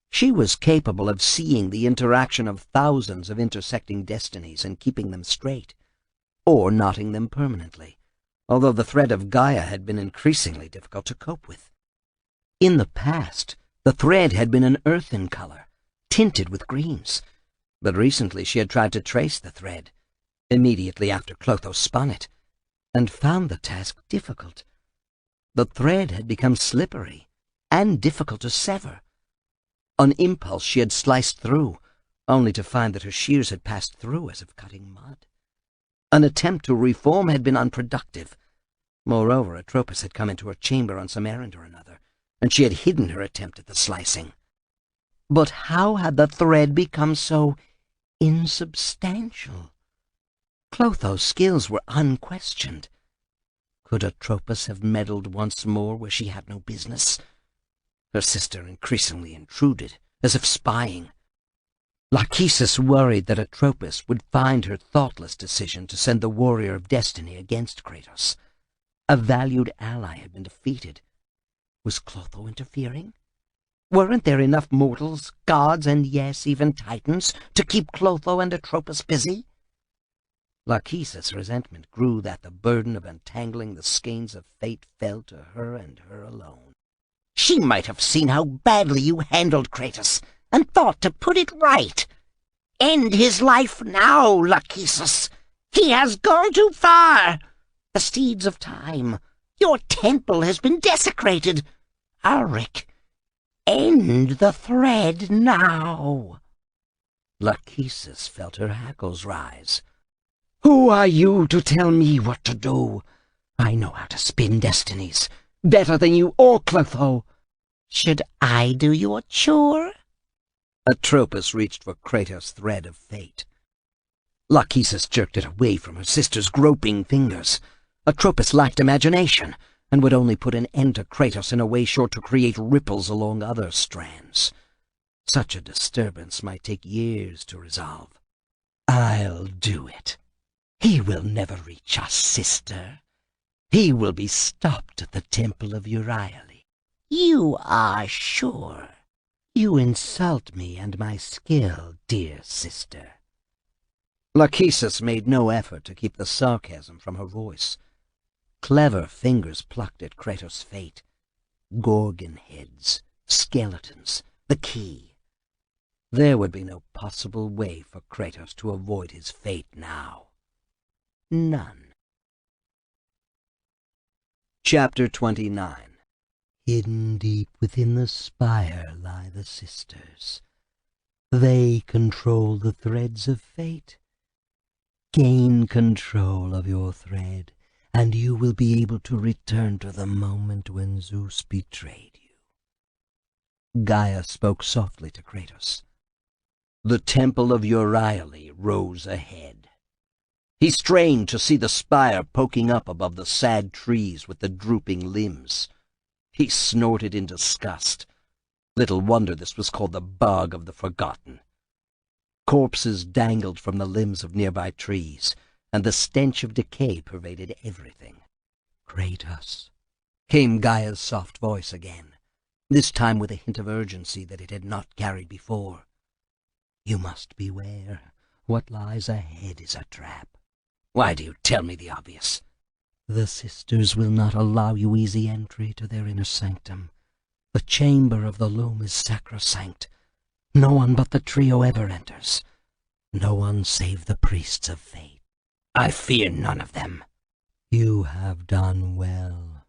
She was capable of seeing the interaction of thousands of intersecting destinies and keeping them straight, or knotting them permanently, although the thread of Gaia had been increasingly difficult to cope with. In the past, the thread had been an earthen color, tinted with greens, but recently she had tried to trace the thread, immediately after Clotho spun it, and found the task difficult. The thread had become slippery and difficult to sever. On impulse she had sliced through, only to find that her shears had passed through as if cutting mud. An attempt to reform had been unproductive. Moreover, Atropos had come into her chamber on some errand or another, and she had hidden her attempt at the slicing. But how had the thread become so insubstantial? Clotho's skills were unquestioned. Could Atropos have meddled once more where she had no business? Her sister increasingly intruded, as if spying. Lachesis worried that Atropos would find her thoughtless decision to send the Warrior of Destiny against Kratos. A valued ally had been defeated. Was Clotho interfering? Weren't there enough mortals, gods, and yes, even titans, to keep Clotho and Atropos busy? Lachesis' resentment grew that the burden of untangling the skeins of fate fell to her and her alone. She might have seen how badly you handled Kratos, and thought to put it right. End his life now, Lachesis. He has gone too far. The steeds of time. Your temple has been desecrated. Ulrich, end the thread now. Lachesis felt her hackles rise. Who are you to tell me what to do? I know how to spin destinies, better than you or Clotho. Should I do your chore? Atropos reached for Kratos' thread of fate. Lachesis jerked it away from her sister's groping fingers. Atropos lacked imagination, and would only put an end to Kratos in a way sure to create ripples along other strands. Such a disturbance might take years to resolve. I'll do it. He will never reach us, sister. He will be stopped at the Temple of Euryale. You are sure? You insult me and my skill, dear sister. Lachesis made no effort to keep the sarcasm from her voice. Clever fingers plucked at Kratos' fate. Gorgon heads, skeletons, the key. There would be no possible way for Kratos to avoid his fate now. None. Chapter 29. Hidden deep within the spire lie the sisters. They control the threads of fate. Gain control of your thread, and you will be able to return to the moment when Zeus betrayed you. Gaia spoke softly to Kratos. The Temple of Euryale rose ahead. He strained to see the spire poking up above the sad trees with the drooping limbs. He snorted in disgust. Little wonder this was called the Bog of the Forgotten. Corpses dangled from the limbs of nearby trees, and the stench of decay pervaded everything. Kratos, came Gaia's soft voice again, this time with a hint of urgency that it had not carried before. You must beware. What lies ahead is a trap. Why do you tell me the obvious? The sisters will not allow you easy entry to their inner sanctum. The chamber of the loom is sacrosanct. No one but the trio ever enters. No one save the priests of fate. I fear none of them. You have done well,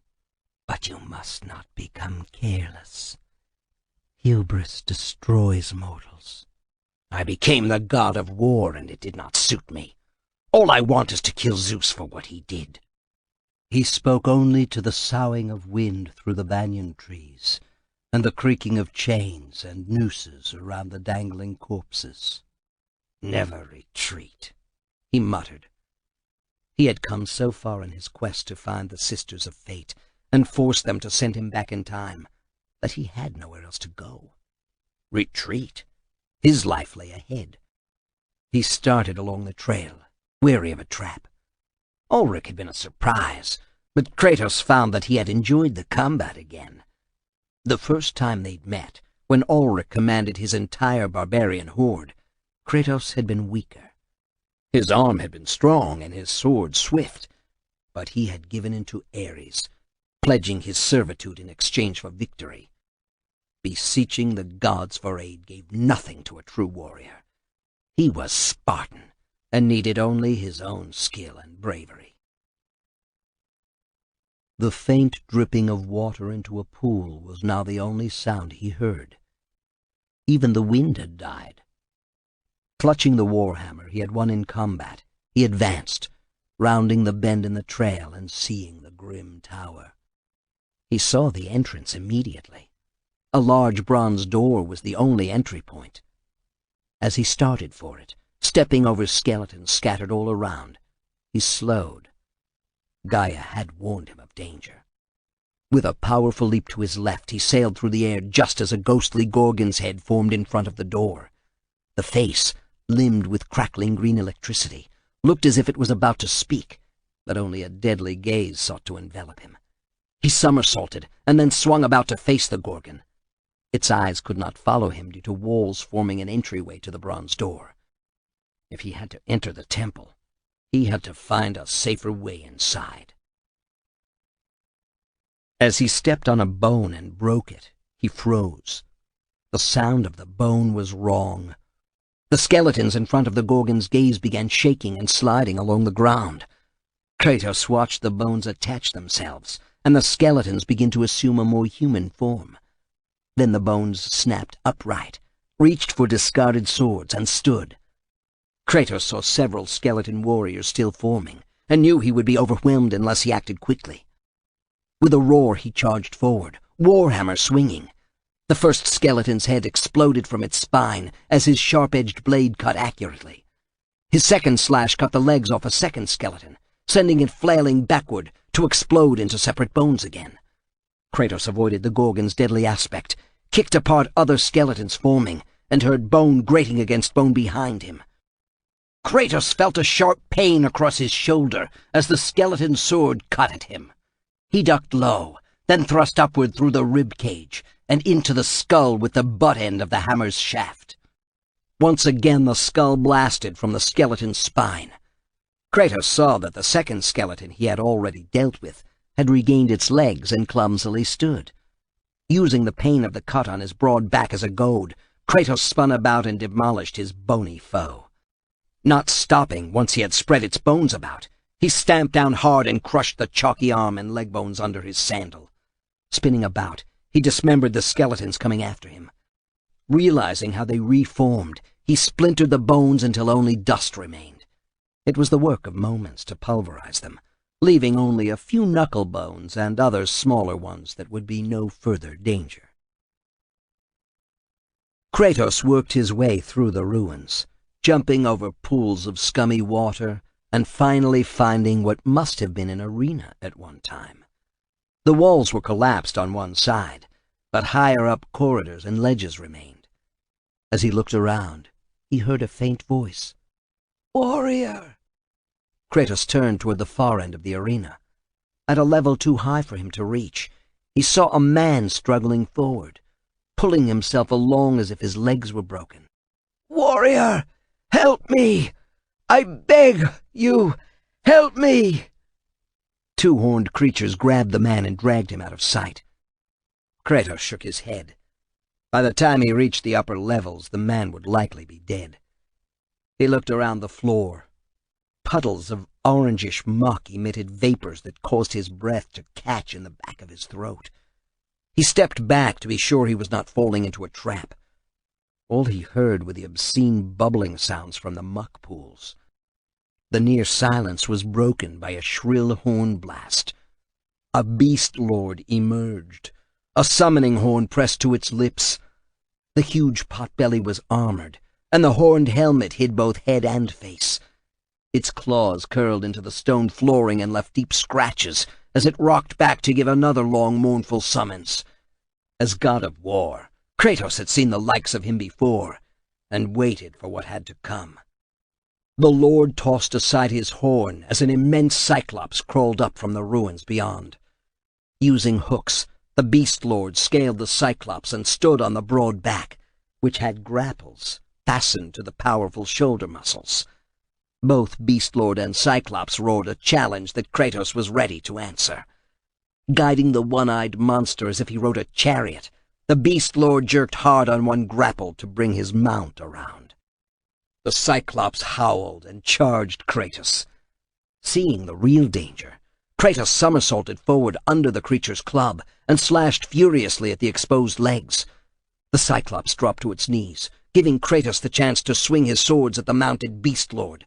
but you must not become careless. Hubris destroys mortals. I became the god of war, and it did not suit me. All I want is to kill Zeus for what he did. He spoke only to the soughing of wind through the banyan trees, and the creaking of chains and nooses around the dangling corpses. Never retreat, he muttered. He had come so far in his quest to find the Sisters of Fate and force them to send him back in time that he had nowhere else to go. Retreat? His life lay ahead. He started along the trail, weary of a trap. Ulrich had been a surprise, but Kratos found that he had enjoyed the combat again. The first time they'd met, when Ulrich commanded his entire barbarian horde, Kratos had been weaker. His arm had been strong and his sword swift, but he had given in to Ares, pledging his servitude in exchange for victory. Beseeching the gods for aid gave nothing to a true warrior. He was Spartan, and needed only his own skill and bravery. The faint dripping of water into a pool was now the only sound he heard. Even the wind had died. Clutching the warhammer he had won in combat, he advanced, rounding the bend in the trail and seeing the grim tower. He saw the entrance immediately. A large bronze door was the only entry point. As he started for it, stepping over skeletons scattered all around, he slowed. Gaia had warned him of danger. With a powerful leap to his left, he sailed through the air just as a ghostly Gorgon's head formed in front of the door. The face, limned with crackling green electricity, looked as if it was about to speak, but only a deadly gaze sought to envelop him. He somersaulted and then swung about to face the Gorgon. Its eyes could not follow him due to walls forming an entryway to the bronze door. If he had to enter the temple, he had to find a safer way inside. As he stepped on a bone and broke it, he froze. The sound of the bone was wrong. The skeletons in front of the Gorgon's gaze began shaking and sliding along the ground. Kratos watched the bones attach themselves, and the skeletons begin to assume a more human form. Then the bones snapped upright, reached for discarded swords, and stood. Kratos saw several skeleton warriors still forming, and knew he would be overwhelmed unless he acted quickly. With a roar, he charged forward, warhammer swinging. The first skeleton's head exploded from its spine as his sharp-edged blade cut accurately. His second slash cut the legs off a second skeleton, sending it flailing backward to explode into separate bones again. Kratos avoided the Gorgon's deadly aspect, kicked apart other skeletons forming, and heard bone grating against bone behind him. Kratos felt a sharp pain across his shoulder as the skeleton's sword cut at him. He ducked low, then thrust upward through the rib cage and into the skull with the butt end of the hammer's shaft. Once again the skull blasted from the skeleton's spine. Kratos saw that the second skeleton he had already dealt with had regained its legs and clumsily stood. Using the pain of the cut on his broad back as a goad, Kratos spun about and demolished his bony foe. Not stopping once he had spread its bones about, he stamped down hard and crushed the chalky arm and leg bones under his sandal. Spinning about, he dismembered the skeletons coming after him. Realizing how they reformed, he splintered the bones until only dust remained. It was the work of moments to pulverize them, leaving only a few knuckle bones and other smaller ones that would be no further danger. Kratos worked his way through the ruins, jumping over pools of scummy water, and finally finding what must have been an arena at one time. The walls were collapsed on one side, but higher up corridors and ledges remained. As he looked around, he heard a faint voice. "Warrior!" Kratos turned toward the far end of the arena. At a level too high for him to reach, he saw a man struggling forward, pulling himself along as if his legs were broken. "Warrior! Help me! I beg you! Help me!" Two horned creatures grabbed the man and dragged him out of sight. Kratos shook his head. By the time he reached the upper levels, the man would likely be dead. He looked around the floor. Puddles of orangish muck emitted vapors that caused his breath to catch in the back of his throat. He stepped back to be sure he was not falling into a trap. All he heard were the obscene bubbling sounds from the muck pools. The near silence was broken by a shrill horn blast. A beast lord emerged, a summoning horn pressed to its lips. The huge potbelly was armored, and the horned helmet hid both head and face. Its claws curled into the stone flooring and left deep scratches as it rocked back to give another long, mournful summons. As god of war, Kratos had seen the likes of him before, and waited for what had to come. The Lord tossed aside his horn as an immense cyclops crawled up from the ruins beyond. Using hooks, the Beast Lord scaled the cyclops and stood on the broad back, which had grapples fastened to the powerful shoulder muscles. Both Beast Lord and Cyclops roared a challenge that Kratos was ready to answer. Guiding the one-eyed monster as if he rode a chariot, the Beast Lord jerked hard on one grapple to bring his mount around. The Cyclops howled and charged Kratos. Seeing the real danger, Kratos somersaulted forward under the creature's club and slashed furiously at the exposed legs. The Cyclops dropped to its knees, giving Kratos the chance to swing his swords at the mounted Beast Lord.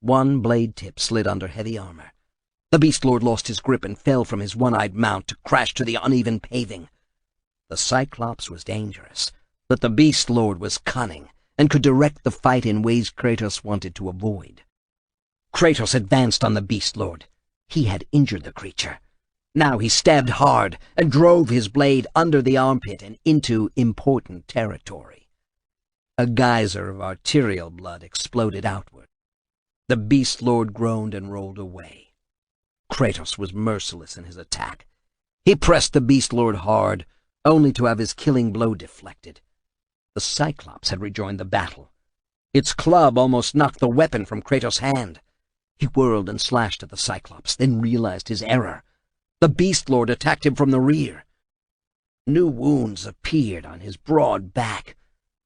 One blade tip slid under heavy armor. The Beast Lord lost his grip and fell from his one-eyed mount to crash to the uneven paving. The Cyclops was dangerous, but the Beast Lord was cunning and could direct the fight in ways Kratos wanted to avoid. Kratos advanced on the Beast Lord. He had injured the creature. Now he stabbed hard and drove his blade under the armpit and into important territory. A geyser of arterial blood exploded outward. The Beast Lord groaned and rolled away. Kratos was merciless in his attack. He pressed the Beast Lord hard, only to have his killing blow deflected. The Cyclops had rejoined the battle. Its club almost knocked the weapon from Kratos' hand. He whirled and slashed at the Cyclops, then realized his error. The Beast Lord attacked him from the rear. New wounds appeared on his broad back.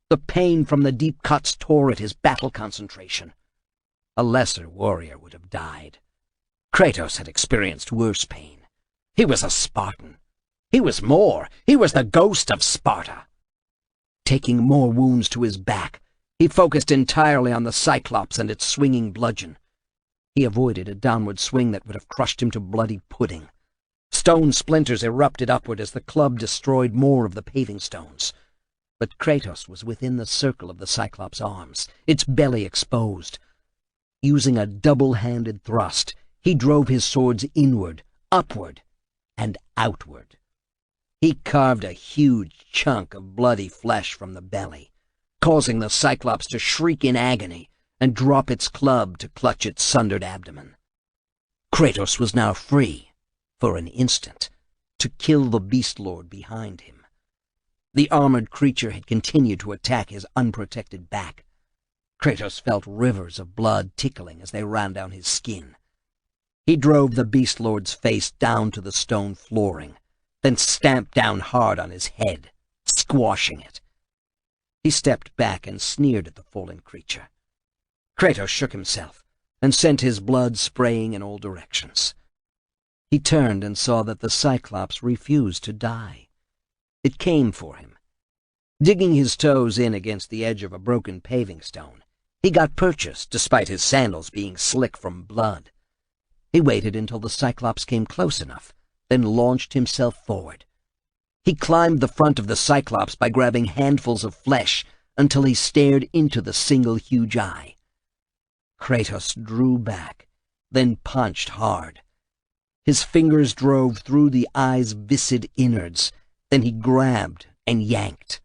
The pain from the deep cuts tore at his battle concentration. A lesser warrior would have died. Kratos had experienced worse pain. He was a Spartan. He was more. He was the ghost of Sparta. Taking more wounds to his back, he focused entirely on the Cyclops and its swinging bludgeon. He avoided a downward swing that would have crushed him to bloody pudding. Stone splinters erupted upward as the club destroyed more of the paving stones. But Kratos was within the circle of the Cyclops' arms, its belly exposed. Using a double-handed thrust, he drove his swords inward, upward, and outward. He carved a huge chunk of bloody flesh from the belly, causing the Cyclops to shriek in agony and drop its club to clutch its sundered abdomen. Kratos was now free, for an instant, to kill the Beast Lord behind him. The armored creature had continued to attack his unprotected back. Kratos felt rivers of blood tickling as they ran down his skin. He drove the Beast Lord's face down to the stone flooring, then stamped down hard on his head, squashing it. He stepped back and sneered at the fallen creature. Kratos shook himself and sent his blood spraying in all directions. He turned and saw that the Cyclops refused to die. It came for him. Digging his toes in against the edge of a broken paving stone, he got purchased despite his sandals being slick from blood. He waited until the Cyclops came close enough, then launched himself forward. He climbed the front of the Cyclops by grabbing handfuls of flesh until he stared into the single huge eye. Kratos drew back, then punched hard. His fingers drove through the eye's viscid innards, then he grabbed and yanked.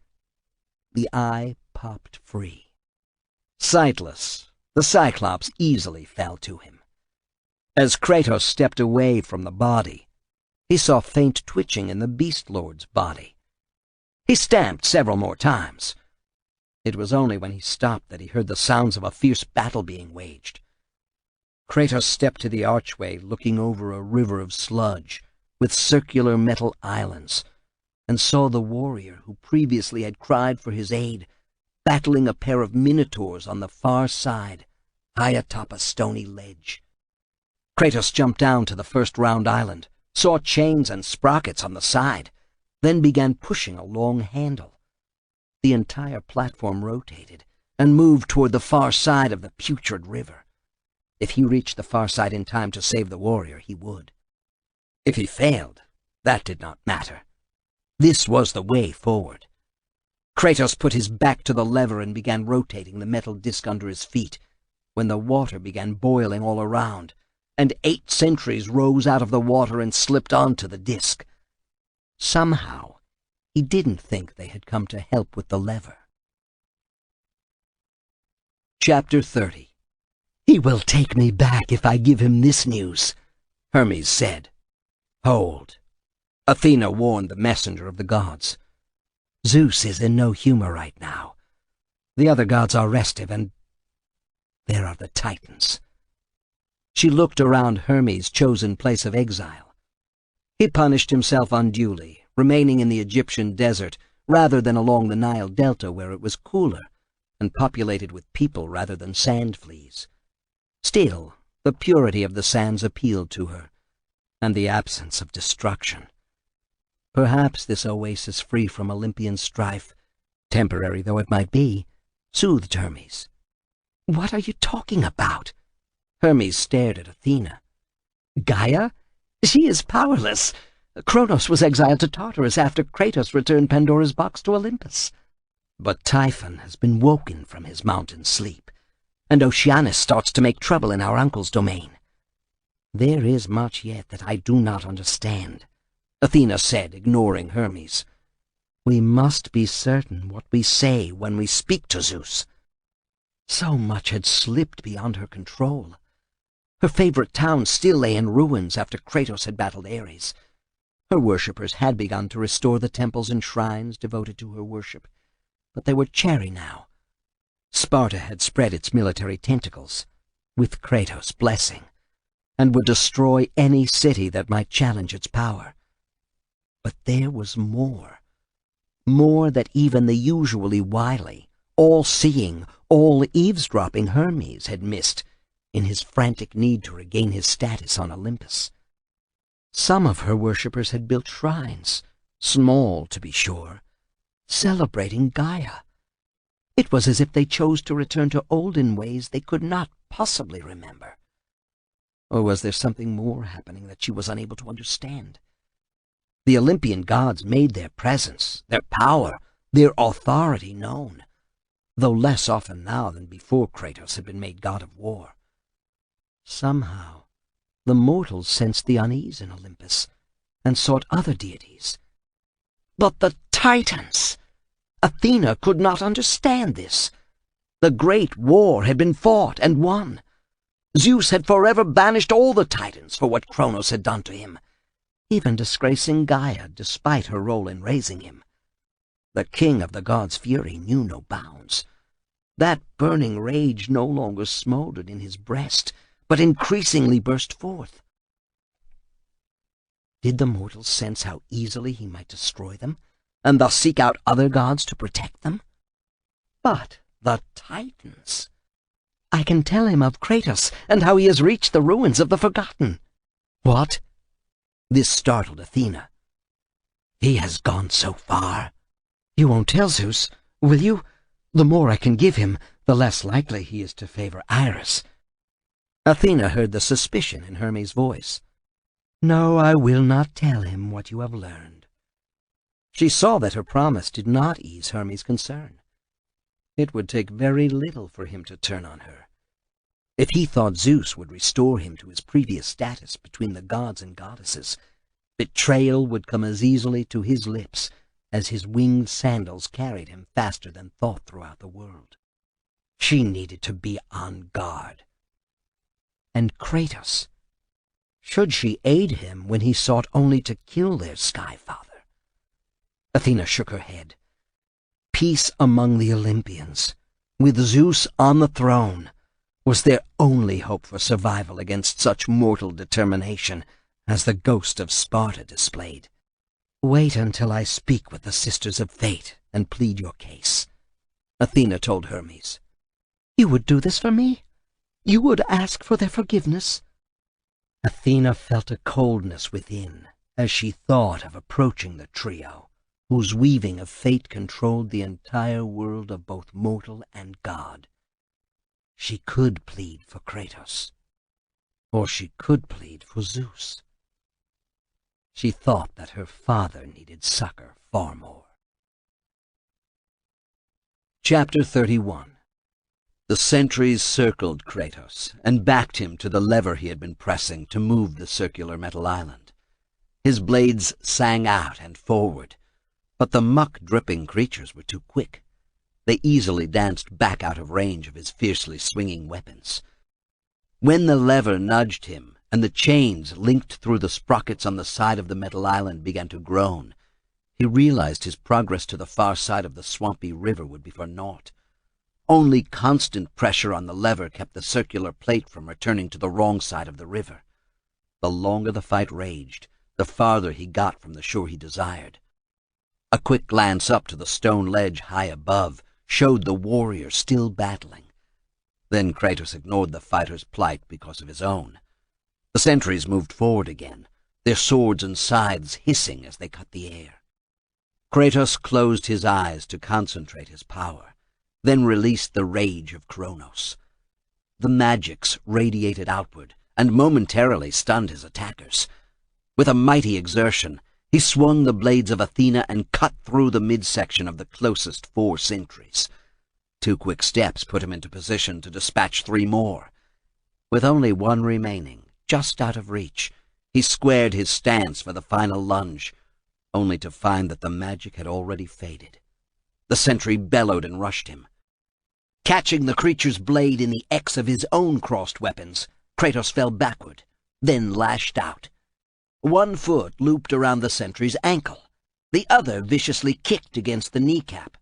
The eye popped free. Sightless, the Cyclops easily fell to him. As Kratos stepped away from the body, he saw faint twitching in the Beast Lord's body. He stamped several more times. It was only when he stopped that he heard the sounds of a fierce battle being waged. Kratos stepped to the archway, looking over a river of sludge with circular metal islands, and saw the warrior who previously had cried for his aid battling a pair of minotaurs on the far side, high atop a stony ledge. Kratos jumped down to the first round island, saw chains and sprockets on the side, then began pushing a long handle. The entire platform rotated and moved toward the far side of the putrid river. If he reached the far side in time to save the warrior, he would. If he failed, that did not matter. This was the way forward. Kratos put his back to the lever and began rotating the metal disc under his feet, when the water began boiling all around, and 8 sentries rose out of the water and slipped onto the disc. Somehow, he didn't think they had come to help with the lever. Chapter 30. "He will take me back if I give him this news," Hermes said. "Hold." Athena warned the messenger of the gods. "Zeus is in no humor right now. The other gods are restive, and there are the Titans." She looked around Hermes' chosen place of exile. He punished himself unduly, remaining in the Egyptian desert rather than along the Nile Delta where it was cooler and populated with people rather than sand fleas. Still, the purity of the sands appealed to her, and the absence of destruction. Perhaps this oasis free from Olympian strife, temporary though it might be, soothed Hermes. "What are you talking about?" Hermes stared at Athena. "Gaia? She is powerless. Kronos was exiled to Tartarus after Kratos returned Pandora's box to Olympus. But Typhon has been woken from his mountain sleep, and Oceanus starts to make trouble in our uncle's domain. There is much yet that I do not understand, Athena said, ignoring Hermes. We must be certain what we say when we speak to Zeus. So much had slipped beyond her control. Her favorite town still lay in ruins after Kratos had battled Ares. Her worshippers had begun to restore the temples and shrines devoted to her worship, but they were chary now. Sparta had spread its military tentacles, with Kratos' blessing, and would destroy any city that might challenge its power. But there was more that even the usually wily, all-seeing, all-eavesdropping Hermes had missed in his frantic need to regain his status on Olympus. Some of her worshippers had built shrines, small to be sure, celebrating Gaia. It was as if they chose to return to olden ways they could not possibly remember. Or was there something more happening that she was unable to understand? The Olympian gods made their presence, their power, their authority known, though less often now than before Kratos had been made god of war. Somehow, the mortals sensed the unease in Olympus and sought other deities. But the Titans! Athena could not understand this. The great war had been fought and won. Zeus had forever banished all the Titans for what Kronos had done to him, even disgracing Gaia despite her role in raising him. The king of the gods' fury knew no bounds. That burning rage no longer smoldered in his breast, but increasingly burst forth. Did the mortals sense how easily he might destroy them, and thus seek out other gods to protect them? But the Titans! I can tell him of Kratos, and how he has reached the ruins of the Forgotten. What? This startled Athena. He has gone so far. You won't tell Zeus, will you? The more I can give him, the less likely he is to favor Iris. Athena heard the suspicion in Hermes' voice. No, I will not tell him what you have learned. She saw that her promise did not ease Hermes' concern. It would take very little for him to turn on her. If he thought Zeus would restore him to his previous status between the gods and goddesses, betrayal would come as easily to his lips as his winged sandals carried him faster than thought throughout the world. She needed to be on guard. And Kratos, should she aid him when he sought only to kill their Sky Father? Athena shook her head. Peace among the Olympians, with Zeus on the throne, was their only hope for survival against such mortal determination as the ghost of Sparta displayed. Wait until I speak with the Sisters of Fate and plead your case, Athena told Hermes. You would do this for me? You would ask for their forgiveness? Athena felt a coldness within as she thought of approaching the trio, whose weaving of fate controlled the entire world of both mortal and god. She could plead for Kratos, or she could plead for Zeus. She thought that her father needed succor far more. Chapter 31. The sentries circled Kratos and backed him to the lever he had been pressing to move the circular metal island. His blades sang out and forward, but the muck-dripping creatures were too quick. They easily danced back out of range of his fiercely swinging weapons. When the lever nudged him, and the chains linked through the sprockets on the side of the metal island began to groan, he realized his progress to the far side of the swampy river would be for naught. Only constant pressure on the lever kept the circular plate from returning to the wrong side of the river. The longer the fight raged, the farther he got from the shore he desired. A quick glance up to the stone ledge high above showed the warrior still battling. Then Kratos ignored the fighter's plight because of his own. The sentries moved forward again, their swords and scythes hissing as they cut the air. Kratos closed his eyes to concentrate his power, then released the rage of Kronos. The magics radiated outward and momentarily stunned his attackers. With a mighty exertion, He swung the blades of Athena and cut through the midsection of the closest 4 sentries. 2 quick steps put him into position to dispatch 3 more. With only 1 remaining, just out of reach, he squared his stance for the final lunge, only to find that the magic had already faded. The sentry bellowed and rushed him. Catching the creature's blade in the X of his own crossed weapons, Kratos fell backward, then lashed out. 1 foot looped around the sentry's ankle. The other viciously kicked against the kneecap.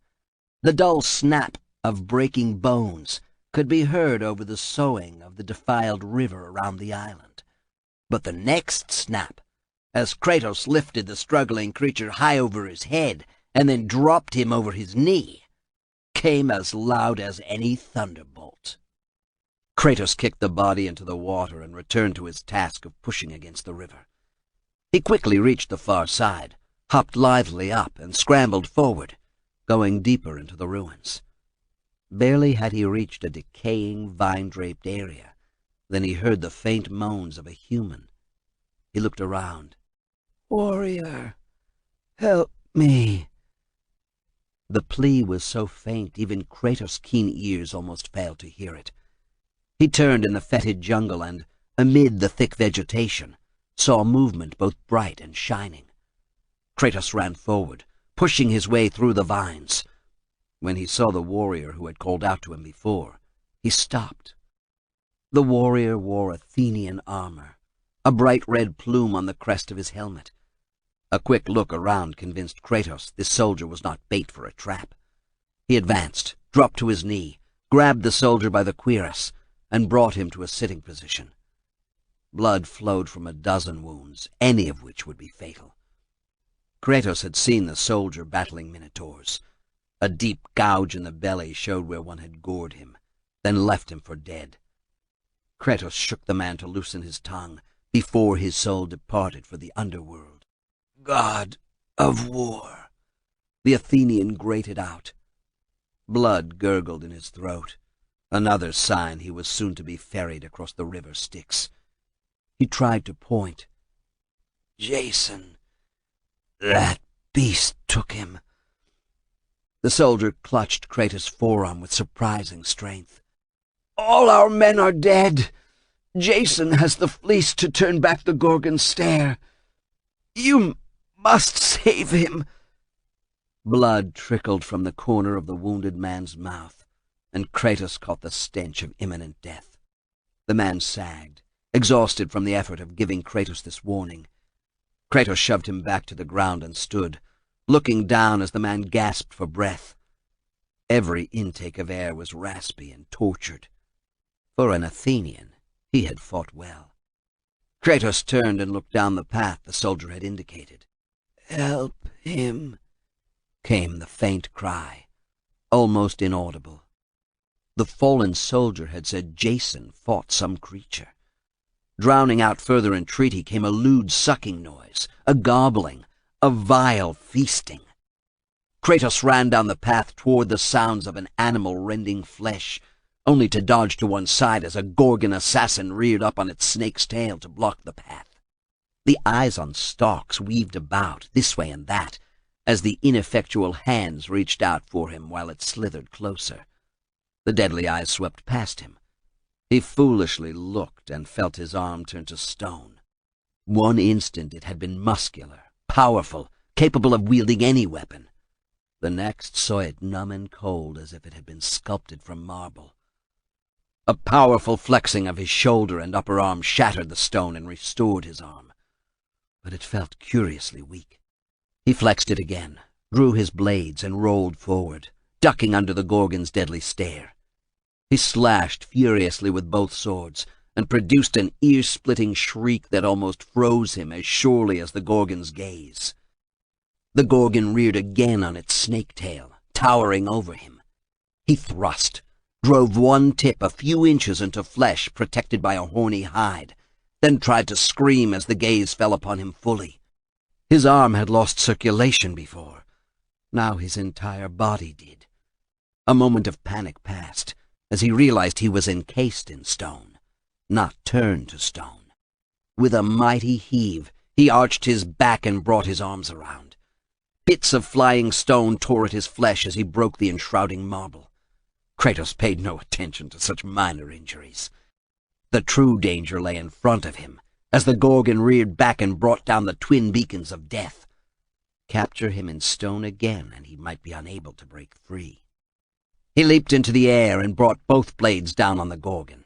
The dull snap of breaking bones could be heard over the soughing of the defiled river around the island. But the next snap, as Kratos lifted the struggling creature high over his head and then dropped him over his knee, came as loud as any thunderbolt. Kratos kicked the body into the water and returned to his task of pushing against the river. He quickly reached the far side, hopped lithely up, and scrambled forward, going deeper into the ruins. Barely had he reached a decaying, vine-draped area than he heard the faint moans of a human. He looked around. "Warrior, help me." The plea was so faint even Kratos' keen ears almost failed to hear it. He turned in the fetid jungle and, amid the thick vegetation, saw movement both bright and shining. Kratos ran forward, pushing his way through the vines. When he saw the warrior who had called out to him before, he stopped. The warrior wore Athenian armor, a bright red plume on the crest of his helmet. A quick look around convinced Kratos this soldier was not bait for a trap. He advanced, dropped to his knee, grabbed the soldier by the cuirass, and brought him to a sitting position. Blood flowed from a dozen wounds, any of which would be fatal. Kratos had seen the soldier battling minotaurs. A deep gouge in the belly showed where one had gored him, then left him for dead. Kratos shook the man to loosen his tongue before his soul departed for the underworld. "God of war," the Athenian grated out. Blood gurgled in his throat, another sign he was soon to be ferried across the river Styx. He tried to point. "Jason, that beast took him." The soldier clutched Kratos' forearm with surprising strength. "All our men are dead. Jason has the fleece to turn back the Gorgon's stare. You must save him." Blood trickled from the corner of the wounded man's mouth, and Kratos caught the stench of imminent death. The man sagged, exhausted from the effort of giving Kratos this warning. Kratos shoved him back to the ground and stood, looking down as the man gasped for breath. Every intake of air was raspy and tortured. For an Athenian, he had fought well. Kratos turned and looked down the path the soldier had indicated. "Help him," came the faint cry, almost inaudible. The fallen soldier had said Jason fought some creature. Drowning out further entreaty came a lewd sucking noise, a gobbling, a vile feasting. Kratos ran down the path toward the sounds of an animal rending flesh, only to dodge to one side as a Gorgon assassin reared up on its snake's tail to block the path. The eyes on stalks weaved about, this way and that, as the ineffectual hands reached out for him while it slithered closer. The deadly eyes swept past him. He foolishly looked and felt his arm turn to stone. One instant it had been muscular, powerful, capable of wielding any weapon. The next saw it numb and cold as if it had been sculpted from marble. A powerful flexing of his shoulder and upper arm shattered the stone and restored his arm. But it felt curiously weak. He flexed it again, drew his blades, and rolled forward, ducking under the Gorgon's deadly stare. He slashed furiously with both swords, and produced an ear-splitting shriek that almost froze him as surely as the Gorgon's gaze. The Gorgon reared again on its snake tail, towering over him. He thrust, drove one tip a few inches into flesh protected by a horny hide, then tried to scream as the gaze fell upon him fully. His arm had lost circulation before. Now his entire body did. A moment of panic passed, as he realized he was encased in stone, not turned to stone. With a mighty heave, He arched his back and brought his arms around. Bits of flying stone tore at his flesh as he broke the enshrouding marble. Kratos paid no attention to such minor injuries. The true danger lay in front of him, as the Gorgon reared back and brought down the twin beacons of death. Capture him in stone again, and he might be unable to break free. He leaped into the air and brought both blades down on the Gorgon.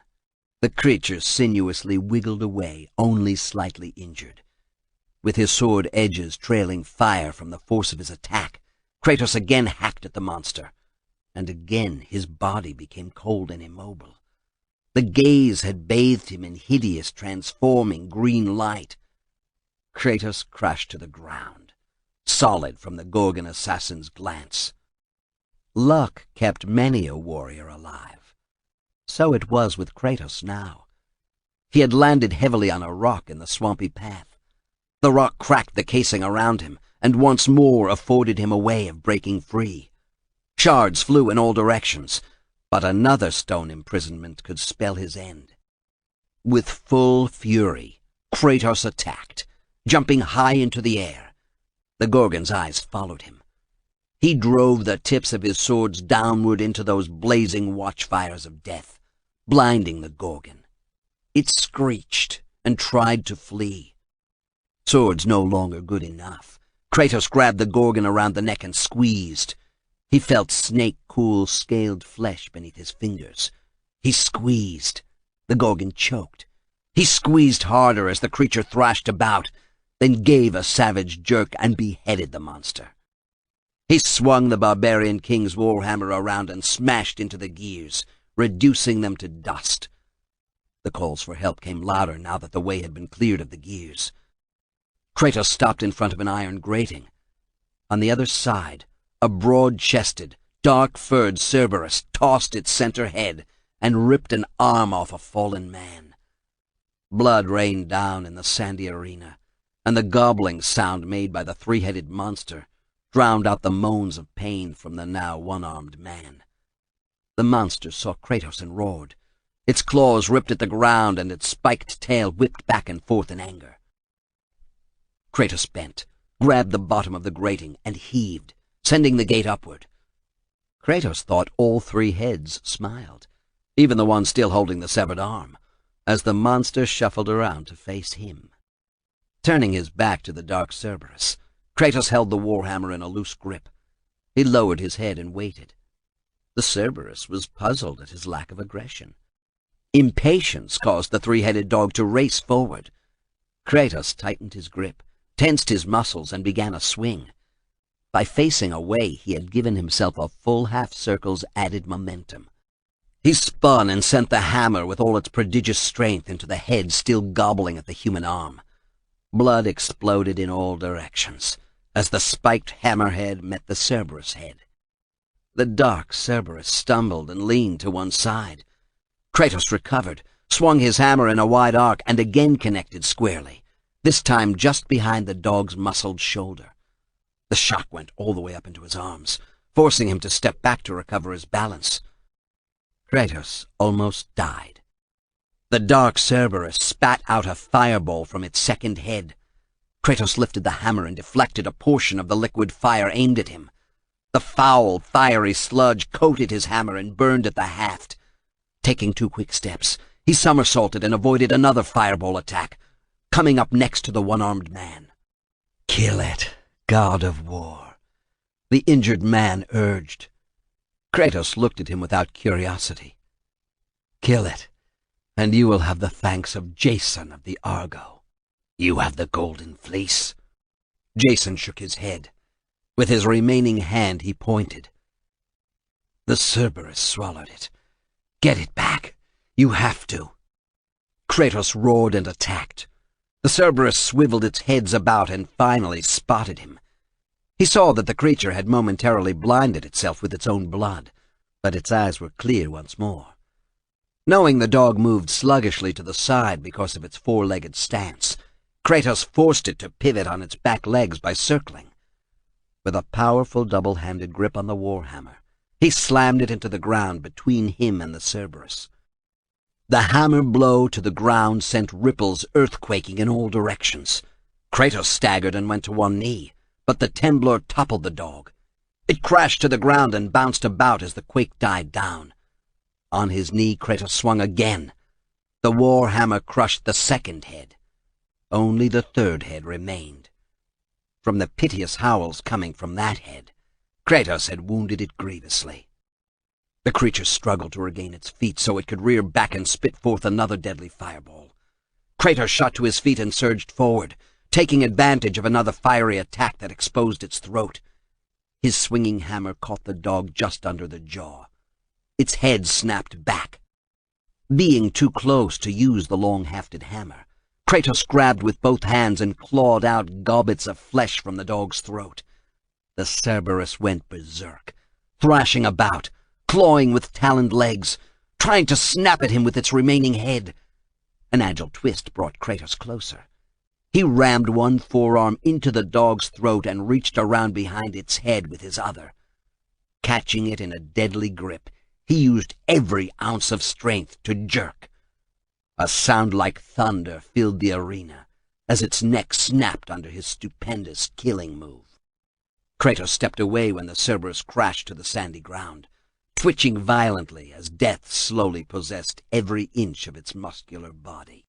The creature sinuously wiggled away, only slightly injured. With his sword edges trailing fire from the force of his attack, Kratos again hacked at the monster, and again his body became cold and immobile. The gaze had bathed him in hideous, transforming green light. Kratos crashed to the ground, solid from the Gorgon assassin's glance. Luck kept many a warrior alive. So it was with Kratos now. He had landed heavily on a rock in the swampy path. The rock cracked the casing around him, and once more afforded him a way of breaking free. Shards flew in all directions, but another stone imprisonment could spell his end. With full fury, Kratos attacked, jumping high into the air. The Gorgon's eyes followed him. He drove the tips of his swords downward into those blazing watchfires of death, blinding the Gorgon. It screeched and tried to flee. Swords no longer good enough. Kratos grabbed the Gorgon around the neck and squeezed. He felt snake-cool, scaled flesh beneath his fingers. He squeezed. The Gorgon choked. He squeezed harder as the creature thrashed about, then gave a savage jerk and beheaded the monster. He swung the barbarian king's warhammer around and smashed into the gears, reducing them to dust. The calls for help came louder now that the way had been cleared of the gears. Kratos stopped in front of an iron grating. On the other side, a broad-chested, dark-furred Cerberus tossed its center head and ripped an arm off a fallen man. Blood rained down in the sandy arena, and the gobbling sound made by the three-headed monster drowned out the moans of pain from the now one-armed man. The monster saw Kratos and roared. Its claws ripped at the ground, and its spiked tail whipped back and forth in anger. Kratos bent, grabbed the bottom of the grating, and heaved, sending the gate upward. Kratos thought all three heads smiled, even the one still holding the severed arm, as the monster shuffled around to face him. Turning his back to the dark Cerberus, Kratos held the warhammer in a loose grip. He lowered his head and waited. The Cerberus was puzzled at his lack of aggression. Impatience caused the three-headed dog to race forward. Kratos tightened his grip, tensed his muscles, and began a swing. By facing away, he had given himself a full half-circle's added momentum. He spun and sent the hammer with all its prodigious strength into the head still gobbling at the human arm. Blood exploded in all directions as the spiked hammerhead met the Cerberus head. The dark Cerberus stumbled and leaned to one side. Kratos recovered, swung his hammer in a wide arc, and again connected squarely, this time just behind the dog's muscled shoulder. The shock went all the way up into his arms, forcing him to step back to recover his balance. Kratos almost died. The dark Cerberus spat out a fireball from its second head. Kratos lifted the hammer and deflected a portion of the liquid fire aimed at him. The foul, fiery sludge coated his hammer and burned at the haft. Taking 2 quick steps, he somersaulted and avoided another fireball attack, coming up next to the one-armed man. "Kill it, god of war," the injured man urged. Kratos looked at him without curiosity. "Kill it, and you will have the thanks of Jason of the Argo. You have the golden fleece." Jason shook his head. With his remaining hand he pointed. The Cerberus swallowed it. "Get it back. You have to." Kratos roared and attacked. The Cerberus swiveled its heads about and finally spotted him. He saw that the creature had momentarily blinded itself with its own blood, but its eyes were clear once more. Knowing the dog moved sluggishly to the side because of its four-legged stance, Kratos forced it to pivot on its back legs by circling. With a powerful double-handed grip on the warhammer, he slammed it into the ground between him and the Cerberus. The hammer blow to the ground sent ripples earthquaking in all directions. Kratos staggered and went to one knee, but the Temblor toppled the dog. It crashed to the ground and bounced about as the quake died down. On his knee, Kratos swung again. The war hammer crushed the second head. Only the third head remained. From the piteous howls coming from that head, Kratos had wounded it grievously. The creature struggled to regain its feet so it could rear back and spit forth another deadly fireball. Kratos shot to his feet and surged forward, taking advantage of another fiery attack that exposed its throat. His swinging hammer caught the dog just under the jaw. Its head snapped back. Being too close to use the long-hafted hammer, Kratos grabbed with both hands and clawed out gobbets of flesh from the dog's throat. The Cerberus went berserk, thrashing about, clawing with taloned legs, trying to snap at him with its remaining head. An agile twist brought Kratos closer. He rammed one forearm into the dog's throat and reached around behind its head with his other. Catching it in a deadly grip, he used every ounce of strength to jerk. A sound like thunder filled the arena as its neck snapped under his stupendous killing move. Kratos stepped away when the Cerberus crashed to the sandy ground, twitching violently as death slowly possessed every inch of its muscular body.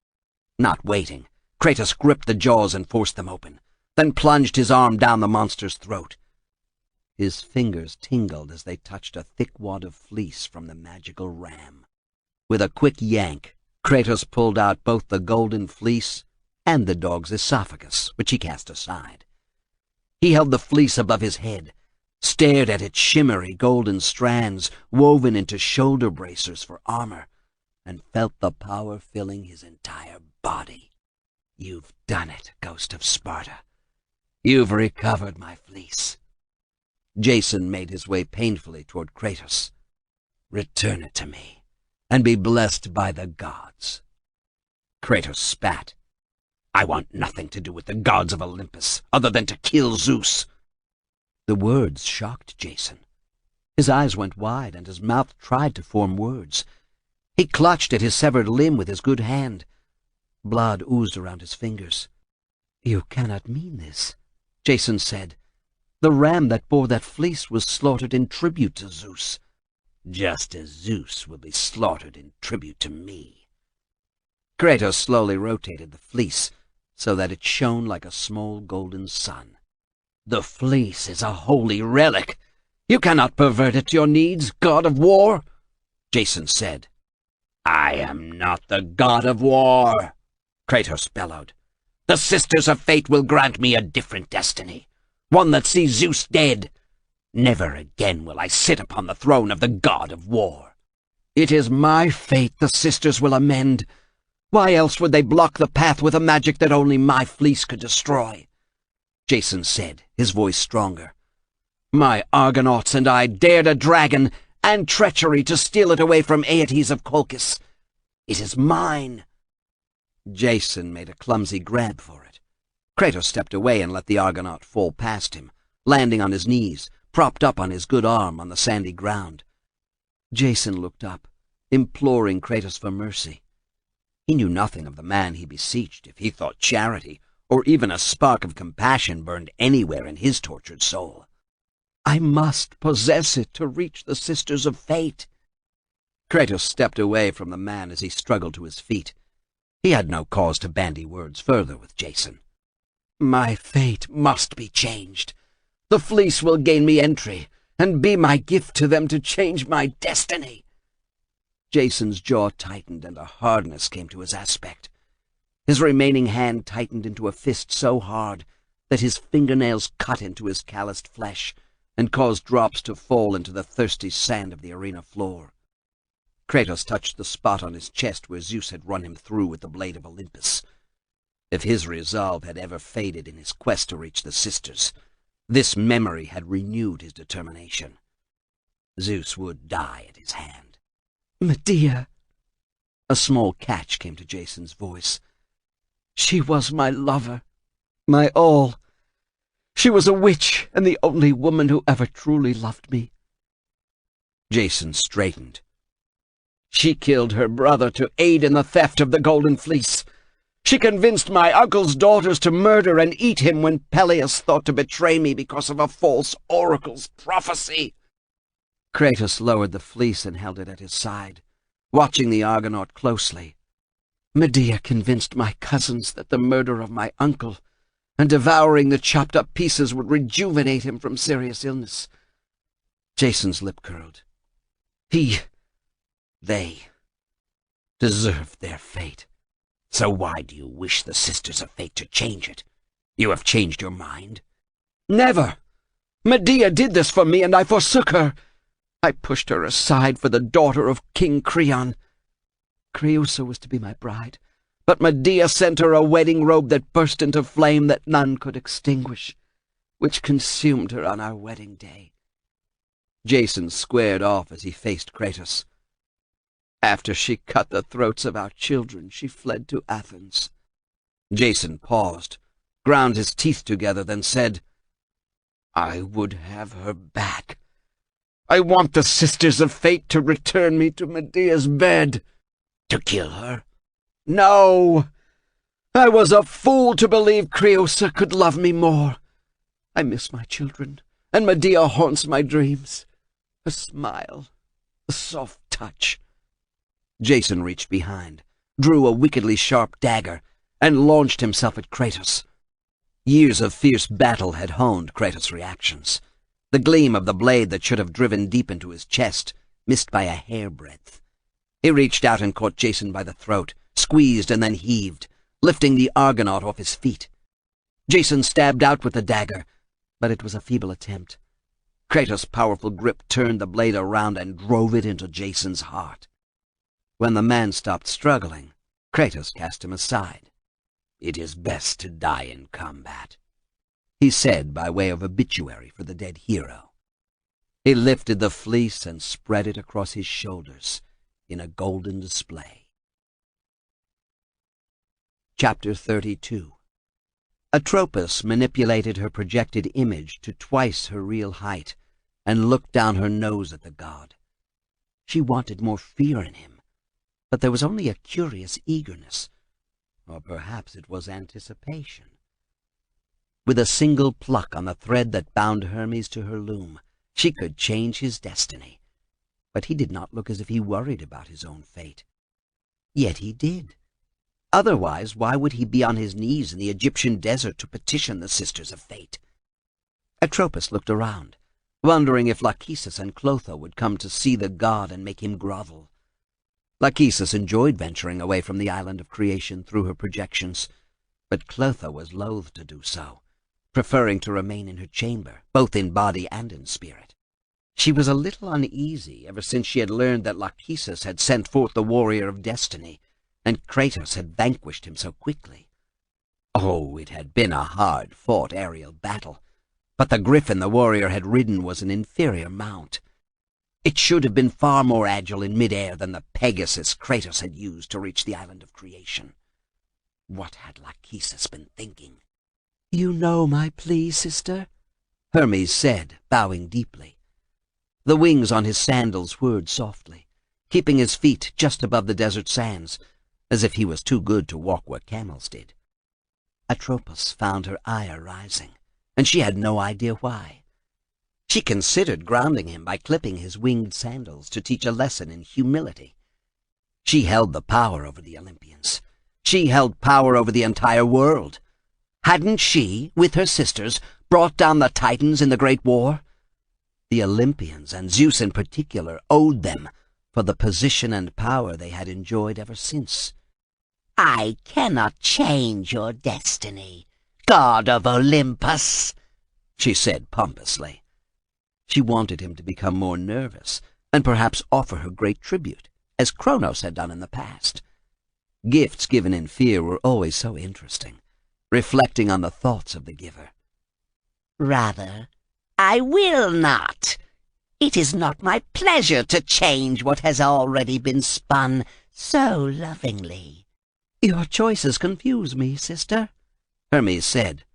Not waiting, Kratos gripped the jaws and forced them open, then plunged his arm down the monster's throat. His fingers tingled as they touched a thick wad of fleece from the magical ram. With a quick yank, Kratos pulled out both the golden fleece and the dog's esophagus, which he cast aside. He held the fleece above his head, stared at its shimmery golden strands woven into shoulder bracers for armor, and felt the power filling his entire body. "You've done it, Ghost of Sparta. You've recovered my fleece." Jason made his way painfully toward Kratos. "Return it to me, and be blessed by the gods." Kratos spat. "I want nothing to do with the gods of Olympus, other than to kill Zeus." The words shocked Jason. His eyes went wide, and his mouth tried to form words. He clutched at his severed limb with his good hand. Blood oozed around his fingers. "You cannot mean this," Jason said. "The ram that bore that fleece was slaughtered in tribute to Zeus, just as Zeus will be slaughtered in tribute to me." Kratos slowly rotated the fleece so that it shone like a small golden sun. "The fleece is a holy relic. You cannot pervert it to your needs, god of war," Jason said. "I am not the god of war," Kratos bellowed. "The Sisters of Fate will grant me a different destiny, one that sees Zeus dead. Never again will I sit upon the throne of the god of war. It is my fate the Sisters will amend. Why else would they block the path with a magic that only my fleece could destroy?" Jason said, his voice stronger. "My Argonauts and I dared a dragon and treachery to steal it away from Aeetes of Colchis. It is mine." Jason made a clumsy grab for it. Kratos stepped away and let the Argonaut fall past him, landing on his knees, propped up on his good arm on the sandy ground. Jason looked up, imploring Kratos for mercy. He knew nothing of the man he beseeched if he thought charity or even a spark of compassion burned anywhere in his tortured soul. "I must possess it to reach the Sisters of Fate." Kratos stepped away from the man as he struggled to his feet. He had no cause to bandy words further with Jason. "My fate must be changed. The fleece will gain me entry and be my gift to them to change my destiny." Jason's jaw tightened and a hardness came to his aspect. His remaining hand tightened into a fist so hard that his fingernails cut into his calloused flesh and caused drops to fall into the thirsty sand of the arena floor. Kratos touched the spot on his chest where Zeus had run him through with the blade of Olympus. If his resolve had ever faded in his quest to reach the Sisters, this memory had renewed his determination. Zeus would die at his hand. "Medea!" A small catch came to Jason's voice. "She was my lover, my all. She was a witch and the only woman who ever truly loved me." Jason straightened. "She killed her brother to aid in the theft of the Golden Fleece. She convinced my uncle's daughters to murder and eat him when Peleus thought to betray me because of a false oracle's prophecy." Kratos lowered the fleece and held it at his side, watching the Argonaut closely. "Medea convinced my cousins that the murder of my uncle and devouring the chopped-up pieces would rejuvenate him from serious illness." Jason's lip curled. They deserved their fate. So why do you wish the Sisters of Fate to change it? You have changed your mind? "Never! Medea did this for me, and I forsook her. I pushed her aside for the daughter of King Creon. Creusa was to be my bride, but Medea sent her a wedding robe that burst into flame that none could extinguish, which consumed her on our wedding day." Jason squared off as he faced Kratos. "After she cut the throats of our children, she fled to Athens." Jason paused, ground his teeth together, then said, "I would have her back. I want the Sisters of Fate to return me to Medea's bed." To kill her? "No! I was a fool to believe Creusa could love me more. I miss my children, and Medea haunts my dreams. A smile, a soft touch." Jason reached behind, drew a wickedly sharp dagger, and launched himself at Kratos. Years of fierce battle had honed Kratos' reactions. The gleam of the blade that should have driven deep into his chest missed by a hairbreadth. He reached out and caught Jason by the throat, squeezed and then heaved, lifting the Argonaut off his feet. Jason stabbed out with the dagger, but it was a feeble attempt. Kratos' powerful grip turned the blade around and drove it into Jason's heart. When the man stopped struggling, Kratos cast him aside. "It is best to die in combat," he said by way of obituary for the dead hero. He lifted the fleece and spread it across his shoulders in a golden display. Chapter 32. Atropos manipulated her projected image to twice her real height and looked down her nose at the god. She wanted more fear in him, but there was only a curious eagerness, or perhaps it was anticipation. With a single pluck on the thread that bound Hermes to her loom, she could change his destiny. But he did not look as if he worried about his own fate. Yet he did. Otherwise, why would he be on his knees in the Egyptian desert to petition the Sisters of Fate? Atropos looked around, wondering if Lachesis and Clotho would come to see the god and make him grovel. Lachesis enjoyed venturing away from the island of creation through her projections, but Clotho was loath to do so, preferring to remain in her chamber, both in body and in spirit. She was a little uneasy ever since she had learned that Lachesis had sent forth the warrior of destiny, and Kratos had vanquished him so quickly. Oh, it had been a hard-fought aerial battle, but the griffin the warrior had ridden was an inferior mount. It should have been far more agile in mid-air than the Pegasus Kratos had used to reach the island of creation. What had Lachesis been thinking? "You know my plea, sister," Hermes said, bowing deeply. The wings on his sandals whirred softly, keeping his feet just above the desert sands, as if he was too good to walk where camels did. Atropos found her ire rising, and she had no idea why. She considered grounding him by clipping his winged sandals to teach a lesson in humility. She held the power over the Olympians. She held power over the entire world. Hadn't she, with her sisters, brought down the Titans in the Great War? The Olympians, and Zeus in particular, owed them for the position and power they had enjoyed ever since. "I cannot change your destiny, god of Olympus," she said pompously. She wanted him to become more nervous and perhaps offer her great tribute, as Kronos had done in the past. Gifts given in fear were always so interesting, reflecting on the thoughts of the giver. "Rather, I will not. It is not my pleasure to change what has already been spun so lovingly." "Your choices confuse me, sister," Hermes said.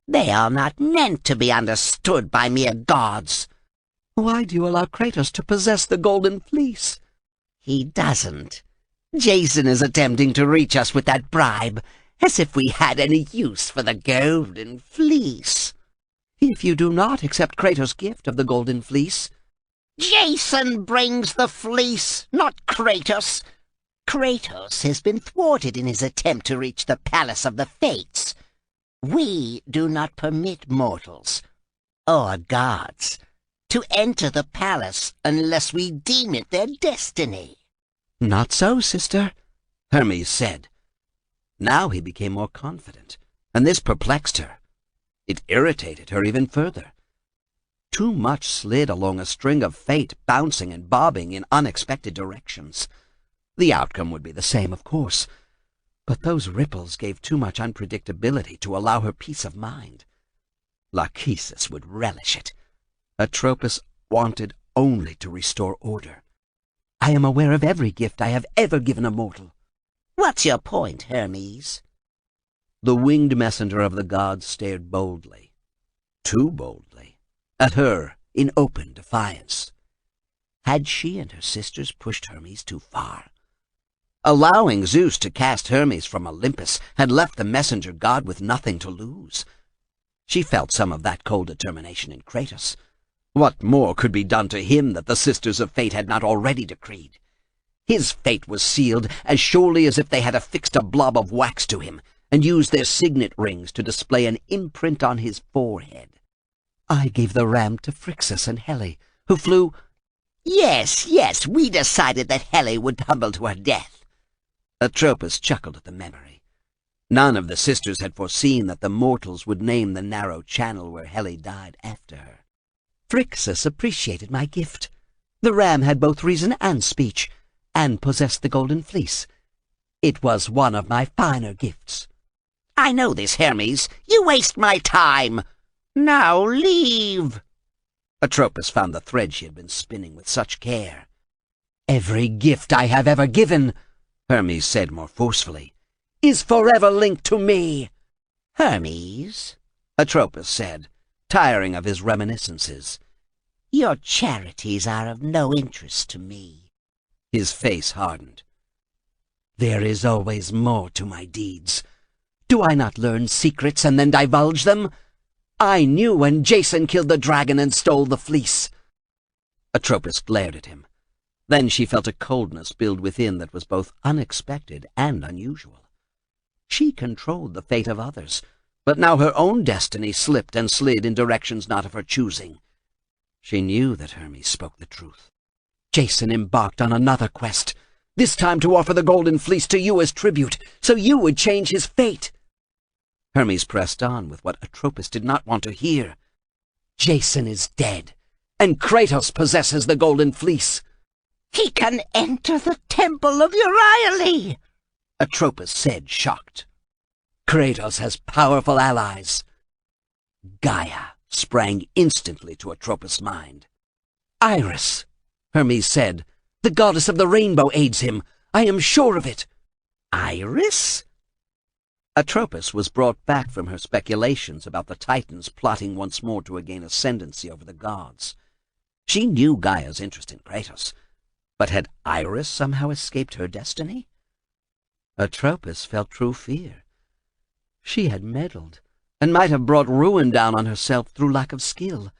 "They are not meant to be understood by mere gods." "Why do you allow Kratos to possess the Golden Fleece?" "He doesn't. Jason is attempting to reach us with that bribe, as if we had any use for the golden fleece. If you do not accept Kratos' gift of the golden fleece... Jason brings the fleece, not Kratos. Kratos has been thwarted in his attempt to reach the Palace of the Fates. We do not permit mortals, or gods, to enter the palace unless we deem it their destiny. Not so, sister, Hermes said. Now he became more confident, and this perplexed her. It irritated her even further. Too much slid along a string of fate, bouncing and bobbing in unexpected directions. The outcome would be the same, of course, but those ripples gave too much unpredictability to allow her peace of mind. Lachesis would relish it. Atropos wanted only to restore order. I am aware of every gift I have ever given a mortal. What's your point, Hermes? The winged messenger of the gods stared boldly, too boldly, at her in open defiance. Had she and her sisters pushed Hermes too far? Allowing Zeus to cast Hermes from Olympus had left the messenger god with nothing to lose. She felt some of that cold determination in Kratos. What more could be done to him that the Sisters of Fate had not already decreed? His fate was sealed as surely as if they had affixed a blob of wax to him and used their signet rings to display an imprint on his forehead. I gave the ram to Phrixus and Helle, who flew... Yes, we decided that Helle would tumble to her death. Atropos chuckled at the memory. None of the sisters had foreseen that the mortals would name the narrow channel where Helle died after her. Phrixus appreciated my gift. The ram had both reason and speech, and possessed the golden fleece. It was one of my finer gifts. I know this, Hermes. You waste my time. Now leave. Atropos found the thread she had been spinning with such care. Every gift I have ever given, Hermes said more forcefully, is forever linked to me. Hermes, Atropos said, tiring of his reminiscences. Your charities are of no interest to me. His face hardened. There is always more to my deeds. Do I not learn secrets and then divulge them? I knew when Jason killed the dragon and stole the fleece. Atropos glared at him. Then she felt a coldness build within that was both unexpected and unusual. She controlled the fate of others, but now her own destiny slipped and slid in directions not of her choosing. She knew that Hermes spoke the truth. Jason embarked on another quest, this time to offer the golden fleece to you as tribute, so you would change his fate. Hermes pressed on with what Atropos did not want to hear. Jason is dead, and Kratos possesses the golden fleece. He can enter the temple of Euryale, Atropos said, shocked. Kratos has powerful allies. Gaia sprang instantly to Atropos' mind. Iris, Hermes said, the goddess of the rainbow aids him. I am sure of it. Iris? Atropos was brought back from her speculations about the Titans plotting once more to gain ascendancy over the gods. She knew Gaia's interest in Kratos, but had Iris somehow escaped her destiny? Atropos felt true fear. She had meddled, and might have brought ruin down on herself through lack of skill.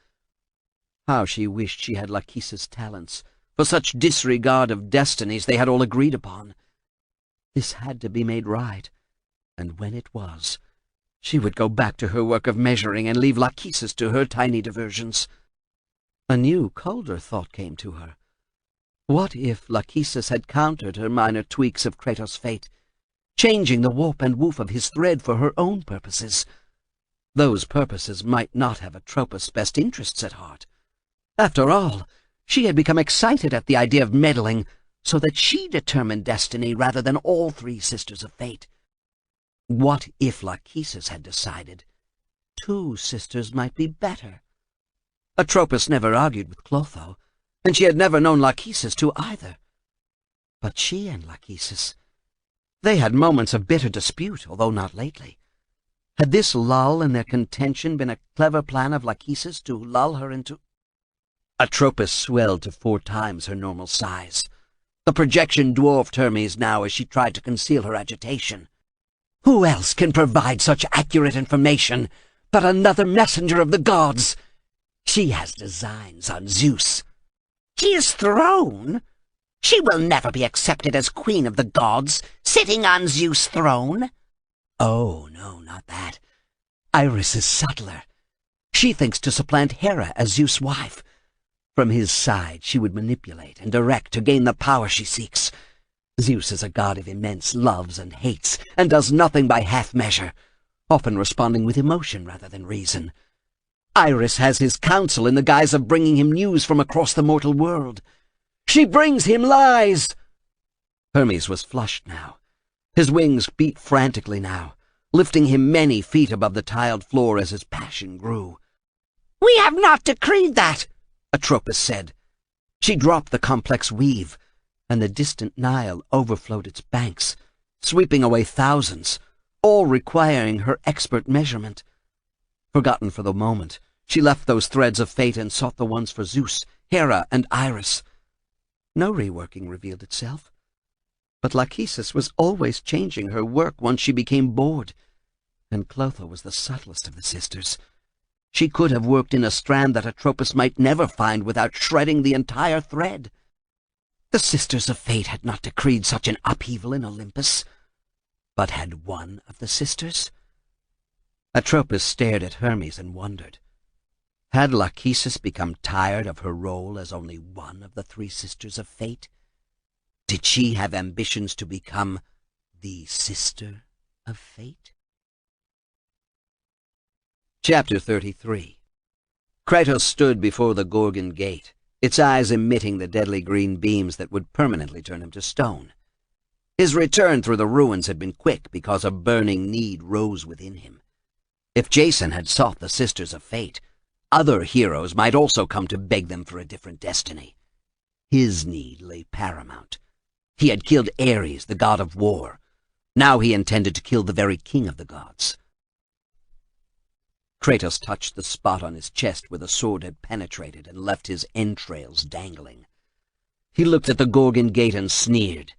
How she wished she had Lachesis' talents, for such disregard of destinies they had all agreed upon. This had to be made right, and when it was, she would go back to her work of measuring and leave Lachesis to her tiny diversions. A new, colder thought came to her. What if Lachesis had countered her minor tweaks of Kratos' fate, changing the warp and woof of his thread for her own purposes? Those purposes might not have Atropos' best interests at heart. After all, she had become excited at the idea of meddling, so that she determined destiny rather than all three Sisters of Fate. What if Lachesis had decided 2 sisters might be better? Atropos never argued with Clotho, and she had never known Lachesis to either. But she and Lachesis, they had moments of bitter dispute, although not lately. Had this lull in their contention been a clever plan of Lachesis to lull her into... Atropos swelled to 4 times her normal size. The projection dwarfed Hermes now as she tried to conceal her agitation. Who else can provide such accurate information but another messenger of the gods? She has designs on Zeus. His throne? She will never be accepted as queen of the gods, sitting on Zeus' throne. Oh, no, not that. Iris is subtler. She thinks to supplant Hera as Zeus' wife. From his side, she would manipulate and direct to gain the power she seeks. Zeus is a god of immense loves and hates, and does nothing by half measure, often responding with emotion rather than reason. Iris has his counsel in the guise of bringing him news from across the mortal world. She brings him lies! Hermes was flushed now. His wings beat frantically now, lifting him many feet above the tiled floor as his passion grew. We have not decreed that, Atropos said. She dropped the complex weave, and the distant Nile overflowed its banks, sweeping away thousands, all requiring her expert measurement. Forgotten for the moment, she left those threads of fate and sought the ones for Zeus, Hera, and Iris. No reworking revealed itself, but Lachesis was always changing her work once she became bored, and Clotho was the subtlest of the sisters. She could have worked in a strand that Atropos might never find without shredding the entire thread. The Sisters of Fate had not decreed such an upheaval in Olympus. But had one of the sisters? Atropos stared at Hermes and wondered. Had Lachesis become tired of her role as only one of the three Sisters of Fate? Did she have ambitions to become the Sister of Fate? Chapter 33. Kratos stood before the Gorgon gate, its eyes emitting the deadly green beams that would permanently turn him to stone. His return through the ruins had been quick because a burning need rose within him. If Jason had sought the Sisters of Fate, other heroes might also come to beg them for a different destiny. His need lay paramount. He had killed Ares, the god of war. Now he intended to kill the very king of the gods. Kratos touched the spot on his chest where the sword had penetrated and left his entrails dangling. He looked at the Gorgon gate and sneered.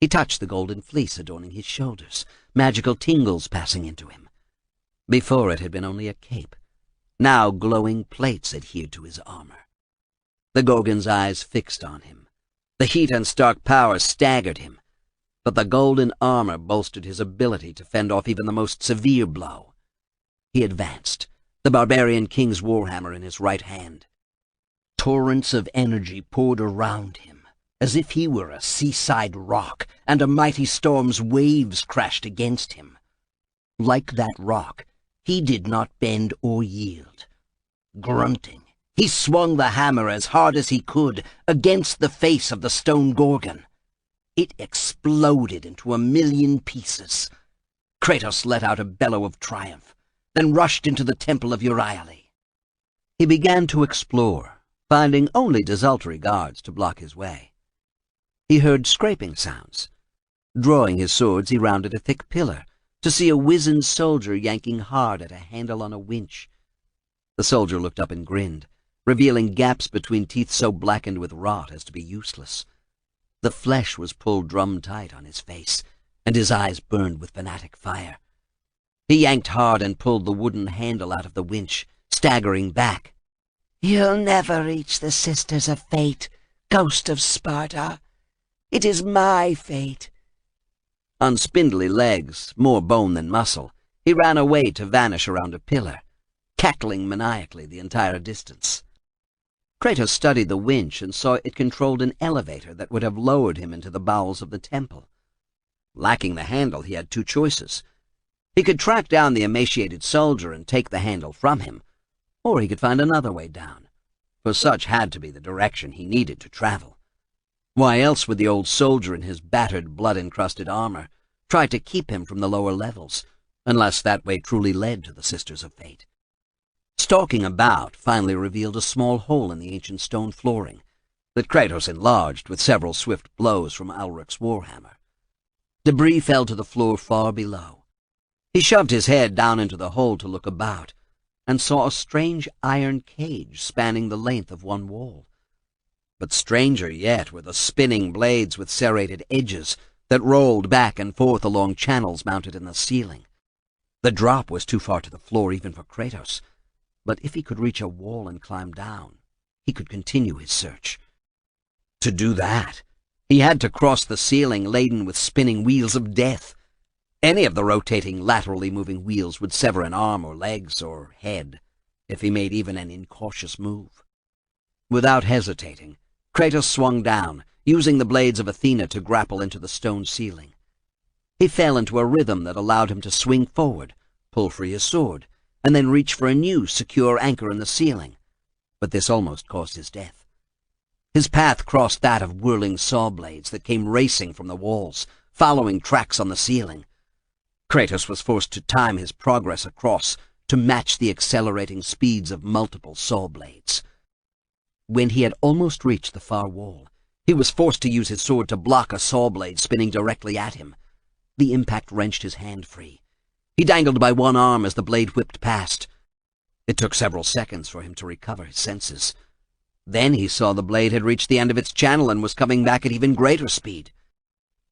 He touched the golden fleece adorning his shoulders, magical tingles passing into him. Before it had been only a cape. Now glowing plates adhered to his armor. The Gorgon's eyes fixed on him. The heat and stark power staggered him, but the golden armor bolstered his ability to fend off even the most severe blow. He advanced, the barbarian king's warhammer in his right hand. Torrents of energy poured around him, as if he were a seaside rock, and a mighty storm's waves crashed against him. Like that rock, he did not bend or yield. Grunting, he swung the hammer as hard as he could against the face of the stone Gorgon. It exploded into 1,000,000 pieces. Kratos let out a bellow of triumph, then rushed into the temple of Euryale. He began to explore, finding only desultory guards to block his way. He heard scraping sounds. Drawing his swords, he rounded a thick pillar to see a wizened soldier yanking hard at a handle on a winch. The soldier looked up and grinned, revealing gaps between teeth so blackened with rot as to be useless. The flesh was pulled drum-tight on his face, and his eyes burned with fanatic fire. He yanked hard and pulled the wooden handle out of the winch, staggering back. You'll never reach the Sisters of Fate, Ghost of Sparta. It is my fate. On spindly legs, more bone than muscle, he ran away to vanish around a pillar, cackling maniacally the entire distance. Kratos studied the winch and saw it controlled an elevator that would have lowered him into the bowels of the temple. Lacking the handle, he had two choices. He could track down the emaciated soldier and take the handle from him, or he could find another way down, for such had to be the direction he needed to travel. Why else would the old soldier in his battered, blood-encrusted armor try to keep him from the lower levels, unless that way truly led to the Sisters of Fate? Stalking about finally revealed a small hole in the ancient stone flooring that Kratos enlarged with several swift blows from Alric's warhammer. Debris fell to the floor far below. He shoved his head down into the hole to look about, and saw a strange iron cage spanning the length of one wall. But stranger yet were the spinning blades with serrated edges that rolled back and forth along channels mounted in the ceiling. The drop was too far to the floor even for Kratos, but if he could reach a wall and climb down, he could continue his search. To do that, he had to cross the ceiling laden with spinning wheels of death. Any of the rotating, laterally moving wheels would sever an arm or legs or head if he made even an incautious move. Without hesitating, Kratos swung down, using the blades of Athena to grapple into the stone ceiling. He fell into a rhythm that allowed him to swing forward, pull free his sword, and then reach for a new secure anchor in the ceiling. But this almost caused his death. His path crossed that of whirling saw blades that came racing from the walls, following tracks on the ceiling. Kratos was forced to time his progress across to match the accelerating speeds of multiple saw blades. When he had almost reached the far wall, he was forced to use his sword to block a saw blade spinning directly at him. The impact wrenched his hand free. He dangled by one arm as the blade whipped past. It took several seconds for him to recover his senses. Then he saw the blade had reached the end of its channel and was coming back at even greater speed.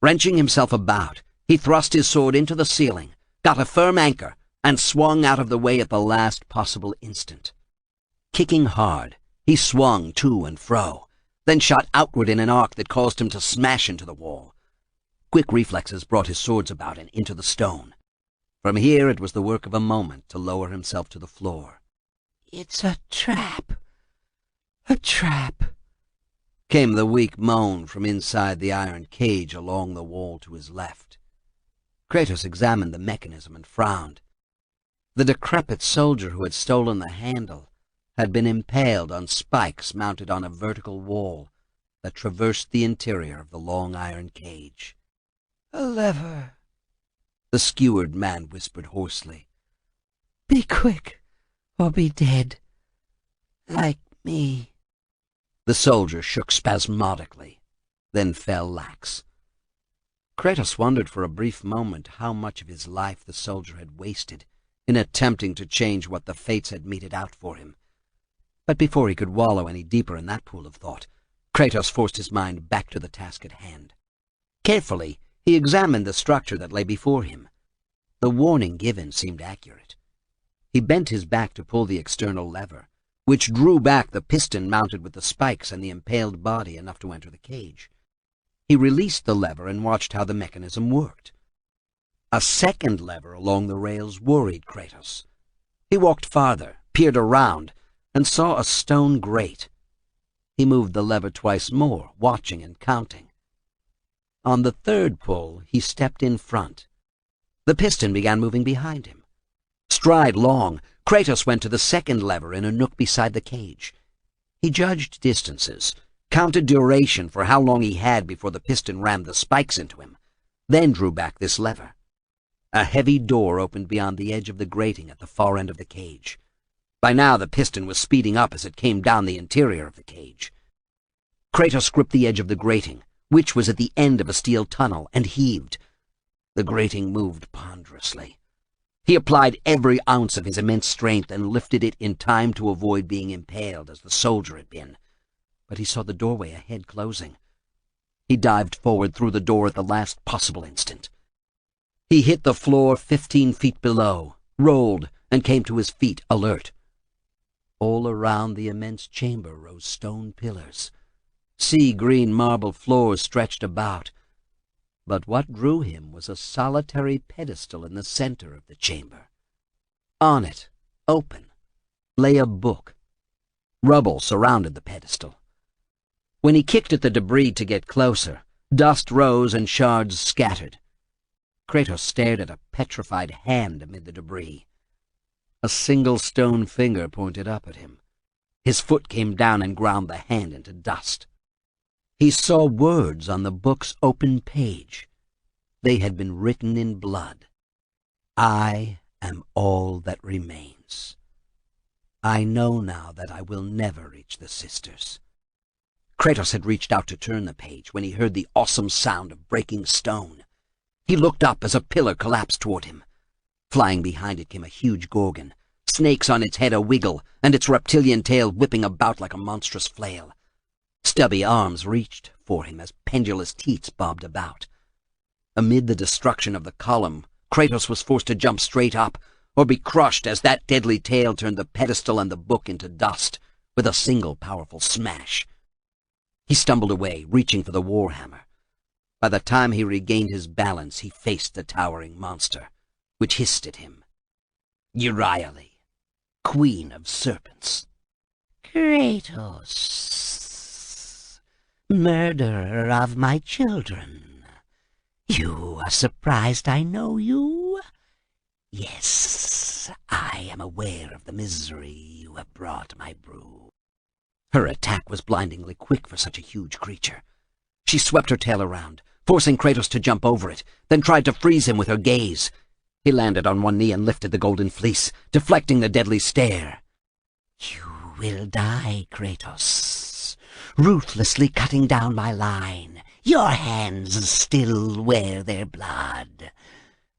Wrenching himself about, he thrust his sword into the ceiling, got a firm anchor, and swung out of the way at the last possible instant. Kicking hard, he swung to and fro, then shot outward in an arc that caused him to smash into the wall. Quick reflexes brought his swords about and into the stone. From here it was the work of a moment to lower himself to the floor. "It's a trap! A trap!" Came the weak moan from inside the iron cage along the wall to his left. Kratos examined the mechanism and frowned. The decrepit soldier who had stolen the handle had been impaled on spikes mounted on a vertical wall that traversed the interior of the long iron cage. "A lever," the skewered man whispered hoarsely. "Be quick, or be dead. Like me." The soldier shook spasmodically, then fell lax. Kratos wondered for a brief moment how much of his life the soldier had wasted in attempting to change what the fates had meted out for him. But before he could wallow any deeper in that pool of thought, Kratos forced his mind back to the task at hand. Carefully, he examined the structure that lay before him. The warning given seemed accurate. He bent his back to pull the external lever, which drew back the piston mounted with the spikes and the impaled body enough to enter the cage. He released the lever and watched how the mechanism worked. A second lever along the rails worried Kratos. He walked farther, peered around, and saw a stone grate. He moved the lever twice more, watching and counting. On the third pull, he stepped in front. The piston began moving behind him. Stride long, Kratos went to the second lever in a nook beside the cage. He judged distances, counted duration for how long he had before the piston rammed the spikes into him, then drew back this lever. A heavy door opened beyond the edge of the grating at the far end of the cage. By now the piston was speeding up as it came down the interior of the cage. Kratos gripped the edge of the grating, which was at the end of a steel tunnel, and heaved. The grating moved ponderously. He applied every ounce of his immense strength and lifted it in time to avoid being impaled as the soldier had been. But he saw the doorway ahead closing. He dived forward through the door at the last possible instant. He hit the floor 15 feet below, rolled, and came to his feet, alert. All around the immense chamber rose stone pillars. Sea-green marble floors stretched about. But what drew him was a solitary pedestal in the center of the chamber. On it, open, lay a book. Rubble surrounded the pedestal. When he kicked at the debris to get closer, dust rose and shards scattered. Kratos stared at a petrified hand amid the debris. A single stone finger pointed up at him. His foot came down and ground the hand into dust. He saw words on the book's open page. They had been written in blood. "I am all that remains. I know now that I will never reach the sisters." Kratos had reached out to turn the page when he heard the awesome sound of breaking stone. He looked up as a pillar collapsed toward him. Flying behind it came a huge gorgon, snakes on its head a wiggle, and its reptilian tail whipping about like a monstrous flail. Stubby arms reached for him as pendulous teats bobbed about. Amid the destruction of the column, Kratos was forced to jump straight up, or be crushed as that deadly tail turned the pedestal and the book into dust with a single powerful smash. He stumbled away, reaching for the warhammer. By the time he regained his balance, he faced the towering monster, which hissed at him. Euryale, Queen of Serpents. Kratos, murderer of my children. You are surprised I know you? Yes, I am aware of the misery you have brought my brood. Her attack was blindingly quick for such a huge creature. She swept her tail around, forcing Kratos to jump over it, then tried to freeze him with her gaze. He landed on one knee and lifted the golden fleece, deflecting the deadly stare. You will die, Kratos, ruthlessly cutting down my line. Your hands still wear their blood.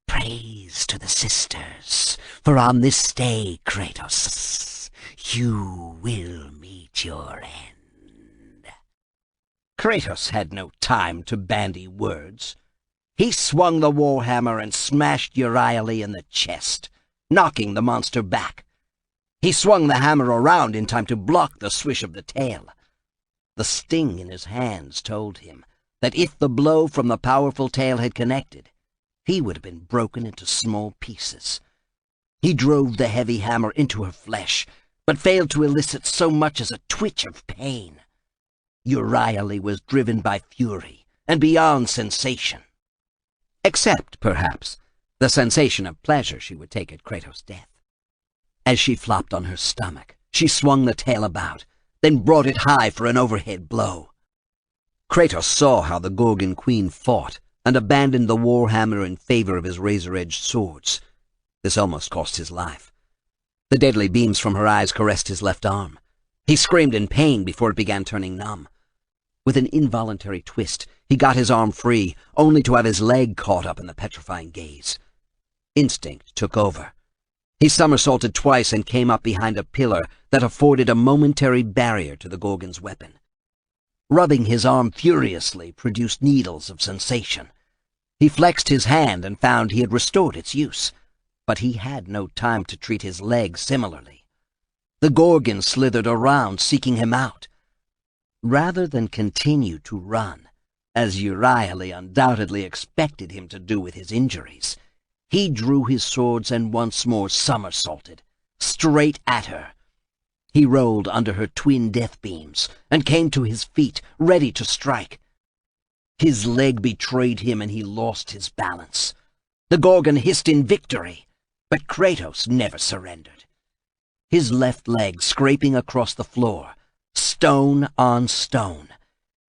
Praise to the sisters, for on this day, Kratos, you will meet your end. Kratos had no time to bandy words. He swung the warhammer and smashed Euryale in the chest, knocking the monster back. He swung the hammer around in time to block the swish of the tail. The sting in his hands told him that if the blow from the powerful tail had connected, he would have been broken into small pieces. He drove the heavy hammer into her flesh, but failed to elicit so much as a twitch of pain. Euryale was driven by fury and beyond sensation. Except, perhaps, the sensation of pleasure she would take at Kratos' death. As she flopped on her stomach, she swung the tail about, then brought it high for an overhead blow. Kratos saw how the Gorgon queen fought and abandoned the warhammer in favor of his razor-edged swords. This almost cost his life. The deadly beams from her eyes caressed his left arm. He screamed in pain before it began turning numb. With an involuntary twist, he got his arm free, only to have his leg caught up in the petrifying gaze. Instinct took over. He somersaulted twice and came up behind a pillar that afforded a momentary barrier to the Gorgon's weapon. Rubbing his arm furiously produced needles of sensation. He flexed his hand and found he had restored its use, but he had no time to treat his leg similarly. The Gorgon slithered around, seeking him out. Rather than continue to run, as Euryale undoubtedly expected him to do with his injuries, he drew his swords and once more somersaulted, straight at her. He rolled under her twin death beams and came to his feet, ready to strike. His leg betrayed him and he lost his balance. The Gorgon hissed in victory, but Kratos never surrendered. His left leg scraping across the floor, stone on stone,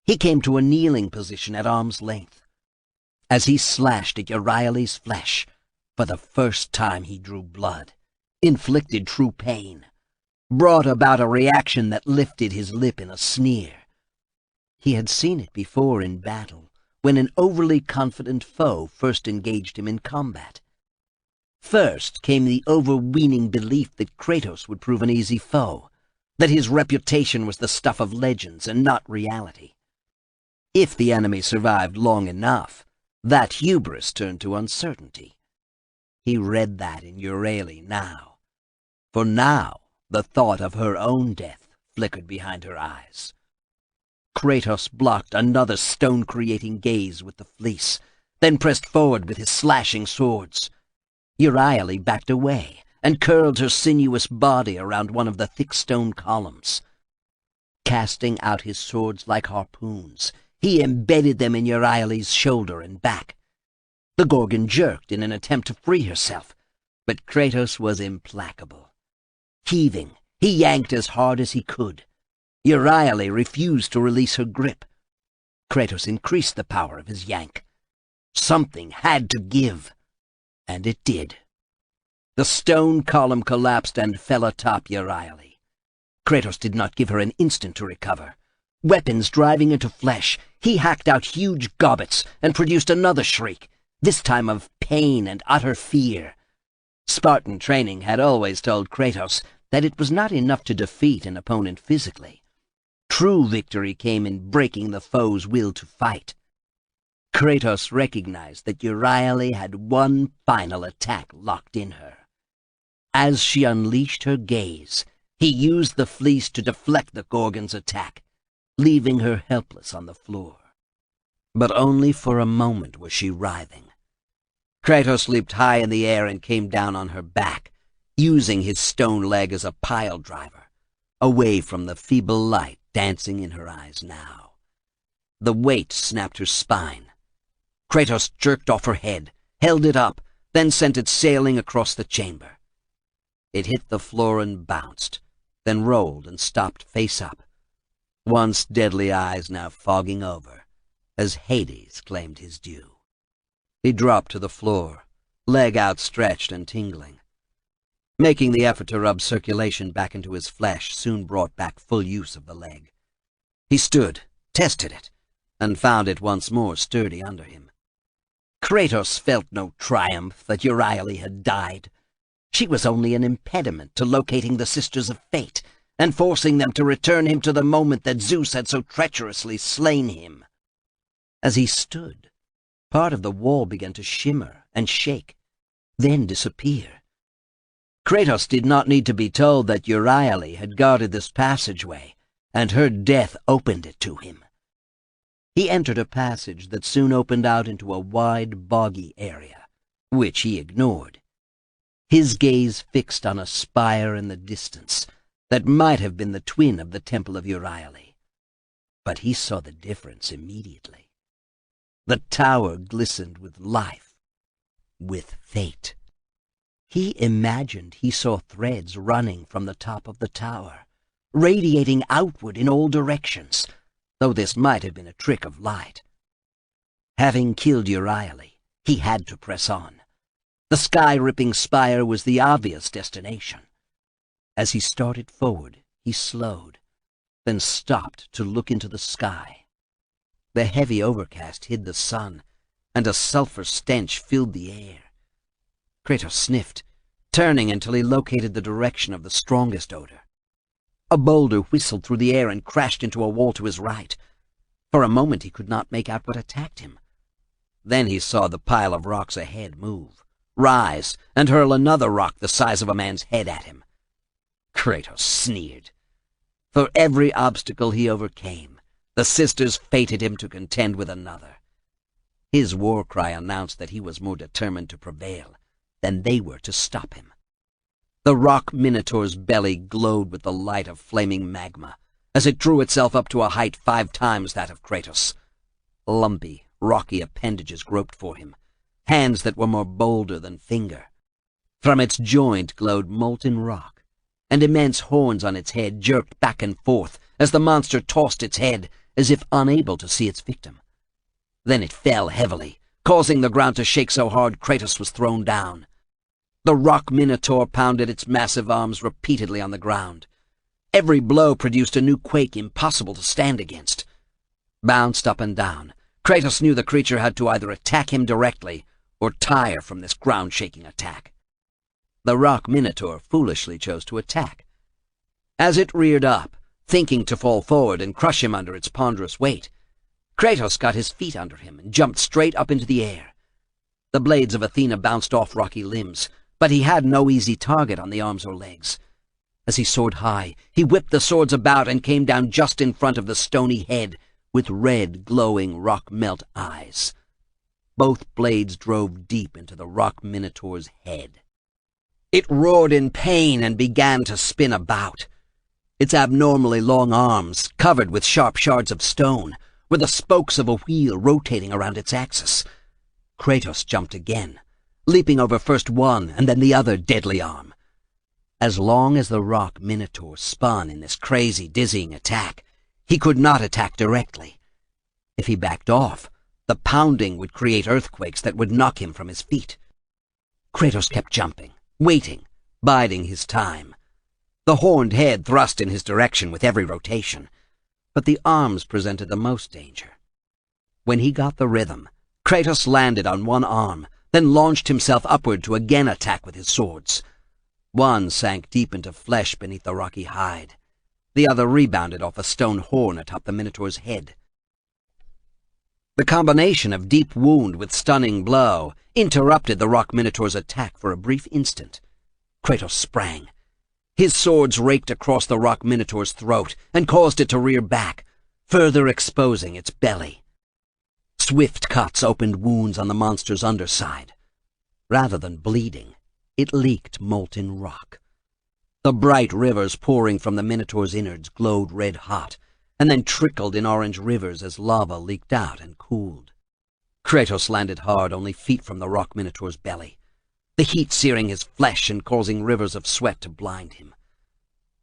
he came to a kneeling position at arm's length. As he slashed at Euryale's flesh, for the first time he drew blood, inflicted true pain, brought about a reaction that lifted his lip in a sneer. He had seen it before in battle, when an overly confident foe first engaged him in combat. First came the overweening belief that Kratos would prove an easy foe, that his reputation was the stuff of legends and not reality. If the enemy survived long enough, that hubris turned to uncertainty. He read that in Euryale now, for now the thought of her own death flickered behind her eyes. Kratos blocked another stone-creating gaze with the fleece, then pressed forward with his slashing swords. Euryale backed away and curled her sinuous body around one of the thick stone columns. Casting out his swords like harpoons, he embedded them in Euryale's shoulder and back. The Gorgon jerked in an attempt to free herself, but Kratos was implacable. Heaving, he yanked as hard as he could. Euryale refused to release her grip. Kratos increased the power of his yank. Something had to give, and it did. The stone column collapsed and fell atop Euryale. Kratos did not give her an instant to recover. Weapons driving into flesh, he hacked out huge gobbets and produced another shriek, this time of pain and utter fear. Spartan training had always told Kratos that it was not enough to defeat an opponent physically. true victory came in breaking the foe's will to fight. Kratos recognized that Euryale had one final attack locked in her. As she unleashed her gaze, he used the fleece to deflect the Gorgon's attack, leaving her helpless on the floor. But only for a moment was she writhing. Kratos leaped high in the air and came down on her back, using his stone leg as a pile driver, away from the feeble light dancing in her eyes now. The weight snapped her spine. Kratos jerked off her head, held it up, then sent it sailing across the chamber. It hit the floor and bounced, then rolled and stopped face up, once deadly eyes now fogging over, as Hades claimed his due. He dropped to the floor, leg outstretched and tingling. Making the effort to rub circulation back into his flesh soon brought back full use of the leg. He stood, tested it, and found it once more sturdy under him. Kratos felt no triumph that Euryale had died. She was only an impediment to locating the Sisters of Fate and forcing them to return him to the moment that Zeus had so treacherously slain him. As he stood, part of the wall began to shimmer and shake, then disappear. Kratos did not need to be told that Euryale had guarded this passageway, and her death opened it to him. He entered a passage that soon opened out into a wide, boggy area, which he ignored. His gaze fixed on a spire in the distance that might have been the twin of the Temple of Euryale. But he saw the difference immediately. The tower glistened with life, with fate. He imagined he saw threads running from the top of the tower, radiating outward in all directions, though this might have been a trick of light. Having killed Euryale, he had to press on. The sky-ripping spire was the obvious destination. As he started forward, he slowed, then stopped to look into the sky. The heavy overcast hid the sun, and a sulfur stench filled the air. Kratos sniffed, turning until he located the direction of the strongest odor. A boulder whistled through the air and crashed into a wall to his right. For a moment he could not make out what attacked him. Then he saw the pile of rocks ahead move, rise, and hurl another rock the size of a man's head at him. Kratos sneered. For every obstacle he overcame, the sisters fated him to contend with another. His war cry announced that he was more determined to prevail than they were to stop him. The rock minotaur's belly glowed with the light of flaming magma as it drew itself up to a height 5 times that of Kratos. Lumpy, rocky appendages groped for him, hands that were more boulder than finger. From its joint glowed molten rock, and immense horns on its head jerked back and forth as the monster tossed its head as if unable to see its victim. Then it fell heavily, causing the ground to shake so hard Kratos was thrown down. The rock minotaur pounded its massive arms repeatedly on the ground. Every blow produced a new quake impossible to stand against. Bounced up and down, Kratos knew the creature had to either attack him directly or tire from this ground-shaking attack. The rock minotaur foolishly chose to attack. As it reared up, thinking to fall forward and crush him under its ponderous weight, Kratos got his feet under him and jumped straight up into the air. The blades of Athena bounced off rocky limbs, but he had no easy target on the arms or legs. As he soared high, he whipped the swords about and came down just in front of the stony head with red, glowing rock-melt eyes. Both blades drove deep into the rock minotaur's head. It roared in pain and began to spin about. Its abnormally long arms, covered with sharp shards of stone, were the spokes of a wheel rotating around its axis. Kratos jumped again, leaping over first one and then the other deadly arm. As long as the rock minotaur spun in this crazy, dizzying attack, he could not attack directly. If he backed off, the pounding would create earthquakes that would knock him from his feet. Kratos kept jumping, waiting, biding his time. The horned head thrust in his direction with every rotation, but the arms presented the most danger. When he got the rhythm, Kratos landed on one arm, then launched himself upward to again attack with his swords. One sank deep into flesh beneath the rocky hide. The other rebounded off a stone horn atop the Minotaur's head. The combination of deep wound with stunning blow interrupted the Rock Minotaur's attack for a brief instant. Kratos sprang. His swords raked across the Rock Minotaur's throat and caused it to rear back, further exposing its belly. Swift cuts opened wounds on the monster's underside. Rather than bleeding, it leaked molten rock. The bright rivers pouring from the Minotaur's innards glowed red-hot, and then trickled in orange rivers as lava leaked out and cooled. Kratos landed hard only feet from the Rock Minotaur's belly, the heat searing his flesh and causing rivers of sweat to blind him.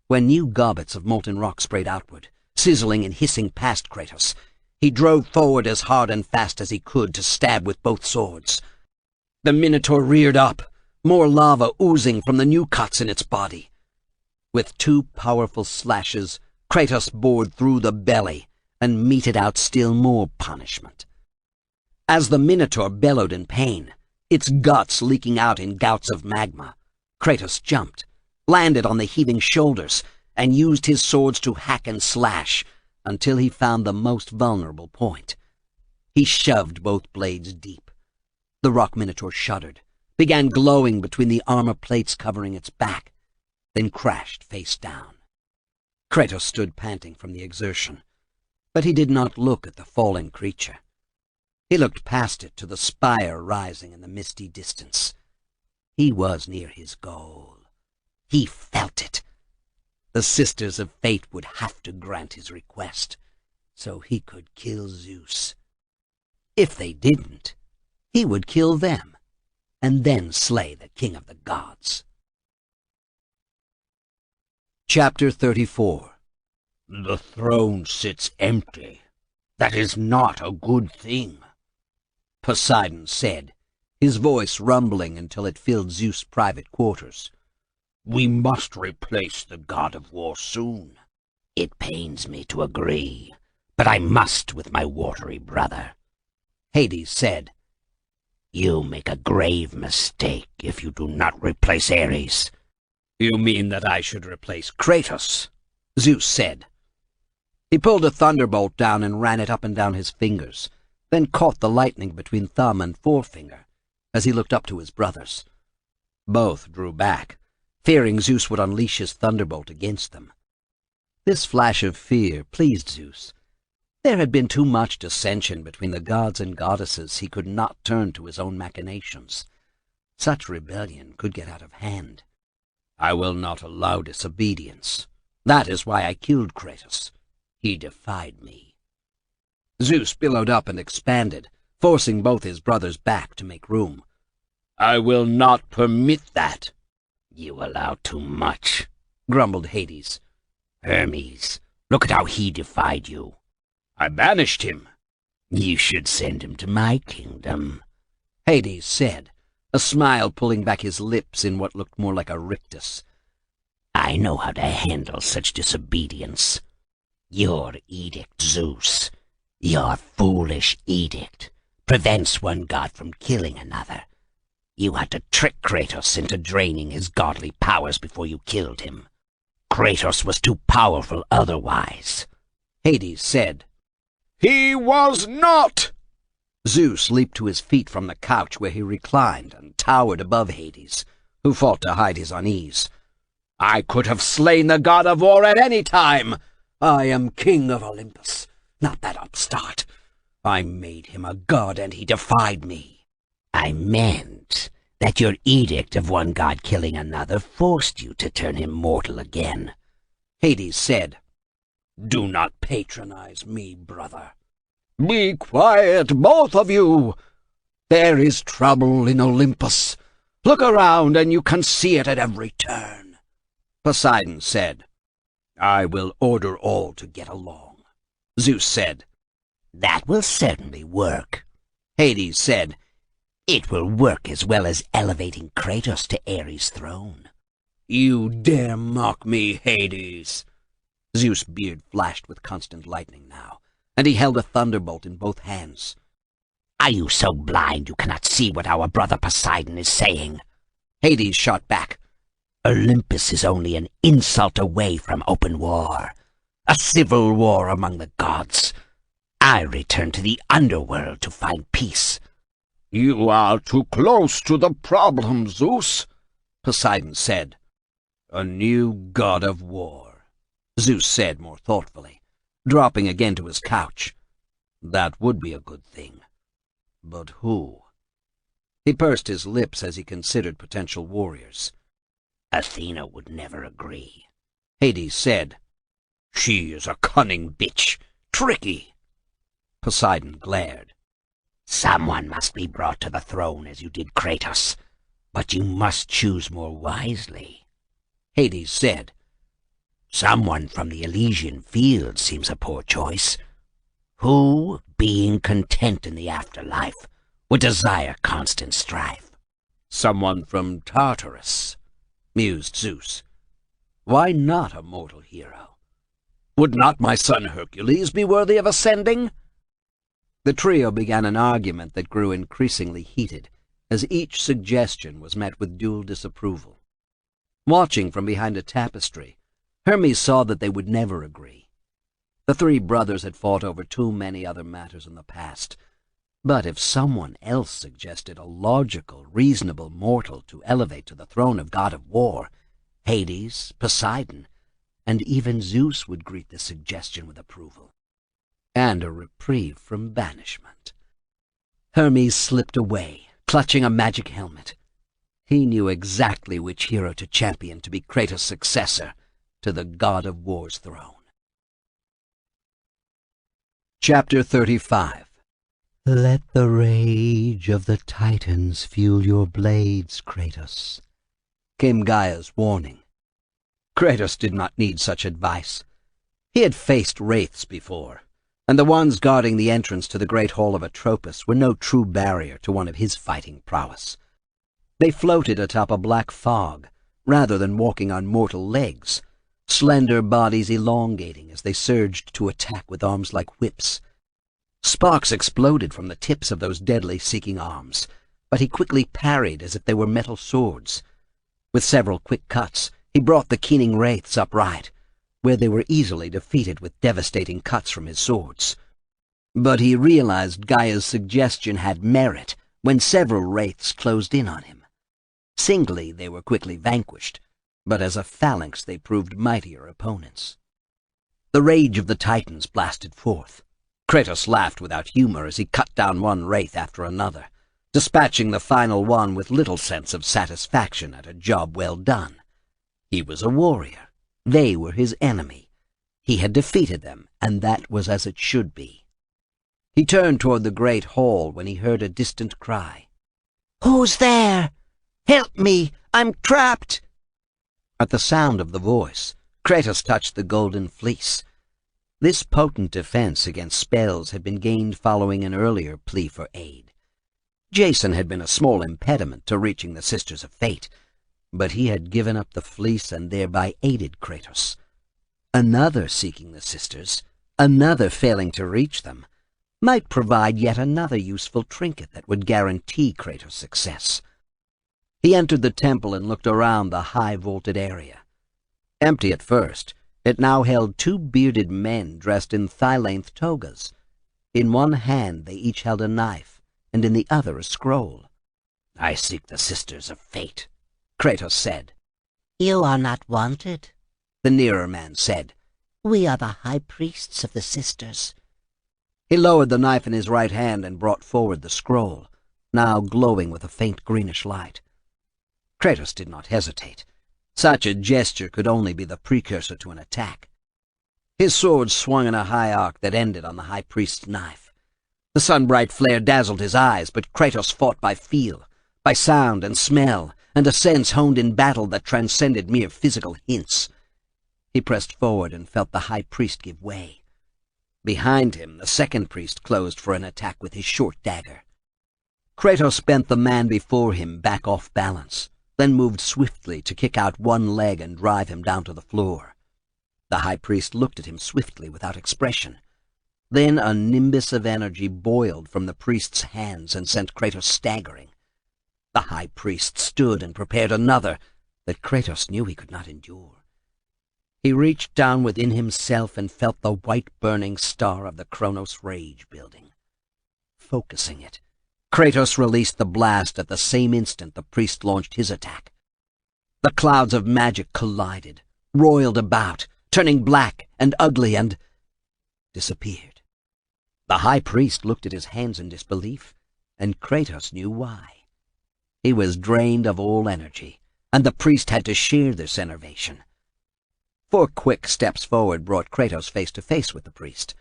When new gobbets of molten rock sprayed outward, sizzling and hissing past Kratos, he drove forward as hard and fast as he could to stab with both swords. The Minotaur reared up, more lava oozing from the new cuts in its body. With two powerful slashes, Kratos bored through the belly and meted out still more punishment. As the Minotaur bellowed in pain, its guts leaking out in gouts of magma, Kratos jumped, landed on the heaving shoulders, and used his swords to hack and slash until he found the most vulnerable point. He shoved both blades deep. The Rock Minotaur shuddered, began glowing between the armor plates covering its back, then crashed face down. Kratos stood panting from the exertion, but he did not look at the fallen creature. He looked past it to the spire rising in the misty distance. He was near his goal. He felt it. The Sisters of Fate would have to grant his request, so he could kill Zeus. If they didn't, he would kill them, and then slay the King of the Gods. Chapter 34. The throne sits empty. That is not a good thing, Poseidon said, his voice rumbling until it filled Zeus' private quarters. We must replace the god of war soon. It pains me to agree, but I must with my watery brother. Hades said, You make a grave mistake if you do not replace Ares. You mean that I should replace Kratos? Zeus said. He pulled a thunderbolt down and ran it up and down his fingers, then caught the lightning between thumb and forefinger as he looked up to his brothers. Both drew back, fearing Zeus would unleash his thunderbolt against them. This flash of fear pleased Zeus. There had been too much dissension between the gods and goddesses he could not turn to his own machinations. Such rebellion could get out of hand. I will not allow disobedience. That is why I killed Kratos. He defied me. Zeus billowed up and expanded, forcing both his brothers back to make room. I will not permit that. You allow too much, grumbled Hades. Hermes, look at how he defied you. I banished him. You should send him to my kingdom, Hades said, a smile pulling back his lips in what looked more like a rictus. I know how to handle such disobedience. Your edict, Zeus, your foolish edict, prevents one god from killing another. You had to trick Kratos into draining his godly powers before you killed him. Kratos was too powerful otherwise, Hades said. He was not! Zeus leaped to his feet from the couch where he reclined and towered above Hades, who fought to hide his unease. I could have slain the god of war at any time. I am king of Olympus, not that upstart. I made him a god and he defied me. I meant that your edict of one god killing another forced you to turn him mortal again, Hades said. Do not patronize me, brother. Be quiet, both of you. There is trouble in Olympus. Look around and you can see it at every turn, Poseidon said. I will order all to get along, Zeus said. That will certainly work, Hades said. It will work as well as elevating Kratos to Ares' throne. You dare mock me, Hades? Zeus' beard flashed with constant lightning now, and he held a thunderbolt in both hands. Are you so blind you cannot see what our brother Poseidon is saying? Hades shot back. Olympus is only an insult away from open war. A civil war among the gods. I return to the underworld to find peace. You are too close to the problem, Zeus, Poseidon said. A new god of war, Zeus said more thoughtfully, dropping again to his couch. That would be a good thing. But who? He pursed his lips as he considered potential warriors. Athena would never agree, Hades said. She is a cunning bitch, tricky. Poseidon glared. Someone must be brought to the throne as you did Kratos, but you must choose more wisely, Hades said. Someone from the Elysian fields seems a poor choice. Who, being content in the afterlife, would desire constant strife? Someone from Tartarus, mused Zeus. Why not a mortal hero? Would not my son Hercules be worthy of ascending? The trio began an argument that grew increasingly heated, as each suggestion was met with dual disapproval. Watching from behind a tapestry, Hermes saw that they would never agree. The three brothers had fought over too many other matters in the past, but if someone else suggested a logical, reasonable mortal to elevate to the throne of God of War, Hades, Poseidon, and even Zeus would greet the suggestion with approval, and a reprieve from banishment. Hermes slipped away, clutching a magic helmet. He knew exactly which hero to champion to be Kratos' successor to the God of War's throne. Chapter 35. Let the rage of the Titans fuel your blades, Kratos, came Gaia's warning. Kratos did not need such advice. He had faced wraiths before, and the ones guarding the entrance to the great hall of Atropos were no true barrier to one of his fighting prowess. They floated atop a black fog, rather than walking on mortal legs, slender bodies elongating as they surged to attack with arms like whips. Sparks exploded from the tips of those deadly seeking arms, but he quickly parried as if they were metal swords. With several quick cuts, he brought the keening wraiths upright, where they were easily defeated with devastating cuts from his swords. But he realized Gaia's suggestion had merit when several wraiths closed in on him. Singly they were quickly vanquished, but as a phalanx they proved mightier opponents. The rage of the Titans blasted forth. Kratos laughed without humor as he cut down one wraith after another, dispatching the final one with little sense of satisfaction at a job well done. He was a warrior. They were his enemy. He had defeated them, and that was as it should be. He turned toward the great hall when he heard a distant cry. "Who's there? Help me! I'm trapped!" At the sound of the voice, Kratos touched the golden fleece. This potent defense against spells had been gained following an earlier plea for aid. Jason had been a small impediment to reaching the Sisters of Fate, but he had given up the fleece and thereby aided Kratos. Another seeking the sisters, another failing to reach them, might provide yet another useful trinket that would guarantee Kratos' success. He entered the temple and looked around the high-vaulted area. Empty at first, it now held two bearded men dressed in thigh-length togas. In one hand they each held a knife, and in the other a scroll. "I seek the Sisters of Fate," Kratos said. "You are not wanted," the nearer man said. "We are the high priests of the Sisters." He lowered the knife in his right hand and brought forward the scroll, now glowing with a faint greenish light. Kratos did not hesitate. Such a gesture could only be the precursor to an attack. His sword swung in a high arc that ended on the high priest's knife. The sun-bright flare dazzled his eyes, but Kratos fought by feel, by sound and smell, and a sense honed in battle that transcended mere physical hints. He pressed forward and felt the high priest give way. Behind him, the second priest closed for an attack with his short dagger. Kratos bent the man before him back off balance, then moved swiftly to kick out one leg and drive him down to the floor. The high priest looked at him swiftly without expression. Then a nimbus of energy boiled from the priest's hands and sent Kratos staggering. The high priest stood and prepared another that Kratos knew he could not endure. He reached down within himself and felt the white burning star of the Kronos rage building. Focusing it, Kratos released the blast at the same instant the priest launched his attack. The clouds of magic collided, roiled about, turning black and ugly, and disappeared. The high priest looked at his hands in disbelief, and Kratos knew why. He was drained of all energy, and the priest had to share this enervation. 4 quick steps forward brought Kratos face to face with the priest.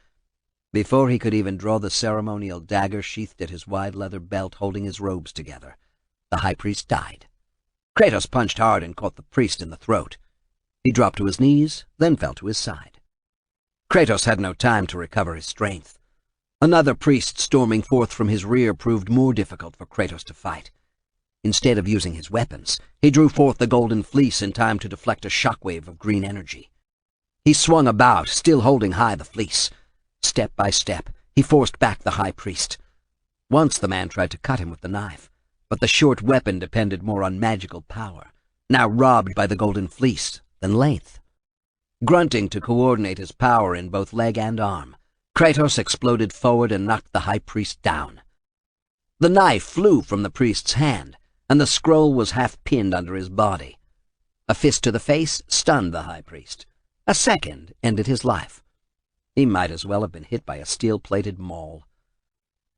Before he could even draw the ceremonial dagger sheathed at his wide leather belt holding his robes together, the high priest died. Kratos punched hard and caught the priest in the throat. He dropped to his knees, then fell to his side. Kratos had no time to recover his strength. Another priest storming forth from his rear proved more difficult for Kratos to fight. Instead of using his weapons, he drew forth the golden fleece in time to deflect a shockwave of green energy. He swung about, still holding high the fleece. Step by step, he forced back the high priest. Once the man tried to cut him with the knife, but the short weapon depended more on magical power, now robbed by the golden fleece, than length. Grunting to coordinate his power in both leg and arm, Kratos exploded forward and knocked the high priest down. The knife flew from the priest's hand, and the scroll was half pinned under his body. A fist to the face stunned the high priest. A second ended his life. He might as well have been hit by a steel-plated maul.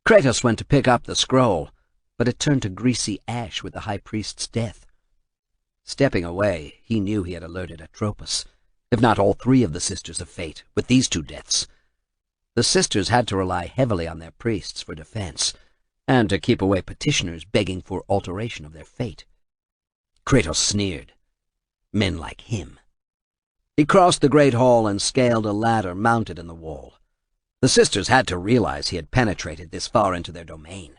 Kratos went to pick up the scroll, but it turned to greasy ash with the high priest's death. Stepping away, he knew he had alerted Atropos, if not all 3 of the Sisters of Fate, with these 2 deaths. The sisters had to rely heavily on their priests for defense, and to keep away petitioners begging for alteration of their fate. Kratos sneered. Men like him. He crossed the great hall and scaled a ladder mounted in the wall. The sisters had to realize he had penetrated this far into their domain.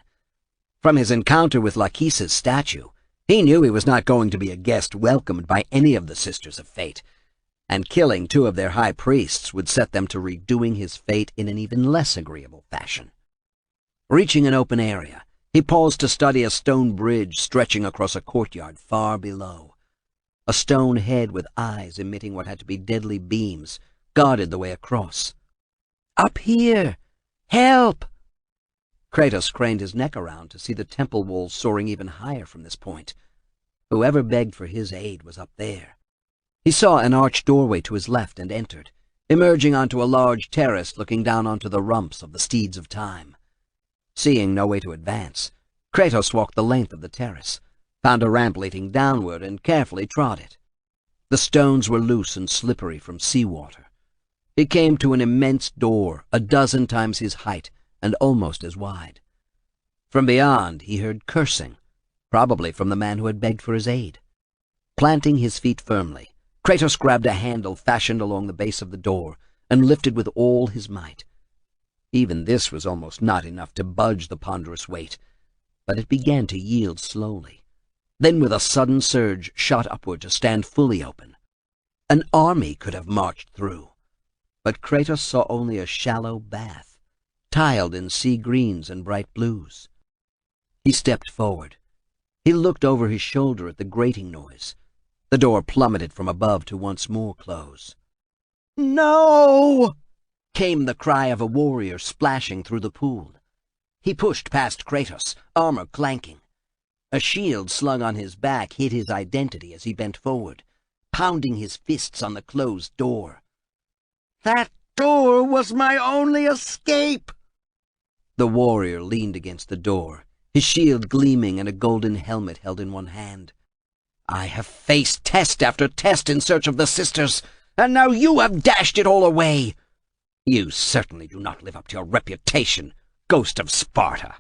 From his encounter with Lachesis' statue, he knew he was not going to be a guest welcomed by any of the Sisters of Fate, and killing 2 of their high priests would set them to redoing his fate in an even less agreeable fashion. Reaching an open area, he paused to study a stone bridge stretching across a courtyard far below. A stone head with eyes emitting what had to be deadly beams guarded the way across. "Up here! Help!" Kratos craned his neck around to see the temple walls soaring even higher from this point. Whoever begged for his aid was up there. He saw an arched doorway to his left and entered, emerging onto a large terrace looking down onto the rumps of the steeds of time. Seeing no way to advance, Kratos walked the length of the terrace, found a ramp leading downward, and carefully trod it. The stones were loose and slippery from seawater. He came to an immense door, a dozen times his height and almost as wide. From beyond he heard cursing, probably from the man who had begged for his aid. Planting his feet firmly, Kratos grabbed a handle fashioned along the base of the door and lifted with all his might. Even this was almost not enough to budge the ponderous weight, but it began to yield slowly. Then with a sudden surge shot upward to stand fully open. An army could have marched through, but Kratos saw only a shallow bath, tiled in sea greens and bright blues. He stepped forward. He looked over his shoulder at the grating noise. The door plummeted from above to once more close. "No!" came the cry of a warrior splashing through the pool. He pushed past Kratos, armor clanking. A shield slung on his back hid his identity as he bent forward, pounding his fists on the closed door. "That door was my only escape!" The warrior leaned against the door, his shield gleaming and a golden helmet held in one hand. "I have faced test after test in search of the sisters, and now you have dashed it all away! You certainly do not live up to your reputation, ghost of Sparta.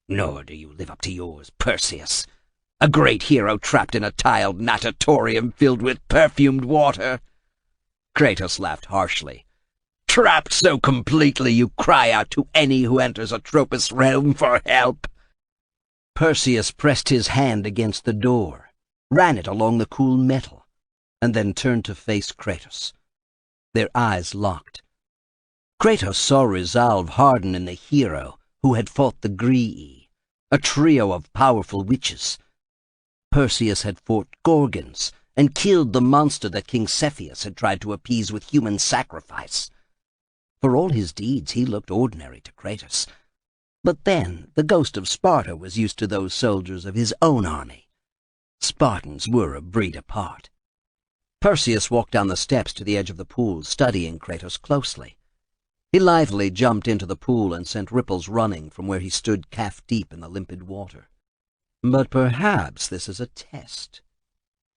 Nor do you live up to yours, Perseus, a great hero trapped in a tiled natatorium filled with perfumed water." Kratos laughed harshly. "Trapped so completely you cry out to any who enters Atropos' realm for help." Perseus pressed his hand against the door, ran it along the cool metal, and then turned to face Kratos. Their eyes locked. Kratos saw resolve harden in the hero who had fought the Grii, a trio of powerful witches. Perseus had fought Gorgons and killed the monster that King Cepheus had tried to appease with human sacrifice. For all his deeds, he looked ordinary to Kratos. But then the ghost of Sparta was used to those soldiers of his own army. Spartans were a breed apart. Perseus walked down the steps to the edge of the pool, studying Kratos closely. He lithely jumped into the pool and sent ripples running from where he stood calf-deep in the limpid water. "But perhaps this is a test,"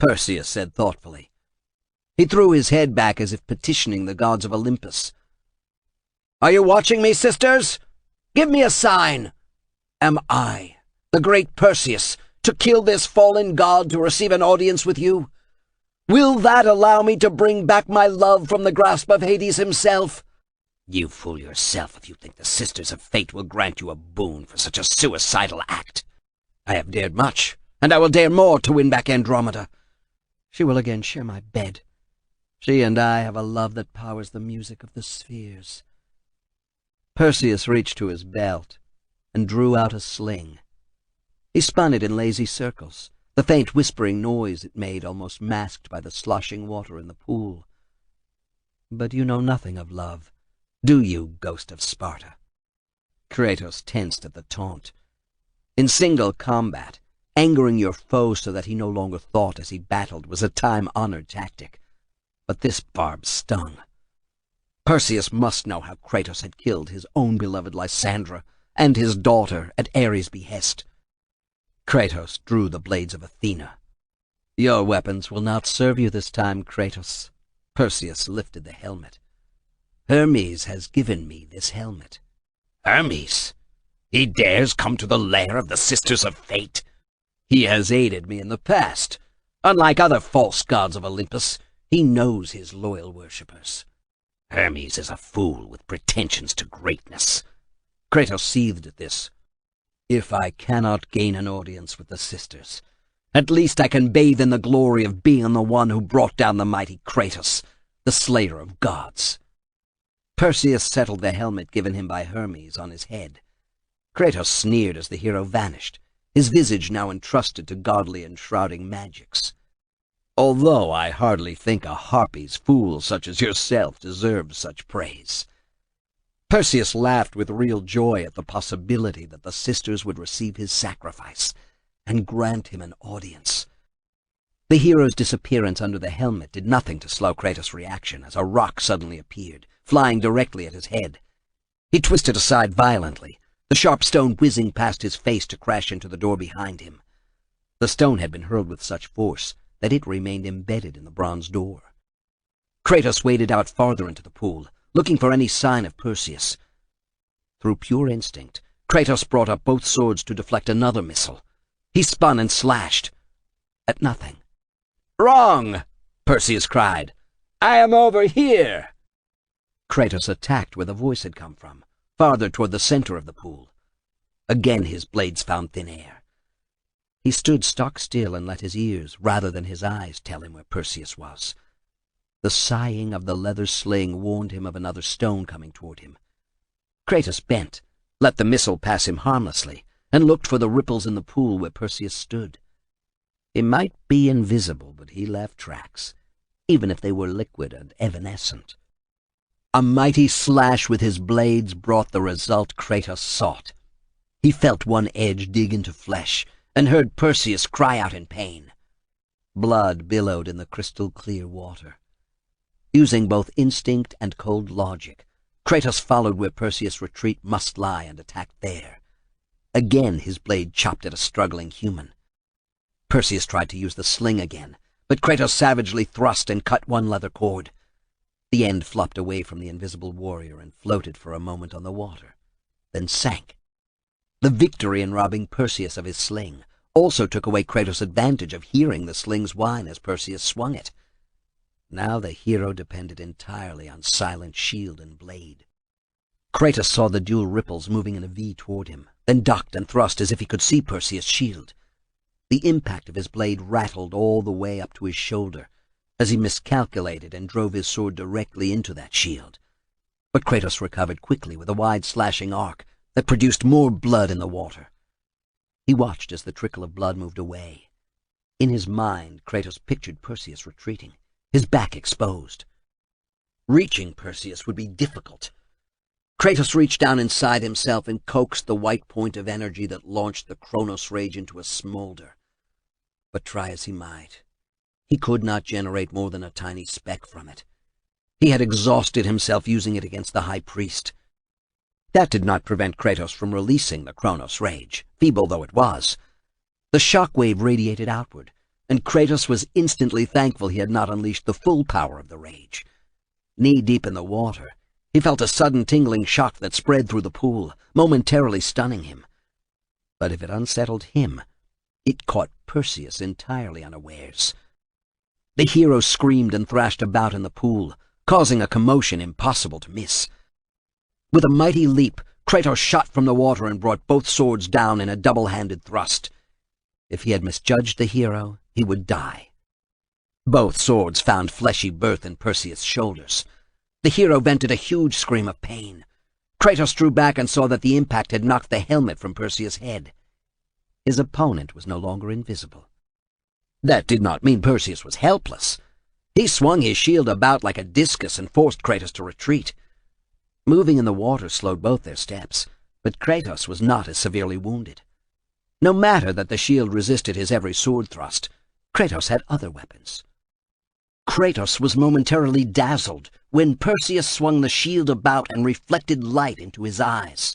Perseus said thoughtfully. He threw his head back as if petitioning the gods of Olympus. "Are you watching me, sisters? Give me a sign. Am I, the great Perseus, to kill this fallen god to receive an audience with you? Will that allow me to bring back my love from the grasp of Hades himself?" "You fool yourself if you think the Sisters of Fate will grant you a boon for such a suicidal act. I have dared much, and I will dare more to win back Andromeda. She will again share my bed. She and I have a love that powers the music of the spheres." Perseus reached to his belt and drew out a sling. He spun it in lazy circles, the faint whispering noise it made almost masked by the sloshing water in the pool. "But you know nothing of love, do you, ghost of Sparta?" Kratos tensed at the taunt. In single combat, angering your foe so that he no longer thought as he battled was a time-honored tactic. But this barb stung. Perseus must know how Kratos had killed his own beloved Lysandra and his daughter at Ares' behest. Kratos drew the blades of Athena. "Your weapons will not serve you this time, Kratos." Perseus lifted the helmet. "Hermes has given me this helmet." "Hermes? He dares come to the lair of the Sisters of Fate?" "He has aided me in the past. Unlike other false gods of Olympus, he knows his loyal worshippers." "Hermes is a fool with pretensions to greatness." Kratos seethed at this. "If I cannot gain an audience with the sisters, at least I can bathe in the glory of being the one who brought down the mighty Kratos, the slayer of gods." Perseus settled the helmet given him by Hermes on his head. Kratos sneered as the hero vanished, his visage now entrusted to godly enshrouding magics. "Although I hardly think a Harpy's fool such as yourself deserves such praise." Perseus laughed with real joy at the possibility that the sisters would receive his sacrifice and grant him an audience. The hero's disappearance under the helmet did nothing to slow Kratos' reaction as a rock suddenly appeared, flying directly at his head. He twisted aside violently, the sharp stone whizzing past his face to crash into the door behind him. The stone had been hurled with such force that it remained embedded in the bronze door. Kratos waded out farther into the pool, looking for any sign of Perseus. Through pure instinct, Kratos brought up both swords to deflect another missile. He spun and slashed. At nothing. "Wrong!" Perseus cried. "I am over here!" Kratos attacked where the voice had come from, farther toward the center of the pool. Again his blades found thin air. He stood stock still and let his ears, rather than his eyes, tell him where Perseus was. The sighing of the leather sling warned him of another stone coming toward him. Kratos bent, let the missile pass him harmlessly, and looked for the ripples in the pool where Perseus stood. He might be invisible, but he left tracks, even if they were liquid and evanescent. A mighty slash with his blades brought the result Kratos sought. He felt one edge dig into flesh, and heard Perseus cry out in pain. Blood billowed in the crystal-clear water. Using both instinct and cold logic, Kratos followed where Perseus' retreat must lie and attacked there. Again his blade chopped at a struggling human. Perseus tried to use the sling again, but Kratos savagely thrust and cut one leather cord. The end flopped away from the invisible warrior and floated for a moment on the water, then sank. The victory in robbing Perseus of his sling also took away Kratos' advantage of hearing the sling's whine as Perseus swung it. Now the hero depended entirely on silent shield and blade. Kratos saw the dual ripples moving in a V toward him, then ducked and thrust as if he could see Perseus' shield. The impact of his blade rattled all the way up to his shoulder, as he miscalculated and drove his sword directly into that shield. But Kratos recovered quickly with a wide slashing arc that produced more blood in the water. He watched as the trickle of blood moved away. In his mind, Kratos pictured Perseus retreating, his back exposed. Reaching Perseus would be difficult. Kratos reached down inside himself and coaxed the white point of energy that launched the Kronos Rage into a smolder. But try as he might, he could not generate more than a tiny speck from it. He had exhausted himself using it against the High Priest. That did not prevent Kratos from releasing the Kronos Rage, feeble though it was. The shockwave radiated outward, and Kratos was instantly thankful he had not unleashed the full power of the rage. Knee-deep in the water, he felt a sudden tingling shock that spread through the pool, momentarily stunning him. But if it unsettled him, it caught Perseus entirely unawares. The hero screamed and thrashed about in the pool, causing a commotion impossible to miss. With a mighty leap, Kratos shot from the water and brought both swords down in a double-handed thrust. If he had misjudged the hero, he would die. Both swords found fleshy birth in Perseus' shoulders. The hero vented a huge scream of pain. Kratos drew back and saw that the impact had knocked the helmet from Perseus' head. His opponent was no longer invisible. That did not mean Perseus was helpless. He swung his shield about like a discus and forced Kratos to retreat. Moving in the water slowed both their steps, but Kratos was not as severely wounded. No matter that the shield resisted his every sword thrust, Kratos had other weapons. Kratos was momentarily dazzled when Perseus swung the shield about and reflected light into his eyes.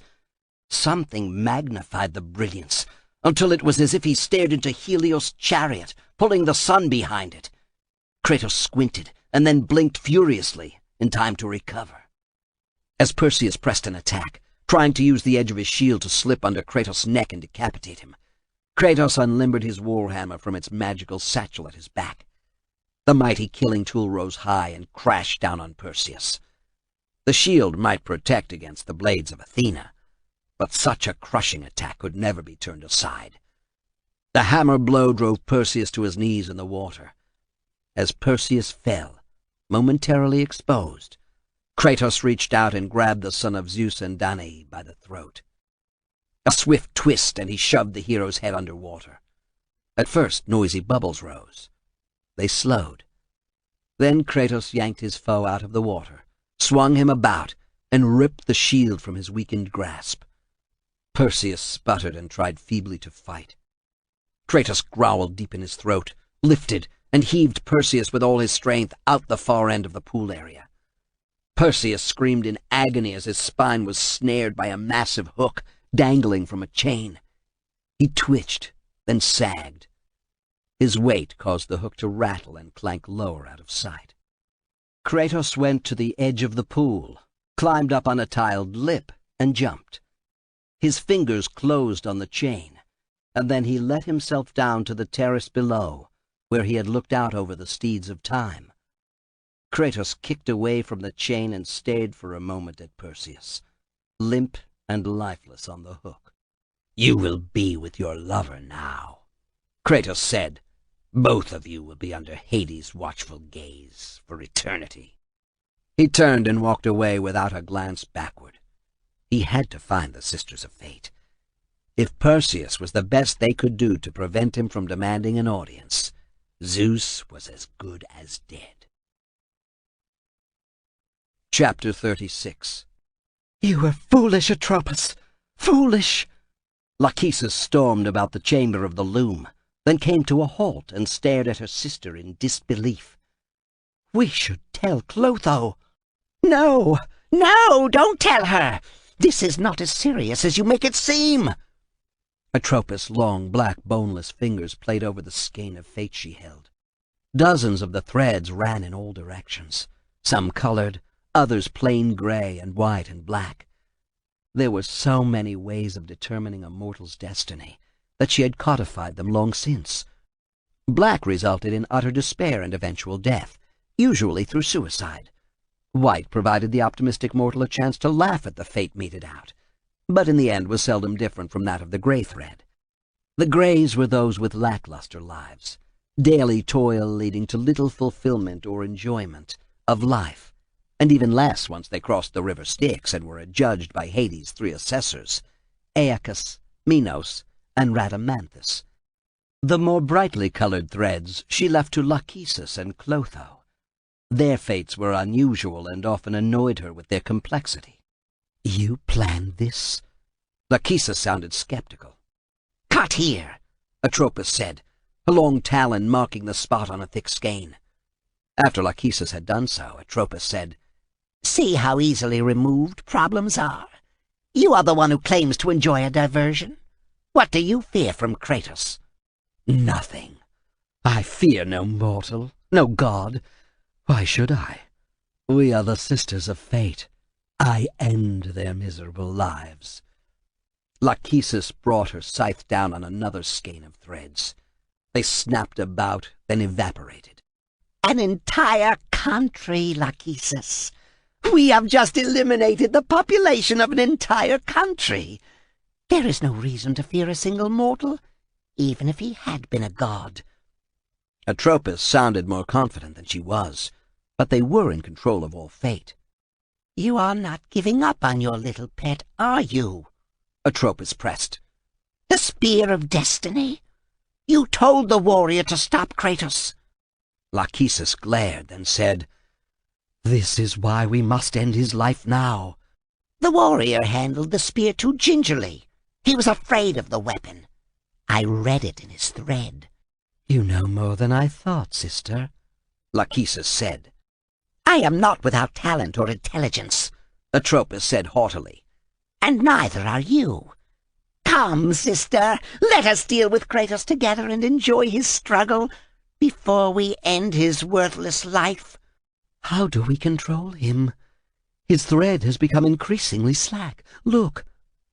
Something magnified the brilliance, until it was as if he stared into Helios' chariot, pulling the sun behind it. Kratos squinted and then blinked furiously, in time to recover. As Perseus pressed an attack, trying to use the edge of his shield to slip under Kratos' neck and decapitate him, Kratos unlimbered his warhammer from its magical satchel at his back. The mighty killing tool rose high and crashed down on Perseus. The shield might protect against the blades of Athena, but such a crushing attack could never be turned aside. The hammer blow drove Perseus to his knees in the water. As Perseus fell, momentarily exposed, Kratos reached out and grabbed the son of Zeus and Danae by the throat. A swift twist, and he shoved the hero's head under water. At first, noisy bubbles rose. They slowed. Then Kratos yanked his foe out of the water, swung him about, and ripped the shield from his weakened grasp. Perseus sputtered and tried feebly to fight. Kratos growled deep in his throat, lifted, and heaved Perseus with all his strength out the far end of the pool area. Perseus screamed in agony as his spine was snared by a massive hook dangling from a chain. He twitched, then sagged. His weight caused the hook to rattle and clank lower out of sight. Kratos went to the edge of the pool, climbed up on a tiled lip, and jumped. His fingers closed on the chain, and then he let himself down to the terrace below, where he had looked out over the steeds of time. Kratos kicked away from the chain and stared for a moment at Perseus, limp and lifeless on the hook. "You will be with your lover now," Kratos said. "Both of you will be under Hades' watchful gaze for eternity." He turned and walked away without a glance backward. He had to find the Sisters of Fate. If Perseus was the best they could do to prevent him from demanding an audience, Zeus was as good as dead. Chapter 36. "You were foolish, Atropos! Foolish!" Lachesis stormed about the chamber of the loom, then came to a halt and stared at her sister in disbelief. "We should tell Clotho." No, no, don't tell her. This is not as serious as you make it seem. Atropos' long, black, boneless fingers played over the skein of fate she held. Dozens of the threads ran in all directions, some colored, others plain gray and white and black. There were so many ways of determining a mortal's destiny that she had codified them long since. Black resulted in utter despair and eventual death, usually through suicide. White provided the optimistic mortal a chance to laugh at the fate meted out, but in the end was seldom different from that of the gray thread. The grays were those with lackluster lives, daily toil leading to little fulfillment or enjoyment of life, and even less once they crossed the river Styx and were adjudged by Hades' three assessors, Aeacus, Minos, and Rhadamanthus. The more brightly colored threads she left to Lachesis and Clotho. Their fates were unusual and often annoyed her with their complexity. You planned this? Lachesis sounded skeptical. Cut here, Atropos said, a long talon marking the spot on a thick skein. After Lachesis had done so, Atropos said, See how easily removed problems are. You are the one who claims to enjoy a diversion. What do you fear from Kratos? Nothing. I fear no mortal, no god. Why should I? We are the sisters of fate. I end their miserable lives. Lachesis brought her scythe down on another skein of threads. They snapped about, then evaporated. An entire country, Lachesis. We have just eliminated the population of an entire country. There is no reason to fear a single mortal, even if he had been a god. Atropos sounded more confident than she was, but they were in control of all fate. You are not giving up on your little pet, are you? Atropos pressed. The Spear of Destiny? You told the warrior to stop Kratos. Lachesis glared, then said, This is why we must end his life now. The warrior handled the spear too gingerly. He was afraid of the weapon. I read it in his thread. You know more than I thought, sister, Lachesis said. I am not without talent or intelligence, Atropos said haughtily. And neither are you. Come, sister, let us deal with Kratos together and enjoy his struggle before we end his worthless life. How do we control him? His thread has become increasingly slack. Look,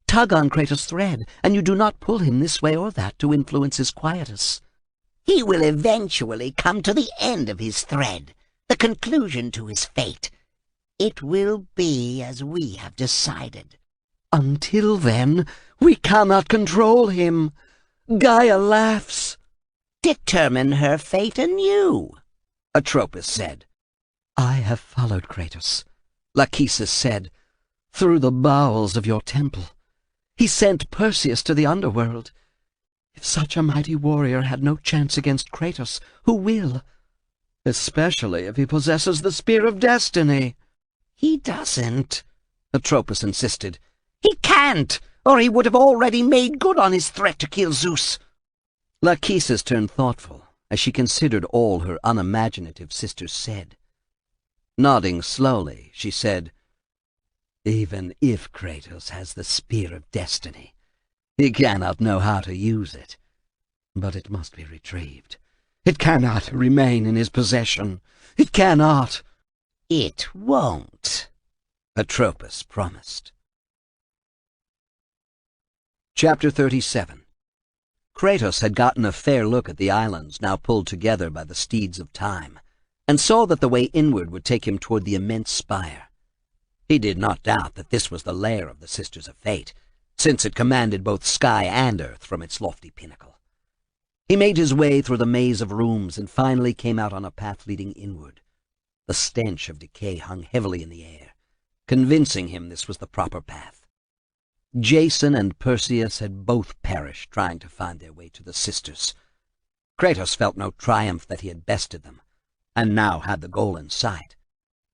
tug on Kratos' thread, and you do not pull him this way or that to influence his quietus. He will eventually come to the end of his thread, the conclusion to his fate. It will be as we have decided. Until then, we cannot control him. Gaia laughs. Determine her fate anew, Atropos said. I have followed Kratos, Lachesis said, through the bowels of your temple. He sent Perseus to the underworld. If such a mighty warrior had no chance against Kratos, who will? Especially if he possesses the Spear of Destiny. He doesn't, Atropos insisted. He can't, or he would have already made good on his threat to kill Zeus. Lachesis turned thoughtful as she considered all her unimaginative sisters said. Nodding slowly, she said, Even if Kratos has the Spear of Destiny, he cannot know how to use it. But it must be retrieved. It cannot remain in his possession. It cannot. It won't, Atropos promised. Chapter 37. Kratos had gotten a fair look at the islands now pulled together by the steeds of time, and saw that the way inward would take him toward the immense spire. He did not doubt that this was the lair of the Sisters of Fate, since it commanded both sky and earth from its lofty pinnacle. He made his way through the maze of rooms and finally came out on a path leading inward. The stench of decay hung heavily in the air, convincing him this was the proper path. Jason and Perseus had both perished trying to find their way to the sisters. Kratos felt no triumph that he had bested them, and now had the goal in sight.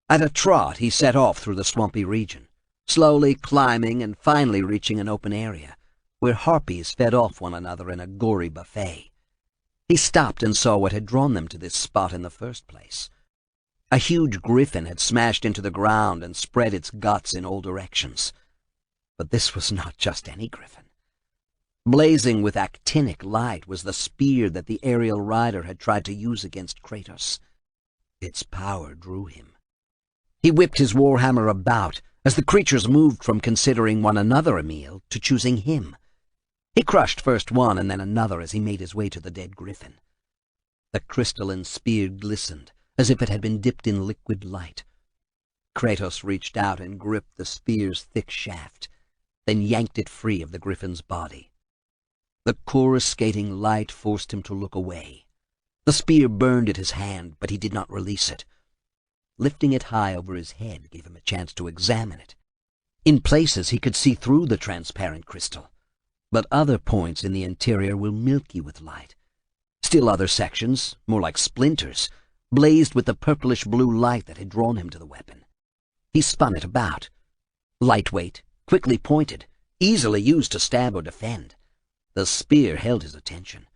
At a trot he set off through the swampy region, slowly climbing and finally reaching an open area, where harpies fed off one another in a gory buffet. He stopped and saw what had drawn them to this spot in the first place. A huge griffin had smashed into the ground and spread its guts in all directions. But this was not just any griffin. Blazing with actinic light was the spear that the aerial rider had tried to use against Kratos. Its power drew him. He whipped his warhammer about as the creatures moved from considering one another a meal to choosing him. He crushed first one and then another as he made his way to the dead griffin. The crystalline spear glistened as if it had been dipped in liquid light. Kratos reached out and gripped the spear's thick shaft, then yanked it free of the griffin's body. The coruscating light forced him to look away. The spear burned at his hand, but he did not release it. Lifting it high over his head gave him a chance to examine it. In places he could see through the transparent crystal, but other points in the interior were milky with light, Still other sections, more like splinters, blazed with the purplish-blue light that had drawn him to the weapon. He spun it about. Lightweight, quickly pointed, easily used to stab or defend. The spear held his attention,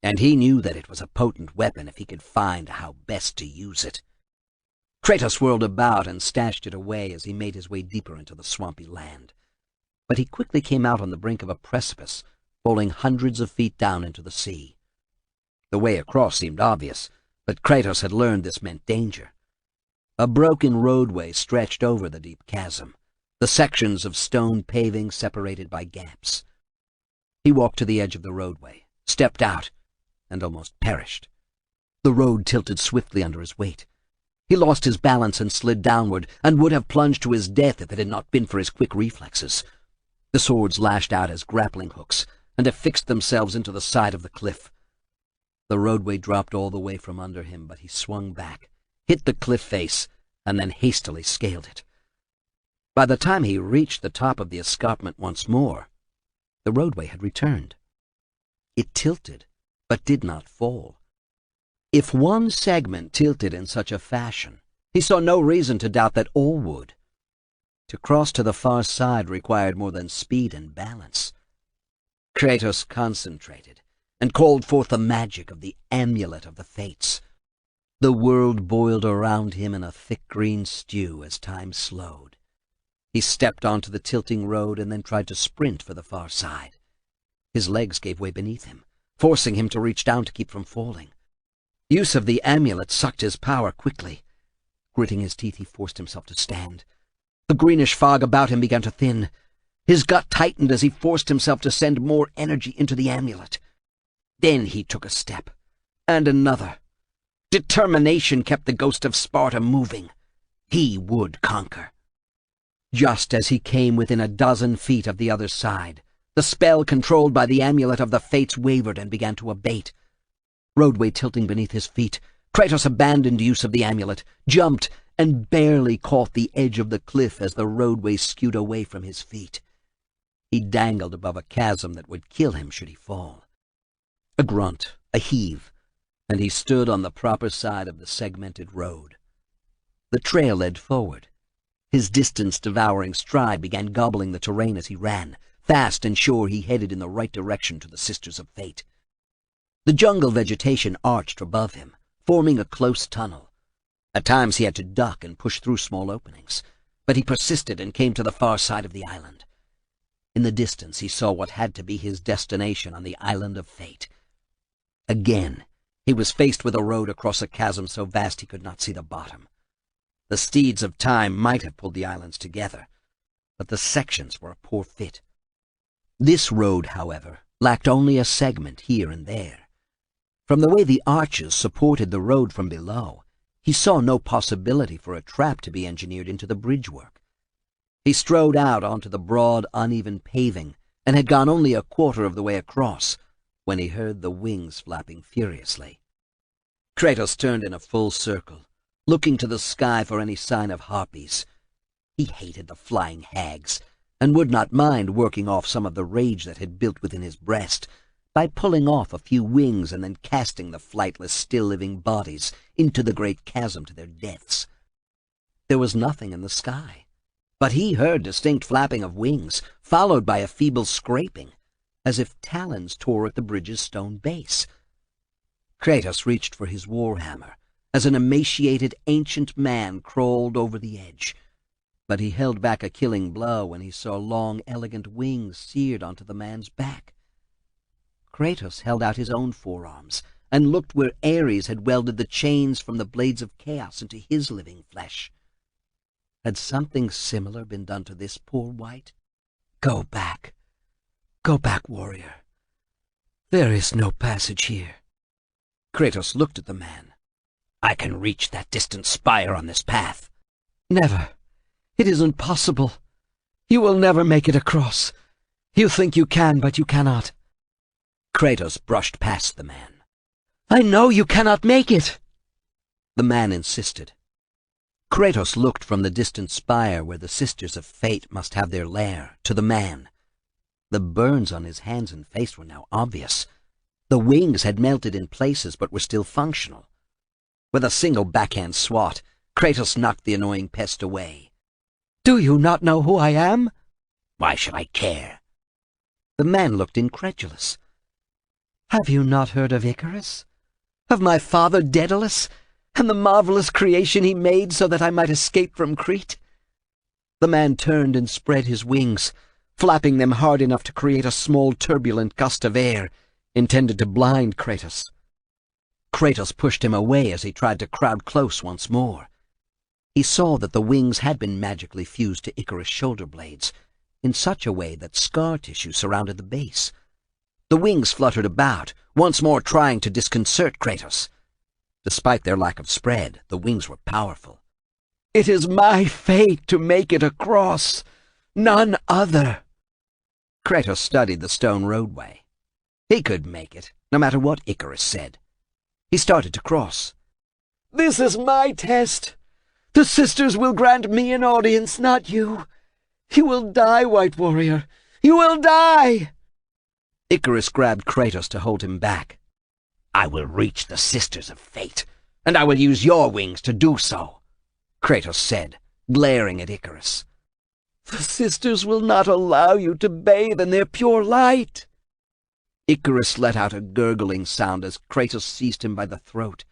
and he knew that it was a potent weapon if he could find how best to use it. Kratos whirled about and stashed it away as he made his way deeper into the swampy land. But he quickly came out on the brink of a precipice, falling hundreds of feet down into the sea. The way across seemed obvious, but Kratos had learned this meant danger. A broken roadway stretched over the deep chasm, the sections of stone paving separated by gaps. He walked to the edge of the roadway, stepped out, and almost perished. The road tilted swiftly under his weight. He lost his balance and slid downward, and would have plunged to his death if it had not been for his quick reflexes. The swords lashed out as grappling hooks, and affixed themselves into the side of the cliff. The roadway dropped all the way from under him, but he swung back, hit the cliff face, and then hastily scaled it. By the time he reached the top of the escarpment once more, the roadway had returned. It tilted, but did not fall. If one segment tilted in such a fashion, he saw no reason to doubt that all would. To cross to the far side required more than speed and balance. Kratos concentrated and called forth the magic of the amulet of the fates. The world boiled around him in a thick green stew as time slowed. He stepped onto the tilting road and then tried to sprint for the far side. His legs gave way beneath him, forcing him to reach down to keep from falling. Use of the amulet sucked his power quickly. Gritting his teeth, he forced himself to stand. The greenish fog about him began to thin. His gut tightened as he forced himself to send more energy into the amulet. Then he took a step, and another. Determination kept the ghost of Sparta moving. He would conquer. Just as he came within a dozen feet of the other side, the spell controlled by the amulet of the fates wavered and began to abate. Roadway tilting beneath his feet, Kratos abandoned use of the amulet, jumped, and barely caught the edge of the cliff as the roadway skewed away from his feet. He dangled above a chasm that would kill him should he fall. A grunt, a heave, and he stood on the proper side of the segmented road. The trail led forward. His distance-devouring stride began gobbling the terrain as he ran. Fast and sure he headed in the right direction to the Sisters of Fate. The jungle vegetation arched above him, forming a close tunnel. At times he had to duck and push through small openings, but he persisted and came to the far side of the island. In the distance he saw what had to be his destination on the Island of Fate. Again, he was faced with a road across a chasm so vast he could not see the bottom. The steeds of time might have pulled the islands together, but the sections were a poor fit. This road, however, lacked only a segment here and there. From the way the arches supported the road from below, he saw no possibility for a trap to be engineered into the bridgework. He strode out onto the broad, uneven paving and had gone only a quarter of the way across when he heard the wings flapping furiously. Kratos turned in a full circle, looking to the sky for any sign of harpies. He hated the flying hags, and would not mind working off some of the rage that had built within his breast by pulling off a few wings and then casting the flightless, still-living bodies into the great chasm to their deaths. There was nothing in the sky, but he heard distinct flapping of wings, followed by a feeble scraping, as if talons tore at the bridge's stone base. Kratos reached for his warhammer as an emaciated ancient man crawled over the edge, but he held back a killing blow when he saw long, elegant wings seared onto the man's back. Kratos held out his own forearms and looked where Ares had welded the chains from the blades of chaos into his living flesh. Had something similar been done to this poor wight? Go back, warrior. There is no passage here. Kratos looked at the man. I can reach that distant spire on this path. Never. It isn't possible. You will never make it across. You think you can, but you cannot. Kratos brushed past the man. I know you cannot make it. The man insisted. Kratos looked from the distant spire where the Sisters of Fate must have their lair to the man. The burns on his hands and face were now obvious. The wings had melted in places but were still functional. With a single backhand swat, Kratos knocked the annoying pest away. "Do you not know who I am?" Why should I care? The man looked incredulous. "Have you not heard of Icarus? Of my father Daedalus, and the marvelous creation he made so that I might escape from Crete?" The man turned and spread his wings, flapping them hard enough to create a small turbulent gust of air, intended to blind Kratos. Kratos pushed him away as he tried to crowd close once more. He saw that the wings had been magically fused to Icarus' shoulder blades, in such a way that scar tissue surrounded the base. The wings fluttered about, once more trying to disconcert Kratos. Despite their lack of spread, the wings were powerful. "It is my fate to make it across, none other." Kratos studied the stone roadway. He could make it, no matter what Icarus said. He started to cross. "This is my test. The sisters will grant me an audience, not you. You will die, White Warrior. You will die!" Icarus grabbed Kratos to hold him back. I will reach the Sisters of Fate, and I will use your wings to do so, Kratos said, glaring at Icarus. "The sisters will not allow you to bathe in their pure light." Icarus let out a gurgling sound as Kratos seized him by the throat.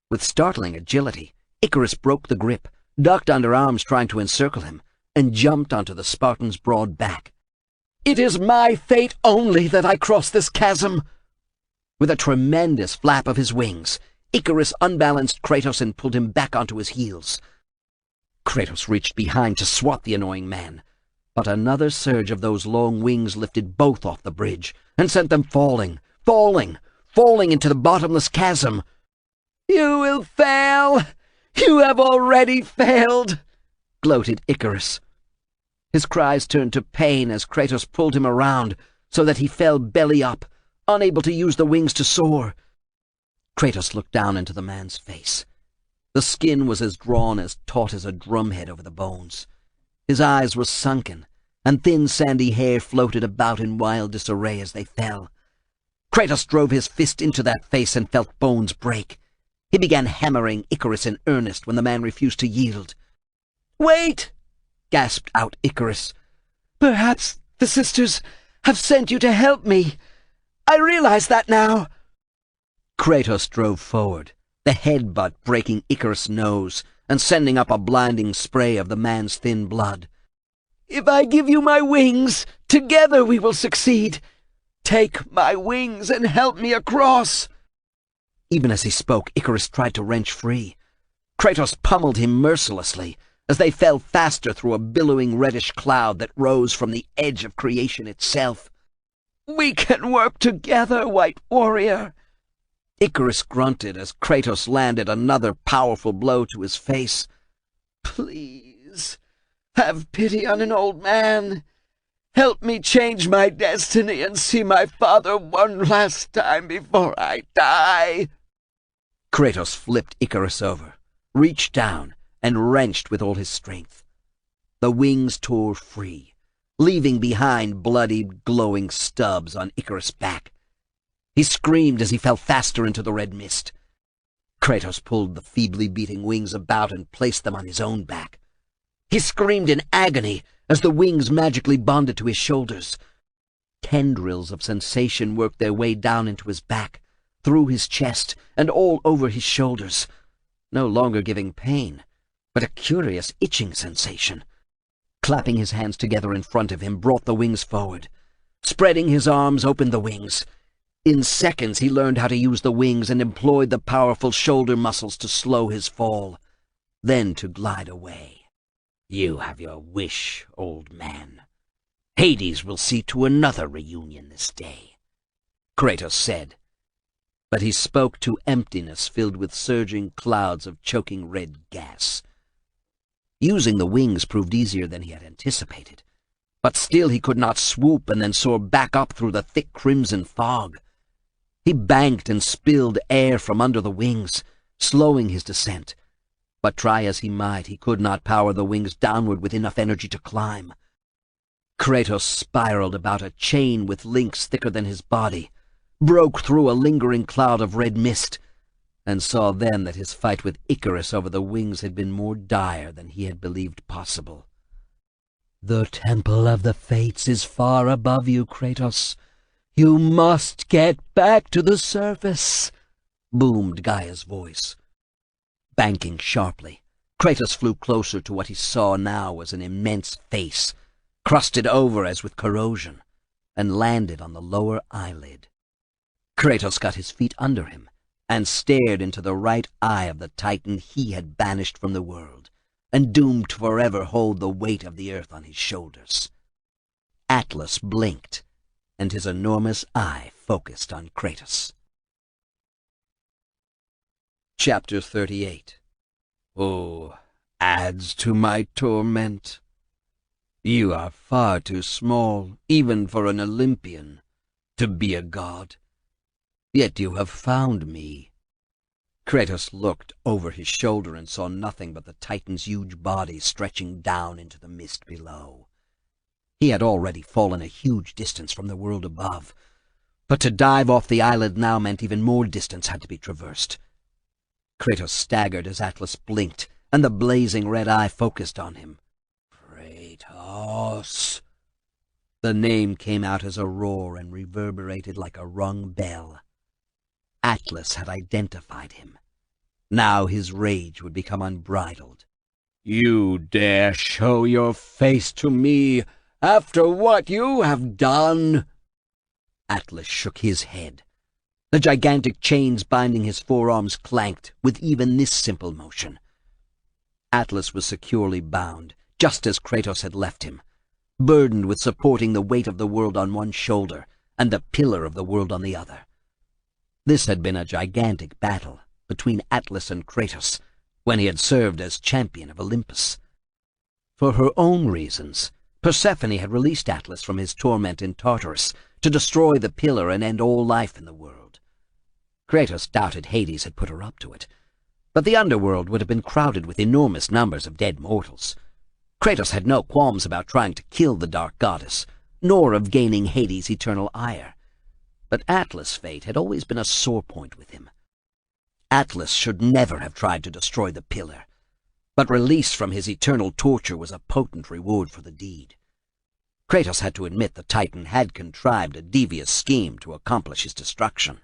With startling agility, Icarus broke the grip, ducked under arms trying to encircle him, and jumped onto the Spartan's broad back. "It is my fate only that I cross this chasm." With a tremendous flap of his wings, Icarus unbalanced Kratos and pulled him back onto his heels. Kratos reached behind to swat the annoying man, but another surge of those long wings lifted both off the bridge and sent them falling into the bottomless chasm. "You will fail! You have already failed!" gloated Icarus. His cries turned to pain as Kratos pulled him around so that he fell belly up, unable to use the wings to soar. Kratos looked down into the man's face. The skin was as drawn, as taut as a drumhead over the bones. His eyes were sunken, and thin sandy hair floated about in wild disarray as they fell. Kratos drove his fist into that face and felt bones break. He began hammering Icarus in earnest when the man refused to yield. "Wait!" gasped out Icarus. "Perhaps the sisters have sent you to help me. I realize that now." Kratos drove forward, the headbutt breaking Icarus' nose and sending up a blinding spray of the man's thin blood. "If I give you my wings, together we will succeed. Take my wings and help me across." Even as he spoke, Icarus tried to wrench free. Kratos pummeled him mercilessly as they fell faster through a billowing reddish cloud that rose from the edge of creation itself. "We can work together, White Warrior." Icarus grunted as Kratos landed another powerful blow to his face. "Please, have pity on an old man. Help me change my destiny and see my father one last time before I die." Kratos flipped Icarus over, reached down, and wrenched with all his strength. The wings tore free, leaving behind bloody, glowing stubs on Icarus' back. He screamed as he fell faster into the red mist. Kratos pulled the feebly beating wings about and placed them on his own back. He screamed in agony as the wings magically bonded to his shoulders. Tendrils of sensation worked their way down into his back, through his chest, and all over his shoulders, no longer giving pain, but a curious itching sensation. Clapping his hands together in front of him brought the wings forward. Spreading his arms opened the wings. In seconds he learned how to use the wings and employed the powerful shoulder muscles to slow his fall, then to glide away. You have your wish, old man. Hades will see to another reunion this day, Kratos said, but he spoke to emptiness filled with surging clouds of choking red gas. Using the wings proved easier than he had anticipated, but still he could not swoop and then soar back up through the thick crimson fog. He banked and spilled air from under the wings, slowing his descent, but try as he might, he could not power the wings downward with enough energy to climb. Kratos spiraled about a chain with links thicker than his body, broke through a lingering cloud of red mist, and saw then that his fight with Icarus over the wings had been more dire than he had believed possible. "The Temple of the Fates is far above you, Kratos. You must get back to the surface," boomed Gaia's voice. Banking sharply, Kratos flew closer to what he saw now was an immense face, crusted over as with corrosion, and landed on the lower eyelid. Kratos got his feet under him and stared into the right eye of the Titan he had banished from the world, and doomed to forever hold the weight of the earth on his shoulders. Atlas blinked, and his enormous eye focused on Kratos. Chapter 38. Oh, adds to my torment. You are far too small, even for an Olympian, to be a god. Yet you have found me. Kratos looked over his shoulder and saw nothing but the Titan's huge body stretching down into the mist below. He had already fallen a huge distance from the world above, but to dive off the island now meant even more distance had to be traversed. Kratos staggered as Atlas blinked, and the blazing red eye focused on him. Kratos! The name came out as a roar and reverberated like a rung bell. Atlas had identified him. Now his rage would become unbridled. You dare show your face to me after what you have done? Atlas shook his head. The gigantic chains binding his forearms clanked with even this simple motion. Atlas was securely bound, just as Kratos had left him, burdened with supporting the weight of the world on one shoulder and the pillar of the world on the other. This had been a gigantic battle between Atlas and Kratos when he had served as champion of Olympus. For her own reasons, Persephone had released Atlas from his torment in Tartarus to destroy the pillar and end all life in the world. Kratos doubted Hades had put her up to it, but the underworld would have been crowded with enormous numbers of dead mortals. Kratos had no qualms about trying to kill the Dark Goddess, nor of gaining Hades' eternal ire. But Atlas' fate had always been a sore point with him. Atlas should never have tried to destroy the pillar, but release from his eternal torture was a potent reward for the deed. Kratos had to admit the Titan had contrived a devious scheme to accomplish his destruction.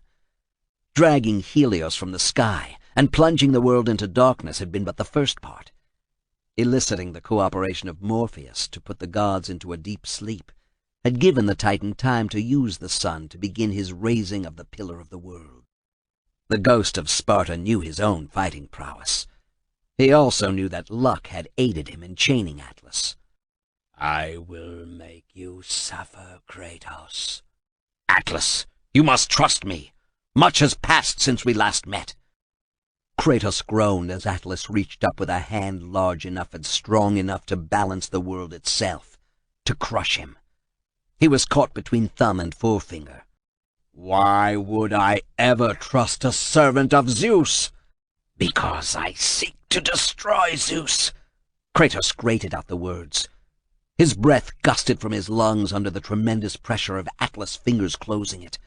Dragging Helios from the sky and plunging the world into darkness had been but the first part. Eliciting the cooperation of Morpheus to put the gods into a deep sleep had given the Titan time to use the sun to begin his raising of the pillar of the world. The ghost of Sparta knew his own fighting prowess. He also knew that luck had aided him in chaining Atlas. I will make you suffer, Kratos. Atlas, you must trust me. Much has passed since we last met. Kratos groaned as Atlas reached up with a hand large enough and strong enough to balance the world itself, to crush him. He was caught between thumb and forefinger. Why would I ever trust a servant of Zeus? Because I seek to destroy Zeus. Kratos grated out the words. His breath gusted from his lungs under the tremendous pressure of Atlas' fingers closing it.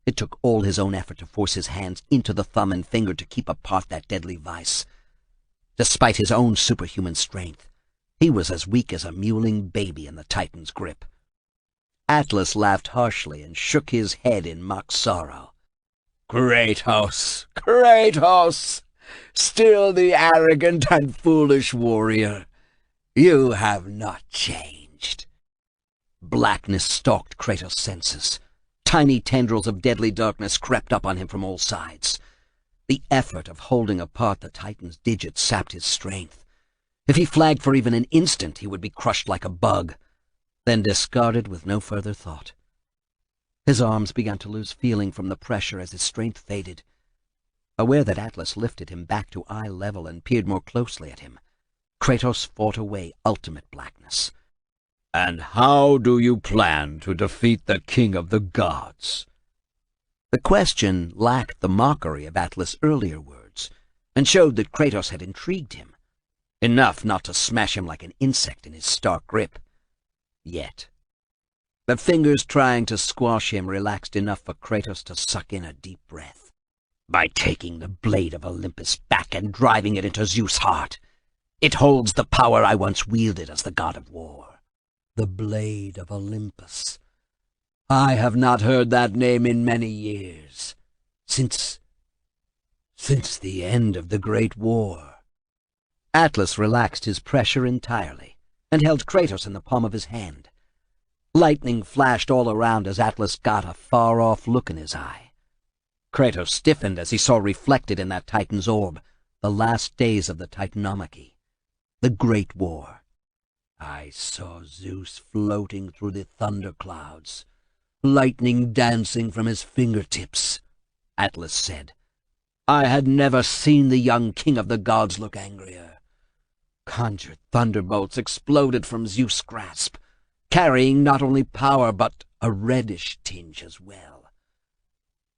It took all his own effort to force his hands into the thumb and finger to keep apart that deadly vice. Despite his own superhuman strength, he was as weak as a mewling baby in the Titan's grip. Atlas laughed harshly and shook his head in mock sorrow. Kratos, Kratos! Still the arrogant and foolish warrior. You have not changed. Blackness stalked Kratos' senses. Tiny tendrils of deadly darkness crept up on him from all sides. The effort of holding apart the Titan's digits sapped his strength. If he flagged for even an instant, he would be crushed like a bug, then discarded with no further thought. His arms began to lose feeling from the pressure as his strength faded. Aware that Atlas lifted him back to eye level and peered more closely at him, Kratos fought away ultimate blackness. And how do you plan to defeat the king of the gods? The question lacked the mockery of Atlas' earlier words, and showed that Kratos had intrigued him, enough not to smash him like an insect in his stark grip. Yet. The fingers trying to squash him relaxed enough for Kratos to suck in a deep breath. By taking the blade of Olympus back and driving it into Zeus' heart, it holds the power I once wielded as the god of war. The blade of Olympus. I have not heard that name in many years. Since the end of the Great War. Atlas relaxed his pressure entirely and held Kratos in the palm of his hand. Lightning flashed all around as Atlas got a far-off look in his eye. Kratos stiffened as he saw reflected in that Titan's orb the last days of the Titanomachy, the Great War. I saw Zeus floating through the thunderclouds, lightning dancing from his fingertips, Atlas said. I had never seen the young king of the gods look angrier. Conjured thunderbolts exploded from Zeus' grasp, carrying not only power but a reddish tinge as well.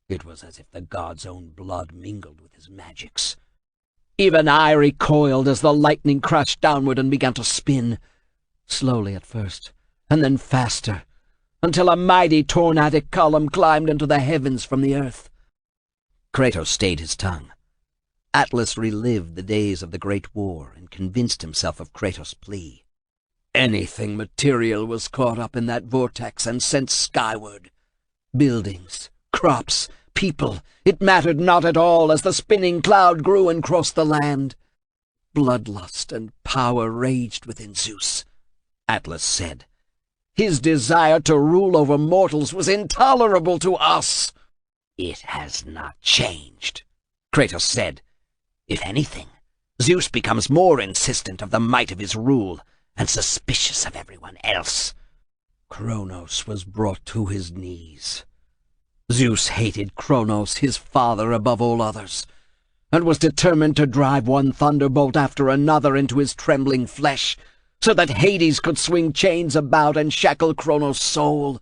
It was as if the god's own blood mingled with his magics. Even I recoiled as the lightning crashed downward and began to spin, slowly at first, and then faster, until a mighty tornadic column climbed into the heavens from the earth. Kratos stayed his tongue. Atlas relived the days of the Great War and convinced himself of Kratos' plea. Anything material was caught up in that vortex and sent skyward. Buildings, crops, people, it mattered not at all as the spinning cloud grew and crossed the land. Bloodlust and power raged within Zeus, Atlas said. His desire to rule over mortals was intolerable to us. It has not changed, Kratos said. If anything, Zeus becomes more insistent of the might of his rule and suspicious of everyone else. Kronos was brought to his knees. Zeus hated Kronos, his father, above all others, and was determined to drive one thunderbolt after another into his trembling flesh, so that Hades could swing chains about and shackle Kronos' soul.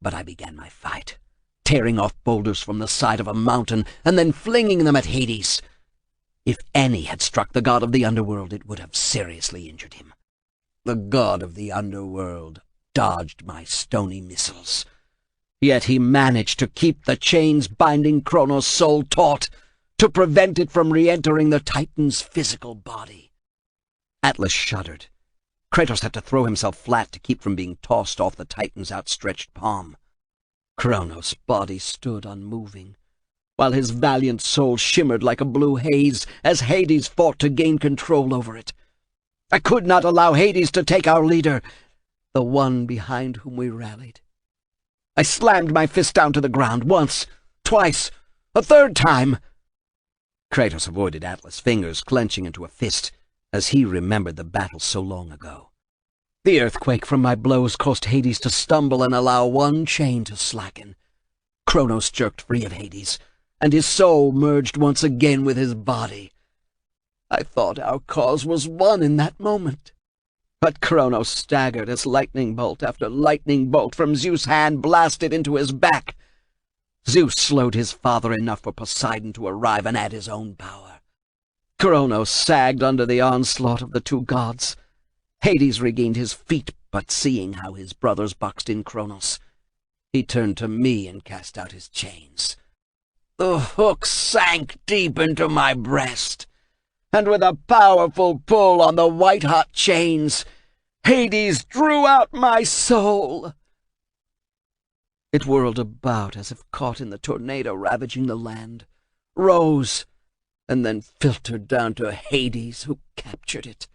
But I began my fight, tearing off boulders from the side of a mountain and then flinging them at Hades. If any had struck the god of the underworld, it would have seriously injured him. The god of the underworld dodged my stony missiles. Yet he managed to keep the chains binding Kronos' soul taut, to prevent it from re-entering the Titan's physical body. Atlas shuddered. Kratos had to throw himself flat to keep from being tossed off the Titan's outstretched palm. Kronos' body stood unmoving, while his valiant soul shimmered like a blue haze as Hades fought to gain control over it. I could not allow Hades to take our leader, the one behind whom we rallied. I slammed my fist down to the ground once, twice, a third time. Kratos avoided Atlas' fingers clenching into a fist as he remembered the battle so long ago. The earthquake from my blows caused Hades to stumble and allow one chain to slacken. Kronos jerked free of Hades, and his soul merged once again with his body. I thought our cause was won in that moment. But Kronos staggered as lightning bolt after lightning bolt from Zeus' hand blasted into his back. Zeus slowed his father enough for Poseidon to arrive and add his own power. Kronos sagged under the onslaught of the two gods. Hades regained his feet, but seeing how his brothers boxed in Kronos, he turned to me and cast out his chains. The hook sank deep into my breast, and with a powerful pull on the white-hot chains, Hades drew out my soul. It whirled about as if caught in the tornado ravaging the land, rose, and then filtered down to Hades, who captured it.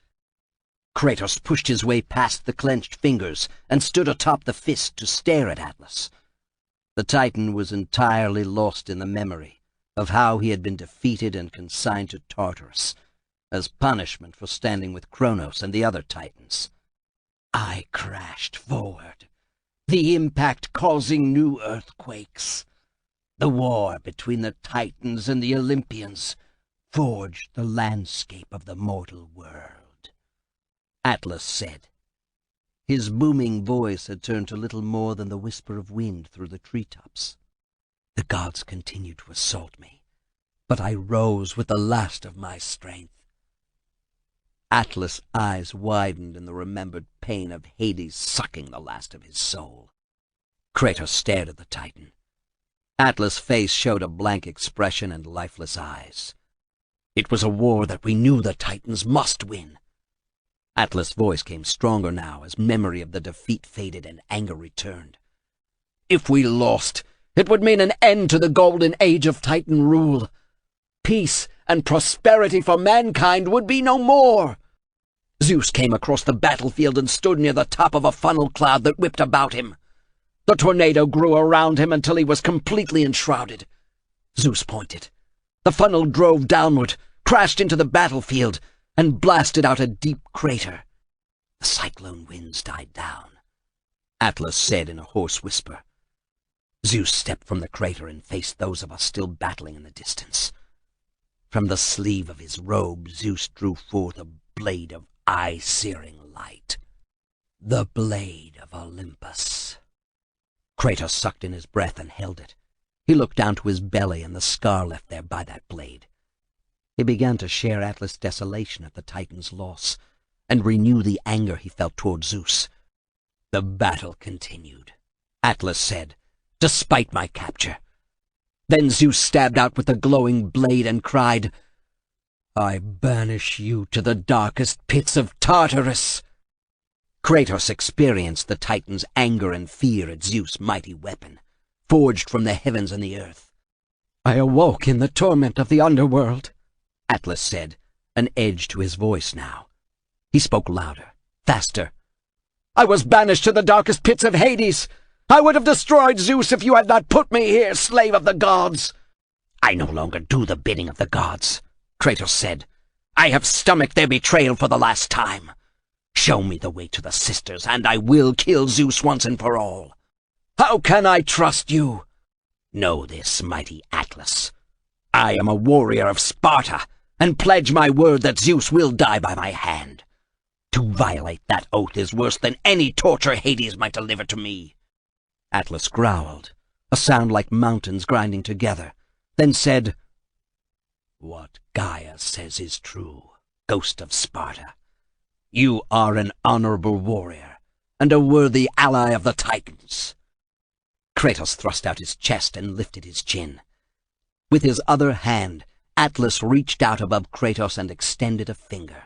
Kratos pushed his way past the clenched fingers and stood atop the fist to stare at Atlas. The Titan was entirely lost in the memory of how he had been defeated and consigned to Tartarus, as punishment for standing with Kronos and the other Titans. I crashed forward, the impact causing new earthquakes. The war between the Titans and the Olympians forged the landscape of the mortal world. Atlas said. His booming voice had turned to little more than the whisper of wind through the treetops. The gods continued to assault me, but I rose with the last of my strength. Atlas' eyes widened in the remembered pain of Hades sucking the last of his soul. Kratos stared at the Titan. Atlas' face showed a blank expression and lifeless eyes. It was a war that we knew the Titans must win. Atlas' voice came stronger now as memory of the defeat faded and anger returned. If we lost, it would mean an end to the golden age of Titan rule. Peace and prosperity for mankind would be no more. Zeus came across the battlefield and stood near the top of a funnel cloud that whipped about him. The tornado grew around him until he was completely enshrouded. Zeus pointed. The funnel drove downward, crashed into the battlefield, and blasted out a deep crater. The cyclone winds died down. Atlas said in a hoarse whisper. Zeus stepped from the crater and faced those of us still battling in the distance. From the sleeve of his robe, Zeus drew forth a blade of eye-searing light. The blade of Olympus. Kratos sucked in his breath and held it. He looked down to his belly and the scar left there by that blade. He began to share Atlas' desolation at the Titan's loss, and renew the anger he felt toward Zeus. The battle continued, Atlas said, despite my capture. Then Zeus stabbed out with the glowing blade and cried, I banish you to the darkest pits of Tartarus. Kratos experienced the Titan's anger and fear at Zeus' mighty weapon, forged from the heavens and the earth. I awoke in the torment of the underworld, Atlas said, an edge to his voice now. He spoke louder, faster. I was banished to the darkest pits of Hades. I would have destroyed Zeus if you had not put me here, slave of the gods. I no longer do the bidding of the gods, Kratos said. I have stomached their betrayal for the last time. Show me the way to the sisters, and I will kill Zeus once and for all. How can I trust you? Know this, mighty Atlas. I am a warrior of Sparta, and pledge my word that Zeus will die by my hand. To violate that oath is worse than any torture Hades might deliver to me. Atlas growled, a sound like mountains grinding together, then said, What Gaia says is true, ghost of Sparta. You are an honorable warrior, and a worthy ally of the Titans. Kratos thrust out his chest and lifted his chin. With his other hand, Atlas reached out above Kratos and extended a finger.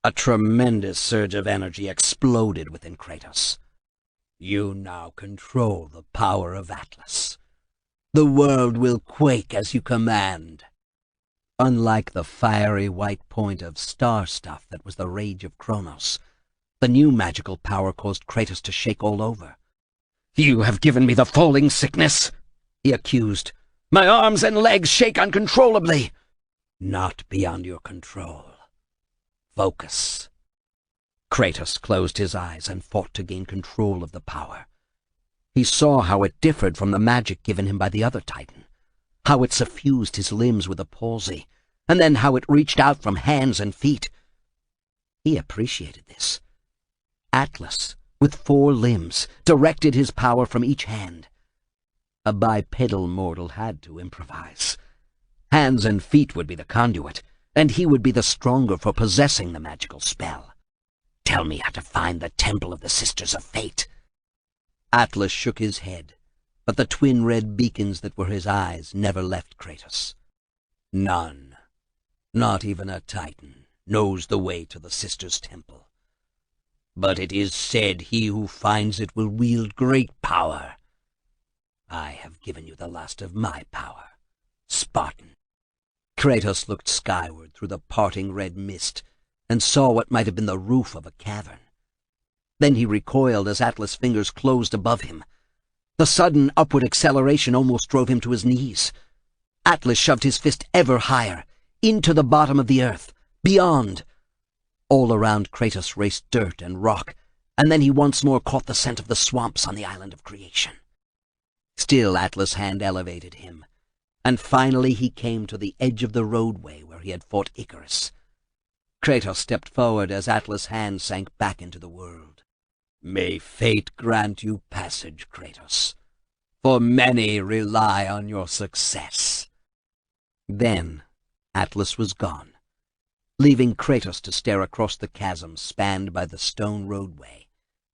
A tremendous surge of energy exploded within Kratos. You now control the power of Atlas. The world will quake as you command. Unlike the fiery white point of star stuff that was the rage of Kronos, the new magical power caused Kratos to shake all over. You have given me the falling sickness, he accused. My arms and legs shake uncontrollably. Not beyond your control. Focus. Kratos closed his eyes and fought to gain control of the power. He saw how it differed from the magic given him by the other Titan, how it suffused his limbs with a palsy, and then how it reached out from hands and feet. He appreciated this. Atlas, with 4 limbs, directed his power from each hand. A bipedal mortal had to improvise. Hands and feet would be the conduit, and he would be the stronger for possessing the magical spell. Tell me how to find the Temple of the Sisters of Fate. Atlas shook his head, but the twin red beacons that were his eyes never left Kratos. None, not even a Titan, knows the way to the Sisters' Temple. But it is said he who finds it will wield great power. I have given you the last of my power, Spartan. Kratos looked skyward through the parting red mist and saw what might have been the roof of a cavern. Then he recoiled as Atlas' fingers closed above him. The sudden upward acceleration almost drove him to his knees. Atlas shoved his fist ever higher, into the bottom of the earth, beyond. All around Kratos raced dirt and rock, and then he once more caught the scent of the swamps on the island of creation. Still Atlas' hand elevated him, and finally he came to the edge of the roadway where he had fought Icarus. Kratos stepped forward as Atlas' hand sank back into the world. May fate grant you passage, Kratos, for many rely on your success. Then Atlas was gone, leaving Kratos to stare across the chasm spanned by the stone roadway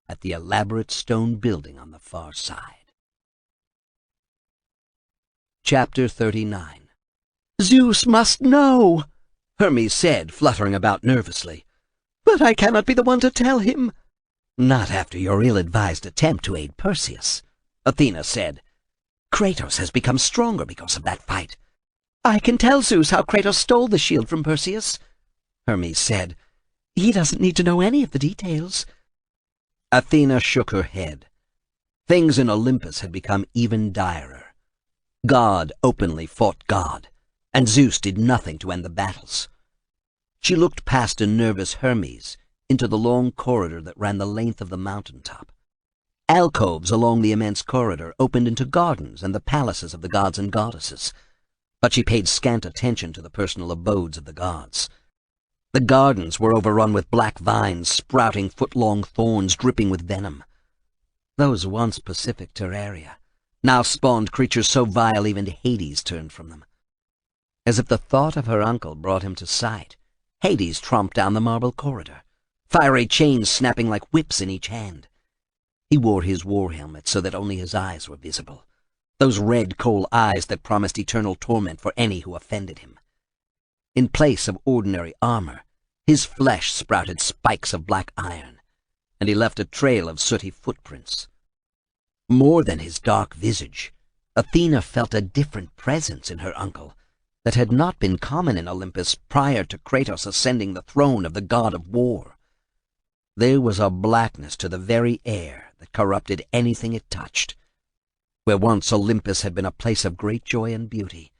at the elaborate stone building on the far side. Chapter 39. Zeus must know, Hermes said, fluttering about nervously. but I cannot be the one to tell him. Not after your ill-advised attempt to aid Perseus, Athena said. Kratos has become stronger because of that fight. I can tell Zeus how Kratos stole the shield from Perseus, Hermes said. He doesn't need to know any of the details. Athena shook her head. Things in Olympus had become even direr. God openly fought God, and Zeus did nothing to end the battles. She looked past a nervous Hermes into the long corridor that ran the length of the mountaintop. Alcoves along the immense corridor opened into gardens and the palaces of the gods and goddesses, but she paid scant attention to the personal abodes of the gods. The gardens were overrun with black vines sprouting foot-long thorns dripping with venom. Those once pacific terraria now spawned creatures so vile even Hades turned from them. As if the thought of her uncle brought him to sight, Hades tromped down the marble corridor, fiery chains snapping like whips in each hand. He wore his war helmet so that only his eyes were visible, those red coal eyes that promised eternal torment for any who offended him. In place of ordinary armor, his flesh sprouted spikes of black iron, and he left a trail of sooty footprints. More than his dark visage, Athena felt a different presence in her uncle that had not been common in Olympus prior to Kratos ascending the throne of the god of war. There was a blackness to the very air that corrupted anything it touched. Where once Olympus had been a place of great joy and beauty,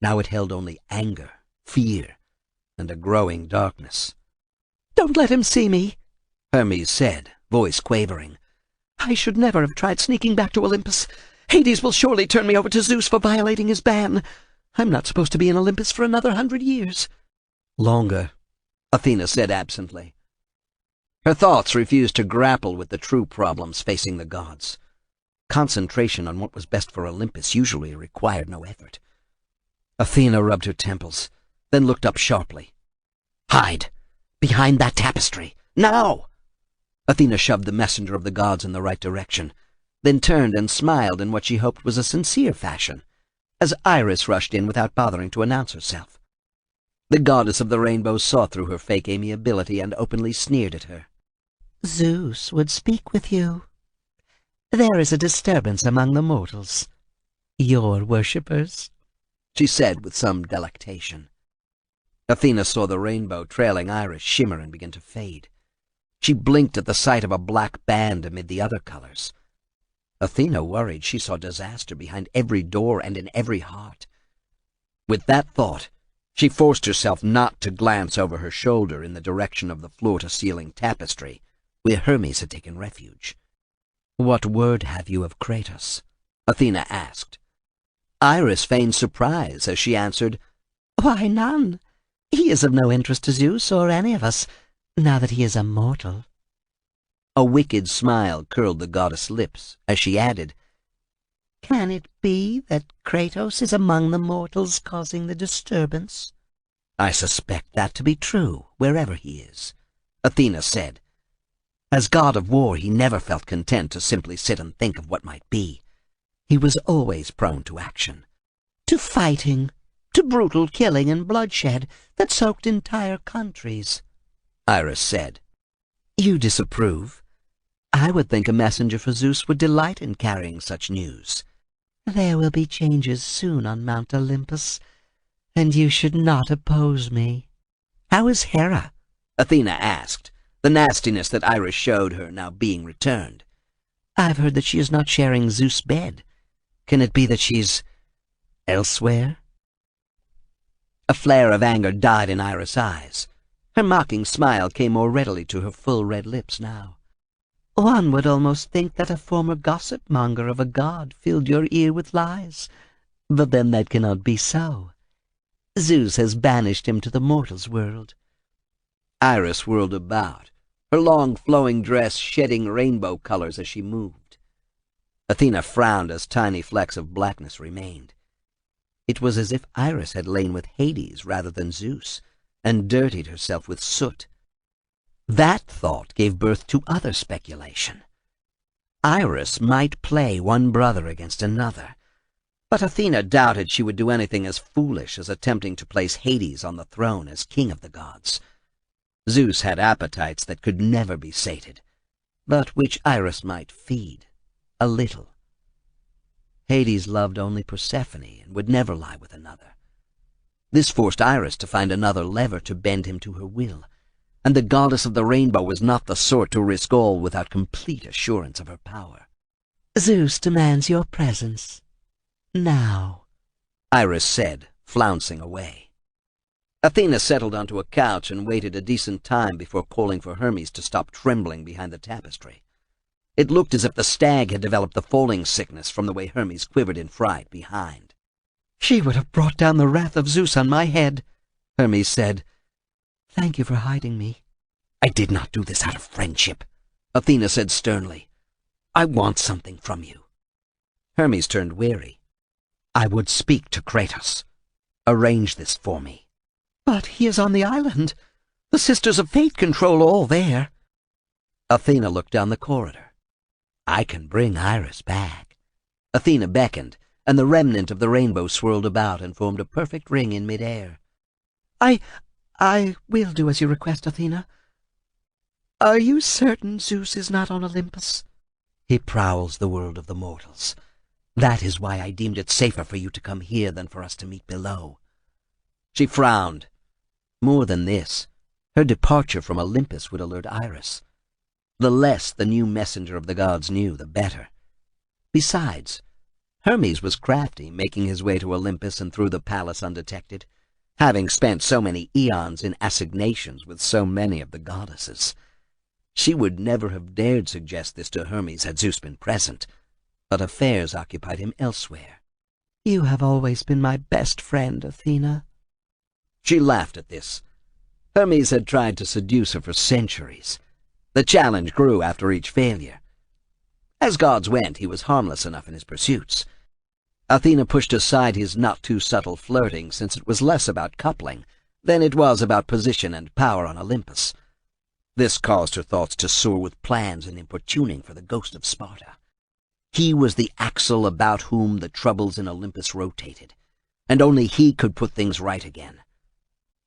now it held only anger, fear, and a growing darkness. Don't let him see me, Hermes said, voice quavering. I should never have tried sneaking back to Olympus. Hades will surely turn me over to Zeus for violating his ban. I'm not supposed to be in Olympus for another 100 years. Longer, Athena said absently. Her thoughts refused to grapple with the true problems facing the gods. Concentration on what was best for Olympus usually required no effort. Athena rubbed her temples, then looked up sharply. Hide! Behind that tapestry! Now! Athena shoved the messenger of the gods in the right direction, then turned and smiled in what she hoped was a sincere fashion, as Iris rushed in without bothering to announce herself. The goddess of the rainbow saw through her fake amiability and openly sneered at her. Zeus would speak with you. There is a disturbance among the mortals. Your worshippers, she said with some delectation. Athena saw the rainbow trailing Iris shimmer and begin to fade. She blinked at the sight of a black band amid the other colors. Athena worried she saw disaster behind every door and in every heart. With that thought, she forced herself not to glance over her shoulder in the direction of the floor-to-ceiling tapestry, where Hermes had taken refuge. "What word have you of Kratos?" Athena asked. Iris feigned surprise as she answered, Why, none. He is of no interest to Zeus or any of us, now that he is a mortal. A wicked smile curled the goddess' lips as she added, Can it be that Kratos is among the mortals causing the disturbance? I suspect that to be true, wherever he is, Athena said. As god of war, he never felt content to simply sit and think of what might be. He was always prone to action. To fighting, to brutal killing and bloodshed that soaked entire countries, Iris said. You disapprove? I would think a messenger for Zeus would delight in carrying such news. There will be changes soon on Mount Olympus, and you should not oppose me. How is Hera? Athena asked, the nastiness that Iris showed her now being returned. I've heard that she is not sharing Zeus' bed. Can it be that she's elsewhere? A flare of anger died in Iris' eyes. Her mocking smile came more readily to her full red lips now. One would almost think that a former gossip-monger of a god filled your ear with lies. But then that cannot be so. Zeus has banished him to the mortals' world. Iris whirled about, her long flowing dress shedding rainbow colors as she moved. Athena frowned as tiny flecks of blackness remained. It was as if Iris had lain with Hades rather than Zeus, and dirtied herself with soot. That thought gave birth to other speculation. Iris might play one brother against another, but Athena doubted she would do anything as foolish as attempting to place Hades on the throne as king of the gods. Zeus had appetites that could never be sated, but which Iris might feed, a little. Hades loved only Persephone and would never lie with another. This forced Iris to find another lever to bend him to her will, and the goddess of the rainbow was not the sort to risk all without complete assurance of her power. "Zeus demands your presence. Now," Iris said, flouncing away. Athena settled onto a couch and waited a decent time before calling for Hermes to stop trembling behind the tapestry. It looked as if the stag had developed the falling sickness from the way Hermes quivered in fright behind. "She would have brought down the wrath of Zeus on my head," Hermes said. "Thank you for hiding me." "I did not do this out of friendship," Athena said sternly. "I want something from you." Hermes turned weary. "I would speak to Kratos. Arrange this for me." "But he is on the island. The Sisters of Fate control all there." Athena looked down the corridor. "I can bring Iris back." Athena beckoned, and the remnant of the rainbow swirled about and formed a perfect ring in mid-air. I will do as you request, Athena. Are you certain Zeus is not on Olympus?" "He prowls the world of the mortals. That is why I deemed it safer for you to come here than for us to meet below." She frowned. More than this, her departure from Olympus would alert Iris. The less the new messenger of the gods knew, the better. Besides, Hermes was crafty, making his way to Olympus and through the palace undetected, having spent so many eons in assignations with so many of the goddesses. She would never have dared suggest this to Hermes had Zeus been present, but affairs occupied him elsewhere. "You have always been my best friend, Athena." She laughed at this. Hermes had tried to seduce her for centuries. The challenge grew after each failure. As gods went, he was harmless enough in his pursuits. Athena pushed aside his not-too-subtle flirting, since it was less about coupling than it was about position and power on Olympus. This caused her thoughts to soar with plans and importuning for the ghost of Sparta. He was the axle about whom the troubles in Olympus rotated, and only he could put things right again.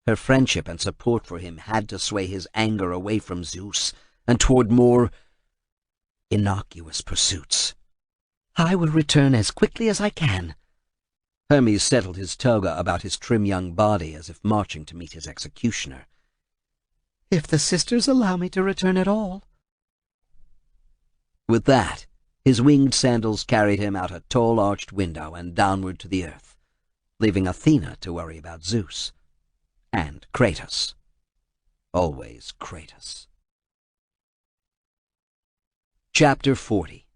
Her friendship and support for him had to sway his anger away from Zeus and toward more innocuous pursuits. "I will return as quickly as I can." Hermes settled his toga about his trim young body as if marching to meet his executioner. "If the sisters allow me to return at all." With that, his winged sandals carried him out a tall arched window and downward to the earth, leaving Athena to worry about Zeus. And Kratos. Always Kratos. Chapter 40.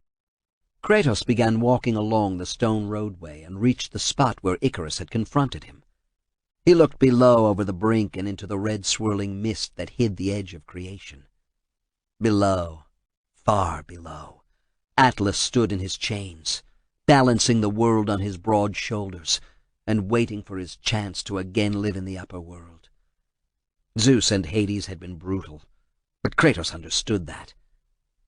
Kratos began walking along the stone roadway and reached the spot where Icarus had confronted him. He looked below over the brink and into the red swirling mist that hid the edge of creation. Below, far below, Atlas stood in his chains, balancing the world on his broad shoulders and waiting for his chance to again live in the upper world. Zeus and Hades had been brutal, but Kratos understood that.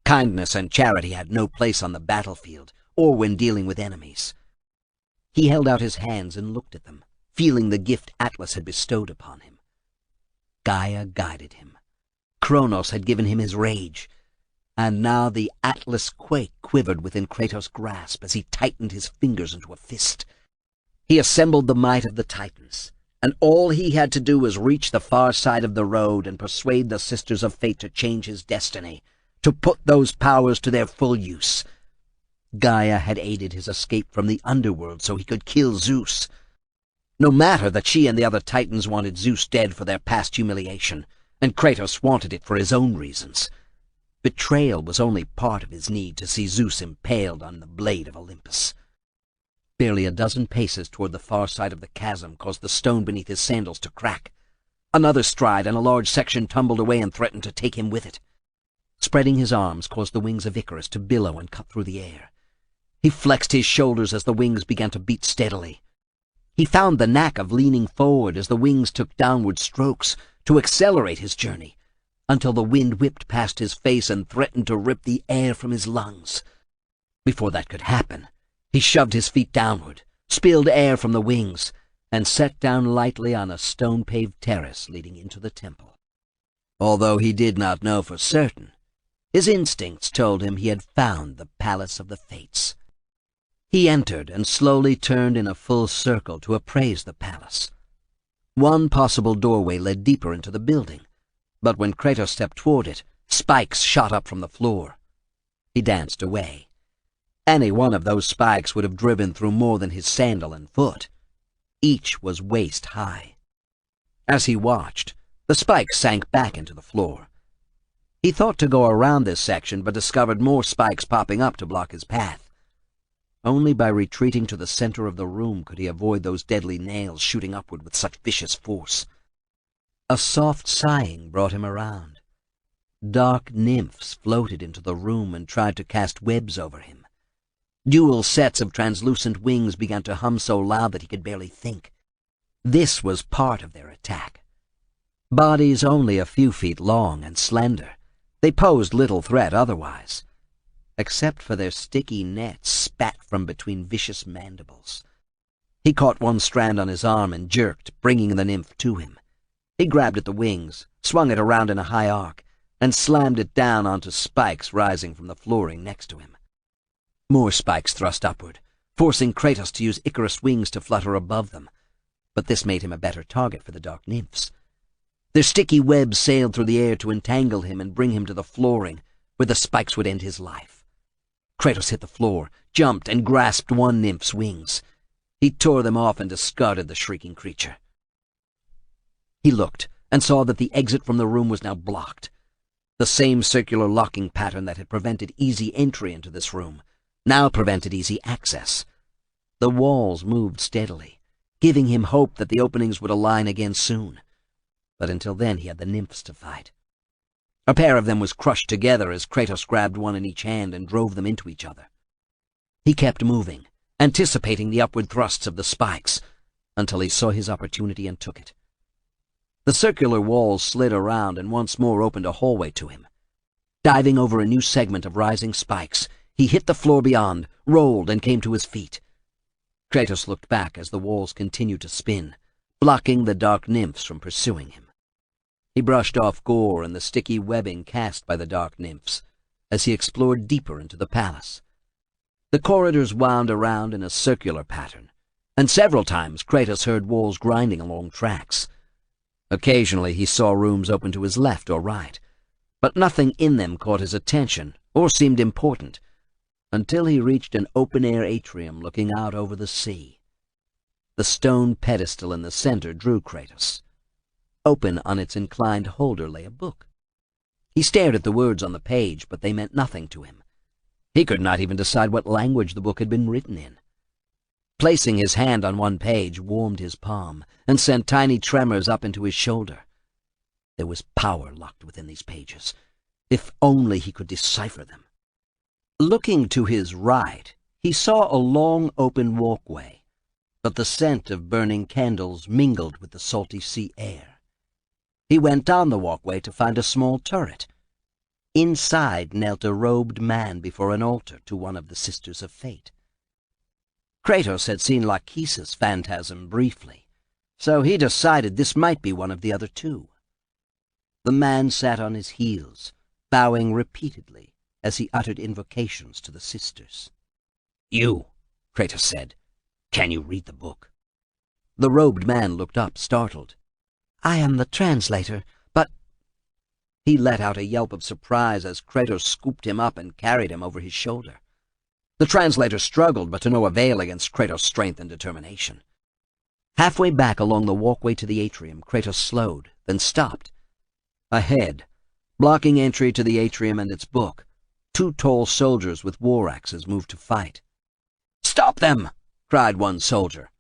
Kindness and charity had no place on the battlefield or when dealing with enemies. He held out his hands and looked at them, feeling the gift Atlas had bestowed upon him. Gaia guided him. Kronos had given him his rage, and now the Atlas quake quivered within Kratos' grasp as he tightened his fingers into a fist. He assembled the might of the Titans, and all he had to do was reach the far side of the road and persuade the Sisters of Fate to change his destiny, to put those powers to their full use. Gaia had aided his escape from the underworld so he could kill Zeus. No matter that she and the other Titans wanted Zeus dead for their past humiliation, and Kratos wanted it for his own reasons. Betrayal was only part of his need to see Zeus impaled on the blade of Olympus. Barely a dozen paces toward the far side of the chasm caused the stone beneath his sandals to crack. Another stride, and a large section tumbled away and threatened to take him with it. Spreading his arms caused the wings of Icarus to billow and cut through the air. He flexed his shoulders as the wings began to beat steadily. He found the knack of leaning forward as the wings took downward strokes to accelerate his journey, until the wind whipped past his face and threatened to rip the air from his lungs. Before that could happen, he shoved his feet downward, spilled air from the wings, and sat down lightly on a stone-paved terrace leading into the temple. Although he did not know for certain, his instincts told him he had found the Palace of the Fates. He entered and slowly turned in a full circle to appraise the palace. One possible doorway led deeper into the building, but when Kratos stepped toward it, spikes shot up from the floor. He danced away. Any one of those spikes would have driven through more than his sandal and foot. Each was waist-high. As he watched, the spikes sank back into the floor. He thought to go around this section, but discovered more spikes popping up to block his path. Only by retreating to the center of the room could he avoid those deadly nails shooting upward with such vicious force. A soft sighing brought him around. Dark nymphs floated into the room and tried to cast webs over him. Dual sets of translucent wings began to hum so loud that he could barely think. This was part of their attack. Bodies only a few feet long and slender, they posed little threat otherwise, except for their sticky nets spat from between vicious mandibles. He caught one strand on his arm and jerked, bringing the nymph to him. He grabbed at the wings, swung it around in a high arc, and slammed it down onto spikes rising from the flooring next to him. More spikes thrust upward, forcing Kratos to use Icarus wings to flutter above them, but this made him a better target for the dark nymphs. Their sticky webs sailed through the air to entangle him and bring him to the flooring, where the spikes would end his life. Kratos hit the floor, jumped, and grasped one nymph's wings. He tore them off and discarded the shrieking creature. He looked and saw that the exit from the room was now blocked. The same circular locking pattern that had prevented easy entry into this room now prevented easy access. The walls moved steadily, giving him hope that the openings would align again soon. But until then he had the nymphs to fight. A pair of them was crushed together as Kratos grabbed one in each hand and drove them into each other. He kept moving, anticipating the upward thrusts of the spikes, until he saw his opportunity and took it. The circular walls slid around and once more opened a hallway to him. Diving over a new segment of rising spikes, he hit the floor beyond, rolled, and came to his feet. Kratos looked back as the walls continued to spin, blocking the dark nymphs from pursuing him. He brushed off gore and the sticky webbing cast by the dark nymphs as he explored deeper into the palace. The corridors wound around in a circular pattern, and several times Kratos heard walls grinding along tracks. Occasionally he saw rooms open to his left or right, but nothing in them caught his attention or seemed important, until he reached an open-air atrium looking out over the sea. The stone pedestal in the center drew Kratos. Open on its inclined holder lay a book. He stared at the words on the page, but they meant nothing to him. He could not even decide what language the book had been written in. Placing his hand on one page warmed his palm and sent tiny tremors up into his shoulder. There was power locked within these pages. If only he could decipher them. Looking to his right, he saw a long open walkway, but the scent of burning candles mingled with the salty sea air. He went down the walkway to find a small turret. Inside knelt a robed man before an altar to one of the Sisters of Fate. Kratos had seen Lachesis' phantasm briefly, so he decided this might be one of the other two. The man sat on his heels, bowing repeatedly as he uttered invocations to the sisters. "You," Kratos said, "can you read the book?" The robed man looked up, startled. "I am the translator, but—" He let out a yelp of surprise as Kratos scooped him up and carried him over his shoulder. The translator struggled, but to no avail against Kratos' strength and determination. Halfway back along the walkway to the atrium, Kratos slowed, then stopped. Ahead, blocking entry to the atrium and its book, two tall soldiers with war axes moved to fight. "Stop them!" cried one soldier.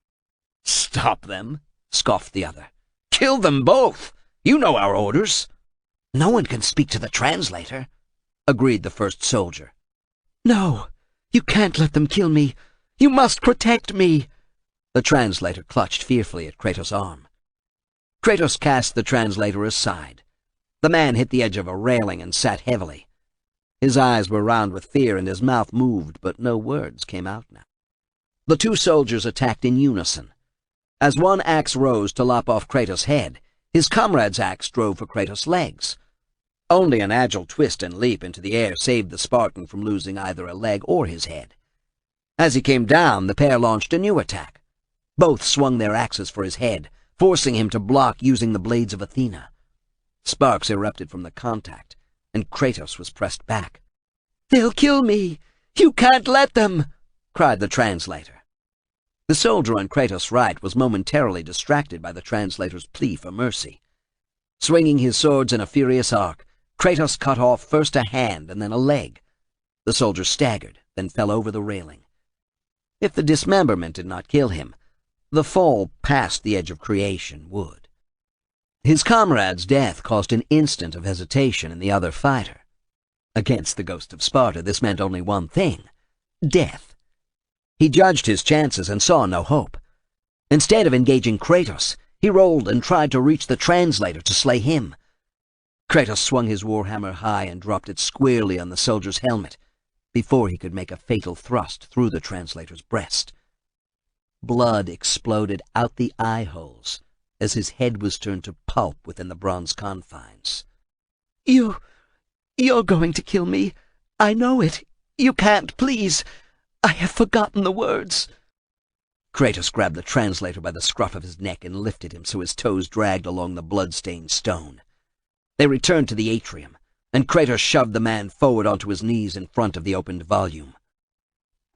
"Stop them?" scoffed the other. "Kill them both! You know our orders." "No one can speak to the translator," agreed the first soldier. "No, you can't let them kill me. You must protect me." The translator clutched fearfully at Kratos' arm. Kratos cast the translator aside. The man hit the edge of a railing and sat heavily. His eyes were round with fear and his mouth moved, but no words came out now. The two soldiers attacked in unison. As one axe rose to lop off Kratos' head, his comrade's axe drove for Kratos' legs. Only an agile twist and leap into the air saved the Spartan from losing either a leg or his head. As he came down, the pair launched a new attack. Both swung their axes for his head, forcing him to block using the blades of Athena. Sparks erupted from the contact, and Kratos was pressed back. "They'll kill me! You can't let them!" cried the translator. The soldier on Kratos' right was momentarily distracted by the translator's plea for mercy. Swinging his swords in a furious arc, Kratos cut off first a hand and then a leg. The soldier staggered, then fell over the railing. If the dismemberment did not kill him, the fall past the edge of creation would. His comrade's death caused an instant of hesitation in the other fighter. Against the ghost of Sparta, this meant only one thing: death. He judged his chances and saw no hope. Instead of engaging Kratos, he rolled and tried to reach the translator to slay him. Kratos swung his warhammer high and dropped it squarely on the soldier's helmet before he could make a fatal thrust through the translator's breast. Blood exploded out the eye holes as his head was turned to pulp within the bronze confines. You're going to kill me. I know it. You can't, please. I have forgotten the words." Kratos grabbed the translator by the scruff of his neck and lifted him so his toes dragged along the blood-stained stone. They returned to the atrium, and Kratos shoved the man forward onto his knees in front of the opened volume.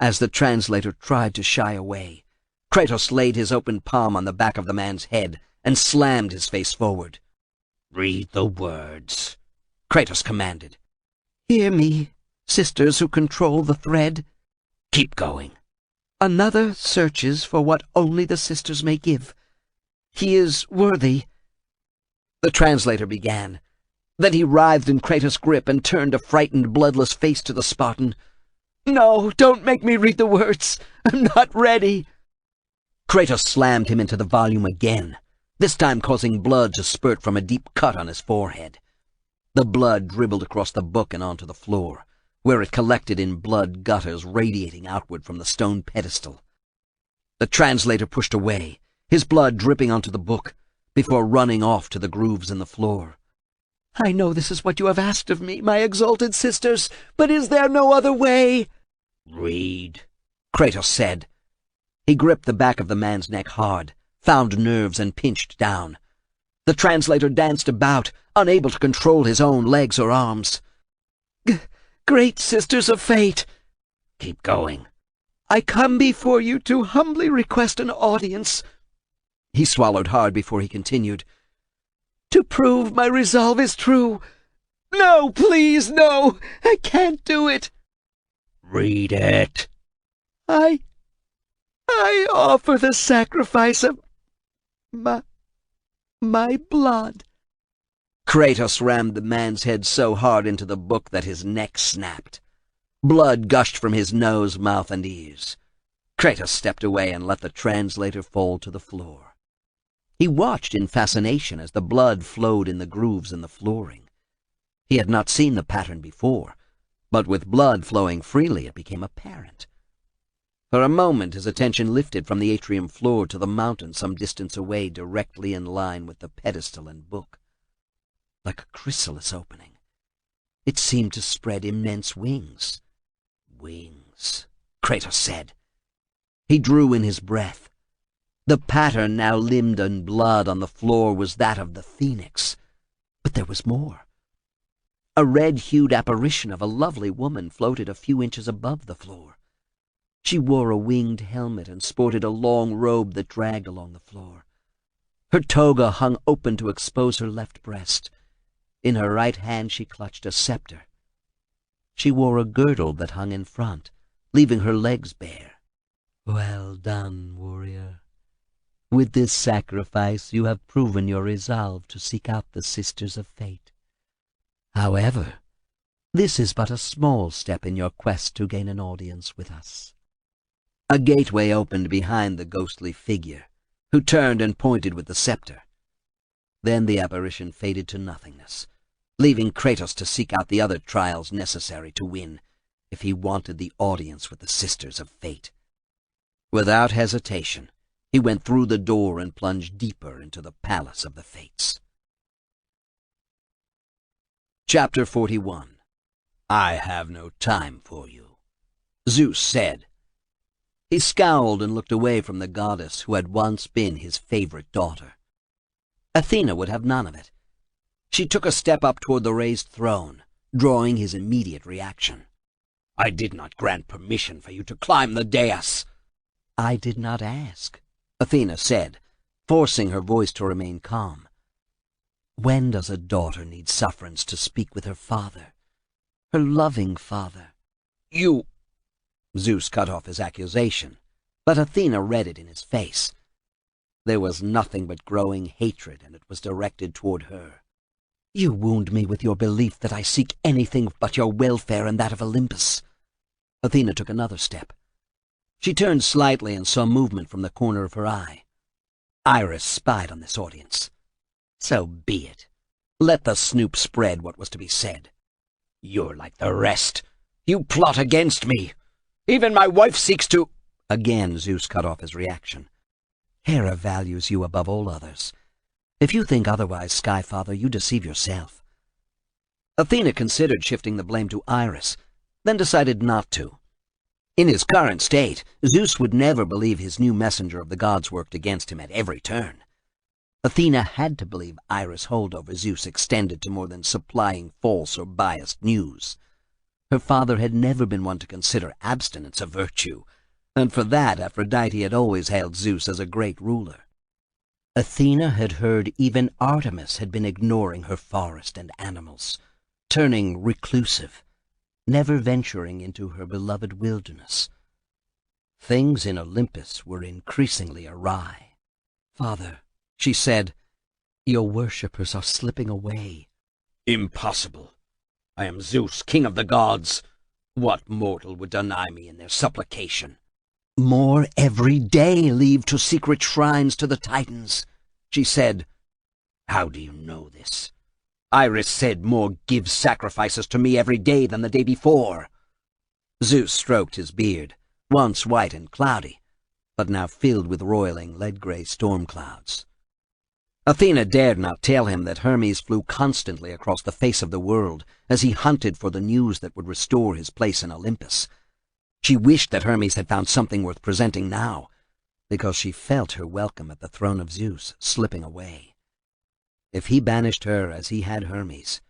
As the translator tried to shy away, Kratos laid his open palm on the back of the man's head and slammed his face forward. "Read the words," Kratos commanded. "Hear me, sisters who control the thread. "Keep going." Another searches for what only the sisters may give. He is worthy." The translator began. Then he writhed in Kratos' grip and turned a frightened, bloodless face to the Spartan. "No, don't make me read the words. I'm not ready." Kratos slammed him into the volume again, this time causing blood to spurt from a deep cut on his forehead. The blood dribbled across the book and onto the floor, where it collected in blood gutters radiating outward from the stone pedestal. The translator pushed away, his blood dripping onto the book, before running off to the grooves in the floor. "I know this is what you have asked of me, my exalted sisters, but is there no other way?" "Read," Kratos said. He gripped the back of the man's neck hard, found nerves and pinched down. The translator danced about, unable to control his own legs or arms. "Great sisters of fate," "Keep going." "I come before you to humbly request an audience." He swallowed hard before he continued. "To prove my resolve is true. No, please, no! I can't do it." "Read it." I offer the sacrifice of my blood." Kratos rammed the man's head so hard into the book that his neck snapped. Blood gushed from his nose, mouth, and ears. Kratos stepped away and let the translator fall to the floor. He watched in fascination as the blood flowed in the grooves in the flooring. He had not seen the pattern before, but with blood flowing freely it became apparent. For a moment his attention lifted from the atrium floor to the mountain some distance away, directly in line with the pedestal and book. Like a chrysalis opening, it seemed to spread immense wings. "Wings," Kratos said. He drew in his breath. The pattern, now limned in blood on the floor, was that of the phoenix. But there was more. A red-hued apparition of a lovely woman floated a few inches above the floor. She wore a winged helmet and sported a long robe that dragged along the floor. Her toga hung open to expose her left breast. In her right hand she clutched a scepter. She wore a girdle that hung in front, leaving her legs bare. "Well done, warrior. With this sacrifice you have proven your resolve to seek out the Sisters of Fate. However, this is but a small step in your quest to gain an audience with us." A gateway opened behind the ghostly figure, who turned and pointed with the scepter. Then the apparition faded to nothingness, leaving Kratos to seek out the other trials necessary to win if he wanted the audience with the Sisters of Fate. Without hesitation, he went through the door and plunged deeper into the Palace of the Fates. Chapter 41. I have no time for you, Zeus said. He scowled and looked away from the goddess who had once been his favorite daughter. Athena would have none of it. She took a step up toward the raised throne, drawing his immediate reaction. I did not grant permission for you to climb the dais. I did not ask, Athena said, forcing her voice to remain calm. When does a daughter need sufferance to speak with her father, her loving father? You... Zeus cut off his accusation, but Athena read it in his face. There was nothing but growing hatred, and it was directed toward her. You wound me with your belief that I seek anything but your welfare and that of Olympus. Athena took another step. She turned slightly and saw movement from the corner of her eye. Iris spied on this audience. So be it. Let the snoop spread what was to be said. You're like the rest. You plot against me. Even my wife seeks to... Again Zeus cut off his reaction. Hera values you above all others. If you think otherwise, Skyfather, you deceive yourself. Athena considered shifting the blame to Iris, then decided not to. In his current state, Zeus would never believe his new messenger of the gods worked against him at every turn. Athena had to believe Iris' hold over Zeus extended to more than supplying false or biased news. Her father had never been one to consider abstinence a virtue, and for that Aphrodite had always hailed Zeus as a great ruler. Athena had heard even Artemis had been ignoring her forest and animals, turning reclusive, never venturing into her beloved wilderness. Things in Olympus were increasingly awry. Father, she said, your worshippers are slipping away. Impossible. I am Zeus, king of the gods. What mortal would deny me in their supplication? More every day leave to secret shrines to the Titans, she said. How do you know this? Iris said more give sacrifices to me every day than the day before. Zeus stroked his beard, once white and cloudy, but now filled with roiling lead-gray storm clouds. Athena dared not tell him that Hermes flew constantly across the face of the world as he hunted for the news that would restore his place in Olympus. She wished that Hermes had found something worth presenting now, because she felt her welcome at the throne of Zeus slipping away. If he banished her as he had Hermes,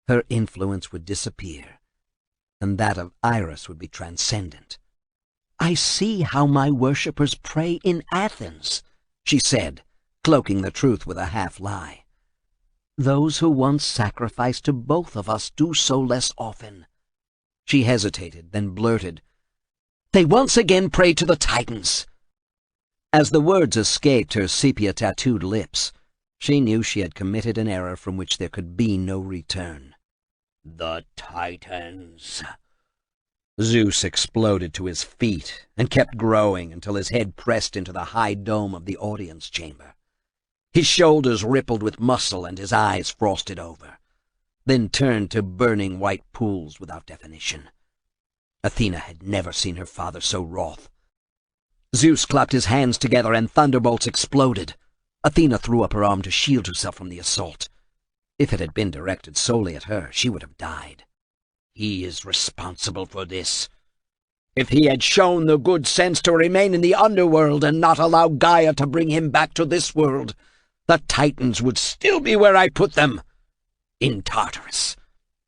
her influence would disappear, and that of Iris would be transcendent. I see how my worshippers pray in Athens, she said, cloaking the truth with a half-lie. Those who once sacrificed to both of us do so less often. She hesitated, then blurted, They once again pray to the Titans. As the words escaped her sepia-tattooed lips, she knew she had committed an error from which there could be no return. The Titans. Zeus exploded to his feet and kept growing until his head pressed into the high dome of the audience chamber. His shoulders rippled with muscle and his eyes frosted over, then turned to burning white pools without definition. Athena had never seen her father so wroth. Zeus clapped his hands together and thunderbolts exploded. Athena threw up her arm to shield herself from the assault. If it had been directed solely at her, she would have died. He is responsible for this. If he had shown the good sense to remain in the underworld and not allow Gaia to bring him back to this world, the Titans would still be where I put them, in Tartarus,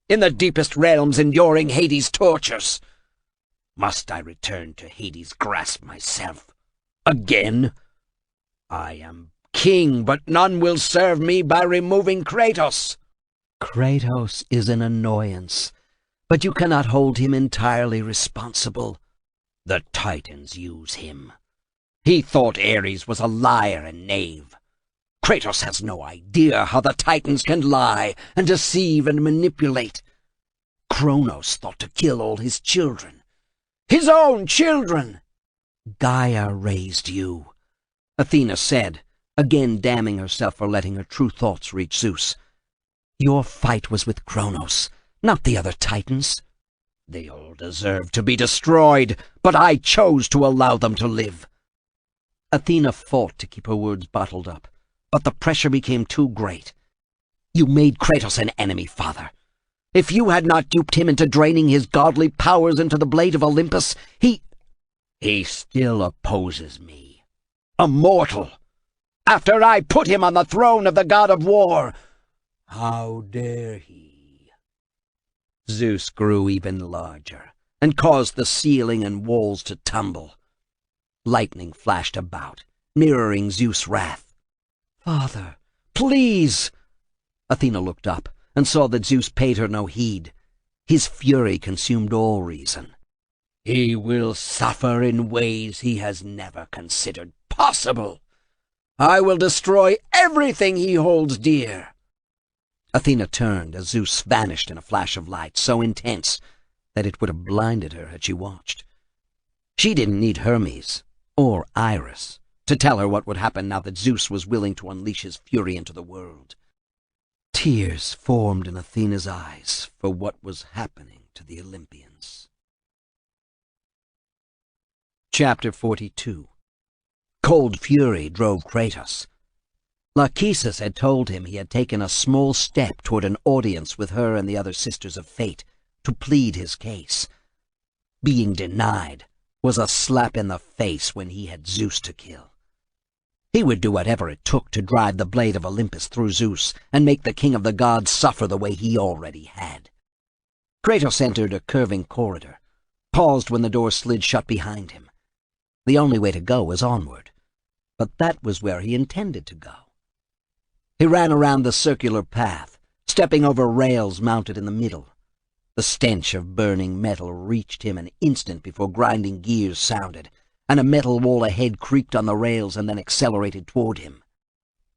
in the deepest realms enduring Hades' tortures. Must I return to Hades' grasp myself? Again? I am king, but none will serve me by removing Kratos. Kratos is an annoyance, but you cannot hold him entirely responsible. The Titans use him. He thought Ares was a liar and knave. Kratos has no idea how the Titans can lie and deceive and manipulate. Kronos thought to kill all his children. His own children! Gaia raised you, Athena said, again damning herself for letting her true thoughts reach Zeus. Your fight was with Kronos, not the other Titans. They all deserve to be destroyed, but I chose to allow them to live. Athena fought to keep her words bottled up, but the pressure became too great. You made Kratos an enemy, father. If you had not duped him into draining his godly powers into the blade of Olympus, he still opposes me. A mortal. After I put him on the throne of the god of war. How dare he? Zeus grew even larger and caused the ceiling and walls to tumble. Lightning flashed about, mirroring Zeus' wrath. Father, please! Athena looked up and saw that Zeus paid her no heed. His fury consumed all reason. He will suffer in ways he has never considered possible. I will destroy everything he holds dear. Athena turned as Zeus vanished in a flash of light so intense that it would have blinded her had she watched. She didn't need Hermes or Iris to tell her what would happen now that Zeus was willing to unleash his fury into the world. Tears formed in Athena's eyes for what was happening to the Olympians. Chapter 42. Cold fury drove Kratos. Lachesis had told him he had taken a small step toward an audience with her and the other Sisters of Fate to plead his case. Being denied was a slap in the face when he had Zeus to kill. He would do whatever it took to drive the blade of Olympus through Zeus and make the king of the gods suffer the way he already had. Kratos entered a curving corridor, paused when the door slid shut behind him. The only way to go was onward, but that was where he intended to go. He ran around the circular path, stepping over rails mounted in the middle. The stench of burning metal reached him an instant before grinding gears sounded, and a metal wall ahead creaked on the rails and then accelerated toward him.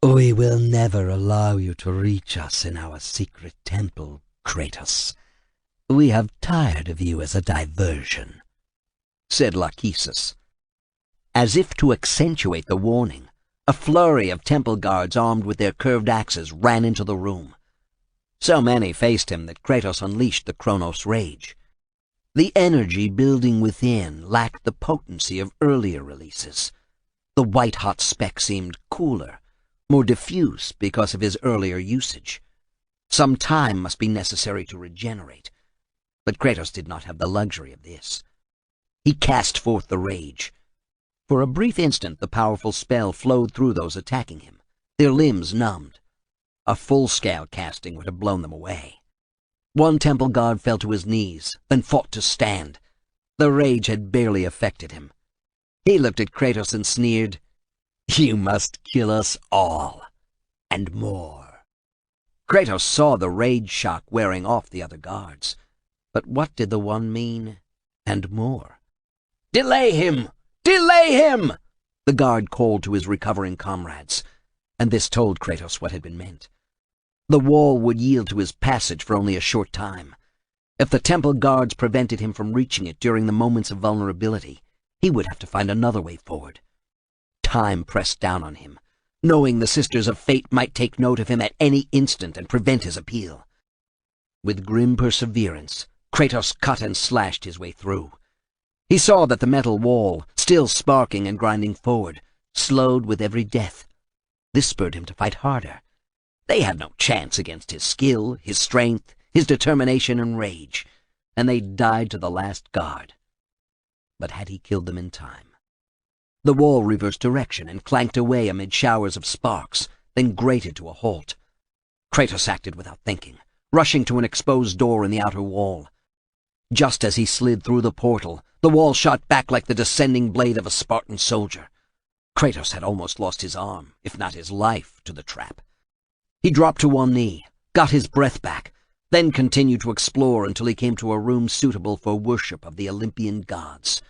We will never allow you to reach us in our secret temple, Kratos. We have tired of you as a diversion, said Lachesis. As if to accentuate the warning, a flurry of temple guards armed with their curved axes ran into the room. So many faced him that Kratos unleashed the Kronos rage. The energy building within lacked the potency of earlier releases. The white-hot speck seemed cooler, more diffuse because of his earlier usage. Some time must be necessary to regenerate, but Kratos did not have the luxury of this. He cast forth the rage. For a brief instant the powerful spell flowed through those attacking him, their limbs numbed. A full-scale casting would have blown them away. One temple guard fell to his knees, then fought to stand. The rage had barely affected him. He looked at Kratos and sneered, "You must kill us all, and more." Kratos saw the rage shock wearing off the other guards. But what did the one mean, and more? "Delay him! Delay him!" the guard called to his recovering comrades, and this told Kratos what had been meant. The wall would yield to his passage for only a short time. If the temple guards prevented him from reaching it during the moments of vulnerability, he would have to find another way forward. Time pressed down on him, knowing the Sisters of Fate might take note of him at any instant and prevent his appeal. With grim perseverance, Kratos cut and slashed his way through. He saw that the metal wall, still sparking and grinding forward, slowed with every death. This spurred him to fight harder. They had no chance against his skill, his strength, his determination and rage, and they died to the last guard. But had he killed them in time? The wall reversed direction and clanked away amid showers of sparks, then grated to a halt. Kratos acted without thinking, rushing to an exposed door in the outer wall. Just as he slid through the portal, the wall shot back like the descending blade of a Spartan soldier. Kratos had almost lost his arm, if not his life, to the trap. He dropped to one knee, got his breath back, then continued to explore until he came to a room suitable for worship of the Olympian gods.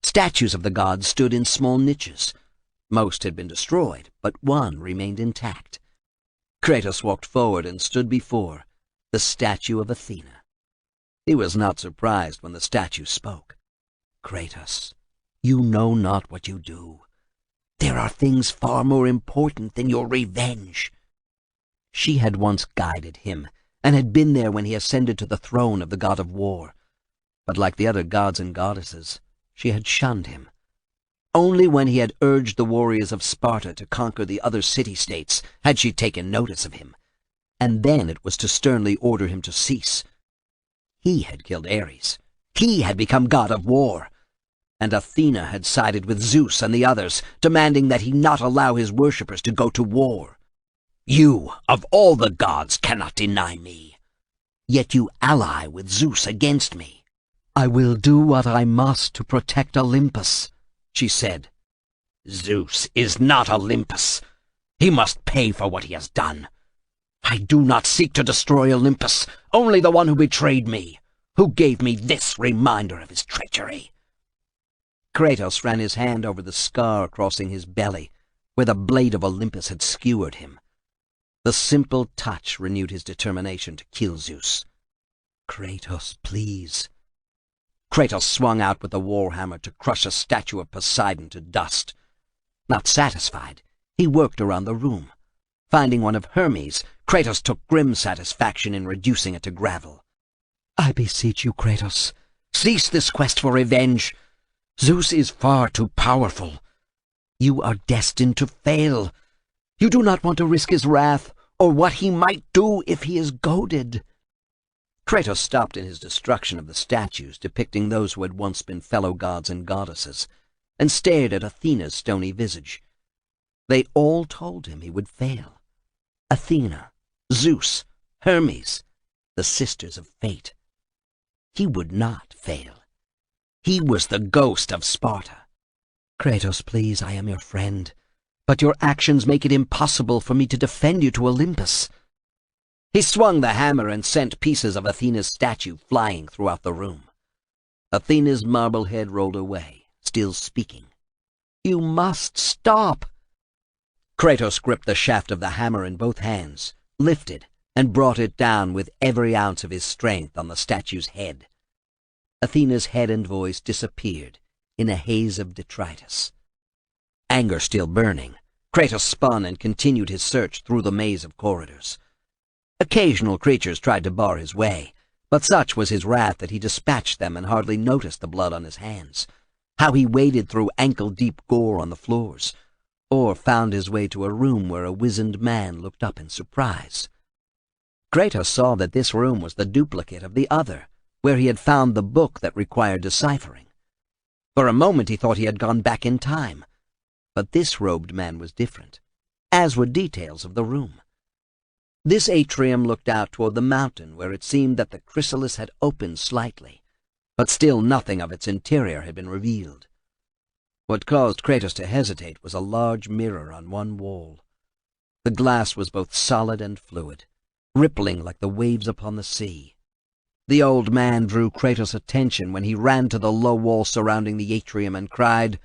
Statues of the gods stood in small niches. Most had been destroyed, but one remained intact. Kratos walked forward and stood before the statue of Athena. He was not surprised when the statue spoke. "Kratos, You know not what you do. There are things far more important than your revenge. She had once guided him, and had been there when he ascended to the throne of the god of war. But like the other gods and goddesses, she had shunned him. Only when he had urged the warriors of Sparta to conquer the other city-states had she taken notice of him, and then it was to sternly order him to cease. He had killed Ares. He had become god of war. And Athena had sided with Zeus and the others, demanding that he not allow his worshippers to go to war. You, of all the gods, cannot deny me. Yet you ally with Zeus against me. I will do what I must to protect Olympus, she said. Zeus is not Olympus. He must pay for what he has done. I do not seek to destroy Olympus, only the one who betrayed me, who gave me this reminder of his treachery. Kratos ran his hand over the scar crossing his belly, where the blade of Olympus had skewered him. The simple touch renewed his determination to kill Zeus. Kratos, please. Kratos swung out with the warhammer to crush a statue of Poseidon to dust. Not satisfied, he worked around the room. Finding one of Hermes, Kratos took grim satisfaction in reducing it to gravel. I beseech you, Kratos, cease this quest for revenge. Zeus is far too powerful. You are destined to fail. You do not want to risk his wrath, or what he might do if he is goaded. Kratos stopped in his destruction of the statues depicting those who had once been fellow gods and goddesses, and stared at Athena's stony visage. They all told him he would fail. Athena, Zeus, Hermes, the sisters of fate. He would not fail. He was the ghost of Sparta. Kratos, please, I am your friend, but your actions make it impossible for me to defend you to Olympus. He swung the hammer and sent pieces of Athena's statue flying throughout the room. Athena's marble head rolled away, still speaking. You must stop. Kratos gripped the shaft of the hammer in both hands, lifted, and brought it down with every ounce of his strength on the statue's head. Athena's head and voice disappeared in a haze of detritus. Anger still burning, Kratos spun and continued his search through the maze of corridors. Occasional creatures tried to bar his way, but such was his wrath that he dispatched them and hardly noticed the blood on his hands, how he waded through ankle-deep gore on the floors, or found his way to a room where a wizened man looked up in surprise. Kratos saw that this room was the duplicate of the other, where he had found the book that required deciphering. For a moment he thought he had gone back in time, but this robed man was different, as were details of the room. This atrium looked out toward the mountain where it seemed that the chrysalis had opened slightly, but still nothing of its interior had been revealed. What caused Kratos to hesitate was a large mirror on one wall. The glass was both solid and fluid, rippling like the waves upon the sea. The old man drew Kratos' attention when he ran to the low wall surrounding the atrium and cried,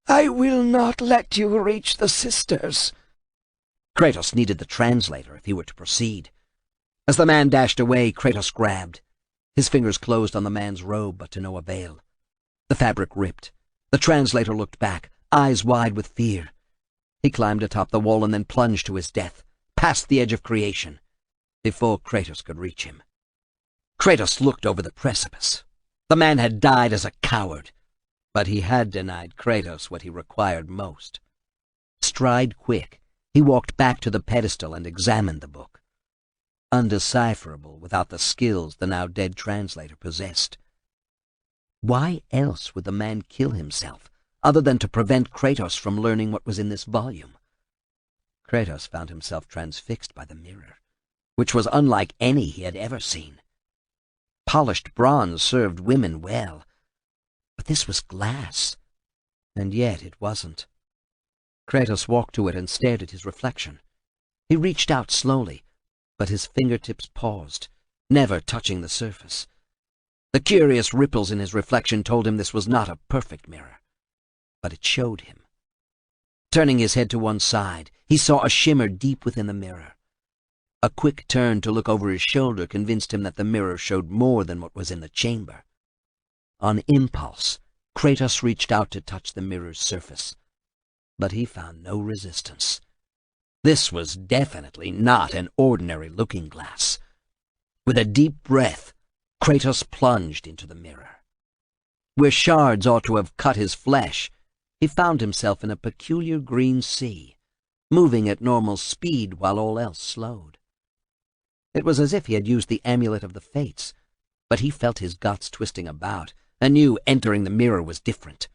I will not let you reach the sisters. Kratos needed the translator if he were to proceed. As the man dashed away, Kratos grabbed. His fingers closed on the man's robe, but to no avail. The fabric ripped. The translator looked back, eyes wide with fear. He climbed atop the wall and then plunged to his death, past the edge of creation, before Kratos could reach him. Kratos looked over the precipice. The man had died as a coward, but he had denied Kratos what he required most. Stride quick, he walked back to the pedestal and examined the book. Undecipherable without the skills the now dead translator possessed. Why else would the man kill himself, other than to prevent Kratos from learning what was in this volume? Kratos found himself transfixed by the mirror, which was unlike any he had ever seen. Polished bronze served women well, but this was glass, and yet it wasn't. Kratos walked to it and stared at his reflection. He reached out slowly, but his fingertips paused, never touching the surface. The curious ripples in his reflection told him this was not a perfect mirror, but it showed him. Turning his head to one side, he saw a shimmer deep within the mirror. A quick turn to look over his shoulder convinced him that the mirror showed more than what was in the chamber. On impulse, Kratos reached out to touch the mirror's surface, but he found no resistance. This was definitely not an ordinary looking-glass. With a deep breath, Kratos plunged into the mirror. Where shards ought to have cut his flesh, he found himself in a peculiar green sea, moving at normal speed while all else slowed. It was as if he had used the amulet of the fates, but he felt his guts twisting about, and knew entering the mirror was different.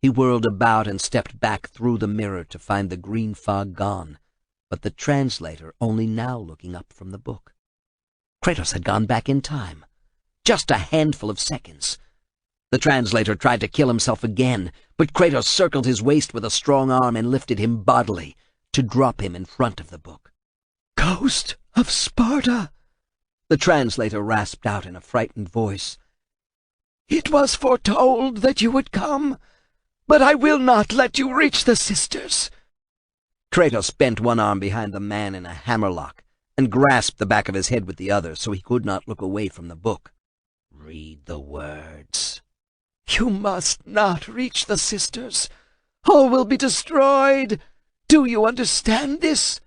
He whirled about and stepped back through the mirror to find the green fog gone, but the translator only now looking up from the book. Kratos had gone back in time, just a handful of seconds. The translator tried to kill himself again, but Kratos circled his waist with a strong arm and lifted him bodily to drop him in front of the book. "Ghost of Sparta," the translator rasped out in a frightened voice. "It was foretold that you would come, but I will not let you reach the sisters." Kratos bent one arm behind the man in a hammerlock and grasped the back of his head with the other so he could not look away from the book. "Read the words." "You must not reach the sisters. All will be destroyed. Do you understand this?"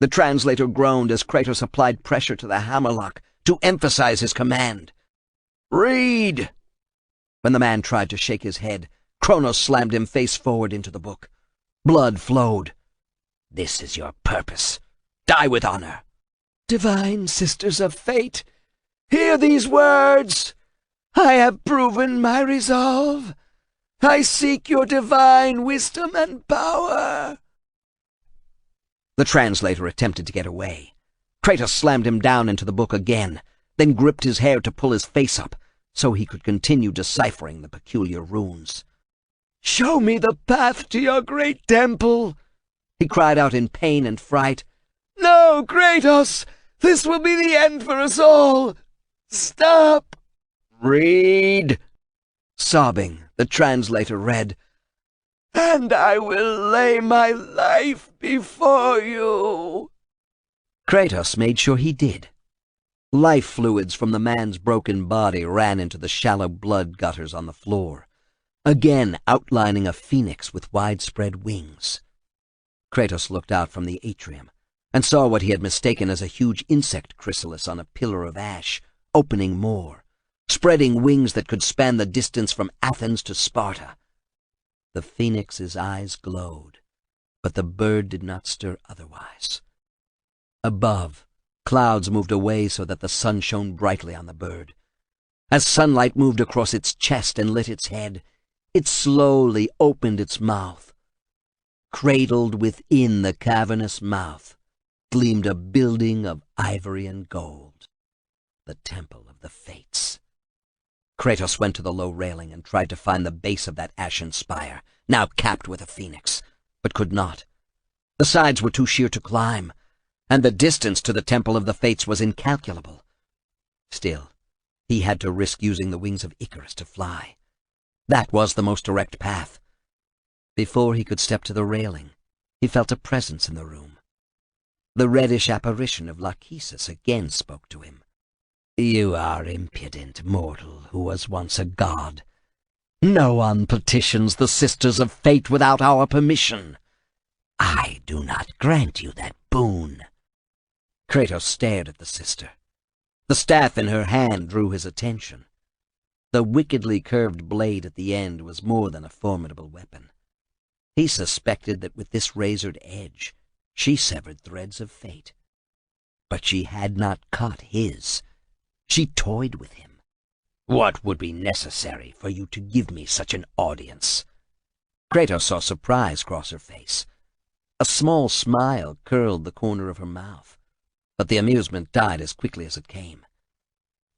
The translator groaned as Kratos applied pressure to the hammerlock to emphasize his command. "Read!" When the man tried to shake his head, Kronos slammed him face forward into the book. Blood flowed. "This is your purpose. Die with honor." "Divine sisters of fate, hear these words. I have proven my resolve. I seek your divine wisdom and power." The translator attempted to get away. Kratos slammed him down into the book again, then gripped his hair to pull his face up so he could continue deciphering the peculiar runes. "Show me the path to your great temple," he cried out in pain and fright. "No, Kratos! This will be the end for us all! Stop!" "Read!" Sobbing, the translator read, "And I will lay my life before you." Kratos made sure he did. Life fluids from the man's broken body ran into the shallow blood gutters on the floor, again outlining a phoenix with widespread wings. Kratos looked out from the atrium and saw what he had mistaken as a huge insect chrysalis on a pillar of ash, opening more, spreading wings that could span the distance from Athens to Sparta. The phoenix's eyes glowed, but the bird did not stir otherwise. Above, clouds moved away so that the sun shone brightly on the bird. As sunlight moved across its chest and lit its head, it slowly opened its mouth. Cradled within the cavernous mouth gleamed a building of ivory and gold, the Temple of the Fates. Kratos went to the low railing and tried to find the base of that ashen spire, now capped with a phoenix, but could not. The sides were too sheer to climb, and the distance to the Temple of the Fates was incalculable. Still, he had to risk using the wings of Icarus to fly. That was the most direct path. Before he could step to the railing, he felt a presence in the room. The reddish apparition of Lachesis again spoke to him. "You are impudent mortal who was once a god. No one petitions the Sisters of Fate without our permission. I do not grant you that boon." Kratos stared at the sister. The staff in her hand drew his attention. The wickedly curved blade at the end was more than a formidable weapon. He suspected that with this razored edge, she severed threads of fate. But she had not caught his. She toyed with him. "What would be necessary for you to give me such an audience?" Kratos saw surprise cross her face. A small smile curled the corner of her mouth, but the amusement died as quickly as it came.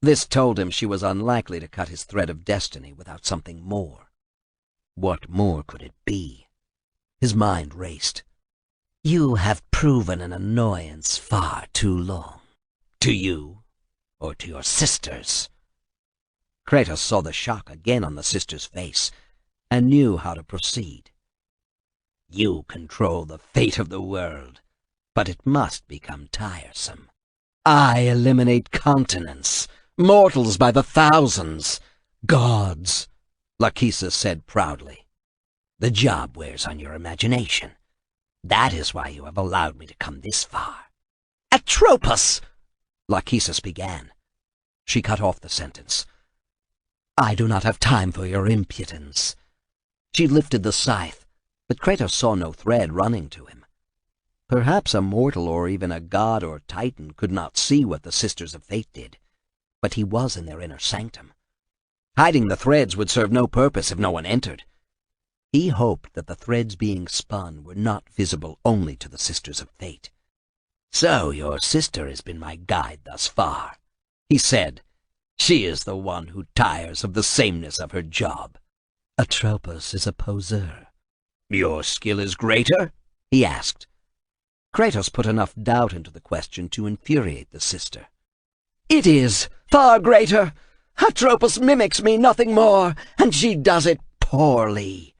This told him she was unlikely to cut his thread of destiny without something more. What more could it be? His mind raced. "You have proven an annoyance far too long." "To you, or to your sisters?" Kratos saw the shock again on the sister's face, and knew how to proceed. "You control the fate of the world, but it must become tiresome. I eliminate continents, mortals by the thousands, gods, Lachesis said proudly. "The job wears on your imagination. That is why you have allowed me to come this far." "Atropos!" Lachesis began. She cut off the sentence. "I do not have time for your impudence." She lifted the scythe, but Kratos saw no thread running to him. Perhaps a mortal or even a god or titan could not see what the Sisters of Fate did, but he was in their inner sanctum. Hiding the threads would serve no purpose if no one entered. He hoped that the threads being spun were not visible only to the Sisters of Fate. "So your sister has been my guide thus far," he said. "She is the one who tires of the sameness of her job." "Atropos is a poseur." "Your skill is greater?" he asked. Kratos put enough doubt into the question to infuriate the sister. "It is far greater. Atropos mimics me, nothing more, and she does it poorly."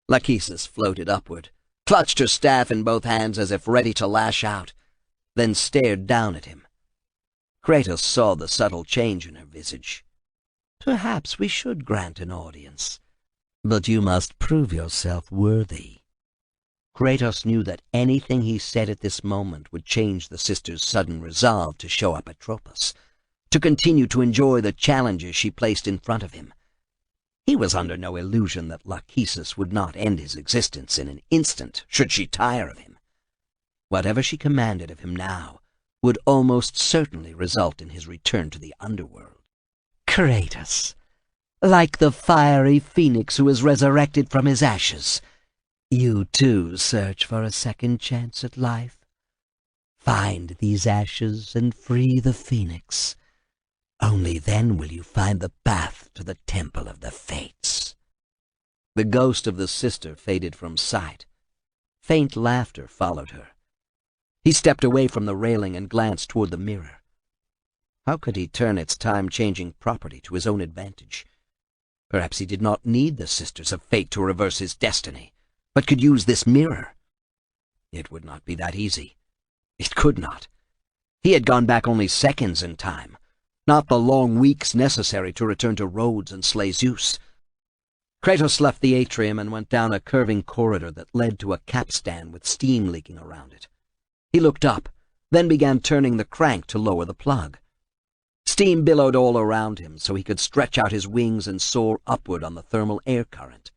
Lachesis floated upward, clutched her staff in both hands as if ready to lash out, then stared down at him. Kratos saw the subtle change in her visage. "Perhaps we should grant an audience, but you must prove yourself worthy." Kratos knew that anything he said at this moment would change the sister's sudden resolve to show up at Atropos, to continue to enjoy the challenges she placed in front of him. He was under no illusion that Lachesis would not end his existence in an instant should she tire of him. Whatever she commanded of him now would almost certainly result in his return to the underworld. "Kratos, like the fiery phoenix who is resurrected from his ashes, you too search for a second chance at life. Find these ashes and free the phoenix. Only then will you find the path to the Temple of the Fates." The ghost of the sister faded from sight. Faint laughter followed her. He stepped away from the railing and glanced toward the mirror. How could he turn its time-changing property to his own advantage? Perhaps he did not need the Sisters of Fate to reverse his destiny, but could use this mirror. It would not be that easy. It could not. He had gone back only seconds in time, not the long weeks necessary to return to Rhodes and slay Zeus. Kratos left the atrium and went down a curving corridor that led to a capstan with steam leaking around it. He looked up, then began turning the crank to lower the plug. Steam billowed all around him so he could stretch out his wings and soar upward on the thermal air current.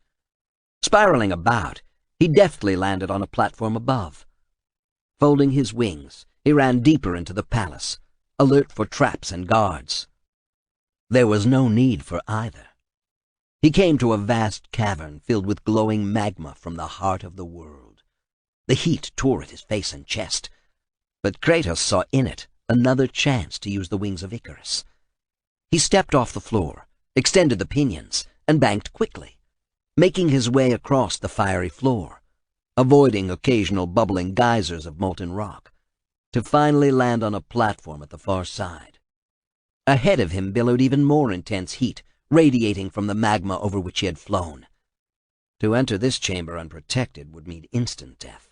Spiraling about, he deftly landed on a platform above. Folding his wings, he ran deeper into the palace, alert for traps and guards. There was no need for either. He came to a vast cavern filled with glowing magma from the heart of the world. The heat tore at his face and chest, but Kratos saw in it another chance to use the wings of Icarus. He stepped off the floor, extended the pinions, and banked quickly, making his way across the fiery floor, avoiding occasional bubbling geysers of molten rock, to finally land on a platform at the far side. Ahead of him billowed even more intense heat, radiating from the magma over which he had flown. To enter this chamber unprotected would mean instant death.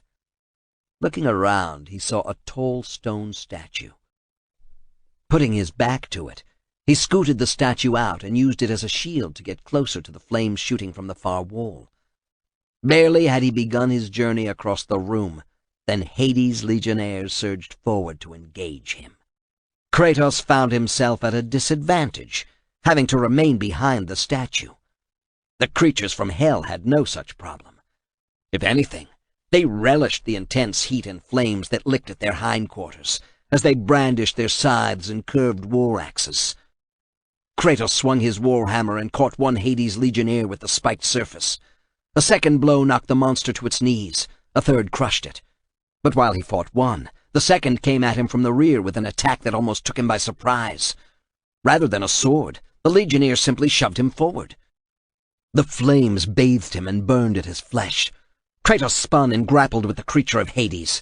Looking around, he saw a tall stone statue. Putting his back to it, he scooted the statue out and used it as a shield to get closer to the flames shooting from the far wall. Barely had he begun his journey across the room than Hades' legionnaires surged forward to engage him. Kratos found himself at a disadvantage, having to remain behind the statue. The creatures from hell had no such problem. If anything, they relished the intense heat and flames that licked at their hindquarters as they brandished their scythes and curved war axes. Kratos swung his warhammer and caught one Hades legionnaire with the spiked surface. A second blow knocked the monster to its knees, a third crushed it. But while he fought one, the second came at him from the rear with an attack that almost took him by surprise. Rather than a sword, the legionnaire simply shoved him forward. The flames bathed him and burned at his flesh. Kratos spun and grappled with the creature of Hades.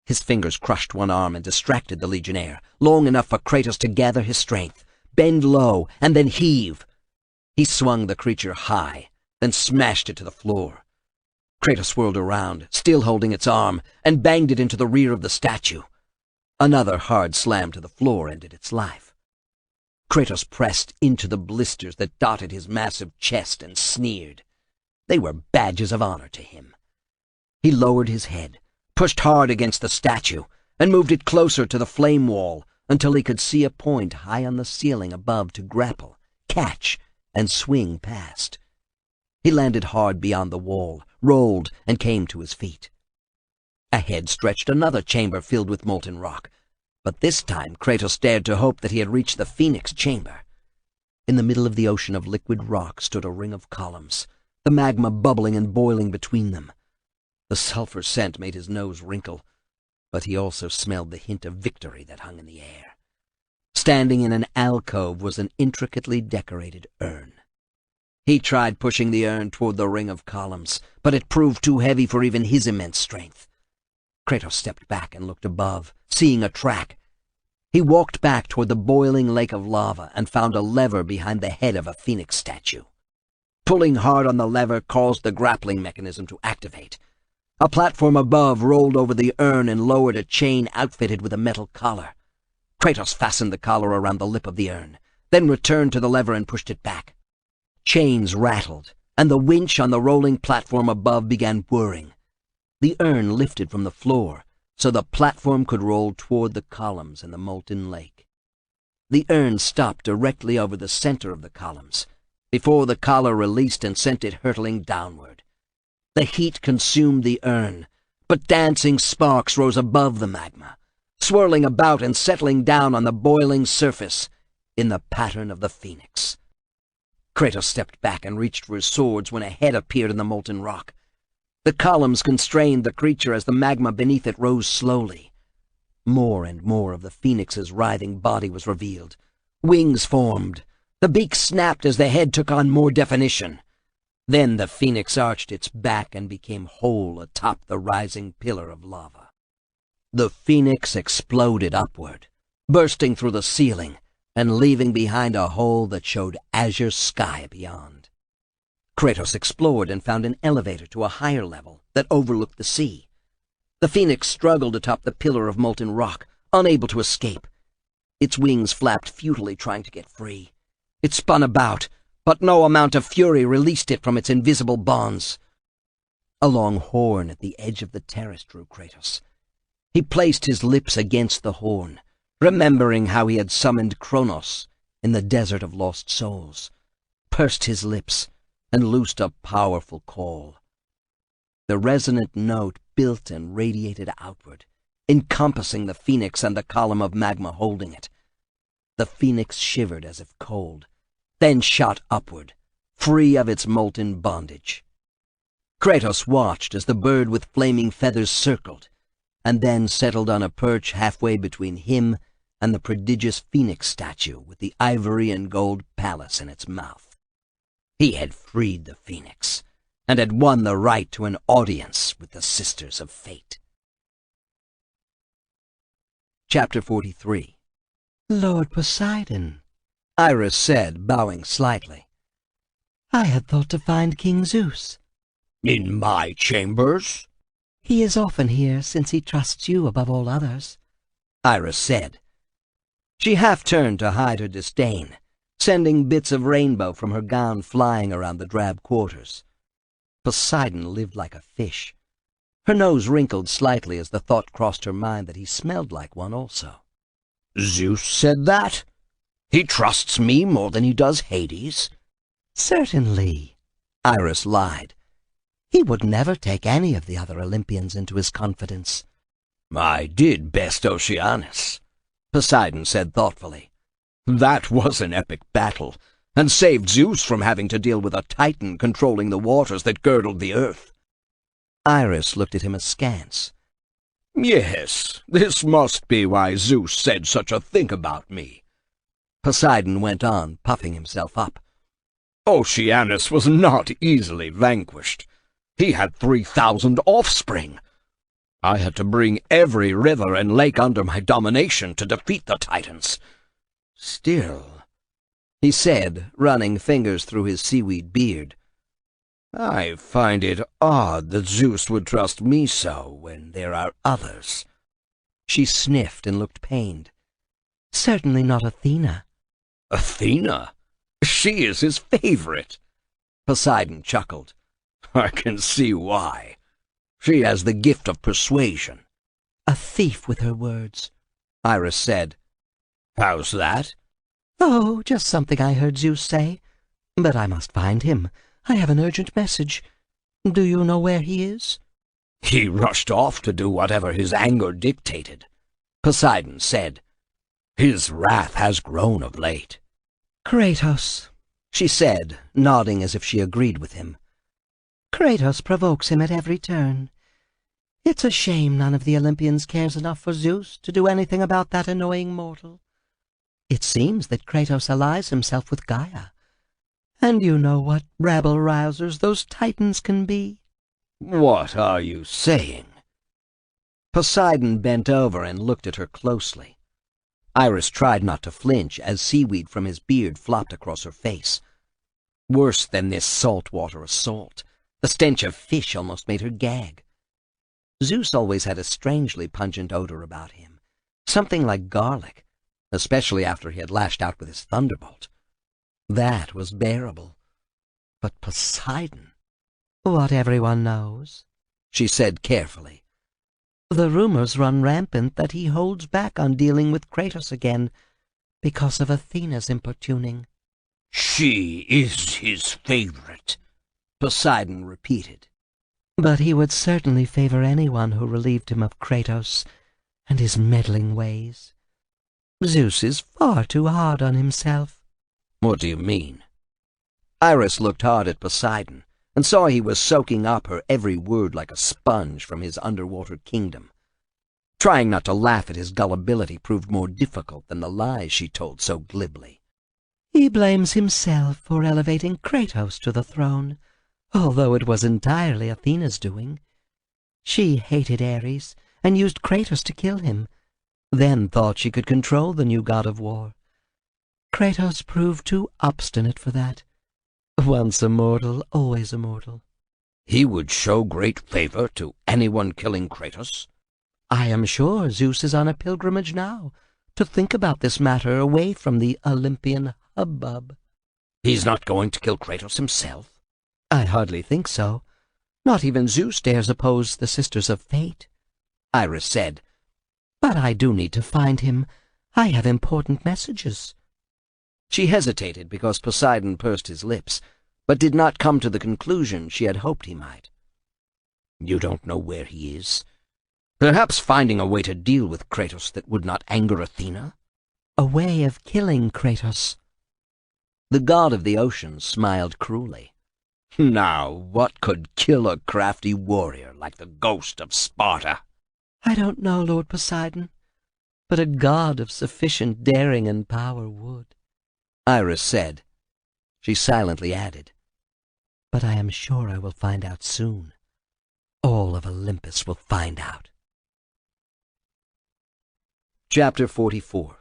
His fingers crushed one arm and distracted the legionnaire, long enough for Kratos to gather his strength, bend low, and then heave. He swung the creature high, then smashed it to the floor. Kratos whirled around, still holding its arm, and banged it into the rear of the statue. Another hard slam to the floor ended its life. Kratos pressed into the blisters that dotted his massive chest and sneered. They were badges of honor to him. He lowered his head, pushed hard against the statue, and moved it closer to the flame wall until he could see a point high on the ceiling above to grapple, catch, and swing past. He landed hard beyond the wall, rolled, and came to his feet. Ahead stretched another chamber filled with molten rock, but this time Kratos dared to hope that he had reached the Phoenix chamber. In the middle of the ocean of liquid rock stood a ring of columns, the magma bubbling and boiling between them. The sulfur scent made his nose wrinkle, but he also smelled the hint of victory that hung in the air. Standing in an alcove was an intricately decorated urn. He tried pushing the urn toward the ring of columns, but it proved too heavy for even his immense strength. Kratos stepped back and looked above, seeing a track. He walked back toward the boiling lake of lava and found a lever behind the head of a phoenix statue. Pulling hard on the lever caused the grappling mechanism to activate. A platform above rolled over the urn and lowered a chain outfitted with a metal collar. Kratos fastened the collar around the lip of the urn, then returned to the lever and pushed it back. Chains rattled, and the winch on the rolling platform above began whirring. The urn lifted from the floor, so the platform could roll toward the columns in the molten lake. The urn stopped directly over the center of the columns, before the collar released and sent it hurtling downward. The heat consumed the urn, but dancing sparks rose above the magma, swirling about and settling down on the boiling surface in the pattern of the phoenix. Kratos stepped back and reached for his swords when a head appeared in the molten rock. The columns constrained the creature as the magma beneath it rose slowly. More and more of the phoenix's writhing body was revealed. Wings formed. The beak snapped as the head took on more definition. Then the phoenix arched its back and became whole atop the rising pillar of lava. The phoenix exploded upward, bursting through the ceiling and leaving behind a hole that showed azure sky beyond. Kratos explored and found an elevator to a higher level that overlooked the sea. The phoenix struggled atop the pillar of molten rock, unable to escape. Its wings flapped futilely, trying to get free. It spun about, but no amount of fury released it from its invisible bonds. A long horn at the edge of the terrace drew Kratos. He placed his lips against the horn, remembering how he had summoned Kronos in the Desert of Lost Souls, pursed his lips, and loosed a powerful call. The resonant note built and radiated outward, encompassing the phoenix and the column of magma holding it. The phoenix shivered as if cold, then shot upward, free of its molten bondage. Kratos watched as the bird with flaming feathers circled, and then settled on a perch halfway between him and the prodigious phoenix statue with the ivory and gold palace in its mouth. He had freed the phoenix, and had won the right to an audience with the Sisters of Fate. Chapter 43. Lord Poseidon, Iris said, bowing slightly. I had thought to find King Zeus. In my chambers? He is often here, since he trusts you above all others, Iris said. She half-turned to hide her disdain, sending bits of rainbow from her gown flying around the drab quarters. Poseidon lived like a fish. Her nose wrinkled slightly as the thought crossed her mind that he smelled like one also. Zeus said that? He trusts me more than he does Hades? Certainly, Iris lied. He would never take any of the other Olympians into his confidence. I did best Oceanus, Poseidon said thoughtfully. That was an epic battle, and saved Zeus from having to deal with a titan controlling the waters that girdled the earth. Iris looked at him askance. Yes, this must be why Zeus said such a thing about me. Poseidon went on, puffing himself up. Oceanus was not easily vanquished. He had 3,000 offspring. I had to bring every river and lake under my domination to defeat the Titans. Still, he said, running fingers through his seaweed beard, I find it odd that Zeus would trust me so when there are others. She sniffed and looked pained. Certainly not Athena. Athena? She is his favorite. Poseidon chuckled. I can see why. She has the gift of persuasion. A thief with her words, Iris said. How's that? Oh, just something I heard Zeus say. But I must find him. I have an urgent message. Do you know where he is? He rushed off to do whatever his anger dictated, Poseidon said. His wrath has grown of late. Kratos, she said, nodding as if she agreed with him. Kratos provokes him at every turn. It's a shame none of the Olympians cares enough for Zeus to do anything about that annoying mortal. It seems that Kratos allies himself with Gaia. And you know what rabble-rousers those titans can be. What are you saying? Poseidon bent over and looked at her closely. Iris tried not to flinch as seaweed from his beard flopped across her face. Worse than this saltwater assault, the stench of fish almost made her gag. Zeus always had a strangely pungent odor about him, something like garlic, especially after he had lashed out with his thunderbolt. That was bearable. But Poseidon— What everyone knows, she said carefully. The rumors run rampant that he holds back on dealing with Kratos again because of Athena's importuning. She is his favorite, Poseidon repeated. But he would certainly favor anyone who relieved him of Kratos and his meddling ways. Zeus is far too hard on himself. What do you mean? Iris looked hard at Poseidon and saw he was soaking up her every word like a sponge from his underwater kingdom. Trying not to laugh at his gullibility proved more difficult than the lies she told so glibly. He blames himself for elevating Kratos to the throne, although it was entirely Athena's doing. She hated Ares and used Kratos to kill him, then thought she could control the new god of war. Kratos proved too obstinate for that. Once a mortal, always a mortal. He would show great favor to anyone killing Kratos? I am sure Zeus is on a pilgrimage now, to think about this matter away from the Olympian hubbub. He's not going to kill Kratos himself? I hardly think so. Not even Zeus dares oppose the Sisters of Fate, Iris said. But I do need to find him. I have important messages. She hesitated because Poseidon pursed his lips, but did not come to the conclusion she had hoped he might. You don't know where he is? Perhaps finding a way to deal with Kratos that would not anger Athena? A way of killing Kratos. The god of the ocean smiled cruelly. Now, what could kill a crafty warrior like the ghost of Sparta? I don't know, Lord Poseidon, but a god of sufficient daring and power would, Iris said. She silently added, but I am sure I will find out soon. All of Olympus will find out. Chapter 44.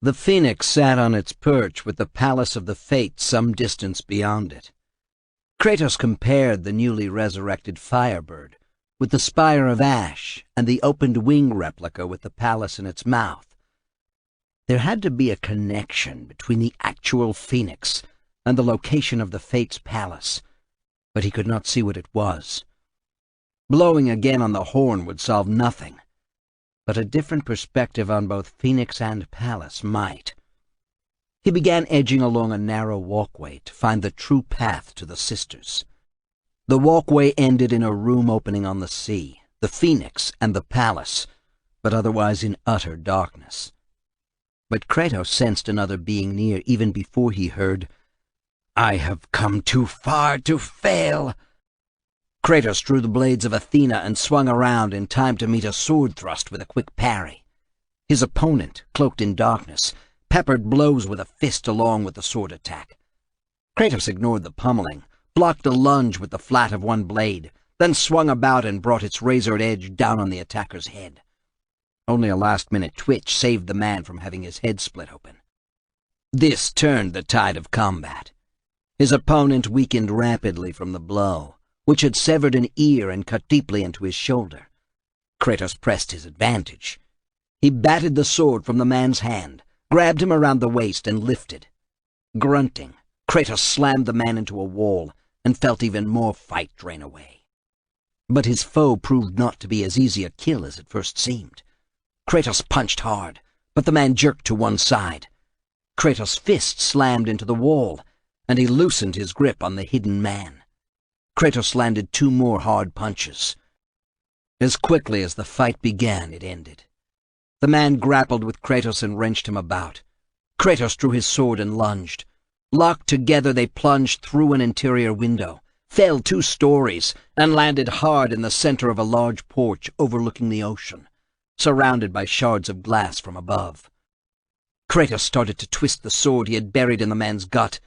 The Phoenix sat on its perch with the Palace of the Fates some distance beyond it. Kratos compared the newly resurrected Firebird with the Spire of Ash and the opened wing replica with the palace in its mouth. There had to be a connection between the actual Phoenix and the location of the Fates' palace, but he could not see what it was. Blowing again on the horn would solve nothing, but a different perspective on both Phoenix and palace might. He began edging along a narrow walkway to find the true path to the sisters. The walkway ended in a room opening on the sea, the Phoenix and the palace, but otherwise in utter darkness. But Kratos sensed another being near even before he heard, "I have come too far to fail." Kratos drew the blades of Athena and swung around in time to meet a sword thrust with a quick parry. His opponent, cloaked in darkness, peppered blows with a fist along with the sword attack. Kratos ignored the pummeling, blocked a lunge with the flat of one blade, then swung about and brought its razored edge down on the attacker's head. Only a last-minute twitch saved the man from having his head split open. This turned the tide of combat. His opponent weakened rapidly from the blow, which had severed an ear and cut deeply into his shoulder. Kratos pressed his advantage. He batted the sword from the man's hand, grabbed him around the waist and lifted. Grunting, Kratos slammed the man into a wall and felt even more fight drain away. But his foe proved not to be as easy a kill as it first seemed. Kratos punched hard, but the man jerked to one side. Kratos' fist slammed into the wall, and he loosened his grip on the hidden man. Kratos landed 2 more hard punches. As quickly as the fight began, it ended. The man grappled with Kratos and wrenched him about. Kratos drew his sword and lunged. Locked together, they plunged through an interior window, fell 2 stories, and landed hard in the center of a large porch overlooking the ocean, surrounded by shards of glass from above. Kratos started to twist the sword he had buried in the man's gut,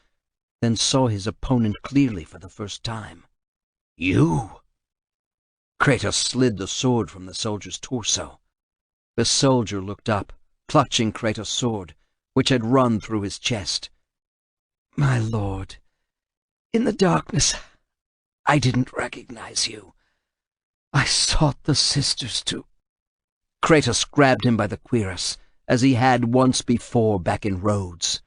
then saw his opponent clearly for the first time. "You!" Kratos slid the sword from the soldier's torso. The soldier looked up, clutching Kratos' sword, which had run through his chest. "My lord, in the darkness, I didn't recognize you. I sought the sisters to—" Kratos grabbed him by the cuirass, as he had once before back in Rhodes.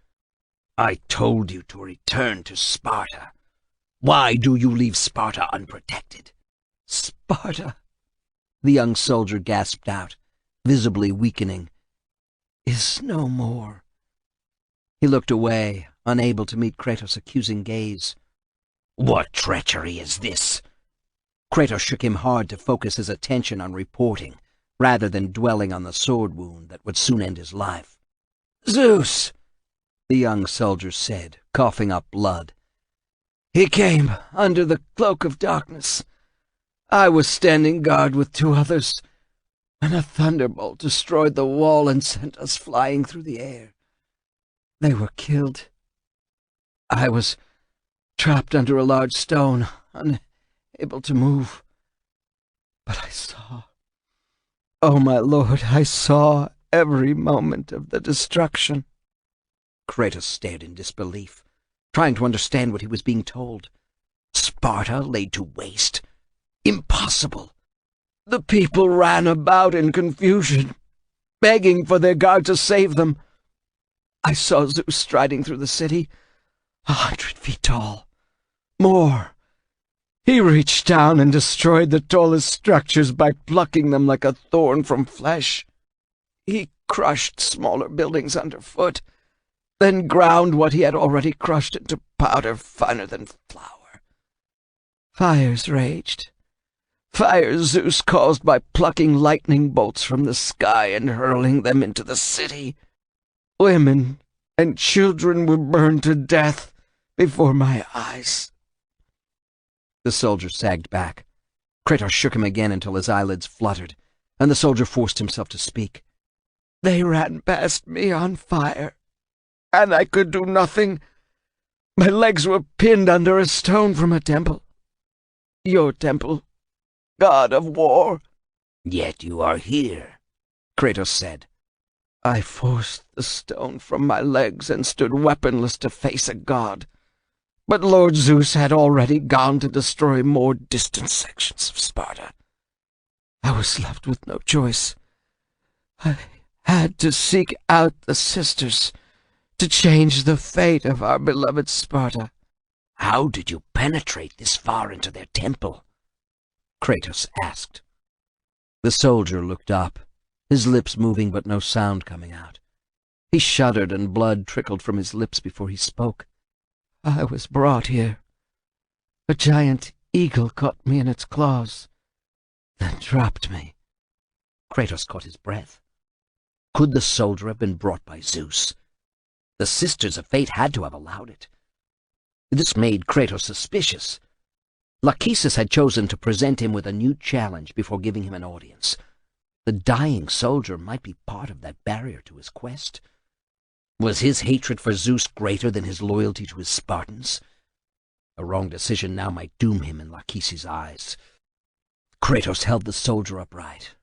"I told you to return to Sparta. Why do you leave Sparta unprotected?" "Sparta," the young soldier gasped out, visibly weakening, "is no more." He looked away, unable to meet Kratos' accusing gaze. "What treachery is this?" Kratos shook him hard to focus his attention on reporting, rather than dwelling on the sword wound that would soon end his life. "Zeus," the young soldier said, coughing up blood. "He came under the cloak of darkness. I was standing guard with 2 others, and a thunderbolt destroyed the wall and sent us flying through the air. They were killed. I was trapped under a large stone, unable to move. But I saw, oh my lord, I saw every moment of the destruction." Kratos stared in disbelief, trying to understand what he was being told. Sparta laid to waste? Impossible! The people ran about in confusion, begging for their god to save them. I saw Zeus striding through the city, 100 feet tall. More. He reached down and destroyed the tallest structures by plucking them like a thorn from flesh. He crushed smaller buildings underfoot, then ground what he had already crushed into powder finer than flour. Fires raged. Fires Zeus caused by plucking lightning bolts from the sky and hurling them into the city. Women and children were burned to death before my eyes. The soldier sagged back. Kratos shook him again until his eyelids fluttered, and the soldier forced himself to speak. They ran past me on fire, and I could do nothing. My legs were pinned under a stone from a temple. Your temple, god of war. Yet you are here, Kratos said. I forced the stone from my legs and stood weaponless to face a god. But Lord Zeus had already gone to destroy more distant sections of Sparta. I was left with no choice. I had to seek out the sisters to change the fate of our beloved Sparta. How did you penetrate this far into their temple? Kratos asked. The soldier looked up, his lips moving but no sound coming out. He shuddered and blood trickled from his lips before he spoke. I was brought here. A giant eagle caught me in its claws, then dropped me. Kratos caught his breath. Could the soldier have been brought by Zeus? The Sisters of Fate had to have allowed it. This made Kratos suspicious. Lachesis had chosen to present him with a new challenge before giving him an audience. The dying soldier might be part of that barrier to his quest. Was his hatred for Zeus greater than his loyalty to his Spartans? A wrong decision now might doom him in Lachesis' eyes. Kratos held the soldier upright.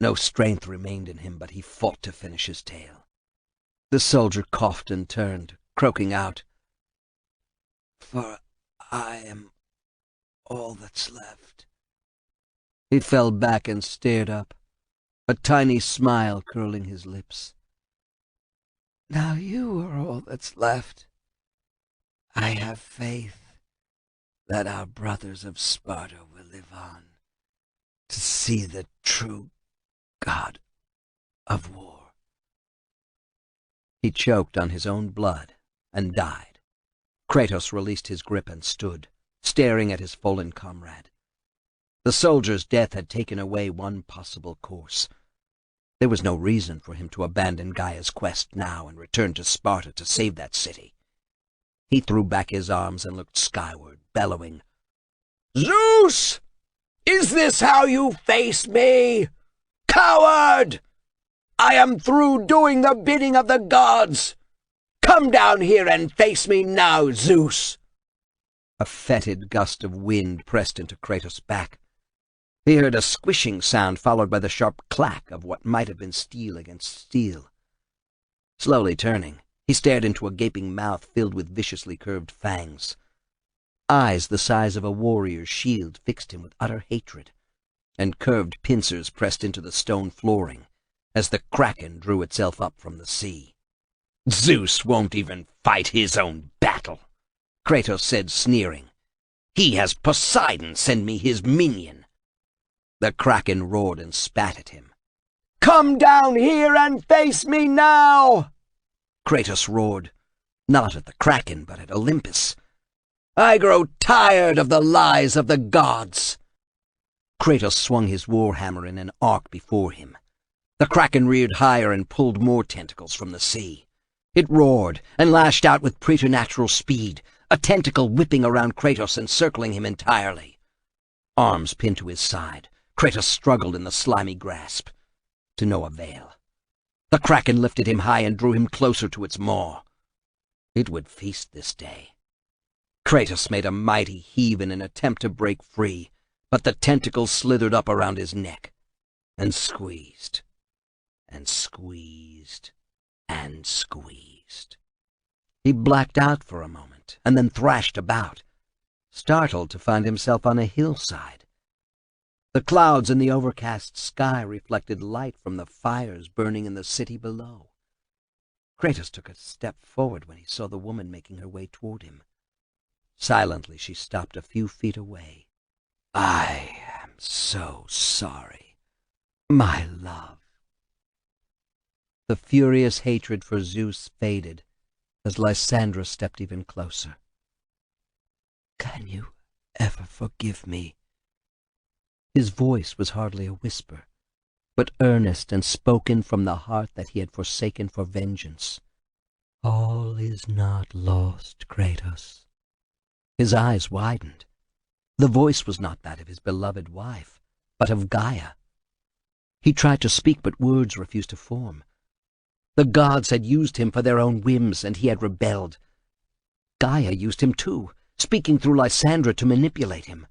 No strength remained in him, but he fought to finish his tale. The soldier coughed and turned, croaking out, For I am all that's left. He fell back and stared up, a tiny smile curling his lips. Now you are all that's left. I have faith that our brothers of Sparta will live on to see the true god of war. He choked on his own blood and died. Kratos released his grip and stood, staring at his fallen comrade. The soldier's death had taken away one possible course. There was no reason for him to abandon Gaia's quest now and return to Sparta to save that city. He threw back his arms and looked skyward, bellowing, "Zeus! Is this how you face me? Coward! I am through doing the bidding of the gods! Come down here and face me now, Zeus!" A fetid gust of wind pressed into Kratos' back. He heard a squishing sound followed by the sharp clack of what might have been steel against steel. Slowly turning, he stared into a gaping mouth filled with viciously curved fangs. Eyes the size of a warrior's shield fixed him with utter hatred, and curved pincers pressed into the stone flooring as the kraken drew itself up from the sea. "Zeus won't even fight his own battle," Kratos said, sneering. "He has Poseidon send me his minion." The kraken roared and spat at him. "Come down here and face me now!" Kratos roared, not at the kraken but at Olympus. "I grow tired of the lies of the gods." Kratos swung his warhammer in an arc before him. The kraken reared higher and pulled more tentacles from the sea. It roared and lashed out with preternatural speed, a tentacle whipping around Kratos and circling him entirely. Arms pinned to his side, Kratos struggled in the slimy grasp. To no avail. The kraken lifted him high and drew him closer to its maw. It would feast this day. Kratos made a mighty heave in an attempt to break free, but the tentacles slithered up around his neck, and squeezed, and squeezed, and squeezed. He blacked out for a moment, and then thrashed about, startled to find himself on a hillside. The clouds in the overcast sky reflected light from the fires burning in the city below. Kratos took a step forward when he saw the woman making her way toward him. Silently she stopped a few feet away. "I am so sorry, my love." The furious hatred for Zeus faded as Lysandra stepped even closer. "Can you ever forgive me?" His voice was hardly a whisper, but earnest and spoken from the heart that he had forsaken for vengeance. "All is not lost, Kratos." His eyes widened. The voice was not that of his beloved wife, but of Gaia. He tried to speak, but words refused to form. The gods had used him for their own whims, and he had rebelled. Gaia used him too, speaking through Lysandra to manipulate him.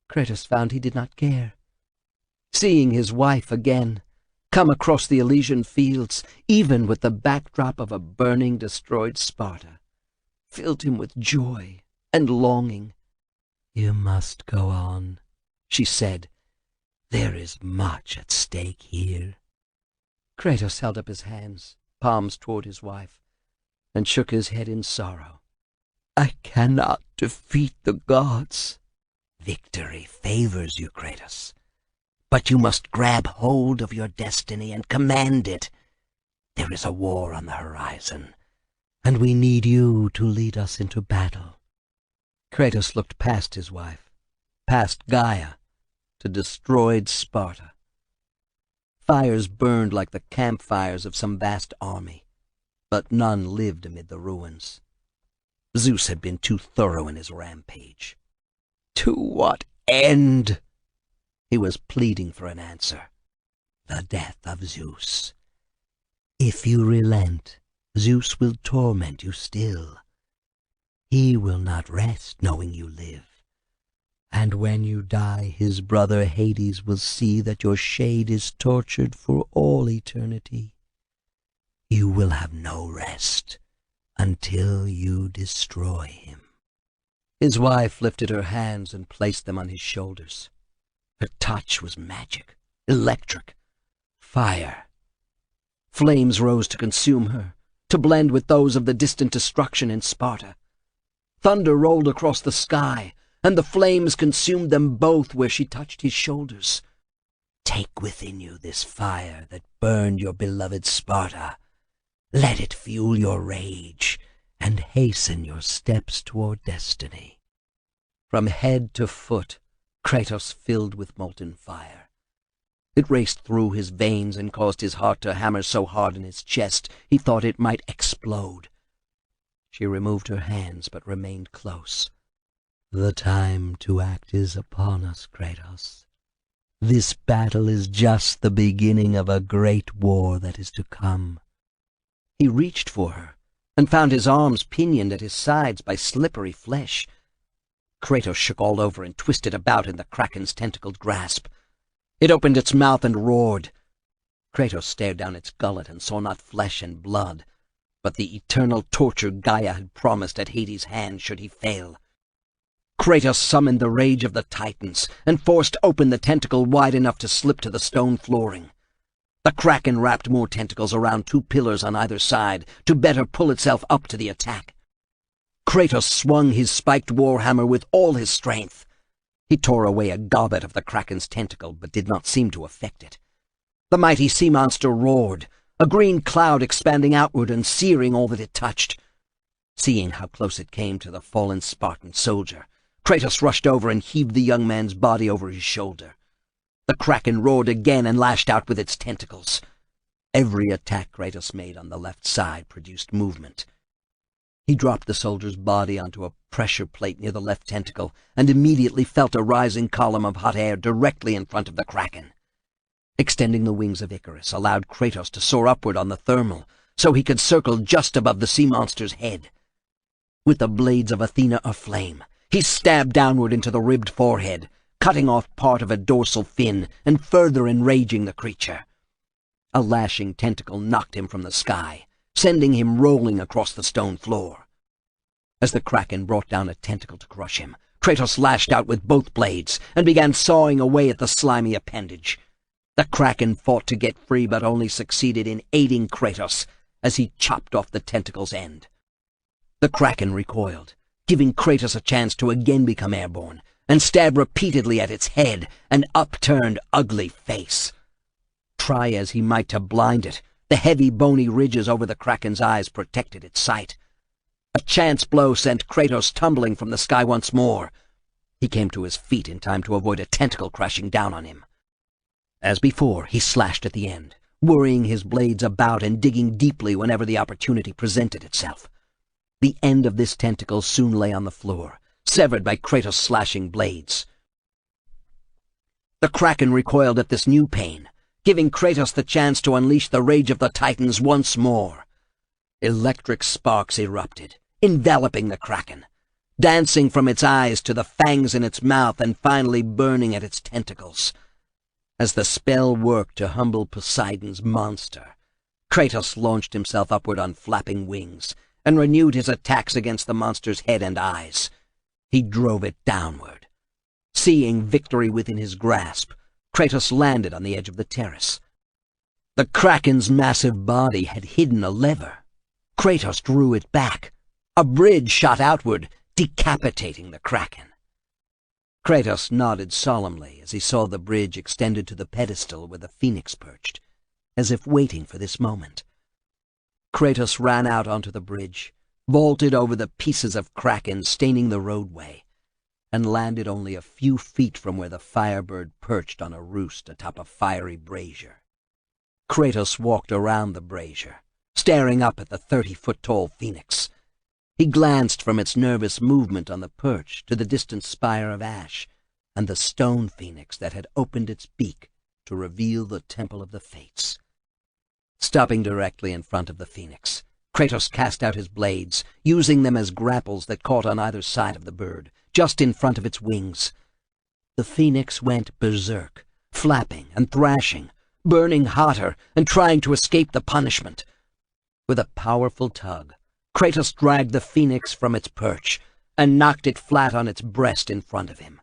Kratos found he did not care. Seeing his wife again, come across the Elysian fields, even with the backdrop of a burning, destroyed Sparta, filled him with joy and longing. "You must go on," she said. "There is much at stake here." Kratos held up his hands, palms toward his wife, and shook his head in sorrow. "I cannot defeat the gods." "Victory favors you, Kratos. But you must grab hold of your destiny and command it. There is a war on the horizon, and we need you to lead us into battle." Kratos looked past his wife, past Gaia, to destroyed Sparta. Fires burned like the campfires of some vast army, but none lived amid the ruins. Zeus had been too thorough in his rampage. To what end? He was pleading for an answer. "The death of Zeus. If you relent, Zeus will torment you still. He will not rest knowing you live. And when you die, his brother Hades will see that your shade is tortured for all eternity. You will have no rest until you destroy him." His wife lifted her hands and placed them on his shoulders. Her touch was magic, electric, fire. Flames rose to consume her, to blend with those of the distant destruction in Sparta. Thunder rolled across the sky, and the flames consumed them both where she touched his shoulders. Take within you this fire that burned your beloved Sparta. Let it fuel your rage and hasten your steps toward destiny. From head to foot, Kratos filled with molten fire. It raced through his veins and caused his heart to hammer so hard in his chest he thought it might explode. She removed her hands but remained close. The time to act is upon us, Kratos. This battle is just the beginning of a great war that is to come. He reached for her and found his arms pinioned at his sides by slippery flesh. Kratos shook all over and twisted about in the Kraken's tentacled grasp. It opened its mouth and roared. Kratos stared down its gullet and saw not flesh and blood, but the eternal torture Gaia had promised at Hades' hand should he fail. Kratos summoned the rage of the Titans and forced open the tentacle wide enough to slip to the stone flooring. The Kraken wrapped more tentacles around 2 pillars on either side to better pull itself up to the attack. Kratos swung his spiked warhammer with all his strength. He tore away a gobbet of the Kraken's tentacle, but did not seem to affect it. The mighty sea monster roared, a green cloud expanding outward and searing all that it touched. Seeing how close it came to the fallen Spartan soldier, Kratos rushed over and heaved the young man's body over his shoulder. The Kraken roared again and lashed out with its tentacles. Every attack Kratos made on the left side produced movement. He dropped the soldier's body onto a pressure plate near the left tentacle and immediately felt a rising column of hot air directly in front of the Kraken. Extending the wings of Icarus allowed Kratos to soar upward on the thermal, so he could circle just above the sea monster's head. With the blades of Athena aflame, he stabbed downward into the ribbed forehead, cutting off part of a dorsal fin and further enraging the creature. A lashing tentacle knocked him from the sky, sending him rolling across the stone floor. As the Kraken brought down a tentacle to crush him, Kratos lashed out with both blades and began sawing away at the slimy appendage. The Kraken fought to get free but only succeeded in aiding Kratos as he chopped off the tentacle's end. The Kraken recoiled, giving Kratos a chance to again become airborne, and stab repeatedly at its head and upturned, ugly face. Try as he might to blind it, the heavy, bony ridges over the Kraken's eyes protected its sight. A chance blow sent Kratos tumbling from the sky once more. He came to his feet in time to avoid a tentacle crashing down on him. As before, he slashed at the end, worrying his blades about and digging deeply whenever the opportunity presented itself. The end of this tentacle soon lay on the floor, severed by Kratos' slashing blades. The Kraken recoiled at this new pain, giving Kratos the chance to unleash the rage of the Titans once more. Electric sparks erupted, enveloping the Kraken, dancing from its eyes to the fangs in its mouth and finally burning at its tentacles. As the spell worked to humble Poseidon's monster, Kratos launched himself upward on flapping wings and renewed his attacks against the monster's head and eyes. He drove it downward. Seeing victory within his grasp, Kratos landed on the edge of the terrace. The Kraken's massive body had hidden a lever. Kratos drew it back. A bridge shot outward, decapitating the Kraken. Kratos nodded solemnly as he saw the bridge extended to the pedestal where the phoenix perched, as if waiting for this moment. Kratos ran out onto the bridge, vaulted over the pieces of Kraken staining the roadway, and landed only a few feet from where the Firebird perched on a roost atop a fiery brazier. Kratos walked around the brazier, staring up at the 30-foot-tall phoenix. He glanced from its nervous movement on the perch to the distant spire of ash and the stone phoenix that had opened its beak to reveal the Temple of the Fates. Stopping directly in front of the phoenix, Kratos cast out his blades, using them as grapples that caught on either side of the bird, just in front of its wings. The phoenix went berserk, flapping and thrashing, burning hotter and trying to escape the punishment. With a powerful tug, Kratos dragged the phoenix from its perch and knocked it flat on its breast in front of him.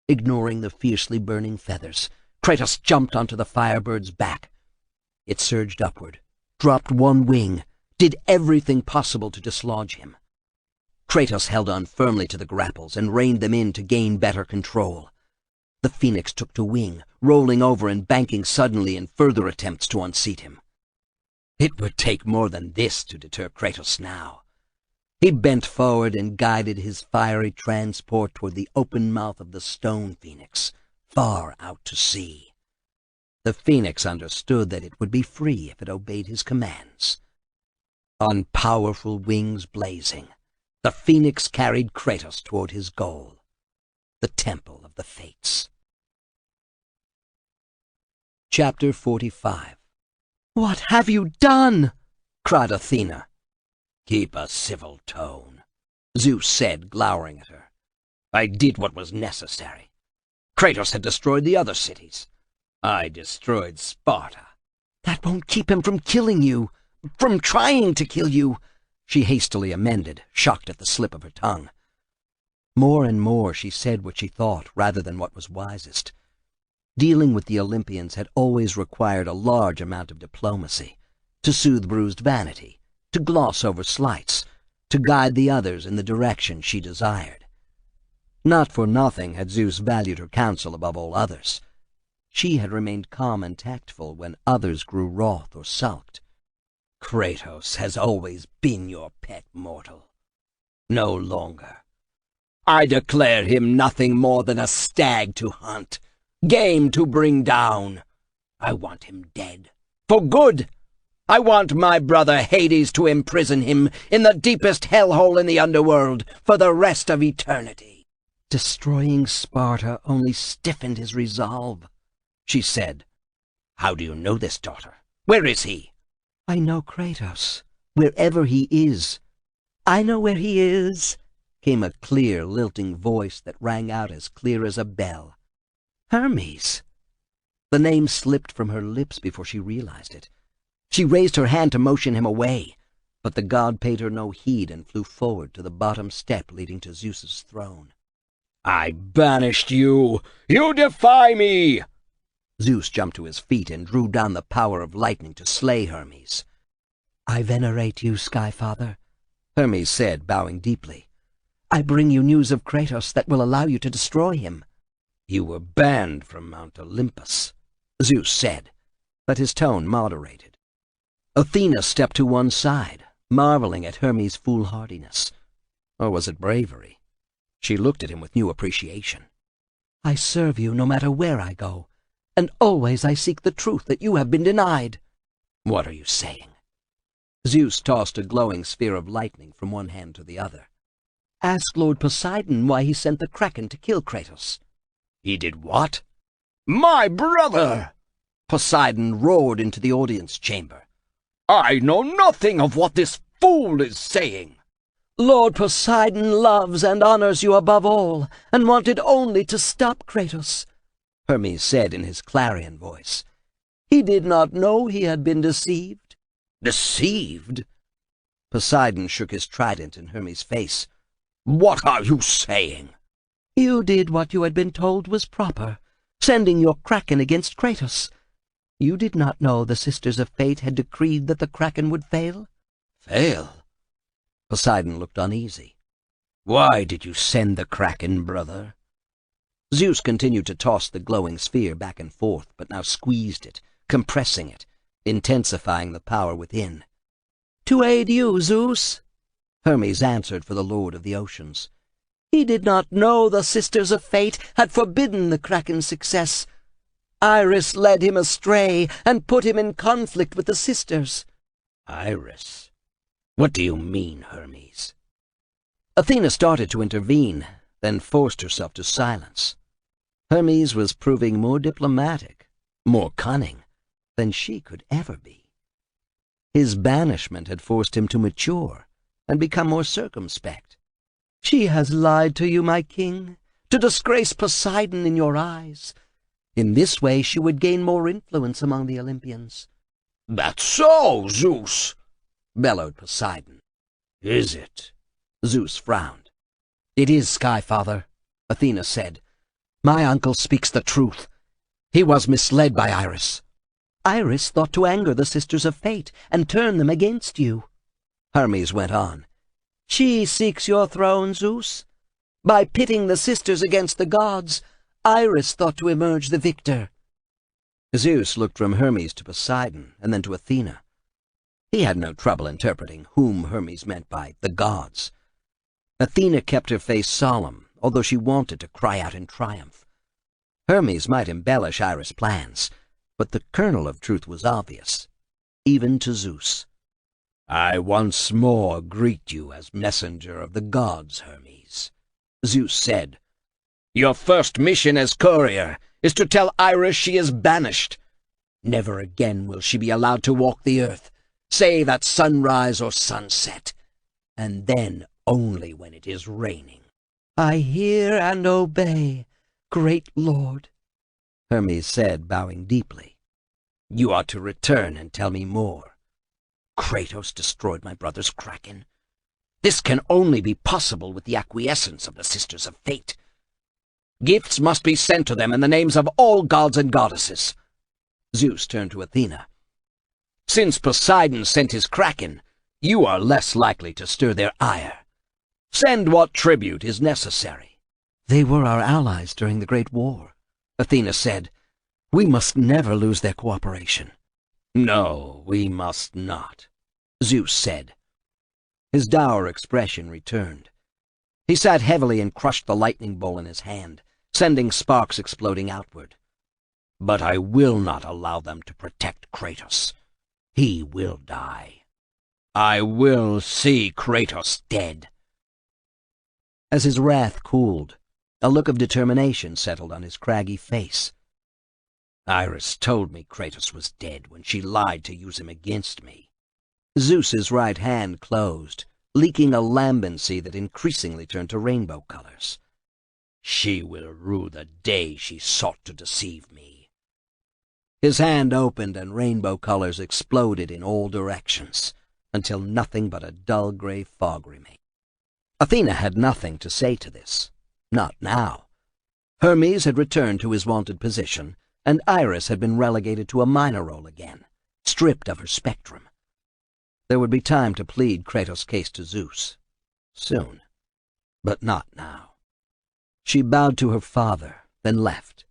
Ignoring the fiercely burning feathers, Kratos jumped onto the Firebird's back. It surged upward, dropped one wing, did everything possible to dislodge him. Kratos held on firmly to the grapples and reined them in to gain better control. The phoenix took to wing, rolling over and banking suddenly in further attempts to unseat him. It would take more than this to deter Kratos now. He bent forward and guided his fiery transport toward the open mouth of the stone phoenix, far out to sea. The phoenix understood that it would be free if it obeyed his commands. On powerful wings blazing, the phoenix carried Kratos toward his goal, the Temple of the Fates. Chapter 45. "What have you done?" cried Athena. "Keep a civil tone," Zeus said, glowering at her. "I did what was necessary. Kratos had destroyed the other cities. I destroyed Sparta." "That won't keep him from killing you, from trying to kill you," she hastily amended, shocked at the slip of her tongue. More and more she said what she thought rather than what was wisest. Dealing with the Olympians had always required a large amount of diplomacy, to soothe bruised vanity, to gloss over slights, to guide the others in the direction she desired. Not for nothing had Zeus valued her counsel above all others. She had remained calm and tactful when others grew wroth or sulked. "Kratos has always been your pet mortal. No longer. I declare him nothing more than a stag to hunt, game to bring down. I want him dead, for good. I want my brother Hades to imprison him in the deepest hellhole in the underworld for the rest of eternity." "Destroying Sparta only stiffened his resolve," she said. "How do you know this, daughter? Where is he?" "I know Kratos, wherever he is." "I know where he is," came a clear, lilting voice that rang out as clear as a bell. "Hermes!" The name slipped from her lips before she realized it. She raised her hand to motion him away, but the god paid her no heed and flew forward to the bottom step leading to Zeus's throne. "I banished you! You defy me!" Zeus jumped to his feet and drew down the power of lightning to slay Hermes. "I venerate you, Sky Father," Hermes said, bowing deeply. "I bring you news of Kratos that will allow you to destroy him." "You were banned from Mount Olympus," Zeus said, but his tone moderated. Athena stepped to one side, marveling at Hermes' foolhardiness. Or was it bravery? She looked at him with new appreciation. "I serve you no matter where I go, and always I seek the truth that you have been denied." "What are you saying?" Zeus tossed a glowing sphere of lightning from one hand to the other. "Ask Lord Poseidon why he sent the Kraken to kill Kratos." "He did what?" "My brother!" Poseidon roared into the audience chamber. "I know nothing of what this fool is saying." "Lord Poseidon loves and honors you above all, and wanted only to stop Kratos," Hermes said in his clarion voice. "He did not know he had been deceived." "Deceived?" Poseidon shook his trident in Hermes' face. "What are you saying?" "You did what you had been told was proper, sending your Kraken against Kratos. You did not know the Sisters of Fate had decreed that the Kraken would fail?" "Fail?" Poseidon looked uneasy. "Why did you send the Kraken, brother?" Zeus continued to toss the glowing sphere back and forth, but now squeezed it, compressing it, intensifying the power within. "To aid you, Zeus," Hermes answered for the Lord of the Oceans. "He did not know the Sisters of Fate had forbidden the Kraken's success. Iris led him astray and put him in conflict with the sisters." "Iris? What do you mean, Hermes?" Athena started to intervene, then forced herself to silence. Hermes was proving more diplomatic, more cunning, than she could ever be. His banishment had forced him to mature and become more circumspect. "She has lied to you, my king, to disgrace Poseidon in your eyes. In this way she would gain more influence among the Olympians." "That's so, Zeus!" bellowed Poseidon. "Is it?" Zeus frowned. "It is, Sky Father," Athena said. "My uncle speaks the truth. He was misled by Iris." "Iris thought to anger the Sisters of Fate and turn them against you." Hermes went on. She seeks your throne, Zeus. By pitting the sisters against the gods, Iris thought to emerge the victor. Zeus looked from Hermes to Poseidon, and then to Athena. He had no trouble interpreting whom Hermes meant by the gods. Athena kept her face solemn, although she wanted to cry out in triumph. Hermes might embellish Iris' plans, but the kernel of truth was obvious, even to Zeus. "I once more greet you as messenger of the gods, Hermes," Zeus said. "Your first mission as courier is to tell Iris she is banished. Never again will she be allowed to walk the earth, save at sunrise or sunset, and then only when it is raining." I hear and obey, great lord, Hermes said, bowing deeply. "You are to return and tell me more. Kratos destroyed my brother's kraken. This can only be possible with the acquiescence of the Sisters of Fate. Gifts must be sent to them in the names of all gods and goddesses." Zeus turned to Athena. "Since Poseidon sent his kraken, you are less likely to stir their ire. Send what tribute is necessary." They were our allies during the Great War, Athena said. We must never lose their cooperation. "No, we must not," Zeus said. His dour expression returned. He sat heavily and crushed the lightning bolt in his hand, sending sparks exploding outward. "But I will not allow them to protect Kratos. He will die. I will see Kratos dead." As his wrath cooled, a look of determination settled on his craggy face. "Iris told me Kratos was dead when she lied to use him against me." Zeus's right hand closed, leaking a lambency that increasingly turned to rainbow colors. "She will rue the day she sought to deceive me." His hand opened and rainbow colors exploded in all directions, until nothing but a dull gray fog remained. Athena had nothing to say to this. Not now. Hermes had returned to his wonted position, and Iris had been relegated to a minor role again, stripped of her spectrum. There would be time to plead Kratos' case to Zeus. Soon. But not now. She bowed to her father, then left.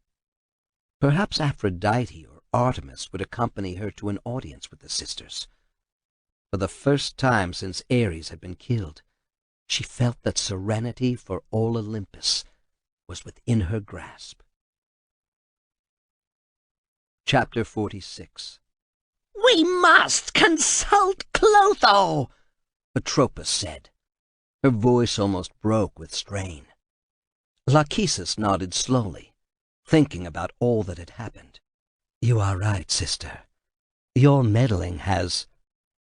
Perhaps Aphrodite or Artemis would accompany her to an audience with the sisters. For the first time since Ares had been killed, she felt that serenity for all Olympus was within her grasp. Chapter 46. "We must consult Clotho," Atropos said. Her voice almost broke with strain. Lachesis nodded slowly, thinking about all that had happened. You are right, sister. Your meddling has...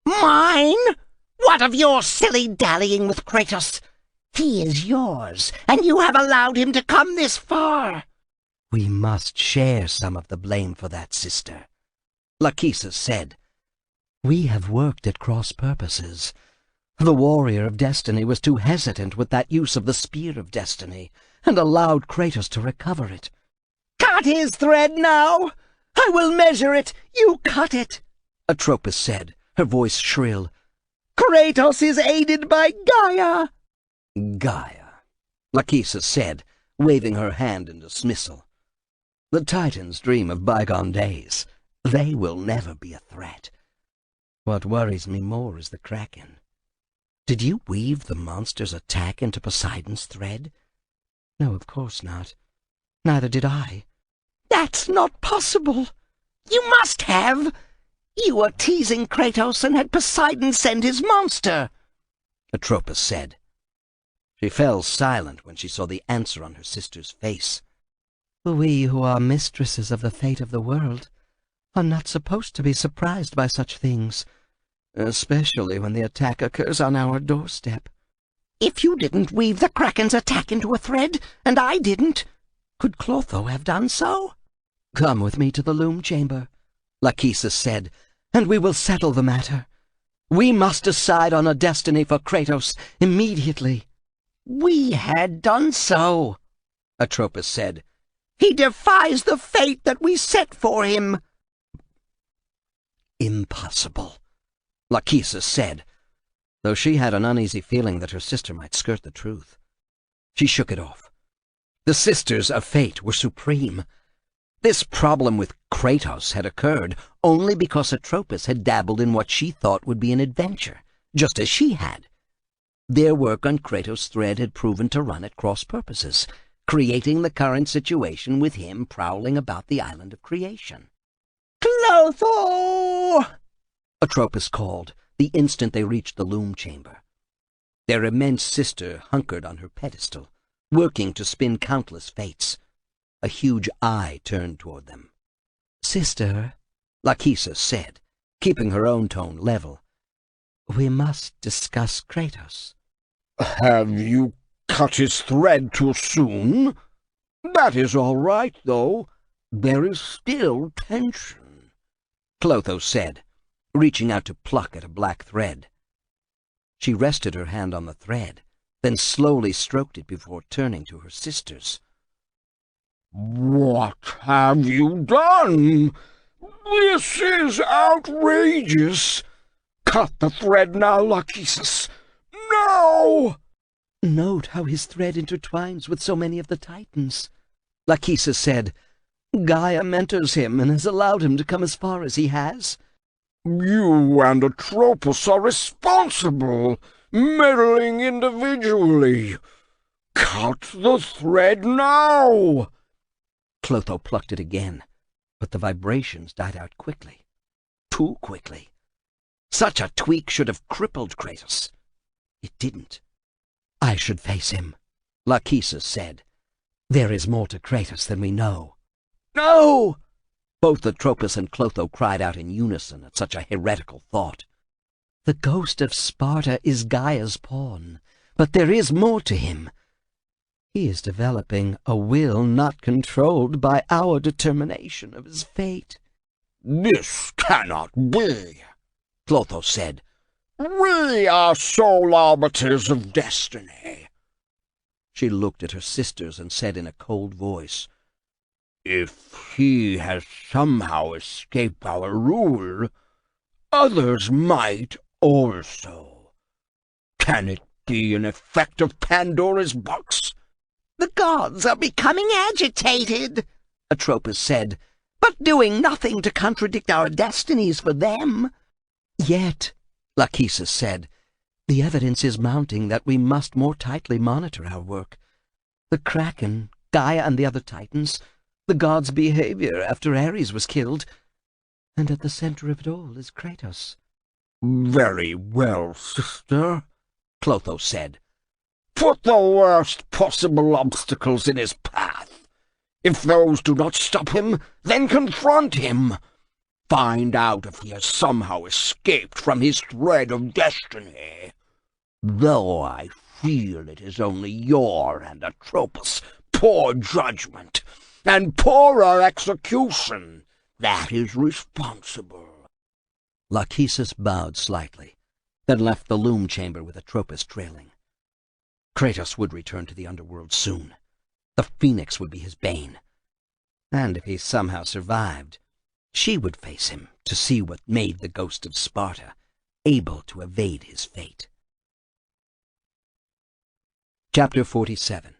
"Mine? What of your silly dallying with Kratos? He is yours, and you have allowed him to come this far." We must share some of the blame for that, sister, Lachesis said. We have worked at cross purposes. The warrior of destiny was too hesitant with that use of the spear of destiny, and allowed Kratos to recover it. "Cut his thread now! I will measure it! You cut it!" Atropos said, her voice shrill. "Kratos is aided by Gaia!" "Gaia," Lachesis said, waving her hand in dismissal. "The Titans dream of bygone days. They will never be a threat. What worries me more is the Kraken. Did you weave the monster's attack into Poseidon's thread?" No, of course not. Neither did I. "That's not possible. You must have. You were teasing Kratos and had Poseidon send his monster," Atropos said. She fell silent when she saw the answer on her sister's face. We who are mistresses of the fate of the world are not supposed to be surprised by such things, especially when the attack occurs on our doorstep. "If you didn't weave the Kraken's attack into a thread, and I didn't, could Clotho have done so?" Come with me to the loom chamber, Lachesis said, and we will settle the matter. We must decide on a destiny for Kratos immediately. "We had done so," Atropos said. "He defies the fate that we set for him." "Impossible," Lachesis said. though she had an uneasy feeling that her sister might skirt the truth. She shook it off. The Sisters of Fate were supreme. This problem with Kratos had occurred only because Atropos had dabbled in what she thought would be an adventure, just as she had. Their work on Kratos' thread had proven to run at cross purposes, creating the current situation with him prowling about the island of creation. "Clotho!" Atropos called the instant they reached the loom chamber. Their immense sister hunkered on her pedestal, working to spin countless fates. A huge eye turned toward them. "Sister," Lachesis said, keeping her own tone level, "we must discuss Kratos." Have you cut his thread too soon? That is all right, though. There is still tension, Clotho said, reaching out to pluck at a black thread. She rested her hand on the thread, then slowly stroked it before turning to her sisters. What have you done? This is outrageous. Cut the thread now, Lachesis. No! "Note how his thread intertwines with so many of the Titans," Lachesis said. "Gaia mentors him and has allowed him to come as far as he has." You and Atropos are responsible, meddling individually. Cut the thread now! Clotho plucked it again, but the vibrations died out quickly. Too quickly. Such a tweak should have crippled Kratos. It didn't. "I should face him," Lachesis said. "There is more to Kratos than we know." "No!" Both Atropos and Clotho cried out in unison at such a heretical thought. "The ghost of Sparta is Gaia's pawn, but there is more to him. He is developing a will not controlled by our determination of his fate." This cannot be, Clotho said. We are sole arbiters of destiny. She looked at her sisters and said in a cold voice, If he has somehow escaped our rule, others might also. Can it be an effect of Pandora's box? "The gods are becoming agitated," Atropos said, "but doing nothing to contradict our destinies for them." "Yet," Lachesis said, "the evidence is mounting that we must more tightly monitor our work. The Kraken, Gaia and the other Titans, the gods' behavior after Ares was killed, and at the center of it all is Kratos." Very well, sister, Clotho said. Put the worst possible obstacles in his path. If those do not stop him, then confront him. Find out if he has somehow escaped from his thread of destiny. Though I feel it is only your and Atropos' poor judgment and poorer execution that is responsible. Lachesis bowed slightly, then left the loom chamber with Atropos trailing. Kratos would return to the underworld soon. The Phoenix would be his bane. And if he somehow survived, she would face him to see what made the ghost of Sparta able to evade his fate. Chapter 47.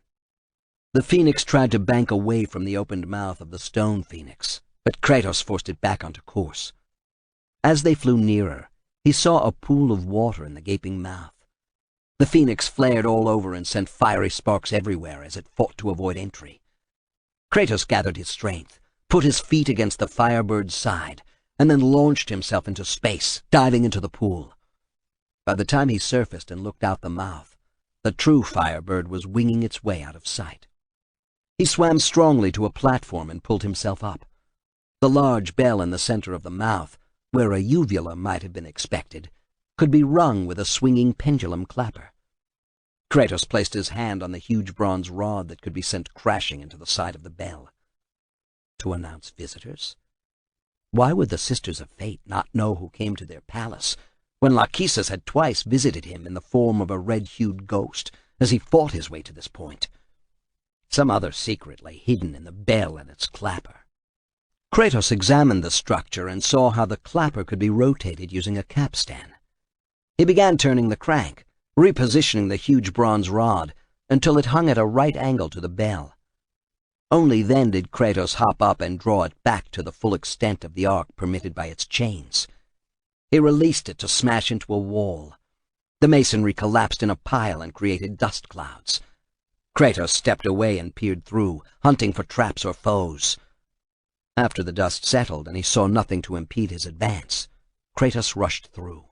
The Phoenix tried to bank away from the opened mouth of the stone Phoenix, but Kratos forced it back onto course. As they flew nearer, he saw a pool of water in the gaping mouth. The Phoenix flared all over and sent fiery sparks everywhere as it fought to avoid entry. Kratos gathered his strength, put his feet against the Firebird's side, and then launched himself into space, diving into the pool. By the time he surfaced and looked out the mouth, the true Firebird was winging its way out of sight. He swam strongly to a platform and pulled himself up. The large bell in the center of the mouth, where a uvula might have been expected, could be rung with a swinging pendulum clapper. Kratos placed his hand on the huge bronze rod that could be sent crashing into the side of the bell. To announce visitors? Why would the Sisters of Fate not know who came to their palace, when Lachesis had twice visited him in the form of a red-hued ghost as he fought his way to this point? Some other secret lay hidden in the bell and its clapper. Kratos examined the structure and saw how the clapper could be rotated using a capstan. He began turning the crank, repositioning the huge bronze rod until it hung at a right angle to the bell. Only then did Kratos hop up and draw it back to the full extent of the arc permitted by its chains. He released it to smash into a wall. The masonry collapsed in a pile and created dust clouds. Kratos stepped away and peered through, hunting for traps or foes. After the dust settled and he saw nothing to impede his advance, Kratos rushed through.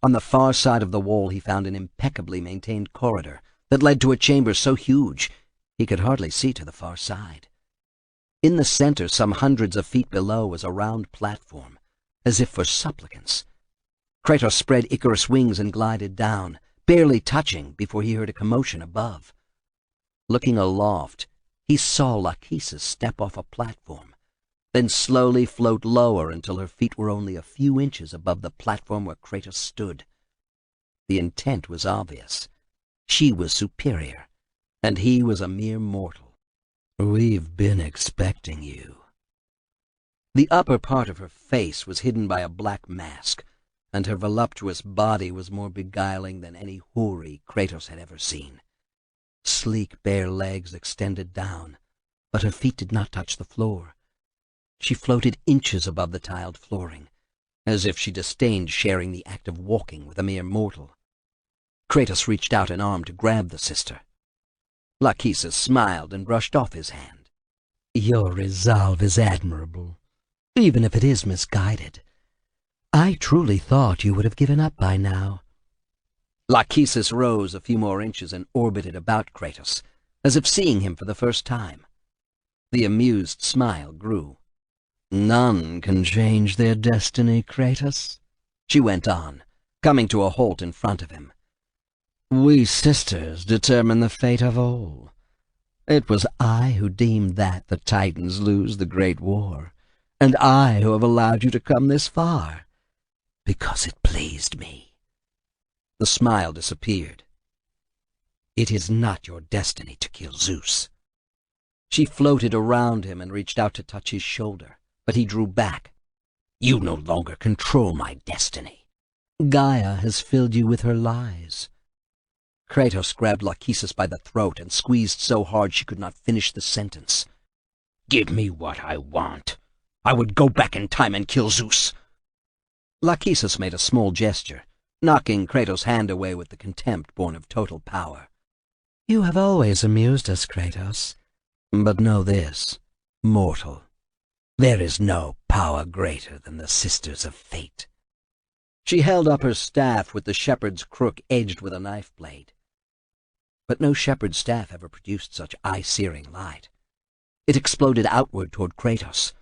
On the far side of the wall he found an impeccably maintained corridor that led to a chamber so huge he could hardly see to the far side. In the center, some hundreds of feet below, was a round platform, as if for supplicants. Kratos spread Icarus' wings and glided down, barely touching before he heard a commotion above. Looking aloft, he saw Lachesis step off a platform, then slowly float lower until her feet were only a few inches above the platform where Kratos stood. The intent was obvious. She was superior, and he was a mere mortal. "We've been expecting you." The upper part of her face was hidden by a black mask, and her voluptuous body was more beguiling than any houri Kratos had ever seen. Sleek, bare legs extended down, but her feet did not touch the floor. She floated inches above the tiled flooring, as if she disdained sharing the act of walking with a mere mortal. Kratos reached out an arm to grab the sister. Lachesis smiled and brushed off his hand. "Your resolve is admirable, even if it is misguided. I truly thought you would have given up by now." Lachesis rose a few more inches and orbited about Kratos, as if seeing him for the first time. The amused smile grew. "None can change their destiny, Kratos," she went on, coming to a halt in front of him. "We sisters determine the fate of all. It was I who deemed that the Titans lose the great war, and I who have allowed you to come this far, because it pleased me." The smile disappeared. "It is not your destiny to kill Zeus." She floated around him and reached out to touch his shoulder, but he drew back. "You no longer control my destiny." "Gaia has filled you with her lies." Kratos grabbed Lachesis by the throat and squeezed so hard she could not finish the sentence. "Give me what I want. I would go back in time and kill Zeus." Lachesis made a small gesture, knocking Kratos' hand away with the contempt born of total power. "You have always amused us, Kratos. But know this, mortal, there is no power greater than the Sisters of Fate." She held up her staff with the shepherd's crook edged with a knife blade. But no shepherd's staff ever produced such eye-searing light. It exploded outward toward Kratos.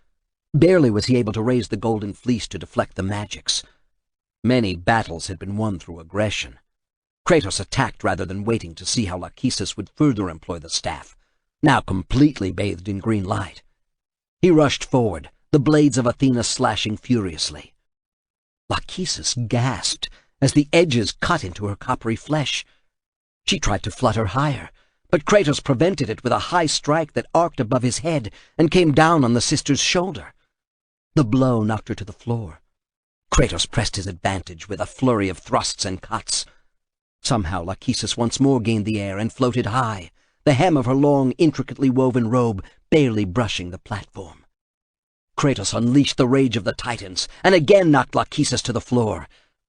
Barely was he able to raise the golden fleece to deflect the magics. Many battles had been won through aggression. Kratos attacked rather than waiting to see how Lachesis would further employ the staff, now completely bathed in green light. He rushed forward, the blades of Athena slashing furiously. Lachesis gasped as the edges cut into her coppery flesh. She tried to flutter higher, but Kratos prevented it with a high strike that arced above his head and came down on the sister's shoulder. The blow knocked her to the floor. Kratos pressed his advantage with a flurry of thrusts and cuts. Somehow Lachesis once more gained the air and floated high, the hem of her long, intricately woven robe barely brushing the platform. Kratos unleashed the rage of the Titans and again knocked Lachesis to the floor,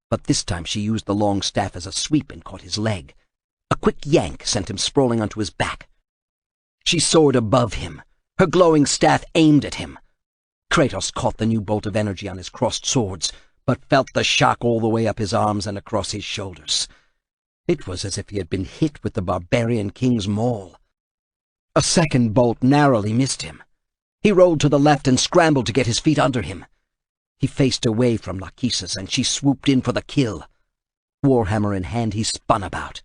but this time she used the long staff as a sweep and caught his leg. A quick yank sent him sprawling onto his back. She soared above him, her glowing staff aimed at him. Kratos caught the new bolt of energy on his crossed swords, but felt the shock all the way up his arms and across his shoulders. It was as if he had been hit with the barbarian king's maul. A second bolt narrowly missed him. He rolled to the left and scrambled to get his feet under him. He faced away from Lachesis, and she swooped in for the kill. Warhammer in hand, he spun about.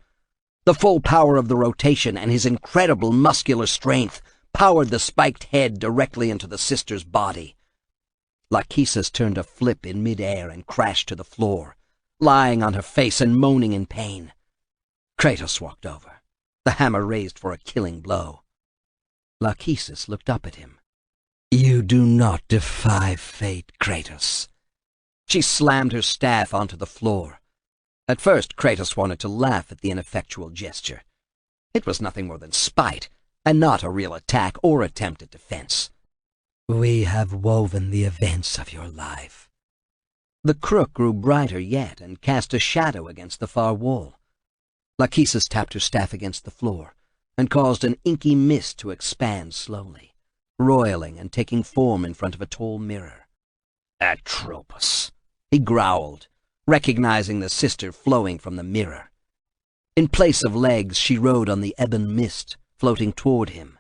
The full power of the rotation and his incredible muscular strength powered the spiked head directly into the sister's body. Lachesis turned a flip in mid-air and crashed to the floor, lying on her face and moaning in pain. Kratos walked over, the hammer raised for a killing blow. Lachesis looked up at him. "You do not defy fate, Kratos." She slammed her staff onto the floor. At first, Kratos wanted to laugh at the ineffectual gesture. It was nothing more than spite, and not a real attack or attempt at defense. We have woven the events of your life. The crook grew brighter yet and cast a shadow against the far wall. Lachesis tapped her staff against the floor and caused an inky mist to expand slowly, roiling and taking form in front of a tall mirror. Atropos, he growled, recognizing the sister flowing from the mirror. In place of legs, she rode on the ebon mist, floating toward him.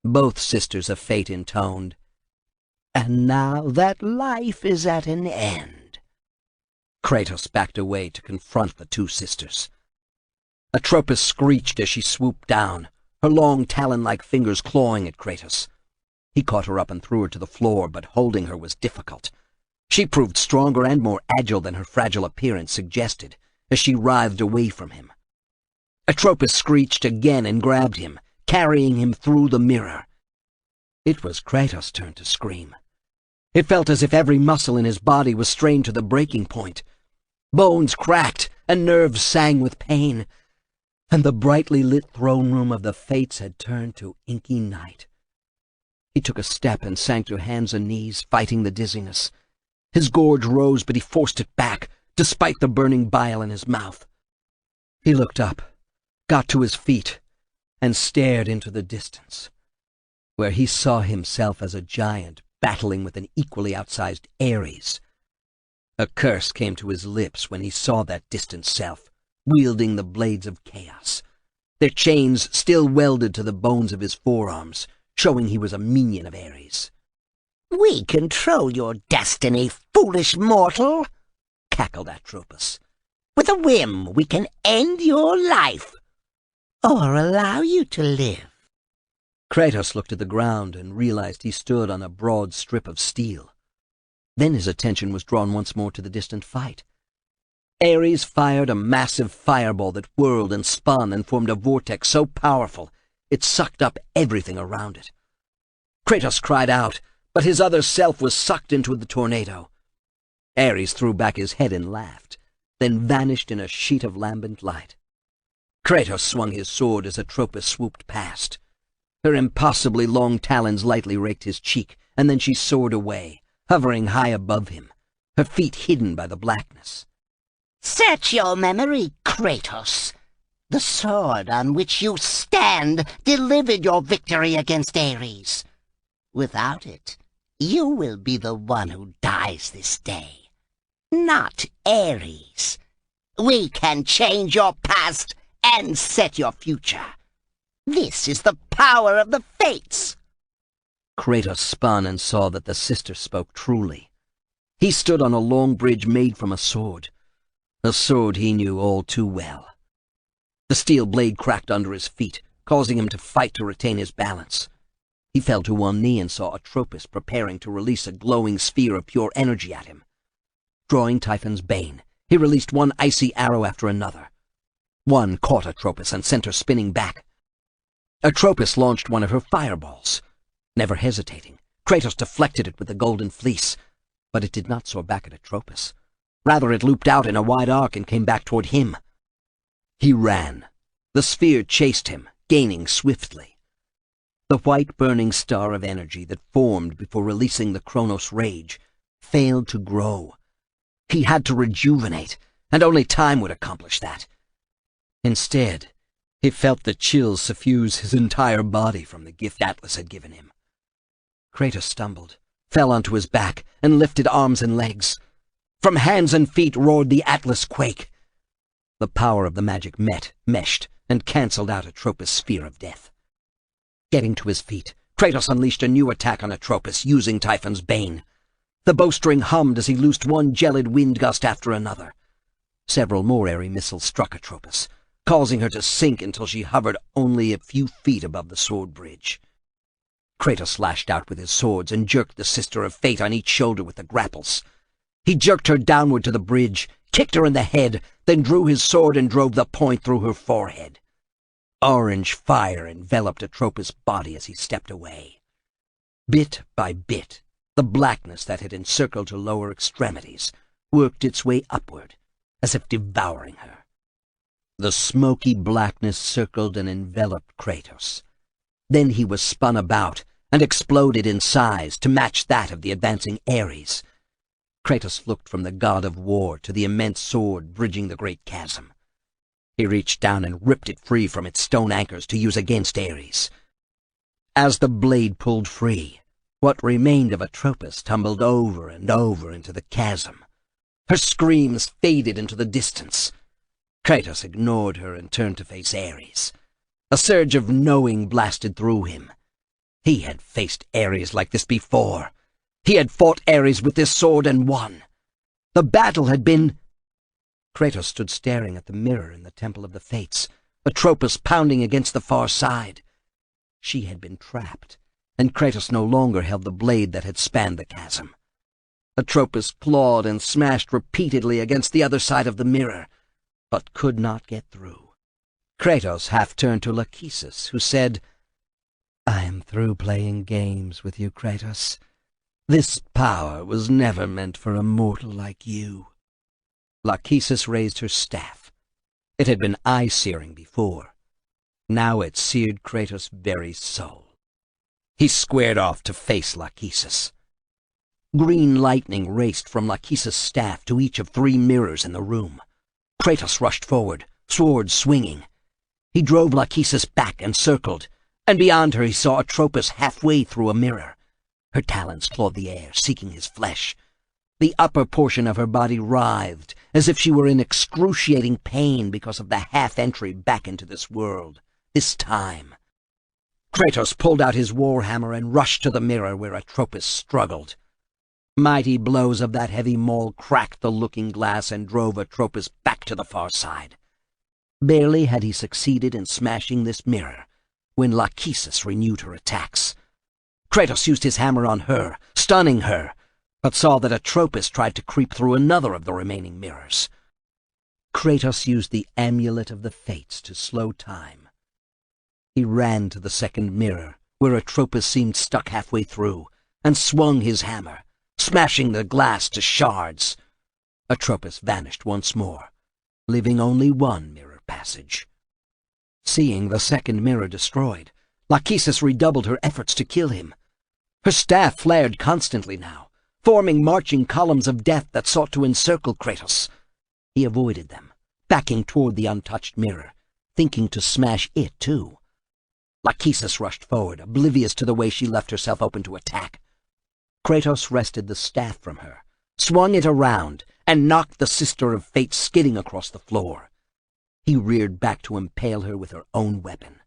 Both sisters of fate intoned, "And now that life is at an end." Kratos backed away to confront the two sisters. Atropos screeched as she swooped down, her long talon-like fingers clawing at Kratos. He caught her up and threw her to the floor, but holding her was difficult. She proved stronger and more agile than her fragile appearance suggested as she writhed away from him. Atropos screeched again and grabbed him, carrying him through the mirror. It was Kratos' turn to scream. It felt as if every muscle in his body was strained to the breaking point. Bones cracked and nerves sang with pain, and the brightly lit throne room of the Fates had turned to inky night. He took a step and sank to hands and knees, fighting the dizziness. His gorge rose, but he forced it back, despite the burning bile in his mouth. He looked up, got to his feet, and stared into the distance, where he saw himself as a giant battling with an equally outsized Ares. A curse came to his lips when he saw that distant self, wielding the blades of chaos, their chains still welded to the bones of his forearms, showing he was a minion of Ares. "We control your destiny, foolish mortal," cackled Atropos. "With a whim, we can end your life, or allow you to live." Kratos looked at the ground and realized he stood on a broad strip of steel. Then his attention was drawn once more to the distant fight. Ares fired a massive fireball that whirled and spun and formed a vortex so powerful it sucked up everything around it. Kratos cried out, but his other self was sucked into the tornado. Ares threw back his head and laughed, then vanished in a sheet of lambent light. Kratos swung his sword as Atropos swooped past. Her impossibly long talons lightly raked his cheek, and then she soared away, hovering high above him, her feet hidden by the blackness. "Search your memory, Kratos. The sword on which you stand delivered your victory against Ares. Without it, you will be the one who dies this day, not Ares. We can change your past and set your future. This is the power of the Fates." Kratos spun and saw that the sister spoke truly. He stood on a long bridge made from a sword he knew all too well. The steel blade cracked under his feet, causing him to fight to retain his balance. He fell to one knee and saw Atropos preparing to release a glowing sphere of pure energy at him. Drawing Typhon's Bane, he released one icy arrow after another. One caught Atropos and sent her spinning back. Atropos launched one of her fireballs. Never hesitating, Kratos deflected it with the golden fleece, but it did not soar back at Atropos. Rather, it looped out in a wide arc and came back toward him. He ran. The sphere chased him, gaining swiftly. The white burning star of energy that formed before releasing the Kronos rage failed to grow. He had to rejuvenate, and only time would accomplish that. Instead, he felt the chills suffuse his entire body from the gift Atlas had given him. Kratos stumbled, fell onto his back, and lifted arms and legs. From hands and feet roared the Atlas quake. The power of the magic meshed, and cancelled out Atropos' sphere of death. Getting to his feet, Kratos unleashed a new attack on Atropos, using Typhon's Bane. The bowstring hummed as he loosed one gelid wind gust after another. Several more airy missiles struck Atropos, causing her to sink until she hovered only a few feet above the sword bridge. Kratos lashed out with his swords and jerked the Sister of Fate on each shoulder with the grapples. He jerked her downward to the bridge, kicked her in the head, then drew his sword and drove the point through her forehead. Orange fire enveloped Atropos' body as he stepped away. Bit by bit, the blackness that had encircled her lower extremities worked its way upward, as if devouring her. The smoky blackness circled and enveloped Kratos. Then he was spun about and exploded in size to match that of the advancing Ares. Kratos looked from the god of war to the immense sword bridging the great chasm. He reached down and ripped it free from its stone anchors to use against Ares. As the blade pulled free, what remained of Atropos tumbled over and over into the chasm. Her screams faded into the distance. Kratos ignored her and turned to face Ares. A surge of knowing blasted through him. He had faced Ares like this before. He had fought Ares with this sword and won. The battle had been... Kratos stood staring at the mirror in the Temple of the Fates, Atropos pounding against the far side. She had been trapped, and Kratos no longer held the blade that had spanned the chasm. Atropos clawed and smashed repeatedly against the other side of the mirror, but could not get through. Kratos half turned to Lachesis, who said, "I am through playing games with you, Kratos. This power was never meant for a mortal like you." Lachesis raised her staff. It had been eye-searing before. Now it seared Kratos' very soul. He squared off to face Lachesis. Green lightning raced from Lachesis' staff to each of 3 mirrors in the room. Kratos rushed forward, sword swinging. He drove Lachesis back and circled, and beyond her he saw Atropos halfway through a mirror. Her talons clawed the air, seeking his flesh. The upper portion of her body writhed, as if she were in excruciating pain because of the half-entry back into this world, this time. Kratos pulled out his warhammer and rushed to the mirror where Atropos struggled. Mighty blows of that heavy maul cracked the looking-glass and drove Atropos back to the far side. Barely had he succeeded in smashing this mirror when Lachesis renewed her attacks. Kratos used his hammer on her, stunning her, but saw that Atropos tried to creep through another of the remaining mirrors. Kratos used the Amulet of the Fates to slow time. He ran to the second mirror, where Atropos seemed stuck halfway through, and swung his hammer, smashing the glass to shards. Atropos vanished once more, leaving only one mirror passage. Seeing the second mirror destroyed, Lachesis redoubled her efforts to kill him. Her staff flared constantly now, forming marching columns of death that sought to encircle Kratos. He avoided them, backing toward the untouched mirror, thinking to smash it too. Lachesis rushed forward, oblivious to the way she left herself open to attack. Kratos wrested the staff from her, swung it around, and knocked the Sister of Fate skidding across the floor. He reared back to impale her with her own weapon.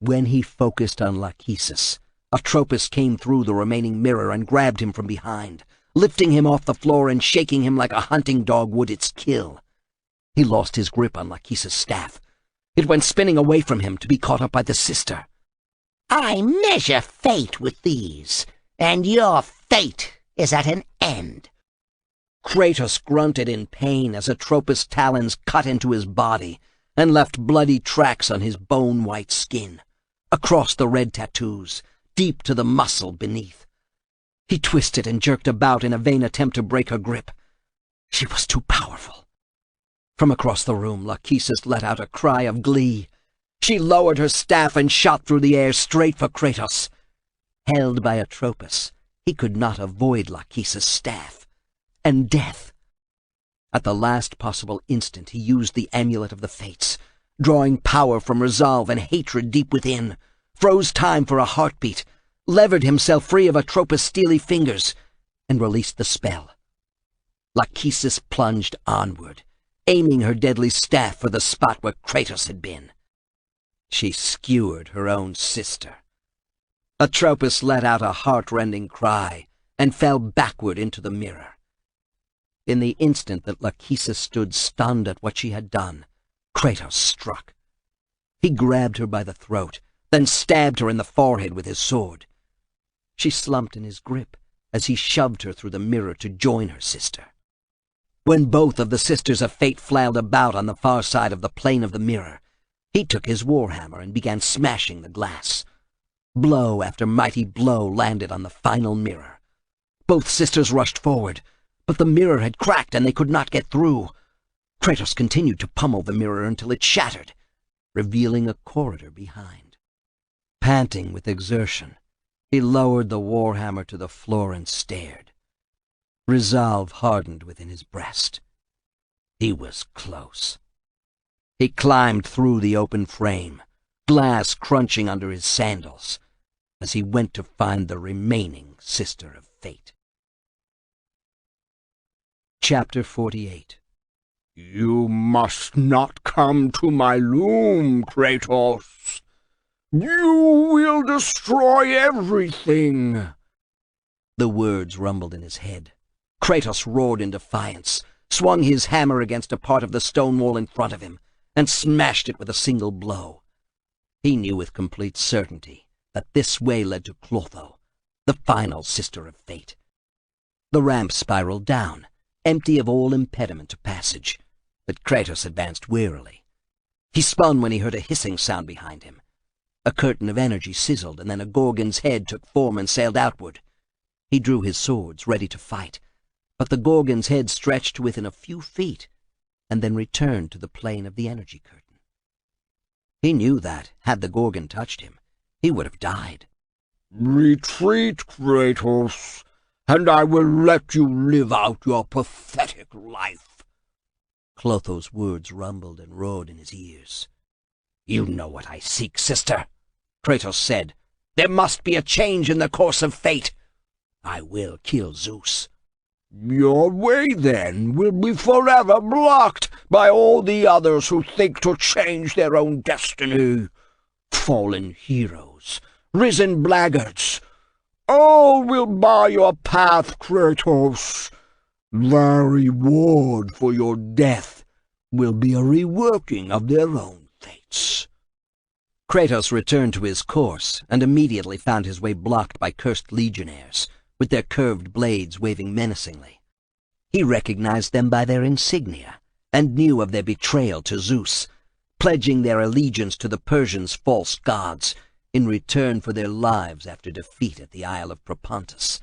When he focused on Lachesis, Atropos came through the remaining mirror and grabbed him from behind, lifting him off the floor and shaking him like a hunting dog would its kill. He lost his grip on Lachesis' staff. It went spinning away from him to be caught up by the sister. "I measure fate with these, and your fate is at an end." Kratos grunted in pain as Atropos' talons cut into his body and left bloody tracks on his bone-white skin, across the red tattoos, deep to the muscle beneath. He twisted and jerked about in a vain attempt to break her grip. She was too powerful. From across the room, Lachesis let out a cry of glee. She lowered her staff and shot through the air straight for Kratos. Held by Atropos, he could not avoid Lachesis' staff. And death. At the last possible instant, he used the Amulet of the Fates, drawing power from resolve and hatred deep within, froze time for a heartbeat, levered himself free of Atropos' steely fingers, and released the spell. Lachesis plunged onward, aiming her deadly staff for the spot where Kratos had been. She skewered her own sister. Atropos let out a heart-rending cry and fell backward into the mirror. In the instant that Lachesis stood stunned at what she had done, Kratos struck. He grabbed her by the throat, then stabbed her in the forehead with his sword. She slumped in his grip as he shoved her through the mirror to join her sister. When both of the Sisters of Fate flailed about on the far side of the plane of the mirror, he took his warhammer and began smashing the glass. Blow after mighty blow landed on the final mirror. Both sisters rushed forward, but the mirror had cracked and they could not get through. Kratos continued to pummel the mirror until it shattered, revealing a corridor behind. Panting with exertion, he lowered the warhammer to the floor and stared. Resolve hardened within his breast. He was close. He climbed through the open frame, glass crunching under his sandals, as he went to find the remaining Sister of Fate. Chapter 48. You must not come to my loom, Kratos. You will destroy everything. The words rumbled in his head. Kratos roared in defiance, swung his hammer against a part of the stone wall in front of him, and smashed it with a single blow. He knew with complete certainty that this way led to Clotho, the final Sister of Fate. The ramp spiraled down, empty of all impediment to passage, but Kratos advanced wearily. He spun when he heard a hissing sound behind him. A curtain of energy sizzled, and then a Gorgon's head took form and sailed outward. He drew his swords, ready to fight, but the Gorgon's head stretched to within a few feet, and then returned to the plane of the energy curtain. He knew that, had the Gorgon touched him, he would have died. Retreat, Kratos, and I will let you live out your pathetic life. Clotho's words rumbled and roared in his ears. You know what I seek, sister, Kratos said. There must be a change in the course of fate. I will kill Zeus. Your way, then, will be forever blocked by all the others who think to change their own destiny. Fallen heroes, risen blackguards, all will bar your path, Kratos. The reward for your death will be a reworking of their own fates. Kratos returned to his course and immediately found his way blocked by cursed legionnaires, with their curved blades waving menacingly. He recognized them by their insignia and knew of their betrayal to Zeus, pledging their allegiance to the Persians' false gods in return for their lives after defeat at the Isle of Propontis.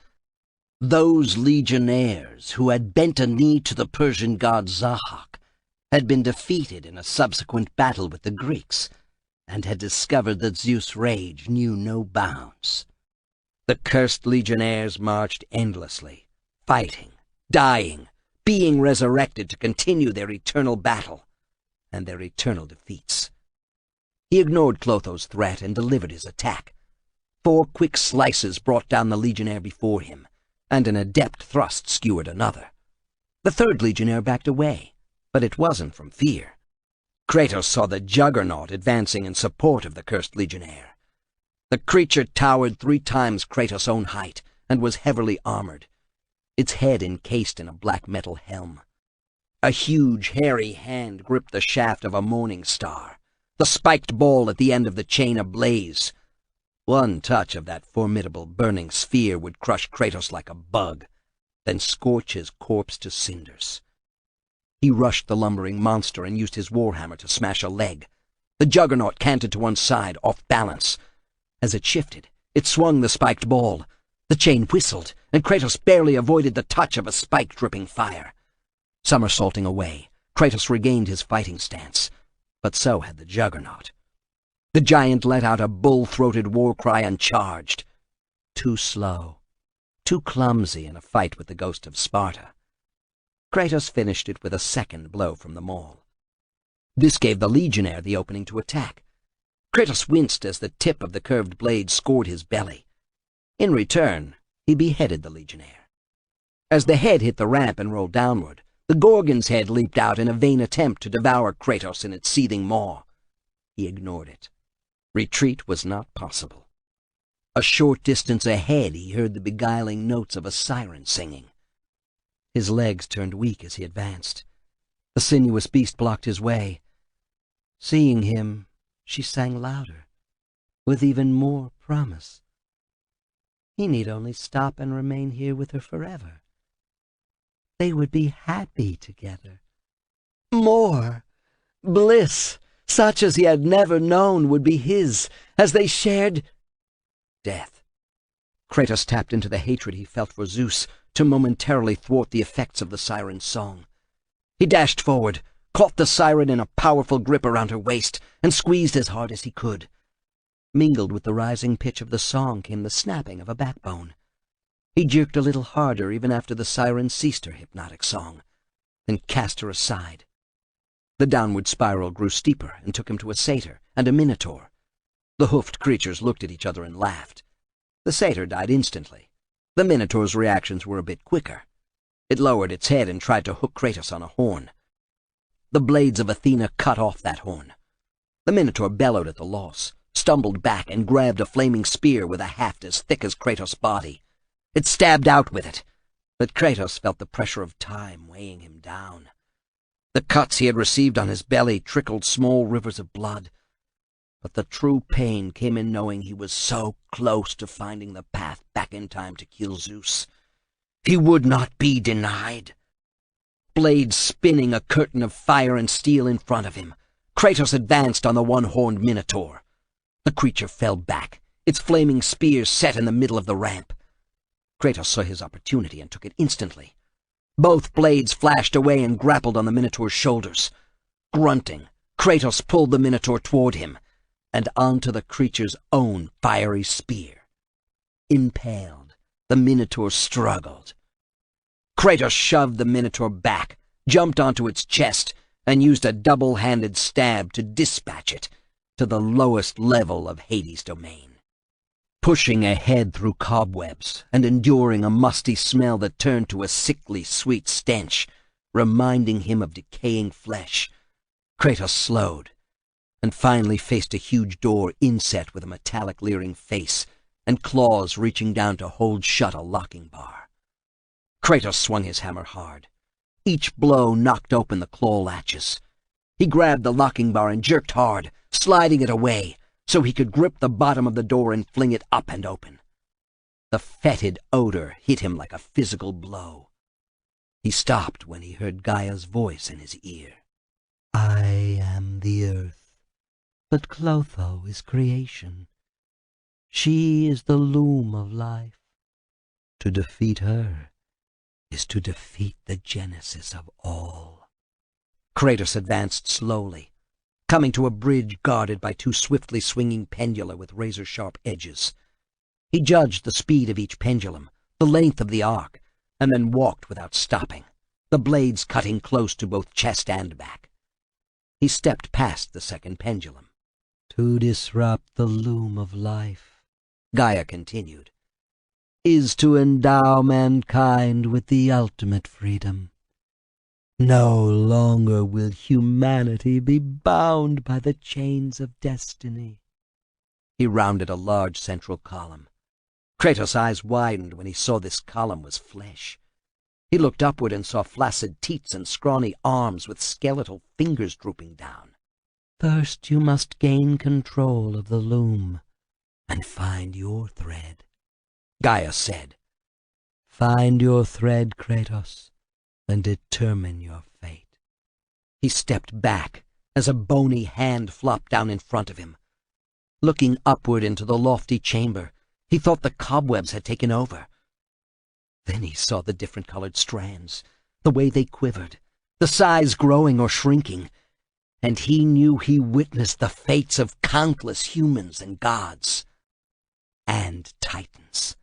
Those legionnaires who had bent a knee to the Persian god Zahak had been defeated in a subsequent battle with the Greeks and had discovered that Zeus' rage knew no bounds. The cursed legionnaires marched endlessly, fighting, dying, being resurrected to continue their eternal battle and their eternal defeats. He ignored Clotho's threat and delivered his attack. 4 quick slices brought down the legionnaire before him, and an adept thrust skewered another. The 3rd legionnaire backed away, but it wasn't from fear. Kratos saw the Juggernaut advancing in support of the cursed legionnaire. The creature towered 3 times Kratos' own height and was heavily armored, its head encased in a black metal helm. A huge, hairy hand gripped the shaft of a morning star, the spiked ball at the end of the chain ablaze. One touch of that formidable burning sphere would crush Kratos like a bug, then scorch his corpse to cinders. He rushed the lumbering monster and used his warhammer to smash a leg. The Juggernaut canted to one side, off balance. As it shifted, it swung the spiked ball. The chain whistled, and Kratos barely avoided the touch of a spike dripping fire. Somersaulting away, Kratos regained his fighting stance, but so had the Juggernaut. The giant let out a bull-throated war cry and charged. Too slow, too clumsy in a fight with the ghost of Sparta. Kratos finished it with a second blow from the maul. This gave the legionnaire the opening to attack. Kratos winced as the tip of the curved blade scored his belly. In return, he beheaded the legionnaire. As the head hit the ramp and rolled downward, the Gorgon's head leaped out in a vain attempt to devour Kratos in its seething maw. He ignored it. Retreat was not possible. A short distance ahead he heard the beguiling notes of a siren singing. His legs turned weak as he advanced. The sinuous beast blocked his way. Seeing him, she sang louder, with even more promise. He need only stop and remain here with her forever. They would be happy together. More bliss, such as he had never known, would be his as they shared death. Kratos tapped into the hatred he felt for Zeus to momentarily thwart the effects of the siren's song. He dashed forward, caught the siren in a powerful grip around her waist, and squeezed as hard as he could. Mingled with the rising pitch of the song came the snapping of a backbone. He jerked a little harder even after the siren ceased her hypnotic song, then cast her aside. The downward spiral grew steeper and took him to a satyr and a minotaur. The hoofed creatures looked at each other and laughed. The satyr died instantly. The minotaur's reactions were a bit quicker. It lowered its head and tried to hook Kratos on a horn. The blades of Athena cut off that horn. The minotaur bellowed at the loss, stumbled back, and grabbed a flaming spear with a haft as thick as Kratos' body. It stabbed out with it, but Kratos felt the pressure of time weighing him down. The cuts he had received on his belly trickled small rivers of blood, but the true pain came in knowing he was so close to finding the path back in time to kill Zeus. He would not be denied. Blades spinning a curtain of fire and steel in front of him, Kratos advanced on the one-horned minotaur. The creature fell back, its flaming spear set in the middle of the ramp. Kratos saw his opportunity and took it instantly. Both blades flashed away and grappled on the minotaur's shoulders. Grunting, Kratos pulled the minotaur toward him and onto the creature's own fiery spear. Impaled, the minotaur struggled. Kratos shoved the minotaur back, jumped onto its chest, and used a double-handed stab to dispatch it to the lowest level of Hades' domain. Pushing ahead through cobwebs and enduring a musty smell that turned to a sickly sweet stench, reminding him of decaying flesh, Kratos slowed and finally faced a huge door inset with a metallic leering face and claws reaching down to hold shut a locking bar. Kratos swung his hammer hard. Each blow knocked open the claw latches. He grabbed the locking bar and jerked hard, sliding it away, so he could grip the bottom of the door and fling it up and open. The fetid odor hit him like a physical blow. He stopped when he heard Gaia's voice in his ear. I am the earth, but Clotho is creation. She is the loom of life. To defeat her is to defeat the genesis of all. Kratos advanced slowly, coming to a bridge guarded by two swiftly swinging pendula with razor-sharp edges. He judged the speed of each pendulum, the length of the arc, and then walked without stopping, the blades cutting close to both chest and back. He stepped past the second pendulum. To disrupt the loom of life, Gaia continued, is to endow mankind with the ultimate freedom. No longer will humanity be bound by the chains of destiny. He rounded a large central column. Kratos' eyes widened when he saw this column was flesh. He looked upward and saw flaccid teats and scrawny arms with skeletal fingers drooping down. First you must gain control of the loom and find your thread, Gaia said. Find your thread, Kratos, and determine your fate. He stepped back as a bony hand flopped down in front of him. Looking upward into the lofty chamber, he thought the cobwebs had taken over. Then he saw the different-colored strands, the way they quivered, the size growing or shrinking, and he knew he witnessed the fates of countless humans and gods and titans.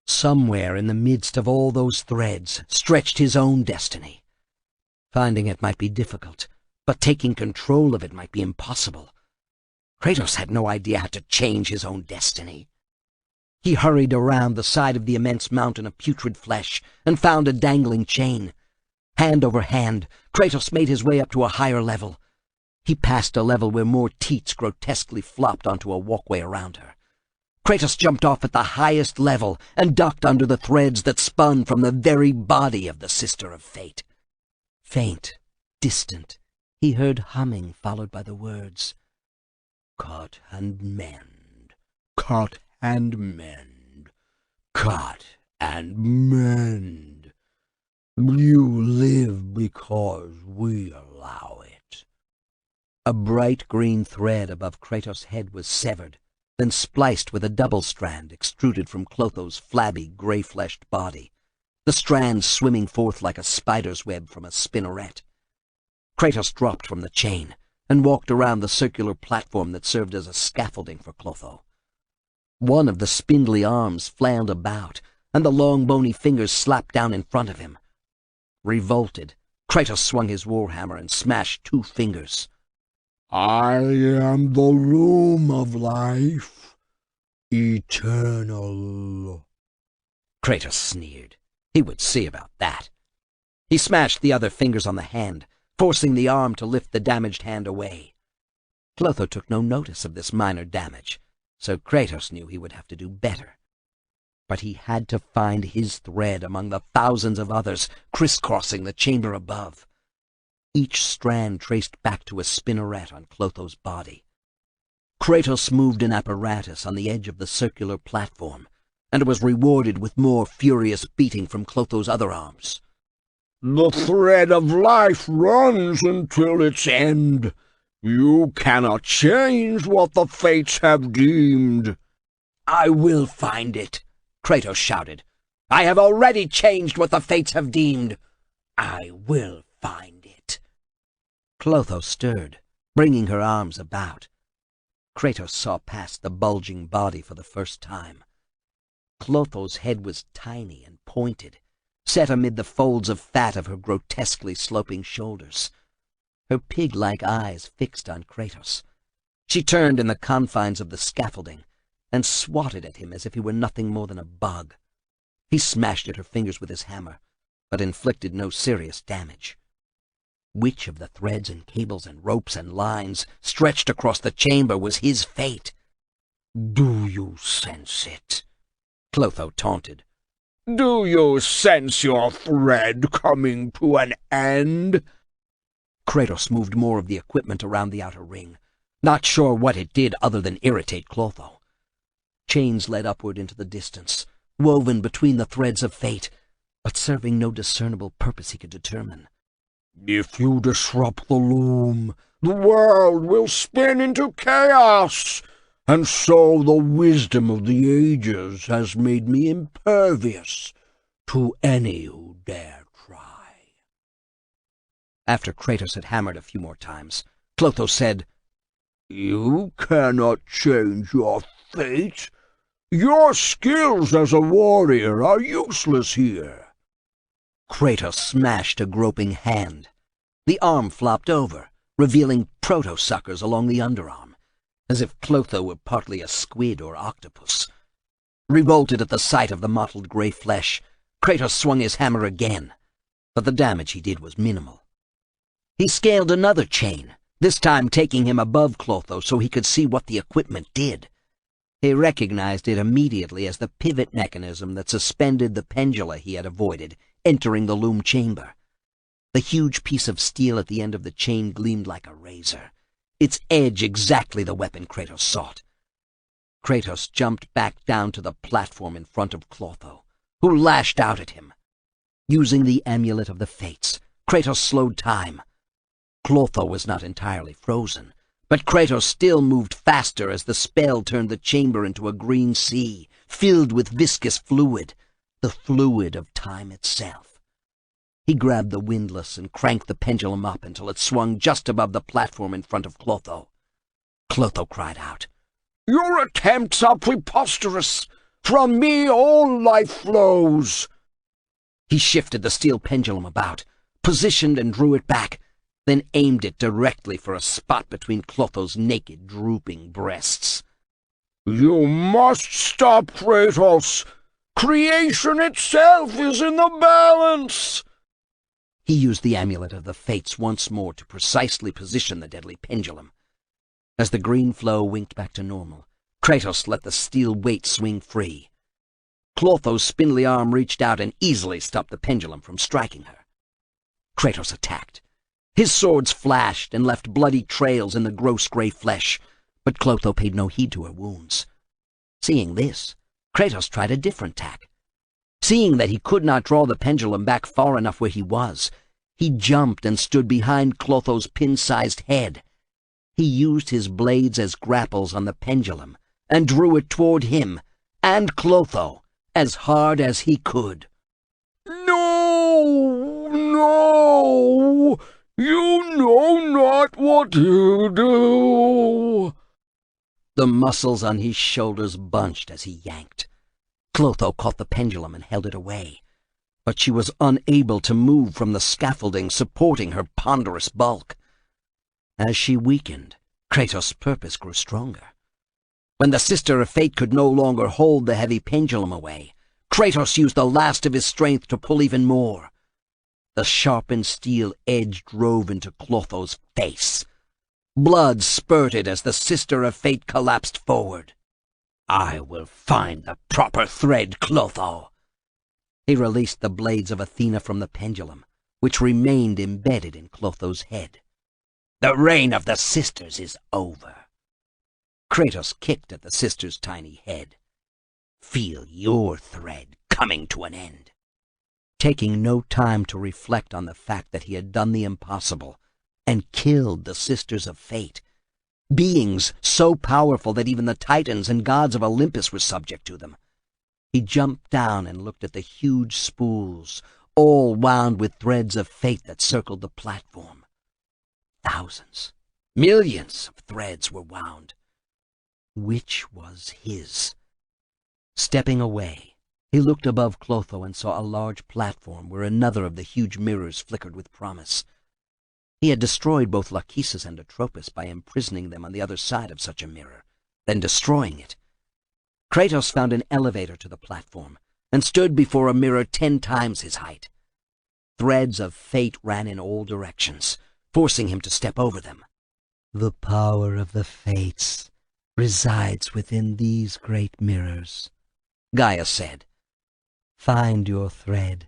Somewhere in the midst of all those threads stretched his own destiny. Finding it might be difficult, but taking control of it might be impossible. Kratos had no idea how to change his own destiny. He hurried around the side of the immense mountain of putrid flesh and found a dangling chain. Hand over hand, Kratos made his way up to a higher level. He passed a level where more teats grotesquely flopped onto a walkway around her. Kratos jumped off at the highest level and ducked under the threads that spun from the very body of the Sister of Fate. Faint, distant, he heard humming followed by the words, "Cut and mend, cut and mend, cut and mend. You live because we allow it." A bright green thread above Kratos' head was severed, then spliced with a double strand extruded from Clotho's flabby, gray-fleshed body, the strands swimming forth like a spider's web from a spinneret. Kratos dropped from the chain and walked around the circular platform that served as a scaffolding for Clotho. One of the spindly arms flailed about, and the long bony fingers slapped down in front of him. Revolted, Kratos swung his warhammer and smashed 2 fingers. I am the loom of life, eternal. Kratos sneered. He would see about that. He smashed the other fingers on the hand, forcing the arm to lift the damaged hand away. Clotho took no notice of this minor damage, so Kratos knew he would have to do better. But he had to find his thread among the thousands of others crisscrossing the chamber above. Each strand traced back to a spinneret on Clotho's body. Kratos moved an apparatus on the edge of the circular platform, and was rewarded with more furious beating from Clotho's other arms. The thread of life runs until its end. You cannot change what the fates have deemed. I will find it, Kratos shouted. I have already changed what the fates have deemed. I will find it. Clotho stirred, bringing her arms about. Kratos saw past the bulging body for the first time. Clotho's head was tiny and pointed, set amid the folds of fat of her grotesquely sloping shoulders. Her pig-like eyes fixed on Kratos. She turned in the confines of the scaffolding and swatted at him as if he were nothing more than a bug. He smashed at her fingers with his hammer, but inflicted no serious damage. Which of the threads and cables and ropes and lines stretched across the chamber was his fate? Do you sense it? Clotho taunted. Do you sense your thread coming to an end? Kratos moved more of the equipment around the outer ring, not sure what it did other than irritate Clotho. Chains led upward into the distance, woven between the threads of fate, but serving no discernible purpose he could determine. If you disrupt the loom, the world will spin into chaos, and so the wisdom of the ages has made me impervious to any who dare try. After Kratos had hammered a few more times, Clotho said, You cannot change your fate. Your skills as a warrior are useless here. Kratos smashed a groping hand. The arm flopped over, revealing proto-suckers along the underarm, as if Clotho were partly a squid or octopus. Revolted at the sight of the mottled gray flesh, Kratos swung his hammer again, but the damage he did was minimal. He scaled another chain, this time taking him above Clotho so he could see what the equipment did. He recognized it immediately as the pivot mechanism that suspended the pendula he had avoided, entering the loom chamber. The huge piece of steel at the end of the chain gleamed like a razor, its edge exactly the weapon Kratos sought. Kratos jumped back down to the platform in front of Clotho, who lashed out at him. Using the amulet of the fates, Kratos slowed time. Clotho was not entirely frozen, but Kratos still moved faster as the spell turned the chamber into a green sea, filled with viscous fluid, the fluid of time itself. He grabbed the windlass and cranked the pendulum up until it swung just above the platform in front of Clotho. Clotho cried out, Your attempts are preposterous. From me all life flows. He shifted the steel pendulum about, positioned and drew it back, then aimed it directly for a spot between Clotho's naked, drooping breasts. You must stop, Kratos. Creation itself is in the balance. He used the amulet of the fates once more to precisely position the deadly pendulum. As the green flow winked back to normal, Kratos let the steel weight swing free. Clotho's spindly arm reached out and easily stopped the pendulum from striking her. Kratos attacked. His swords flashed and left bloody trails in the gross gray flesh, but Clotho paid no heed to her wounds. Seeing this, Kratos tried a different tack. Seeing that he could not draw the pendulum back far enough where he was, he jumped and stood behind Clotho's pin-sized head. He used his blades as grapples on the pendulum and drew it toward him and Clotho as hard as he could. No! You know not what you do. The muscles on his shoulders bunched as he yanked. Clotho caught the pendulum and held it away, but she was unable to move from the scaffolding supporting her ponderous bulk. As she weakened, Kratos' purpose grew stronger. When the Sister of Fate could no longer hold the heavy pendulum away, Kratos used the last of his strength to pull even more. The sharpened steel edge drove into Clotho's face. Blood spurted as the Sister of Fate collapsed forward. I will find the proper thread, Clotho. He released the blades of Athena from the pendulum, which remained embedded in Clotho's head. The reign of the sisters is over. Kratos kicked at the sister's tiny head. Feel your thread coming to an end. Taking no time to reflect on the fact that he had done the impossible and killed the Sisters of Fate, beings so powerful that even the Titans and gods of Olympus were subject to them, he jumped down and looked at the huge spools, all wound with threads of fate that circled the platform. Thousands, millions of threads were wound. Which was his? Stepping away, he looked above Clotho and saw a large platform where another of the huge mirrors flickered with promise. He had destroyed both Lachesis and Atropos by imprisoning them on the other side of such a mirror, then destroying it. Kratos found an elevator to the platform and stood before a mirror 10 times his height. Threads of fate ran in all directions, forcing him to step over them. The power of the fates resides within these great mirrors, Gaia said. Find your thread,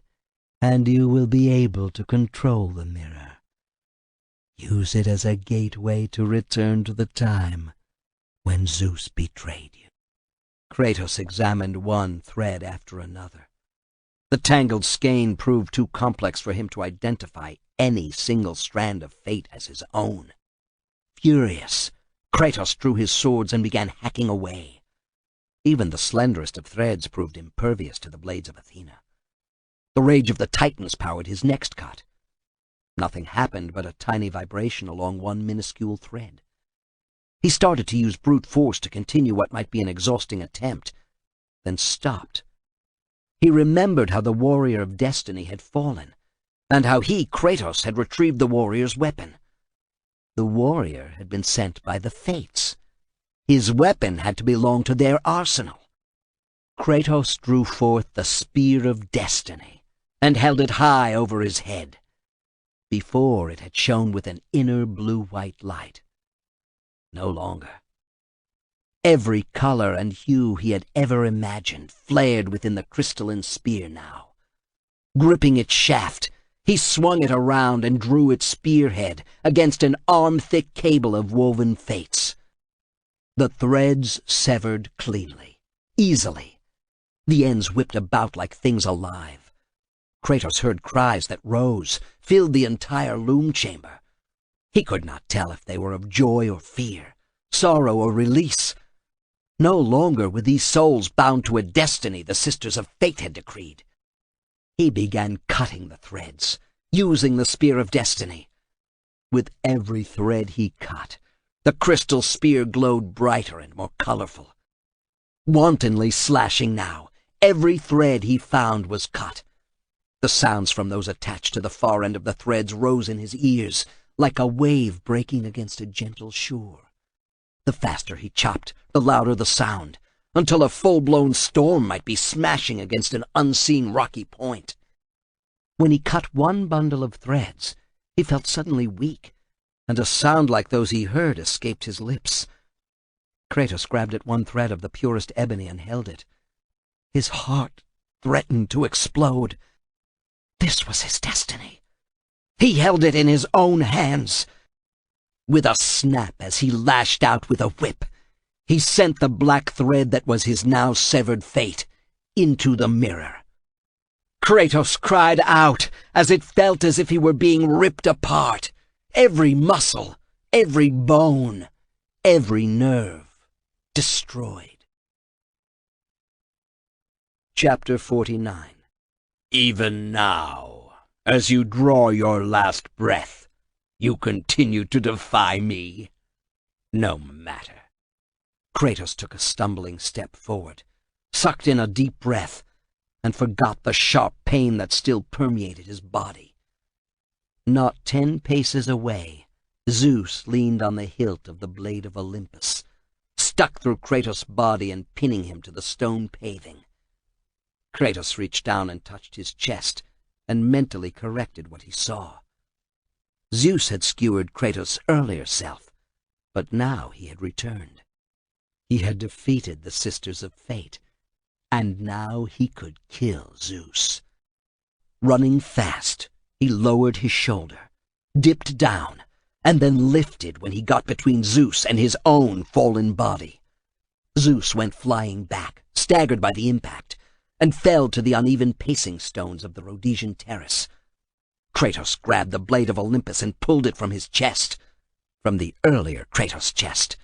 and you will be able to control the mirror. Use it as a gateway to return to the time when Zeus betrayed you. Kratos examined one thread after another. The tangled skein proved too complex for him to identify any single strand of fate as his own. Furious, Kratos drew his swords and began hacking away. Even the slenderest of threads proved impervious to the blades of Athena. The rage of the Titans powered his next cut. Nothing happened but a tiny vibration along one minuscule thread. He started to use brute force to continue what might be an exhausting attempt, then stopped. He remembered how the warrior of destiny had fallen, and how he, Kratos, had retrieved the warrior's weapon. The warrior had been sent by the Fates. His weapon had to belong to their arsenal. Kratos drew forth the Spear of Destiny and held it high over his head. Before it had shone with an inner blue-white light. No longer. Every color and hue he had ever imagined flared within the crystalline spear now. Gripping its shaft, he swung it around and drew its spearhead against an arm-thick cable of woven fates. The threads severed cleanly, easily. The ends whipped about like things alive. Kratos heard cries that rose, filled the entire loom chamber. He could not tell if they were of joy or fear, sorrow or release. No longer were these souls bound to a destiny the Sisters of Fate had decreed. He began cutting the threads, using the Spear of Destiny. With every thread he cut, the crystal spear glowed brighter and more colorful. Wantonly slashing now, every thread he found was cut. The sounds from those attached to the far end of the threads rose in his ears, like a wave breaking against a gentle shore. The faster he chopped, the louder the sound, until a full-blown storm might be smashing against an unseen rocky point. When he cut one bundle of threads, he felt suddenly weak, and a sound like those he heard escaped his lips. Kratos grabbed at one thread of the purest ebony and held it. His heart threatened to explode. This was his destiny. He held it in his own hands. With a snap as he lashed out with a whip, he sent the black thread that was his now severed fate into the mirror. Kratos cried out as it felt as if he were being ripped apart. Every muscle, every bone, every nerve destroyed. Chapter 49. Even now, as you draw your last breath, You continue to defy me? No matter. Kratos took a stumbling step forward, sucked in a deep breath, and forgot the sharp pain that still permeated his body. Not 10 paces away, Zeus leaned on the hilt of the blade of Olympus, stuck through Kratos' body and pinning him to the stone paving. Kratos reached down and touched his chest, and mentally corrected what he saw. Zeus had skewered Kratos' earlier self, but now he had returned. He had defeated the Sisters of Fate, and now he could kill Zeus. Running fast, he lowered his shoulder, dipped down, and then lifted when he got between Zeus and his own fallen body. Zeus went flying back, staggered by the impact, and fell to the uneven pacing stones of the Rhodesian terrace. Kratos grabbed the blade of Olympus and pulled it from his chest, from the earlier Kratos' chest.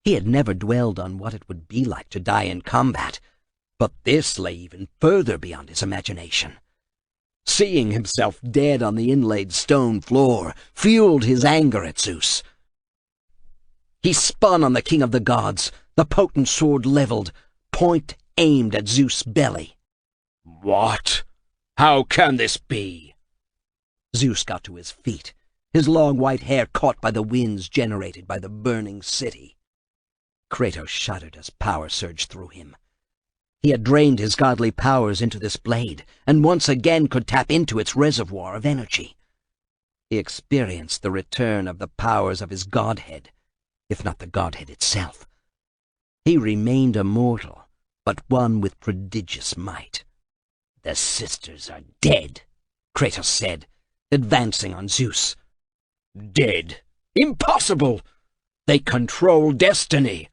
He had never dwelled on what it would be like to die in combat, but this lay even further beyond his imagination. Seeing himself dead on the inlaid stone floor fueled his anger at Zeus. He spun on the king of the gods, the potent sword leveled, point aimed at Zeus' belly. What? How can this be? Zeus got to his feet, his long white hair caught by the winds generated by the burning city. Kratos shuddered as power surged through him. He had drained his godly powers into this blade, and once again could tap into its reservoir of energy. He experienced the return of the powers of his godhead, if not the godhead itself. He remained immortal, but one with prodigious might. The sisters are dead, Kratos said, advancing on Zeus. Dead? Impossible! They control destiny.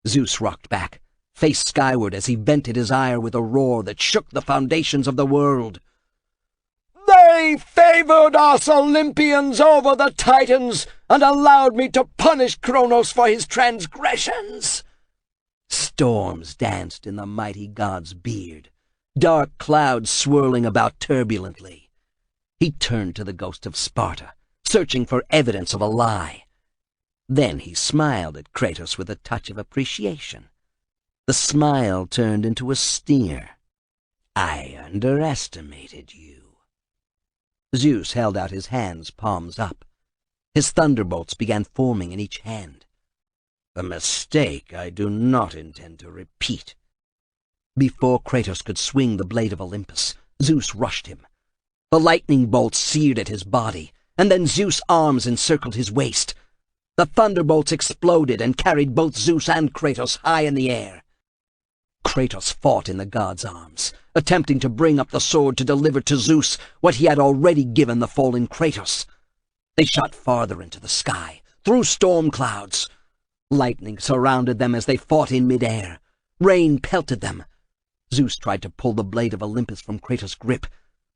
Zeus rocked back, face skyward as he vented his ire with a roar that shook the foundations of the world. They favored us Olympians over the Titans and allowed me to punish Kronos for his transgressions. Storms danced in the mighty god's beard, dark clouds swirling about turbulently. He turned to the ghost of Sparta, searching for evidence of a lie. Then he smiled at Kratos with a touch of appreciation. The smile turned into a sneer. I underestimated you. Zeus held out his hands, palms up. His thunderbolts began forming in each hand. A mistake I do not intend to repeat. Before Kratos could swing the blade of Olympus, Zeus rushed him. The lightning bolts seared at his body, and then Zeus' arms encircled his waist. The thunderbolts exploded and carried both Zeus and Kratos high in the air. Kratos fought in the god's arms, attempting to bring up the sword to deliver to Zeus what he had already given the fallen Kratos. They shot farther into the sky, through storm clouds. Lightning surrounded them as they fought in midair. Rain pelted them. Zeus tried to pull the blade of Olympus from Kratos' grip,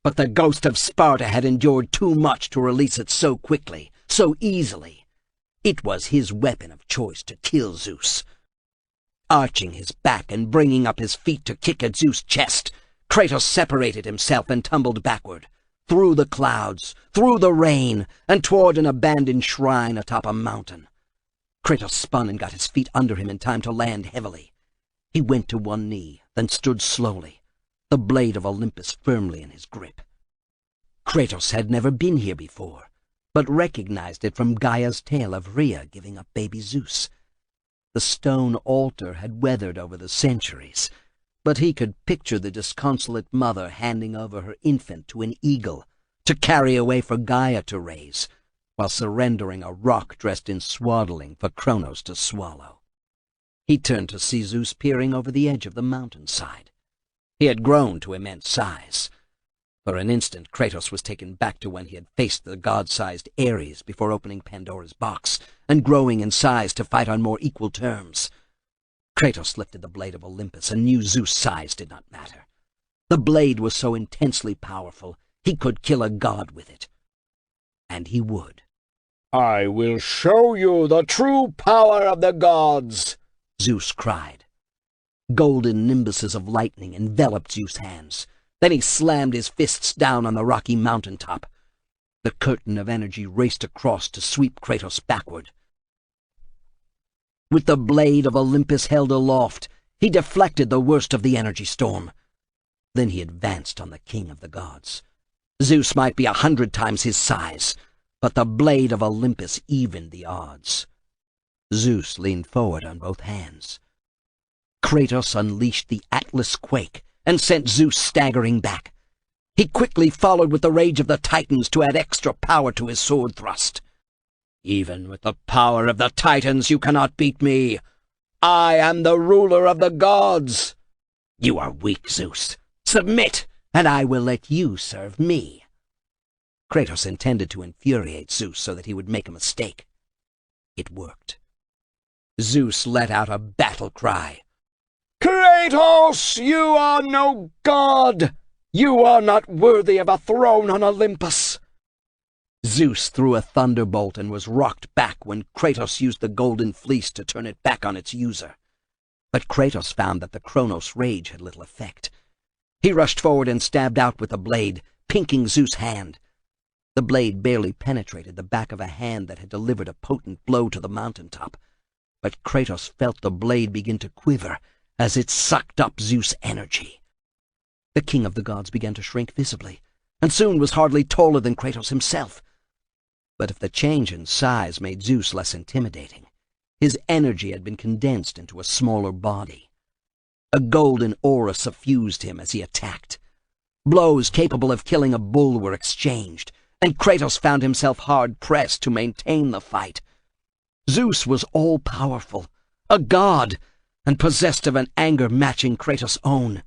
but the ghost of Sparta had endured too much to release it so quickly, so easily. It was his weapon of choice to kill Zeus. Arching his back and bringing up his feet to kick at Zeus' chest, Kratos separated himself and tumbled backward, through the clouds, through the rain, and toward an abandoned shrine atop a mountain. Kratos spun and got his feet under him in time to land heavily. He went to one knee, then stood slowly, the blade of Olympus firmly in his grip. Kratos had never been here before, but recognized it from Gaia's tale of Rhea giving up baby Zeus. The stone altar had weathered over the centuries, but he could picture the disconsolate mother handing over her infant to an eagle to carry away for Gaia to raise, while surrendering a rock dressed in swaddling for Kronos to swallow. He turned to see Zeus peering over the edge of the mountainside. He had grown to immense size. For an instant, Kratos was taken back to when he had faced the god-sized Ares before opening Pandora's box and growing in size to fight on more equal terms. Kratos lifted the blade of Olympus and knew Zeus' size did not matter. The blade was so intensely powerful, he could kill a god with it. And he would. I will show you the true power of the gods, Zeus cried. Golden nimbuses of lightning enveloped Zeus' hands. Then he slammed his fists down on the rocky mountaintop. The curtain of energy raced across to sweep Kratos backward. With the blade of Olympus held aloft, he deflected the worst of the energy storm. Then he advanced on the king of the gods. Zeus might be 100 times his size, but the blade of Olympus evened the odds. Zeus leaned forward on both hands. Kratos unleashed the Atlas quake and sent Zeus staggering back. He quickly followed with the rage of the Titans to add extra power to his sword thrust. "Even with the power of the Titans you cannot beat me. I am the ruler of the gods." "You are weak, Zeus. Submit, and I will let you serve me." Kratos intended to infuriate Zeus so that he would make a mistake. It worked. Zeus let out a battle cry. "Kratos, you are no god! You are not worthy of a throne on Olympus!" Zeus threw a thunderbolt and was rocked back when Kratos used the golden fleece to turn it back on its user. But Kratos found that the Kronos rage had little effect. He rushed forward and stabbed out with the blade, pinking Zeus' hand. The blade barely penetrated the back of a hand that had delivered a potent blow to the mountaintop. But Kratos felt the blade begin to quiver as it sucked up Zeus' energy. The king of the gods began to shrink visibly, and soon was hardly taller than Kratos himself. But if the change in size made Zeus less intimidating, his energy had been condensed into a smaller body. A golden aura suffused him as he attacked. Blows capable of killing a bull were exchanged, and Kratos found himself hard-pressed to maintain the fight. Zeus was all-powerful, a god, and possessed of an anger matching Kratos' own.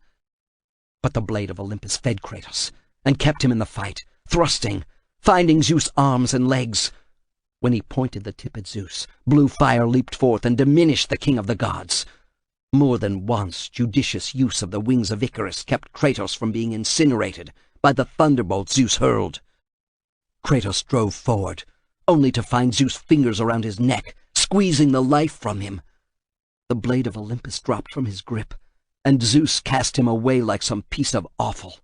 But the blade of Olympus fed Kratos, and kept him in the fight, thrusting, finding Zeus' arms and legs. When he pointed the tip at Zeus, blue fire leaped forth and diminished the king of the gods. More than once, judicious use of the wings of Icarus kept Kratos from being incinerated by the thunderbolt Zeus hurled. Kratos drove forward, only to find Zeus' fingers around his neck, squeezing the life from him. The blade of Olympus dropped from his grip, and Zeus cast him away like some piece of offal.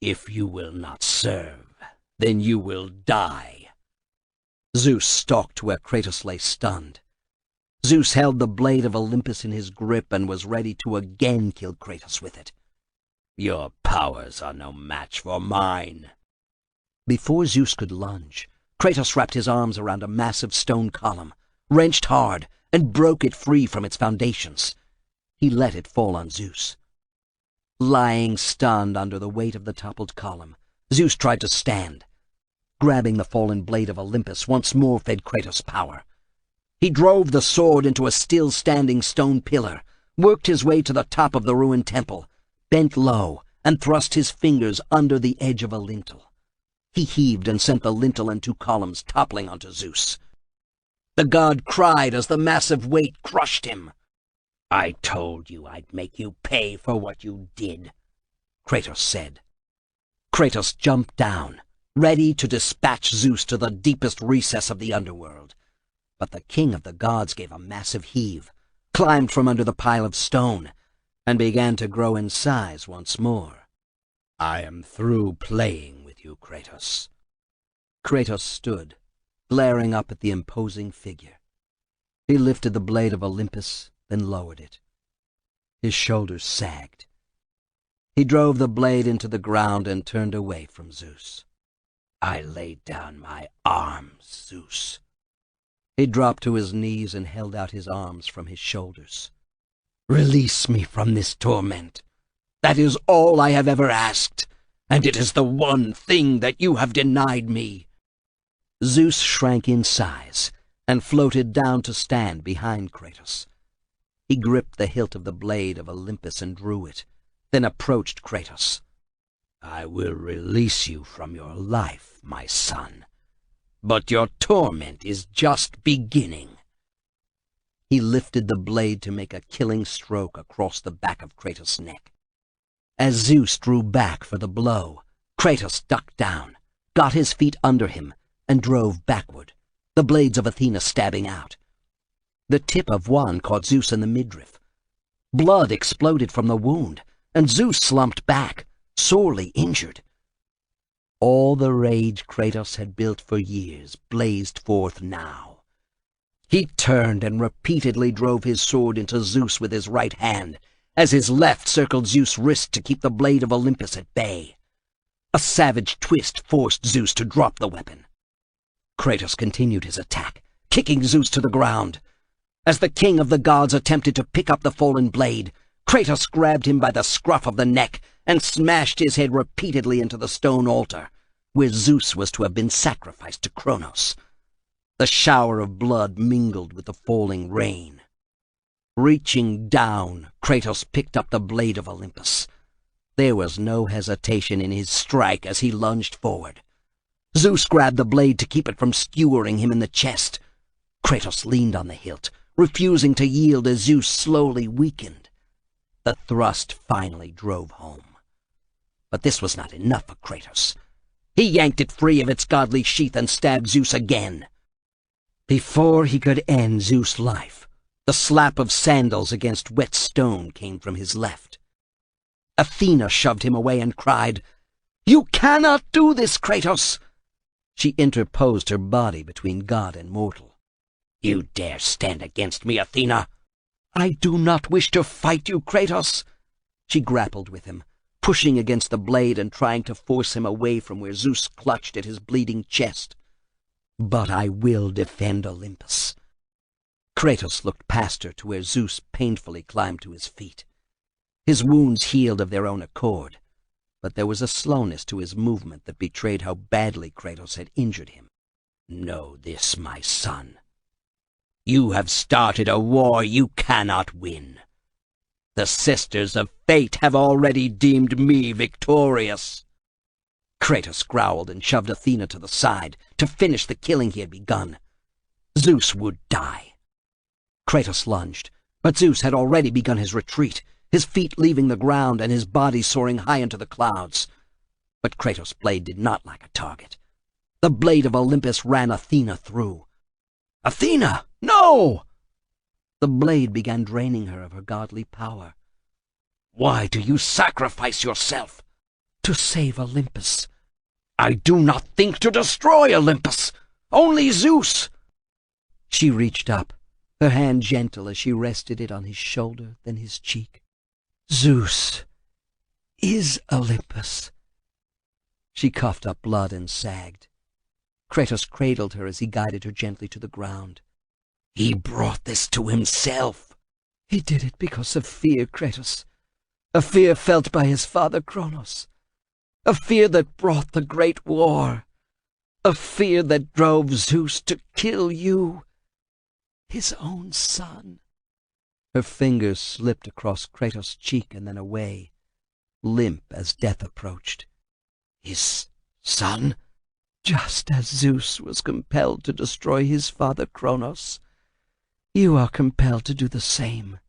"If you will not serve, then you will die." Zeus stalked to where Kratos lay stunned. Zeus held the blade of Olympus in his grip and was ready to again kill Kratos with it. "Your powers are no match for mine." Before Zeus could lunge, Kratos wrapped his arms around a massive stone column, wrenched hard, and broke it free from its foundations. He let it fall on Zeus. Lying stunned under the weight of the toppled column, Zeus tried to stand. Grabbing the fallen blade of Olympus once more fed Kratos power. He drove the sword into a still-standing stone pillar, worked his way to the top of the ruined temple, bent low, and thrust his fingers under the edge of a lintel. He heaved and sent the lintel and 2 columns toppling onto Zeus. The god cried as the massive weight crushed him. "I told you I'd make you pay for what you did," Kratos said. Kratos jumped down, ready to dispatch Zeus to the deepest recess of the underworld. But the king of the gods gave a massive heave, climbed from under the pile of stone, and began to grow in size once more. "I am through playing with you, Kratos." Kratos stood, glaring up at the imposing figure. He lifted the blade of Olympus, then lowered it. His shoulders sagged. He drove the blade into the ground and turned away from Zeus. "I laid down my arms, Zeus." He dropped to his knees and held out his arms from his shoulders. "Release me from this torment. That is all I have ever asked, and it is the one thing that you have denied me." Zeus shrank in size and floated down to stand behind Kratos. He gripped the hilt of the blade of Olympus and drew it, then approached Kratos. "I will release you from your life, my son. But your torment is just beginning." He lifted the blade to make a killing stroke across the back of Kratos' neck. As Zeus drew back for the blow, Kratos ducked down, got his feet under him, and drove backward, the blades of Athena stabbing out. The tip of one caught Zeus in the midriff. Blood exploded from the wound, and Zeus slumped back, sorely injured. All the rage Kratos had built for years blazed forth now. He turned and repeatedly drove his sword into Zeus with his right hand, as his left circled Zeus' wrist to keep the blade of Olympus at bay. A savage twist forced Zeus to drop the weapon. Kratos continued his attack, kicking Zeus to the ground. As the king of the gods attempted to pick up the fallen blade, Kratos grabbed him by the scruff of the neck and smashed his head repeatedly into the stone altar, where Zeus was to have been sacrificed to Kronos. The shower of blood mingled with the falling rain. Reaching down, Kratos picked up the blade of Olympus. There was no hesitation in his strike as he lunged forward. Zeus grabbed the blade to keep it from skewering him in the chest. Kratos leaned on the hilt, refusing to yield as Zeus slowly weakened. The thrust finally drove home. But this was not enough for Kratos. He yanked it free of its godly sheath and stabbed Zeus again. Before he could end Zeus' life, the slap of sandals against wet stone came from his left. Athena shoved him away and cried, "You cannot do this, Kratos!" She interposed her body between god and mortal. "You dare stand against me, Athena?" "I do not wish to fight you, Kratos." She grappled with him, pushing against the blade and trying to force him away from where Zeus clutched at his bleeding chest. "But I will defend Olympus." Kratos looked past her to where Zeus painfully climbed to his feet. His wounds healed of their own accord, but there was a slowness to his movement that betrayed how badly Kratos had injured him. "Know this, my son. You have started a war you cannot win. The Sisters of Fate have already deemed me victorious." Kratos growled and shoved Athena to the side to finish the killing he had begun. Zeus would die. Kratos lunged, but Zeus had already begun his retreat, his feet leaving the ground and his body soaring high into the clouds. But Kratos' blade did not lack a target. The blade of Olympus ran Athena through. "Athena, no!" The blade began draining her of her godly power. "Why do you sacrifice yourself?" "To save Olympus." "I do not think to destroy Olympus. Only Zeus." She reached up, her hand gentle as she rested it on his shoulder, then his cheek. "Zeus is Olympus." She coughed up blood and sagged. Kratos cradled her as he guided her gently to the ground. "He brought this to himself." "He did it because of fear, Kratos. A fear felt by his father Kronos. A fear that brought the great war. A fear that drove Zeus to kill you, his own son." Her fingers slipped across Kratos' cheek and then away, limp as death approached. "His son?" "Just as Zeus was compelled to destroy his father Kronos, you are compelled to do the same.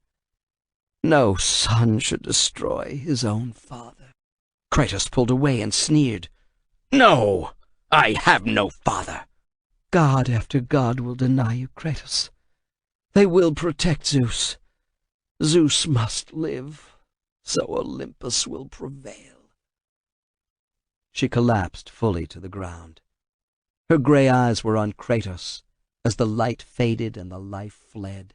No son should destroy his own father." Kratos pulled away and sneered. "No! I have no father." "God after God will deny you, Kratos. They will protect Zeus. Zeus must live, so Olympus will prevail." She collapsed fully to the ground. Her gray eyes were on Kratos as the light faded and the life fled.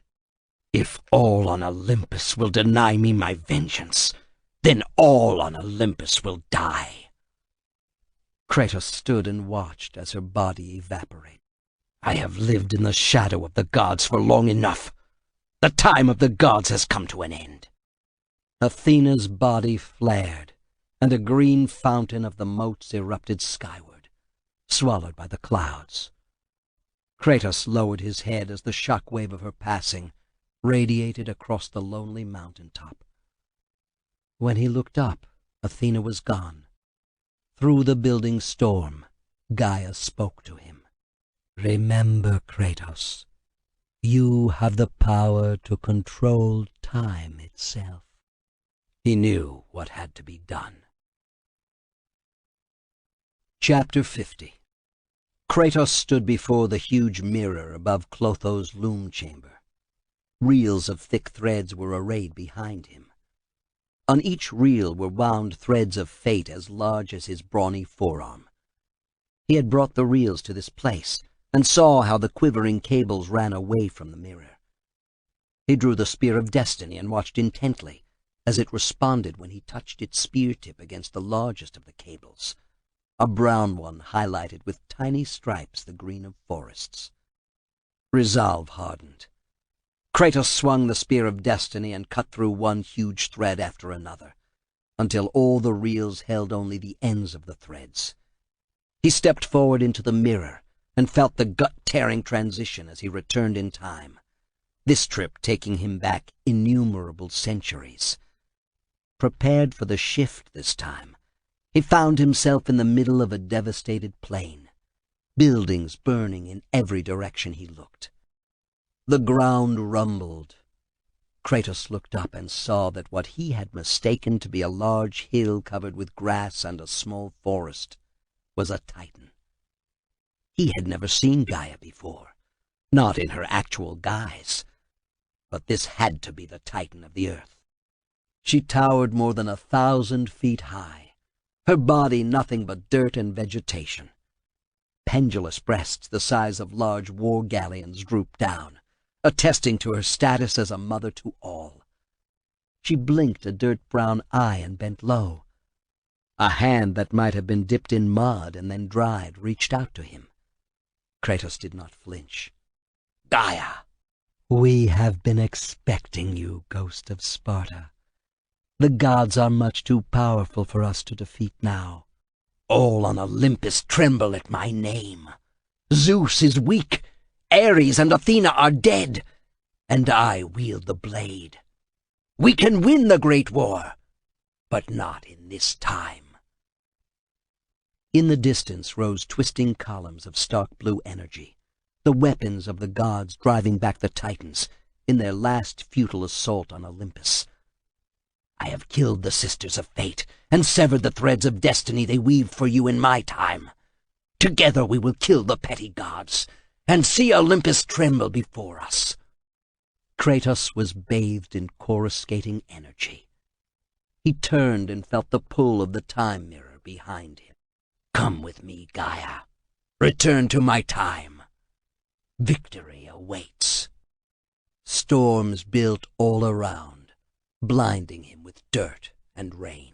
"If all on Olympus will deny me my vengeance, then all on Olympus will die." Kratos stood and watched as her body evaporated. "I have lived in the shadow of the gods for long enough. The time of the gods has come to an end." Athena's body flared, and a green fountain of the motes erupted skyward, swallowed by the clouds. Kratos lowered his head as the shock wave of her passing radiated across the lonely mountain top. When he looked up, Athena was gone. Through the building storm, Gaia spoke to him. "Remember, Kratos, you have the power to control time itself." He knew what had to be done. Chapter 50. Kratos stood before the huge mirror above Clotho's loom chamber. Reels of thick threads were arrayed behind him. On each reel were wound threads of fate as large as his brawny forearm, He had brought the reels to this place, and saw how the quivering cables ran away from the mirror. He drew the Spear of Destiny and watched intently as it responded when he touched its spear tip against the largest of the cables, a brown one highlighted with tiny stripes the green of forests. Resolve hardened. Kratos swung the Spear of Destiny and cut through one huge thread after another, until all the reels held only the ends of the threads. He stepped forward into the mirror and felt the gut-tearing transition as he returned in time, this trip taking him back innumerable centuries. Prepared for the shift this time, he found himself in the middle of a devastated plain, buildings burning in every direction he looked. The ground rumbled. Kratos looked up and saw that what he had mistaken to be a large hill covered with grass and a small forest was a Titan. He had never seen Gaia before, not in her actual guise, but this had to be the Titan of the earth. She towered more than 1,000 feet high, her body nothing but dirt and vegetation. Pendulous breasts the size of large war galleons drooped down, attesting to her status as a mother to all. She blinked a dirt-brown eye and bent low. A hand that might have been dipped in mud and then dried reached out to him. Kratos did not flinch. "Gaia!" We have been expecting you, Ghost of Sparta. The gods are much too powerful for us to defeat now. All on Olympus tremble at my name. Zeus is weak, Ares and Athena are dead, and I wield the blade. We can win the great war, but not in this time. In the distance rose twisting columns of stark blue energy, the weapons of the gods driving back the Titans in their last futile assault on Olympus. I have killed the Sisters of Fate and severed the threads of destiny they weaved for you in my time. Together we will kill the petty gods and see Olympus tremble before us. Kratos was bathed in coruscating energy. He turned and felt the pull of the time mirror behind him. Come with me, Gaia. Return to my time. Victory awaits. Storms built all around, blinding him with dirt and rain.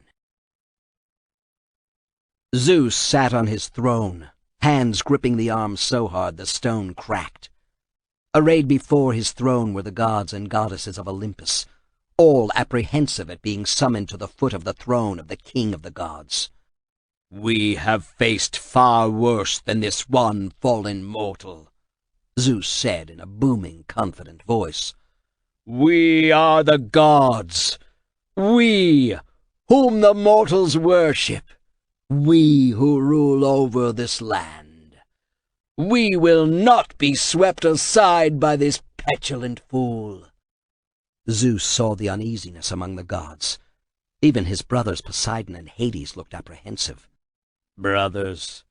Zeus sat on his throne, hands gripping the arms so hard the stone cracked. Arrayed before his throne were the gods and goddesses of Olympus, all apprehensive at being summoned to the foot of the throne of the king of the gods. "We have faced far worse than this one fallen mortal," Zeus said in a booming, confident voice. "We are the gods. We, whom the mortals worship. We who rule over this land. We will not be swept aside by this petulant fool." Zeus saw the uneasiness among the gods. Even his brothers Poseidon and Hades looked apprehensive. "Brothers,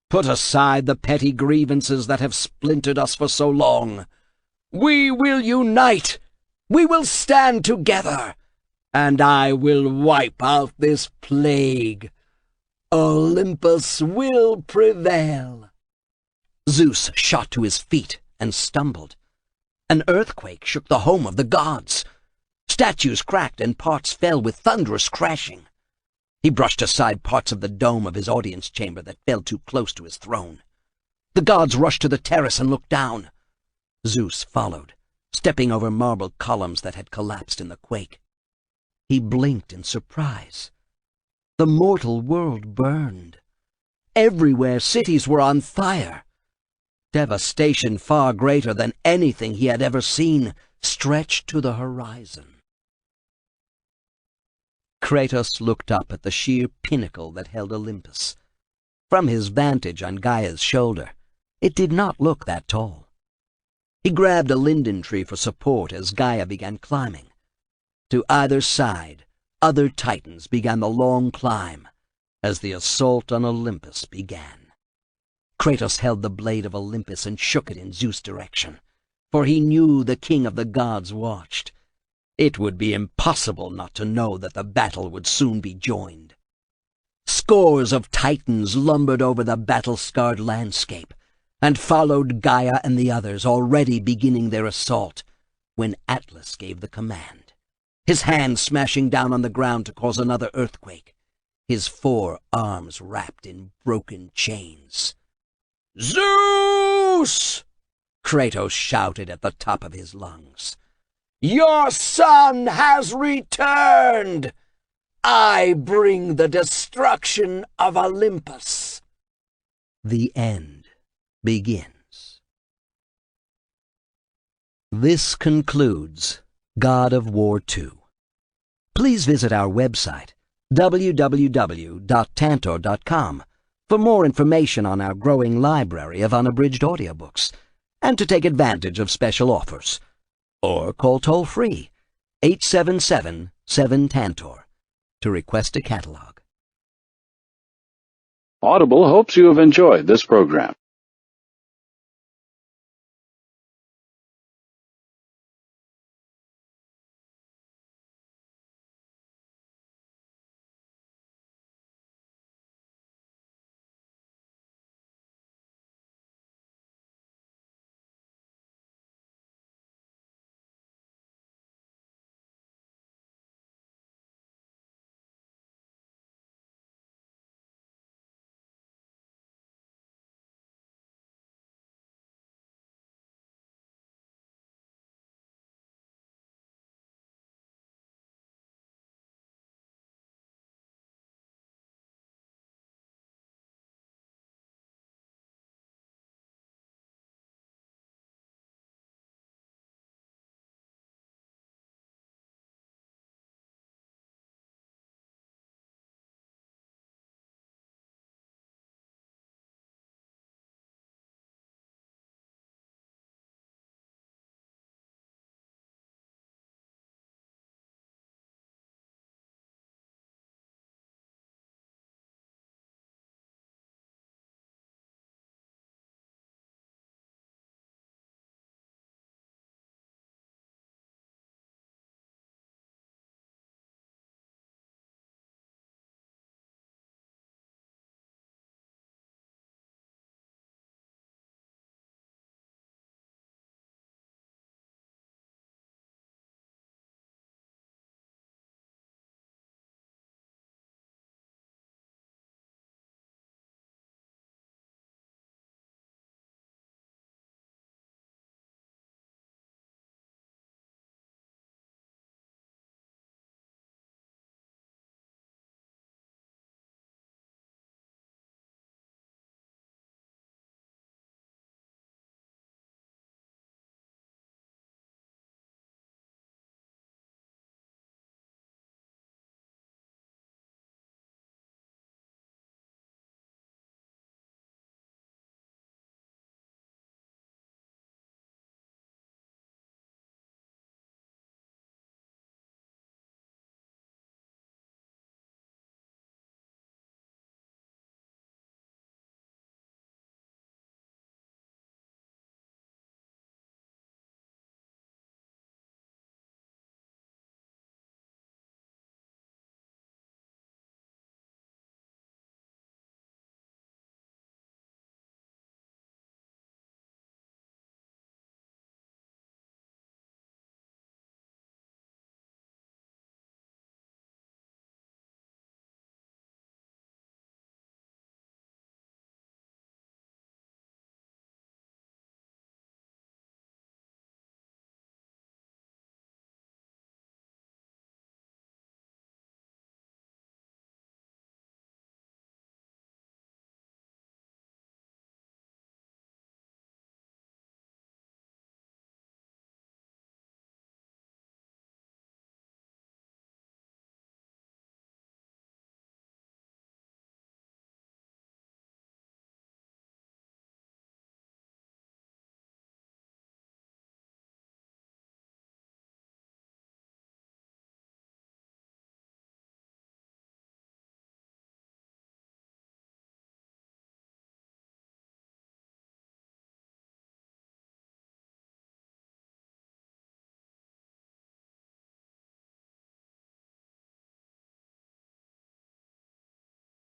put aside the petty grievances that have splintered us for so long. We will unite. We will stand together, and I will wipe out this plague. Olympus will prevail." Zeus shot to his feet and stumbled. An earthquake shook the home of the gods. Statues cracked and parts fell with thunderous crashing. He brushed aside parts of the dome of his audience chamber that fell too close to his throne. The gods rushed to the terrace and looked down. Zeus followed, stepping over marble columns that had collapsed in the quake. He blinked in surprise. The mortal world burned. Everywhere cities were on fire. Devastation far greater than anything he had ever seen stretched to the horizon. Kratos looked up at the sheer pinnacle that held Olympus. From his vantage on Gaia's shoulder, it did not look that tall. He grabbed a linden tree for support as Gaia began climbing. To either side, other titans began the long climb as the assault on Olympus began. Kratos held the blade of Olympus and shook it in Zeus' direction, for he knew the king of the gods watched. It would be impossible not to know that the battle would soon be joined. Scores of Titans lumbered over the battle-scarred landscape and followed Gaia and the others, already beginning their assault, when Atlas gave the command, his hand smashing down on the ground to cause another earthquake, his 4 arms wrapped in broken chains. "Zeus!" Kratos shouted at the top of his lungs. "Your son has returned! I bring the destruction of Olympus." The end begins. This concludes God of War 2. Please visit our website, www.tantor.com, for more information on our growing library of unabridged audiobooks, and to take advantage of special offers. Or call toll-free 877-7-TANTOR to request a catalog. Audible hopes you have enjoyed this program.